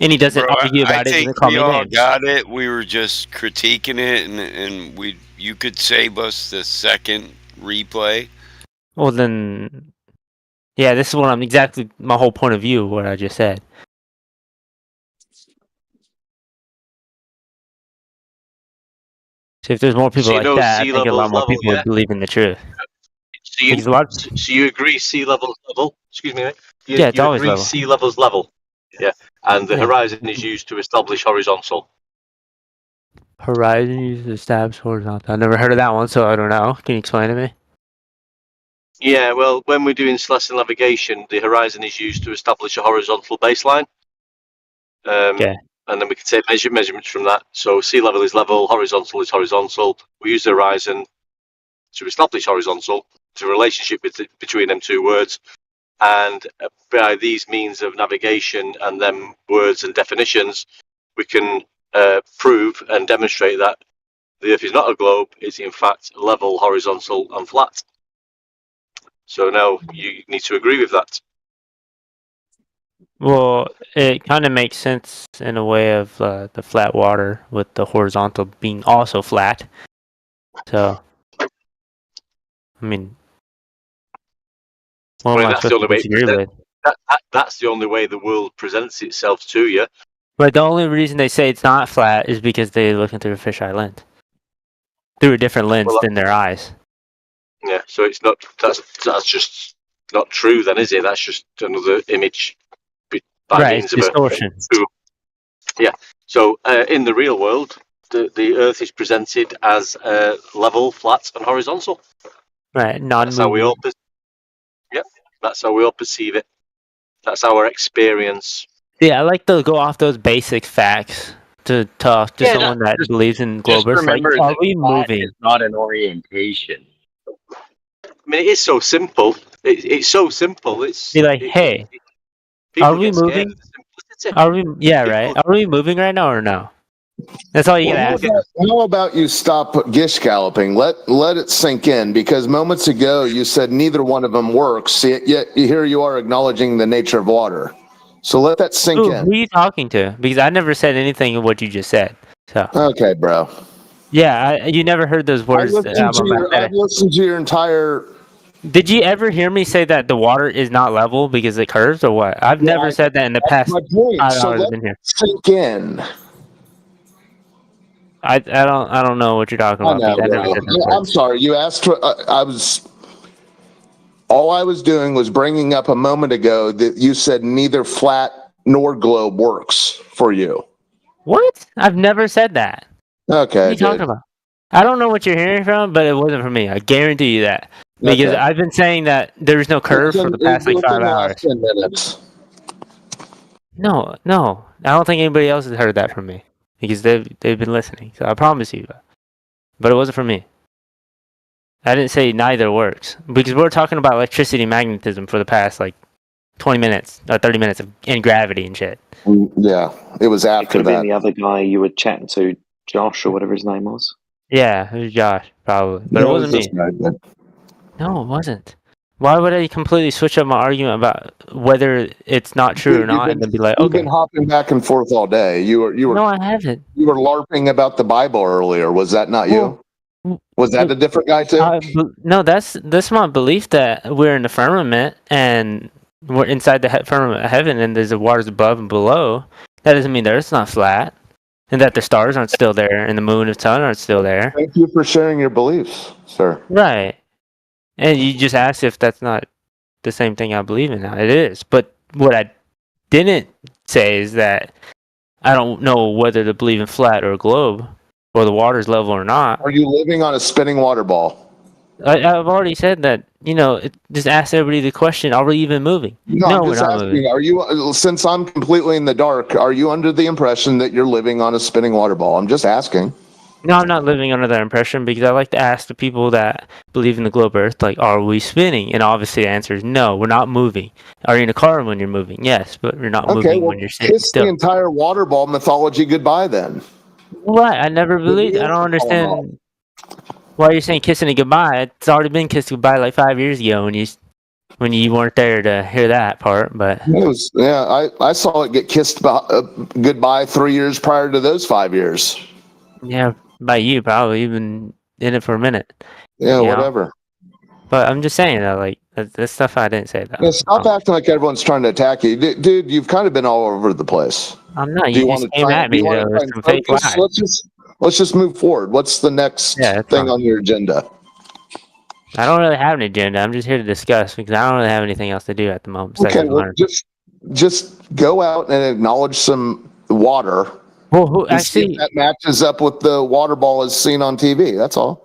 and he doesn't argue about it. I think we all got it. We were just critiquing it, and you could save us the second replay. Well, then, yeah, this is what exactly my whole point of view of what I just said. So if there's more people like that, I think a lot more people would believe in the truth. So you agree sea level's level? Excuse me, mate. Yeah, it's always level. Sea level's level. Yeah, and the horizon is used to establish horizontal. Horizon uses the stabs horizontal. I've never heard of that one, so I don't know. Can you explain to me? Yeah, well, when we're doing celestial navigation, the horizon is used to establish a horizontal baseline. Okay. And then we can take measurements from that. So sea level is level, horizontal is horizontal. We use the horizon to establish horizontal. It's a relationship between them two words. And by these means of navigation and them words and definitions, we can prove and demonstrate that the Earth is not a globe, it's in fact level, horizontal and flat. So now you need to agree with that. Well, it kind of makes sense in a way of the flat water with the horizontal being also flat. So, I mean, what am I that's the supposed to only way disagree with? that's the only way the world presents itself to you. But the only reason they say it's not flat is because they look through a fisheye lens, through a different lens than their eyes. Yeah, so it's not. That's just not true, then, is it? That's just another image by means of distortion. Yeah. So in the real world, the Earth is presented as level, flat, and horizontal. Right. That's how we all. That's how we all perceive it. That's our experience. Yeah, I like to go off those basic facts to talk to someone that believes in Just globers. Like, remember are that we flat moving? is not an orientation. I mean, it is so simple. It's so simple. It's Be like, hey, are we moving? Are we? Yeah, right. Are we moving right now or no? That's all you gotta ask. How about you stop gish galloping? Let it sink in, because moments ago you said neither one of them works. Yet here you are acknowledging the nature of water. So let that sink in. Who are you talking to? Because I never said anything of what you just said. So okay, bro. Yeah, you never heard those words. I've listened to your entire. Did you ever hear me say that the water is not level because it curves, or what? I've never said that in the past. My point. 5 So hours let I've been here. it sink in. I don't know what you're talking about. I know, because I never said those I'm words. sorry. You asked. All I was doing was bringing up a moment ago that you said neither flat nor globe works for you. What? I've never said that. Okay. What are you talking about? I don't know what you're hearing from, but it wasn't from me. I guarantee you that. Because Okay. I've been saying that there's no curve for the past like 5 hours. 10 minutes. No. I don't think anybody else has heard that from me. Because they've been listening. So I promise you. But it wasn't from me. I didn't say neither works. Because we're talking about electricity and magnetism for the past like 20 minutes or 30 minutes and gravity and shit. Yeah, it was after It could have that. been the other guy you were chatting to, Josh or whatever his name was. Yeah, it was Josh, probably. But it wasn't me. No, it wasn't. Why would I completely switch up my argument about whether it's not true or not and then be like, You've okay. been hopping back and forth all day. You were. No, I haven't. You were LARPing about the Bible earlier. Was that not you? Was that a different guy too? No, that's my belief that we're in the firmament and we're inside the firmament of heaven and there's the waters above and below. That doesn't mean the Earth's not flat and that the stars aren't still there and the moon and sun aren't still there. Thank you for sharing your beliefs, sir. Right. And you just asked if that's not the same thing I believe in now. It is. But what I didn't say is that I don't know whether to believe in flat or a globe or the water's level or not. Are you living on a spinning water ball? I've already said that, just ask everybody the question, are we even moving? No, I'm just asking, moving. are you, since I'm completely in the dark, are you under the impression that you're living on a spinning water ball? I'm just asking. No, I'm not living under that impression because I like to ask the people that believe in the globe Earth, like, are we spinning? And obviously the answer is no, we're not moving. Are you in a car when you're moving? Yes, but you're not moving when you're sitting kiss still. the entire water ball mythology goodbye then. What? I never believed. I don't understand why you're saying kissing it goodbye. It's already been kissed goodbye like 5 years ago when you weren't there to hear that part. But it was, I saw it get kissed goodbye 3 years prior to those 5 years. Yeah, by you probably. You've been in it for a minute. Yeah, whatever. But I'm just saying that, like, that's stuff I didn't say that. Yeah, stop acting like everyone's trying to attack you, dude. You've kind of been all over the place. I'm not. You just came at me with some fake lies. Let's just move forward. What's the next thing on your agenda? I don't really have an agenda. I'm just here to discuss because I don't really have anything else to do at the moment. Okay, well, just go out and acknowledge some water Well, who And see if actually? that matches up with the water ball as seen on TV. That's all.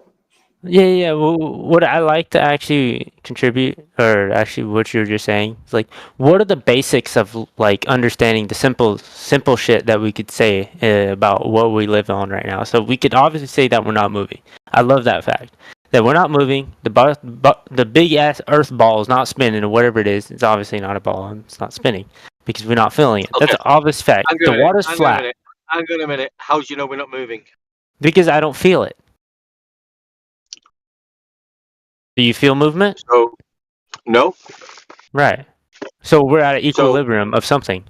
Yeah. Well, what I like to actually contribute, or actually what you're just saying, is like, what are the basics of like understanding the simple shit that we could say about what we live on right now? So we could obviously say that we're not moving. I love that fact that we're not moving. The big ass Earth ball is not spinning, or whatever it is. It's obviously not a ball. And it's not spinning because we're not feeling it. That's Okay, an obvious fact. The water's hang on a flat minute. Hang on a minute. How do you know we're not moving? because I don't feel it. Do you feel movement? So, no. Right. So we're at an equilibrium of something.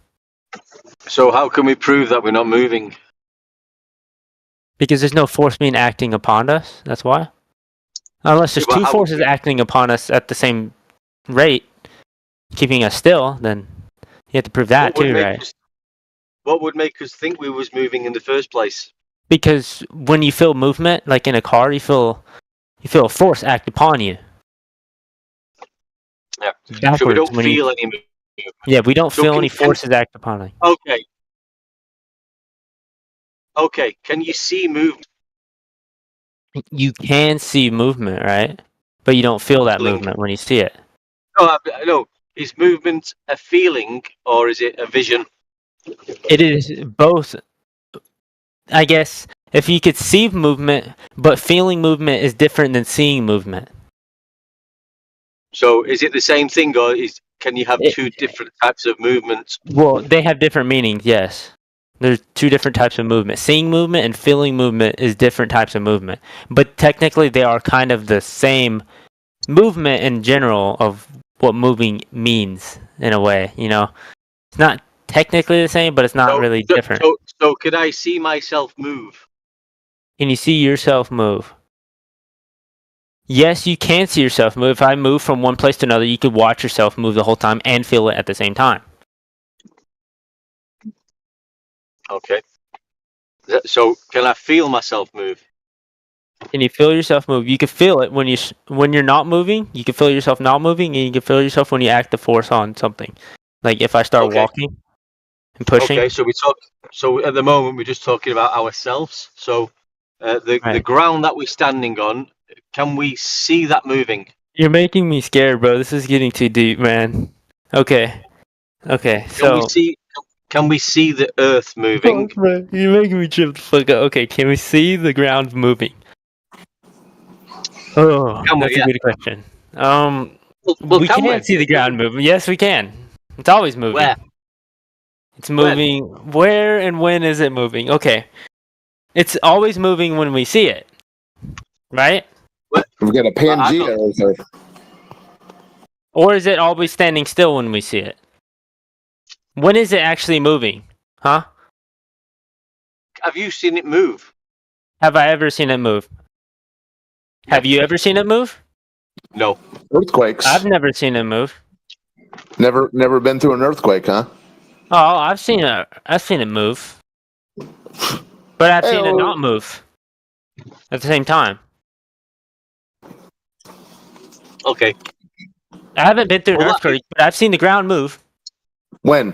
So how can we prove that we're not moving? Because there's no force being acting upon us. That's why. Unless there's Yeah, but two how- forces acting upon us at the same rate, keeping us still, then you have to prove that too, right? What would make us think we was moving in the first place? Because when you feel movement, like in a car, you feel a force act upon you. Yeah. Backwards So we don't when feel you, any movement. Yeah, we don't So feel can- any forces act upon us. Okay. Okay. Can you see movement? You can see movement, right? But you don't feel that Feeling. movement when you see it. No. Is movement a feeling or is it a vision? It is both. I guess if you could see movement, but feeling movement is different than seeing movement. So is it the same thing, or can you have two different types of movements? Well, they have different meanings, yes. There's two different types of movement. Seeing movement and feeling movement is different types of movement. But technically they are kind of the same movement in general of what moving means in a way, you know. It's not technically the same, but it's not really different. So could I see myself move? Can you see yourself move? Yes, you can see yourself move. If I move from one place to another, you could watch yourself move the whole time and feel it at the same time. Okay. So can I feel myself move? Can you feel yourself move? You can feel it when you're not moving. You can feel yourself not moving, and you can feel yourself when you act the force on something. Like if I start walking and pushing. Okay, so at the moment we're just talking about ourselves. So the ground that we're standing on, can we see that moving? You're making me scared, bro. This is getting too deep, man. Okay. Can we see the earth moving? You're making me trip the fuck out. Okay, can we see the ground moving? Oh, that's a good question. We can see the ground moving. Yes, we can. It's always moving. Where? It's moving. Where and when is it moving? Okay. It's always moving when we see it. Right? We've got a Pangea over there. Or is it always standing still when we see it? When is it actually moving? Huh? Have you seen it move? Have I ever seen it move? Have you ever seen it move? No. Earthquakes. I've never seen it move. Never been through an earthquake, huh? Oh, I've seen it move. But I've seen it not move at the same time. Okay. I haven't been through an earthquake, but I've seen the ground move. When?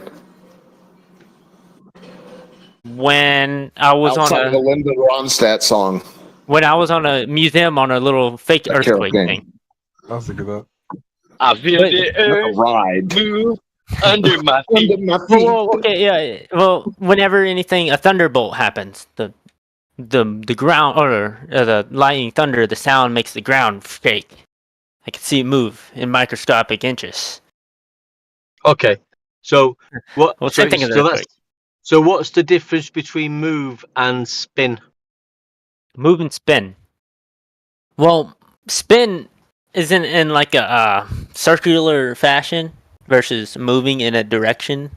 When I was outside of a Linda Ronstadt song. When I was on a museum on a little fake earthquake thing. That's a good one. I feel the earth ride move under my feet. Well, okay, yeah. Well, whenever a thunderbolt happens, the ground or the lightning thunder, the sound makes the ground shake. I can see it move in microscopic inches. Okay. So what? Well, same thing as earthquake. So what's the difference between move and spin? Move and spin. Well, spin isn't in like a circular fashion versus moving in a direction,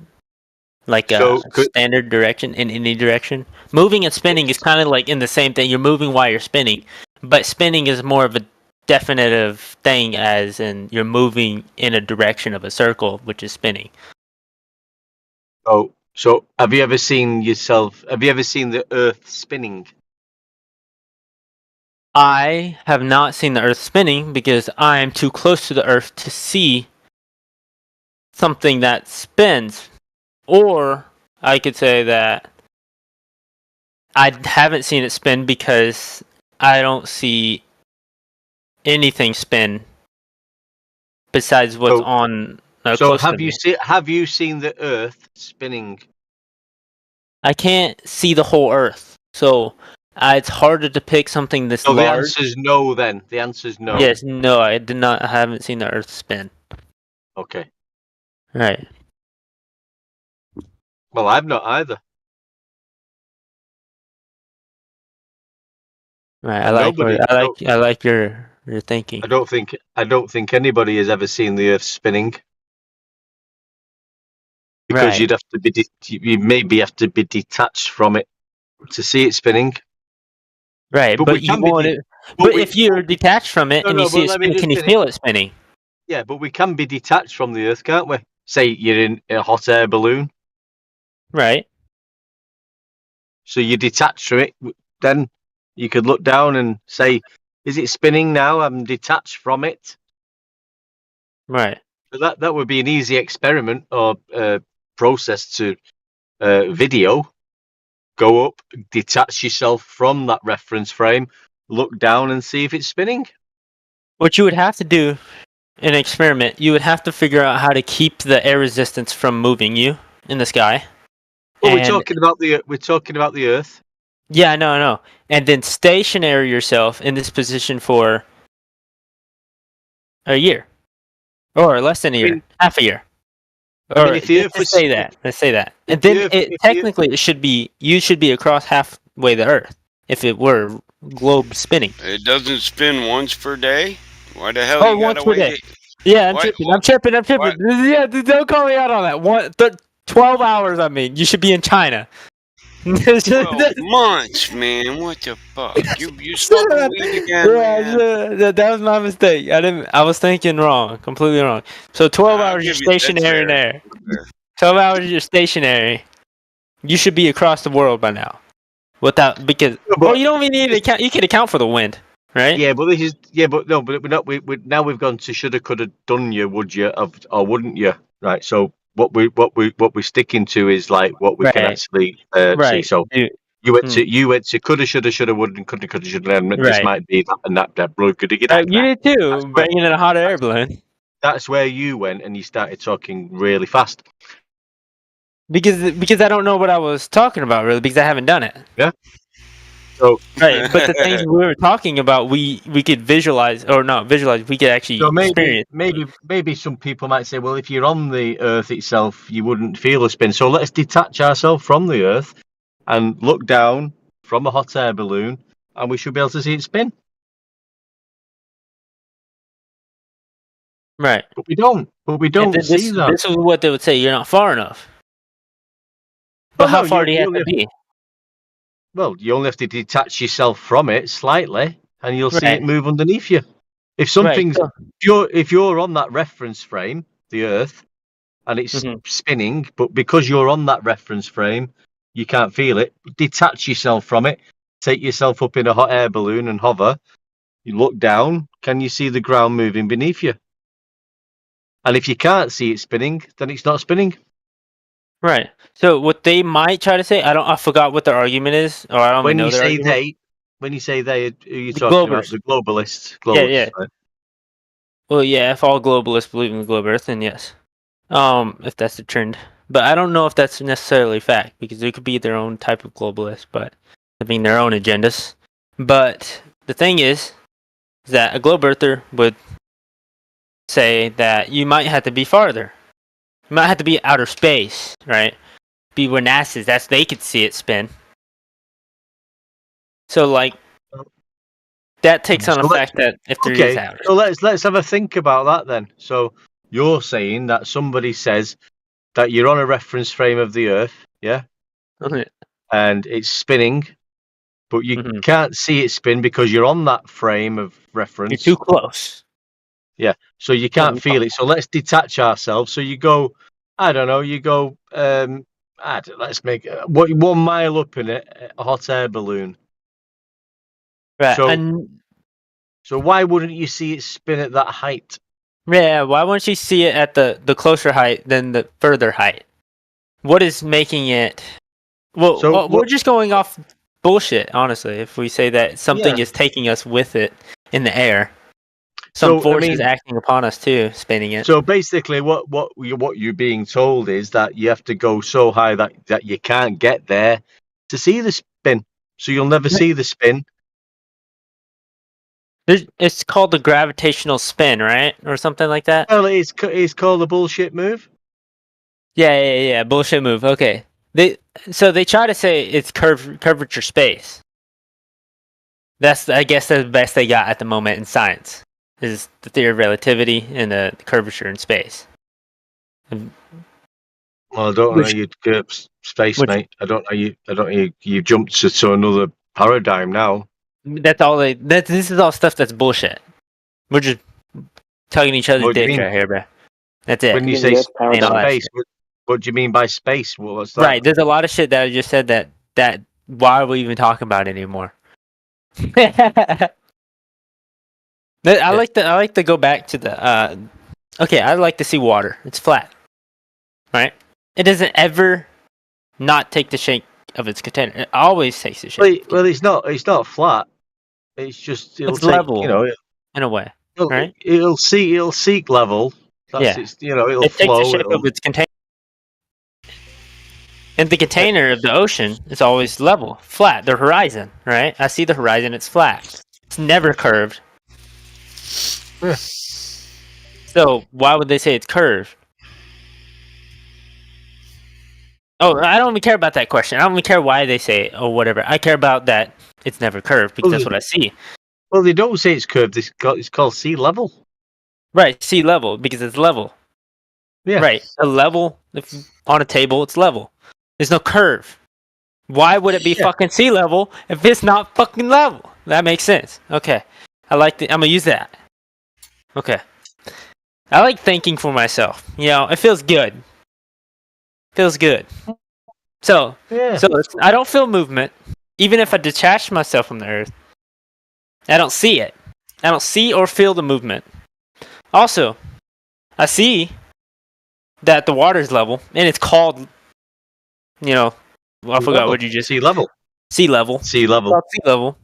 like a standard direction in any direction. Moving and spinning is kind of like in the same thing. You're moving while you're spinning, but spinning is more of a definitive thing, as in you're moving in a direction of a circle, which is spinning. Oh, so have you ever seen the Earth spinning? I have not seen the Earth spinning because I am too close to the Earth to see something that spins. Or I could say that I haven't seen it spin because I don't see anything spin besides what's on. So close to have you me. have you seen the Earth spinning? I can't see the whole Earth, so it's harder to pick something this So the large. answer's no. Then the answer's no. Yes, no, I did not. I haven't seen the Earth spin. Okay. Right. Well, I've not either. Right. And nobody. I like your thinking. I don't think anybody has ever seen the Earth spinning. Because Right. you'd have to be you maybe have to be detached from it to see it spinning. Right, but you want it. But if you're detached from it and you see it spinning, can you feel it spinning? Yeah, but we can be detached from the Earth, can't we? Say you're in a hot air balloon. Right. So you're detached from it. Then you could look down and say, "Is it spinning now? I'm detached from it." Right. So that would be an easy experiment or process to video. Go up, detach yourself from that reference frame, look down and see if it's spinning. What you would have to do in an experiment, you would have to figure out how to keep the air resistance from moving you in the sky. Well, we're talking about the Earth. Yeah, no. And then stationary yourself in this position for a year. Or less than a year. Half a year. Or if the Earth let's say that. And then technically you should be across halfway the Earth if it were globe spinning. It doesn't spin once per day? Why the hell you once gotta per wait? day. Yeah, I'm tripping. Yeah, don't call me out on that. 12 hours, I mean. You should be in China. 12 months, man. What the fuck? You smoking weed again, man? Yeah, that was my mistake. I was thinking wrong. Completely wrong. So 12 hours you're stationary in there. 12 hours you're stationary. You should be across the world by now. You don't even need to account. You can account for the wind, right? Yeah, but we're not. Now we've gone to shoulda, coulda, done you, would you, or wouldn't you? Right. So what we're sticking to is like what we can Right. actually see. So you went to coulda, shoulda, would, and coulda, shoulda. And this Right. might be that and that blue coulda get You did too, bringing in a hot air balloon. That's where you went, and you started talking really fast. Because I don't know what I was talking about really, because I haven't done it. Yeah. So right, but the things we were talking about, we could visualize, or not visualize. We could actually experience. Maybe some people might say, well, if you're on the Earth itself, you wouldn't feel a spin. So let's detach ourselves from the Earth and look down from a hot air balloon, and we should be able to see it spin. Right. But we don't. See that. This is what they would say. You're not far enough. But how far do you have to be? Well, you only have to detach yourself from it slightly, and you'll see it move underneath you. If something's, if you're on that reference frame, the Earth, and it's spinning, but because you're on that reference frame, you can't feel it. Detach yourself from it. Take yourself up in a hot air balloon and hover. You look down. Can you see the ground moving beneath you? And if you can't see it spinning, then it's not spinning. Right. So what they might try to say, I forgot what their argument is, or I don't even know their argument. When you say they, are you talking about the globalists? Yeah. Right? Well, yeah. If all globalists believe in the globe Earth, then yes. If that's the trend, but I don't know if that's necessarily fact, because they could be their own type of globalist, but having their own agendas. But the thing is that a globe earther would say that you might have to be farther. You might have to be outer space, right? Be where NASA's. They could see it spin. So like that takes on the fact that if there is outer. So let's have a think about that then. So you're saying that somebody says that you're on a reference frame of the Earth, yeah? And it's spinning, but you can't see it spin because you're on that frame of reference. You're too close. Yeah, so you can't feel it. So let's detach ourselves. So you go, I don't know, let's make 1 mile up in it, a hot air balloon. Right. So why wouldn't you see it spin at that height? Yeah, why wouldn't you see it at the closer height than the further height? What is making it? Well, we're just going off bullshit, honestly. If we say that something is taking us with it in the air, some force is acting upon us too, spinning it. So basically, what you're being told is that you have to go so high that you can't get there to see the spin. So you'll never see the spin. It's called the gravitational spin, right, or something like that. Well, it's called a bullshit move. Yeah. Bullshit move. Okay. They try to say it's curvature space. I guess the best they got at the moment in science is the theory of relativity and the curvature in space. Well, I don't know you space, mate. I don't know you jumped to another paradigm now. That's all this is all stuff that's bullshit. We're just tugging each other's dicks right here, bro. That's it. When you say space, what do you mean by space? What's that? Right, there's a lot of shit that I just said that why are we even talking about it anymore? I like to go back to the okay, I like to see water. It's flat. Right? It doesn't ever not take the shape of its container. It always takes the shape. Well, it's not flat. It's just it's level, in a way. Right? It'll seek level. That's its, it'll it flow. Takes the shape of its container. And the container of the ocean is always level, flat, the horizon, right? I see the horizon, it's flat. It's never curved. Yeah. So why would they say it's curved? Oh, I don't even care about that question. I don't even care why they say it or whatever. I care about that it's never curved because that's what I see. Well, they don't say it's curved. It's called sea level. Right, sea level because it's level. Yeah. Right, a level on a table, it's level. There's no curve. Why would it be fucking sea level if it's not fucking level? That makes sense. Okay, I'm gonna use that. Okay, I like thinking for myself. It feels good. Feels good. So I don't feel movement, even if I detach myself from the earth. I don't see it. I don't see or feel the movement. Also, I see that the water is level, and it's called, I forgot what you just sea level. Sea level. Sea level. Sea level.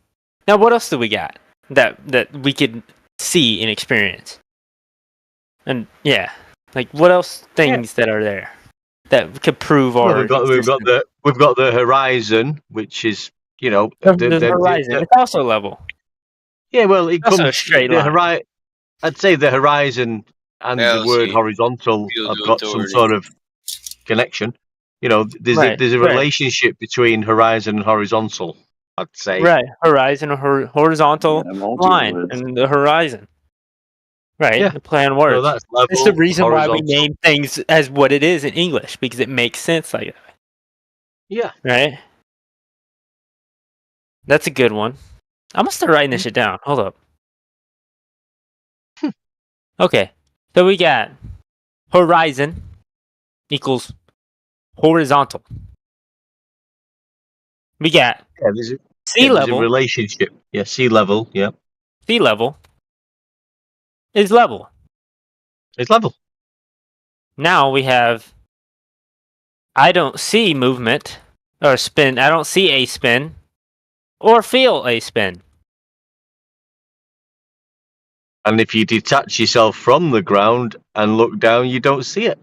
Now, what else do we got that we could see and experience? And what else things that are there that could prove our? We've got the horizon, which is the horizon. It's also level. Yeah, well, it also comes a straight line. I'd say the horizon and the word horizontal have got some sort of connection. There's a relationship between horizon and horizontal, I'd say. Right, horizon or horizontal line and the horizon. Right, yeah. The play on words. So that's level, it's the reason why we horizontal. name things as what it is in English, because it makes sense like that. Yeah. Right? That's a good one. I'm gonna start writing this shit down. Hold up. Okay, so we got horizon equals horizontal. We got sea level. There's a relationship. Yeah, sea level. Yeah. Sea level is level. It's level. Now we have. I don't see movement or spin. I don't see a spin or feel a spin. And if you detach yourself from the ground and look down, you don't see it.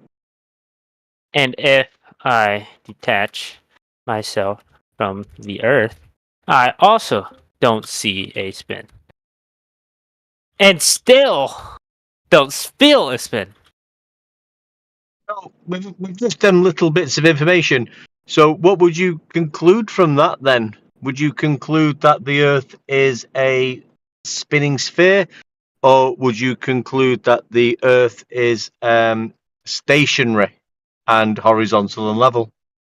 And if I detach myself from the earth, I also don't see a spin. And still don't feel a spin. No, we've just done little bits of information. So what would you conclude from that then? Would you conclude that the earth is a spinning sphere? Or would you conclude that the earth is stationary and horizontal and level?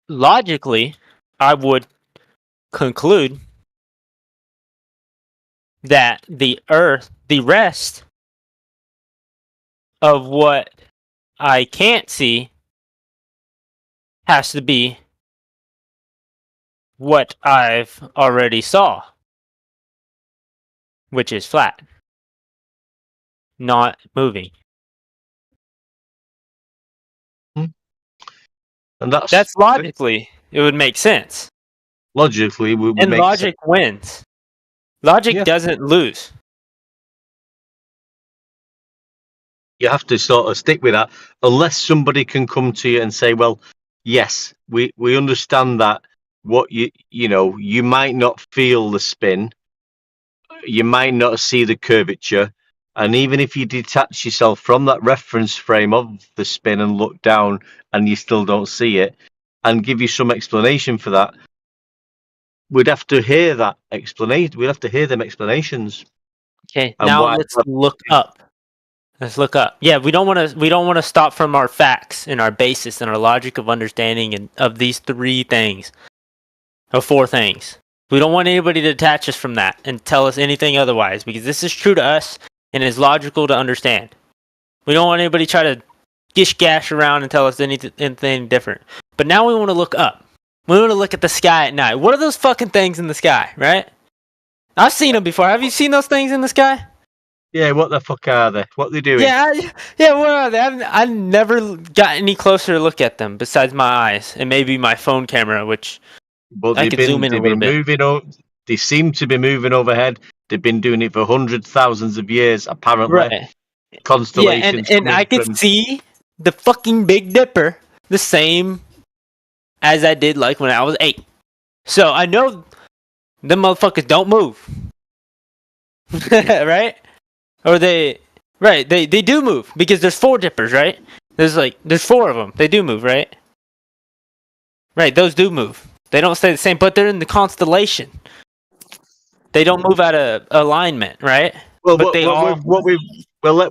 Logically, I would conclude that the earth, the rest of what I can't see, has to be what I've already saw, which is flat, not moving. And that's logically, it would make sense. logically would And make logic wins. Logic Yeah. doesn't lose. You have to sort of stick with that unless somebody can come to you and say, well, yes, we understand that what you might not feel the spin, you might not see the curvature, and even if you detach yourself from that reference frame of the spin and look down and you still don't see it, and give you some explanation for that, we'd have to hear that explanation. We'd have to hear them explanations. Okay, And now why let's look up. Let's look up. Yeah, we don't want to stop from our facts and our basis and our logic of understanding and of these three things, or four things. We don't want anybody to detach us from that and tell us anything otherwise, because this is true to us and is logical to understand. We don't want anybody to try to gish-gash around and tell us anything different. But now we want to look up. We want to look at the sky at night. What are those fucking things in the sky, right? I've seen them before. Have you seen those things in the sky? Yeah, what the fuck are they? What are they doing? Yeah, what are they? I never got any closer to look at them besides my eyes and maybe my phone camera, which But I could zoom in a little bit. moving. They seem to be moving overhead. They've been doing it for hundreds, thousands of years, apparently. Right. Constellations. Yeah, and I could see the fucking Big Dipper the same as I did like when I was 8. So I know them motherfuckers don't move. Right? Or they do move because there's 4 dippers, right? There's 4 of them. They do move, right? Right, those do move. They don't stay the same, but they're in the constellation. They don't move out of alignment, right? Well, but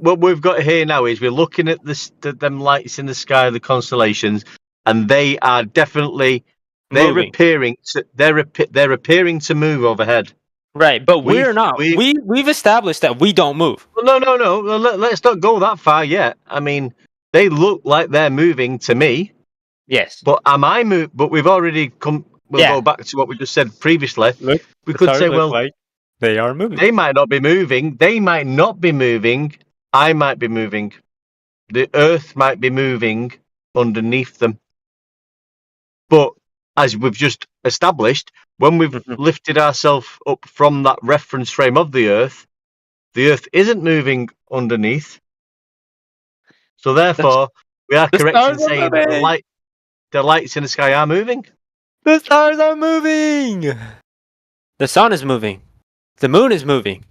what we've got here now is we're looking at them lights in the sky, the constellations, and they are definitely appearing to move overhead. Right, but we're not. We've established that we don't move. Well, no. Let's not go that far yet. I mean, they look like they're moving to me. Yes. But am I moving? But we've already come. We'll go back to what we just said previously. We could say, well, like they are moving. They might not be moving. They might not be moving. I might be moving. The Earth might be moving underneath them. But as we've just established, when we've lifted ourselves up from that reference frame of the Earth isn't moving underneath. So therefore, we are correct in saying that the lights in the sky are moving. The stars are moving. The sun is moving. The moon is moving.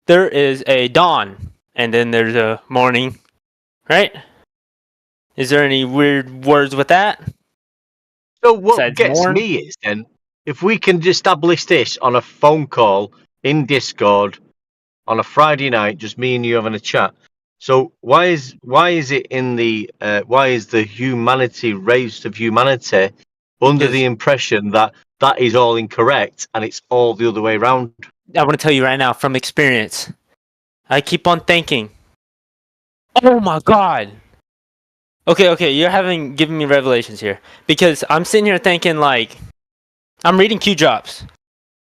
There is a dawn, and then there's a morning, right? Is there any weird words with that? So what gets me is then, if we can establish this on a phone call in Discord on a Friday night, just me and you having a chat. So why is it in the why is the race of humanity under the impression that is all incorrect and it's all the other way around? I want to tell you right now from experience. I keep on thinking, oh my God. Okay, you're giving me revelations here. Because I'm sitting here thinking I'm reading Q drops.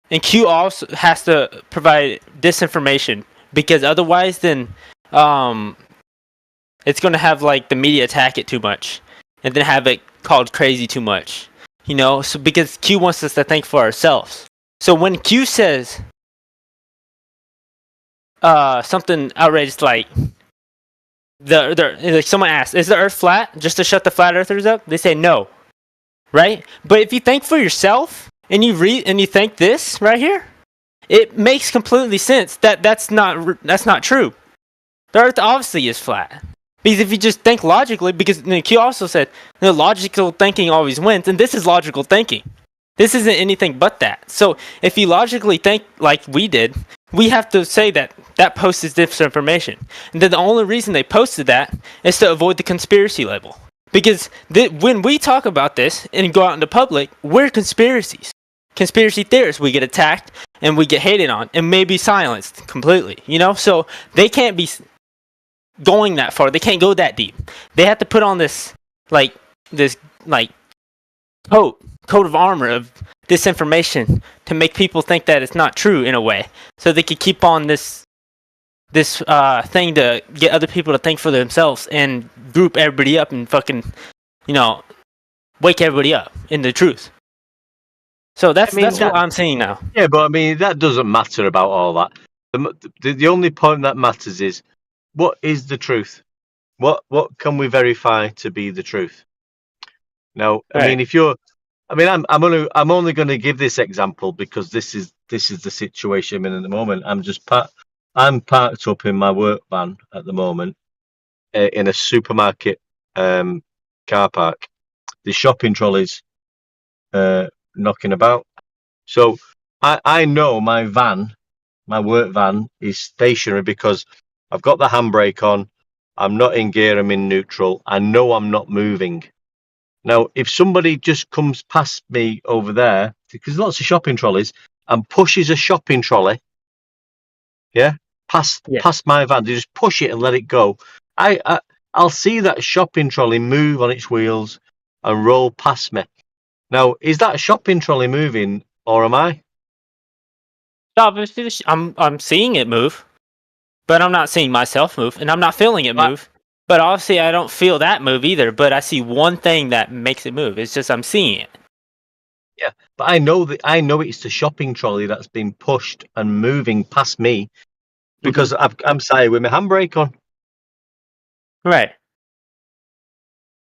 And Q also has to provide disinformation. Because otherwise then it's gonna have the media attack it too much. And then have it called crazy too much. So because Q wants us to think for ourselves. So when Q says something outrageous like someone asks, is the Earth flat? Just to shut the flat earthers up? They say no, right? But if you think for yourself and you read and you think this right here, it makes completely sense that that's not true. The Earth obviously is flat. Because if you just think logically, because Q also said logical thinking always wins, and this is logical thinking. This isn't anything but that. So if you logically think like we did, we have to say that post is disinformation. And then the only reason they posted that is to avoid the conspiracy label. Because when we talk about this and go out into public, we're conspiracies. Conspiracy theorists. We get attacked and we get hated on and maybe silenced completely. So they can't be going that far. They can't go that deep. They have to put on this coat of armor of disinformation to make people think that it's not true in a way, so they could keep on this thing to get other people to think for themselves and group everybody up and fucking wake everybody up in the truth. So that's what I'm seeing now. Yeah, but I mean that doesn't matter about all that. The only point that matters is what is the truth. What can we verify to be the truth? Now, I mean, if you're, I mean, I'm only going to give this example because this is the situation I'm in at the moment. I'm parked up in my work van at the moment in a supermarket car park. The shopping trolleys knocking about. So I know my work van is stationary because I've got the handbrake on. I'm not in gear. I'm in neutral. I know I'm not moving. Now, if somebody just comes past me over there, because lots of shopping trolleys, and pushes a shopping trolley, past my van, they just push it and let it go. I'll see that shopping trolley move on its wheels and roll past me. Now, is that shopping trolley moving, or am I? Obviously, I'm seeing it move, but I'm not seeing myself move, and I'm not feeling it move. But obviously, I don't feel that move either. But I see one thing that makes it move. It's just I'm seeing it. Yeah, but I know it's the shopping trolley that's been pushed and moving past me because I'm sat with my handbrake on. Right.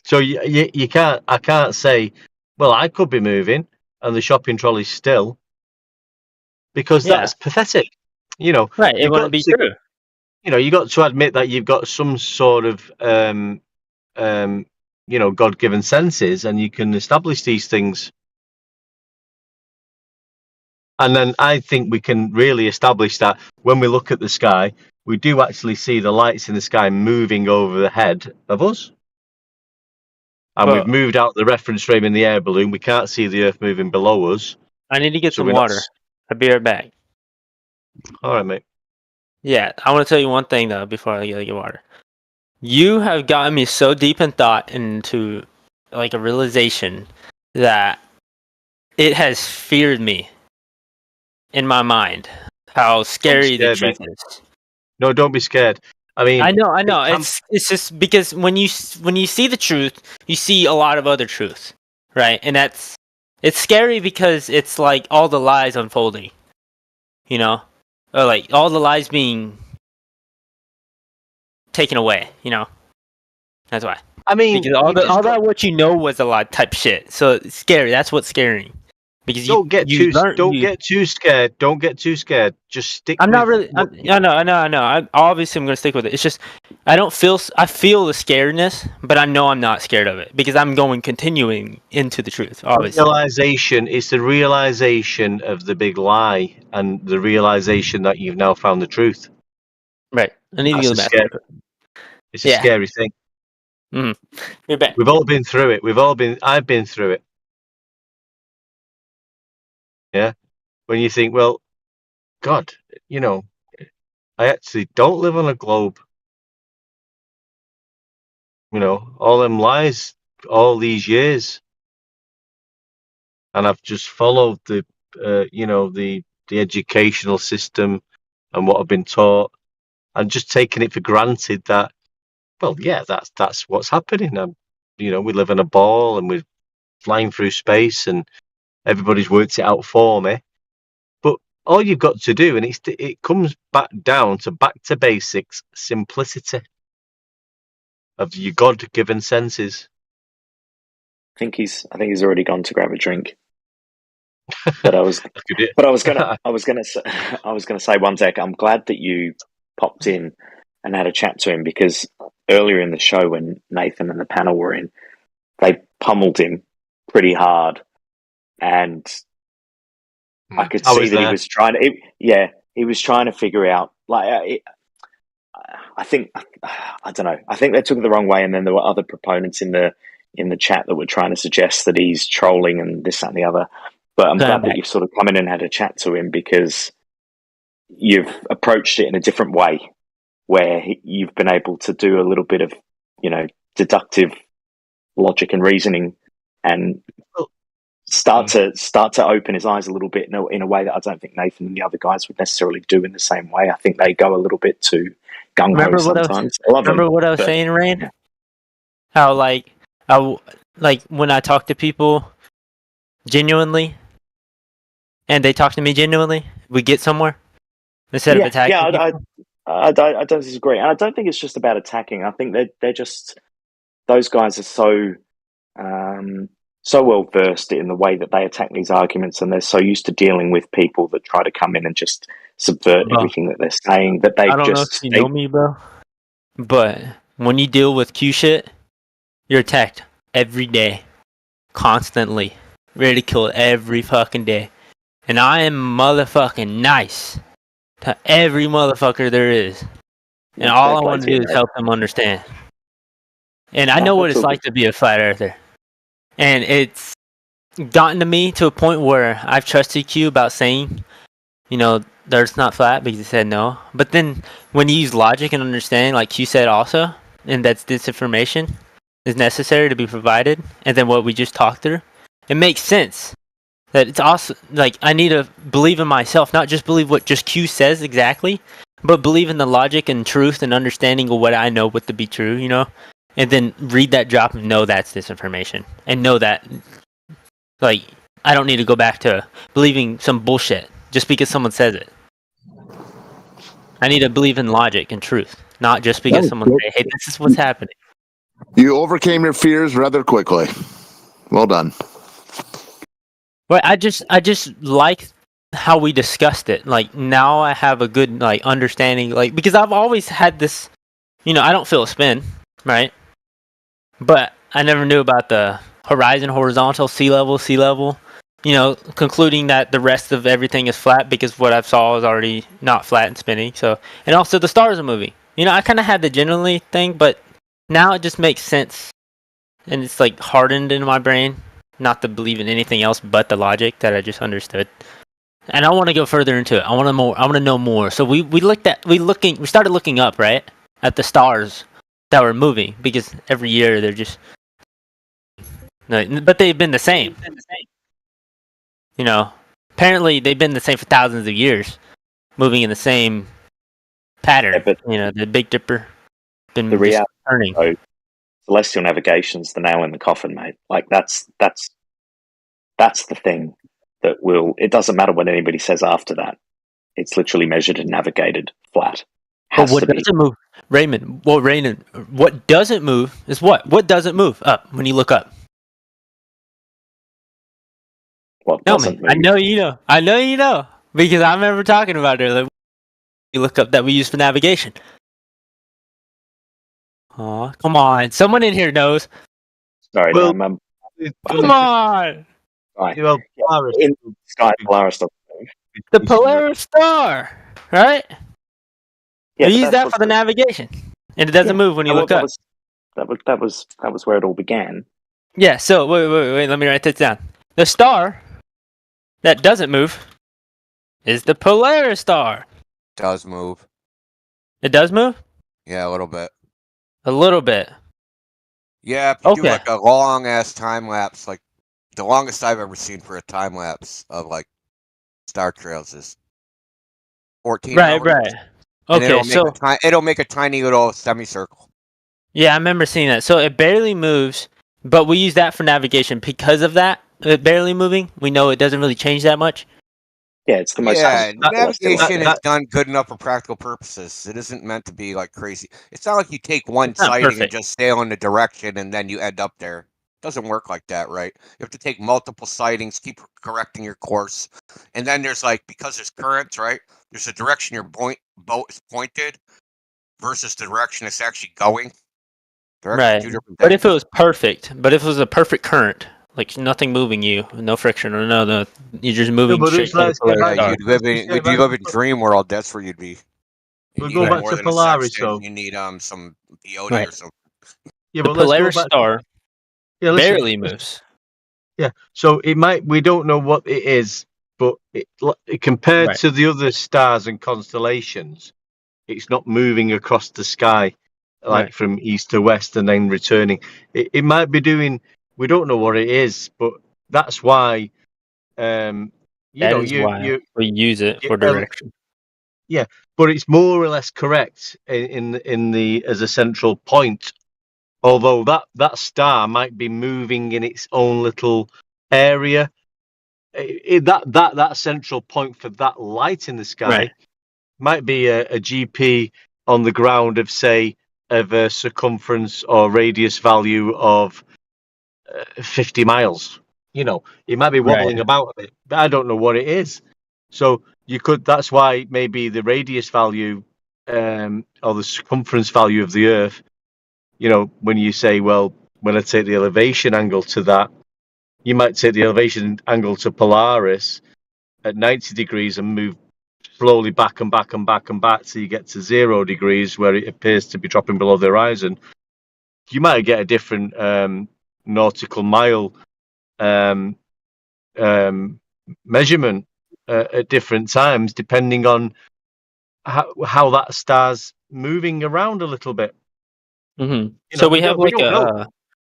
So you can't. I can't say, well, I could be moving and the shopping trolley's still, because that's pathetic. You know, right? It wouldn't be true. You know, you got to admit that you've got some sort of God-given senses, and you can establish these things. And then I think we can really establish that when we look at the sky, we do actually see the lights in the sky moving over the head of us. And we've moved out the reference frame in the air balloon. We can't see the Earth moving below us. I need to get some water. I'll be right back. All right, mate. Yeah, I want to tell you one thing, though, before I get water. You have gotten me so deep in thought into, like, a realization that it has feared me in my mind how scary the truth is. No, don't be scared. I mean, I know. It's just because when you see the truth, you see a lot of other truth, right? And it's scary because it's like all the lies unfolding, you know, or like all the lies being taken away, you know. That's why. I mean, because all that what you know was a lie type shit. So it's scary. That's what's scaring. Because don't get too scared. Don't get too scared. Just stick. I'm not really. I know. Obviously, I'm going to stick with it. It's just I feel the scaredness, but I know I'm not scared of it because I'm continuing into the truth. Obviously, it's the realization of the big lie and the realization that you've now found the truth. Right. I need to go back. It's a scary thing. You're back. We've all been through it. I've been through it. Yeah. When you think, well, God, you know, I actually don't live on a globe. You know, all them lies, all these years, and I've just followed the educational system and what I've been taught, and just taking it for granted that, well, yeah, that's what's happening. We live in a ball and we're flying through space, and everybody's worked it out for me. But all you've got to do, and it comes back to basics, simplicity of your God-given senses. I think he's already gone to grab a drink. But I was gonna say one sec. I'm glad that you popped in and had a chat to him, because earlier in the show when Nathan and the panel were in, they pummeled him pretty hard, and I could see that he was trying to. He was trying to figure out, like, I don't know. I think they took it the wrong way, and then there were other proponents in the chat that were trying to suggest that he's trolling and this, that, and the other. But I'm glad that you've sort of come in and had a chat to him, because you've approached it in a different way, where you've been able to do a little bit of, deductive logic and reasoning, and start to open his eyes a little bit in a way that I don't think Nathan and the other guys would necessarily do in the same way. I think they go a little bit too gung-ho sometimes. Remember what I was saying, Rain? How like when I talk to people genuinely, and they talk to me genuinely, we get somewhere instead of attacking people. I don't disagree, and I don't think it's just about attacking. I think they're just, those guys are so well versed in the way that they attack these arguments, and they're so used to dealing with people that try to come in and just subvert everything that they're saying, that they I don't know if you know me, bro, but when you deal with Q shit, you're attacked every day, constantly, ridiculed every fucking day, and I am motherfucking nice to every motherfucker there is, and all I want to do is help them understand. And I know what it's like to be a flat earther, and it's gotten to me to a point where I've trusted Q about saying, you know, the Earth's not flat because he said no. But then when you use logic and understanding, like Q said also, and that's disinformation is necessary to be provided, and then what we just talked through, it makes sense. That it's also like I need to believe in myself, not just believe what just Q says exactly, but believe in the logic and truth and understanding of what I know what to be true, you know? And then read that drop and know that's disinformation. And know that, like, I don't need to go back to believing some bullshit just because someone says it. I need to believe in logic and truth, not just because someone says, hey, this is what's happening. You overcame your fears rather quickly. Well done. Well, I just like how we discussed it. Like, now I have a good, like, understanding, like, because I've always had this, you know, I don't feel a spin, right? But I never knew about the horizon, horizontal, sea level, you know, concluding that the rest of everything is flat because what I saw is already not flat and spinning. So, and also the stars are moving. You know, I kind of had the generally thing, but now it just makes sense. And it's like hardened in my brain not to believe in anything else but the logic that I just understood. And I want to go further into it. I want to know more. So we started looking up, right, at the stars that were moving because every year they're just, but they've been the same. You know, apparently they've been the same for thousands of years, moving in the same pattern. But you know, the Big Dipper been the reality, turning. So, celestial navigation's the nail in the coffin, mate. Like that's the thing that will. It doesn't matter what anybody says after that. It's literally measured and navigated flat. But what doesn't move, Raymond? Well, Raymond, what doesn't move is what? What doesn't move up when you look up? What doesn't move? I know you know. I know you know because I remember talking about it. Like, you look up that we use for navigation. Aw, come on! Someone in here knows. Sorry, well, come on! Right. In the sky, Polaris doesn't move. The Polaris star, right? Yeah, we use that for the navigation, and it doesn't move when you look up. That was where it all began. Yeah. So wait. Let me write this down. The star that doesn't move is the Polaris star. Does move. It does move? Yeah, a little bit. A little bit. Yeah, if you do like a long ass time lapse, like the longest I've ever seen for a time lapse of like star trails is 14 hours. Right. Okay, it'll make a tiny little semicircle. Yeah, I remember seeing that. So it barely moves, but we use that for navigation because of that. It barely moving. We know it doesn't really change that much. Yeah, it's the most. Yeah, navigation is done good enough for practical purposes. It isn't meant to be like crazy. It's not like you take one sighting and just sail in the direction and then you end up there. It doesn't work like that, right? You have to take multiple sightings, keep correcting your course, and then there's like, because there's currents, right? There's a direction your boat is pointed versus the direction it's actually going. Right. But if it was perfect, if it was a perfect current, like nothing moving you, no friction or no, you're just moving straight to the Polaris star. Would you live in dream world? That's where you'd be. We'll go back to Polaris, though. You need some peyote or something. Yeah, the Polaris star barely moves. Yeah, so it might. We don't know what it is, but compared to the other stars and constellations, it's not moving across the sky like from east to west and then returning. It might be doing. We don't know what it is, but that's why. We use it for direction. Yeah, but it's more or less correct in the as a central point. Although that star might be moving in its own little area, that central point for that light in the sky might be a GP on the ground of, say, of a circumference or radius value of 50 miles. It might be wobbling about a bit, but I don't know what it is. So that's why maybe the radius value or the circumference value of the Earth, when you say, well, when I take the elevation angle to that, you might take the elevation angle to Polaris at 90 degrees and move slowly back and back and back and back till you get to 0 degrees where it appears to be dropping below the horizon. You might get a different nautical mile measurement at different times, depending on how that star's moving around a little bit. Mm-hmm. So we have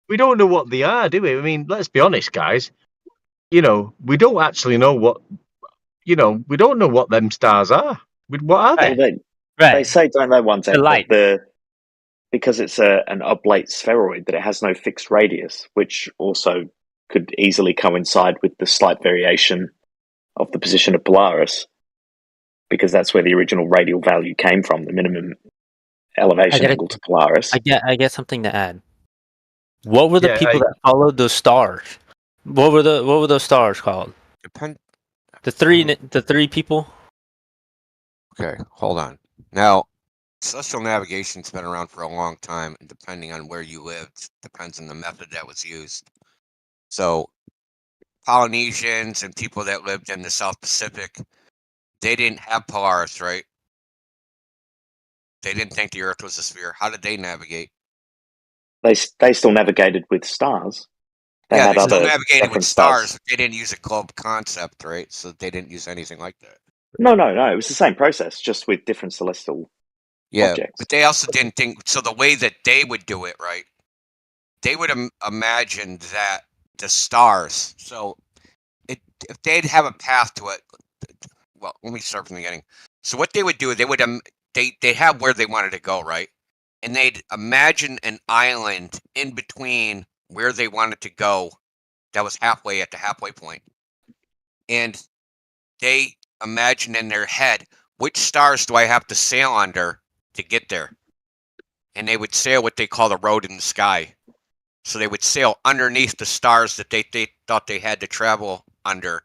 we don't know what they are, do we? I mean, let's be honest, guys. We don't actually know what. We don't know what them stars are. What are they? They say, don't they, one thing, that because it's an oblate spheroid, that it has no fixed radius, which also could easily coincide with the slight variation of the position of Polaris, because that's where the original radial value came from, the minimum elevation angle to Polaris. I get something to add. What were the people that followed those stars? What were those stars called? The three people. Okay, hold on. Now, celestial navigation's been around for a long time, and depending on where you lived, depends on the method that was used. So, Polynesians and people that lived in the South Pacific, they didn't have Polaris, right? They didn't think the Earth was a sphere. How did they navigate? They still navigated with stars. They still navigated with stars. But they didn't use a globe concept, right? So they didn't use anything like that. No. It was the same process, just with different celestial objects. But they also didn't think. So the way that they would do it, right? They would imagine that the stars. So if they'd have a path to it, well, let me start from the beginning. So what they would do, they'd have where they wanted to go, right? And they'd imagine an island in between where they wanted to go that was halfway at the halfway point. And they imagine in their head, which stars do I have to sail under to get there? And they would sail what they call the road in the sky. So they would sail underneath the stars that they thought they had to travel under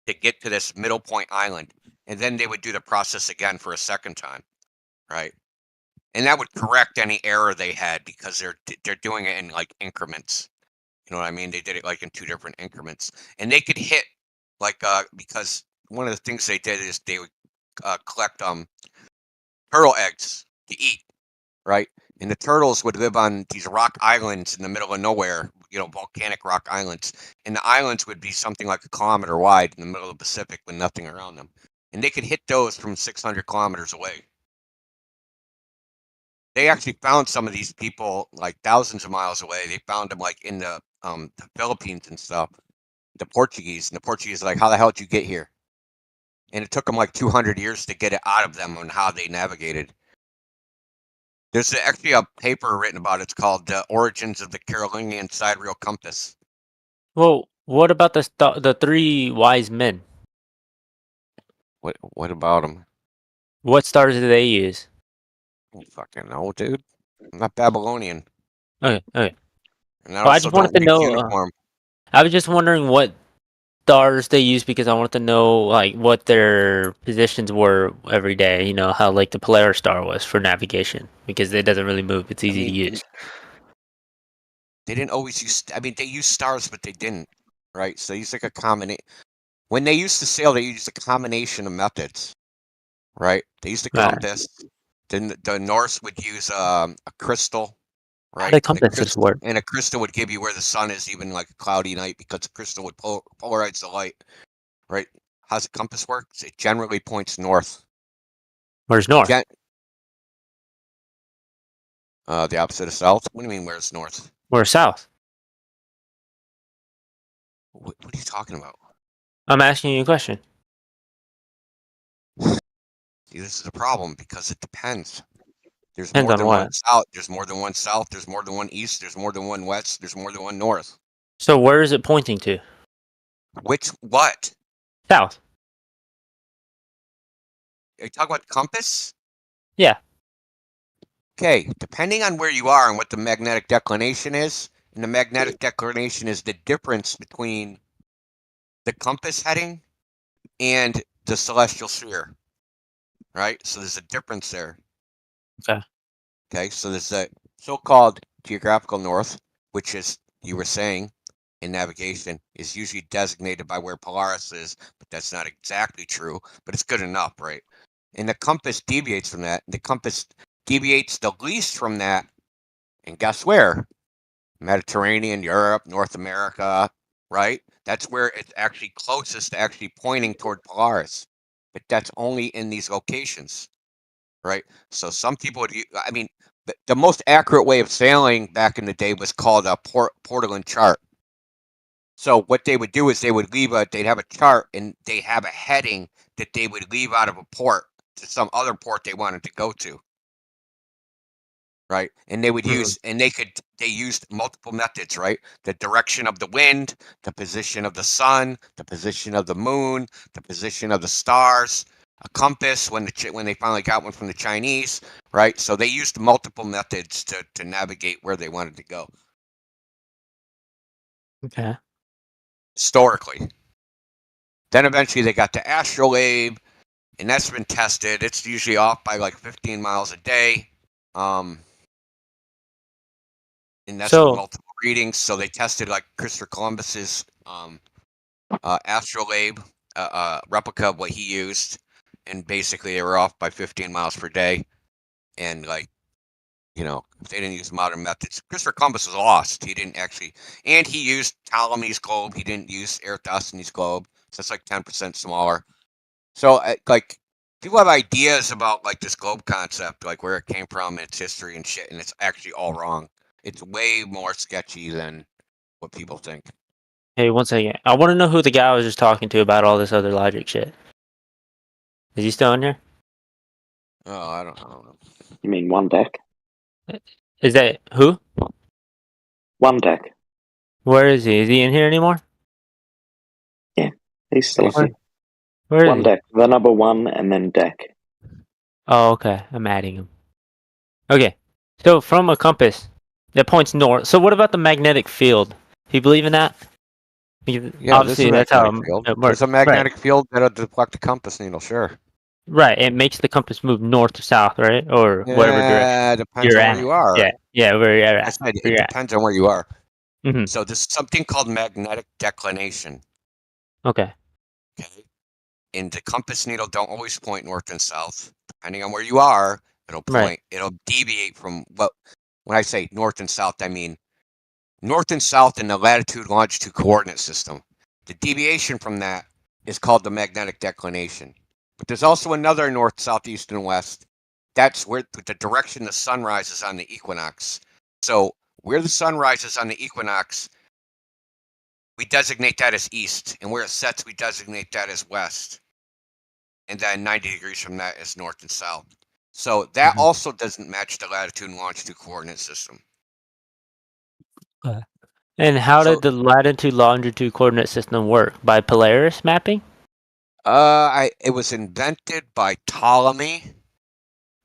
to get to this middle point island. And then they would do the process again for a second time, right? And that would correct any error they had, because they're doing it in like increments. You know what I mean? They did it like in 2 different increments, and they could hit like because one of the things they did is they would collect turtle eggs to eat, right? And the turtles would live on these rock islands in the middle of nowhere, volcanic rock islands, and the islands would be something like a kilometer wide in the middle of the Pacific with nothing around them, and they could hit those from 600 kilometers away. They actually found some of these people like thousands of miles away. They found them like in the Philippines and stuff. The Portuguese are like, how the hell did you get here? And it took them like 200 years to get it out of them on how they navigated. There's actually a paper written about it. It's called The Origins of the Carolingian Sidereal Compass. Well, what about the 3 wise men? What about them? What stars do they use? I don't fucking know, dude. I'm not Babylonian. Okay. And I just wanted to know. I was just wondering what stars they use, because I wanted to know like what their positions were every day. You know how like the Polaris star was for navigation, because it doesn't really move. It's easy to use. They didn't always use. I mean, they used stars, but they didn't. Right? So they used like a combination. When they used to sail, they used a combination of methods. Right? They used a compass. Then the Norse would use a crystal, right? How do compasses work? And a crystal would give you where the sun is, even like a cloudy night, because the crystal would polarize the light, right? How's a compass work? It generally points north. Where's north? The opposite of south. What do you mean, where's north? Where's south? What are you talking about? I'm asking you a question. See, this is a problem, because it depends. There's Depends more on than what? one south. There's more than one south. There's more than one east. There's more than one west. There's more than one north. So where is it pointing to? Which what? South. Are you talking about compass? Yeah. Okay, depending on where you are and what the magnetic declination is, and the magnetic declination is the difference between the compass heading and the celestial sphere, right? So there's a difference there. Okay. Okay, so there's a so-called geographical north, which is, you were saying, in navigation, is usually designated by where Polaris is, but that's not exactly true, but it's good enough, right? And the compass deviates from that. The compass deviates the least from that, and guess where? Mediterranean, Europe, North America, right? That's where it's actually closest to actually pointing toward Polaris. But that's only in these locations, right? So some people would, I mean, the most accurate way of sailing back in the day was called a Portland chart. So what they would do is they'd have a chart and they have a heading that they would leave out of a port to some other port they wanted to go to. Right, and they would use, and they used multiple methods, right? The direction of the wind, the position of the sun, the position of the moon, the position of the stars, a compass when they finally got one from the Chinese, right? So they used multiple methods to navigate where they wanted to go. Okay. Historically. Then eventually they got to astrolabe, and that's been tested. It's usually off by like 15 miles a day. And that's with multiple readings. So they tested like Christopher Columbus's astrolabe, replica of what he used, and basically they were off by 15 miles per day. And like, you know, if they didn't use modern methods, Christopher Columbus was lost. He didn't actually, and he used Ptolemy's globe. He didn't use Eratosthenes' globe. So it's like 10% smaller. So like, people have ideas about like this globe concept, like where it came from, its history and shit, and it's actually all wrong. It's way more sketchy than what people think. Hey, one second. I want to know who the guy I was just talking to about all this other logic shit. Is he still in here? Oh, I don't know. You mean one deck? Is that who? One deck. Where is he? Is he in here anymore? Yeah, he's still here. Where is one he? deck. The number one and then deck. Oh, okay. I'm adding him. Okay. So from a compass that points north. So what about the magnetic field? Do you believe in that? Because Yeah, obviously that's how field. it works. There's a magnetic field that'll deflect a compass needle, sure. Right. It makes the compass move north to south, right? Or whatever direction Depends you're on at. where you are. Yeah, where you're at. I said it depends on where you are. Mm-hmm. So there's something called magnetic declination. Okay. Okay. And the compass needle don't always point north and south. Depending on where you are, it'll point. Right. It'll deviate from what. When I say north and south, I mean north and south in the latitude longitude coordinate system. The deviation from that is called the magnetic declination. But there's also another north, south, east, and west. That's where the direction the sun rises on the equinox. So where the sun rises on the equinox, we designate that as east, and where it sets, we designate that as west. And then 90 degrees from that is north and south. So that also doesn't match the latitude and longitude coordinate system. And how did the latitude longitude coordinate system work? By Polaris mapping? It was invented by Ptolemy,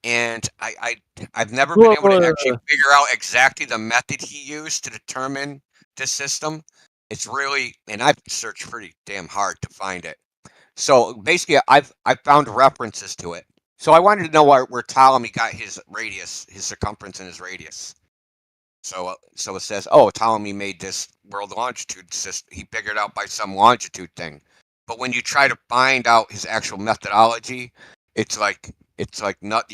and I've never been able to actually figure out exactly the method he used to determine this system. It's really, and I've searched pretty damn hard to find it. So basically, I've found references to it. So I wanted to know where Ptolemy got his radius, his circumference, and his radius. So it says, oh, Ptolemy made this world longitude system. He figured out by some longitude thing. But when you try to find out his actual methodology, it's like you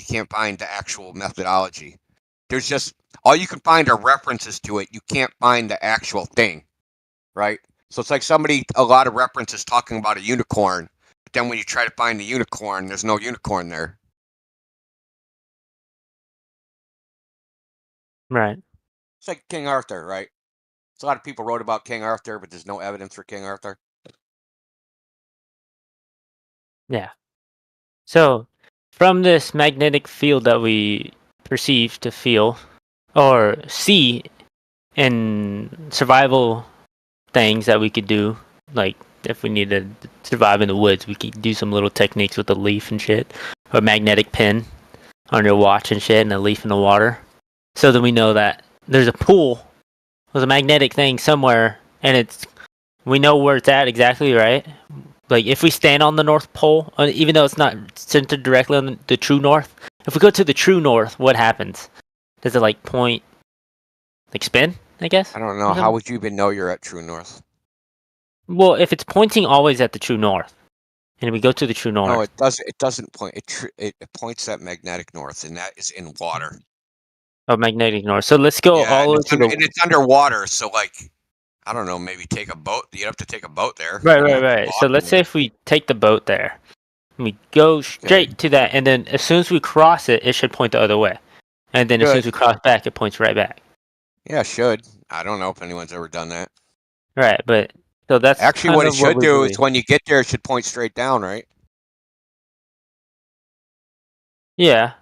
can't find the actual methodology. There's just all you can find are references to it. You can't find the actual thing, right? So it's like a lot of references talking about a unicorn, but then when you try to find the unicorn, there's no unicorn there. Right. It's like King Arthur, right? So a lot of people wrote about King Arthur, but there's no evidence for King Arthur. Yeah. So, from this magnetic field that we perceive to feel or see in survival things that we could do, like if we need to survive in the woods, we can do some little techniques with a leaf and shit, or a magnetic pin on your watch and shit, and a leaf in the water, so that we know that there's a pool, there's a magnetic thing somewhere, and we know where it's at exactly, right? Like if we stand on the North Pole, even though it's not centered directly on the true north, if we go to the true north, what happens? Does it like point, like spin? I guess. I don't know. How would you even know you're at true north? Well, if it's pointing always at the true north, and we go to the true north. No, it doesn't. It doesn't point. It points at magnetic north, and that is in water. Oh, magnetic north. So let's go all the way to and it's underwater. So like, I don't know. Maybe take a boat. You have to take a boat there. Right. So let's say if we take the boat there, and we go straight to that, and then as soon as we cross it, it should point the other way, and then as soon as we cross back, it points right back. Yeah, should. I don't know if anyone's ever done that. Right, but so that's actually what it should do is when you get there, it should point straight down, right? Yeah.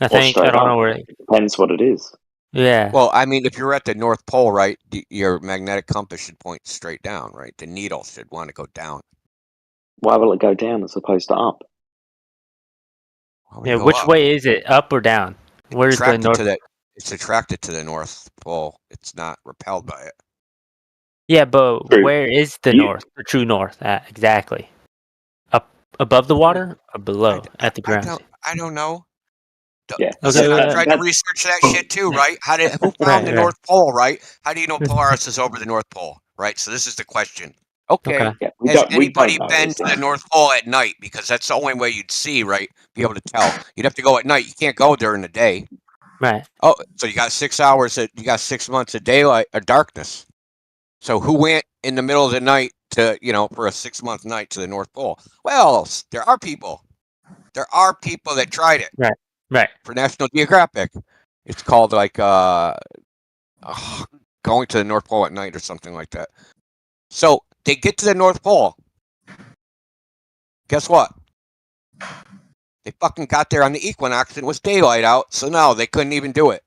I think I don't know where. It depends what it is. Yeah. Well, I mean, if you're at the North Pole, right, your magnetic compass should point straight down, right? The needle should want to go down. Why will it go down as opposed to up? Yeah, which way is it? Up or down? Where's the north? It's attracted to the North Pole. It's not repelled by it. Yeah, but where is the north, the true north at exactly? Up above the water or below at the ground? I don't know. Yeah. Listen, I tried to research that shit too, right? Who found the North Pole, right? How do you know Polaris is over the North Pole, right? So this is the question. Okay. Yeah, Has anybody been to the North Pole at night? Because that's the only way you'd see, right? Be able to tell. You'd have to go at night. You can't go during the day. Right. Oh, so you got 6 hours. You got 6 months of daylight or darkness. So who went in the middle of the night to, for a 6-month night to the North Pole? Well, there are people. There are people that tried it. Right. For National Geographic. It's called like going to the North Pole at night or something like that. So they get to the North Pole. Guess what? They fucking got there on the equinox and it was daylight out, so no, they couldn't even do it.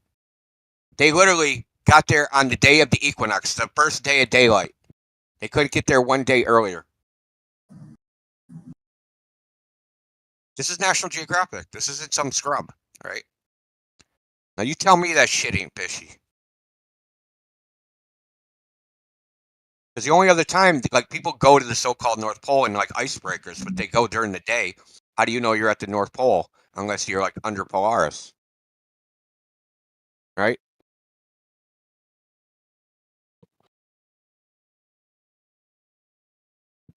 They literally got there on the day of the equinox, the first day of daylight. They couldn't get there one day earlier. This is National Geographic. This isn't some scrub, right? Now you tell me that shit ain't fishy. Because the only other time, like, people go to the so-called North Pole in like icebreakers, but they go during the day. How do you know you're at the North Pole unless you're like under Polaris? Right?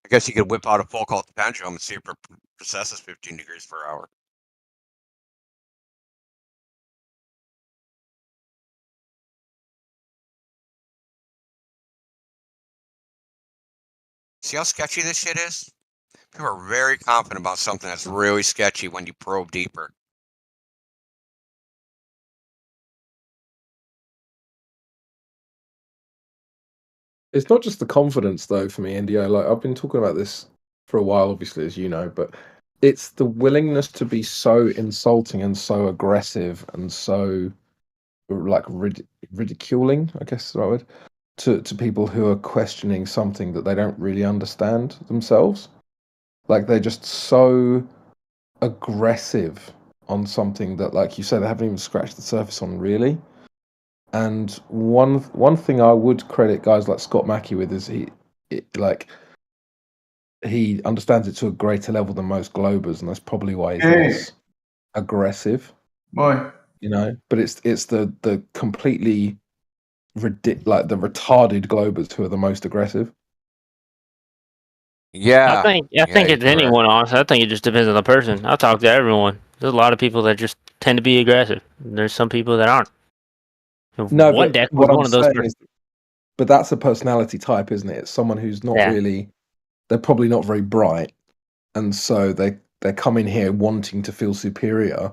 I guess you could whip out a Foucault pendulum and see if it precesses 15 degrees per hour. See how sketchy this shit is? People are very confident about something that's really sketchy when you probe deeper. It's not just the confidence, though, for me, Indio. Like, I've been talking about this for a while, obviously, as you know, but it's the willingness to be so insulting and so aggressive and so, like, ridiculing, I guess is the right word, to people who are questioning something that they don't really understand themselves. Like, they're just so aggressive on something that, like you said, they haven't even scratched the surface on, really. And one thing I would credit guys like Scott Mackey with is he understands it to a greater level than most globers, and that's probably why he's less aggressive. Why? But it's the completely the retarded globers who are the most aggressive. Yeah, I think it's anyone, honestly. I think it just depends on the person. I talk to everyone. There's a lot of people that just tend to be aggressive. There's some people that aren't. No, one but deck was what I'm one of those. saying is, but that's a personality type, isn't it? It's someone who's not really. They're probably not very bright, and so they come in here wanting to feel superior,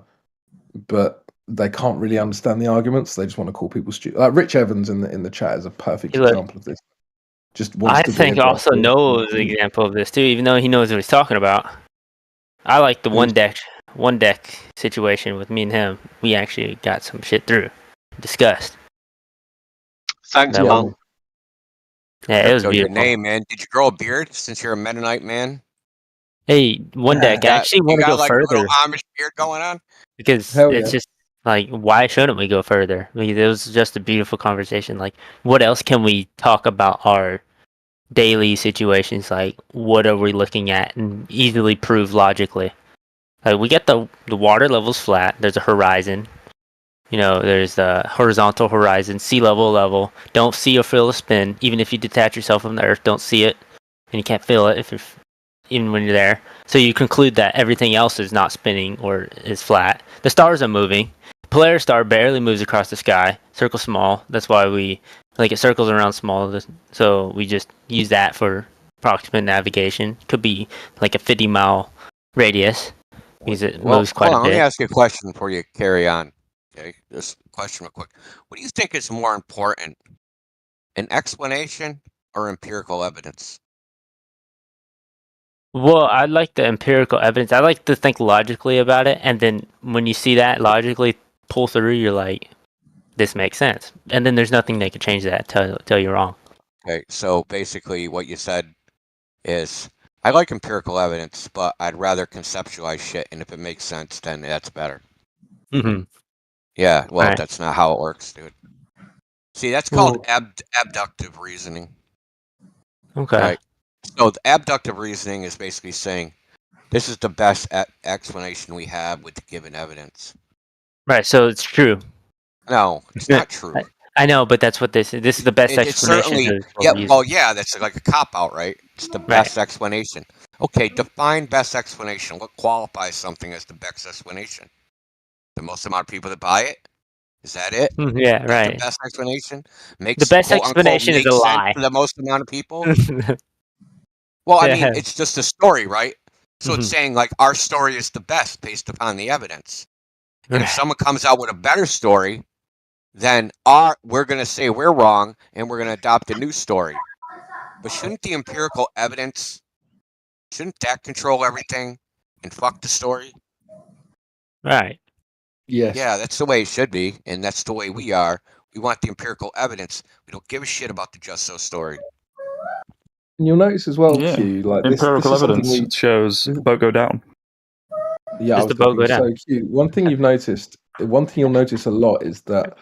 but they can't really understand the arguments. They just want to call people stupid. Like Rich Evans in the chat is a perfect example of this. Just wants to think also Noah is an example of this too, even though he knows what he's talking about. I like the one deck situation with me and him. We actually got some shit through, discussed. Thanks, man. Yeah, it was Crypto, your beautiful. name, man. Did you grow a beard since you're a Mennonite man? Hey, one deck. I actually want to go like a little further Amish beard going on? because it's just like, why shouldn't we go further? I mean, it was just a beautiful conversation. Like, what else can we talk about our daily situations? Like, what are we looking at and easily prove logically? Like, we get the water level's flat. There's a horizon. You know, there's the horizontal horizon, sea level. Don't see or feel the spin. Even if you detach yourself from the Earth, don't see it, and you can't feel it if you're even when you're there. So you conclude that everything else is not spinning or is flat. The stars are moving. Polaris star barely moves across the sky. Circle small. That's why we it circles around small. So we just use that for approximate navigation. Could be like a 50-mile radius because it moves quite hold a on. Let me bit. ask you a question before you carry on. Okay, just a question real quick. What do you think is more important, an explanation or empirical evidence? Well, I like the empirical evidence. I like to think logically about it, and then when you see that logically pull through, you're like, this makes sense. And then there's nothing that could change that, tell you wrong. Okay, so basically what you said is, I like empirical evidence, but I'd rather conceptualize shit, and if it makes sense, then that's better. Mm-hmm. Yeah, well, Right. that's not how it works, dude. See, that's called abductive reasoning. Okay. Right? So the abductive reasoning is basically saying, this is the best explanation we have with the given evidence. Right, so it's true. No, it's not true. I know, but that's what this is. This is the best It's explanation. certainly, well, yeah, that's like a cop-out, right? It's the best explanation. Okay, define best explanation. What qualifies something as the best explanation? The most amount of people that buy it? Is that it? Yeah, That's right. the best explanation? The best explanation is a lie. For the most amount of people? Well, I mean, it's just a story, right? So it's saying, like, our story is the best based upon the evidence. And if someone comes out with a better story, then we're going to say we're wrong, and we're going to adopt a new story. But shouldn't the empirical evidence, shouldn't that control everything and fuck the story? Right. Yes. Yeah, that's the way it should be, and that's the way we are. We want the empirical evidence. We don't give a shit about the just so story. And you'll notice as well, Yeah. Q, like this Empirical is something evidence shows the boat go down. Yeah, I was thinking, so Q, one thing you'll notice a lot is that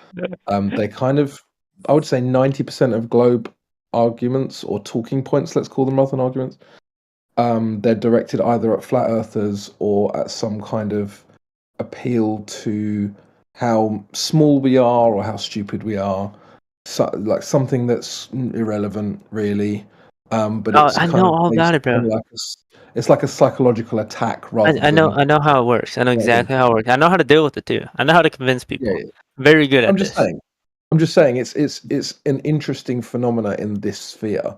they kind of, I would say 90% of globe arguments or talking points, let's call them rather than arguments, they're directed either at flat earthers or at some kind of appeal to how small we are or how stupid we are. So, like something that's irrelevant, really. But it's I kind know of all about it, bro. It's like a psychological attack rather I know than. how it works. I know exactly how it works. I know how to deal with it too. I know how to convince people. Yeah. Very good at I'm this. just saying it's an interesting phenomena in this sphere.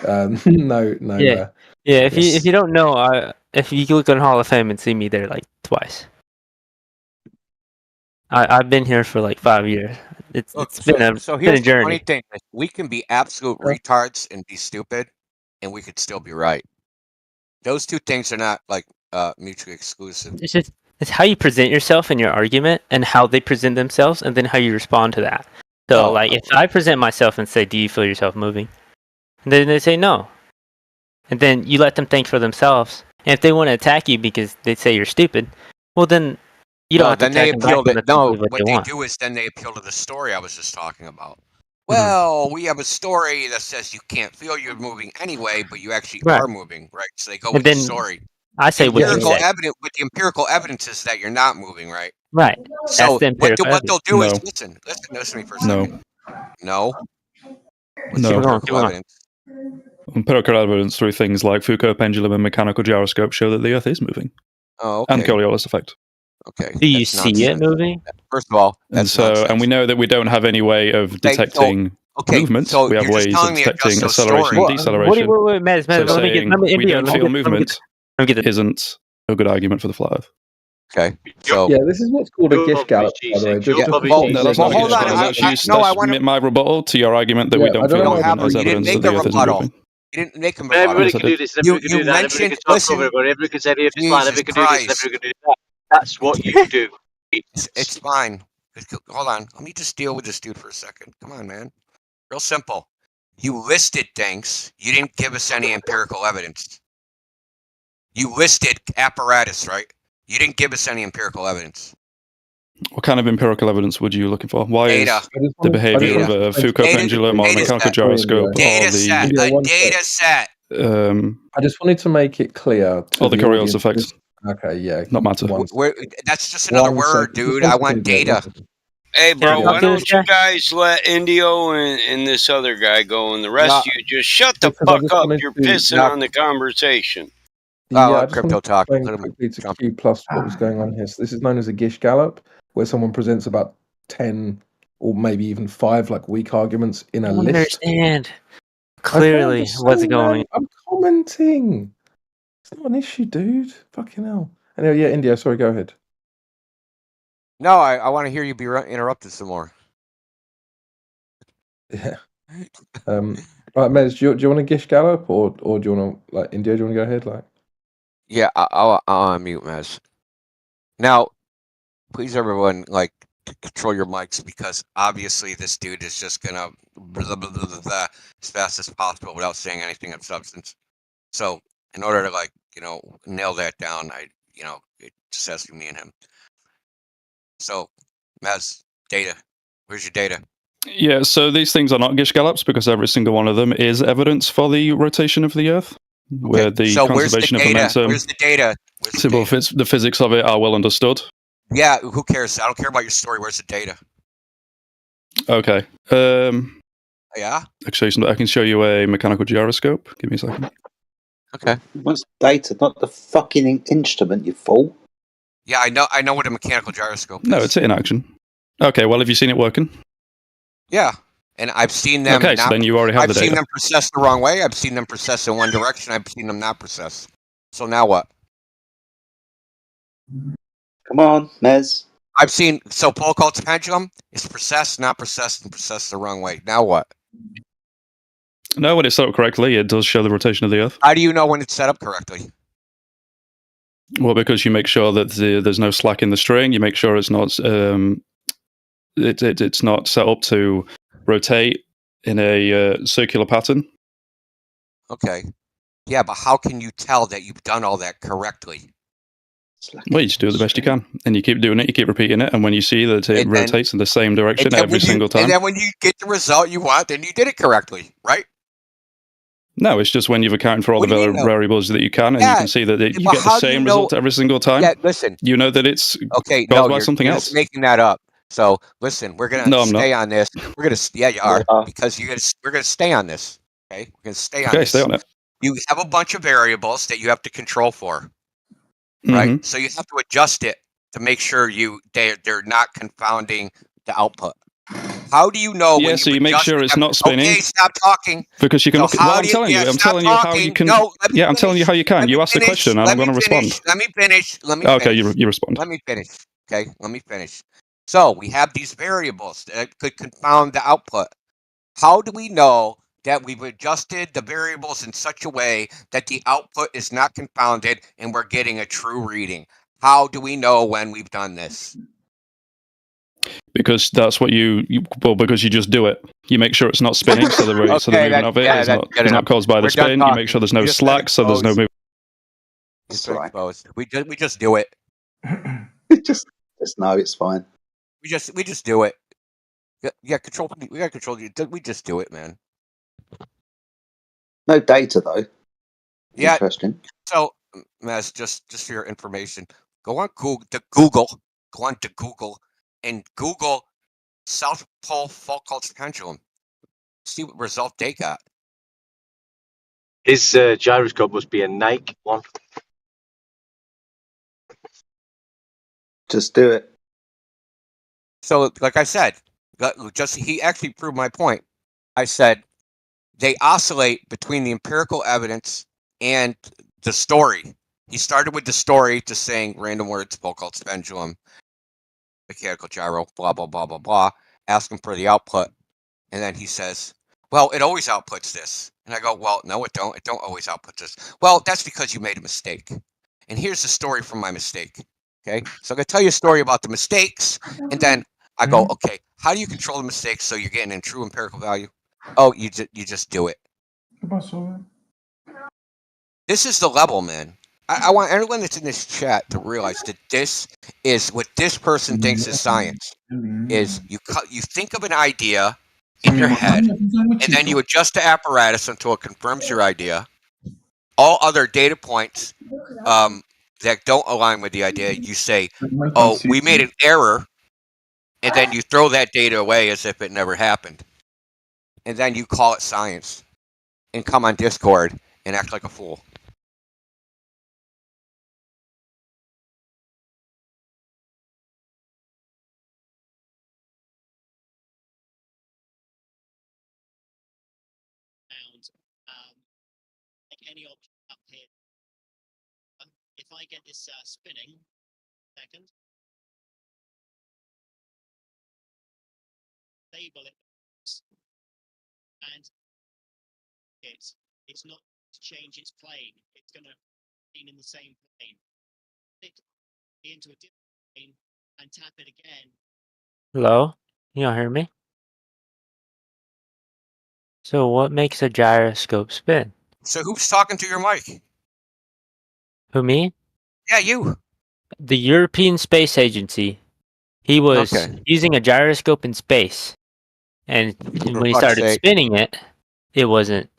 No. Yeah. If you don't know, if you look on Hall of Fame and see me there like twice. I've been here for like 5 years. It's been a So been a here's the funny journey. thing: we can be absolute retards and be stupid, and we could still be right. Those two things are not like mutually exclusive. It's how you present yourself in your argument and how they present themselves, and then how you respond to that. So, if I present myself and say, "Do you feel yourself moving?" and then they say no, and then you let them think for themselves. And if they want to attack you because they say you're stupid, well then you don't have to then they attack them appeal back. to What what they they want. do is then they appeal to the story I was just talking about. Well, we have a story that says you can't feel you're moving anyway, but you actually are moving, right? So they go And with the then story. I say what you say. The empirical evidence is that you're not moving, right? Right. So That's the what they'll do is No. listen to me for a No. second. No. What's No. empirical evidence? Empirical evidence through things like Foucault pendulum and mechanical gyroscope show that the Earth is moving. Oh, okay. And Coriolis effect. Okay. Do you see it moving? First of all, and we know that we don't have any way of detecting movement. so we have you're just ways telling of me a detecting just so acceleration and story. deceleration. Wait, Matt, so let me get we don't feel movement isn't a good argument for the flat Earth. Okay. So this is what's called a gift gallop, by the way. No, that's not a gift gallop. That's my rebuttal to your argument that we don't feel movement as evidence that the Earth is moving. You didn't make a But everybody rebuttal. can do this, and everybody can do that, everybody can talk over everybody, everybody can say the Earth is flat, everybody can do this, and everybody can do that. That's what you do. It's fine. Hold on. Let me just deal with this dude for a second. Come on, man. Real simple. You listed things. You didn't give us any empirical evidence. You listed apparatus, right? You didn't give us any empirical evidence. What kind of empirical evidence would you looking for? Why Data. is the behavior of a Foucault pendulum or a mechanical gyroscope or data the set? A data set. I just wanted to make it clear. or the Coriolis effect? Okay, yeah. Not matter. That's just another word, dude. I want data. Hey, bro, why don't you guys let Indio and this other guy go, and the rest of you just shut the fuck up? You're pissing on the conversation. I just wanted to explain quickly to Q plus what was going on here. So this is known as a Gish Gallop, where someone presents about 10 or maybe even 5 like weak arguments in a list. Understand clearly what's going. I'm commenting. It's not an issue, dude. Fucking hell. Anyway, yeah, India. Sorry, go ahead. No, I want to hear you be interrupted some more. Yeah. Right, Mez, do you want to Gish Gallop or do you want to India? Do you want to go ahead? Yeah, I'll unmute Mez. Now, please, everyone, control your mics because obviously this dude is just gonna blah, blah, blah, blah, as fast as possible without saying anything of substance. So, in order to nail that down, it just has to be me and him. So, Mez, data. Where's your data? Yeah, so these things are not Gish Gallops because every single one of them is evidence for the rotation of the Earth, where the conservation of momentum. Where's the data? The physics of it are well understood. Yeah, who cares? I don't care about your story. Where's the data? Okay. Yeah? Actually, I can show you a mechanical gyroscope. Give me a second. Okay. What's data? Not the fucking instrument, you fool. Yeah, I know what a mechanical gyroscope is. No, it's in action. Okay, well, have you seen it working? Yeah, and I've seen them. Okay, so then you already have the data. I've seen them process the wrong way. I've seen them process in one direction. I've seen them not process. So now what? Come on, Mez. I've seen Foucault's pendulum is processed, not processed, and processed the wrong way. Now what? No, when it's set up correctly, it does show the rotation of the Earth. How do you know when it's set up correctly? Well, because you make sure that there's no slack in the string. You make sure it's not it's not set up to rotate in a circular pattern. Okay. Yeah, but how can you tell that you've done all that correctly? Well, you just do it the best you can, and you keep doing it, you keep repeating it, and when you see that it rotates in the same direction every single time. And then when you get the result you want, then you did it correctly, right? No, it's just when you've accounted for all the variables that you can, and you can see that you get the same result every single time. Yeah, listen. You know that it's caused by something else. Just making that up. So listen, we're gonna stay on this. We're gonna you are because we're gonna stay on this. Okay, we're gonna stay on this. Okay, stay on it. You have a bunch of variables that you have to control for, right? Mm-hmm. So you have to adjust it to make sure they're not confounding the output. How do you know? Yeah, so you make sure it's not spinning. Okay, stop talking. Because you can look at what I'm telling you. I'm telling you how you can. Yeah, I'm telling you how you can. You ask the question, and I'm going to respond. Let me finish. Okay, you respond. Let me finish. Okay, let me finish. So we have these variables that could confound the output. How do we know that we've adjusted the variables in such a way that the output is not confounded and we're getting a true reading? How do we know when we've done this? Because that's what because you just do it. You make sure it's not spinning, so the movement of it is not caused by the spin. You make sure there's no slack, so there's no movement. We just do it. just no, it's fine. We just do it. Yeah, control. We got control. We just do it, man. No data though. Yeah. Interesting. So, Mez, just for your information, go on Google. Go on to Google and Google South Pole Foucault's pendulum. See what result they got. His gyroscope must be a Nike one. Just do it. So, like I said, he actually proved my point. I said they oscillate between the empirical evidence and the story. He started with the story, just saying random words, Foucault's pendulum, mechanical gyro, blah, blah, blah, blah, blah, asking for the output. And then he says, well, it always outputs this. And I go, well, no, it don't. It don't always output this. Well, that's because you made a mistake. And here's the story from my mistake. Okay, so I'm going to tell you a story about the mistakes. And then I go, okay, how do you control the mistakes so you're getting a true empirical value? Oh, you just do it. This is the level, man. I want everyone that's in this chat to realize that this is what this person thinks is science. Is you think of an idea in your head, and then you adjust the apparatus until it confirms your idea. All other data points that don't align with the idea, you say, "Oh, we made an error," and then you throw that data away as if it never happened. And then you call it science, and come on Discord and act like a fool. Any object up here. If I get this spinning, second, stable it, and it's not to change its plane. It's going to be in the same plane. It into a different plane and tap it again. Hello? You all hear me? So what makes a gyroscope spin? So who's talking to your mic? Who, me? Yeah, you. The European Space Agency. He was using a gyroscope in space. And when he started spinning it, it wasn't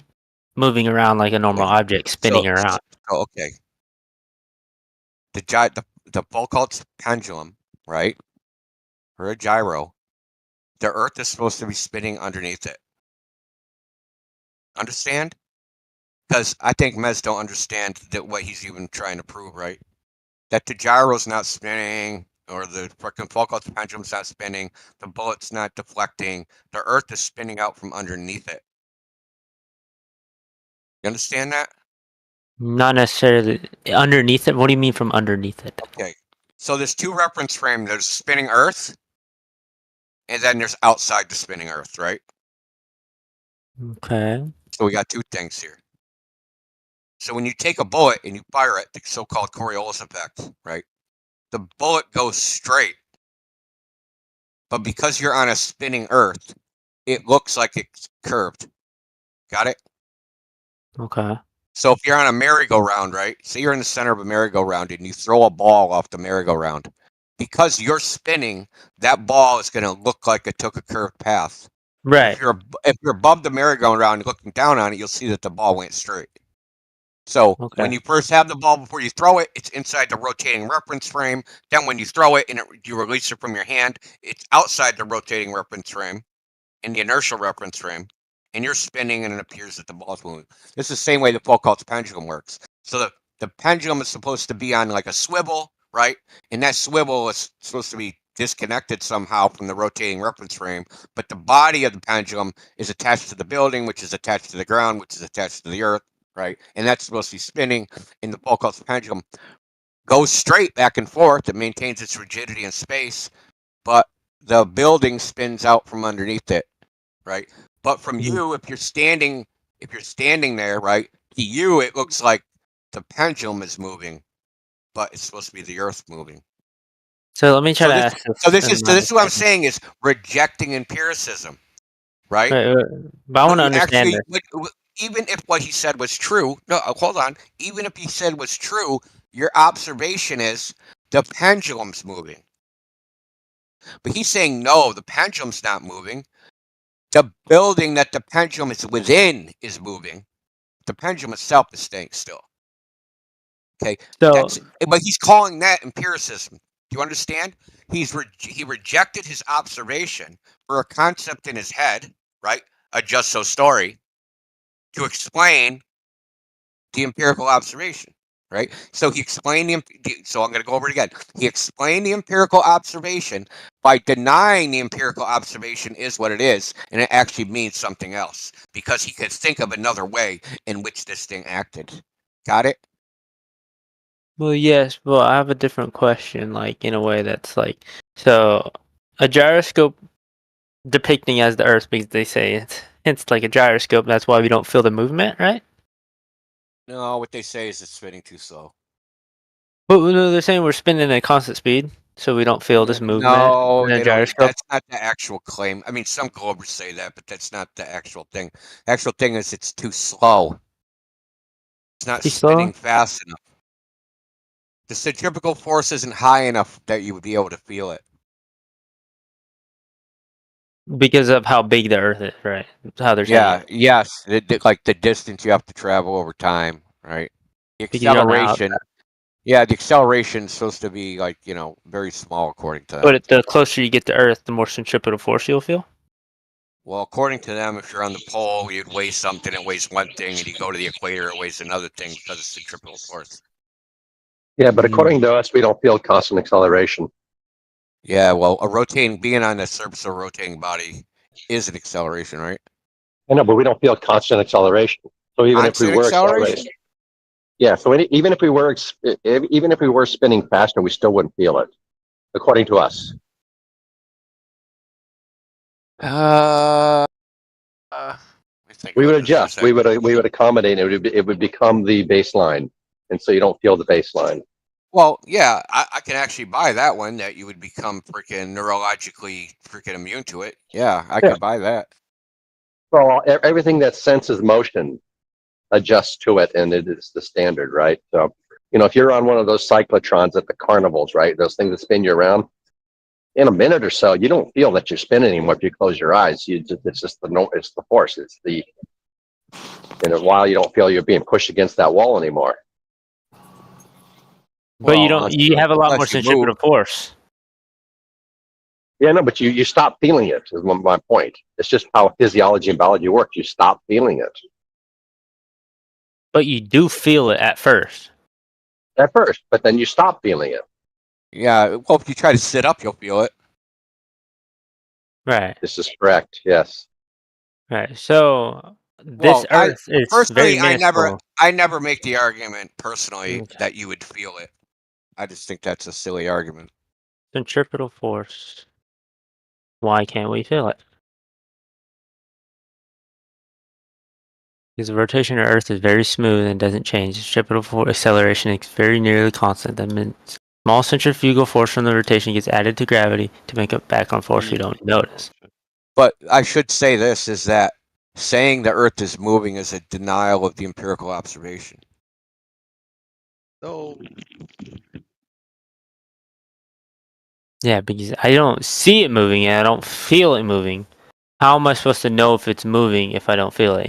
moving around like a normal object spinning around. Oh, okay. The Foucault's pendulum, right? Or a gyro. The Earth is supposed to be spinning underneath it. Understand? Because I think Mez don't understand that what he's even trying to prove, right? That the gyro's not spinning, or the freaking Foucault's pendulum's not spinning, the bullet's not deflecting, the Earth is spinning out from underneath it. You understand that? Not necessarily underneath it. What do you mean from underneath it? Okay. So there's two reference frames. There's spinning Earth, and then there's outside the spinning Earth, right? Okay. So we got two things here. So when you take a bullet and you fire it, the so-called Coriolis effect, right? The bullet goes straight. But because you're on a spinning Earth, it looks like it's curved. Got it? Okay. So if you're on a merry-go-round, right? Say you're in the center of a merry-go-round and you throw a ball off the merry-go-round. Because you're spinning, that ball is going to look like it took a curved path. Right. If you're above the merry-go-round and looking down on it, you'll see that the ball went straight. So when you first have the ball before you throw it, it's inside the rotating reference frame. Then when you throw it and you release it from your hand, it's outside the rotating reference frame in the inertial reference frame. And you're spinning and it appears that the ball's moving. This is the same way the Foucault's pendulum works. So the pendulum is supposed to be on like a swivel, right? And that swivel is supposed to be disconnected somehow from the rotating reference frame. But the body of the pendulum is attached to the building, which is attached to the ground, which is attached to the earth, right? And that's supposed to be spinning. In the Foucault's pendulum goes straight back and forth. It maintains its rigidity in space, but the building spins out from underneath it, right? But from you, if you're standing there, right, to you it looks like the pendulum is moving, but it's supposed to be the Earth moving. So let me try to ask this. So this is what I'm saying is rejecting empiricism, right? But I want to understand this. Even if what he said was true, no, hold on. Even if he said was true, your observation is the pendulum's moving. But he's saying no, the pendulum's not moving. The building that the pendulum is within is moving. The pendulum itself is staying still. Okay, but he's calling that empiricism. Do you understand? He rejected his observation for a concept in his head, right? A just so story to explain the empirical observation, right? So he explained so I'm going to go over it again. He explained the empirical observation by denying the empirical observation is what it is, and it actually means something else because he could think of another way in which this thing acted. Got it? Well, yes, but I have a different question, like in a way that's like, so a gyroscope depicting as the Earth, because they say it's like a gyroscope. That's why we don't feel the movement, right? No, what they say is it's spinning too slow. Well, no, they're saying we're spinning at a constant speed. so we don't feel this movement. No, in the gyroscope? that's not the actual claim. I mean, some globers say that, but that's not the actual thing. The actual thing is it's too slow. It's not spinning fast enough. The centrifugal force isn't high enough that you would be able to feel it. Because of how big the Earth is, right? How they're saying. Yes, like the distance you have to travel over time, right? The Because you're on the acceleration. Yeah, the acceleration is supposed to be like, very small according to them. But the closer you get to Earth, the more centripetal force you'll feel? Well, according to them, if you're on the pole, you'd weigh something, it weighs one thing, and you go to the equator, it weighs another thing because of centripetal force. Yeah, but according to us, we don't feel constant acceleration. Yeah, well, being on the surface of a rotating body is an acceleration, right? I know, but we don't feel constant acceleration. So even if we were accelerating, yeah. So even if we were spinning faster, we still wouldn't feel it, according to us. We would adjust. We would accommodate. It would become the baseline, and so you don't feel the baseline. Well, yeah, I can actually buy that one, that you would become freaking neurologically freaking immune to it. Yeah, I could buy that. Well, everything that senses motion adjusts to it, and it is the standard, right? So, if you're on one of those cyclotrons at the carnivals, right, those things that spin you around, in a minute or so, you don't feel that you're spinning anymore if you close your eyes. It's just the force. It's in a while you don't feel you're being pushed against that wall anymore. But you have a lot more centripetal force. Yeah, no, but you stop feeling it, is my point. It's just how physiology and biology work. You stop feeling it. But you do feel it at first. At first, but then you stop feeling it. Yeah, well, if you try to sit up, you'll feel it. Right. This is correct, yes. Right, so this Earth is personally, very minuscule. I never make the argument, personally, that you would feel it. I just think that's a silly argument. Centripetal force. Why can't we feel it? Because the rotation of Earth is very smooth and doesn't change. Centripetal force acceleration is very nearly constant. That means small centrifugal force from the rotation gets added to gravity to make up back on force we don't notice. But I should say this, is that saying the Earth is moving is a denial of the empirical observation. So yeah, because I don't see it moving and I don't feel it moving. How am I supposed to know if it's moving if I don't feel it,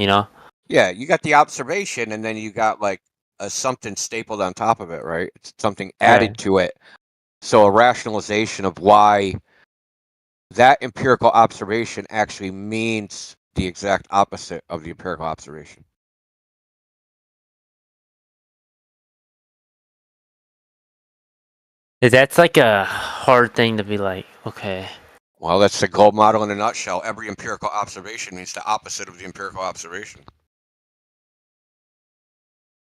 Yeah, you got the observation and then you got like something stapled on top of it, right? It's something added to it. So a rationalization of why that empirical observation actually means the exact opposite of the empirical observation. That's like a hard thing to be like, okay. Well, that's the globe model in a nutshell. Every empirical observation means the opposite of the empirical observation.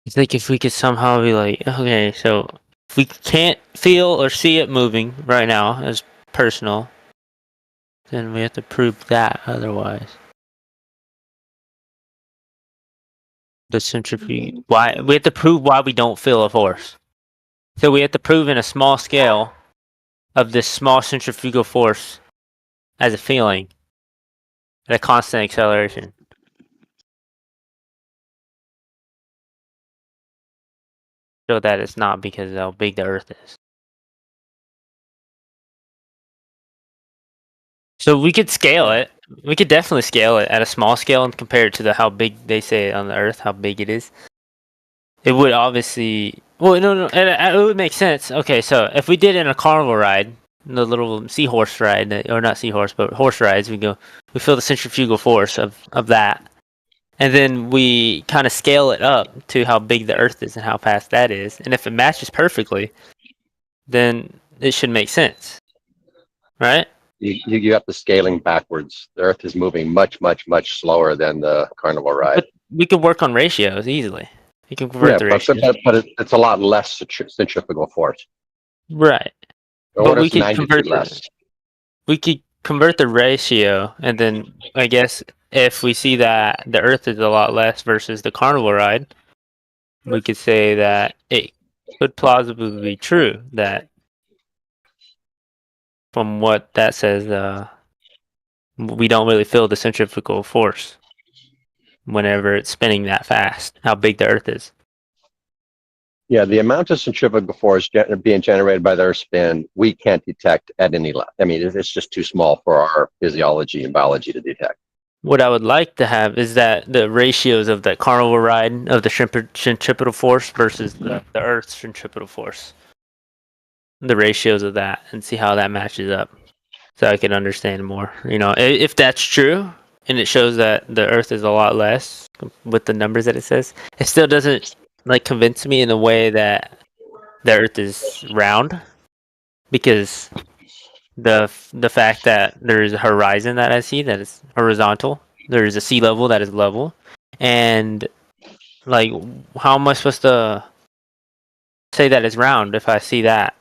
It's like if we could somehow be like, okay, so if we can't feel or see it moving right now as personal, then we have to prove that otherwise. The centrifuge. Why we have to prove why we don't feel a force. So we have to prove in a small scale of this small centrifugal force as a feeling at a constant acceleration. So that it's not because of how big the Earth is. So we could scale it. We could definitely scale it at a small scale and compare it to how big they say on the Earth, how big it is. It would obviously... Well, no, it would make sense. Okay, so if we did in a carnival ride, the little seahorse ride, or not seahorse, but horse rides, we feel the centrifugal force of that. And then we kind of scale it up to how big the Earth is and how fast that is. And if it matches perfectly, then it should make sense. Right? You got the scaling backwards. The Earth is moving much, much, much slower than the carnival ride. But we could work on ratios easily. You can convert the ratios. But it's a lot less centrifugal force. Right. But we could we could convert the ratio, and then I guess if we see that the Earth is a lot less versus the carnival ride, we could say that it could plausibly be true that from what that says, we don't really feel the centrifugal force whenever it's spinning that fast, how big the Earth is. Yeah, the amount of centrifugal force being generated by their spin, we can't detect at any level. I mean, it's just too small for our physiology and biology to detect. What I would like to have is that the ratios of the carnival ride of the centripetal force versus the Earth's centripetal force. The ratios of that, and see how that matches up, so I can understand more. You know, if that's true, and it shows that the Earth is a lot less with the numbers that it says, it still doesn't like convince me in a way that the Earth is round, because the fact that there is a horizon that I see that is horizontal, there is a sea level that is level, and like, how am I supposed to say that it's round if I see that?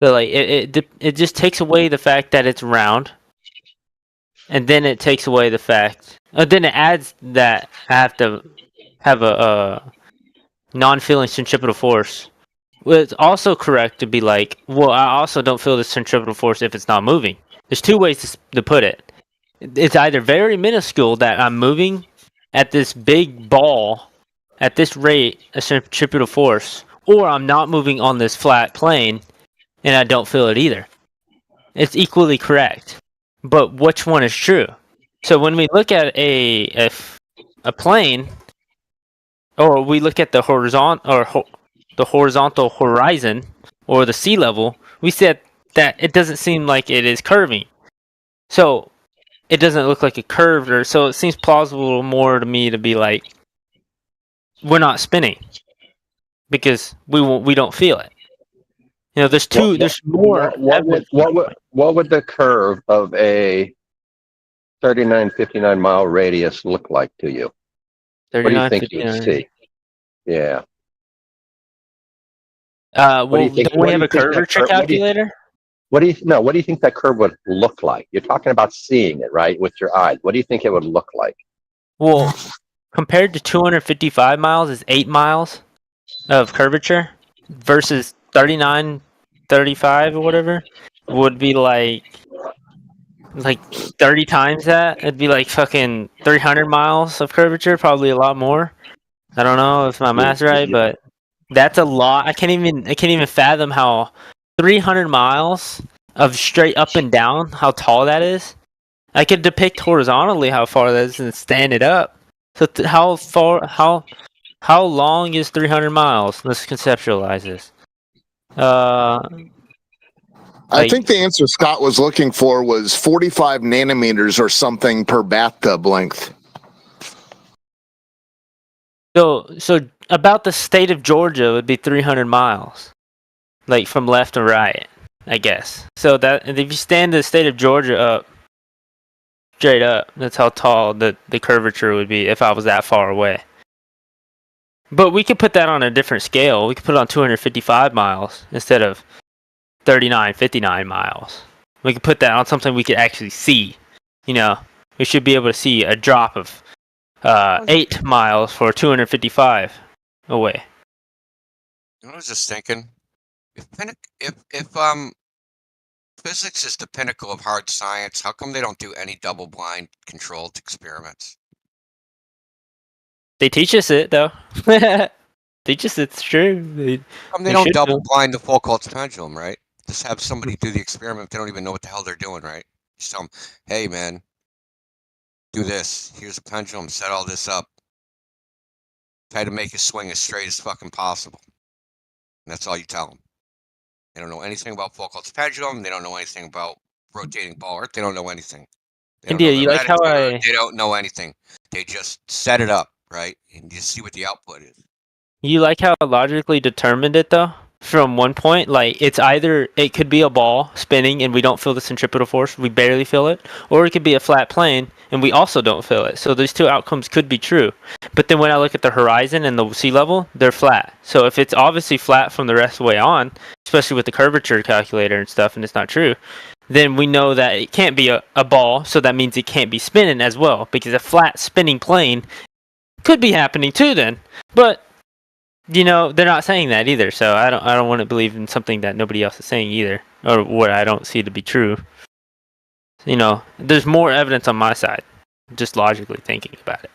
So like it just takes away the fact that it's round, and then it takes away the fact, then it adds that I have to have a non-feeling centripetal force. Well, it's also correct to be like, well, I also don't feel the centripetal force if it's not moving. There's two ways to put it. It's either very minuscule that I'm moving at this big ball at this rate, a centripetal force, or I'm not moving on this flat plane and I don't feel it either. It's equally correct. But which one is true? So when we look at a plane, or we look at the horizontal horizon or the sea level, we said that it doesn't seem like it is curving. So it doesn't look like it curved, or so it seems plausible more to me to be like, we're not spinning because we don't feel it. You know, there's more. What would the curve of a 3959 mile radius look like to you? What do you think you would see? Yeah. Well, don't we have a curvature calculator? What do you think that curve would look like? You're talking about seeing it, right, with your eyes. What do you think it would look like? Well, compared to 255 miles is 8 miles of curvature versus 35 or whatever would be like 30 times that. It'd be like fucking 300 miles of curvature, probably a lot more. I don't know if my math's right, but that's a lot. I can't even fathom how 300 miles of straight up and down, how tall that is. I could depict horizontally how far that is and stand it up. So how long is 300 miles? Let's conceptualize this. I think the answer Scott was looking for was 45 nanometers or something per bathtub length. So about the state of Georgia would be 300 miles, like from left to right, I guess. So that if you stand the state of Georgia up, straight up, that's how tall the curvature would be if I was that far away. But we could put that on a different scale. We could put it on 255 miles instead of 59 miles. We could put that on something we could actually see. You know, we should be able to see a drop of 8 miles for 255 away. I was just thinking, if physics is the pinnacle of hard science, how come they don't do any double-blind controlled experiments? They teach us it, though. Teach us it's true. They don't double-blind the Foucault's pendulum, right? Just have somebody do the experiment. They don't even know what the hell they're doing, right? Just tell them, hey, man, do this. Here's a pendulum. Set all this up. Try to make it swing as straight as fucking possible. And that's all you tell them. They don't know anything about Foucault's pendulum. They don't know anything about rotating ball earth. They don't know anything. India, you like how They don't know anything. They just set it up, right? And you see what the output is. You like how I logically determined it, though? From one point, like, it could be a ball spinning and we don't feel the centripetal force, we barely feel it, or it could be a flat plane and we also don't feel it. So these two outcomes could be true. But then when I look at the horizon and the sea level, they're flat. So if it's obviously flat from the rest of the way on, especially with the curvature calculator and stuff, and it's not true, then we know that it can't be a ball, so that means it can't be spinning as well, because a flat spinning plane could be happening too then. But You know, they're not saying that either, so I don't want to believe in something that nobody else is saying either, or what I don't see to be true. You know, there's more evidence on my side, just logically thinking about it.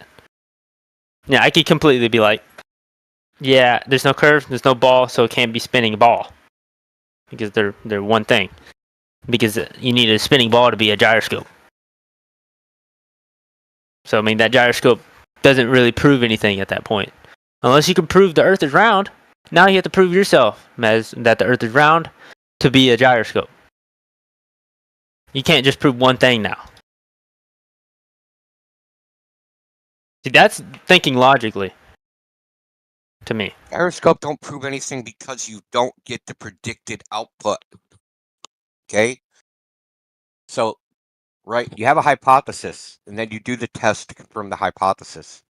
Yeah, I could completely be like, yeah, there's no curve, there's no ball, so it can't be spinning a ball. Because they're one thing. Because you need a spinning ball to be a gyroscope. So, I mean, that gyroscope doesn't really prove anything at that point. Unless you can prove the Earth is round, now you have to prove yourself that the Earth is round to be a gyroscope. You can't just prove one thing now. See, that's thinking logically. To me. Gyroscope don't prove anything because you don't get the predicted output. Okay? So, right, you have a hypothesis, and then you do the test to confirm the hypothesis.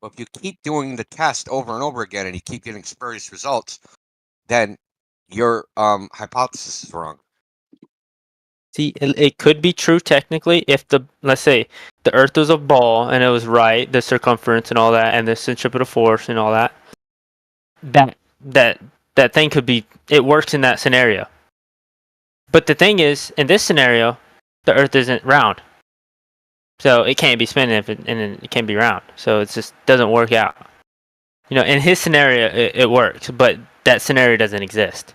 But if you keep doing the test over and over again and you keep getting spurious results, then your hypothesis is wrong. See, it could be true technically if let's say the Earth was a ball and it was right, the circumference and all that, and the centripetal force and all that. That thing could be, it works in that scenario. But the thing is, in this scenario, the Earth isn't round, so it can't be spinning and it can't be round. So it just doesn't work out. You know, in his scenario, it works, but that scenario doesn't exist.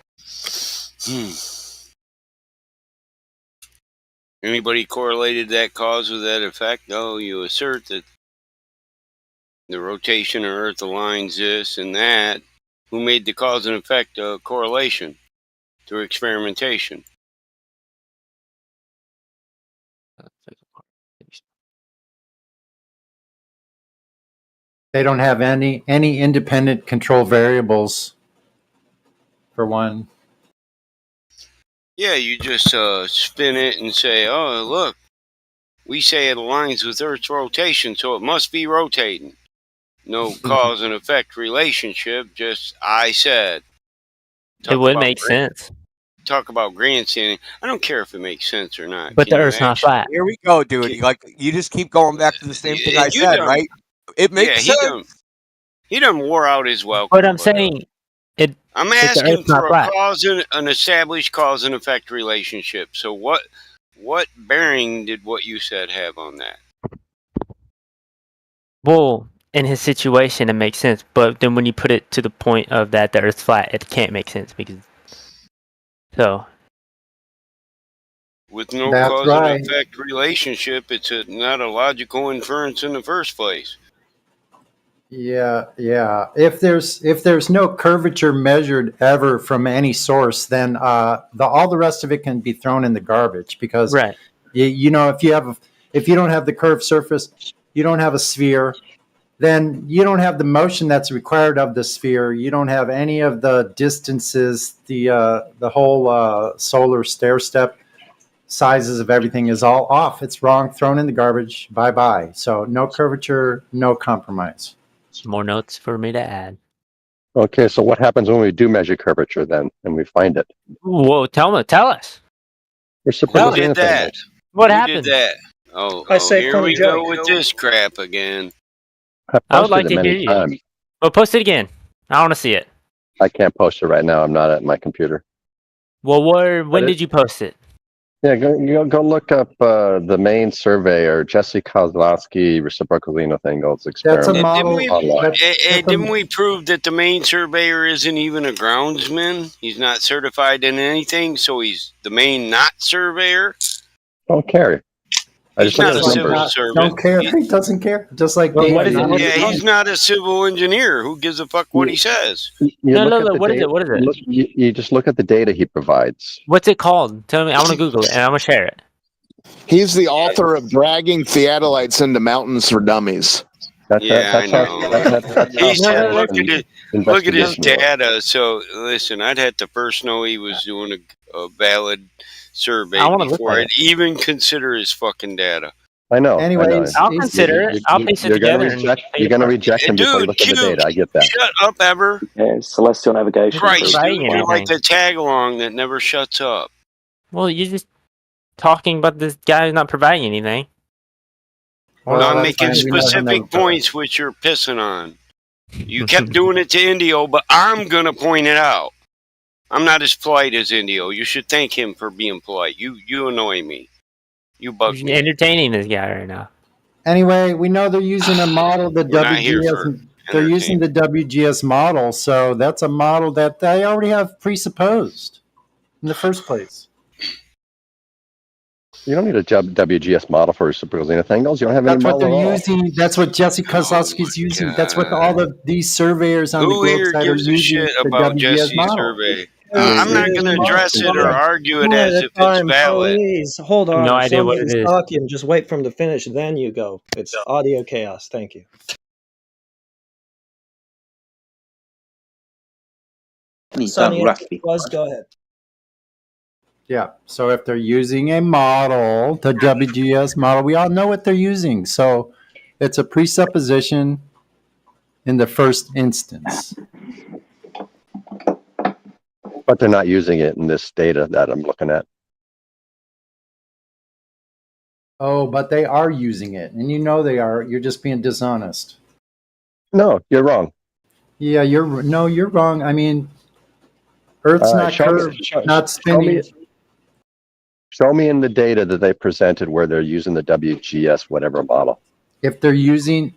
Anybody correlated that cause with that effect? No, you assert that the rotation of Earth aligns this and that. Who made the cause and effect correlation through experimentation? They don't have any independent control variables, for one. Yeah, you just spin it and say, oh, look, we say it aligns with Earth's rotation, so it must be rotating. No cause and effect relationship, just I said. It would make sense. Talk about grandstanding. I don't care if it makes sense or not. But the Earth's not flat. Here we go, dude. You just keep going back to the same thing I said, right? It makes sense. He done wore out his welcome. But I'm saying I'm asking for an established cause and effect relationship. So what bearing did what you said have on that? Well, in his situation, it makes sense. But then when you put it to the point of that the Earth's flat, it can't make sense because. So. With no cause and effect relationship, it's not a logical inference in the first place. Yeah. If there's no curvature measured ever from any source, then all the rest of it can be thrown in the garbage because you know if you don't have the curved surface, you don't have a sphere, then you don't have the motion that's required of the sphere. You don't have any of the distances, the whole solar stair step sizes of everything is all off. It's wrong, thrown in the garbage. Bye. So no curvature, no compromise. More notes for me to add. Okay, so what happens when we do measure curvature then, and we find it? Whoa, tell us. Reciprocal Who did that? What happened? happened? Did that? Oh, I say here we go with this crap again. I would like to hear you. Well, post it again. I want to see it. I can't post it right now. I'm not at my computer. Well, when did you post it? Yeah, go look up the main surveyor, Jesse Kozlowski reciprocal Zenith angles experiment. That's a model. Didn't we prove that the main surveyor isn't even a groundsman? He's not certified in anything, so he's the main not surveyor? Don't care. He's not a civil servant. Don't care. He doesn't care. Just like he's not a civil engineer. Who gives a fuck what he says? No. What is it? You just look at the data he provides. What's it called? Tell me. I want to Google it and I'm gonna share it. He's the author of Dragging Theodolites into Mountains for Dummies. I know. Look at his data. So listen, I'd have to first know he was doing a valid survey before I'd even consider his fucking data. I know. Anyways, I'll consider it. I'll piece it together. You're going to reject him before you look at the data. I get that. Shut up, Ever. Yeah, celestial navigation. Christ, dude, you're like the tag along that never shuts up. Well, you're just talking about this guy who's not providing anything. Well, I'm making specific points which you're pissing on. You kept doing it to Indio, but I'm going to point it out. I'm not as polite as Indio. You should thank him for being polite. You annoy me. You bug You're me. entertaining this guy right now. Anyway, we know they're using a model, the We're not here for WGS. They're using the WGS model, so that's a model that they already have presupposed in the first place. You don't need a WGS model for reciprocal zenith angles. You don't have any That's what model they're at all. using. That's what Jesse Kozlowski's using. That's what all of these surveyors on the Who globe here side are gives a using shit the about WGS Jesse's model. survey? I'm not going to address it or argue it One as at a if it's time, valid. please. Hold on. No idea what it Somebody's is. talking. Just wait for him to finish, then you go. It's audio chaos. Thank you. Sonny, was go ahead. Yeah. So if they're using a model, the WGS model, we all know what they're using. So it's a presupposition in the first instance. But they're not using it in this data that I'm looking at. Oh, but they are using it, and you know they are. You're just being dishonest. No, you're wrong. Yeah, you're wrong. I mean, Earth's not curved, not spinning. Show me in the data that they presented where they're using the WGS whatever model. If they're using,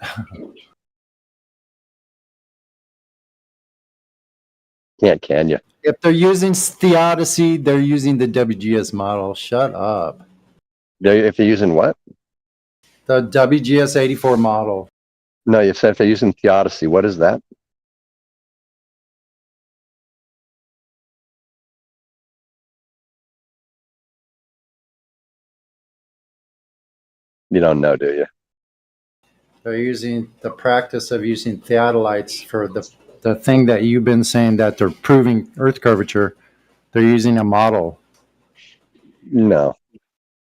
Can you? if they're using theodicy, they're using the WGS model. Shut up. If they're using what? The WGS 84 model. No, you said if they're using theodicy. What is that? You don't know, do you? They're using the practice of using theodolites for the thing that you've been saying that they're proving Earth curvature. They're using a model. No,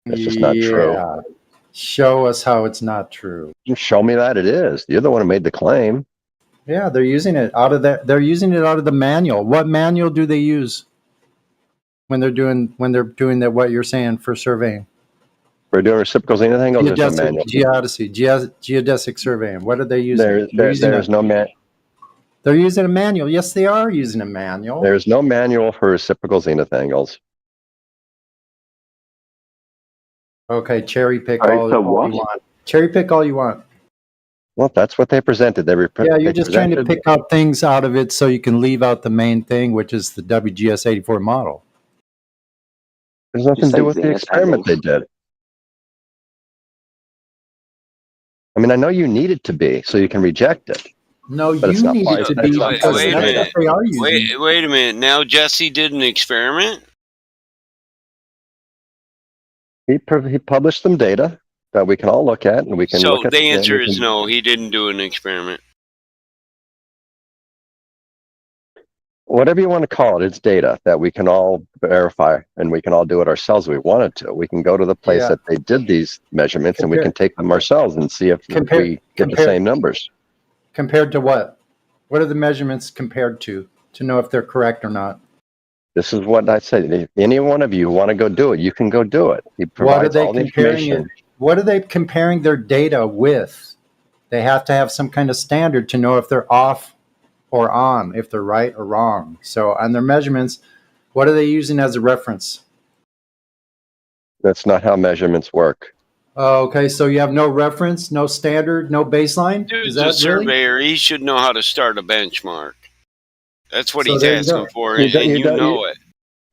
it's just not true. Show us how it's not true. Show me that it is. You're the one who made the claim. Yeah, they're using it out of They're using it out of the manual. What manual do they use when they're doing what you're saying for surveying? We're doing reciprocal zenith angles. Geodesic surveying. What are they using? There's no manual. They're using a manual. Yes, they are using a manual. There's no manual for reciprocal zenith angles. Okay, cherry pick all you want. Cherry pick all you want. Well, that's what they presented. You're just trying to pick out things out of it so you can leave out the main thing, which is the WGS 84 model. There's nothing to do with the experiment they did. I mean, I know you need it to be, so you can reject it. No, you need it to be because wait that's what they are using. Wait a minute. Now Jesse did an experiment? He published some data that we can all look at, and we can look at. So the answer is no, he didn't do an experiment. Whatever you want to call it, it's data that we can all verify, and we can all do it ourselves if we wanted to. We can go to the place that they did these measurements, and we can take them ourselves and see if we get the same numbers. Compared to what? What are the measurements compared to know if they're correct or not? This is what I said. If any one of you want to go do it, you can go do it. He provides all the information. What are they comparing their data with? They have to have some kind of standard to know if they're off or on, if they're right or wrong. So on their measurements, what are they using as a reference? That's not how measurements work. Okay, so you have no reference, no standard, no baseline? Dude's a surveyor. He should know how to start a benchmark. That's what he's asking for, and you know it.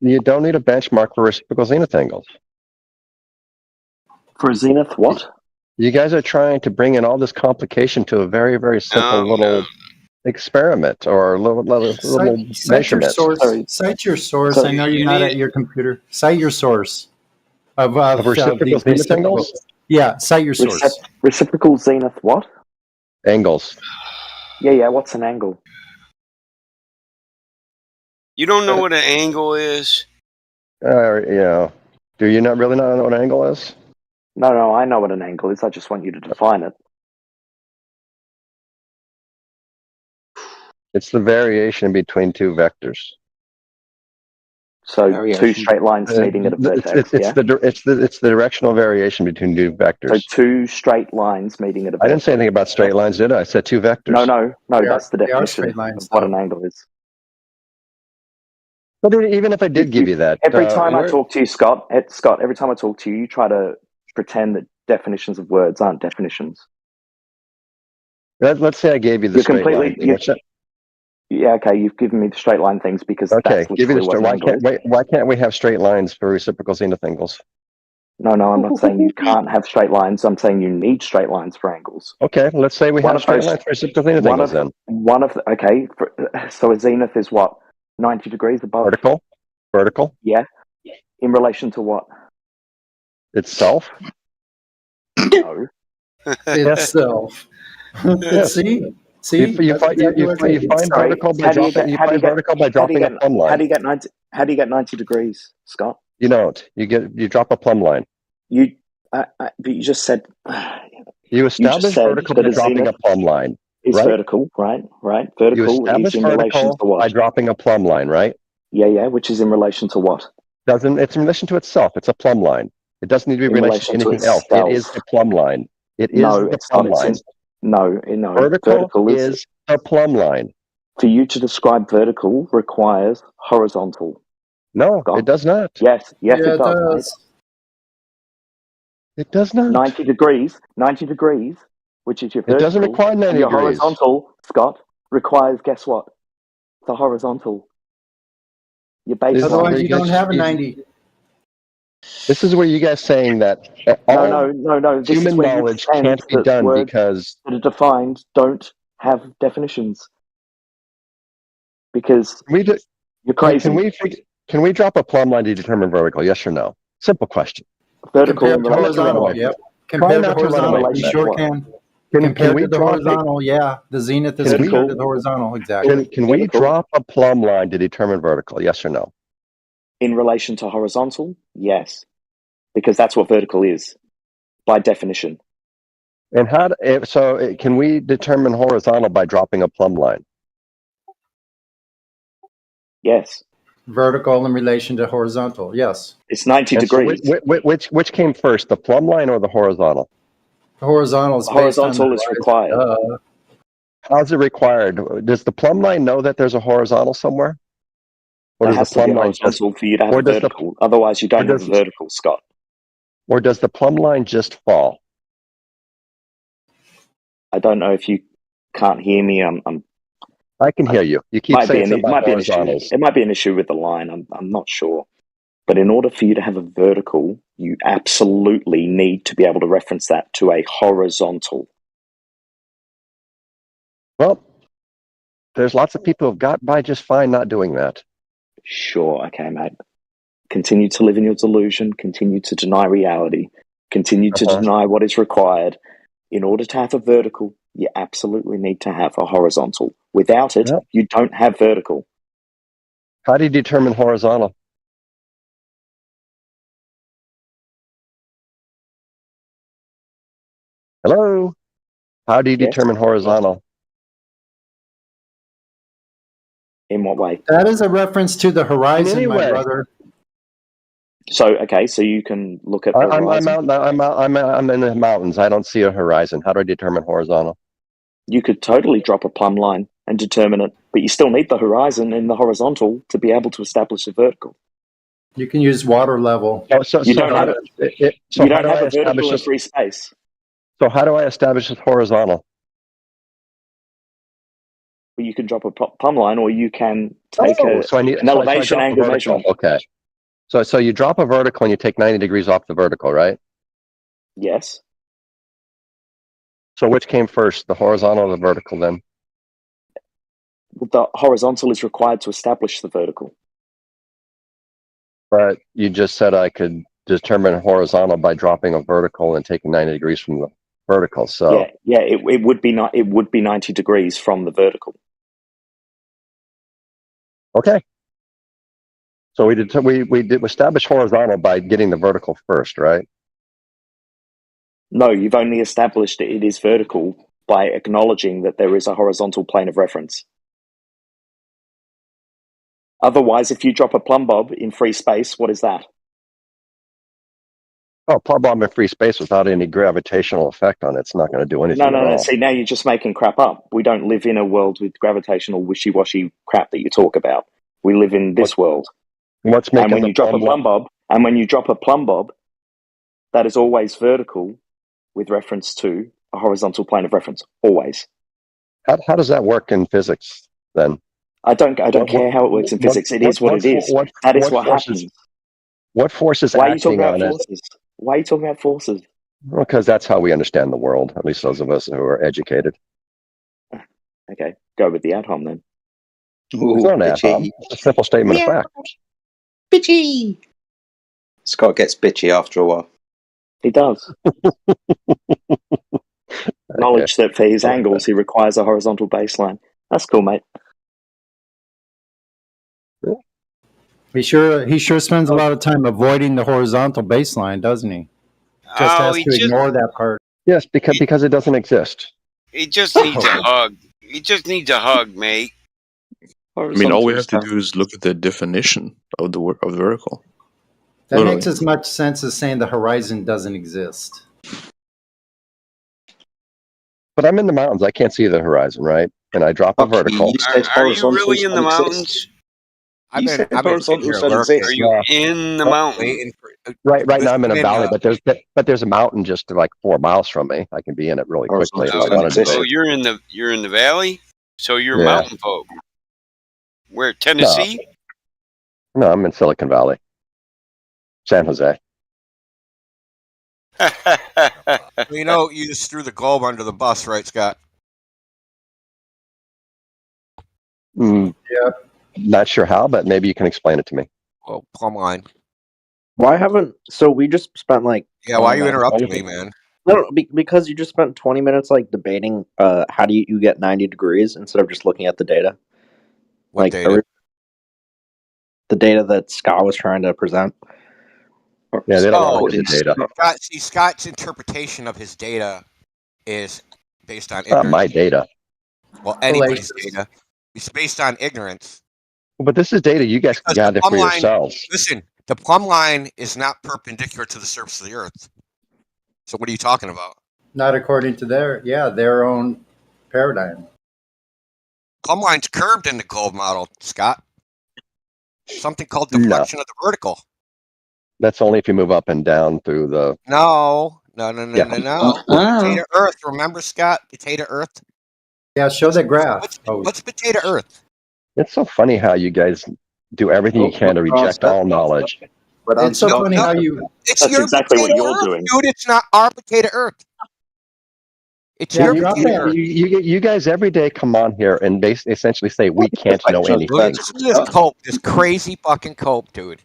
You don't need a benchmark for reciprocal zenith angles. For a zenith, what? You guys are trying to bring in all this complication to a very, very simple little experiment or a little measurement. Cite your source. I know you're not at your computer. Cite your source of reciprocal zenith angles. Yeah, cite your source. Reciprocal zenith what? Angles. Yeah. What's an angle? You don't know what an angle is? Yeah. Do you not really know what an angle is? No, I know what an angle is. I just want you to define it. It's the variation between two vectors. So two straight lines meeting at a vertex. It's the directional variation between two vectors. So two straight lines meeting at a vertex. I didn't say anything about straight lines, did I? I said two vectors. No. That's the definition of what an angle is. But even if I did give you that, every time I talk to you, Scott, every time I talk to you, you try to pretend that definitions of words aren't definitions. Let's say I gave you the straight line. Yeah, okay, you've given me the straight line things because that's literally what an angle is. Why can't we have straight lines for reciprocal zenith angles? No, I'm not saying you can't have straight lines. I'm saying you need straight lines for angles. Okay, let's say we have straight lines for reciprocal zenith angles then. So a zenith is what? 90 degrees above? Vertical. Yeah. In relation to what? Itself. No. Itself. See, you find vertical by dropping a plumb line. How do you get 90 degrees, Scott? You don't. You drop a plumb line. But you just said you establish vertical by dropping a plumb line. Is vertical, right? Vertical you establish is in relation to what? By dropping a plumb line, right? Yeah, which is in relation to what? It's in relation to itself. It's a plumb line. It doesn't need to be in relation to anything else. It is the plumb line. It is the plumb line. No. Vertical is a plumb line. For you to describe vertical requires horizontal. No, it does not. Yes, it does. It does not. 90 degrees, which is your vertical. It doesn't require 90 degrees. Your horizontal, Scott, requires, guess what? The horizontal. Otherwise, you don't have a 90. This is where you guys saying that no. Human knowledge can't be done because that are defined don't have definitions. Because you're crazy. Can we drop a plumb line to determine vertical? Yes or no? Simple question. Vertical compared to horizontal. Yep. Compared to horizontal, you sure can. Compared to the horizontal, the zenith is compared to the horizontal. Exactly. Can we drop a plumb line to determine vertical? Yes or no? In relation to horizontal, yes, because that's what vertical is, by definition. And can we determine horizontal by dropping a plumb line? Yes. Vertical in relation to horizontal, yes. It's 90 degrees. So which came first, the plumb line or the horizontal? The horizontal is required. How's it required? Does the plumb line know that there's a horizontal somewhere? Or does the plumb line horizontal for you to have a vertical? Otherwise, you don't have a vertical, Scott. Or does the plumb line just fall? I don't know if you can't hear me. I can hear you. You keep saying it might be an issue. It might be an issue with the line. I'm not sure. But in order for you to have a vertical, you absolutely need to be able to reference that to a horizontal. Well, there's lots of people who've got by just fine not doing that. Sure, okay, mate. Continue to live in your delusion. Continue to deny reality. Continue to deny what is required. In order to have a vertical, you absolutely need to have a horizontal. Without it, you don't have vertical. How do you determine horizontal? Hello? How do you determine horizontal? In what way? That is a reference to the horizon, my brother. So you can look at the horizon. I'm in the mountains. I don't see a horizon. How do I determine horizontal? You could totally drop a plumb line and determine it, but you still need the horizon and the horizontal to be able to establish a vertical. You can use water level. You don't have a vertical in free space. So how do I establish this horizontal? Well, you can drop a plumb line, or you can take an elevation angle measurement. Okay. So you drop a vertical and you take 90 degrees off the vertical, right? Yes. So which came first, the horizontal or the vertical then? The horizontal is required to establish the vertical. But you just said I could determine horizontal by dropping a vertical and taking 90 degrees from the vertical. So it would be 90 degrees from the vertical. Okay. So we did establish horizontal by getting the vertical first, right? No, you've only established it is vertical by acknowledging that there is a horizontal plane of reference. Otherwise, if you drop a plumb bob in free space, what is that? Oh, plumb bob in free space without any gravitational effect on it. It's not going to do anything at all. See, now you're just making crap up. We don't live in a world with gravitational wishy-washy crap that you talk about. We live in this world. What's making and when you drop a plumb bob, that is always vertical with reference to a horizontal plane of reference. Always. How does that work in physics then? I don't care how it works in physics. It is what it is. That is what happens. What force is acting on it? Why are you talking about forces? Well, because that's how we understand the world, at least those of us who are educated. Okay, go with the ad hom then. It's not an ad hom. It's a simple statement of fact. Bitchy! Scott gets bitchy after a while. He does. Knowledge that for his angles he requires a horizontal baseline. That's cool, mate. He sure spends a lot of time avoiding the horizontal baseline, doesn't he? Just has to ignore that part. Yes, because it doesn't exist. He just needs a hug. He just needs a hug, mate. I mean, all we have to do is look at the definition of the vertical. That makes as much sense as saying the horizon doesn't exist. But I'm in the mountains. I can't see the horizon, right? And I drop a vertical. Are you really in the mountains? Are you in the mountain? Right now I'm in a valley, but there's a mountain just like 4 miles from me. I can be in it really quickly if I wanted to. So you're in the valley? So you're mountain folk. Where, Tennessee? No, I'm in Silicon Valley. San Jose. You just threw the globe under the bus, right, Scott? Yeah. Not sure how, but maybe you can explain it to me. Well, plumb line. Why haven't... So we just spent like... Yeah, why are you interrupting me, man? No, because you just spent 20 minutes like debating how do you get 90 degrees instead of just looking at the data. What data? The data that Scott was trying to present. Yeah, they don't want to look at the data. Scott's interpretation of his data is based on ignorance. Not my data. Well, anybody's data. It's based on ignorance. But this is data you guys can gather for yourselves. Listen, the plumb line is not perpendicular to the surface of the Earth. So what are you talking about? Not according to their own paradigm. Plumb line's curved in the globe model, Scott. Something called deflection of the vertical. That's only if you move up and down through the... No. Potato Earth. Remember, Scott? Potato Earth? Yeah, show that graph. What's potato Earth? It's so funny how you guys do everything you can to reject all knowledge. But it's so funny how you... That's exactly what you're doing. Dude, it's not our potato Earth. It's your potato Earth. You guys every day come on here and essentially say we can't know anything. Listen to this cult, this crazy fucking cult, dude.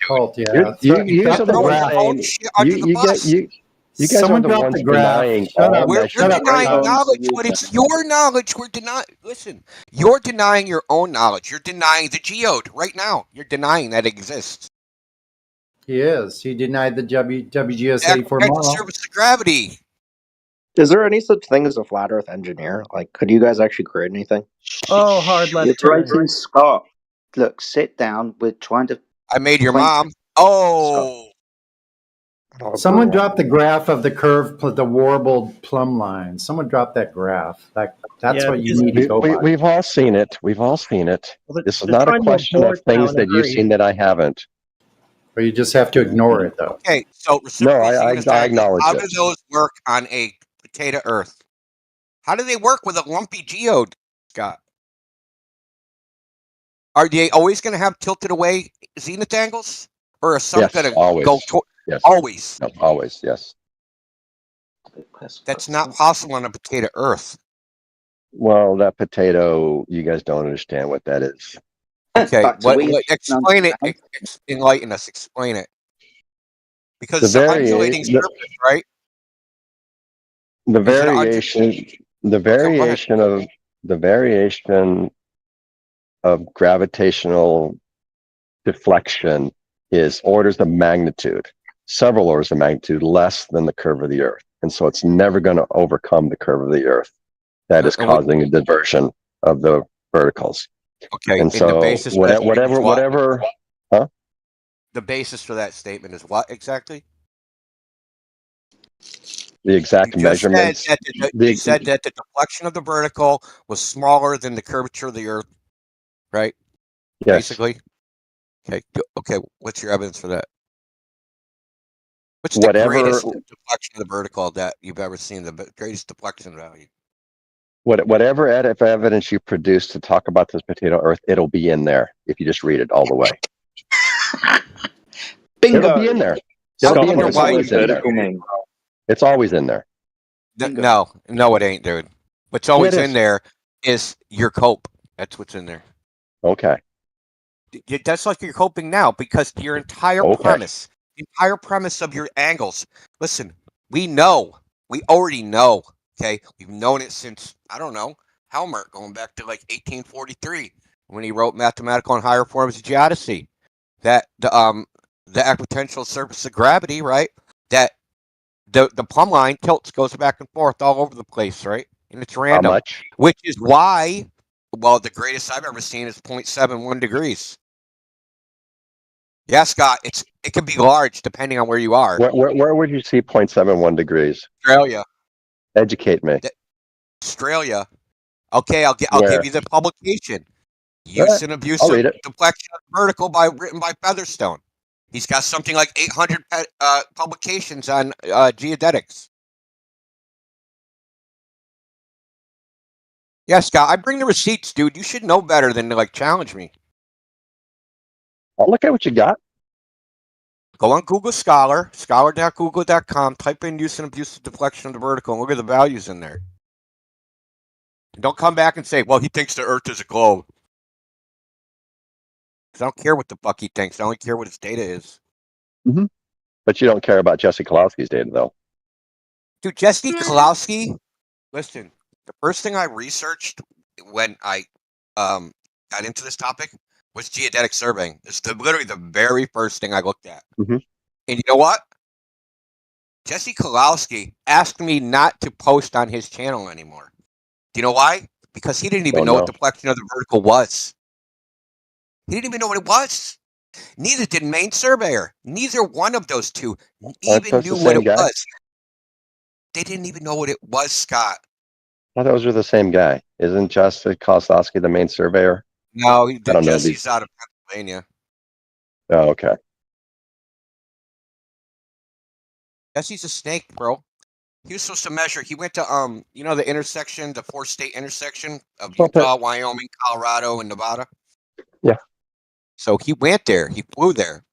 Cult, yeah. You guys are the ones saying... You guys are the ones denying all We're denying knowledge, but it's your knowledge we're denying. Listen, you're denying your own knowledge. You're denying the geode right now. You're denying that it exists. He is. He denied the WGS-84 model. Surface of gravity. Is there any such thing as a flat Earth engineer? Like, could you guys actually create anything? Oh, hard left turn. Scott, look, sit down. We're trying to... I made your mom. Oh. Someone dropped the graph of the curve, the warbled plumb line. Someone dropped that graph. That's what you need to go by. We've all seen it. This is not a question of things that you've seen that I haven't. Or you just have to ignore it, though. Okay, so I acknowledge how it. do those work on a potato Earth? How do they work with a lumpy geode, Scott? Are they always going to have tilted away zenith angles? Or are some going to go Yes. Always? No, always, yes. That's not possible on a potato Earth. Well, that potato, you guys don't understand what that is. Okay, explain it. Enlighten us. Explain it. Because it's an undulating surface, right? The variation of gravitational deflection is orders of magnitude, several orders of magnitude less than the curve of the Earth. And so it's never going to overcome the curve of the Earth. That is causing a diversion of the verticals. Okay, And so whatever, huh? The basis for that statement is what exactly? The exact measurements. You said that the deflection of the vertical was smaller than the curvature of the Earth, right? Yes. Basically. Okay. What's your evidence for that? What's the greatest deflection of the vertical that you've ever seen? The greatest deflection value? Whatever evidence you produce to talk about this potato Earth, it'll be in there if you just read it all the way. Bingo. It'll be in there. It'll be in there. It's always in there. It's always in there. No, it ain't, dude. What's always in there is your cope. That's what's in there. Okay. That's like you're coping now because your entire premise, the entire premise of your angles. Listen, we already know. Okay, we've known it since I don't know Helmert, going back to like 1843 when he wrote Mathematical and Higher Forms of Geodesy. That the equipotential surface of gravity, right? That the plumb line tilts, goes back and forth all over the place, right? And it's random. How much? Which is why, well, the greatest I've ever seen is 0.71 degrees. Yeah, Scott, it can be large depending on where you are. Where would you see 0.71 degrees? Australia. Educate me. Australia. Okay, I'll give you the publication. Use and Abuse of Deflection of Vertical written by Featherstone. He's got something like 800 publications on geodetics. Yeah, Scott, I bring the receipts, dude. You should know better than to challenge me. I'll look at what you got. Go on Google Scholar, scholar.google.com, type in use and abuse of deflection of the vertical, and look at the values in there. And don't come back and say, well, he thinks the Earth is a globe. I don't care what the fuck he thinks. I only care what his data is. Mm-hmm. But you don't care about Jesse Kolowski's data, though. Dude, Jesse Kolowski, listen, the first thing I researched when I got into this topic was geodetic surveying. It's literally the very first thing I looked at. Mm-hmm. And you know what? Jesse Kolowski asked me not to post on his channel anymore. Do you know why? Because he didn't even know what deflection of the vertical was. He didn't even know what it was. Neither did Main Surveyor. Neither one of those two even knew what it was. They didn't even know what it was, Scott. I thought those were the same guy. Isn't Jesse Kolowski the Main Surveyor? No, Jesse's out of Pennsylvania. Oh, okay. Jesse's a snake, bro. He was supposed to measure. He went to the intersection, the 4-state intersection of Utah, Wyoming, Colorado, and Nevada. Yeah. So he went there. He flew there.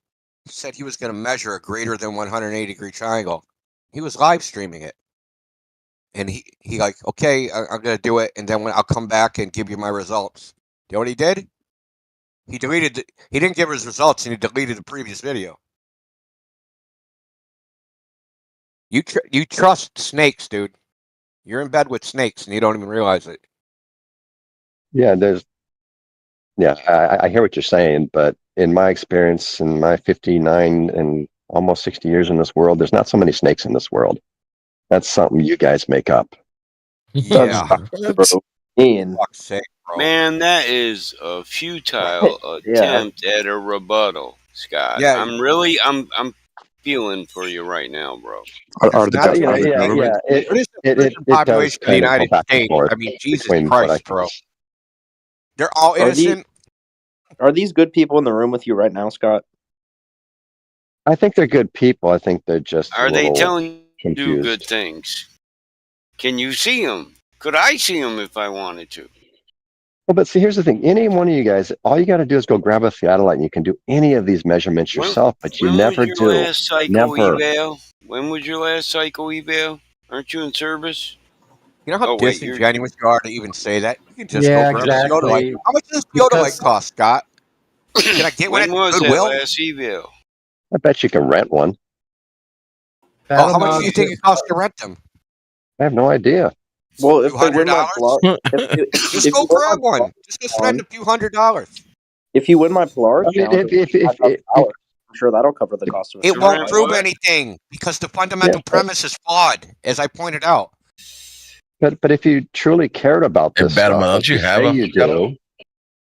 He said he was going to measure a greater than 180-degree triangle. He was live streaming it. And he like, okay, I'm going to do it, and then I'll come back and give you my results. You know what he did? He didn't give his results, and he deleted the previous video. You trust snakes, dude. You're in bed with snakes, and you don't even realize it. Yeah, I hear what you're saying, but in my experience, in my 59 and almost 60 years in this world, there's not so many snakes in this world. That's something you guys make up. Yeah. Ian. Man, that is a futile attempt at a rebuttal, Scott. Yeah. I'm feeling for you right now, bro. It is the population of the United States. I mean, Jesus Christ, bro. They're all innocent. Are these good people in the room with you right now, Scott? I think they're good people. I think they're just Are they telling confused. you do good things? Can you see them? Could I see them if I wanted to? Well, but see, here's the thing. Any one of you guys, all you got to do is go grab a theodolite, and you can do any of these measurements yourself, but you never do. Last psycho eval? When was your last psycho eval? Aren't you in service? You know how disingenuous you are to even say that? You can just go grab a theodolite. How much does theodolite cost, Scott? Can I get one at Goodwill? That last eval? I bet you can rent one. How much do you think it costs to rent them? I have no idea. Well, if they win my just go grab one. Just go spend a few $100s. If you win my Polaris, I'm sure that'll cover the cost of it. It won't prove anything because the fundamental premise is flawed, as I pointed out. But if you truly cared about this stuff, don't you have you do,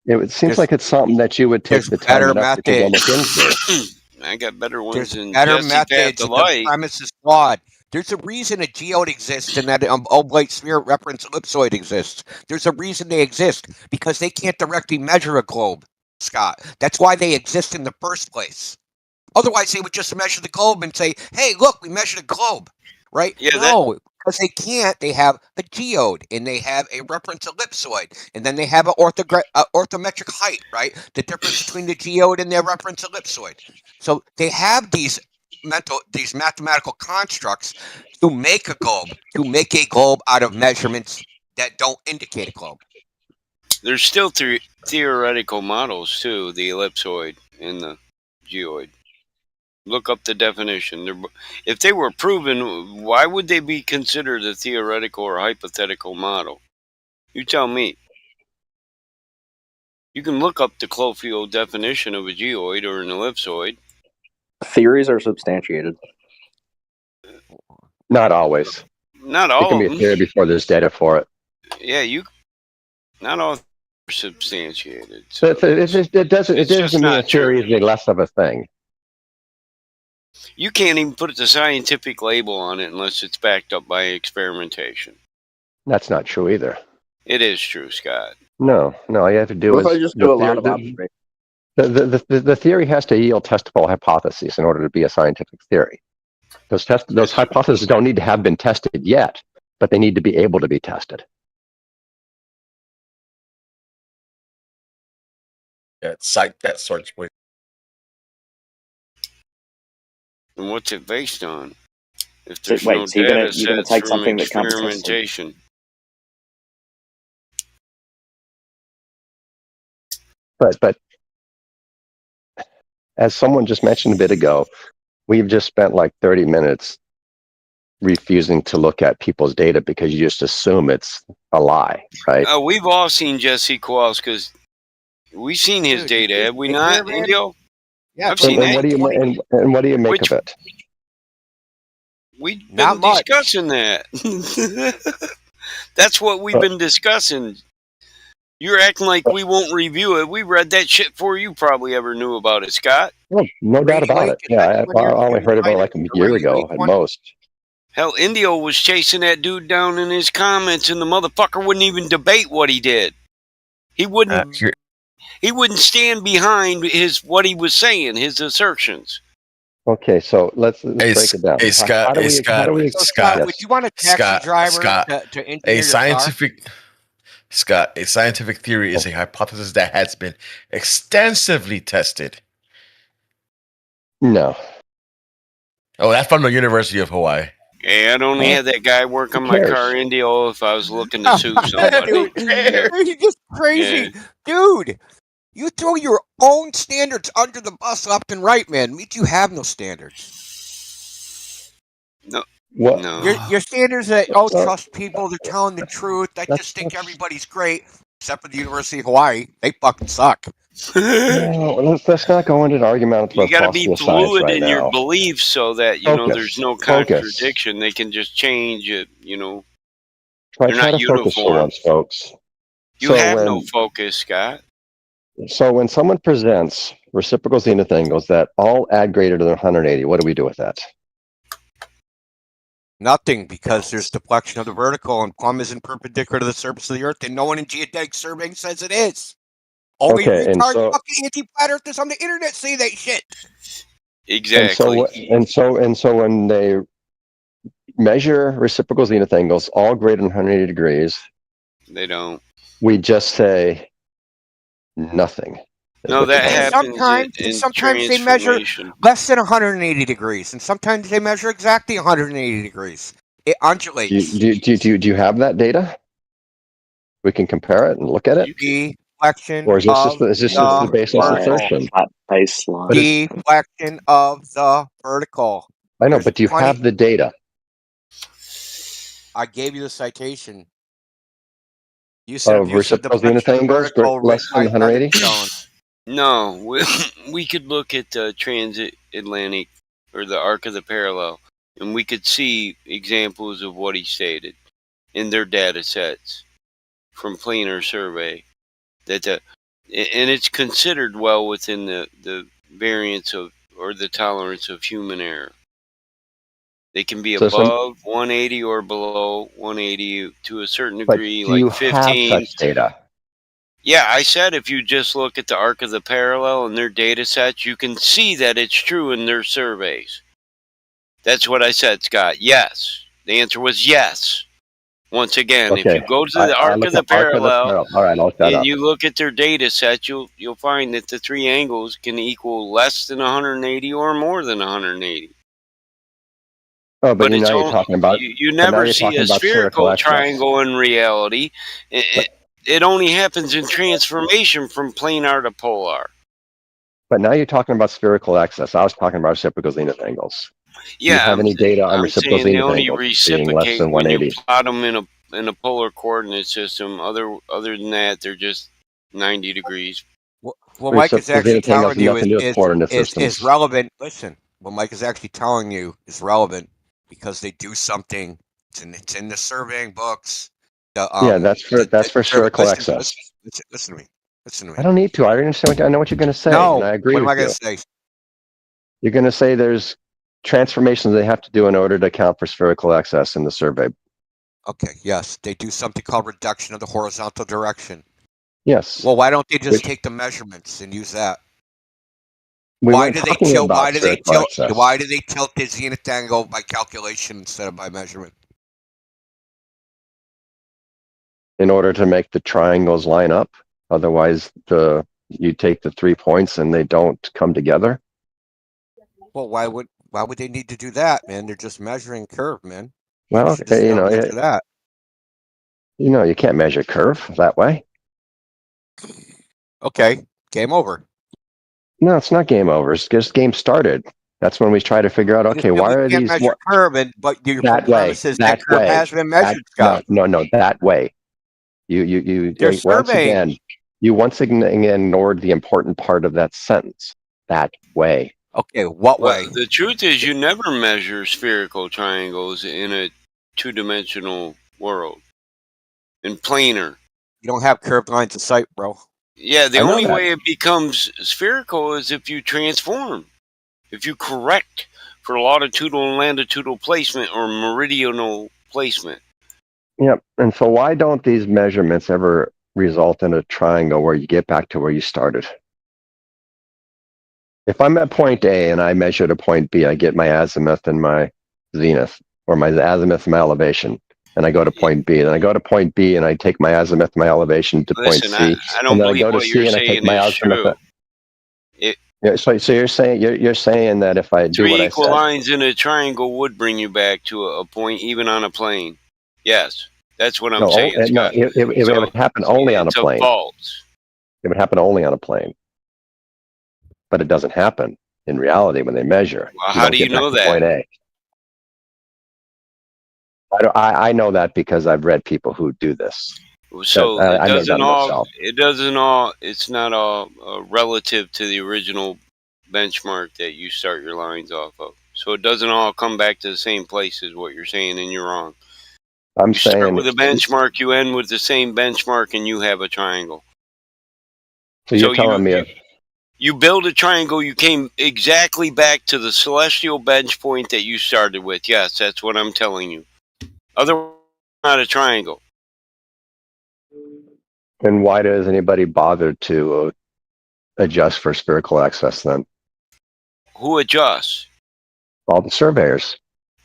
It seems like it's something that you would take the time better and effort to go methods. look into. I got better ones There's than better Jesse Path methods. to The Light. premise is flawed. There's a reason a geode exists and that oblate sphere reference ellipsoid exists. There's a reason they exist, because they can't directly measure a globe, Scott. That's why they exist in the first place. Otherwise, they would just measure the globe and say, hey, look, we measured a globe, right? Yeah, no, because they can't. They have a geode, and they have a reference ellipsoid, and then they have an orthometric height, right? The difference between the geode and their reference ellipsoid. So they have these mathematical constructs to make a globe out of measurements that don't indicate a globe. There's still theoretical models too, the ellipsoid and the geoid. Look up the definition. If they were proven, why would they be considered a theoretical or hypothetical model? You tell me. You can look up the Clofield definition of a geoid or an ellipsoid. Theories are substantiated. Not always. Not all it can of be a them. theory before there's data for it. Yeah, not all are substantiated. So it doesn't mean a theory is any less of a thing. You can't even put the scientific label on it unless it's backed up by experimentation. That's not true either. It is true, Scott. No. All you have to do What is if I just do a lot of observations? the theory has to yield testable hypotheses in order to be a scientific theory. Those hypotheses don't need to have been tested yet, but they need to be able to be tested. Yeah, cite that source, please. And what's it based on? If So, there's wait, no so you're data gonna sets take from something that can't be tested? experimentation. But as someone just mentioned a bit ago, we've just spent like 30 minutes refusing to look at people's data because you just assume it's a lie, right? We've all seen Jesse Kowalski's. We've seen his data, have we not, Indio? Yeah, I've seen and what do you make of it? We've been discussing that. That's what we've been discussing. You're acting like we won't review it. We read that shit before you probably ever knew about it, Scott. Well, no doubt about it. Yeah, I only heard about it like a year ago at most. Hell, Indio was chasing that dude down in his comments, and the motherfucker wouldn't even debate what he did. He wouldn't. He wouldn't stand behind what he was saying, his assertions. Okay, so let's break it down. Hey, Scott. Scott, would you want a taxi driver to engineer Scott, a scientific theory is a hypothesis that has been extensively tested. No. Oh, that's from the University of Hawaii. Yeah, I'd only have that guy work on my car, Indio, if I was looking to sue somebody. You're just crazy. Yeah. Dude, you throw your own standards under the bus left and right, man. You have no standards. No. What? No. Your standards that, trust people, they're telling the truth. I just think everybody's great, except for the University of Hawaii. They fucking suck. No, let's not go into an argument about You got to be fluid right in now. your beliefs so that, there's no contradiction. They can just change it, Try They're not to focus for uniform. once, folks. You have no focus, Scott. So when someone presents reciprocal zenith angles that all add greater than 180, what do we do with that? Nothing, because there's deflection of the vertical, and plumb isn't perpendicular to the surface of the Earth, and no one in geodetic surveying says it is. Only retarded fucking anti-flat earthers on the internet say that shit. Exactly. And so when they measure reciprocal zenith angles all greater than 180 degrees, they don't. We just say nothing. No, that happens sometimes they measure less than 180 degrees, and sometimes they measure exactly 180 degrees. It undulates. Do you have that data? We can compare it and look at it. Deflection or is this just the baseless assertion? Deflection of the vertical. I know, but do you have the data? I gave you the citation. You said reciprocal zenith angles less than 180. No, we could look at the transatlantic or the arc of the parallel, and we could see examples of what he stated in their data sets from planar survey. That and it's considered well within the variance of, or the tolerance of human error. They can be above 180 or below 180 to a certain degree, do you like 15. have such data? Yeah, I said if you just look at the arc of the parallel and their data sets, you can see that it's true in their surveys. That's what I said, Scott. Yes. The answer was yes. Once again, if you go to the arc of the parallel, all right, I'll look that and up. you look at their data set, you'll find that the three angles can equal less than 180 or more than 180. Oh, but now you're talking about you never see a spherical triangle in reality. It only happens in transformation from planar to polar. But now you're talking about spherical excess. I was talking about reciprocal zenith angles. Yeah, do you have any data on I'm reciprocal saying they zenith only angles being less reciprocate than when you 180? plot them in a polar coordinate system. Other than that, they're just 90 degrees. What Mike is actually telling you is relevant. Listen, what Mike is actually telling you is relevant because they do something. It's in the surveying books. Yeah, that's for spherical excess. Listen to me. Listen to me. I don't need to. I understand. I know what you're going to say, No, and I agree what am with I going you. to say? You're going to say there's transformations they have to do in order to account for spherical excess in the survey. Okay, yes, they do something called reduction of the horizontal direction. Yes. Well, why don't they just take the measurements and use that? We Why weren't do they talking tilt? about Why do they spherical tilt? excess. Why do they tilt the zenith angle by calculation instead of by measurement? In order to make the triangles line up. Otherwise, you take the 3 points and they don't come together. Well, why would they need to do that, man? They're just measuring curve, man. Well, measure that. You can't measure curve that way. Okay, game over. No, it's not game over. It's just game started. That's when we try to figure out, okay, why are these measure curve, but your that way? premise is that curve has been measured, Scott. No, that way. You once again ignored the important part of that sentence. That way. Okay, what way? The truth is, you never measure spherical triangles in a two-dimensional world. In planar. You don't have curved lines of sight, bro. Yeah, the only way it becomes spherical is if you transform. If you correct for longitudinal and latitudinal placement or meridional placement. Yep. And so why don't these measurements ever result in a triangle where you get back to where you started? If I'm at point A and I measure to point B, I get my azimuth and my zenith, or my azimuth and my elevation, and I go to point B. Then I go to point B and I take my azimuth and my elevation to point C. I don't believe what you're saying is true. So you're saying that if I do what I said, 3 equal lines in a triangle would bring you back to a point, even on a plane. Yes, that's what I'm saying. No, it would happen only on a plane. False. It would happen only on a plane, but it doesn't happen in reality when they measure. Well, how do you know that? Point A. I know that because I've read people who do this. So it's not all relative to the original benchmark that you start your lines off of. So it doesn't all come back to the same place as what you're saying, and you're wrong. You start with a benchmark, you end with the same benchmark, and you have a triangle. So you're telling me you build a triangle, you came exactly back to the celestial bench point that you started with. Yes, that's what I'm telling you. Otherwise, not a triangle. Then why does anybody bother to adjust for spherical excess then? Who adjusts? All the surveyors.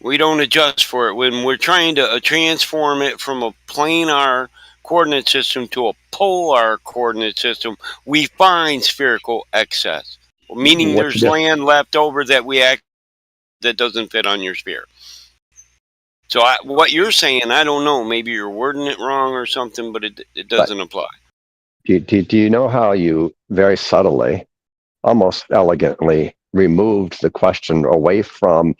We don't adjust for it. When we're trying to transform it from a planar coordinate system to a polar coordinate system, we find spherical excess. Meaning there's land left over that that doesn't fit on your sphere. So what you're saying, I don't know. Maybe you're wording it wrong or something, but it doesn't apply. Do you know how you very subtly, almost elegantly, removed the question away from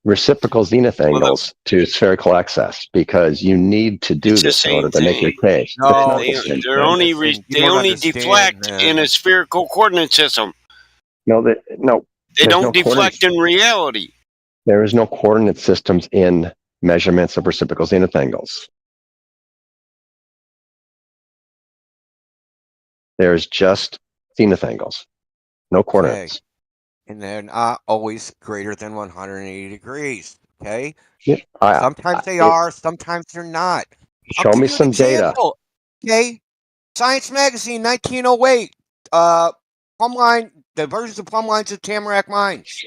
reciprocal zenith angles to spherical excess? Because you need to do this in order to make your case. No, they only deflect in a spherical coordinate system. No. They don't deflect in reality. There is no coordinate systems in measurements of reciprocal zenith angles. There's just zenith angles, no coordinates. And they're not always greater than 180 degrees. Okay. Yeah, Sometimes they are, sometimes they're not. I'll Show give me you an some data. example. Okay. Science Magazine, 1908. Plumline, divergence of plumb lines at Tamarack mines.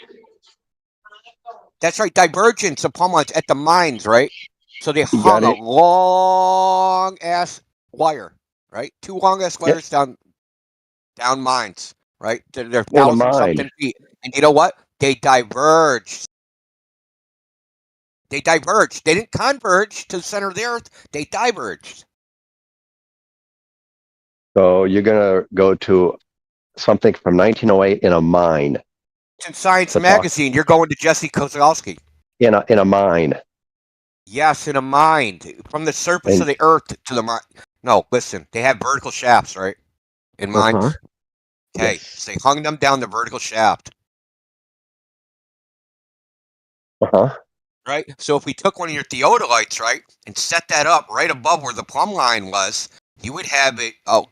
That's right, divergence of plumb lines at the mines, right? So they hung a long ass wire, right? 2 long ass wires down mines, right? They're thousand something feet. And you know what? They diverged. They diverged. They didn't converge to the center of the earth. They diverged. So you're going to go to something from 1908 in a mine. It's in Science Magazine. You're going to Jesse Kozlowski. In a mine. Yes, in a mine. From the surface of the earth to the mine. No, listen. They have vertical shafts, right? In mines. Okay. Yes. So they hung them down the vertical shaft. Right? So if we took one of your theodolites, right, and set that up right above where the plumb line was, you would have a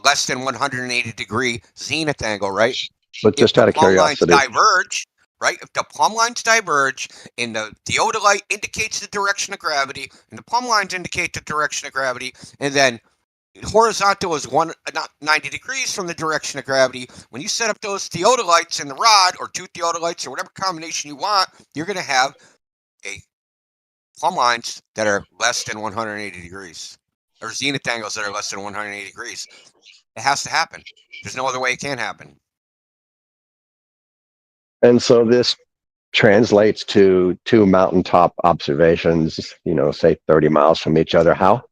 less than 180 degree zenith angle, right? But just out of curiosity. Diverge, right? If the plumb lines diverge and the theodolite indicates the direction of gravity and the plumb lines indicate the direction of gravity, and then horizontal is 90 degrees from the direction of gravity, when you set up those theodolites in the rod or 2 theodolites or whatever combination you want, you're going to have a plumb lines that are less than 180 degrees or zenith angles that are less than 180 degrees. It has to happen. There's no other way it can happen. And so this translates to 2 mountaintop observations, say 30 miles from each other. How?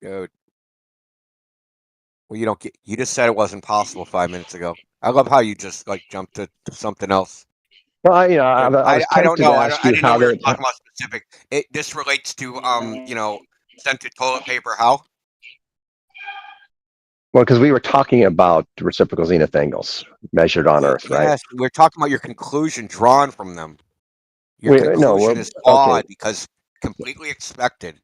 Dude. Well, you just said it wasn't possible 5 minutes ago. I love how you just jumped to something else. Well, I was I don't tempted know. to I ask you didn't know how we were they. talking about specific. This relates to scented toilet paper. How? Well, because we were talking about reciprocal zenith angles measured on Earth, right? Yes, we're talking about your conclusion drawn from them. Your conclusion is flawed because completely expected.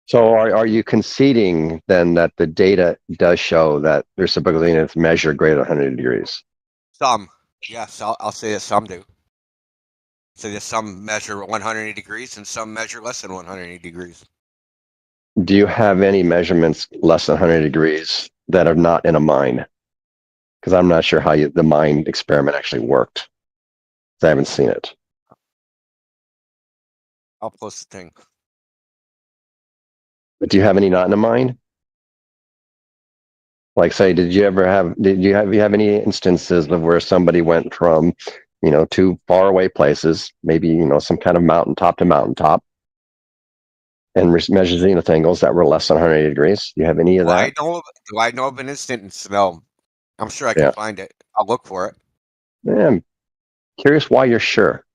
So are you conceding then that the data does show that reciprocal zeniths measure greater than 100 degrees? Some, yes, I'll say that some do. So that some measure 180 degrees and some measure less than 180 degrees. Do you have any measurements less than 100 degrees that are not in a mine? Because I'm not sure how the mine experiment actually worked. I haven't seen it. I'll post the thing. But do you have any not in a mine? Like, say, did you have any instances of where somebody went from, 2 faraway places, maybe, some kind of mountaintop to mountaintop, and measure zenith angles that were less than 180 degrees? Do you have any of that? Do I know of an instance? No. I'm sure I can find it. I'll look for it. Yeah, I'm curious why you're sure.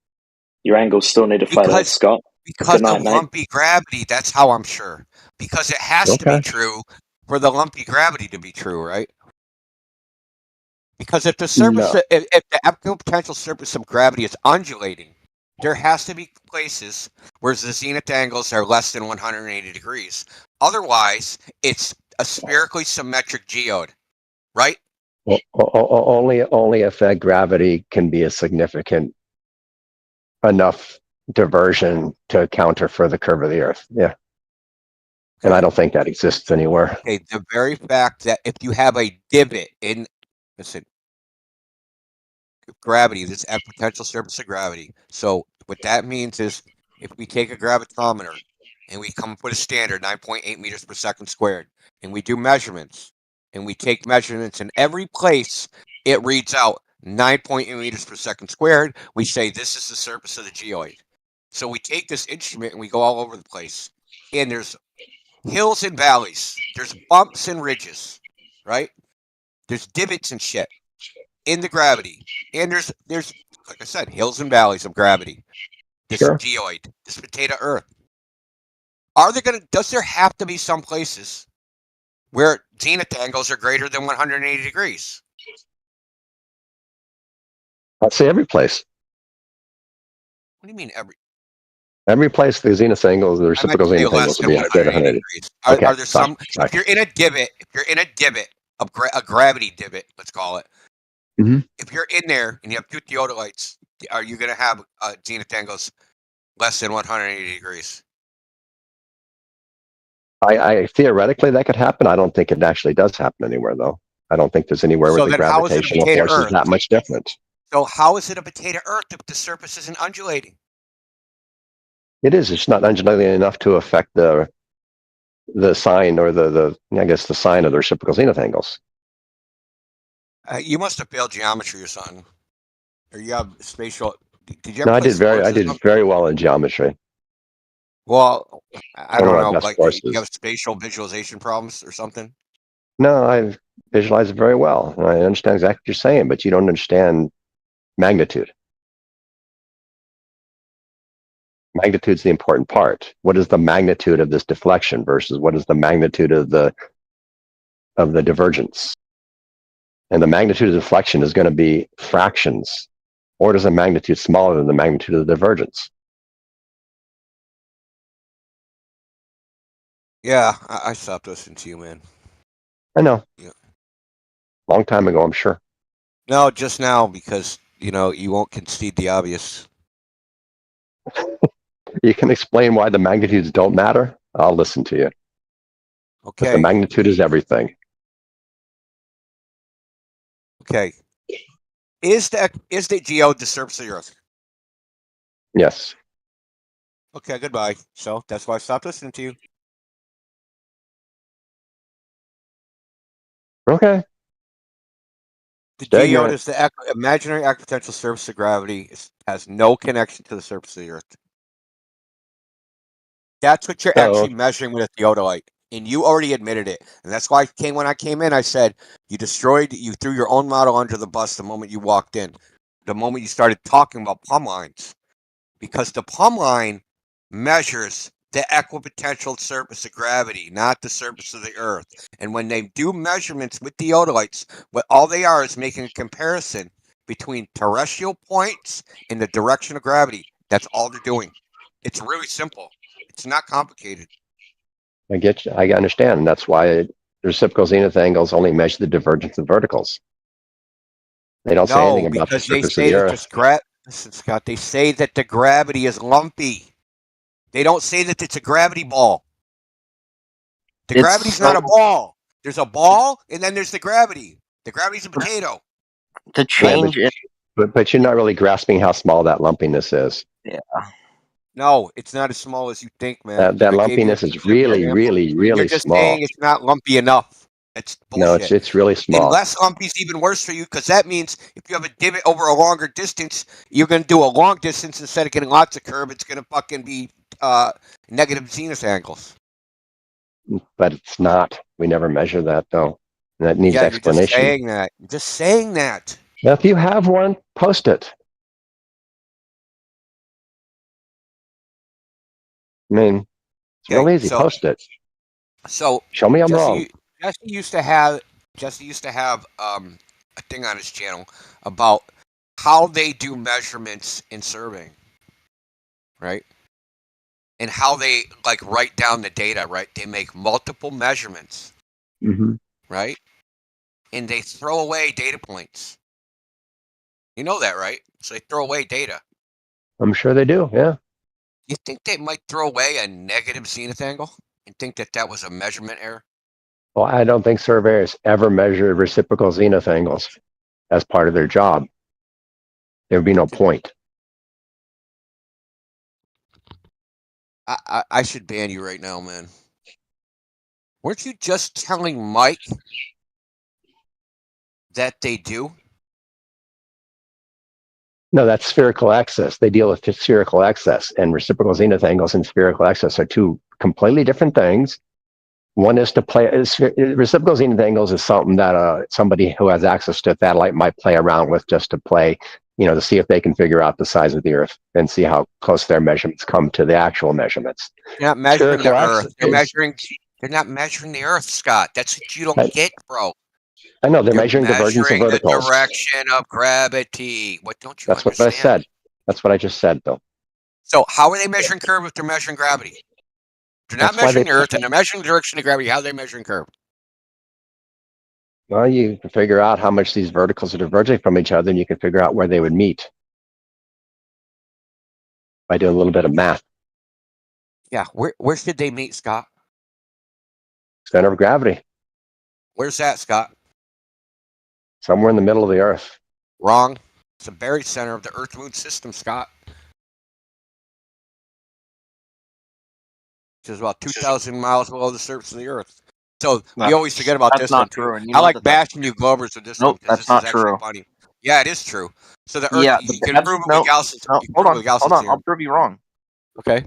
Your angles still need to flat out, Scott. Because of lumpy gravity, that's how I'm sure. Because it has to be true for the lumpy gravity to be true, right? Because if the surface, if the equipotential surface of gravity is undulating, there has to be places where the zenith angles are less than 180 degrees. Otherwise, it's a spherically symmetric geode, right? Well, only if that gravity can be a significant enough diversion to counter for the curve of the Earth. Yeah. And I don't think that exists anywhere. Okay, the very fact that if you have a divot in, gravity, this equipotential surface of gravity. So what that means is if we take a gravitometer and we come up with a standard 9.8 meters per second squared, and we do measurements, and we take measurements in every place, it reads out 9.8 meters per second squared. We say this is the surface of the geoid. So we take this instrument and we go all over the place. And there's hills and valleys. There's bumps and ridges, right? There's divots and shit in the gravity. And there's like I said, hills and valleys of gravity. This geoid, this potato Earth. Does there have to be some places where zenith angles are greater than 180 degrees? I'd say every place. What do you mean every? Every place the zenith angles, the I meant reciprocal to say zenith less angles will than be greater 180 than 180. degrees. Okay, Are there sorry, some? sorry. If you're in a divot, a gravity divot, let's call it. Mhm. If you're in there and you have two theodolites, are you going to have zenith angles less than 180 degrees? I theoretically that could happen. I don't think it actually does happen anywhere, though. I don't think there's anywhere where So the then how is it a gravitational potato force is Earth? that much different. So how is it a potato Earth if the surface isn't undulating? It is. It's not undulating enough to affect the sign or the I guess the sign of the reciprocal zenith angles. You must have failed geometry or something, or you have spatial. Did you No, ever I play did very well in geometry. Well, I One of don't my know. best Like courses. you have spatial visualization problems or something. No, I visualize it very well. I understand exactly what you're saying, but you don't understand magnitude. Magnitude's the important part. What is the magnitude of this deflection versus what is the magnitude of the divergence? And the magnitude of deflection is going to be fractions, or is the magnitude smaller than the magnitude of the divergence? Yeah, I stopped listening to you, man. I know. Yeah. Long time ago, I'm sure. No, just now because you won't concede the obvious. You can explain why the magnitudes don't matter. I'll listen to you. Okay. But the magnitude is everything. Okay. Is the geo the surface of the Earth? Yes. Okay, goodbye. So that's why I stopped listening to you. Okay. The Stay geo ignorant. is the imaginary equipotential surface of gravity. Has no connection to the surface of the Earth. That's what you're actually measuring with a theodolite. And you already admitted it. And that's why when I came in, I said, you threw your own model under the bus the moment you walked in. The moment you started talking about plumb lines. Because the plumb line measures the equipotential surface of gravity, not the surface of the Earth. And when they do measurements with theodolites, what all they are is making a comparison between terrestrial points and the direction of gravity. That's all they're doing. It's really simple. It's not complicated. I get you. I understand. And that's why the reciprocal zenith angles only measure the divergence of verticals. They don't say anything about the surface of the Earth. Listen, Scott, they say that the gravity is lumpy. They don't say that it's a gravity ball. Gravity's not a ball. There's a ball, and then there's the gravity. The gravity's a potato. The change but you're not really grasping how small that lumpiness is. Yeah. No, it's not as small as you think, man. That lumpiness is really, really, really You're just small. saying it's not lumpy enough. It's bullshit. No, it's really small. And less lumpy is even worse for you because that means if you have a divot over a longer distance, you're going to do a long distance instead of getting lots of curve. It's going to fucking be negative zenith angles. But it's not. We never measure that, though. And that needs explanation. You're just saying that. You're just saying that. Now, if you have one, post it. I mean, it's real easy. Post it. So show me I'm wrong. Jesse used to have a thing on his channel about how they do measurements in surveying, right? And how they write down the data, right? They make multiple measurements, right? And they throw away data points. You know that, right? So they throw away data. I'm sure they do, yeah. You think they might throw away a negative zenith angle and think that was a measurement error? Well, I don't think surveyors ever measure reciprocal zenith angles as part of their job. There would be no point. I should ban you right now, man. Weren't you just telling Mike that they do? No, that's spherical excess. They deal with spherical excess, and reciprocal zenith angles and spherical excess are two completely different things. One is to play reciprocal zenith angles is something that somebody who has access to a satellite might play around with just to play, to see if they can figure out the size of the Earth and see how close their measurements come to the actual measurements. They're not measuring the Earth. They're not measuring the Earth, Scott. That's what you don't get, bro. I know they're measuring divergence of verticals. The direction of gravity. What don't you That's understand? what I said. That's what I just said, though. So how are they measuring curve if they're measuring gravity? They're not measuring the Earth, and they're measuring the direction of gravity. How are they measuring curve? Well, you can figure out how much these verticals are diverging from each other, and you can figure out where they would meet by doing a little bit of math. Yeah, where should they meet, Scott? Center of gravity. Where's that, Scott? Somewhere in the middle of the Earth. Wrong. It's the very center of the Earth-Moon system, Scott. Which is about 2,000 miles below the surface of the Earth. So we always forget about this one, too. I like bashing you Globers with this one because this is actually funny. Yeah, it is true. So the Earth, you can prove it with Gauss's. Hold on, I'll prove you wrong. Okay.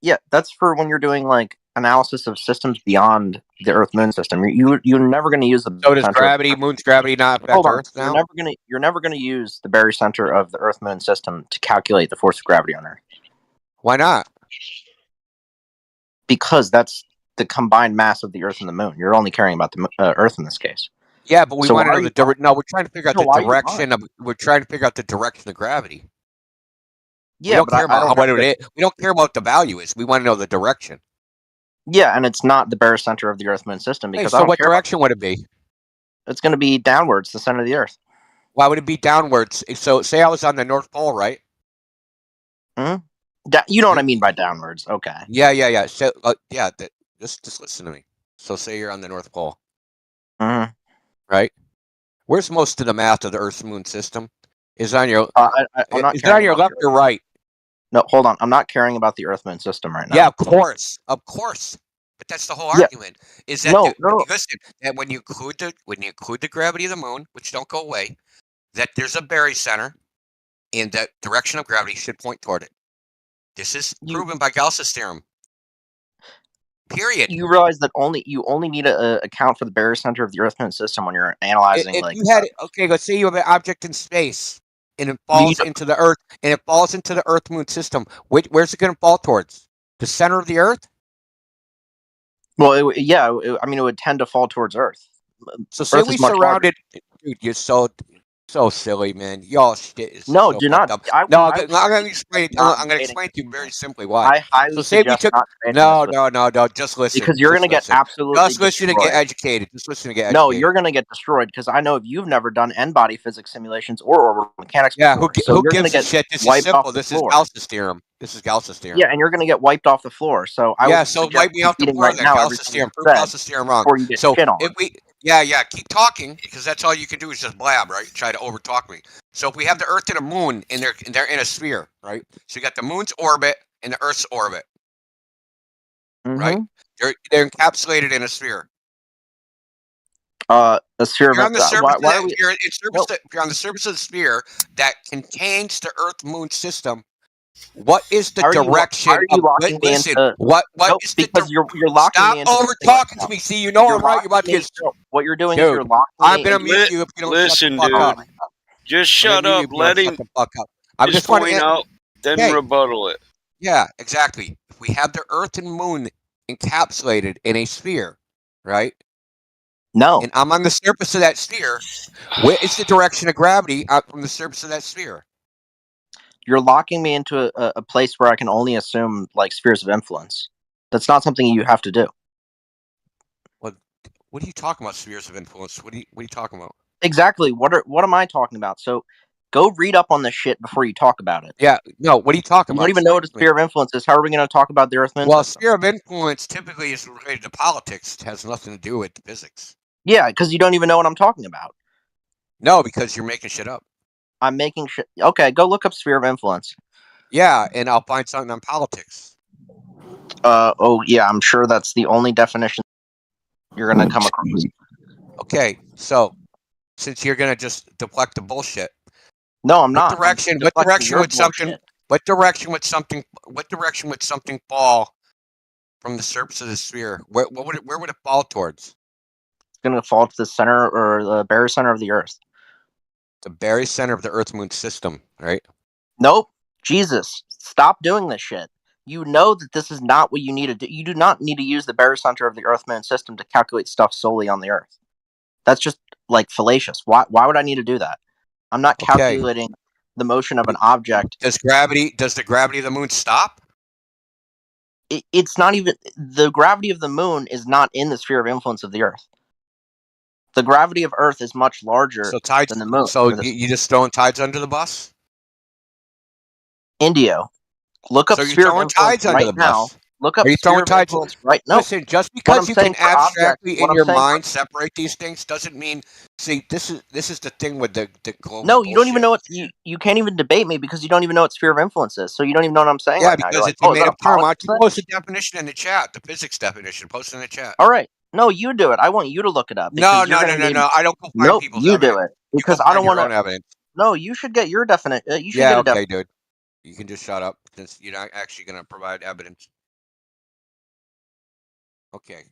Yeah, that's for when you're doing like analysis of systems beyond the Earth-Moon system. You're never going to use the. So does gravity, Moon's gravity, not affect Earth now? You're never going to use the Barry center of the Earth-Moon system to calculate the force of gravity on Earth. Why not? Because that's the combined mass of the Earth and the Moon. You're only caring about the Earth in this case. Yeah, but we want to know the no. We're trying to figure out the direction of. We're trying to figure out the direction of gravity. Yeah, we don't care about what it is. We don't care about the value is. We want to know the direction. Yeah, and it's not the bare center of the Earth-Moon system because so what direction would it be? It's going to be downwards, the center of the Earth. Why would it be downwards? So say I was on the North Pole, right? Hmm. You know what I mean by downwards? Okay. Yeah. So just listen to me. So say you're on the North Pole. Mm-hmm. Right? Where's most of the math of the Earth-Moon system? Is on your is it on your left or right? No, hold on. I'm not caring about the Earth-Moon system right now. Yeah, of course. But that's the whole argument. Is that listen, that when you include the gravity of the Moon, which don't go away, that there's a Barry center, and that direction of gravity should point toward it. This is proven by Gauss's theorem. Period. You realize that you only need to account for the Barry center of the Earth-Moon system when you're analyzing. Let's say you have an object in space, and it falls into the Earth, and it falls into the Earth-Moon system. Where's it going to fall towards? The center of the Earth? Well, it would tend to fall towards Earth. So say we surrounded. Dude, you're so silly, man. Y'all shit is no, so do not. I'm going to explain. I'm going to explain to you very simply why. So say we took. No. Just listen. Because you're going to get absolutely. Just listen to get educated. Just listen to get educated. No, you're going to get destroyed because I know if you've never done n-body physics simulations or orbital mechanics. Yeah, before, who gives a shit? This is simple. This is Gauss's theorem. Yeah, and you're going to get wiped off the floor. So wipe me off the floor. Right now, Gauss's theorem. Prove Gauss's theorem wrong. So if we. Yeah, keep talking because that's all you can do is just blab, right? Try to overtalk me. So if we have the Earth and the Moon and they're in a sphere, right? So you got the Moon's orbit and the Earth's orbit, right? They're encapsulated in a sphere. A sphere. You're on the surface. If you're on the surface of the sphere that contains the Earth-Moon system. What is the direction? What is the because you're locking Stop me into over talking to me. See, you know I'm right. You're about to get. What you're doing is you're locking. I'm gonna mute you if you don't listen, shut the fuck dude. up. Just shut up. Let him. I'm just point out, then rebuttal it. Yeah, exactly. If we have the Earth and Moon encapsulated in a sphere, right? No. And I'm on the surface of that sphere. What is the direction of gravity out from the surface of that sphere? You're locking me into a place where I can only assume like spheres of influence. That's not something you have to do. What are you talking about? Spheres of influence? What are you talking about? Exactly. What am I talking about? So go read up on this shit before you talk about it. Yeah. No. What are you talking about? You don't even know what a sphere of influence is. How are we going to talk about the Earth-Moon system? Sphere of influence typically is related to politics. It has nothing to do with physics. Yeah, because you don't even know what I'm talking about. No, because you're making shit up. I'm making shit. Okay, go look up sphere of influence. Yeah, and I'll find something on politics. I'm sure that's the only definition you're going to come across. Okay, so since you're going to just deflect the bullshit. No, I'm not. What direction would something fall from the surface of the sphere? Where would it fall towards? It's going to fall to the center or the Barry center of the Earth. The Barry center of the Earth-Moon system, right? Nope. Jesus, stop doing this shit. You know that this is not what you need to do. You do not need to use the Barry center of the Earth-Moon system to calculate stuff solely on the Earth. That's just like fallacious. Why would I need to do that? I'm not calculating the motion of an object. Does the gravity of the moon stop? It's not even, the gravity of the moon is not in the sphere of influence of the Earth. The gravity of Earth is much larger than the moon. So you just throwing tides under the bus? Indio. Look up So you're sphere of throwing influence tides under right the now. bus? Look up Are you sphere throwing of tides? influence right now. Listen, just because you can abstractly in your mind separate these things doesn't mean. See, this is the thing with the global. No, you don't even know what you can't even debate me because you don't even know what sphere of influence is. So you don't even know what I'm saying Yeah, right now. because You're it's a like, made up term. Why don't you politics post the definition in the chat, the physics definition? Post it in the chat. All right. No, you do it. I want you to look it up. No. I don't go find people's you evidence. do it You because go I find don't your want own evidence. No, you should get your definite. You should Yeah, get a okay, dude. You can just shut up since you're not actually going to provide evidence. Okay.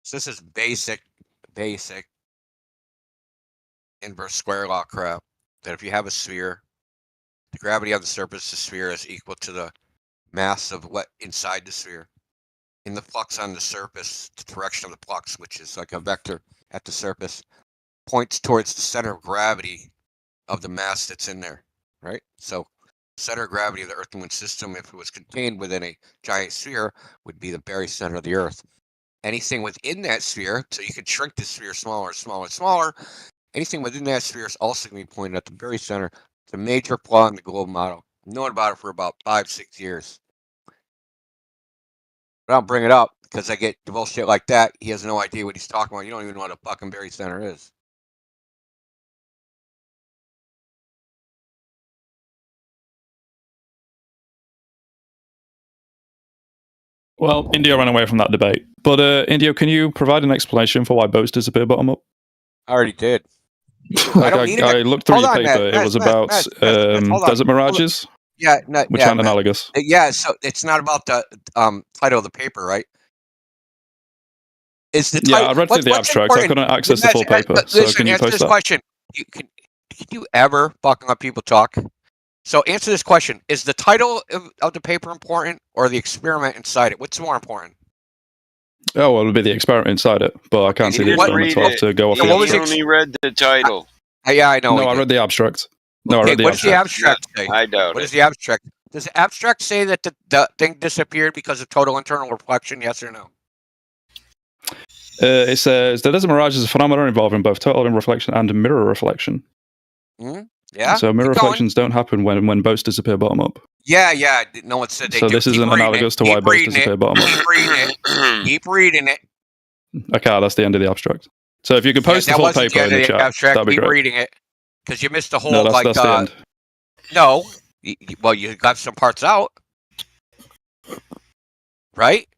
So this is basic inverse square law crap. That if you have a sphere, the gravity on the surface of the sphere is equal to the mass of what inside the sphere. In the flux on the surface, the direction of the flux, which is like a vector at the surface, points towards the center of gravity of the mass that's in there, right? So center of gravity of the Earth and Moon system, if it was contained within a giant sphere, would be the very center of the Earth. Anything within that sphere, so you could shrink the sphere smaller, smaller, smaller. Anything within that sphere is also going to be pointed at the very center. It's a major flaw in the globe model. I've known about it for about 5-6 years. But I don't bring it up because I get bullshit like that. He has no idea what he's talking about. You don't even know what a fucking very center is. Well, Indio ran away from that debate. But Indio, can you provide an explanation for why boats disappear bottom up? I already did. I looked through your paper. It was about desert mirages. Yeah, which aren't analogous. Yeah, so it's not about the title of the paper, right? It's the title. Yeah, I read through the abstract. I couldn't access the full paper. So can you post this that? Question. Can you ever fucking let people talk? So answer this question. Is the title of the paper important or the experiment inside it? What's more important? Oh, well, it would be the experiment inside it, but I can't see the experiment, so I'll have to go off the abstract. He only read the title. Yeah, I know. No, I read the abstract. No, Okay, I read the what abstract. does the abstract say? I doubt What does the abstract? Does the abstract say that the thing disappeared because of total internal reflection? Yes or no? It says the desert mirage is a phenomenon involving both total reflection and mirror reflection. Yeah. So mirror reflections don't happen when boats disappear bottom up. Yeah. No one said they so do. this isn't analogous to why boats disappear bottom up. Keep reading it. Keep reading it. Okay, that's the end of the abstract. So if you could post the full paper in the chat, that'd be Keep great. reading it because you missed the whole. No, that's the end. No, well, you got some parts out, right?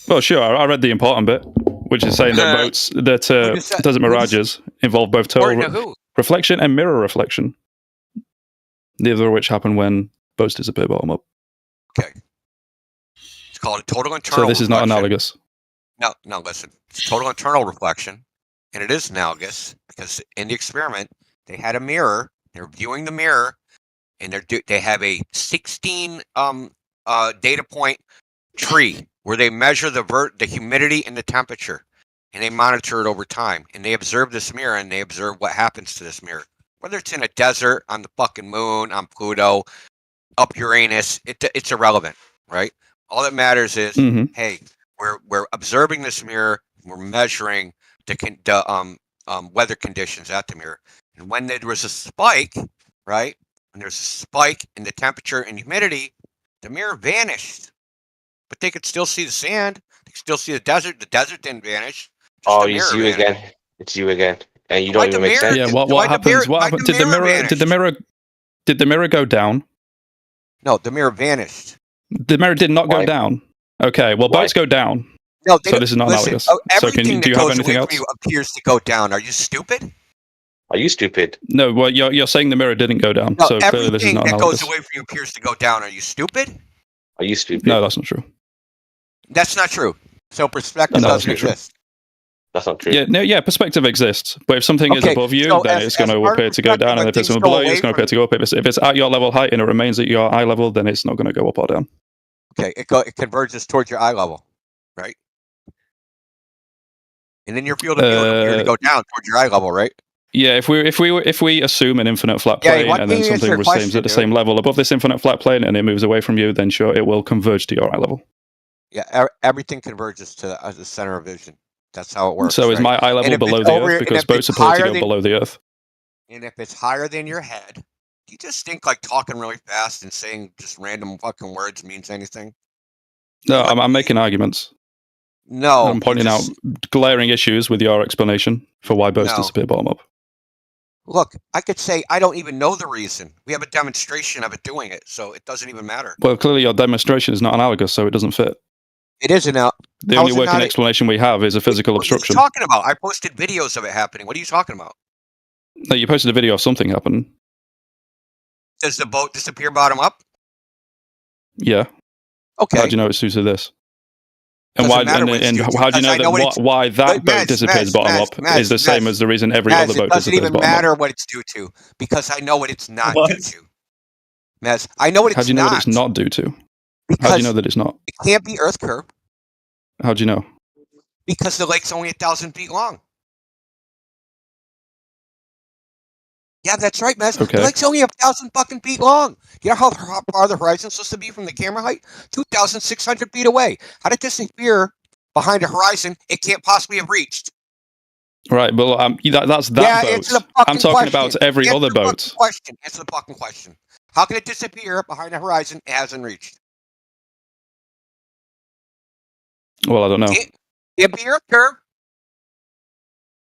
Well, sure. I read the important bit, which is saying that boats, desert mirages involve both total reflection and mirror reflection, neither of which happen when boats disappear bottom up. Okay. It's called a total internal. So this is not analogous. No, listen. It's total internal reflection, and it is analogous because in the experiment they had a mirror. They're viewing the mirror, and they have a 16 data point tree where they measure the humidity and the temperature, and they monitor it over time. And they observe this mirror, and they observe what happens to this mirror, whether it's in a desert, on the fucking moon, on Pluto, up Uranus. It's irrelevant, right? All that matters is, hey, we're observing this mirror. We're measuring the weather conditions at the mirror. And when there was a spike, right? When there's a spike in the temperature and humidity, the mirror vanished. But they could still see the sand. They could still see the desert. The desert didn't vanish. Oh, it's you again. It's you again. And you don't even make sense. Yeah, what happens? What happened? Did the mirror go down? No, the mirror vanished. The mirror did not go down. Okay, well, boats go down. No, so this is not analogous. So do you have anything else? Appears to go down. Are you stupid? Are you stupid? No, well, you're saying the mirror didn't go down. No, so clearly this is not that analogous. goes away from you appears to go down. Are you stupid? Are you stupid? No, that's not true. That's not true. So perspective doesn't exist. That's not true. Yeah, perspective exists. But if something is above you, then it's going to appear to go down, and if it's below you, it's going to appear to go up. If it's at your level height and it remains at your eye level, then it's not going to go up or down. Okay, it converges towards your eye level, right? And in your field of view, it'll appear to go down towards your eye level, right? Yeah, if we assume an infinite flat plane and then something recedes at the same level above this infinite flat plane and it moves away from you, then sure, it will converge to your eye level. Yeah, everything converges to the center of vision. That's how it works. So is my eye level below the Earth? Because boats appear to go below the Earth. And if it's higher than your head, do you just think like talking really fast and saying just random fucking words means anything? No, I'm making arguments. No. I'm pointing out glaring issues with your explanation for why boats disappear bottom up. Look, I could say I don't even know the reason. We have a demonstration of it doing it, so it doesn't even matter. Well, clearly your demonstration is not analogous, so it doesn't fit. It isn't out. The only working explanation we have is a physical obstruction. What are you talking about? I posted videos of it happening. What are you talking about? No, you posted a video of something happening. Does the boat disappear bottom up? Yeah. Okay. How do you know it's due to this? And why? And how do you know that why that boat disappears bottom up is the same as the reason every other boat disappears bottom up? It doesn't even matter what it's due to because I know what it's not due to. Mez, I know what it's not. How do you know what it's not due to? How do you know that it's not? It can't be Earth curve. How do you know? Because the lake's only 1,000 feet long. Yeah, that's right, Mez. Okay. The lake's only 1,000 fucking feet long. You know how far the horizon's supposed to be from the camera height? 2,600 feet away. How did this appear behind a horizon it can't possibly have reached? Right, but that's that boat. I'm talking about every other boat. Answer the fucking question. How can it disappear behind a horizon it hasn't reached? Well, I don't know. It'd be Earth curve.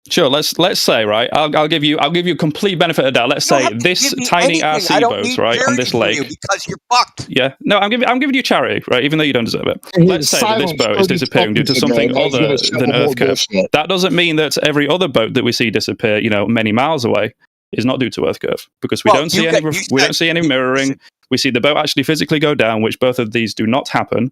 Sure, let's say, right, I'll give you complete benefit of doubt. Let's say this tiny RC boat, right, on this lake. Because you're fucked. Yeah, no, I'm giving you charity, right, even though you don't deserve it. Let's say that this boat is disappearing due to something other than Earth curve. That doesn't mean that every other boat that we see disappear, many miles away, is not due to Earth curve because we don't see any mirroring. We see the boat actually physically go down, which both of these do not happen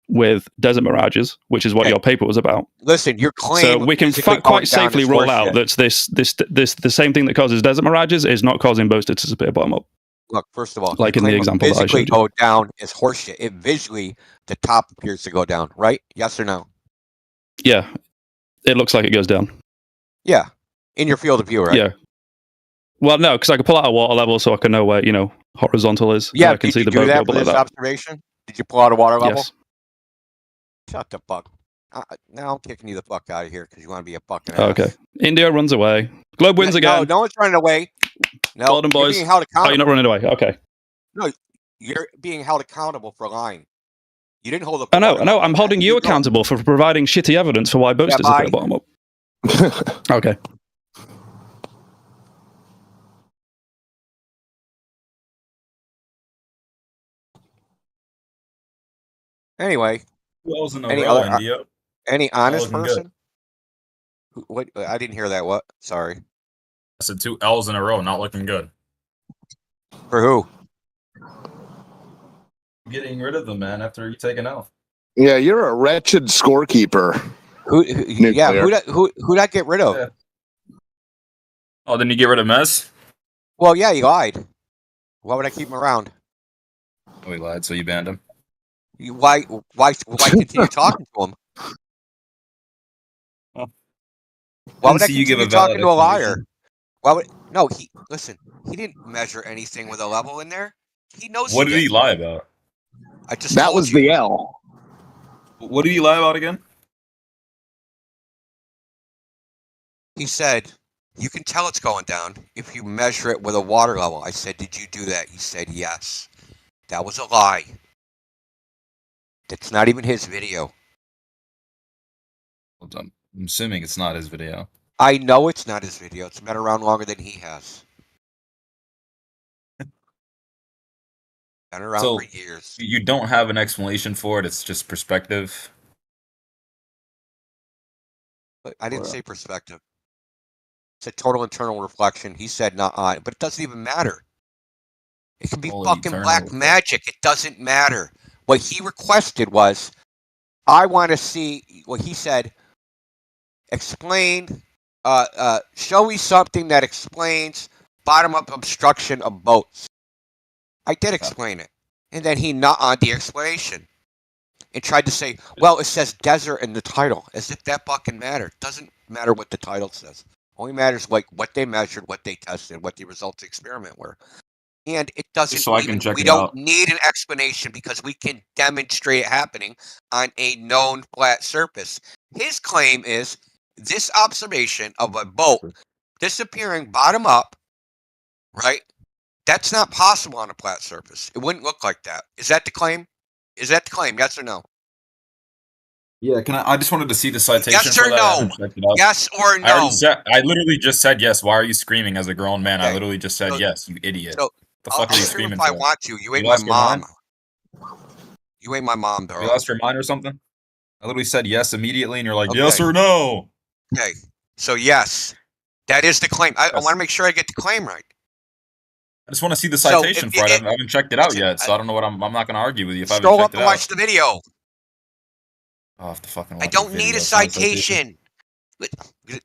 with desert mirages, which is what your paper was about. Listen, your claim. So we can quite safely roll out that the same thing that causes desert mirages is not causing boats to disappear bottom up. Look, first of all, like in the example that I showed you. Go down is horseshit. It visually, the top appears to go down, right? Yes or no? Yeah, it looks like it goes down. Yeah, in your field of view, right? Yeah. Well, no, because I can pull out a water level so I can know where horizontal is. Yeah, I can see the boat boat below that. Observation? Did you pull out a water level? Yes. Shut the fuck. Now I'm kicking you the fuck out of here because you want to be a fucking ass. Okay. India runs away. Globe wins again. No one's running away. No, Golden boys. Being held accountable. Oh, you're not running away. Okay. No, you're being held accountable for lying. You didn't hold up. I know. I'm holding you accountable for providing shitty evidence for why boats disappear bottom up. Okay. Anyway, any honest person? What? I didn't hear that. What? Sorry. I said 2 L's in a row. Not looking good. For who? Getting rid of them, man. After you take an L. Yeah, you're a wretched scorekeeper. Who'd I get rid of? Yeah. Oh, didn't you get rid of Mez? Well, yeah, he lied. Why would I keep him around? Oh, he lied, so you banned him. Why continue talking to him? Why would I continue talking to a liar? Listen, he didn't measure anything with a level in there. He knows. What did he lie about? That was the L. What did he lie about again? He said, you can tell it's going down if you measure it with a water level. I said, did you do that? He said, yes. That was a lie. That's not even his video. Well, I'm assuming it's not his video. I know it's not his video. It's been around longer than he has. Been around for years. You don't have an explanation for it. It's just perspective. But I didn't say perspective. It's a total internal reflection. He said not on, but it doesn't even matter. It can be fucking black magic. It doesn't matter. What he requested was, I want to see what he said. Explain. Show me something that explains bottom-up obstruction of boats. I did explain it, and then he not on the explanation. and tried to say, well, it says desert in the title, as if that fucking matters. Doesn't matter what the title says. Only matters like what they measured, what they tested, what the results of the experiment were. And it doesn't so I can check we it don't out. need an explanation because we can demonstrate it happening on a known flat surface. His claim is this observation of a boat disappearing bottom up, right? That's not possible on a flat surface. It wouldn't look like that. Is that the claim? Is that the claim? Yes or no? Yeah, can I just wanted to see the citation Yes for or that. I no? haven't checked it out. Yes or no? I literally just said yes. Why are you screaming as a grown man? I Okay. literally just said So- yes, you idiot. So The fuck are I'll you scream screaming if I for? want to. You ain't You my lost your mind? mom. You ain't my mom, bro. You lost your mind or something? I literally said yes immediately, and you're like, Okay. yes or no? Okay. So yes, that is the claim. I want to make sure I get the claim right. I just want to see the So citation if for it. it- I haven't checked it out listen, yet, so I don't know what I'm not going to argue with you if I haven't Scroll up checked it and watch out. the video. I'll have to fucking I watch don't the need video. a It's not citation.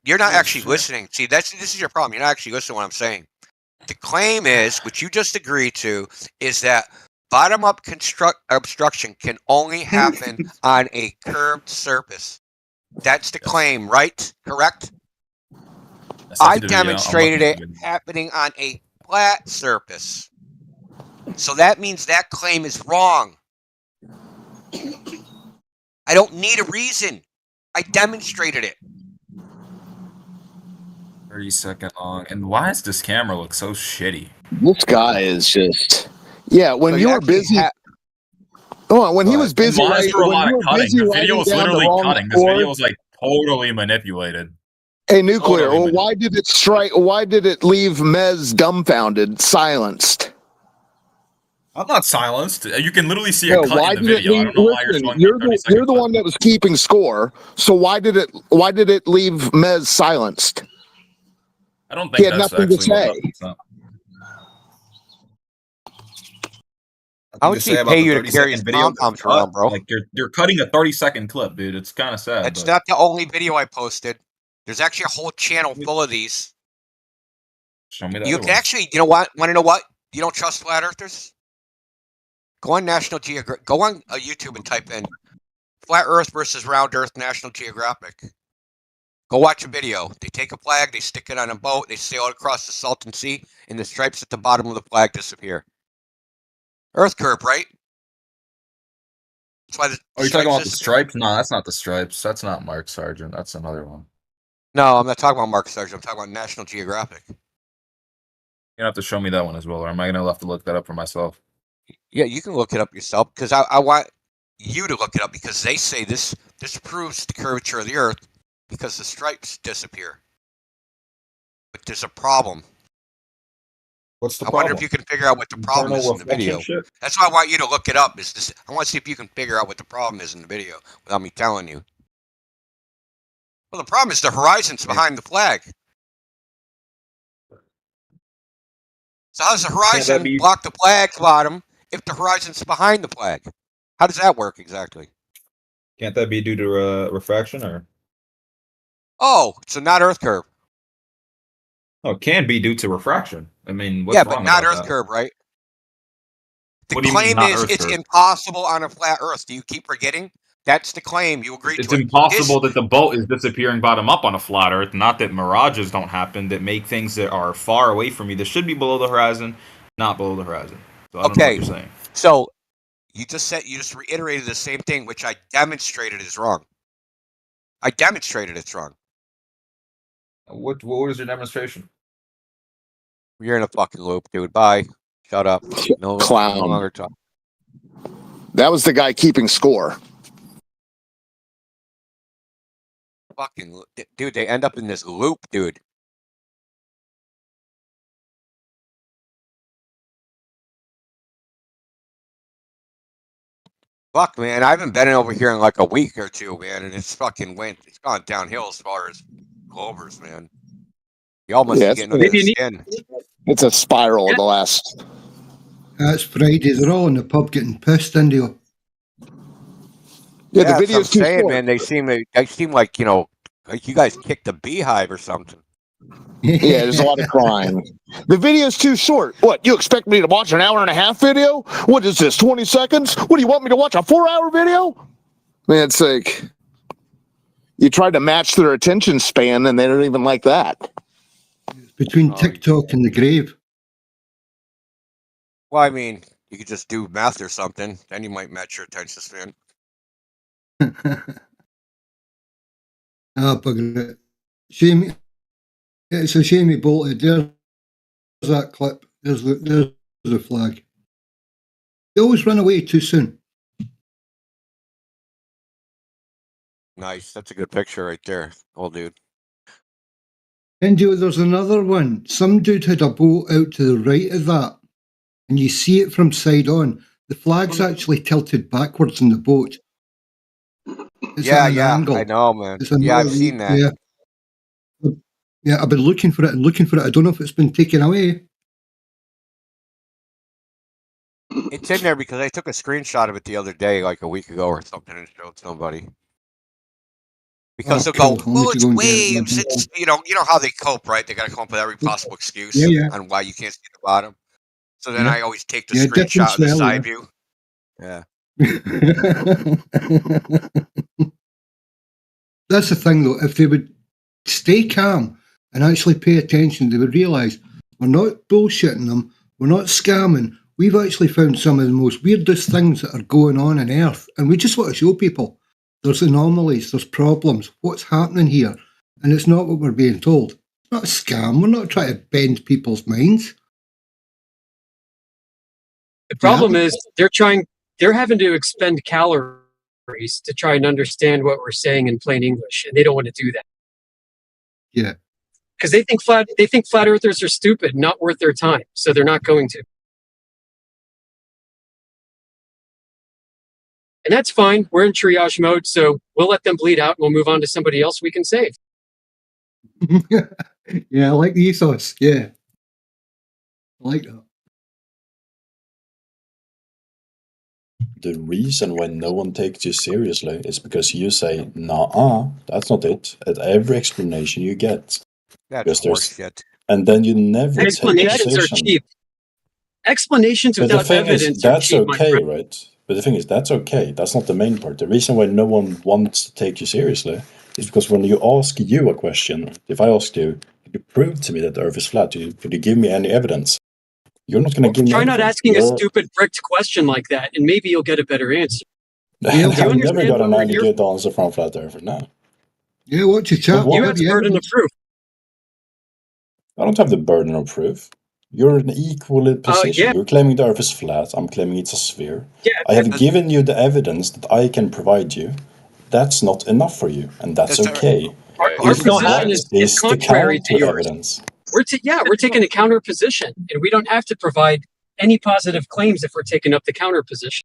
You're not Oh, actually shit. listening. See, this is your problem. You're not actually listening to what I'm saying. The claim is, which you just agreed to, is that bottom-up obstruction can only happen on a curved surface. That's the claim, right? Correct? I demonstrated it happening on a flat surface. So that means that claim is wrong. I don't need a reason. I demonstrated it. 30-second long. And why does this camera look so shitty? This guy is just when So you were busy. When he was busy, Mine is for a when lot you of were cutting. busy This video writing was down the literally wrong cutting. This score. video was like totally manipulated. Hey, Nuclear. Totally Well, why did it strike? Why did it leave Mez dumbfounded, silenced? I'm not silenced. You can literally see it cut Why in the did video. it leave? I don't know why you're Listen, showing me a 30-second you're the one that was keeping score. So why did it leave Mez silenced? I don't He think had that's nothing to actually what say. happens. No. How would he pay you to carry his pom-poms around, bro? Like you're cutting a 30-second clip, dude. It's kind of sad. That's but not the only video I posted. There's actually a whole channel full of these. show me that. You can actually, you know what? Want to know what? You don't trust flat earthers? Go on National Geographic. Go on YouTube and type in "Flat Earth versus Round Earth" National Geographic. Go watch a video. They take a flag, they stick it on a boat, they sail it across the Salton Sea, and the stripes at the bottom of the flag disappear. Earth curve, right? That's why the Are you talking about the disappear. stripes? No, that's not the stripes. That's not Mark Sargent. That's another one. No, I'm not talking about Mark Sargent. I'm talking about National Geographic. You're gonna have to show me that one as well, or am I gonna have to look that up for myself? Yeah, you can look it up yourself because I want you to look it up because they say this proves the curvature of the Earth because the stripes disappear. But there's a problem. What's the I problem? wonder if you can figure out what the problem is in the video. Shit. That's why I want you to look it up. I want to see if you can figure out what the problem is in the video without me telling you. Well, the problem is the horizon's behind the flag. So how does the horizon block the flag's bottom if the horizon's behind the flag? How does that work exactly? Can't that be due to refraction or? Oh, so not Earth curve. Oh, it can be due to refraction. I mean, what's Yeah, wrong but not about Earth that? curve, right? The What do you mean, claim not is Earth it's curve? impossible on a flat Earth. Do you keep forgetting? That's the claim. You agree It's to it. impossible that the boat is disappearing bottom up on a flat Earth. Not that mirages don't happen that make things that are far away from you that should be below the horizon, not below the horizon. So I don't know what you're saying. So you just reiterated the same thing, which I demonstrated is wrong. I demonstrated it's wrong. What was your demonstration? You're in a fucking loop, dude. Bye. Shut up. No longer talk. That was the guy keeping score. Fucking dude, they end up in this loop, dude. Fuck, man, I haven't been over here in like a week or two, man, and it's gone downhill as far as Clovers, man. Y'all must be getting under the skin. It's a spiral of the last. It's Friday. They're all in the pub getting pissed into you. Yeah, the that's what video's I'm too saying, short. man. They seem like, you know, like you guys kicked a beehive or something. Yeah, there's a lot of crying. The video's too short. What, you expect me to watch an hour and a half video? What is this, 20 seconds? What, do you want me to watch a 4-hour video? I mean, it's like you try to match their attention span, and they don't even like that. Between TikTok and the grave. Well, I mean, you could just do math or something. Then you might match your attention span. Bugger it. Shame. It's a shame he bolted. There's that clip. There's the flag. They always run away too soon. Nice. That's a good picture right there, old dude. And there's another one. Some dude had a boat out to the right of that, and you see it from side on. The flag's actually tilted backwards in the boat. It's at an angle. I know, man. It's I've seen that. Yeah, I've been looking for it and looking for it. I don't know if it's been taken away. It's in there because I took a screenshot of it the other day, like a week ago or something, and showed somebody. Because they'll go, well, it's waves. It's you know how they cope, right? They got to come up with every possible excuse on why you can't see the bottom. So then I always take the screenshot of the side view. Yeah. That's the thing, though. If they would stay calm and actually pay attention, they would realise we're not bullshitting them. We're not scamming. We've actually found some of the most weirdest things that are going on Earth, and we just want to show people there's anomalies, there's problems, what's happening here, and it's not what we're being told. It's not a scam. We're not trying to bend people's minds. The problem is they're having to expend calories to try and understand what we're saying in plain English, and they don't want to do that. Yeah. Because they think flat earthers are stupid, not worth their time, so they're not going to. And that's fine. We're in triage mode, so we'll let them bleed out and we'll move on to somebody else we can save. Yeah, I like the ethos. Yeah. I like that. The reason why no one takes you seriously is because you say, nah, that's not it, at every explanation you get. That's horseshit. And then you never explanations are cheap. Explanations without evidence are cheap. That's okay, right? But the thing is, that's okay. That's not the main part. The reason why no one wants to take you seriously is because when you ask you a question, if I asked you, could you prove to me that the Earth is flat? Could you give me any evidence? You're not going to give me Try anything. not asking a stupid bricked question like that, and maybe you'll get a better answer. I've never got an good answer from flat Earth now. Yeah, what's your chat? You have the burden of proof. I don't have the burden of proof. You're in equal position. Yeah. You're claiming the Earth is flat. I'm claiming it's a sphere. Yeah, I have given you the evidence that I can provide you. That's not enough for you, and that's okay. Our position is contrary to yours. Evidence. We're taking a counter position, and we don't have to provide any positive claims if we're taking up the counter position.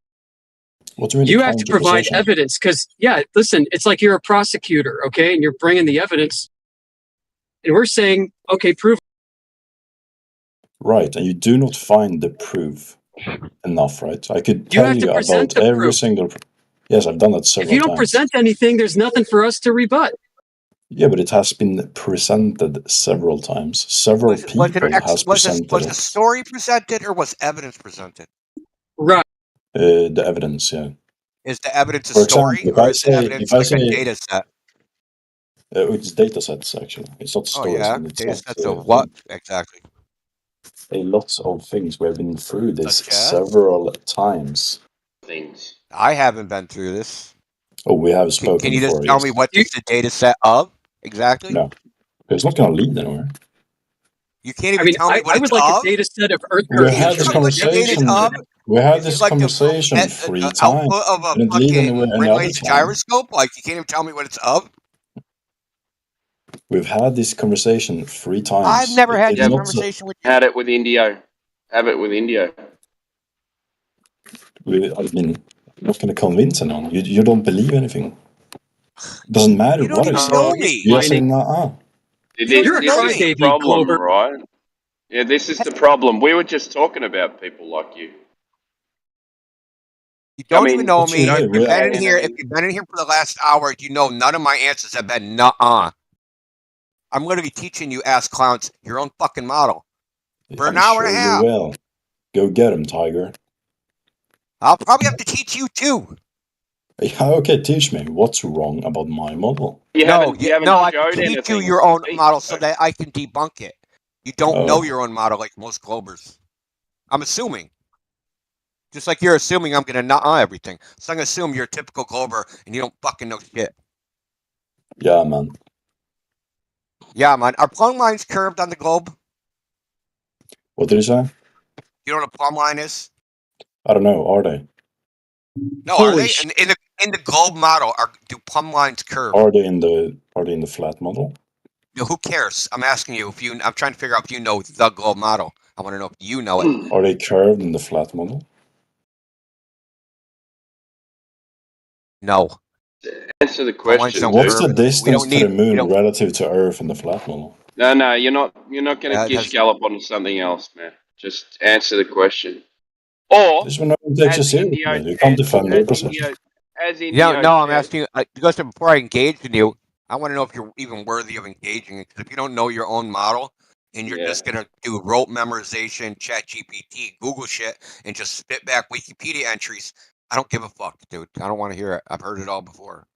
What do you mean? You have to provide evidence because, listen, it's like you're a prosecutor, okay, and you're bringing the evidence, and we're saying, okay, prove. Right, and you do not find the proof enough, right? I could tell you about every single. Yes, I've done that several times. If you don't present anything, there's nothing for us to rebut. Yeah, but it has been presented several times. Several people has presented it. Was the story presented or was evidence presented? Right. The evidence, yeah. Is the evidence a story or is the evidence like a data set? It's data sets, actually. It's not stories. Oh, yeah. Data sets of what, exactly? A lot of things. We have been through this several times. Things. I haven't been through this. Oh, we have spoken. Can you just tell me what is the data set of exactly? No, it's not going to lead anywhere. You can't even tell me what it's I would like of? a data set of Earth. We had this conversation. We had this conversation 3 times. Output of a fucking ring-range gyroscope? Like you can't even tell me what it's of? We've had this conversation 3 times. I've never had this conversation with you. Had it with Indio. Have it with Indio. I mean, I'm not going to convince anyone. You don't believe anything. It doesn't matter what I say. You say, nah. You're a crybaby, problem, right? Yeah, this is the problem. We were just talking about people like you. You don't even know me. If you've been in here for the last hour, you know none of my answers have been nuh-uh. I'm literally teaching you ass clowns your own fucking model for an hour and a half. Well, go get him, Tiger. I'll probably have to teach you too. Yeah, okay, teach me. What's wrong about my model? No, I can teach you your own model so that I can debunk it. You don't know your own model like most Globers. I'm assuming. Just like you're assuming I'm going to not everything. So I'm going to assume you're a typical Glober and you don't fucking know shit. Yeah, man. Yeah, man. Are plumb lines curved on the globe? What did you say? You know what a plumb line is? I don't know. Are they? No, are they? In the globe model, do plumb lines curve? Are they in the flat model? No, who cares? I'm asking you I'm trying to figure out if you know the globe model. I want to know if you know it. Are they curved in the flat model? No. Answer the question. What's the distance to the moon relative to Earth in the flat model? No, you're not going to gish gallop on something else, man. Just answer the question. Or, This one no one takes you seriously. You can't defend their position. No, I'm asking you, because before I engage in you, I want to know if you're even worthy of engaging. Because if you don't know your own model and you're just going to do rote memorization, chat GPT, Google shit, and just spit back Wikipedia entries, I don't give a fuck, dude. I don't want to hear it. I've heard it all before.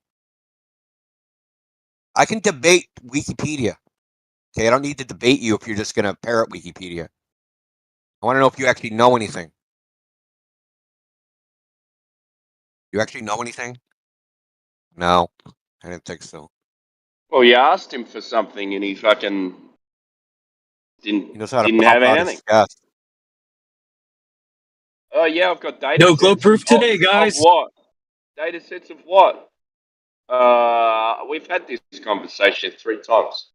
I can debate Wikipedia. Okay, I don't need to debate you if you're just going to parrot Wikipedia. I want to know if you actually know anything. You actually know anything? No, I didn't think so. Well, you asked him for something and he fucking didn't have have anything. Oh yeah, I've got data. No globe proof today, guys. Of what? Data sets of what? We've had this conversation 3 times.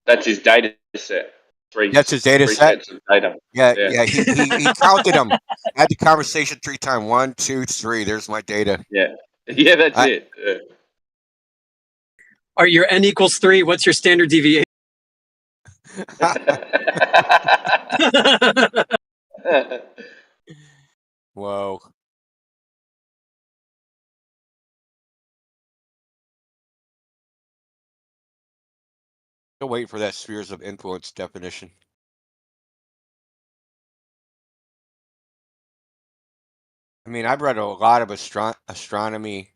That's his data set. That's his data set. Sets of data. Yeah. He counted them. I had the conversation 3 times. 1, 2, 3. There's my data. Yeah, that's it. Yeah. Are your n equals 3? What's your standard deviation? Whoa. Still waiting for that spheres of influence definition. I mean, I've read a lot of astronomy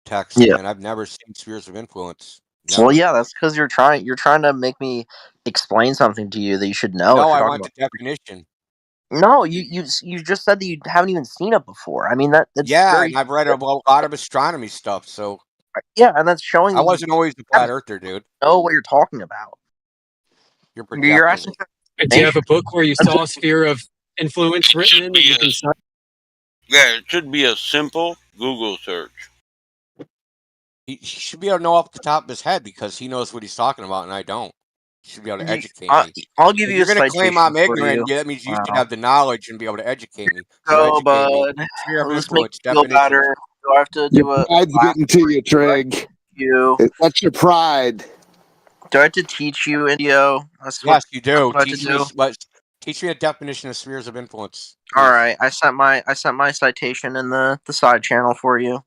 texts, and I've never seen spheres of influence. Never. Well, yeah, that's because you're trying to make me explain something to you that you should know. No, I want the definition. No, you just said that you haven't even seen it before. I mean that's and I've read a lot of astronomy stuff, so yeah, and that's showing. I wasn't always a flat earther, dude. Know what you're talking about? You're asking. Do you have a book where you saw a sphere of influence written in that you can cite? Yeah, it should be a simple Google search. He should be able to know off the top of his head because he knows what he's talking about, and I don't. He should be able to educate me. I'll give if you. You're going to claim I'm ignorant. That means you should have the knowledge and be able to educate me. So, bud, let's make you feel better. Do I have to do a? Pride's getting to you, Trig. That's your pride. Do I have to teach you, Indio? Yes, you do. Teach me a definition of spheres of influence. Please. All right, I sent my citation in the side channel for you.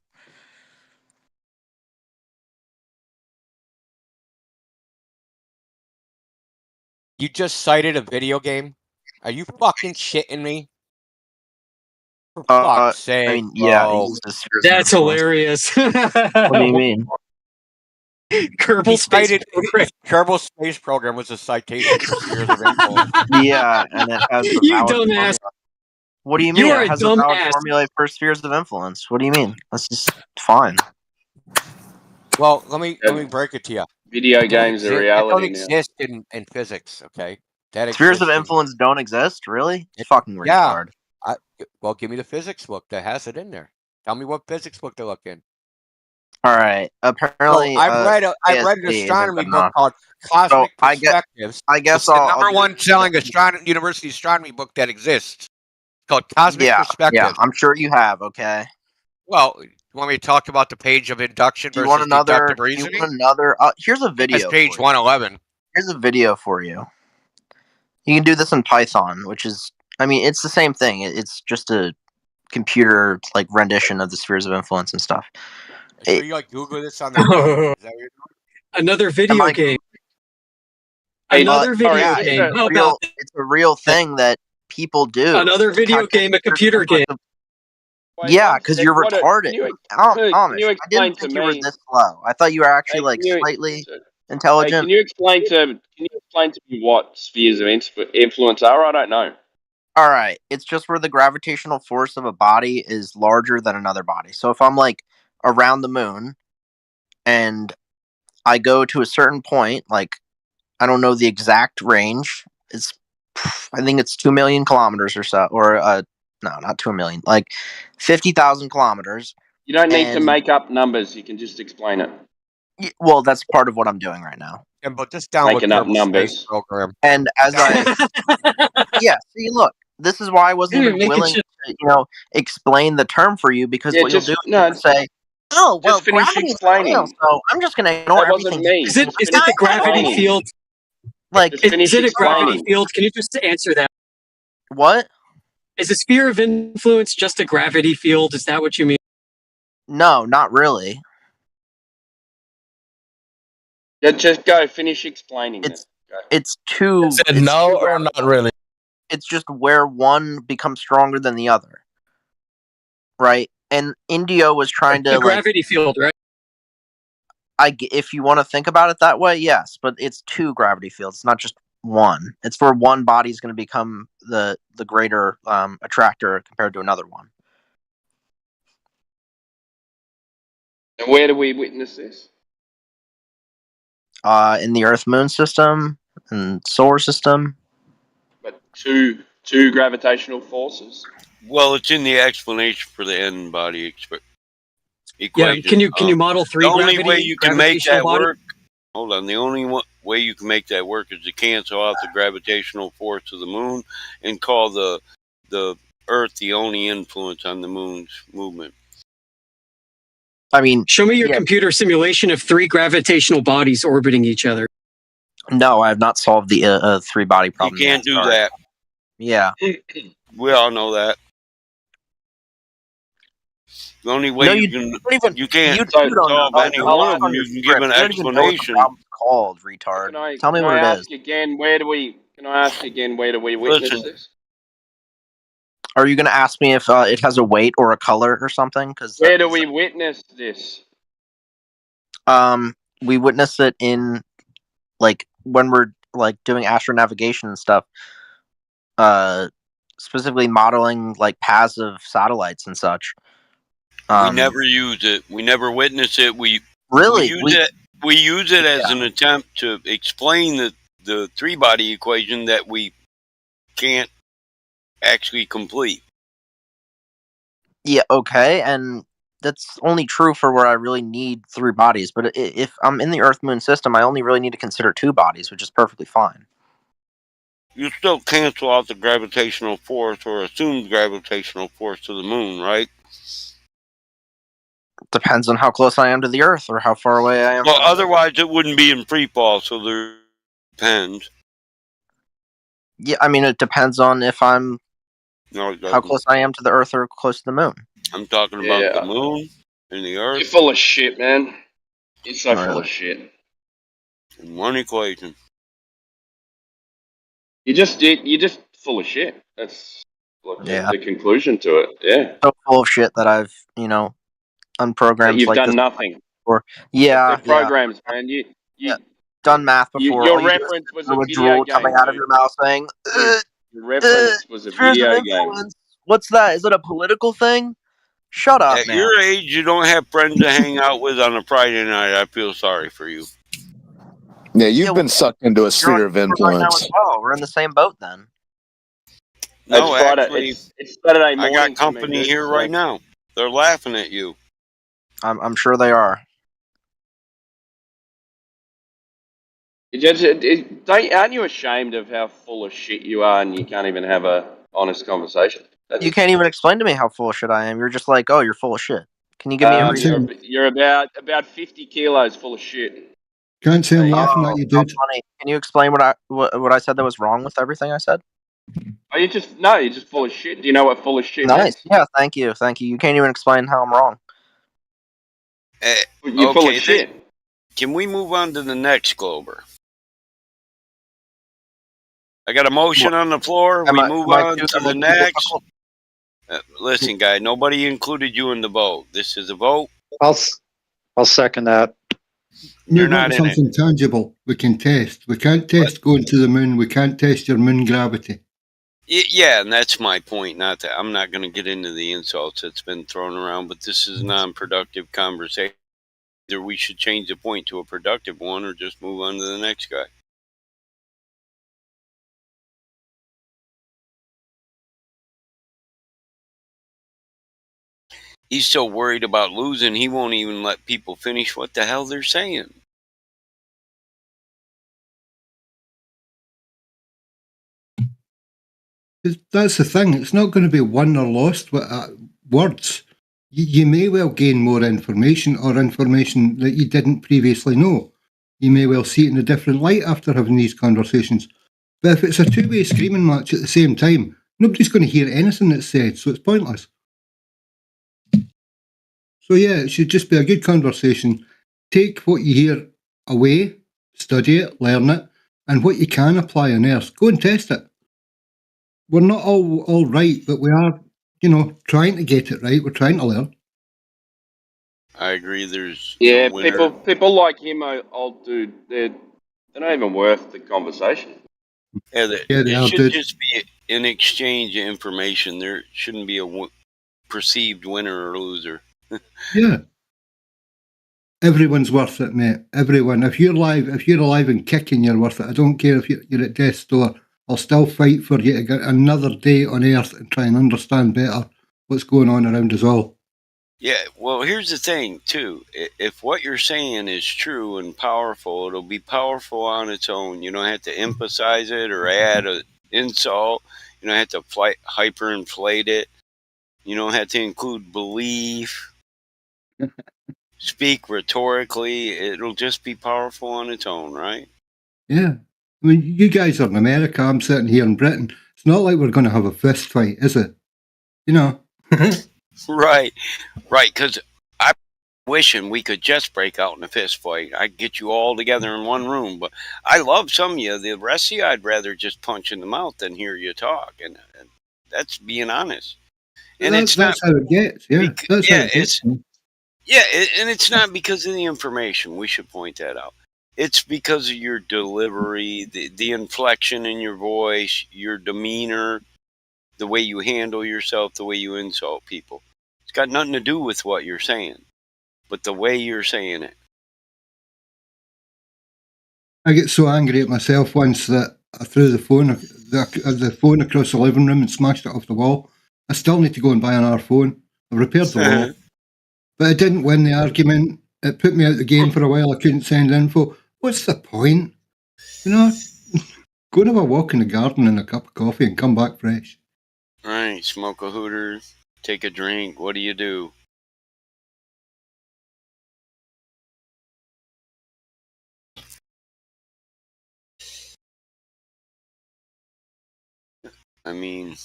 You just cited a video game? Are you fucking shitting me? For fuck's sake, I mean, yeah, that's hilarious. What do you mean? Kerbal Space Program was a citation for spheres of influence. Yeah, and it has a you dumbass. What do you mean? You are it has a valid dumbass. formula for spheres of influence. What do you mean? That's just fine. Well, let me break it to you. Video games are reality now. It don't exist in physics, okay? Spheres of influence don't exist, really? It's fucking retarded. Well, give me the physics book that has it in there. Tell me what physics book to look in. All right. Apparently, I've read an astronomy book called Cosmic Perspectives. I guess it's the number one selling university astronomy book that exists. It's called Cosmic Perspectives. Yeah, I'm sure you have. Okay. Well, you want me to talk about the page of induction versus deductive reasoning? You want another? Here's a video. That's page 111. Here's a video for you. You can do this in Python, which is, I mean, it's the same thing. It's just a computer rendition of the spheres of influence and stuff. So you Google this on the Is that what you're doing? Another video game. Another video game. How about it's a real thing that people do. Another video game, a computer game. Yeah, because you're retarded. Can you Amish, I explain didn't to think you were me? this slow. I thought you were actually Hey, like can you, slightly hey, intelligent. can you explain to me what spheres of influence are? I don't know. All right, it's just where the gravitational force of a body is larger than another body. So if I'm like around the moon and I go to a certain point, like I don't know the exact range. I think it's 2 million kilometers or so, or no, not 2 million, like 50,000 kilometers. You don't need to And make up numbers. You can just explain it. well, that's part of what I'm doing right now. And but just download Making up Kerbal Space numbers. Program. And as I, yeah, see, look, this is why I wasn't even willing to, explain the term for you because what you'll do is say, "Oh, well, just finish gravity's explaining. real, so I'm just going to ignore That wasn't everything." me. Is it the gravity field? Like, is it a gravity field? Can you just answer that? What? Is a sphere of influence just a gravity field? Is that what you mean? No, not really. Yeah, just go. Finish explaining it. It's two. Is it no or not really? It's just where one becomes stronger than the other, right? And Indio was trying to a gravity field, right? If you want to think about it that way, yes, but it's two gravity fields, not just one. It's where one body is going to become the greater attractor compared to another one. And where do we witness this? In the Earth-Moon system and solar system. But two gravitational forces. Well, it's in the explanation for the n-body equation. Yeah, can you model three The only gravity, way you can make gravitational that body? work. Hold on. The only way you can make that work is to cancel out the gravitational force of the moon and call the Earth the only influence on the moon's movement. I mean, show me your computer simulation of three gravitational bodies orbiting each other. No, I have not solved the three-body problem. You can't do that. Yeah. We all know that. The only way you can't solve any one of them. You can give an explanation. Called retard. Tell me what it is. Can I ask again? Where do we witness this? Are you going to ask me if it has a weight or a color or something? Because where do we witness this? We witness it in like when we're like doing astronavigation and stuff. Specifically modeling like paths of satellites and such. We never use it. We never witness it. We use it as an attempt to explain the three-body equation that we can't actually complete. Yeah, okay, and that's only true for where I really need three bodies. But if I'm in the Earth-Moon system, I only really need to consider two bodies, which is perfectly fine. You still cancel out the gravitational force or assumed gravitational force to the moon, right? Depends on how close I am to the Earth or how far away I am. Well, otherwise it wouldn't be in free fall, so there depends. Yeah, I mean, it depends on if I'm how close I am to the Earth or close to the moon. I'm talking about the moon and the Earth. You're full of shit, man. You're so full of shit. In one equation. You're just full of shit. That's the conclusion to it. Yeah. So full of shit that I've unprogrammed. You've like done this nothing. Or They're programs, man. You done math before. Your reference was a video drool game coming out of your mouth saying, your reference was a video game. What's that? Is it a political thing? Shut up, At man. your age, you don't have friends to hang out with on a Friday night. I feel sorry for you. Yeah, you've been sucked into a sphere of Right now influence. as well. We're in the same boat then. No, It's Friday. actually, it's Saturday morning. I got company here right now. They're laughing at you. I'm sure they are. Aren't you ashamed of how full of shit you are, and you can't even have a honest conversation? You can't even explain to me how full of shit I am. You're just like, oh, you're full of shit. Can you give me a reason? You're about 50 kilos full of shit. Can't say I'm laughing at you, dude. Funny. Can you explain what I said that was wrong with everything I said? Oh, you're just full of shit. Do you know what full of shit means? Yeah, thank you. You can't even explain how I'm wrong. You're full of shit. Can we move on to the next Glober? I got a motion on the floor. We move on to the next. Listen, guy, nobody included you in the vote. This is a vote. I'll second that. You're Move not on to in it. something tangible we can test. We can't test going to the moon. We can't test your moon gravity. Yeah, and that's my point. Not that I'm not going to get into the insults that's been thrown around, but this is a non-productive conversation. Either we should change the point to a productive one, or just move on to the next guy. He's so worried about losing, he won't even let people finish what the hell they're saying. That's the thing. It's not going to be won or lost with words. You may well gain more information or information that you didn't previously know. You may well see it in a different light after having these conversations. But if it's a two-way screaming match at the same time, nobody's going to hear anything that's said, so it's pointless. So yeah, it should just be a good conversation. Take what you hear away, study it, learn it, and what you can apply on Earth, go and test it. We're not all right, but we are, trying to get it right. We're trying to learn. I agree. There's people like him, old dude. They're not even worth the conversation. Yeah, it should just be an exchange of information. There shouldn't be a perceived winner or loser. Yeah. Everyone's worth it, mate. Everyone. If you're alive and kicking, you're worth it. I don't care if you're at death's door. I'll still fight for you to get another day on Earth and try and understand better what's going on around us all. Yeah, well, here's the thing, too. If what you're saying is true and powerful, it'll be powerful on its own. You don't have to emphasize it or add an insult. You don't have to hyperinflate it. You don't have to include belief. Speak rhetorically. It'll just be powerful on its own, right? Yeah. I mean, you guys are in America. I'm sitting here in Britain. It's not like we're going to have a fist fight, is it? Right, because I'm wishing we could just break out in a fist fight. I'd get you all together in one room, but I love some of you. The rest of you, I'd rather just punch in the mouth than hear you talk, and that's being honest. And that's how it gets, yeah. That's how it gets. Yeah, and it's not because of the information. We should point that out. It's because of your delivery, the inflection in your voice, your demeanor, the way you handle yourself, the way you insult people. It's got nothing to do with what you're saying, but the way you're saying it. I get so angry at myself once that I threw the phone across the living room and smashed it off the wall. I still need to go and buy another phone. I've repaired the wall. But I didn't win the argument. It put me out the game for a while. I couldn't send info. What's the point? Go and have a walk in the garden and a cup of coffee and come back fresh. Right, smoke a hooter, take a drink. What do? I mean,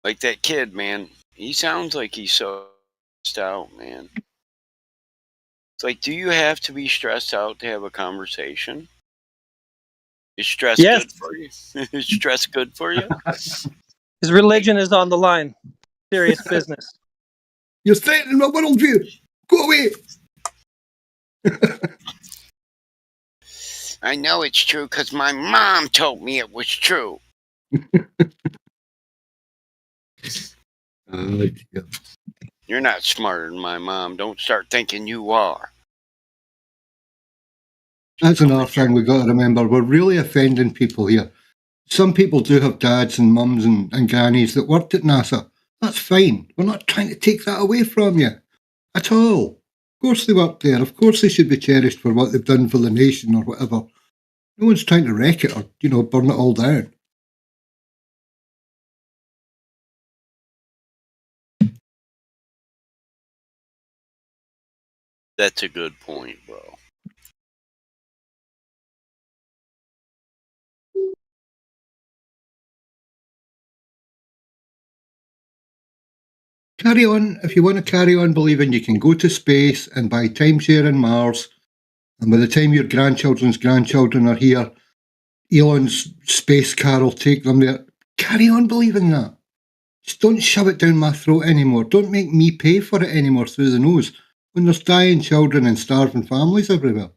like that kid, man. He sounds like he's so stressed out, man. It's like, do you have to be stressed out to have a conversation? Is stress good for you? Is stress good for you? His religion is on the line. Serious business. You're threatening my worldview. Go away. I know it's true because my mom told me it was true. You're not smarter than my mom. Don't start thinking you are. That's another thing we've got to remember. We're really offending people here. Some people do have dads and mums and grannies that worked at NASA. That's fine. We're not trying to take that away from you at all. Of course they worked there. Of course they should be cherished for what they've done for the nation or whatever. No one's trying to wreck it or, burn it all down. That's a good point, bro. Carry on. If you want to carry on believing you can go to space and buy timeshare in Mars, and by the time your grandchildren's grandchildren are here, Elon's space car will take them there. Carry on believing that. Just don't shove it down my throat anymore. Don't make me pay for it anymore through the nose when there's dying children and starving families everywhere.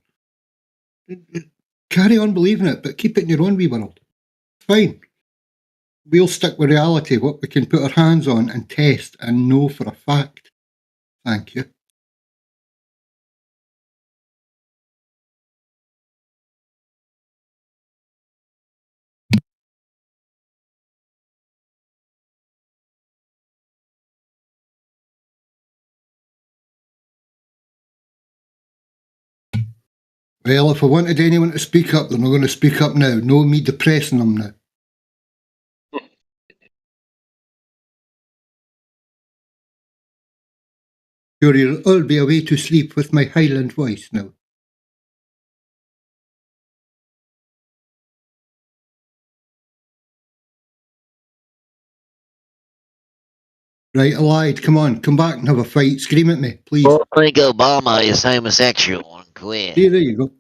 Carry on believing it, but keep it in your own wee world. Fine. We'll stick with reality, what we can put our hands on and test and know for a fact. Thank you. Well, if I wanted anyone to speak up, they're not going to speak up now. No me depressing them now. Sure, you'll all be away to sleep with my Highland voice now. Right, I lied. Come on, come back and have a fight. Scream at me, please. I think Obama is homosexual and queer. See, there you go.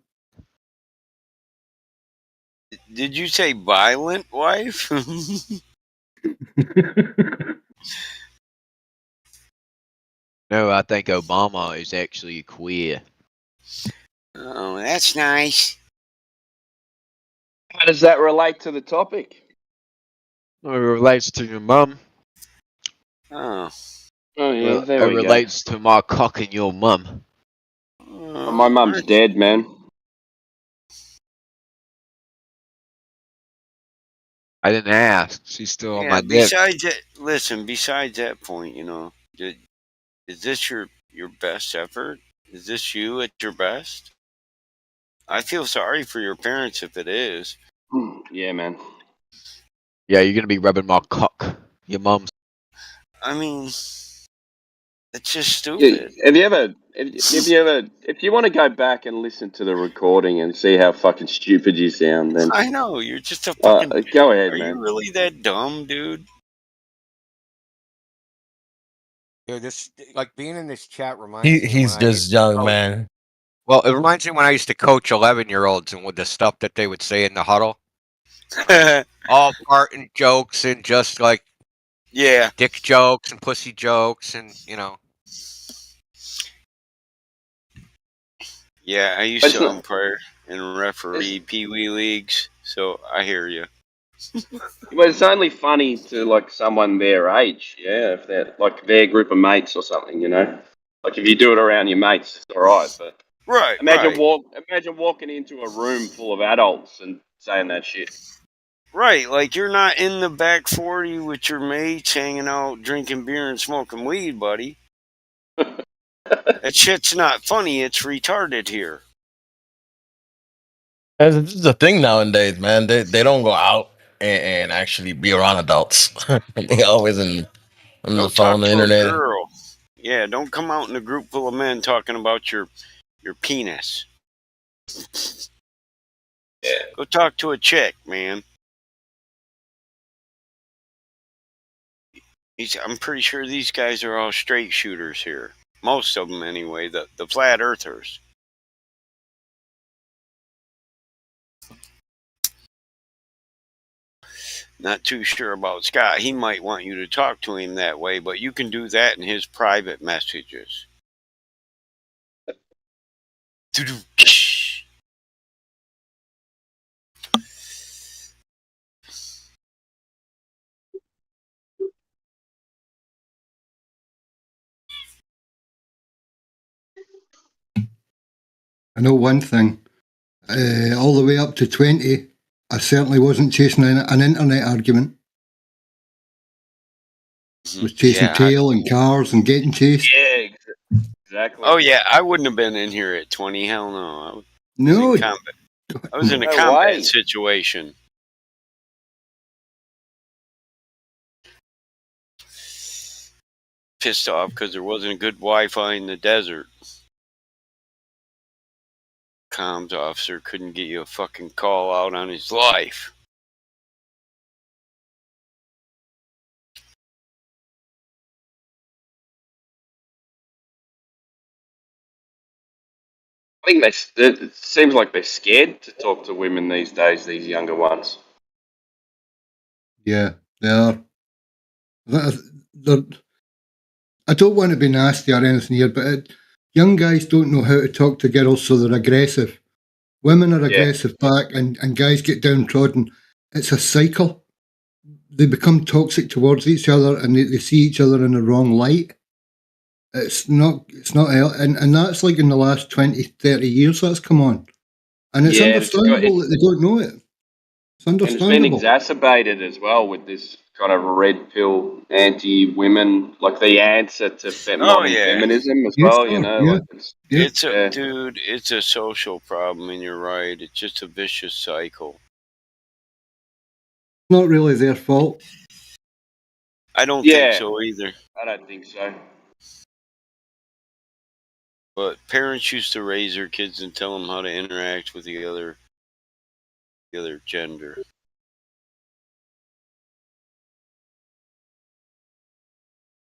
Did you say violent wife? No, I think Obama is actually queer. Oh, that's nice. How does that relate to the topic? It relates to your mum. Oh. Oh yeah, there it we relates to my cock and your mum. go. My mum's dead, man. I didn't ask. She's still on Yeah, my dick. besides that point, is this your best effort? Is this you at your best? I feel sorry for your parents if it is. Yeah, man. Yeah, you're gonna be rubbing my cock. Your mum's. I mean, it's just stupid. Have you ever, if you want to go back and listen to the recording and see how fucking stupid you sound, then I know, you're just a fucking... go ahead, Are man. you really that dumb, dude? Dude, this like being in this chat reminds me. He's just young, man. Well, it reminds me when I used to coach 11-year-olds and with the stuff that they would say in the huddle. All farting jokes and just like dick jokes and pussy jokes and Yeah, I used to umpire and referee Pee-wee leagues, so I hear you. Well, it's only funny to like someone their age, yeah, if they're like their group of mates or something, Like if you do it around your mates, it's all right. But imagine walking into a room full of adults and saying that shit. Right, like you're not in the back 40 with your mates hanging out, drinking beer and smoking weed, buddy. That shit's not funny, it's retarded here. This is the thing nowadays, man. They don't go out and actually be around adults. They always on the phone, the internet. Girl. Yeah, don't come out in a group full of men talking about your penis. Yeah. Go talk to a chick, man. I'm pretty sure these guys are all straight shooters here. Most of them, anyway. The flat earthers. Not too sure about Scott. He might want you to talk to him that way, but you can do that in his private messages. I know one thing. All the way up to 20, I certainly wasn't chasing an internet argument. I was chasing tail and cars and getting chased. Yeah, exactly. Oh, yeah, I wouldn't have been in here at 20. Hell no. No. I was in a combat situation. Pissed off because there wasn't good Wi-Fi in the desert. Comms officer couldn't get you a fucking call out on his life. I think it seems like they're scared to talk to women these days, these younger ones. Yeah, they are. I don't want to be nasty or anything here, but young guys don't know how to talk to girls, so they're aggressive. Women are aggressive back, and guys get downtrodden. It's a cycle. They become toxic towards each other, and they see each other in the wrong light. It's not, and that's like in the last 20, 30 years that's come on. And it's understandable that they don't know it. It's understandable. And it's been exacerbated as well with this kind of red pill anti-women, like the answer to modern feminism as well. You know, like it's a dude. It's a social problem, and you're right. It's just a vicious cycle. Not really their fault. I don't think so either. I don't think so. But parents used to raise their kids and tell them how to interact with the other gender.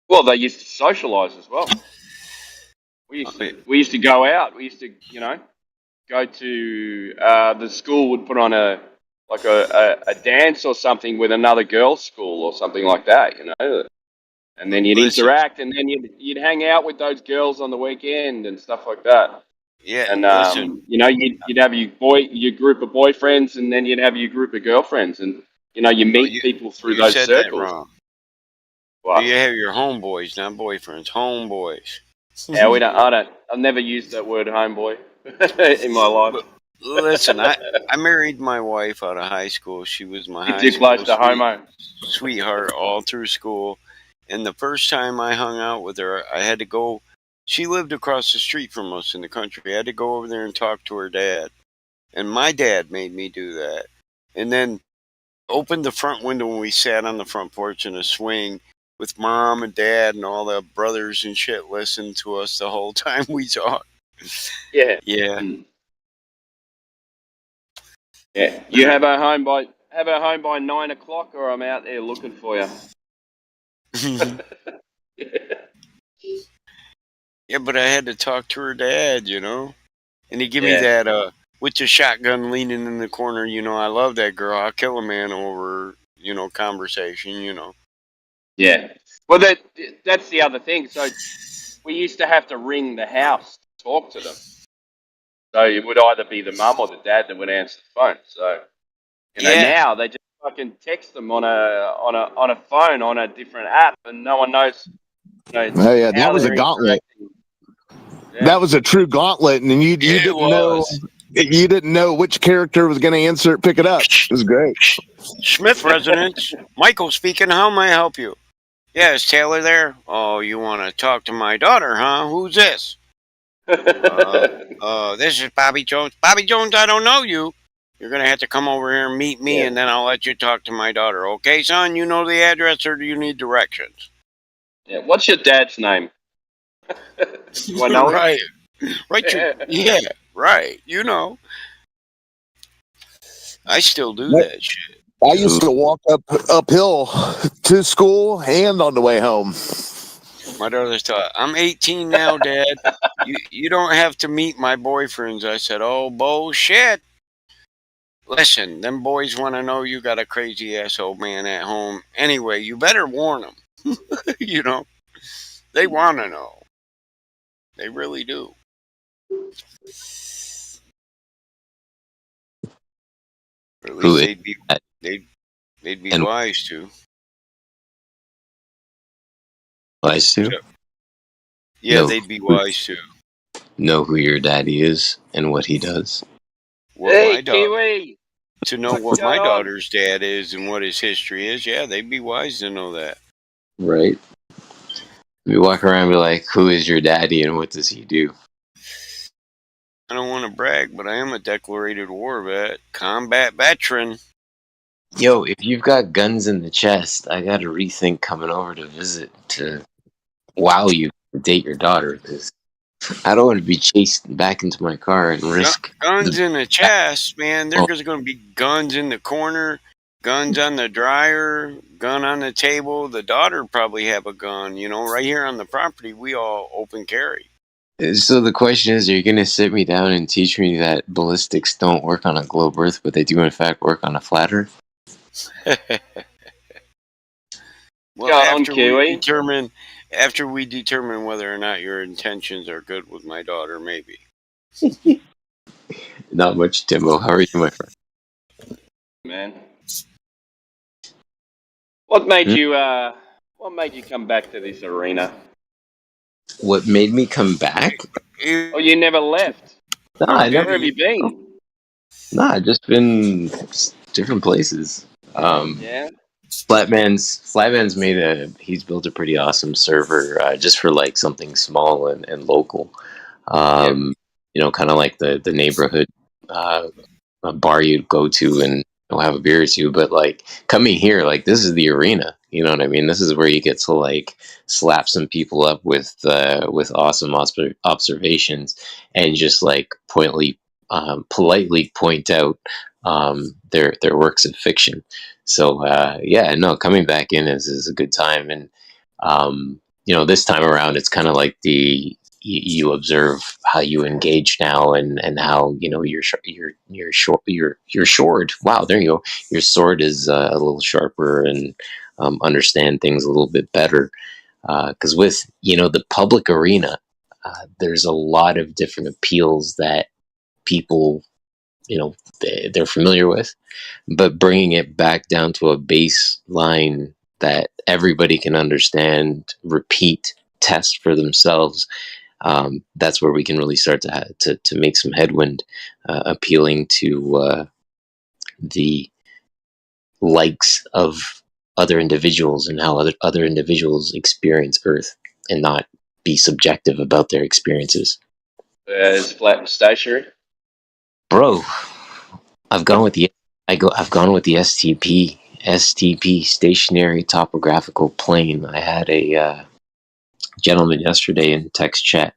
Well, they used to socialise as well. We used to go out. We used to, go to the school would put on a dance or something with another girls' school or something like that, And then you'd interact, and then you'd hang out with those girls on the weekend and stuff like that. Yeah, and you'd have your group of boyfriends, and then you'd have your group of girlfriends, and you meet people through those circles. That wrong. What? You have your homeboys, not boyfriends. Homeboys. Yeah, I've never used that word homeboy in my life. But listen, I married my wife out of high school. She was my high school too close to homo sweetheart all through school. And the first time I hung out with her, I had to go. She lived across the street from us in the country. I had to go over there and talk to her dad. And my dad made me do that. And then opened the front window when we sat on the front porch in a swing with mom and dad and all the brothers and shit listened to us the whole time we talked. Yeah. Yeah. Yeah. You have her home by 9 o'clock, or I'm out there looking for you. Yeah, but I had to talk to her dad, and he give me that with the shotgun leaning in the corner, I love that girl. I'll kill a man over, conversation, Yeah. Well, that's the other thing. So we used to have to ring the house to talk to them. So it would either be the mum or the dad that would answer the phone. So now they just fucking text them on a phone on a different app, and no one knows. Oh yeah, that was a gauntlet. Yeah. That was a true gauntlet, and you didn't know. You didn't know which character was going to answer it, pick it up. It was great. Smith residence. Michael speaking. How may I help you? Yeah, is Taylor there? Oh, you want to talk to my daughter, huh? Who's this? This is Bobby Jones. Bobby Jones, I don't know you. You're going to have to come over here and meet me, and then I'll let you talk to my daughter. Okay, son? You know the address, or do you need directions? Yeah. What's your dad's name? Do I know right. Right. Yeah, right. I still do that shit. I used to walk uphill to school and on the way home. My daughter's taught, I'm 18 now, Dad. You don't have to meet my boyfriends. I said, oh, bullshit. Listen, them boys want to know you got a crazy ass old man at home. Anyway, you better warn them. They want to know. They really do. Or at least they'd be wise to. Wise to? Yeah, they'd be wise to. Know who your daddy is and what he does. Kiwi! To know what my daughter's dad is and what his history is, yeah, they'd be wise to know that. Right. We walk around and be like, who is your daddy and what does he do? I don't want to brag, but I am a declarated war vet, combat veteran. Yo, if you've got guns in the chest, I got to rethink coming over to visit to wow you date your daughter, because I don't want to be chased back into my car and risk guns in the chest, man. There's going to be guns in the corner, guns on the dryer, gun on the table. The daughter probably have a gun. Right here on the property, we all open carry. So the question is, are you going to sit me down and teach me that ballistics don't work on a globe Earth, but they do in fact work on a flat Earth? Well, after we determine whether or not your intentions are good with my daughter, maybe. Not much, Timbo. How are you, my friend? Man, what made you come back to this arena? What made me come back? Oh, you never left. No, I never. Where have you been? No, I've just been different places. Yeah. Flatman's he's built a pretty awesome server just for like something small and local. You know, kind of like the neighborhood a bar you'd go to and have a beer or two. But like coming here, like this is the arena. You know what I mean? This is where you get to like slap some people up with awesome observations and just like politely point out their works of fiction. So yeah, no, coming back in is a good time. And you know, this time around, it's kind of like you observe how you engage now and how, you know, your sword. Wow, there you go. Your sword is a little sharper and understand things a little bit better. Because with, you know, the public arena, there's a lot of different appeals that people, you know, they're familiar with, but bringing it back down to a baseline that everybody can understand, repeat, test for themselves. That's where we can really start to make some headwind, appealing to the likes of other individuals and how other individuals experience Earth, and not be subjective about their experiences. Is flat and stationary? Bro, I've gone with the STP stationary topographical plane. I had a gentleman yesterday in text chat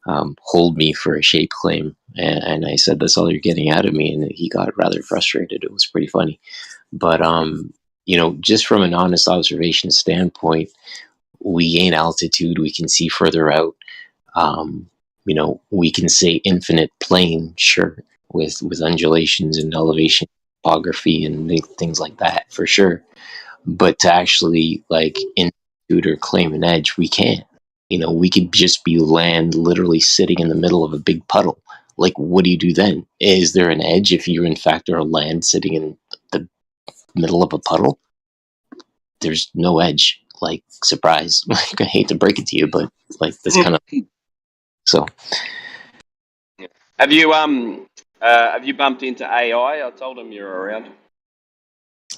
hold me for a shape claim, and I said, that's all you're getting out of me, and he got rather frustrated. It was pretty funny. But you know, just from an honest observation standpoint, we gain altitude, we can see further out. You know, we can say infinite plane, sure, with undulations and elevation topography and things like that, for sure. But to actually like institute or claim an edge, we can't. You know, we could just be land literally sitting in the middle of a big puddle. Like, what do you do then? Is there an edge if you in fact are a land sitting in the middle of a puddle? There's no edge. Like, surprise. Like, I hate to break it to you, but like that's kind of so. Have you bumped into AI? I told him you're around.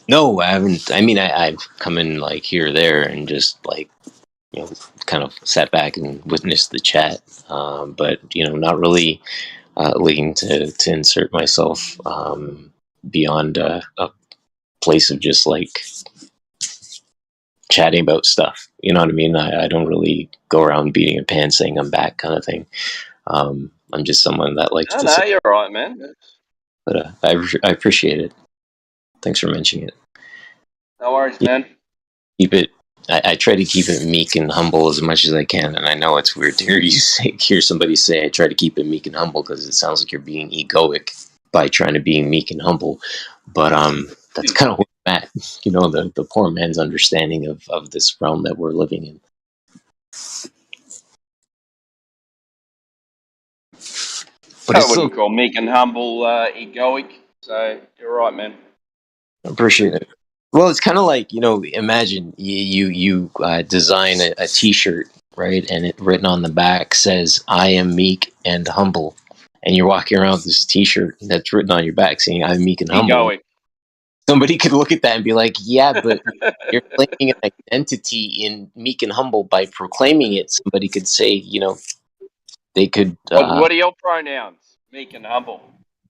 No, I haven't. I mean, I've come in like here or there and just like, you know, kind of sat back and witnessed the chat, but you know, not really looking to insert myself beyond a place of just like chatting about stuff. You know what I mean? I don't really go around beating a pan saying I'm back kind of thing. I'm just someone that likes to. No, you're all right, man. But I appreciate it. Thanks for mentioning it. No worries, man. Keep it. I try to keep it meek and humble as much as I can, and I know it's weird to hear somebody say I try to keep it meek and humble, because it sounds like you're being egoic by trying to be meek and humble. But that's kind of where I'm at. You know, the poor man's understanding of this realm that we're living in. But I wouldn't call meek and humble egoic, so you're right, man. I appreciate it. Well, it's kind of like, you know, imagine you design a T-shirt, right, and it written on the back says, "I am meek and humble," and you're walking around with this T-shirt that's written on your back saying, "I'm meek and humble." Egoic. Somebody could look at that and be like, "Yeah, but you're claiming an identity in meek and humble by proclaiming it." Somebody could say, you know, they could. What are your pronouns? Meek and humble.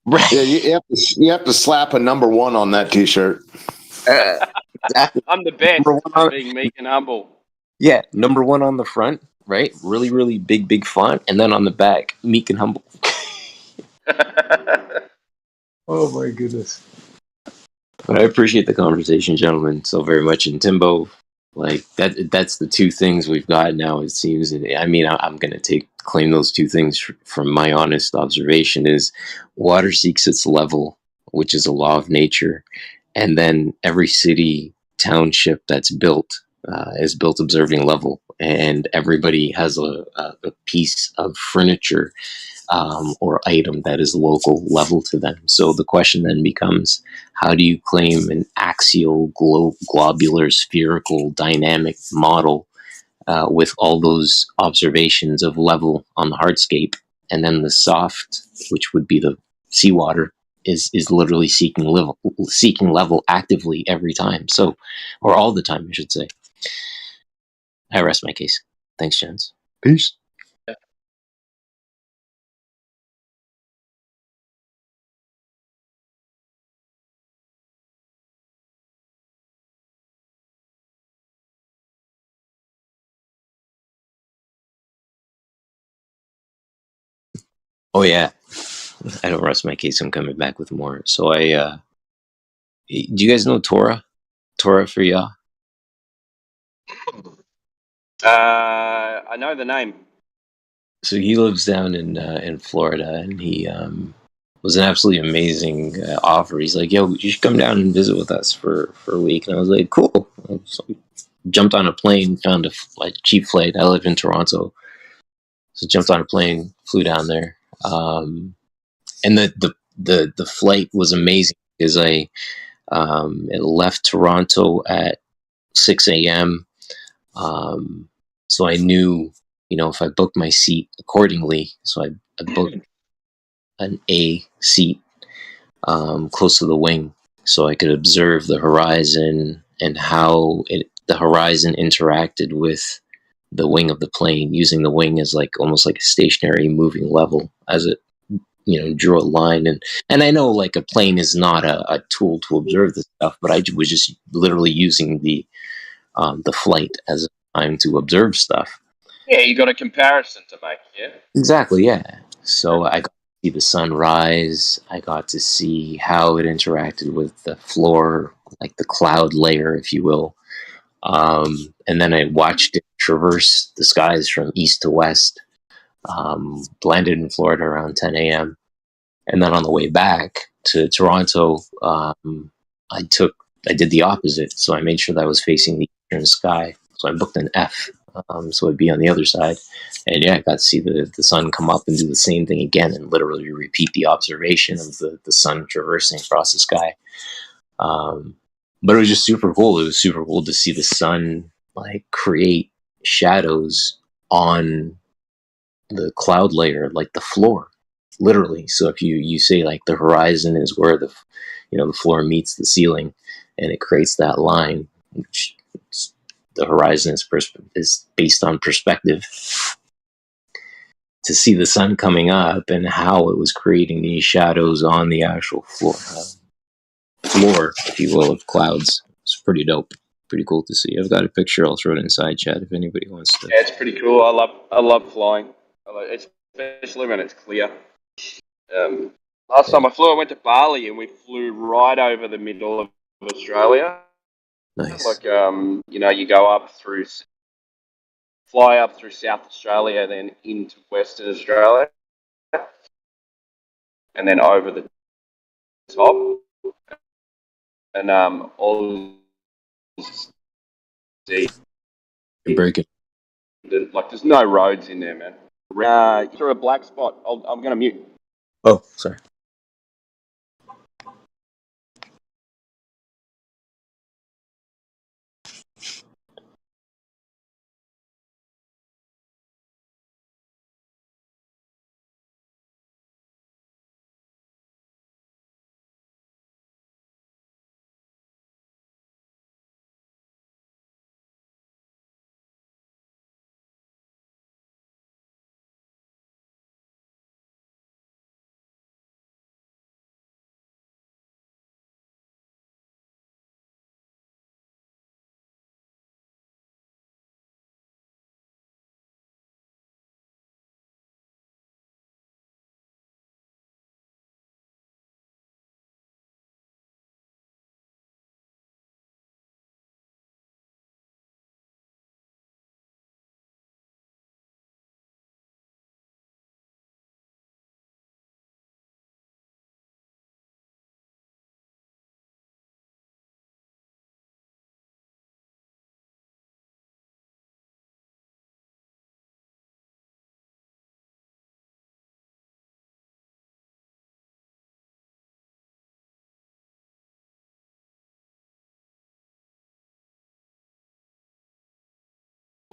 Right. Yeah, you have to slap a number 1 on that T-shirt. Exactly. I'm the best at being meek and humble. Yeah, number 1 on the front, right? Really, really big font, and then on the back, meek and humble. Oh my goodness. But I appreciate the conversation, gentlemen, so very much. And Timbo, like that's the two things we've got now, it seems. I mean, I'm going to claim those two things from my honest observation is water seeks its level, which is a law of nature. And then every city, township that's built is built observing level, and everybody has a piece of furniture or item that is local level to them. So the question then becomes, how do you claim an axial, globular, spherical, dynamic model with all those observations of level on the hardscape, and then the soft, which would be the seawater, is literally seeking level actively every time. So, or all the time, I should say. I rest my case. Thanks, gents. Peace. Oh yeah, I don't rest my case. I'm coming back with more. So do you guys know Torah? Torah for Yah? I know the name. So he lives down in Florida, and he was an absolutely amazing offer. He's like, "Yo, you should come down and visit with us for a week." And I was like, "Cool." So I jumped on a plane, found a cheap flight. I live in Toronto, so jumped on a plane, flew down there, and the flight was amazing because it left Toronto at 6 a.m. So I knew, if I booked my seat accordingly, so I booked an A seat close to the wing, so I could observe the horizon and how the horizon interacted with the wing of the plane, using the wing as almost like a stationary moving level as it drew a line. And I know like a plane is not a tool to observe this stuff, but I was just literally using the flight as a time to observe stuff. Yeah, you got a comparison to make. Yeah. Exactly. Yeah. So I got to see the sunrise. I got to see how it interacted with the floor, like the cloud layer, if you will. And then I watched it traverse the skies from east to west. Landed in Florida around 10 a.m. And then on the way back to Toronto, I did the opposite. So I made sure that I was facing the eastern sky. So I booked an F, so it'd be on the other side. And yeah, I got to see the sun come up and do the same thing again, and literally repeat the observation of the sun traversing across the sky. But it was just super cool. It was super cool to see the sun create shadows on the cloud layer, like the floor, literally. So if you say the horizon is where the floor meets the ceiling, and it creates that line, which the horizon is based on perspective. To see the sun coming up and how it was creating these shadows on the actual floor, if you will, of clouds. It's pretty dope. Pretty cool to see. I've got a picture. I'll throw it inside chat if anybody wants to. Yeah, it's pretty cool. I love flying, especially when it's clear. Last time I flew, I went to Bali and we flew right over the middle of Australia. Nice. You go fly up through South Australia, then into Western Australia, and then over the top, and all the breaking. There's no roads in there, man. Through a black spot. I'm gonna mute. Oh, sorry.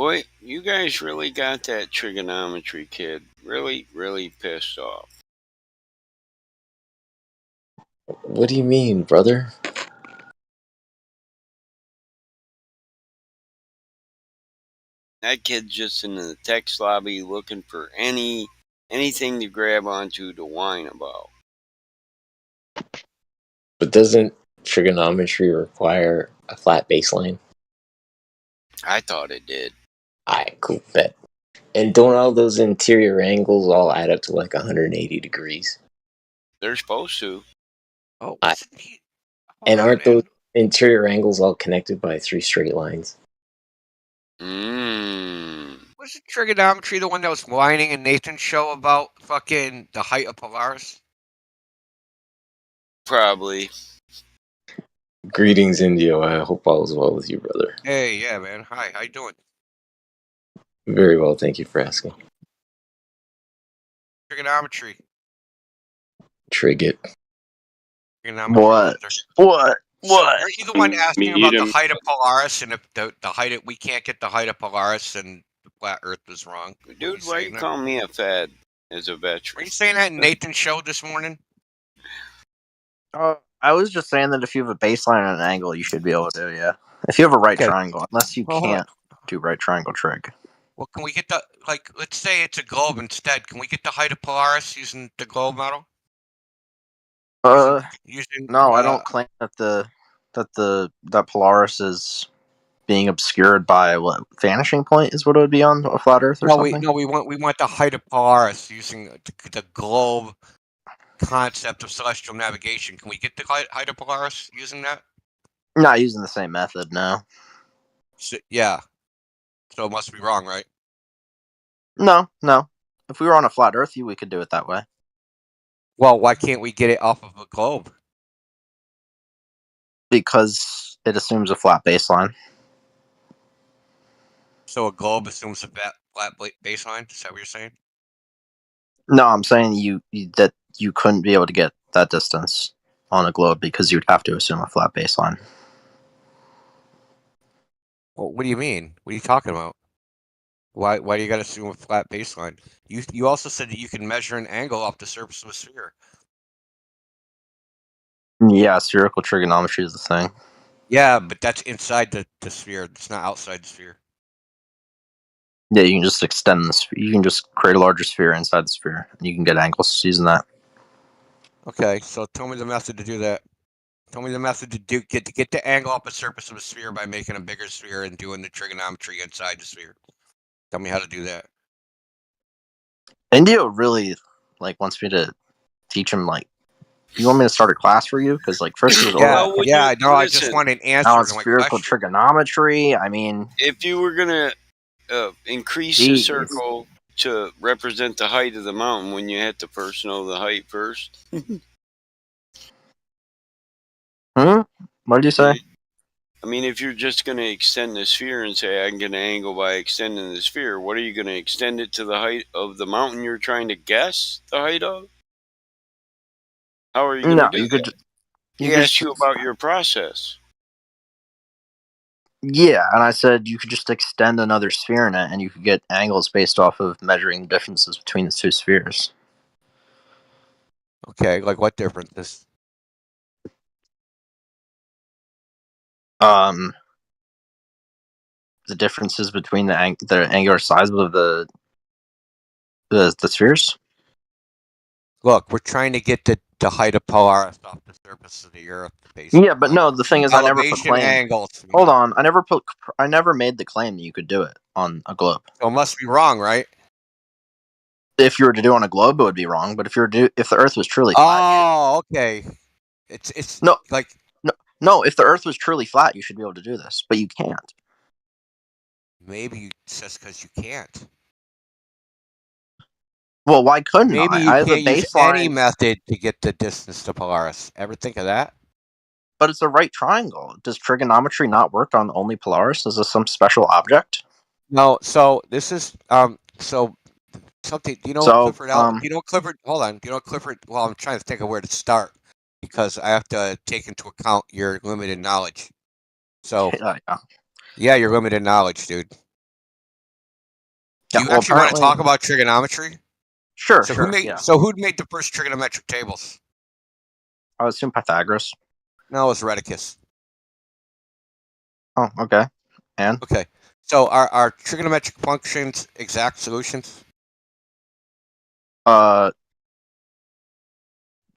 Boy, you guys really got that trigonometry kid really, really pissed off. What do you mean, brother? That kid's just in the text lobby looking for anything to grab onto to whine about. But doesn't trigonometry require a flat baseline? I thought it did. Alright, cool, bet. And don't all those interior angles all add up to like 180 degrees? They're supposed to. Oh, and aren't those interior angles all connected by 3 straight lines? Wasn't trigonometry the one that was whining in Nathan's show about fucking the height of Polaris? Probably. Greetings, Indio. I hope all is well with you, brother. Hey, yeah, man. Hi, how you doing? Very well, thank you for asking. Trigonometry. Trig it. Trigonometry. What? So, aren't you the one asking about the height of Polaris, and if the height of, we can't get the height of Polaris, and the flat Earth was wrong? Dude, why you call me a fad as a veteran? Were you saying that in Nathan's show this morning? I was just saying that if you have a baseline and an angle, you should be able to, yeah. If you have a right triangle, unless you can't do right triangle trig. Well, can we get the, like, let's say it's a globe instead. Can we get the height of Polaris using the globe model? No, I don't claim that Polaris is being obscured by what vanishing point is what it would be on a flat Earth or something. We want the height of Polaris using the globe concept of celestial navigation. Can we get the height of Polaris using that? Not using the same method, no. So, yeah. So it must be wrong, right? No. If we were on a flat Earth, we could do it that way. Well, why can't we get it off of a globe? Because it assumes a flat baseline. So a globe assumes a flat baseline? Is that what you're saying? No, I'm saying that you couldn't be able to get that distance on a globe because you'd have to assume a flat baseline. Well, what do you mean? What are you talking about? Why do you got to assume a flat baseline? You also said that you can measure an angle off the surface of a sphere. Yeah, spherical trigonometry is the thing. Yeah, but that's inside the sphere. It's not outside the sphere. Yeah, you can just extend the sphere. You can just create a larger sphere inside the sphere, and you can get angles using that. Okay, so tell me the method to do that. Tell me the method to get the angle off the surface of a sphere by making a bigger sphere and doing the trigonometry inside the sphere. Tell me how to do that. Indio really wants me to teach him you want me to start a class for you? Because first of all, I just want an answer now to it's my spherical question. trigonometry. I mean, if you were gonna increase the circle to represent the height of the mountain, when you have to first know the height first. What did you say? I mean, if you're just going to extend the sphere and say, I can get an angle by extending the sphere, what are you going to extend it to the height of the mountain you're trying to guess the height of? How are you going to do that? He asked you about your process. Yeah, and I said you could just extend another sphere in it, and you could get angles based off of measuring the differences between the two spheres. Okay, like what differences? The differences between the angular size of the spheres. Look, we're trying to get the height of Polaris off the surface of the Earth. Basically. Yeah, but no, the thing is, I never put claim. Angles. Hold on, I never made the claim that you could do it on a globe. So it must be wrong, right? If you were to do it on a globe, it would be wrong. But if the Earth was truly flat, okay, it's no like no. If the Earth was truly flat, you should be able to do this, but you can't. Maybe it's just because you can't. Well, why couldn't Maybe I? you can't use any method to get the distance to Polaris. Ever think of that? But it's a right triangle. Does trigonometry not work on only Polaris? Is this some special object? No. So this is so something. Do you know Clifford? Do you know Clifford? Hold on. Do you know Clifford? Well, I'm trying to think of where to start because I have to take into account your limited knowledge. So yeah, your limited knowledge, dude. Do you actually want to talk about trigonometry? Sure, so sure. Who made the first trigonometric tables? I would assume Pythagoras. No, it was Rheticus. Oh, okay. And? Okay. So are trigonometric functions exact solutions?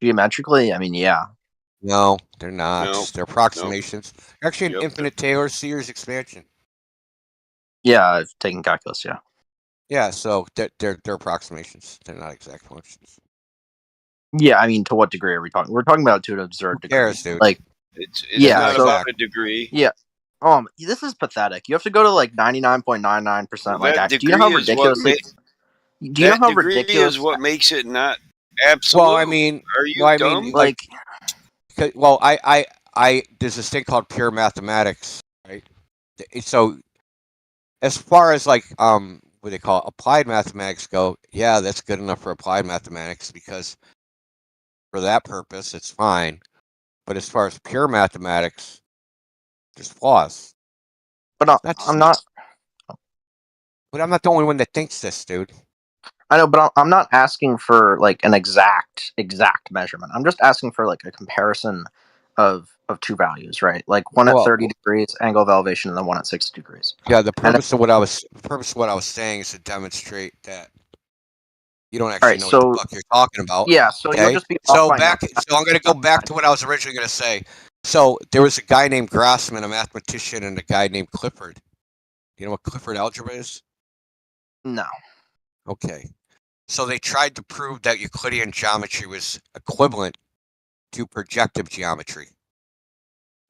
Geometrically, I mean, yeah. No, they're not. No. They're approximations. No. Actually, an infinite Taylor series expansion. Yeah, I've taken calculus, yeah. Yeah, so they're approximations. They're not exact functions. Yeah, I mean, to what degree are we talking? We're talking about to an absurd degree. Cares, dude? Like, it's not about a degree. Yeah. This is pathetic. You have to go to like 99.99%. Like, do you know how ridiculously? Do you know how ridiculous? Is what makes it not absolute. Well, I mean, are you dumb? like, I there's this thing called pure mathematics, right? So, as far as like what they call it, applied mathematics go, yeah, that's good enough for applied mathematics because for that purpose it's fine. But as far as pure mathematics, there's flaws. But I'm not. But I'm not the only one that thinks this, dude. I know, but I'm not asking for like an exact measurement. I'm just asking for like a comparison of two values, right? Like one at 30 degrees angle of elevation, and then one at 60 degrees. Yeah, the purpose of what I was saying is to demonstrate that you don't actually know what the fuck you're talking about. Yeah, so okay? you'll just be So I'm going to go back to what I was originally going to say. So there was a guy named Grassman, a mathematician, and a guy named Clifford. You know what Clifford algebra is? No. Okay. So they tried to prove that Euclidean geometry was equivalent to projective geometry,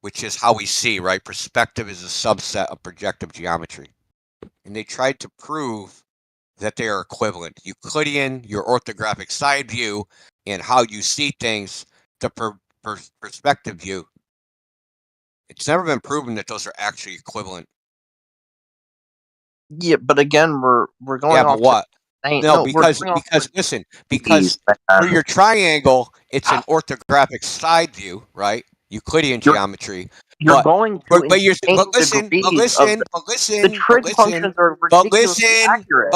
which is how we see, right? Perspective is a subset of projective geometry. And they tried to prove that they are equivalent. Euclidean, your orthographic side view, and how you see things, the perspective view. It's never been proven that those are actually equivalent. Yeah, but again, we're going off what? No, because listen, because for your triangle, it's an orthographic side view, right? Euclidean geometry. You're going to but listen. The trig functions are ridiculously accurate.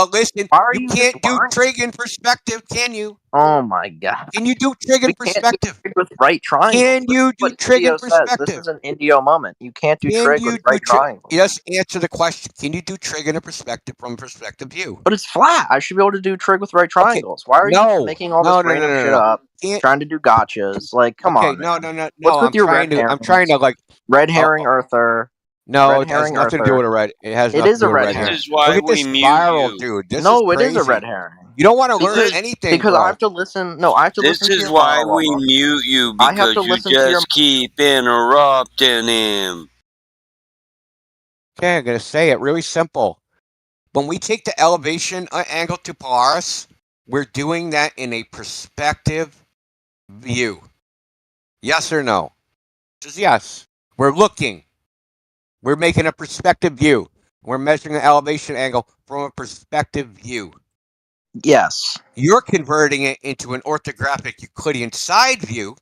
You can't do trig in perspective, can you? Oh my god! Can you do trig in perspective? With right triangles. Can you do trig in perspective? This is an Indio moment. You can't do trig with right triangles. Just answer the question. Can you do trig in a perspective from a perspective view? But it's flat. I should be able to do trig with right triangles. Why are you making all this random shit up? Trying to do gotchas. Like, come on. No. What's with your red herring? I'm trying to like red herring earther. No, it has nothing to do with a red. It has. It is a red herring. This is why we mute you, dude. This no, is it is a red herring. You don't want to learn anything because bro. I have to listen. No, I have to listen. This is why we mute you because you just keep interrupting him. Okay, I'm gonna say it really simple. When we take the elevation angle to Polaris, we're doing that in a perspective view. Yes or no? Just yes. We're looking. We're making a perspective view. We're measuring the elevation angle from a perspective view. Yes. You're converting it into an orthographic Euclidean side view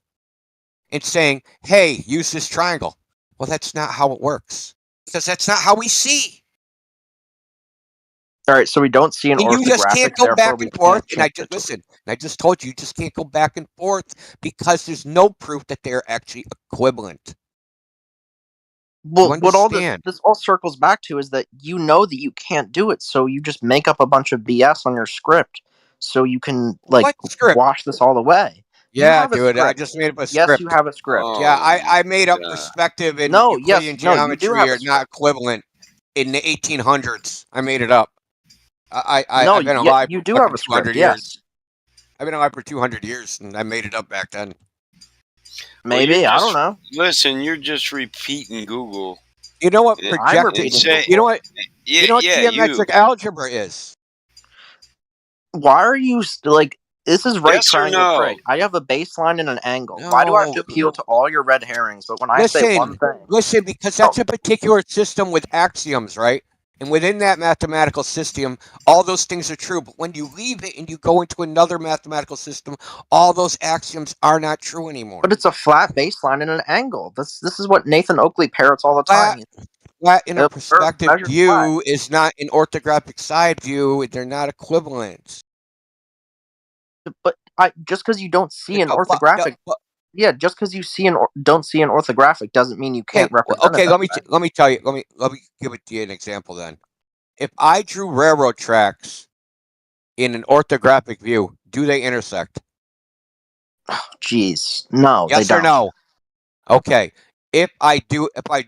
and saying, hey, use this triangle. Well, that's not how it works. Because that's not how we see. All right, so we don't see an orthographic. You just can't go back and forth. And I just told you just can't go back and forth because there's no proof that they're actually equivalent. Well, what all this all circles back to is that you know that you can't do it, so you just make up a bunch of BS on your script, so you can like wash this all away. Yeah, dude, I just made up a script. Yes, you have a script. Yeah, I made up perspective and Euclidean geometry are not equivalent in the 1800s. I made it up. I've been alive you do have a script. Yes, I've been alive for 200 years, and I made it up back then. Maybe I don't know. Listen, you're just repeating Google. You know what projective? You know what? You know what geometric algebra is? Why are you like? This is right triangle trig. I have a baseline and an angle. No. Why do I have to appeal to all your red herrings? But when I say one thing, listen, because that's a particular system with axioms, right? And within that mathematical system, all those things are true. But when you leave it and you go into another mathematical system, all those axioms are not true anymore. But it's a flat baseline and an angle. This is what Nathan Oakley parrots all the time. flat in a perspective view is not an orthographic side view. They're not equivalent. But just because you don't see an orthographic, just because you see don't see an orthographic doesn't mean you can't represent it. Okay, let me tell you. Let me give it to you an example then. If I drew railroad tracks in an orthographic view, do they intersect? Jeez, no. Yes they or don't. no? Okay. If I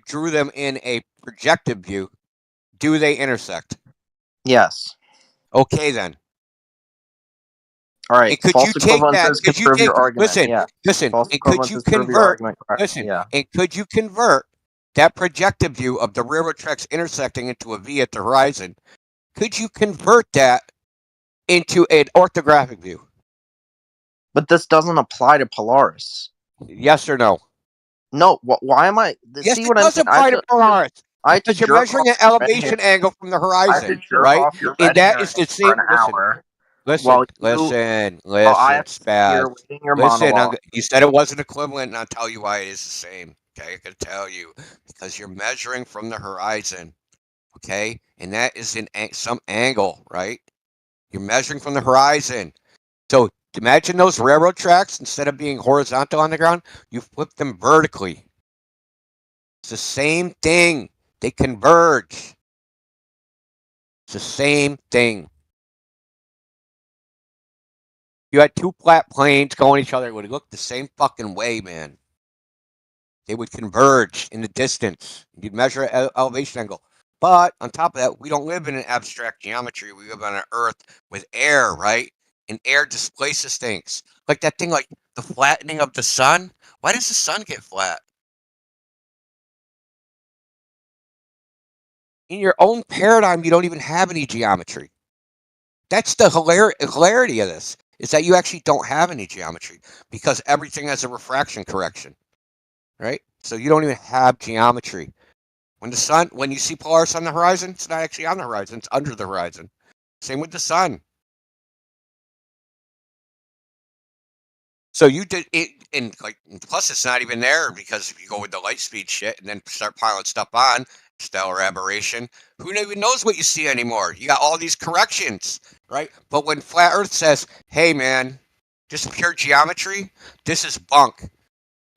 drew them in a projective view, do they intersect? Yes. Okay then. All right. And could you take that? Could you take? Listen. False And could you convert? Listen. And could you convert that projective view of the railroad tracks intersecting into a V at the horizon? Could you convert that into an orthographic view? But this doesn't apply to Polaris. Yes or no? No. Why am I? Yes, it does apply to Polaris. Because you're measuring an elevation angle from the horizon, right? And that is the same. Listen, Spaz. Listen, you said it wasn't equivalent, and I'll tell you why it is the same. Okay, I can tell you. Because you're measuring from the horizon, okay? And that is in some angle, right? You're measuring from the horizon. So imagine those railroad tracks, instead of being horizontal on the ground, you flip them vertically. It's the same thing. They converge. It's the same thing. You had two flat planes going each other, it would look the same fucking way, man. They would converge in the distance. You'd measure elevation angle. But on top of that, we don't live in an abstract geometry. We live on an Earth with air, right? And air displaces things. Like that thing, like the flattening of the sun. Why does the sun get flat? In your own paradigm, you don't even have any geometry. That's the hilarity of this, is that you actually don't have any geometry because everything has a refraction correction, right? So you don't even have geometry. When you see Polaris on the horizon, it's not actually on the horizon, it's under the horizon. Same with the sun. So you did it, and plus it's not even there, because if you go with the light speed shit and then start piling stuff on, stellar aberration, who even knows what you see anymore? You got all these corrections, right? But when Flat Earth says, hey man, just pure geometry, this is bunk,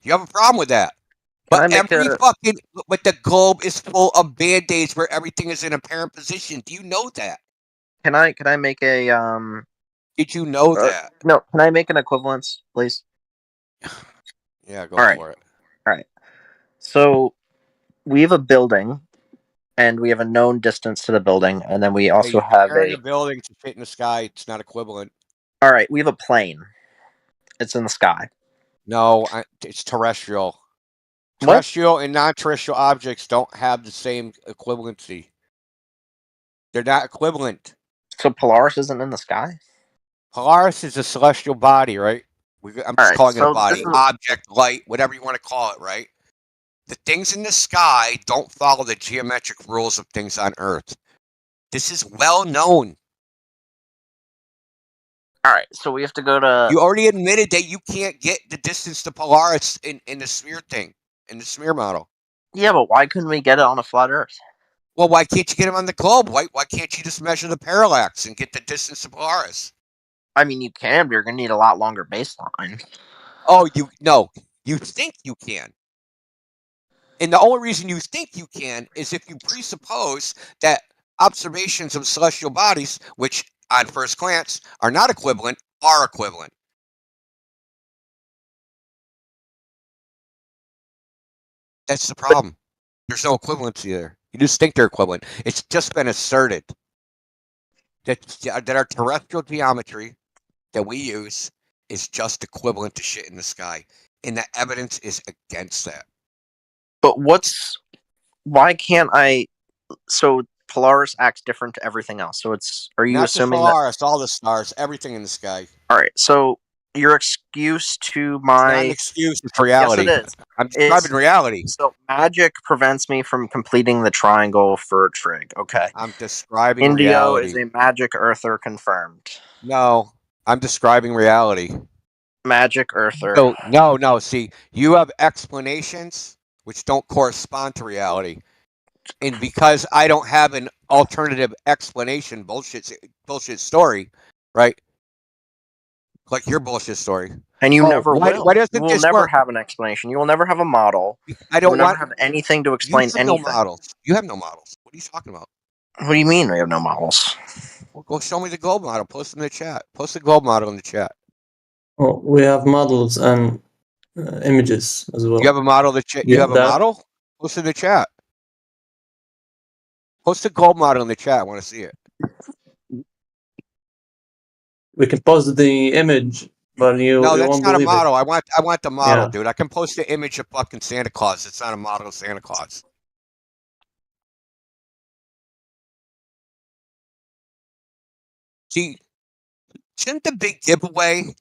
you have a problem with that. But but the globe is full of band-aids where everything is in apparent position. Do you know that? Can I make a Did you know that? No, can I make an equivalence, please? Yeah, go for it. All right. So we have a building, and we have a known distance to the building, and then we also have a building to fit in the sky. It's not equivalent. All right, we have a plane. It's in the sky. No, it's terrestrial. Terrestrial and non-terrestrial objects don't have the same equivalency. They're not equivalent. So Polaris isn't in the sky? Polaris is a celestial body, right? I'm just calling it a body, object, light, whatever you want to call it, right? The things in the sky don't follow the geometric rules of things on Earth. This is well known. All right, so we have to go to... You already admitted that you can't get the distance to Polaris in the sphere thing, in the sphere model. Yeah, but why couldn't we get it on a flat Earth? Well, why can't you get them on the globe? Why can't you just measure the parallax and get the distance to Polaris? I mean, you can, but you're going to need a lot longer baseline. Oh, you think you can. And the only reason you think you can is if you presuppose that observations of celestial bodies, which on first glance are not equivalent, are equivalent. That's the problem. There's no equivalency there. You just think they're equivalent. It's just been asserted that our terrestrial geometry that we use is just equivalent to shit in the sky. And the evidence is against that. But why can't I... So Polaris acts different to everything else. So are you not assuming just Polaris, all the stars, everything in the sky. All right, so your excuse to my... It's not an excuse, it's reality. Yes, it is. I'm describing reality. So magic prevents me from completing the triangle for trig. Okay. I'm describing Indio reality. is a magic earther confirmed. No, I'm describing reality. Magic earther. So, no. See, you have explanations which don't correspond to reality. And because I don't have an alternative explanation, bullshit story, right? Like your bullshit story. And you never will. Why doesn't you will this never work? have an explanation. You will never have a model. I don't you will want. never have anything to You explain have anything. no models. You have no models. What are you talking about? What do you mean we have no models? Well, go show me the globe model. Post it in the chat. Post the globe model in the chat. Oh, we have models and images as well. You have a model that you have a model? Post it in the chat. Post the globe model in the chat. I want to see it. We can post the image, but you No, that's won't not a believe model. it. I want the model, Yeah. dude. I can post the image of fucking Santa Claus. It's not a model of Santa Claus. See, shouldn't the big giveaway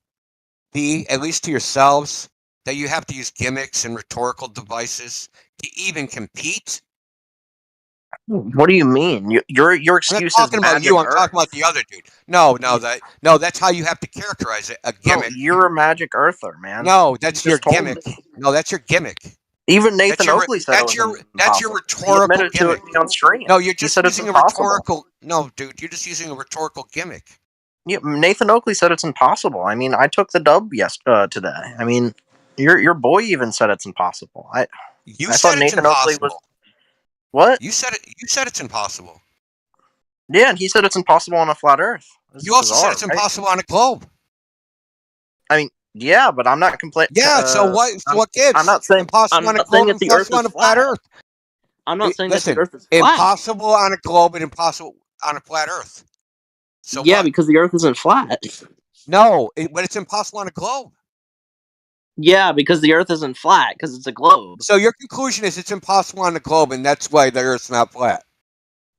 be, at least to yourselves, that you have to use gimmicks and rhetorical devices to even compete? What do you mean? Your excuse I'm not is talking about magic you. I'm Earth. talking about the other dude. No, that's how you have to characterize it. A gimmick. No, you're a magic earther, man. No, that's You your just told gimmick. me. No, that's your gimmick. Even Nathan Oakley said that's it was that's your impossible. rhetorical He admitted to gimmick. it on stream. No, you're He just said it's using a impossible. rhetorical. No, dude, you're just using a rhetorical gimmick. Yeah, Nathan Oakley said it's impossible. I mean, I took the dub today. I mean, your boy even said it's impossible. I You thought said it's Nathan Oakley was impossible. what? You said it. You said it's impossible. Yeah, and he said it's impossible on a flat Earth. This You is also bizarre, said it's right? impossible on a globe. I mean, yeah, but I'm not complaining. Yeah, so what? So what gives? I'm not saying impossible on a globe, that the Earth impossible is on a flat flat. Earth. I'm not saying Listen, that the Earth is flat. impossible on a globe and impossible on a flat Earth. So yeah, what? because the Earth isn't flat. No, but it's impossible on a globe. Yeah, because the Earth isn't flat, because it's a globe. So your conclusion is it's impossible on the globe, and that's why the Earth's not flat.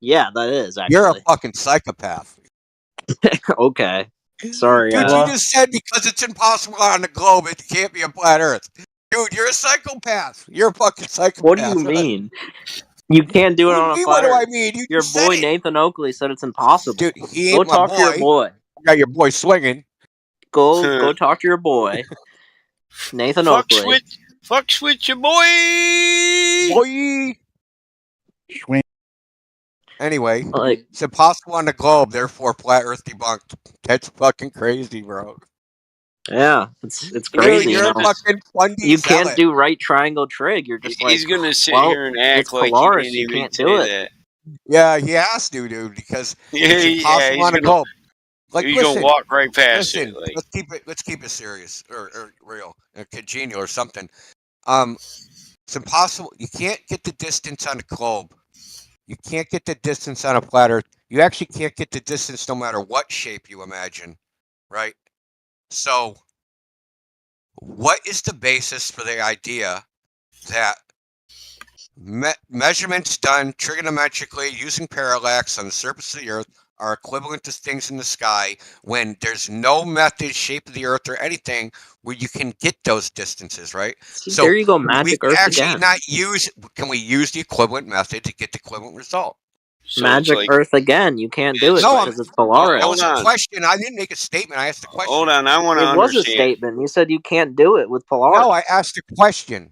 Yeah, that is actually. You're a fucking psychopath. Okay. Sorry. Dude, you just said because it's impossible on the globe, it can't be a flat Earth. Dude, you're a psychopath. You're a fucking psychopath. What do you mean? You can't do it on a flat Earth. What do I mean? Your boy Nathan Oakley said it's impossible. Dude, he ain't go talk to your boy. I got your boy swinging. Go talk to your boy. Nathan Oakley. Fuck switch your boy. Boy. Anyway, it's impossible on the globe, therefore flat Earth debunked. That's fucking crazy, bro. Yeah, it's crazy. Dude, you're a fucking fundy You can't do right triangle trig. You're just He's gonna sit here and act like Polaris. he didn't even can't do it. that. Yeah, he has to, dude, because it's impossible on the globe. Like, he's listen, gonna walk right past listen, it. Like. Let's keep it serious or real, or congenial or something. It's impossible. You can't get the distance on the globe. You can't get the distance on a flat Earth. You actually can't get the distance no matter what shape you imagine, right? So, what is the basis for the idea that measurements done trigonometrically using parallax on the surface of the Earth are equivalent to things in the sky when there's no method, shape of the Earth, or anything where you can get those distances, right? So there you go, magic Earth again. Can we use the equivalent method to get the equivalent result? So magic Earth again. You can't do it because it's Polaris. That was a question. I didn't make a statement. I asked a question. Hold on, I want to understand. It was a statement. You said you can't do it with Polaris. No, I asked a question.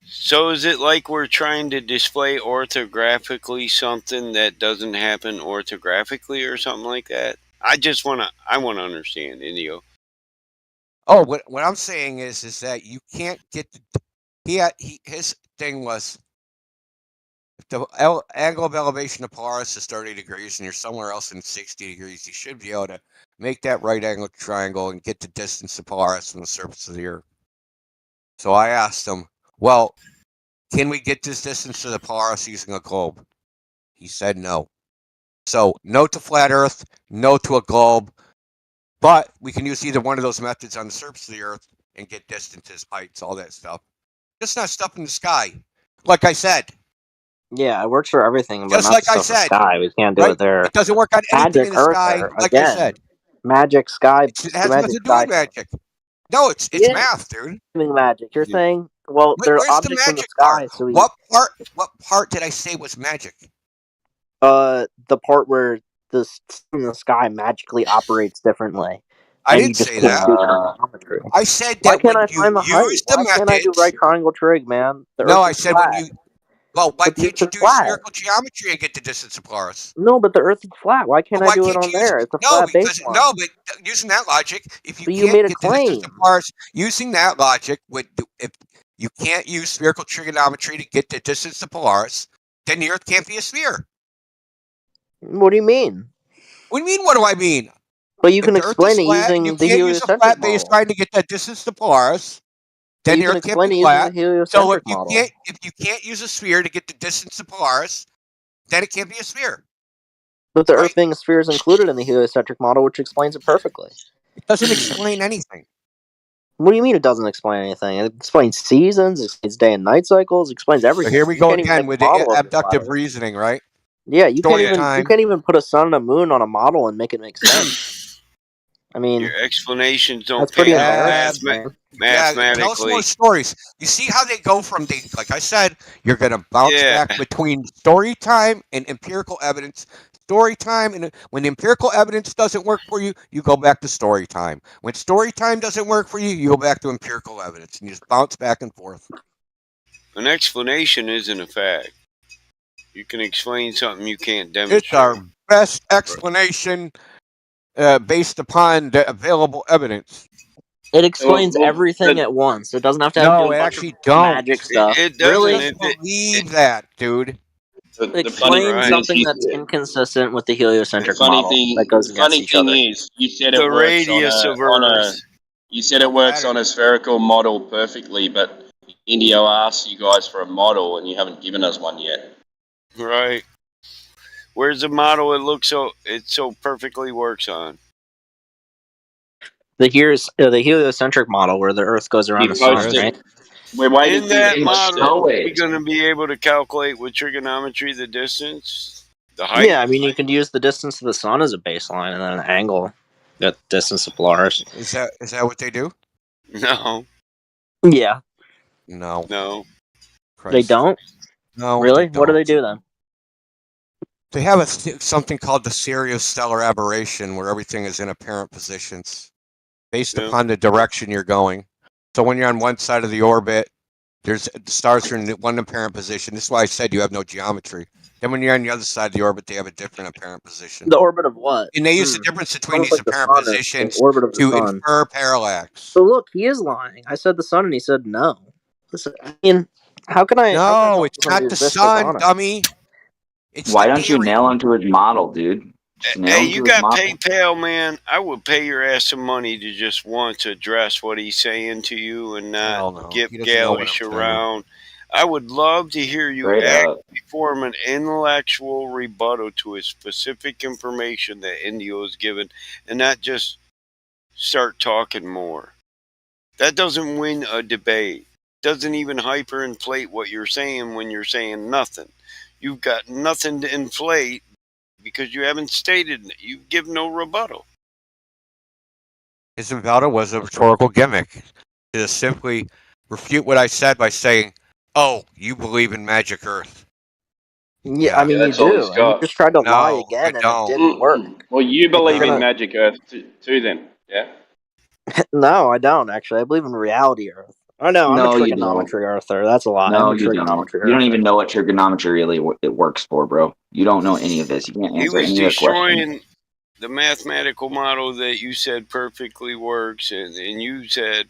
So is it like we're trying to display orthographically something that doesn't happen orthographically or something like that? I want to understand, Indio. Oh, what I'm saying is that you can't get his thing was if the angle of elevation of Polaris is 30 degrees and you're somewhere else in 60 degrees, you should be able to make that right angle triangle and get the distance of Polaris from the surface of the Earth. So I asked him, well, can we get this distance to the Polaris using a globe? He said no. So no to flat Earth, no to a globe, but we can use either one of those methods on the surface of the Earth and get distances, heights, all that stuff. Just not stuff in the sky. Like I said. Yeah, it works for everything, but just not like the I stuff in said, the sky. We can't do it there. It doesn't work on anything in the sky, like I said. Magic sky. It has nothing to do with magic. No, it's math, dude. Magic. You're saying, well, there are objects in the sky. So what part did I say was magic? The part where the sun in the sky magically operates differently. I didn't say that. I said that when you use the method. Why can't I do right triangle trig, man? No, I said when you. Well, why But the can't Earth you is do flat. spherical geometry and get the distance of Polaris? No, but the Earth is flat. Why can't But I why do it can't on you use there? It's a no? flat Because baseline. no, but using that logic, if you But you can't made a get the distance claim. of Polaris, using that logic, if you can't use spherical trigonometry to get the distance of Polaris, then the Earth can't be a sphere. What do you mean? What do you mean? What do I mean? But you If can the Earth explain is it flat, using you the can't use a heliocentric flat model. baseline to get that distance to Polaris. But Then you the can Earth can't explain be it using the flat. So heliocentric if model. you can't use a sphere to get the distance to Polaris, then it can't be a sphere. But the Earth being a sphere is included in the heliocentric model, which explains it perfectly. It doesn't explain anything. What do you mean it doesn't explain anything? It explains seasons, it explains day and night cycles, it explains everything. So here we You go can't even again make with a the model of it abductive flatter. reasoning, right? Yeah, you Story can't even put a sun and a moon on a model and make it make sense. I mean, Your explanations don't that's pretty pan out embarrassing, man. Yeah, tell us more mathematically. stories. You see how they go from like I said, you're going to bounce back between story time and empirical evidence. Story time, and when the empirical evidence doesn't work for you, you go back to story time. When story time doesn't work for you, you go back to empirical evidence, and you just bounce back and forth. An explanation isn't a fact. You can explain something you can't It's demonstrate. our best explanation based upon the available evidence. It explains everything at once. It doesn't have to No, do a it bunch actually of don't. magic stuff. It doesn't. Really? Just believe that, dude. It explains something that's inconsistent with the heliocentric model that goes against each other. Is you said it The works radius of on a Earth. you said it works on a spherical model perfectly, but Indio asked you guys for a model and you haven't given us one yet. Right. Where's the model it so perfectly works on? The heliocentric model where the Earth goes around the sun, right? We're waiting In that model, for we're going to be able to calculate with trigonometry the distance, the height. Yeah, I mean, you can use the distance to the sun as a baseline and then an angle, that distance to Polaris. Is that what they do? No. Yeah. No. They don't? No. Really? They What do don't. they do then? They have something called the stereostellar aberration, where everything is in apparent positions based upon the direction you're going. So when you're on one side of the orbit, the stars are in one apparent position. This is why I said you have no geometry. Then when you're on the other side of the orbit, they have a different apparent position. The orbit of what? And they use the difference between Almost these like the apparent sun is positions the orbit of the to sun. infer parallax. So look, he is lying. I said the sun and he said no. Listen, I mean, how can I? No, it's not the sun, dummy. It's Why the don't you theory. nail him to his model, dude? Just nail Hey, him to you his got model. PayPal, man. I would pay your ass some money to just once address what he's saying to you and not get He doesn't know what galish I'm saying. around. I would love to hear you Straight up. actually form an intellectual rebuttal to his specific information that Indio is given and not just start talking more. That doesn't win a debate. Doesn't even hyperinflate what you're saying when you're saying nothing. You've got nothing to inflate because you haven't stated it. You give no rebuttal. His rebuttal was a rhetorical gimmick to just simply refute what I said by saying, "Oh, you believe in magic Earth." Yeah, I mean, you do. And you just tried to lie again and it didn't work. Well, you believe You're in gonna- Magic Earth too then, yeah? No, I don't actually. I believe in reality Earth. Oh no, I'm a No, you trigonometry Earther. That's a lie. No, I'm a you don't. trigonometry You don't Earther. even know what trigonometry really it works for, bro. You don't know any of this. You can't He answer was any of the questions. destroying the mathematical model that you said perfectly works, and you said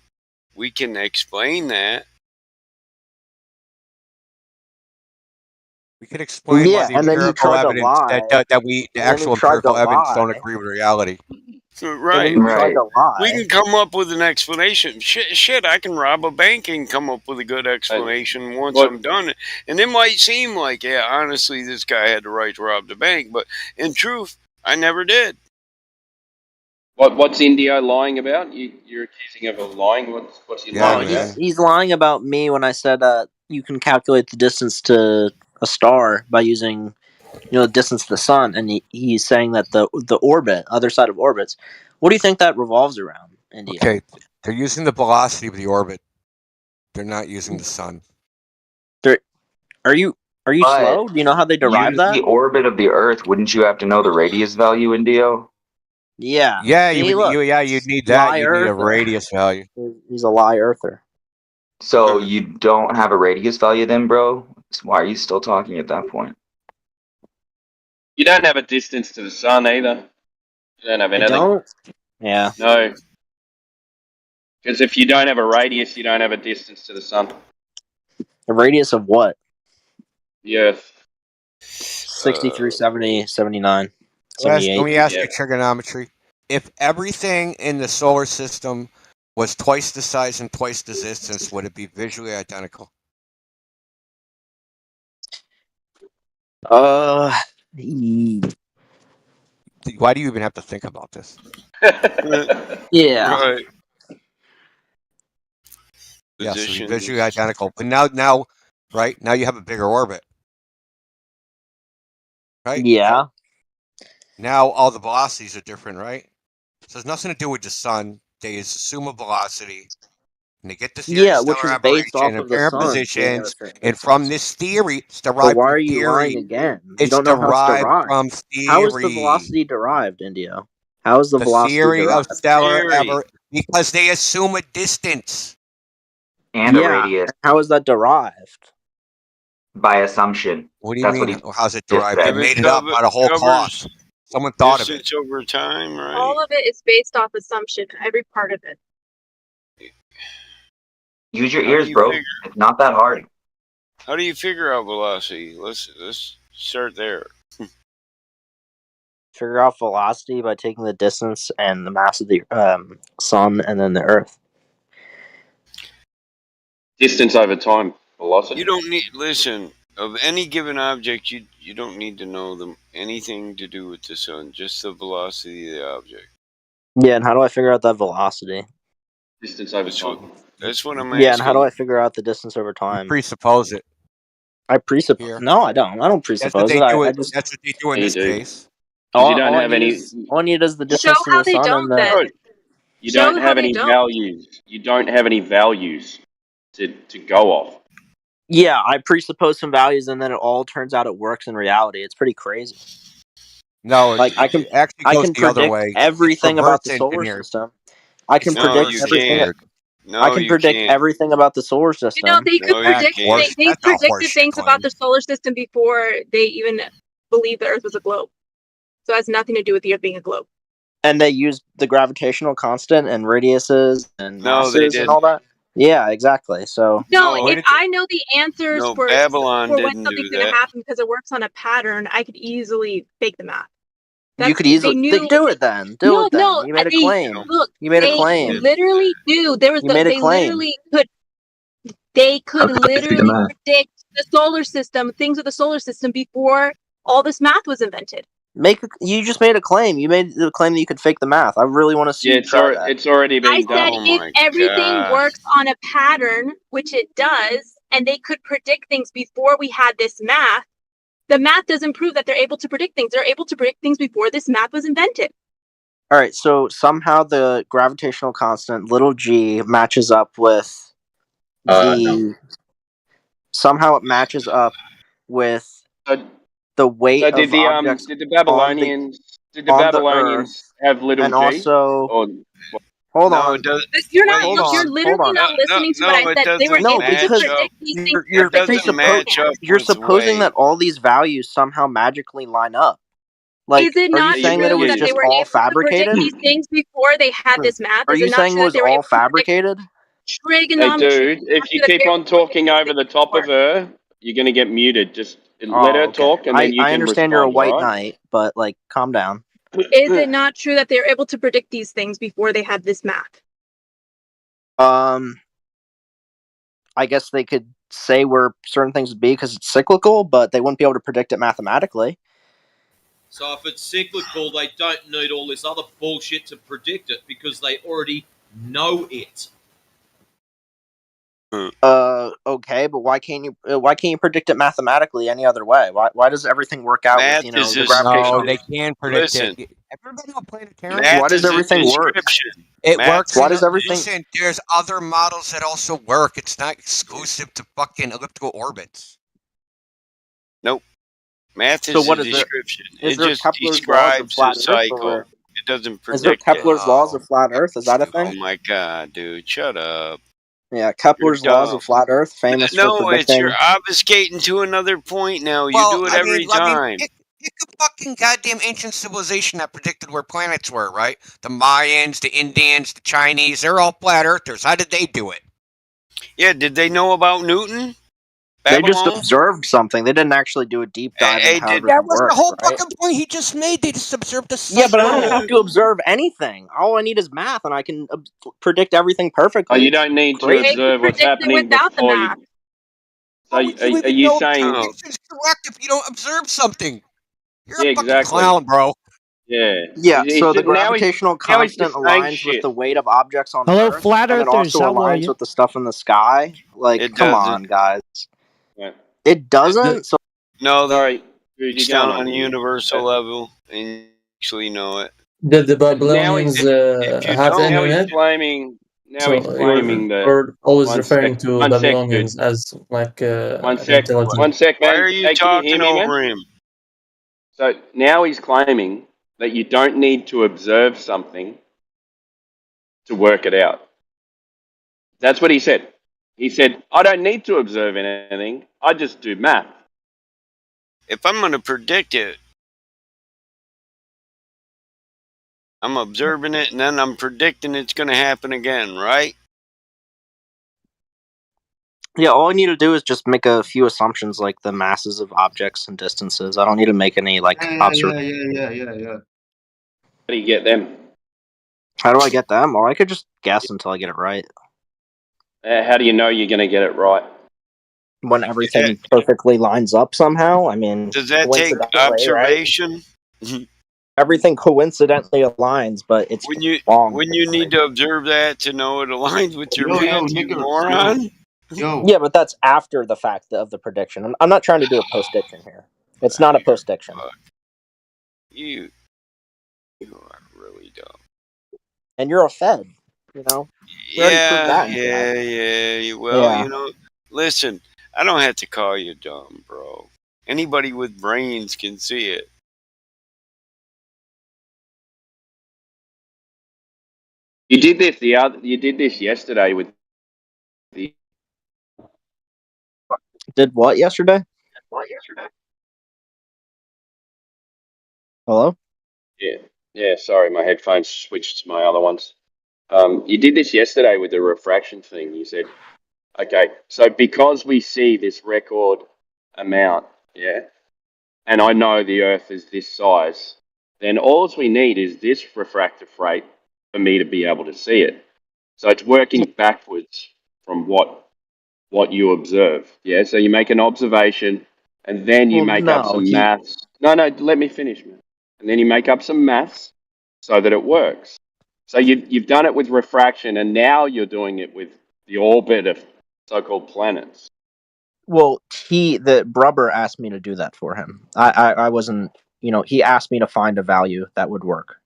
we can explain that. We can explain why the and then he empirical tried to evidence lie. the And then he actual tried to empirical evidence don't lie. agree with reality. Right. And then he tried to lie. We can come up with an explanation. Shit, I can rob a bank and come up with a good explanation once I'm done. And it might seem like, yeah, honestly, this guy had the right to rob the bank. But in truth, I never did. What's Indio lying about? You're accusing of lying. What's he lying about? He's lying about me when I said you can calculate the distance to a star by using the distance to the sun, and he's saying that the orbit, other side of orbits, what do you think that revolves around, India? Okay, they're using the velocity of the orbit. They're not using the sun. Are you But slow? Do you know how they derive use that? the orbit of the Earth. Wouldn't you have to know the radius value, Indio? Yeah. Yeah, See, you'd need that. Lie You'd need a earther. radius value. He's a lie earther. So you don't have a radius value then, bro? Why are you still talking at that point? You don't have a distance to the sun either. You don't have anything. I don't? Yeah. No. Because if you don't have a radius, you don't have a distance to the sun. A radius of what? The Earth. 63, 70, 79, Let 78. me ask you trigonometry. If everything in the solar system was twice the size and twice the distance, would it be visually identical? Why do you even have to think about this? Yeah. Right. Yeah, so be visually identical. But now, right? Now you have a bigger orbit. Right? Yeah. Now all the velocities are different, right? So it's nothing to do with the sun. They assume a velocity. And they get this theory of which stellar is based off aberration, of the apparent sun being at a positions, certain and distance. from this theory, it's But derived why from are you lying theory. again? You It's don't know how it's derived derived. from How is the theory. velocity derived, Indio? How is the The velocity theory derived? of stellar aberration, because they assume a distance. And a radius How is that derived? by assumption. What do you That's mean? what he How's it just derived? They said. made it up out of whole cloth. Someone thought of it. Distance over time, right? All of it is based off assumption. Every part of it. Use your How do ears, you bro. figure- It's not that hard. How do you figure out velocity? Let's start there. Figure out velocity by taking the distance and the mass of the sun and then the Earth. Distance over time, velocity. You don't need of any given object. You don't need to know anything to do with the sun. Just the velocity of the object. Yeah, and how do I figure out that velocity? Distance over time. That's what I'm asking. Yeah, and how do I figure out the distance over time? Presuppose it. I presuppose. No, I don't. I don't presuppose it. That's what they do in this case. You don't have any. All I need is the Show distance to how the they sun don't and the. then. You Show don't how have they any don't. values. You don't have any values to go off. Yeah, I presuppose some values and then it all turns out it works in reality. It's pretty crazy. No, like I can actually I goes can the other predict way. everything It's about the reverse solar engineered. system. I can It's predict reverse everything. engineered. I can predict everything about the solar system. You know, they could predict. They predicted things about the solar system before they even believed the Earth was a globe. So it has nothing to do with the Earth being a globe. And they used the gravitational constant and radiuses and No, they masses and all that. Yeah, exactly. So No, if I know the answers No, for Babylon when didn't something's do going to that. happen because it works on a pattern, I could easily fake the math. you could easily do it then. Do it then. You made a claim. You made a claim. Literally do. There was You made a they claim. literally could. They could literally predict the solar system, things with the solar system before all this math was invented. You just made a claim. You made the claim that you could fake the math. I really want to see you try that. It's already been I done. said if everything works on a pattern, which it does, and they could predict things before we had this math, the math doesn't prove that they're able to predict things. They're able to predict things before this math was invented. All right, so somehow the gravitational constant, little g, matches up with somehow it matches up with the weight So of objects did the Babylonians have little and g? also Or, hold No, on. it does. You're Hold on, you're literally hold on. not listening to what I said. They were No, able to because predict these things. you're with supposing weight. that all these values somehow magically line up. Like, Is it are you not saying that it true was that they just were all able to predict fabricated? these things before they had this math? Are Is you it not saying true it that was they were all able to predict fabricated? Hey, trigonometry? dude, if you keep on talking over the top of her, you're going to get muted. Just let her talk, and then you I can understand respond. you're a white all right? knight, but like, calm down. Is it not true that they were able to predict these things before they had this math? I guess they could say where certain things would be because it's cyclical, but they wouldn't be able to predict it mathematically. So if it's cyclical, they don't need all this other bullshit to predict it because they already know it. Okay, but why can't you predict it mathematically any other way? Why does everything work out Math with, is the just- gravitational? No, they can predict Listen. it. Everybody on planetarium. Math Why does is a everything work? description. It Math works. Why does everything? Listen, there's other models that also work. It's not exclusive to fucking elliptical orbits. Nope. Math So is what a is there? description. Is It there just Kepler's laws of describes a flat Earth? cycle. Or It doesn't is there predict it. Kepler's laws of flat Earth? Is that a thing? Oh my god, dude, shut up. Yeah, Kepler's laws of flat Earth, famous for No, it's predicting. you're obfuscating to another point now. You do it every time. Pick a fucking goddamn ancient civilization that predicted where planets were, right? The Mayans, the Indians, the Chinese, they're all flat earthers. How did they do it? Yeah, did they know about Newton? They just Babylon? observed something. They didn't actually do a deep dive into how That was works, the whole right? fucking point he just made. They just observed the sun. Yeah, but I don't have to observe anything. All I need is math, and I can predict everything perfectly. Oh, you don't need to observe what's happening before you. So, are you saying? Prediction's correct if you don't observe something. You're Yeah, a fucking exactly. clown, bro. Yeah. Yeah, He's so the just- now he's- gravitational now he's constant just saying aligns with shit. the weight of objects on Hello, Earth, flat and it earthers, also how are aligns you? with the stuff in the sky. Like, It come doesn't. on, guys. Yeah. It doesn't? So No, sorry. It's down on a universal level, and you actually know it. Did the Babylonians have Now he's internet? claiming. Now So he's claiming that. we're always One referring sec- to one sec, Babylonians dude. as like One sec. intelligent. One sec, man. Why are you Hey, can talking hear me, over man? him? So now he's claiming that you don't need to observe something to work it out. That's what he said. He said, I don't need to observe anything. I just do math. If I'm going to predict it, I'm observing it, and then I'm predicting it's going to happen again, right? yeah, all I need to do is just make a few assumptions, like the masses of objects and distances. I don't need to make any observations. Yeah. How do you get them? How do I get them? Or I could just guess until I get it right. How do you know you're going to get it right? When everything perfectly lines up somehow. I mean, Does that take coincidentally, right? observation? Everything coincidentally aligns, but it's wrong. When you need to observe that to know it aligns with your math, you moron? Yeah, but that's after the fact of the prediction. I'm not trying to do a post-diction here. It's not a post-diction. You are really dumb. And you're a Fed, you know? We already proved that in Yeah. Well, Yeah. you know, listen, I don't have to call you dumb, bro. Anybody with brains can see it. You did this You did this yesterday with the. Did what yesterday? Hello? Yeah. Sorry, my headphones switched to my other ones. You did this yesterday with the refraction thing. You said, okay, so because we see this record amount, yeah, and I know the Earth is this size, then all we need is this refractive rate for me to be able to see it. So it's working backwards from what you observe. Yeah, so you make an observation, and then you make up some maths. No, let me finish, man. And then you make up some maths so that it works. So you've done it with refraction, and now you're doing it with the orbit of so-called planets. Well, the Brubber asked me to do that for him. I wasn't, he asked me to find a value that would work.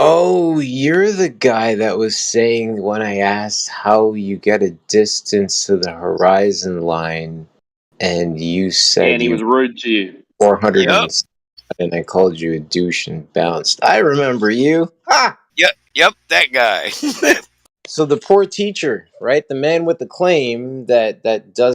Oh, you're the guy that was saying when I asked how you get a distance to the horizon line, and you said and he was rude to you. 400 and I called you a douche and bounced. I remember you. Ha! Yep, that guy. So the poor teacher, right? The man with the claim that does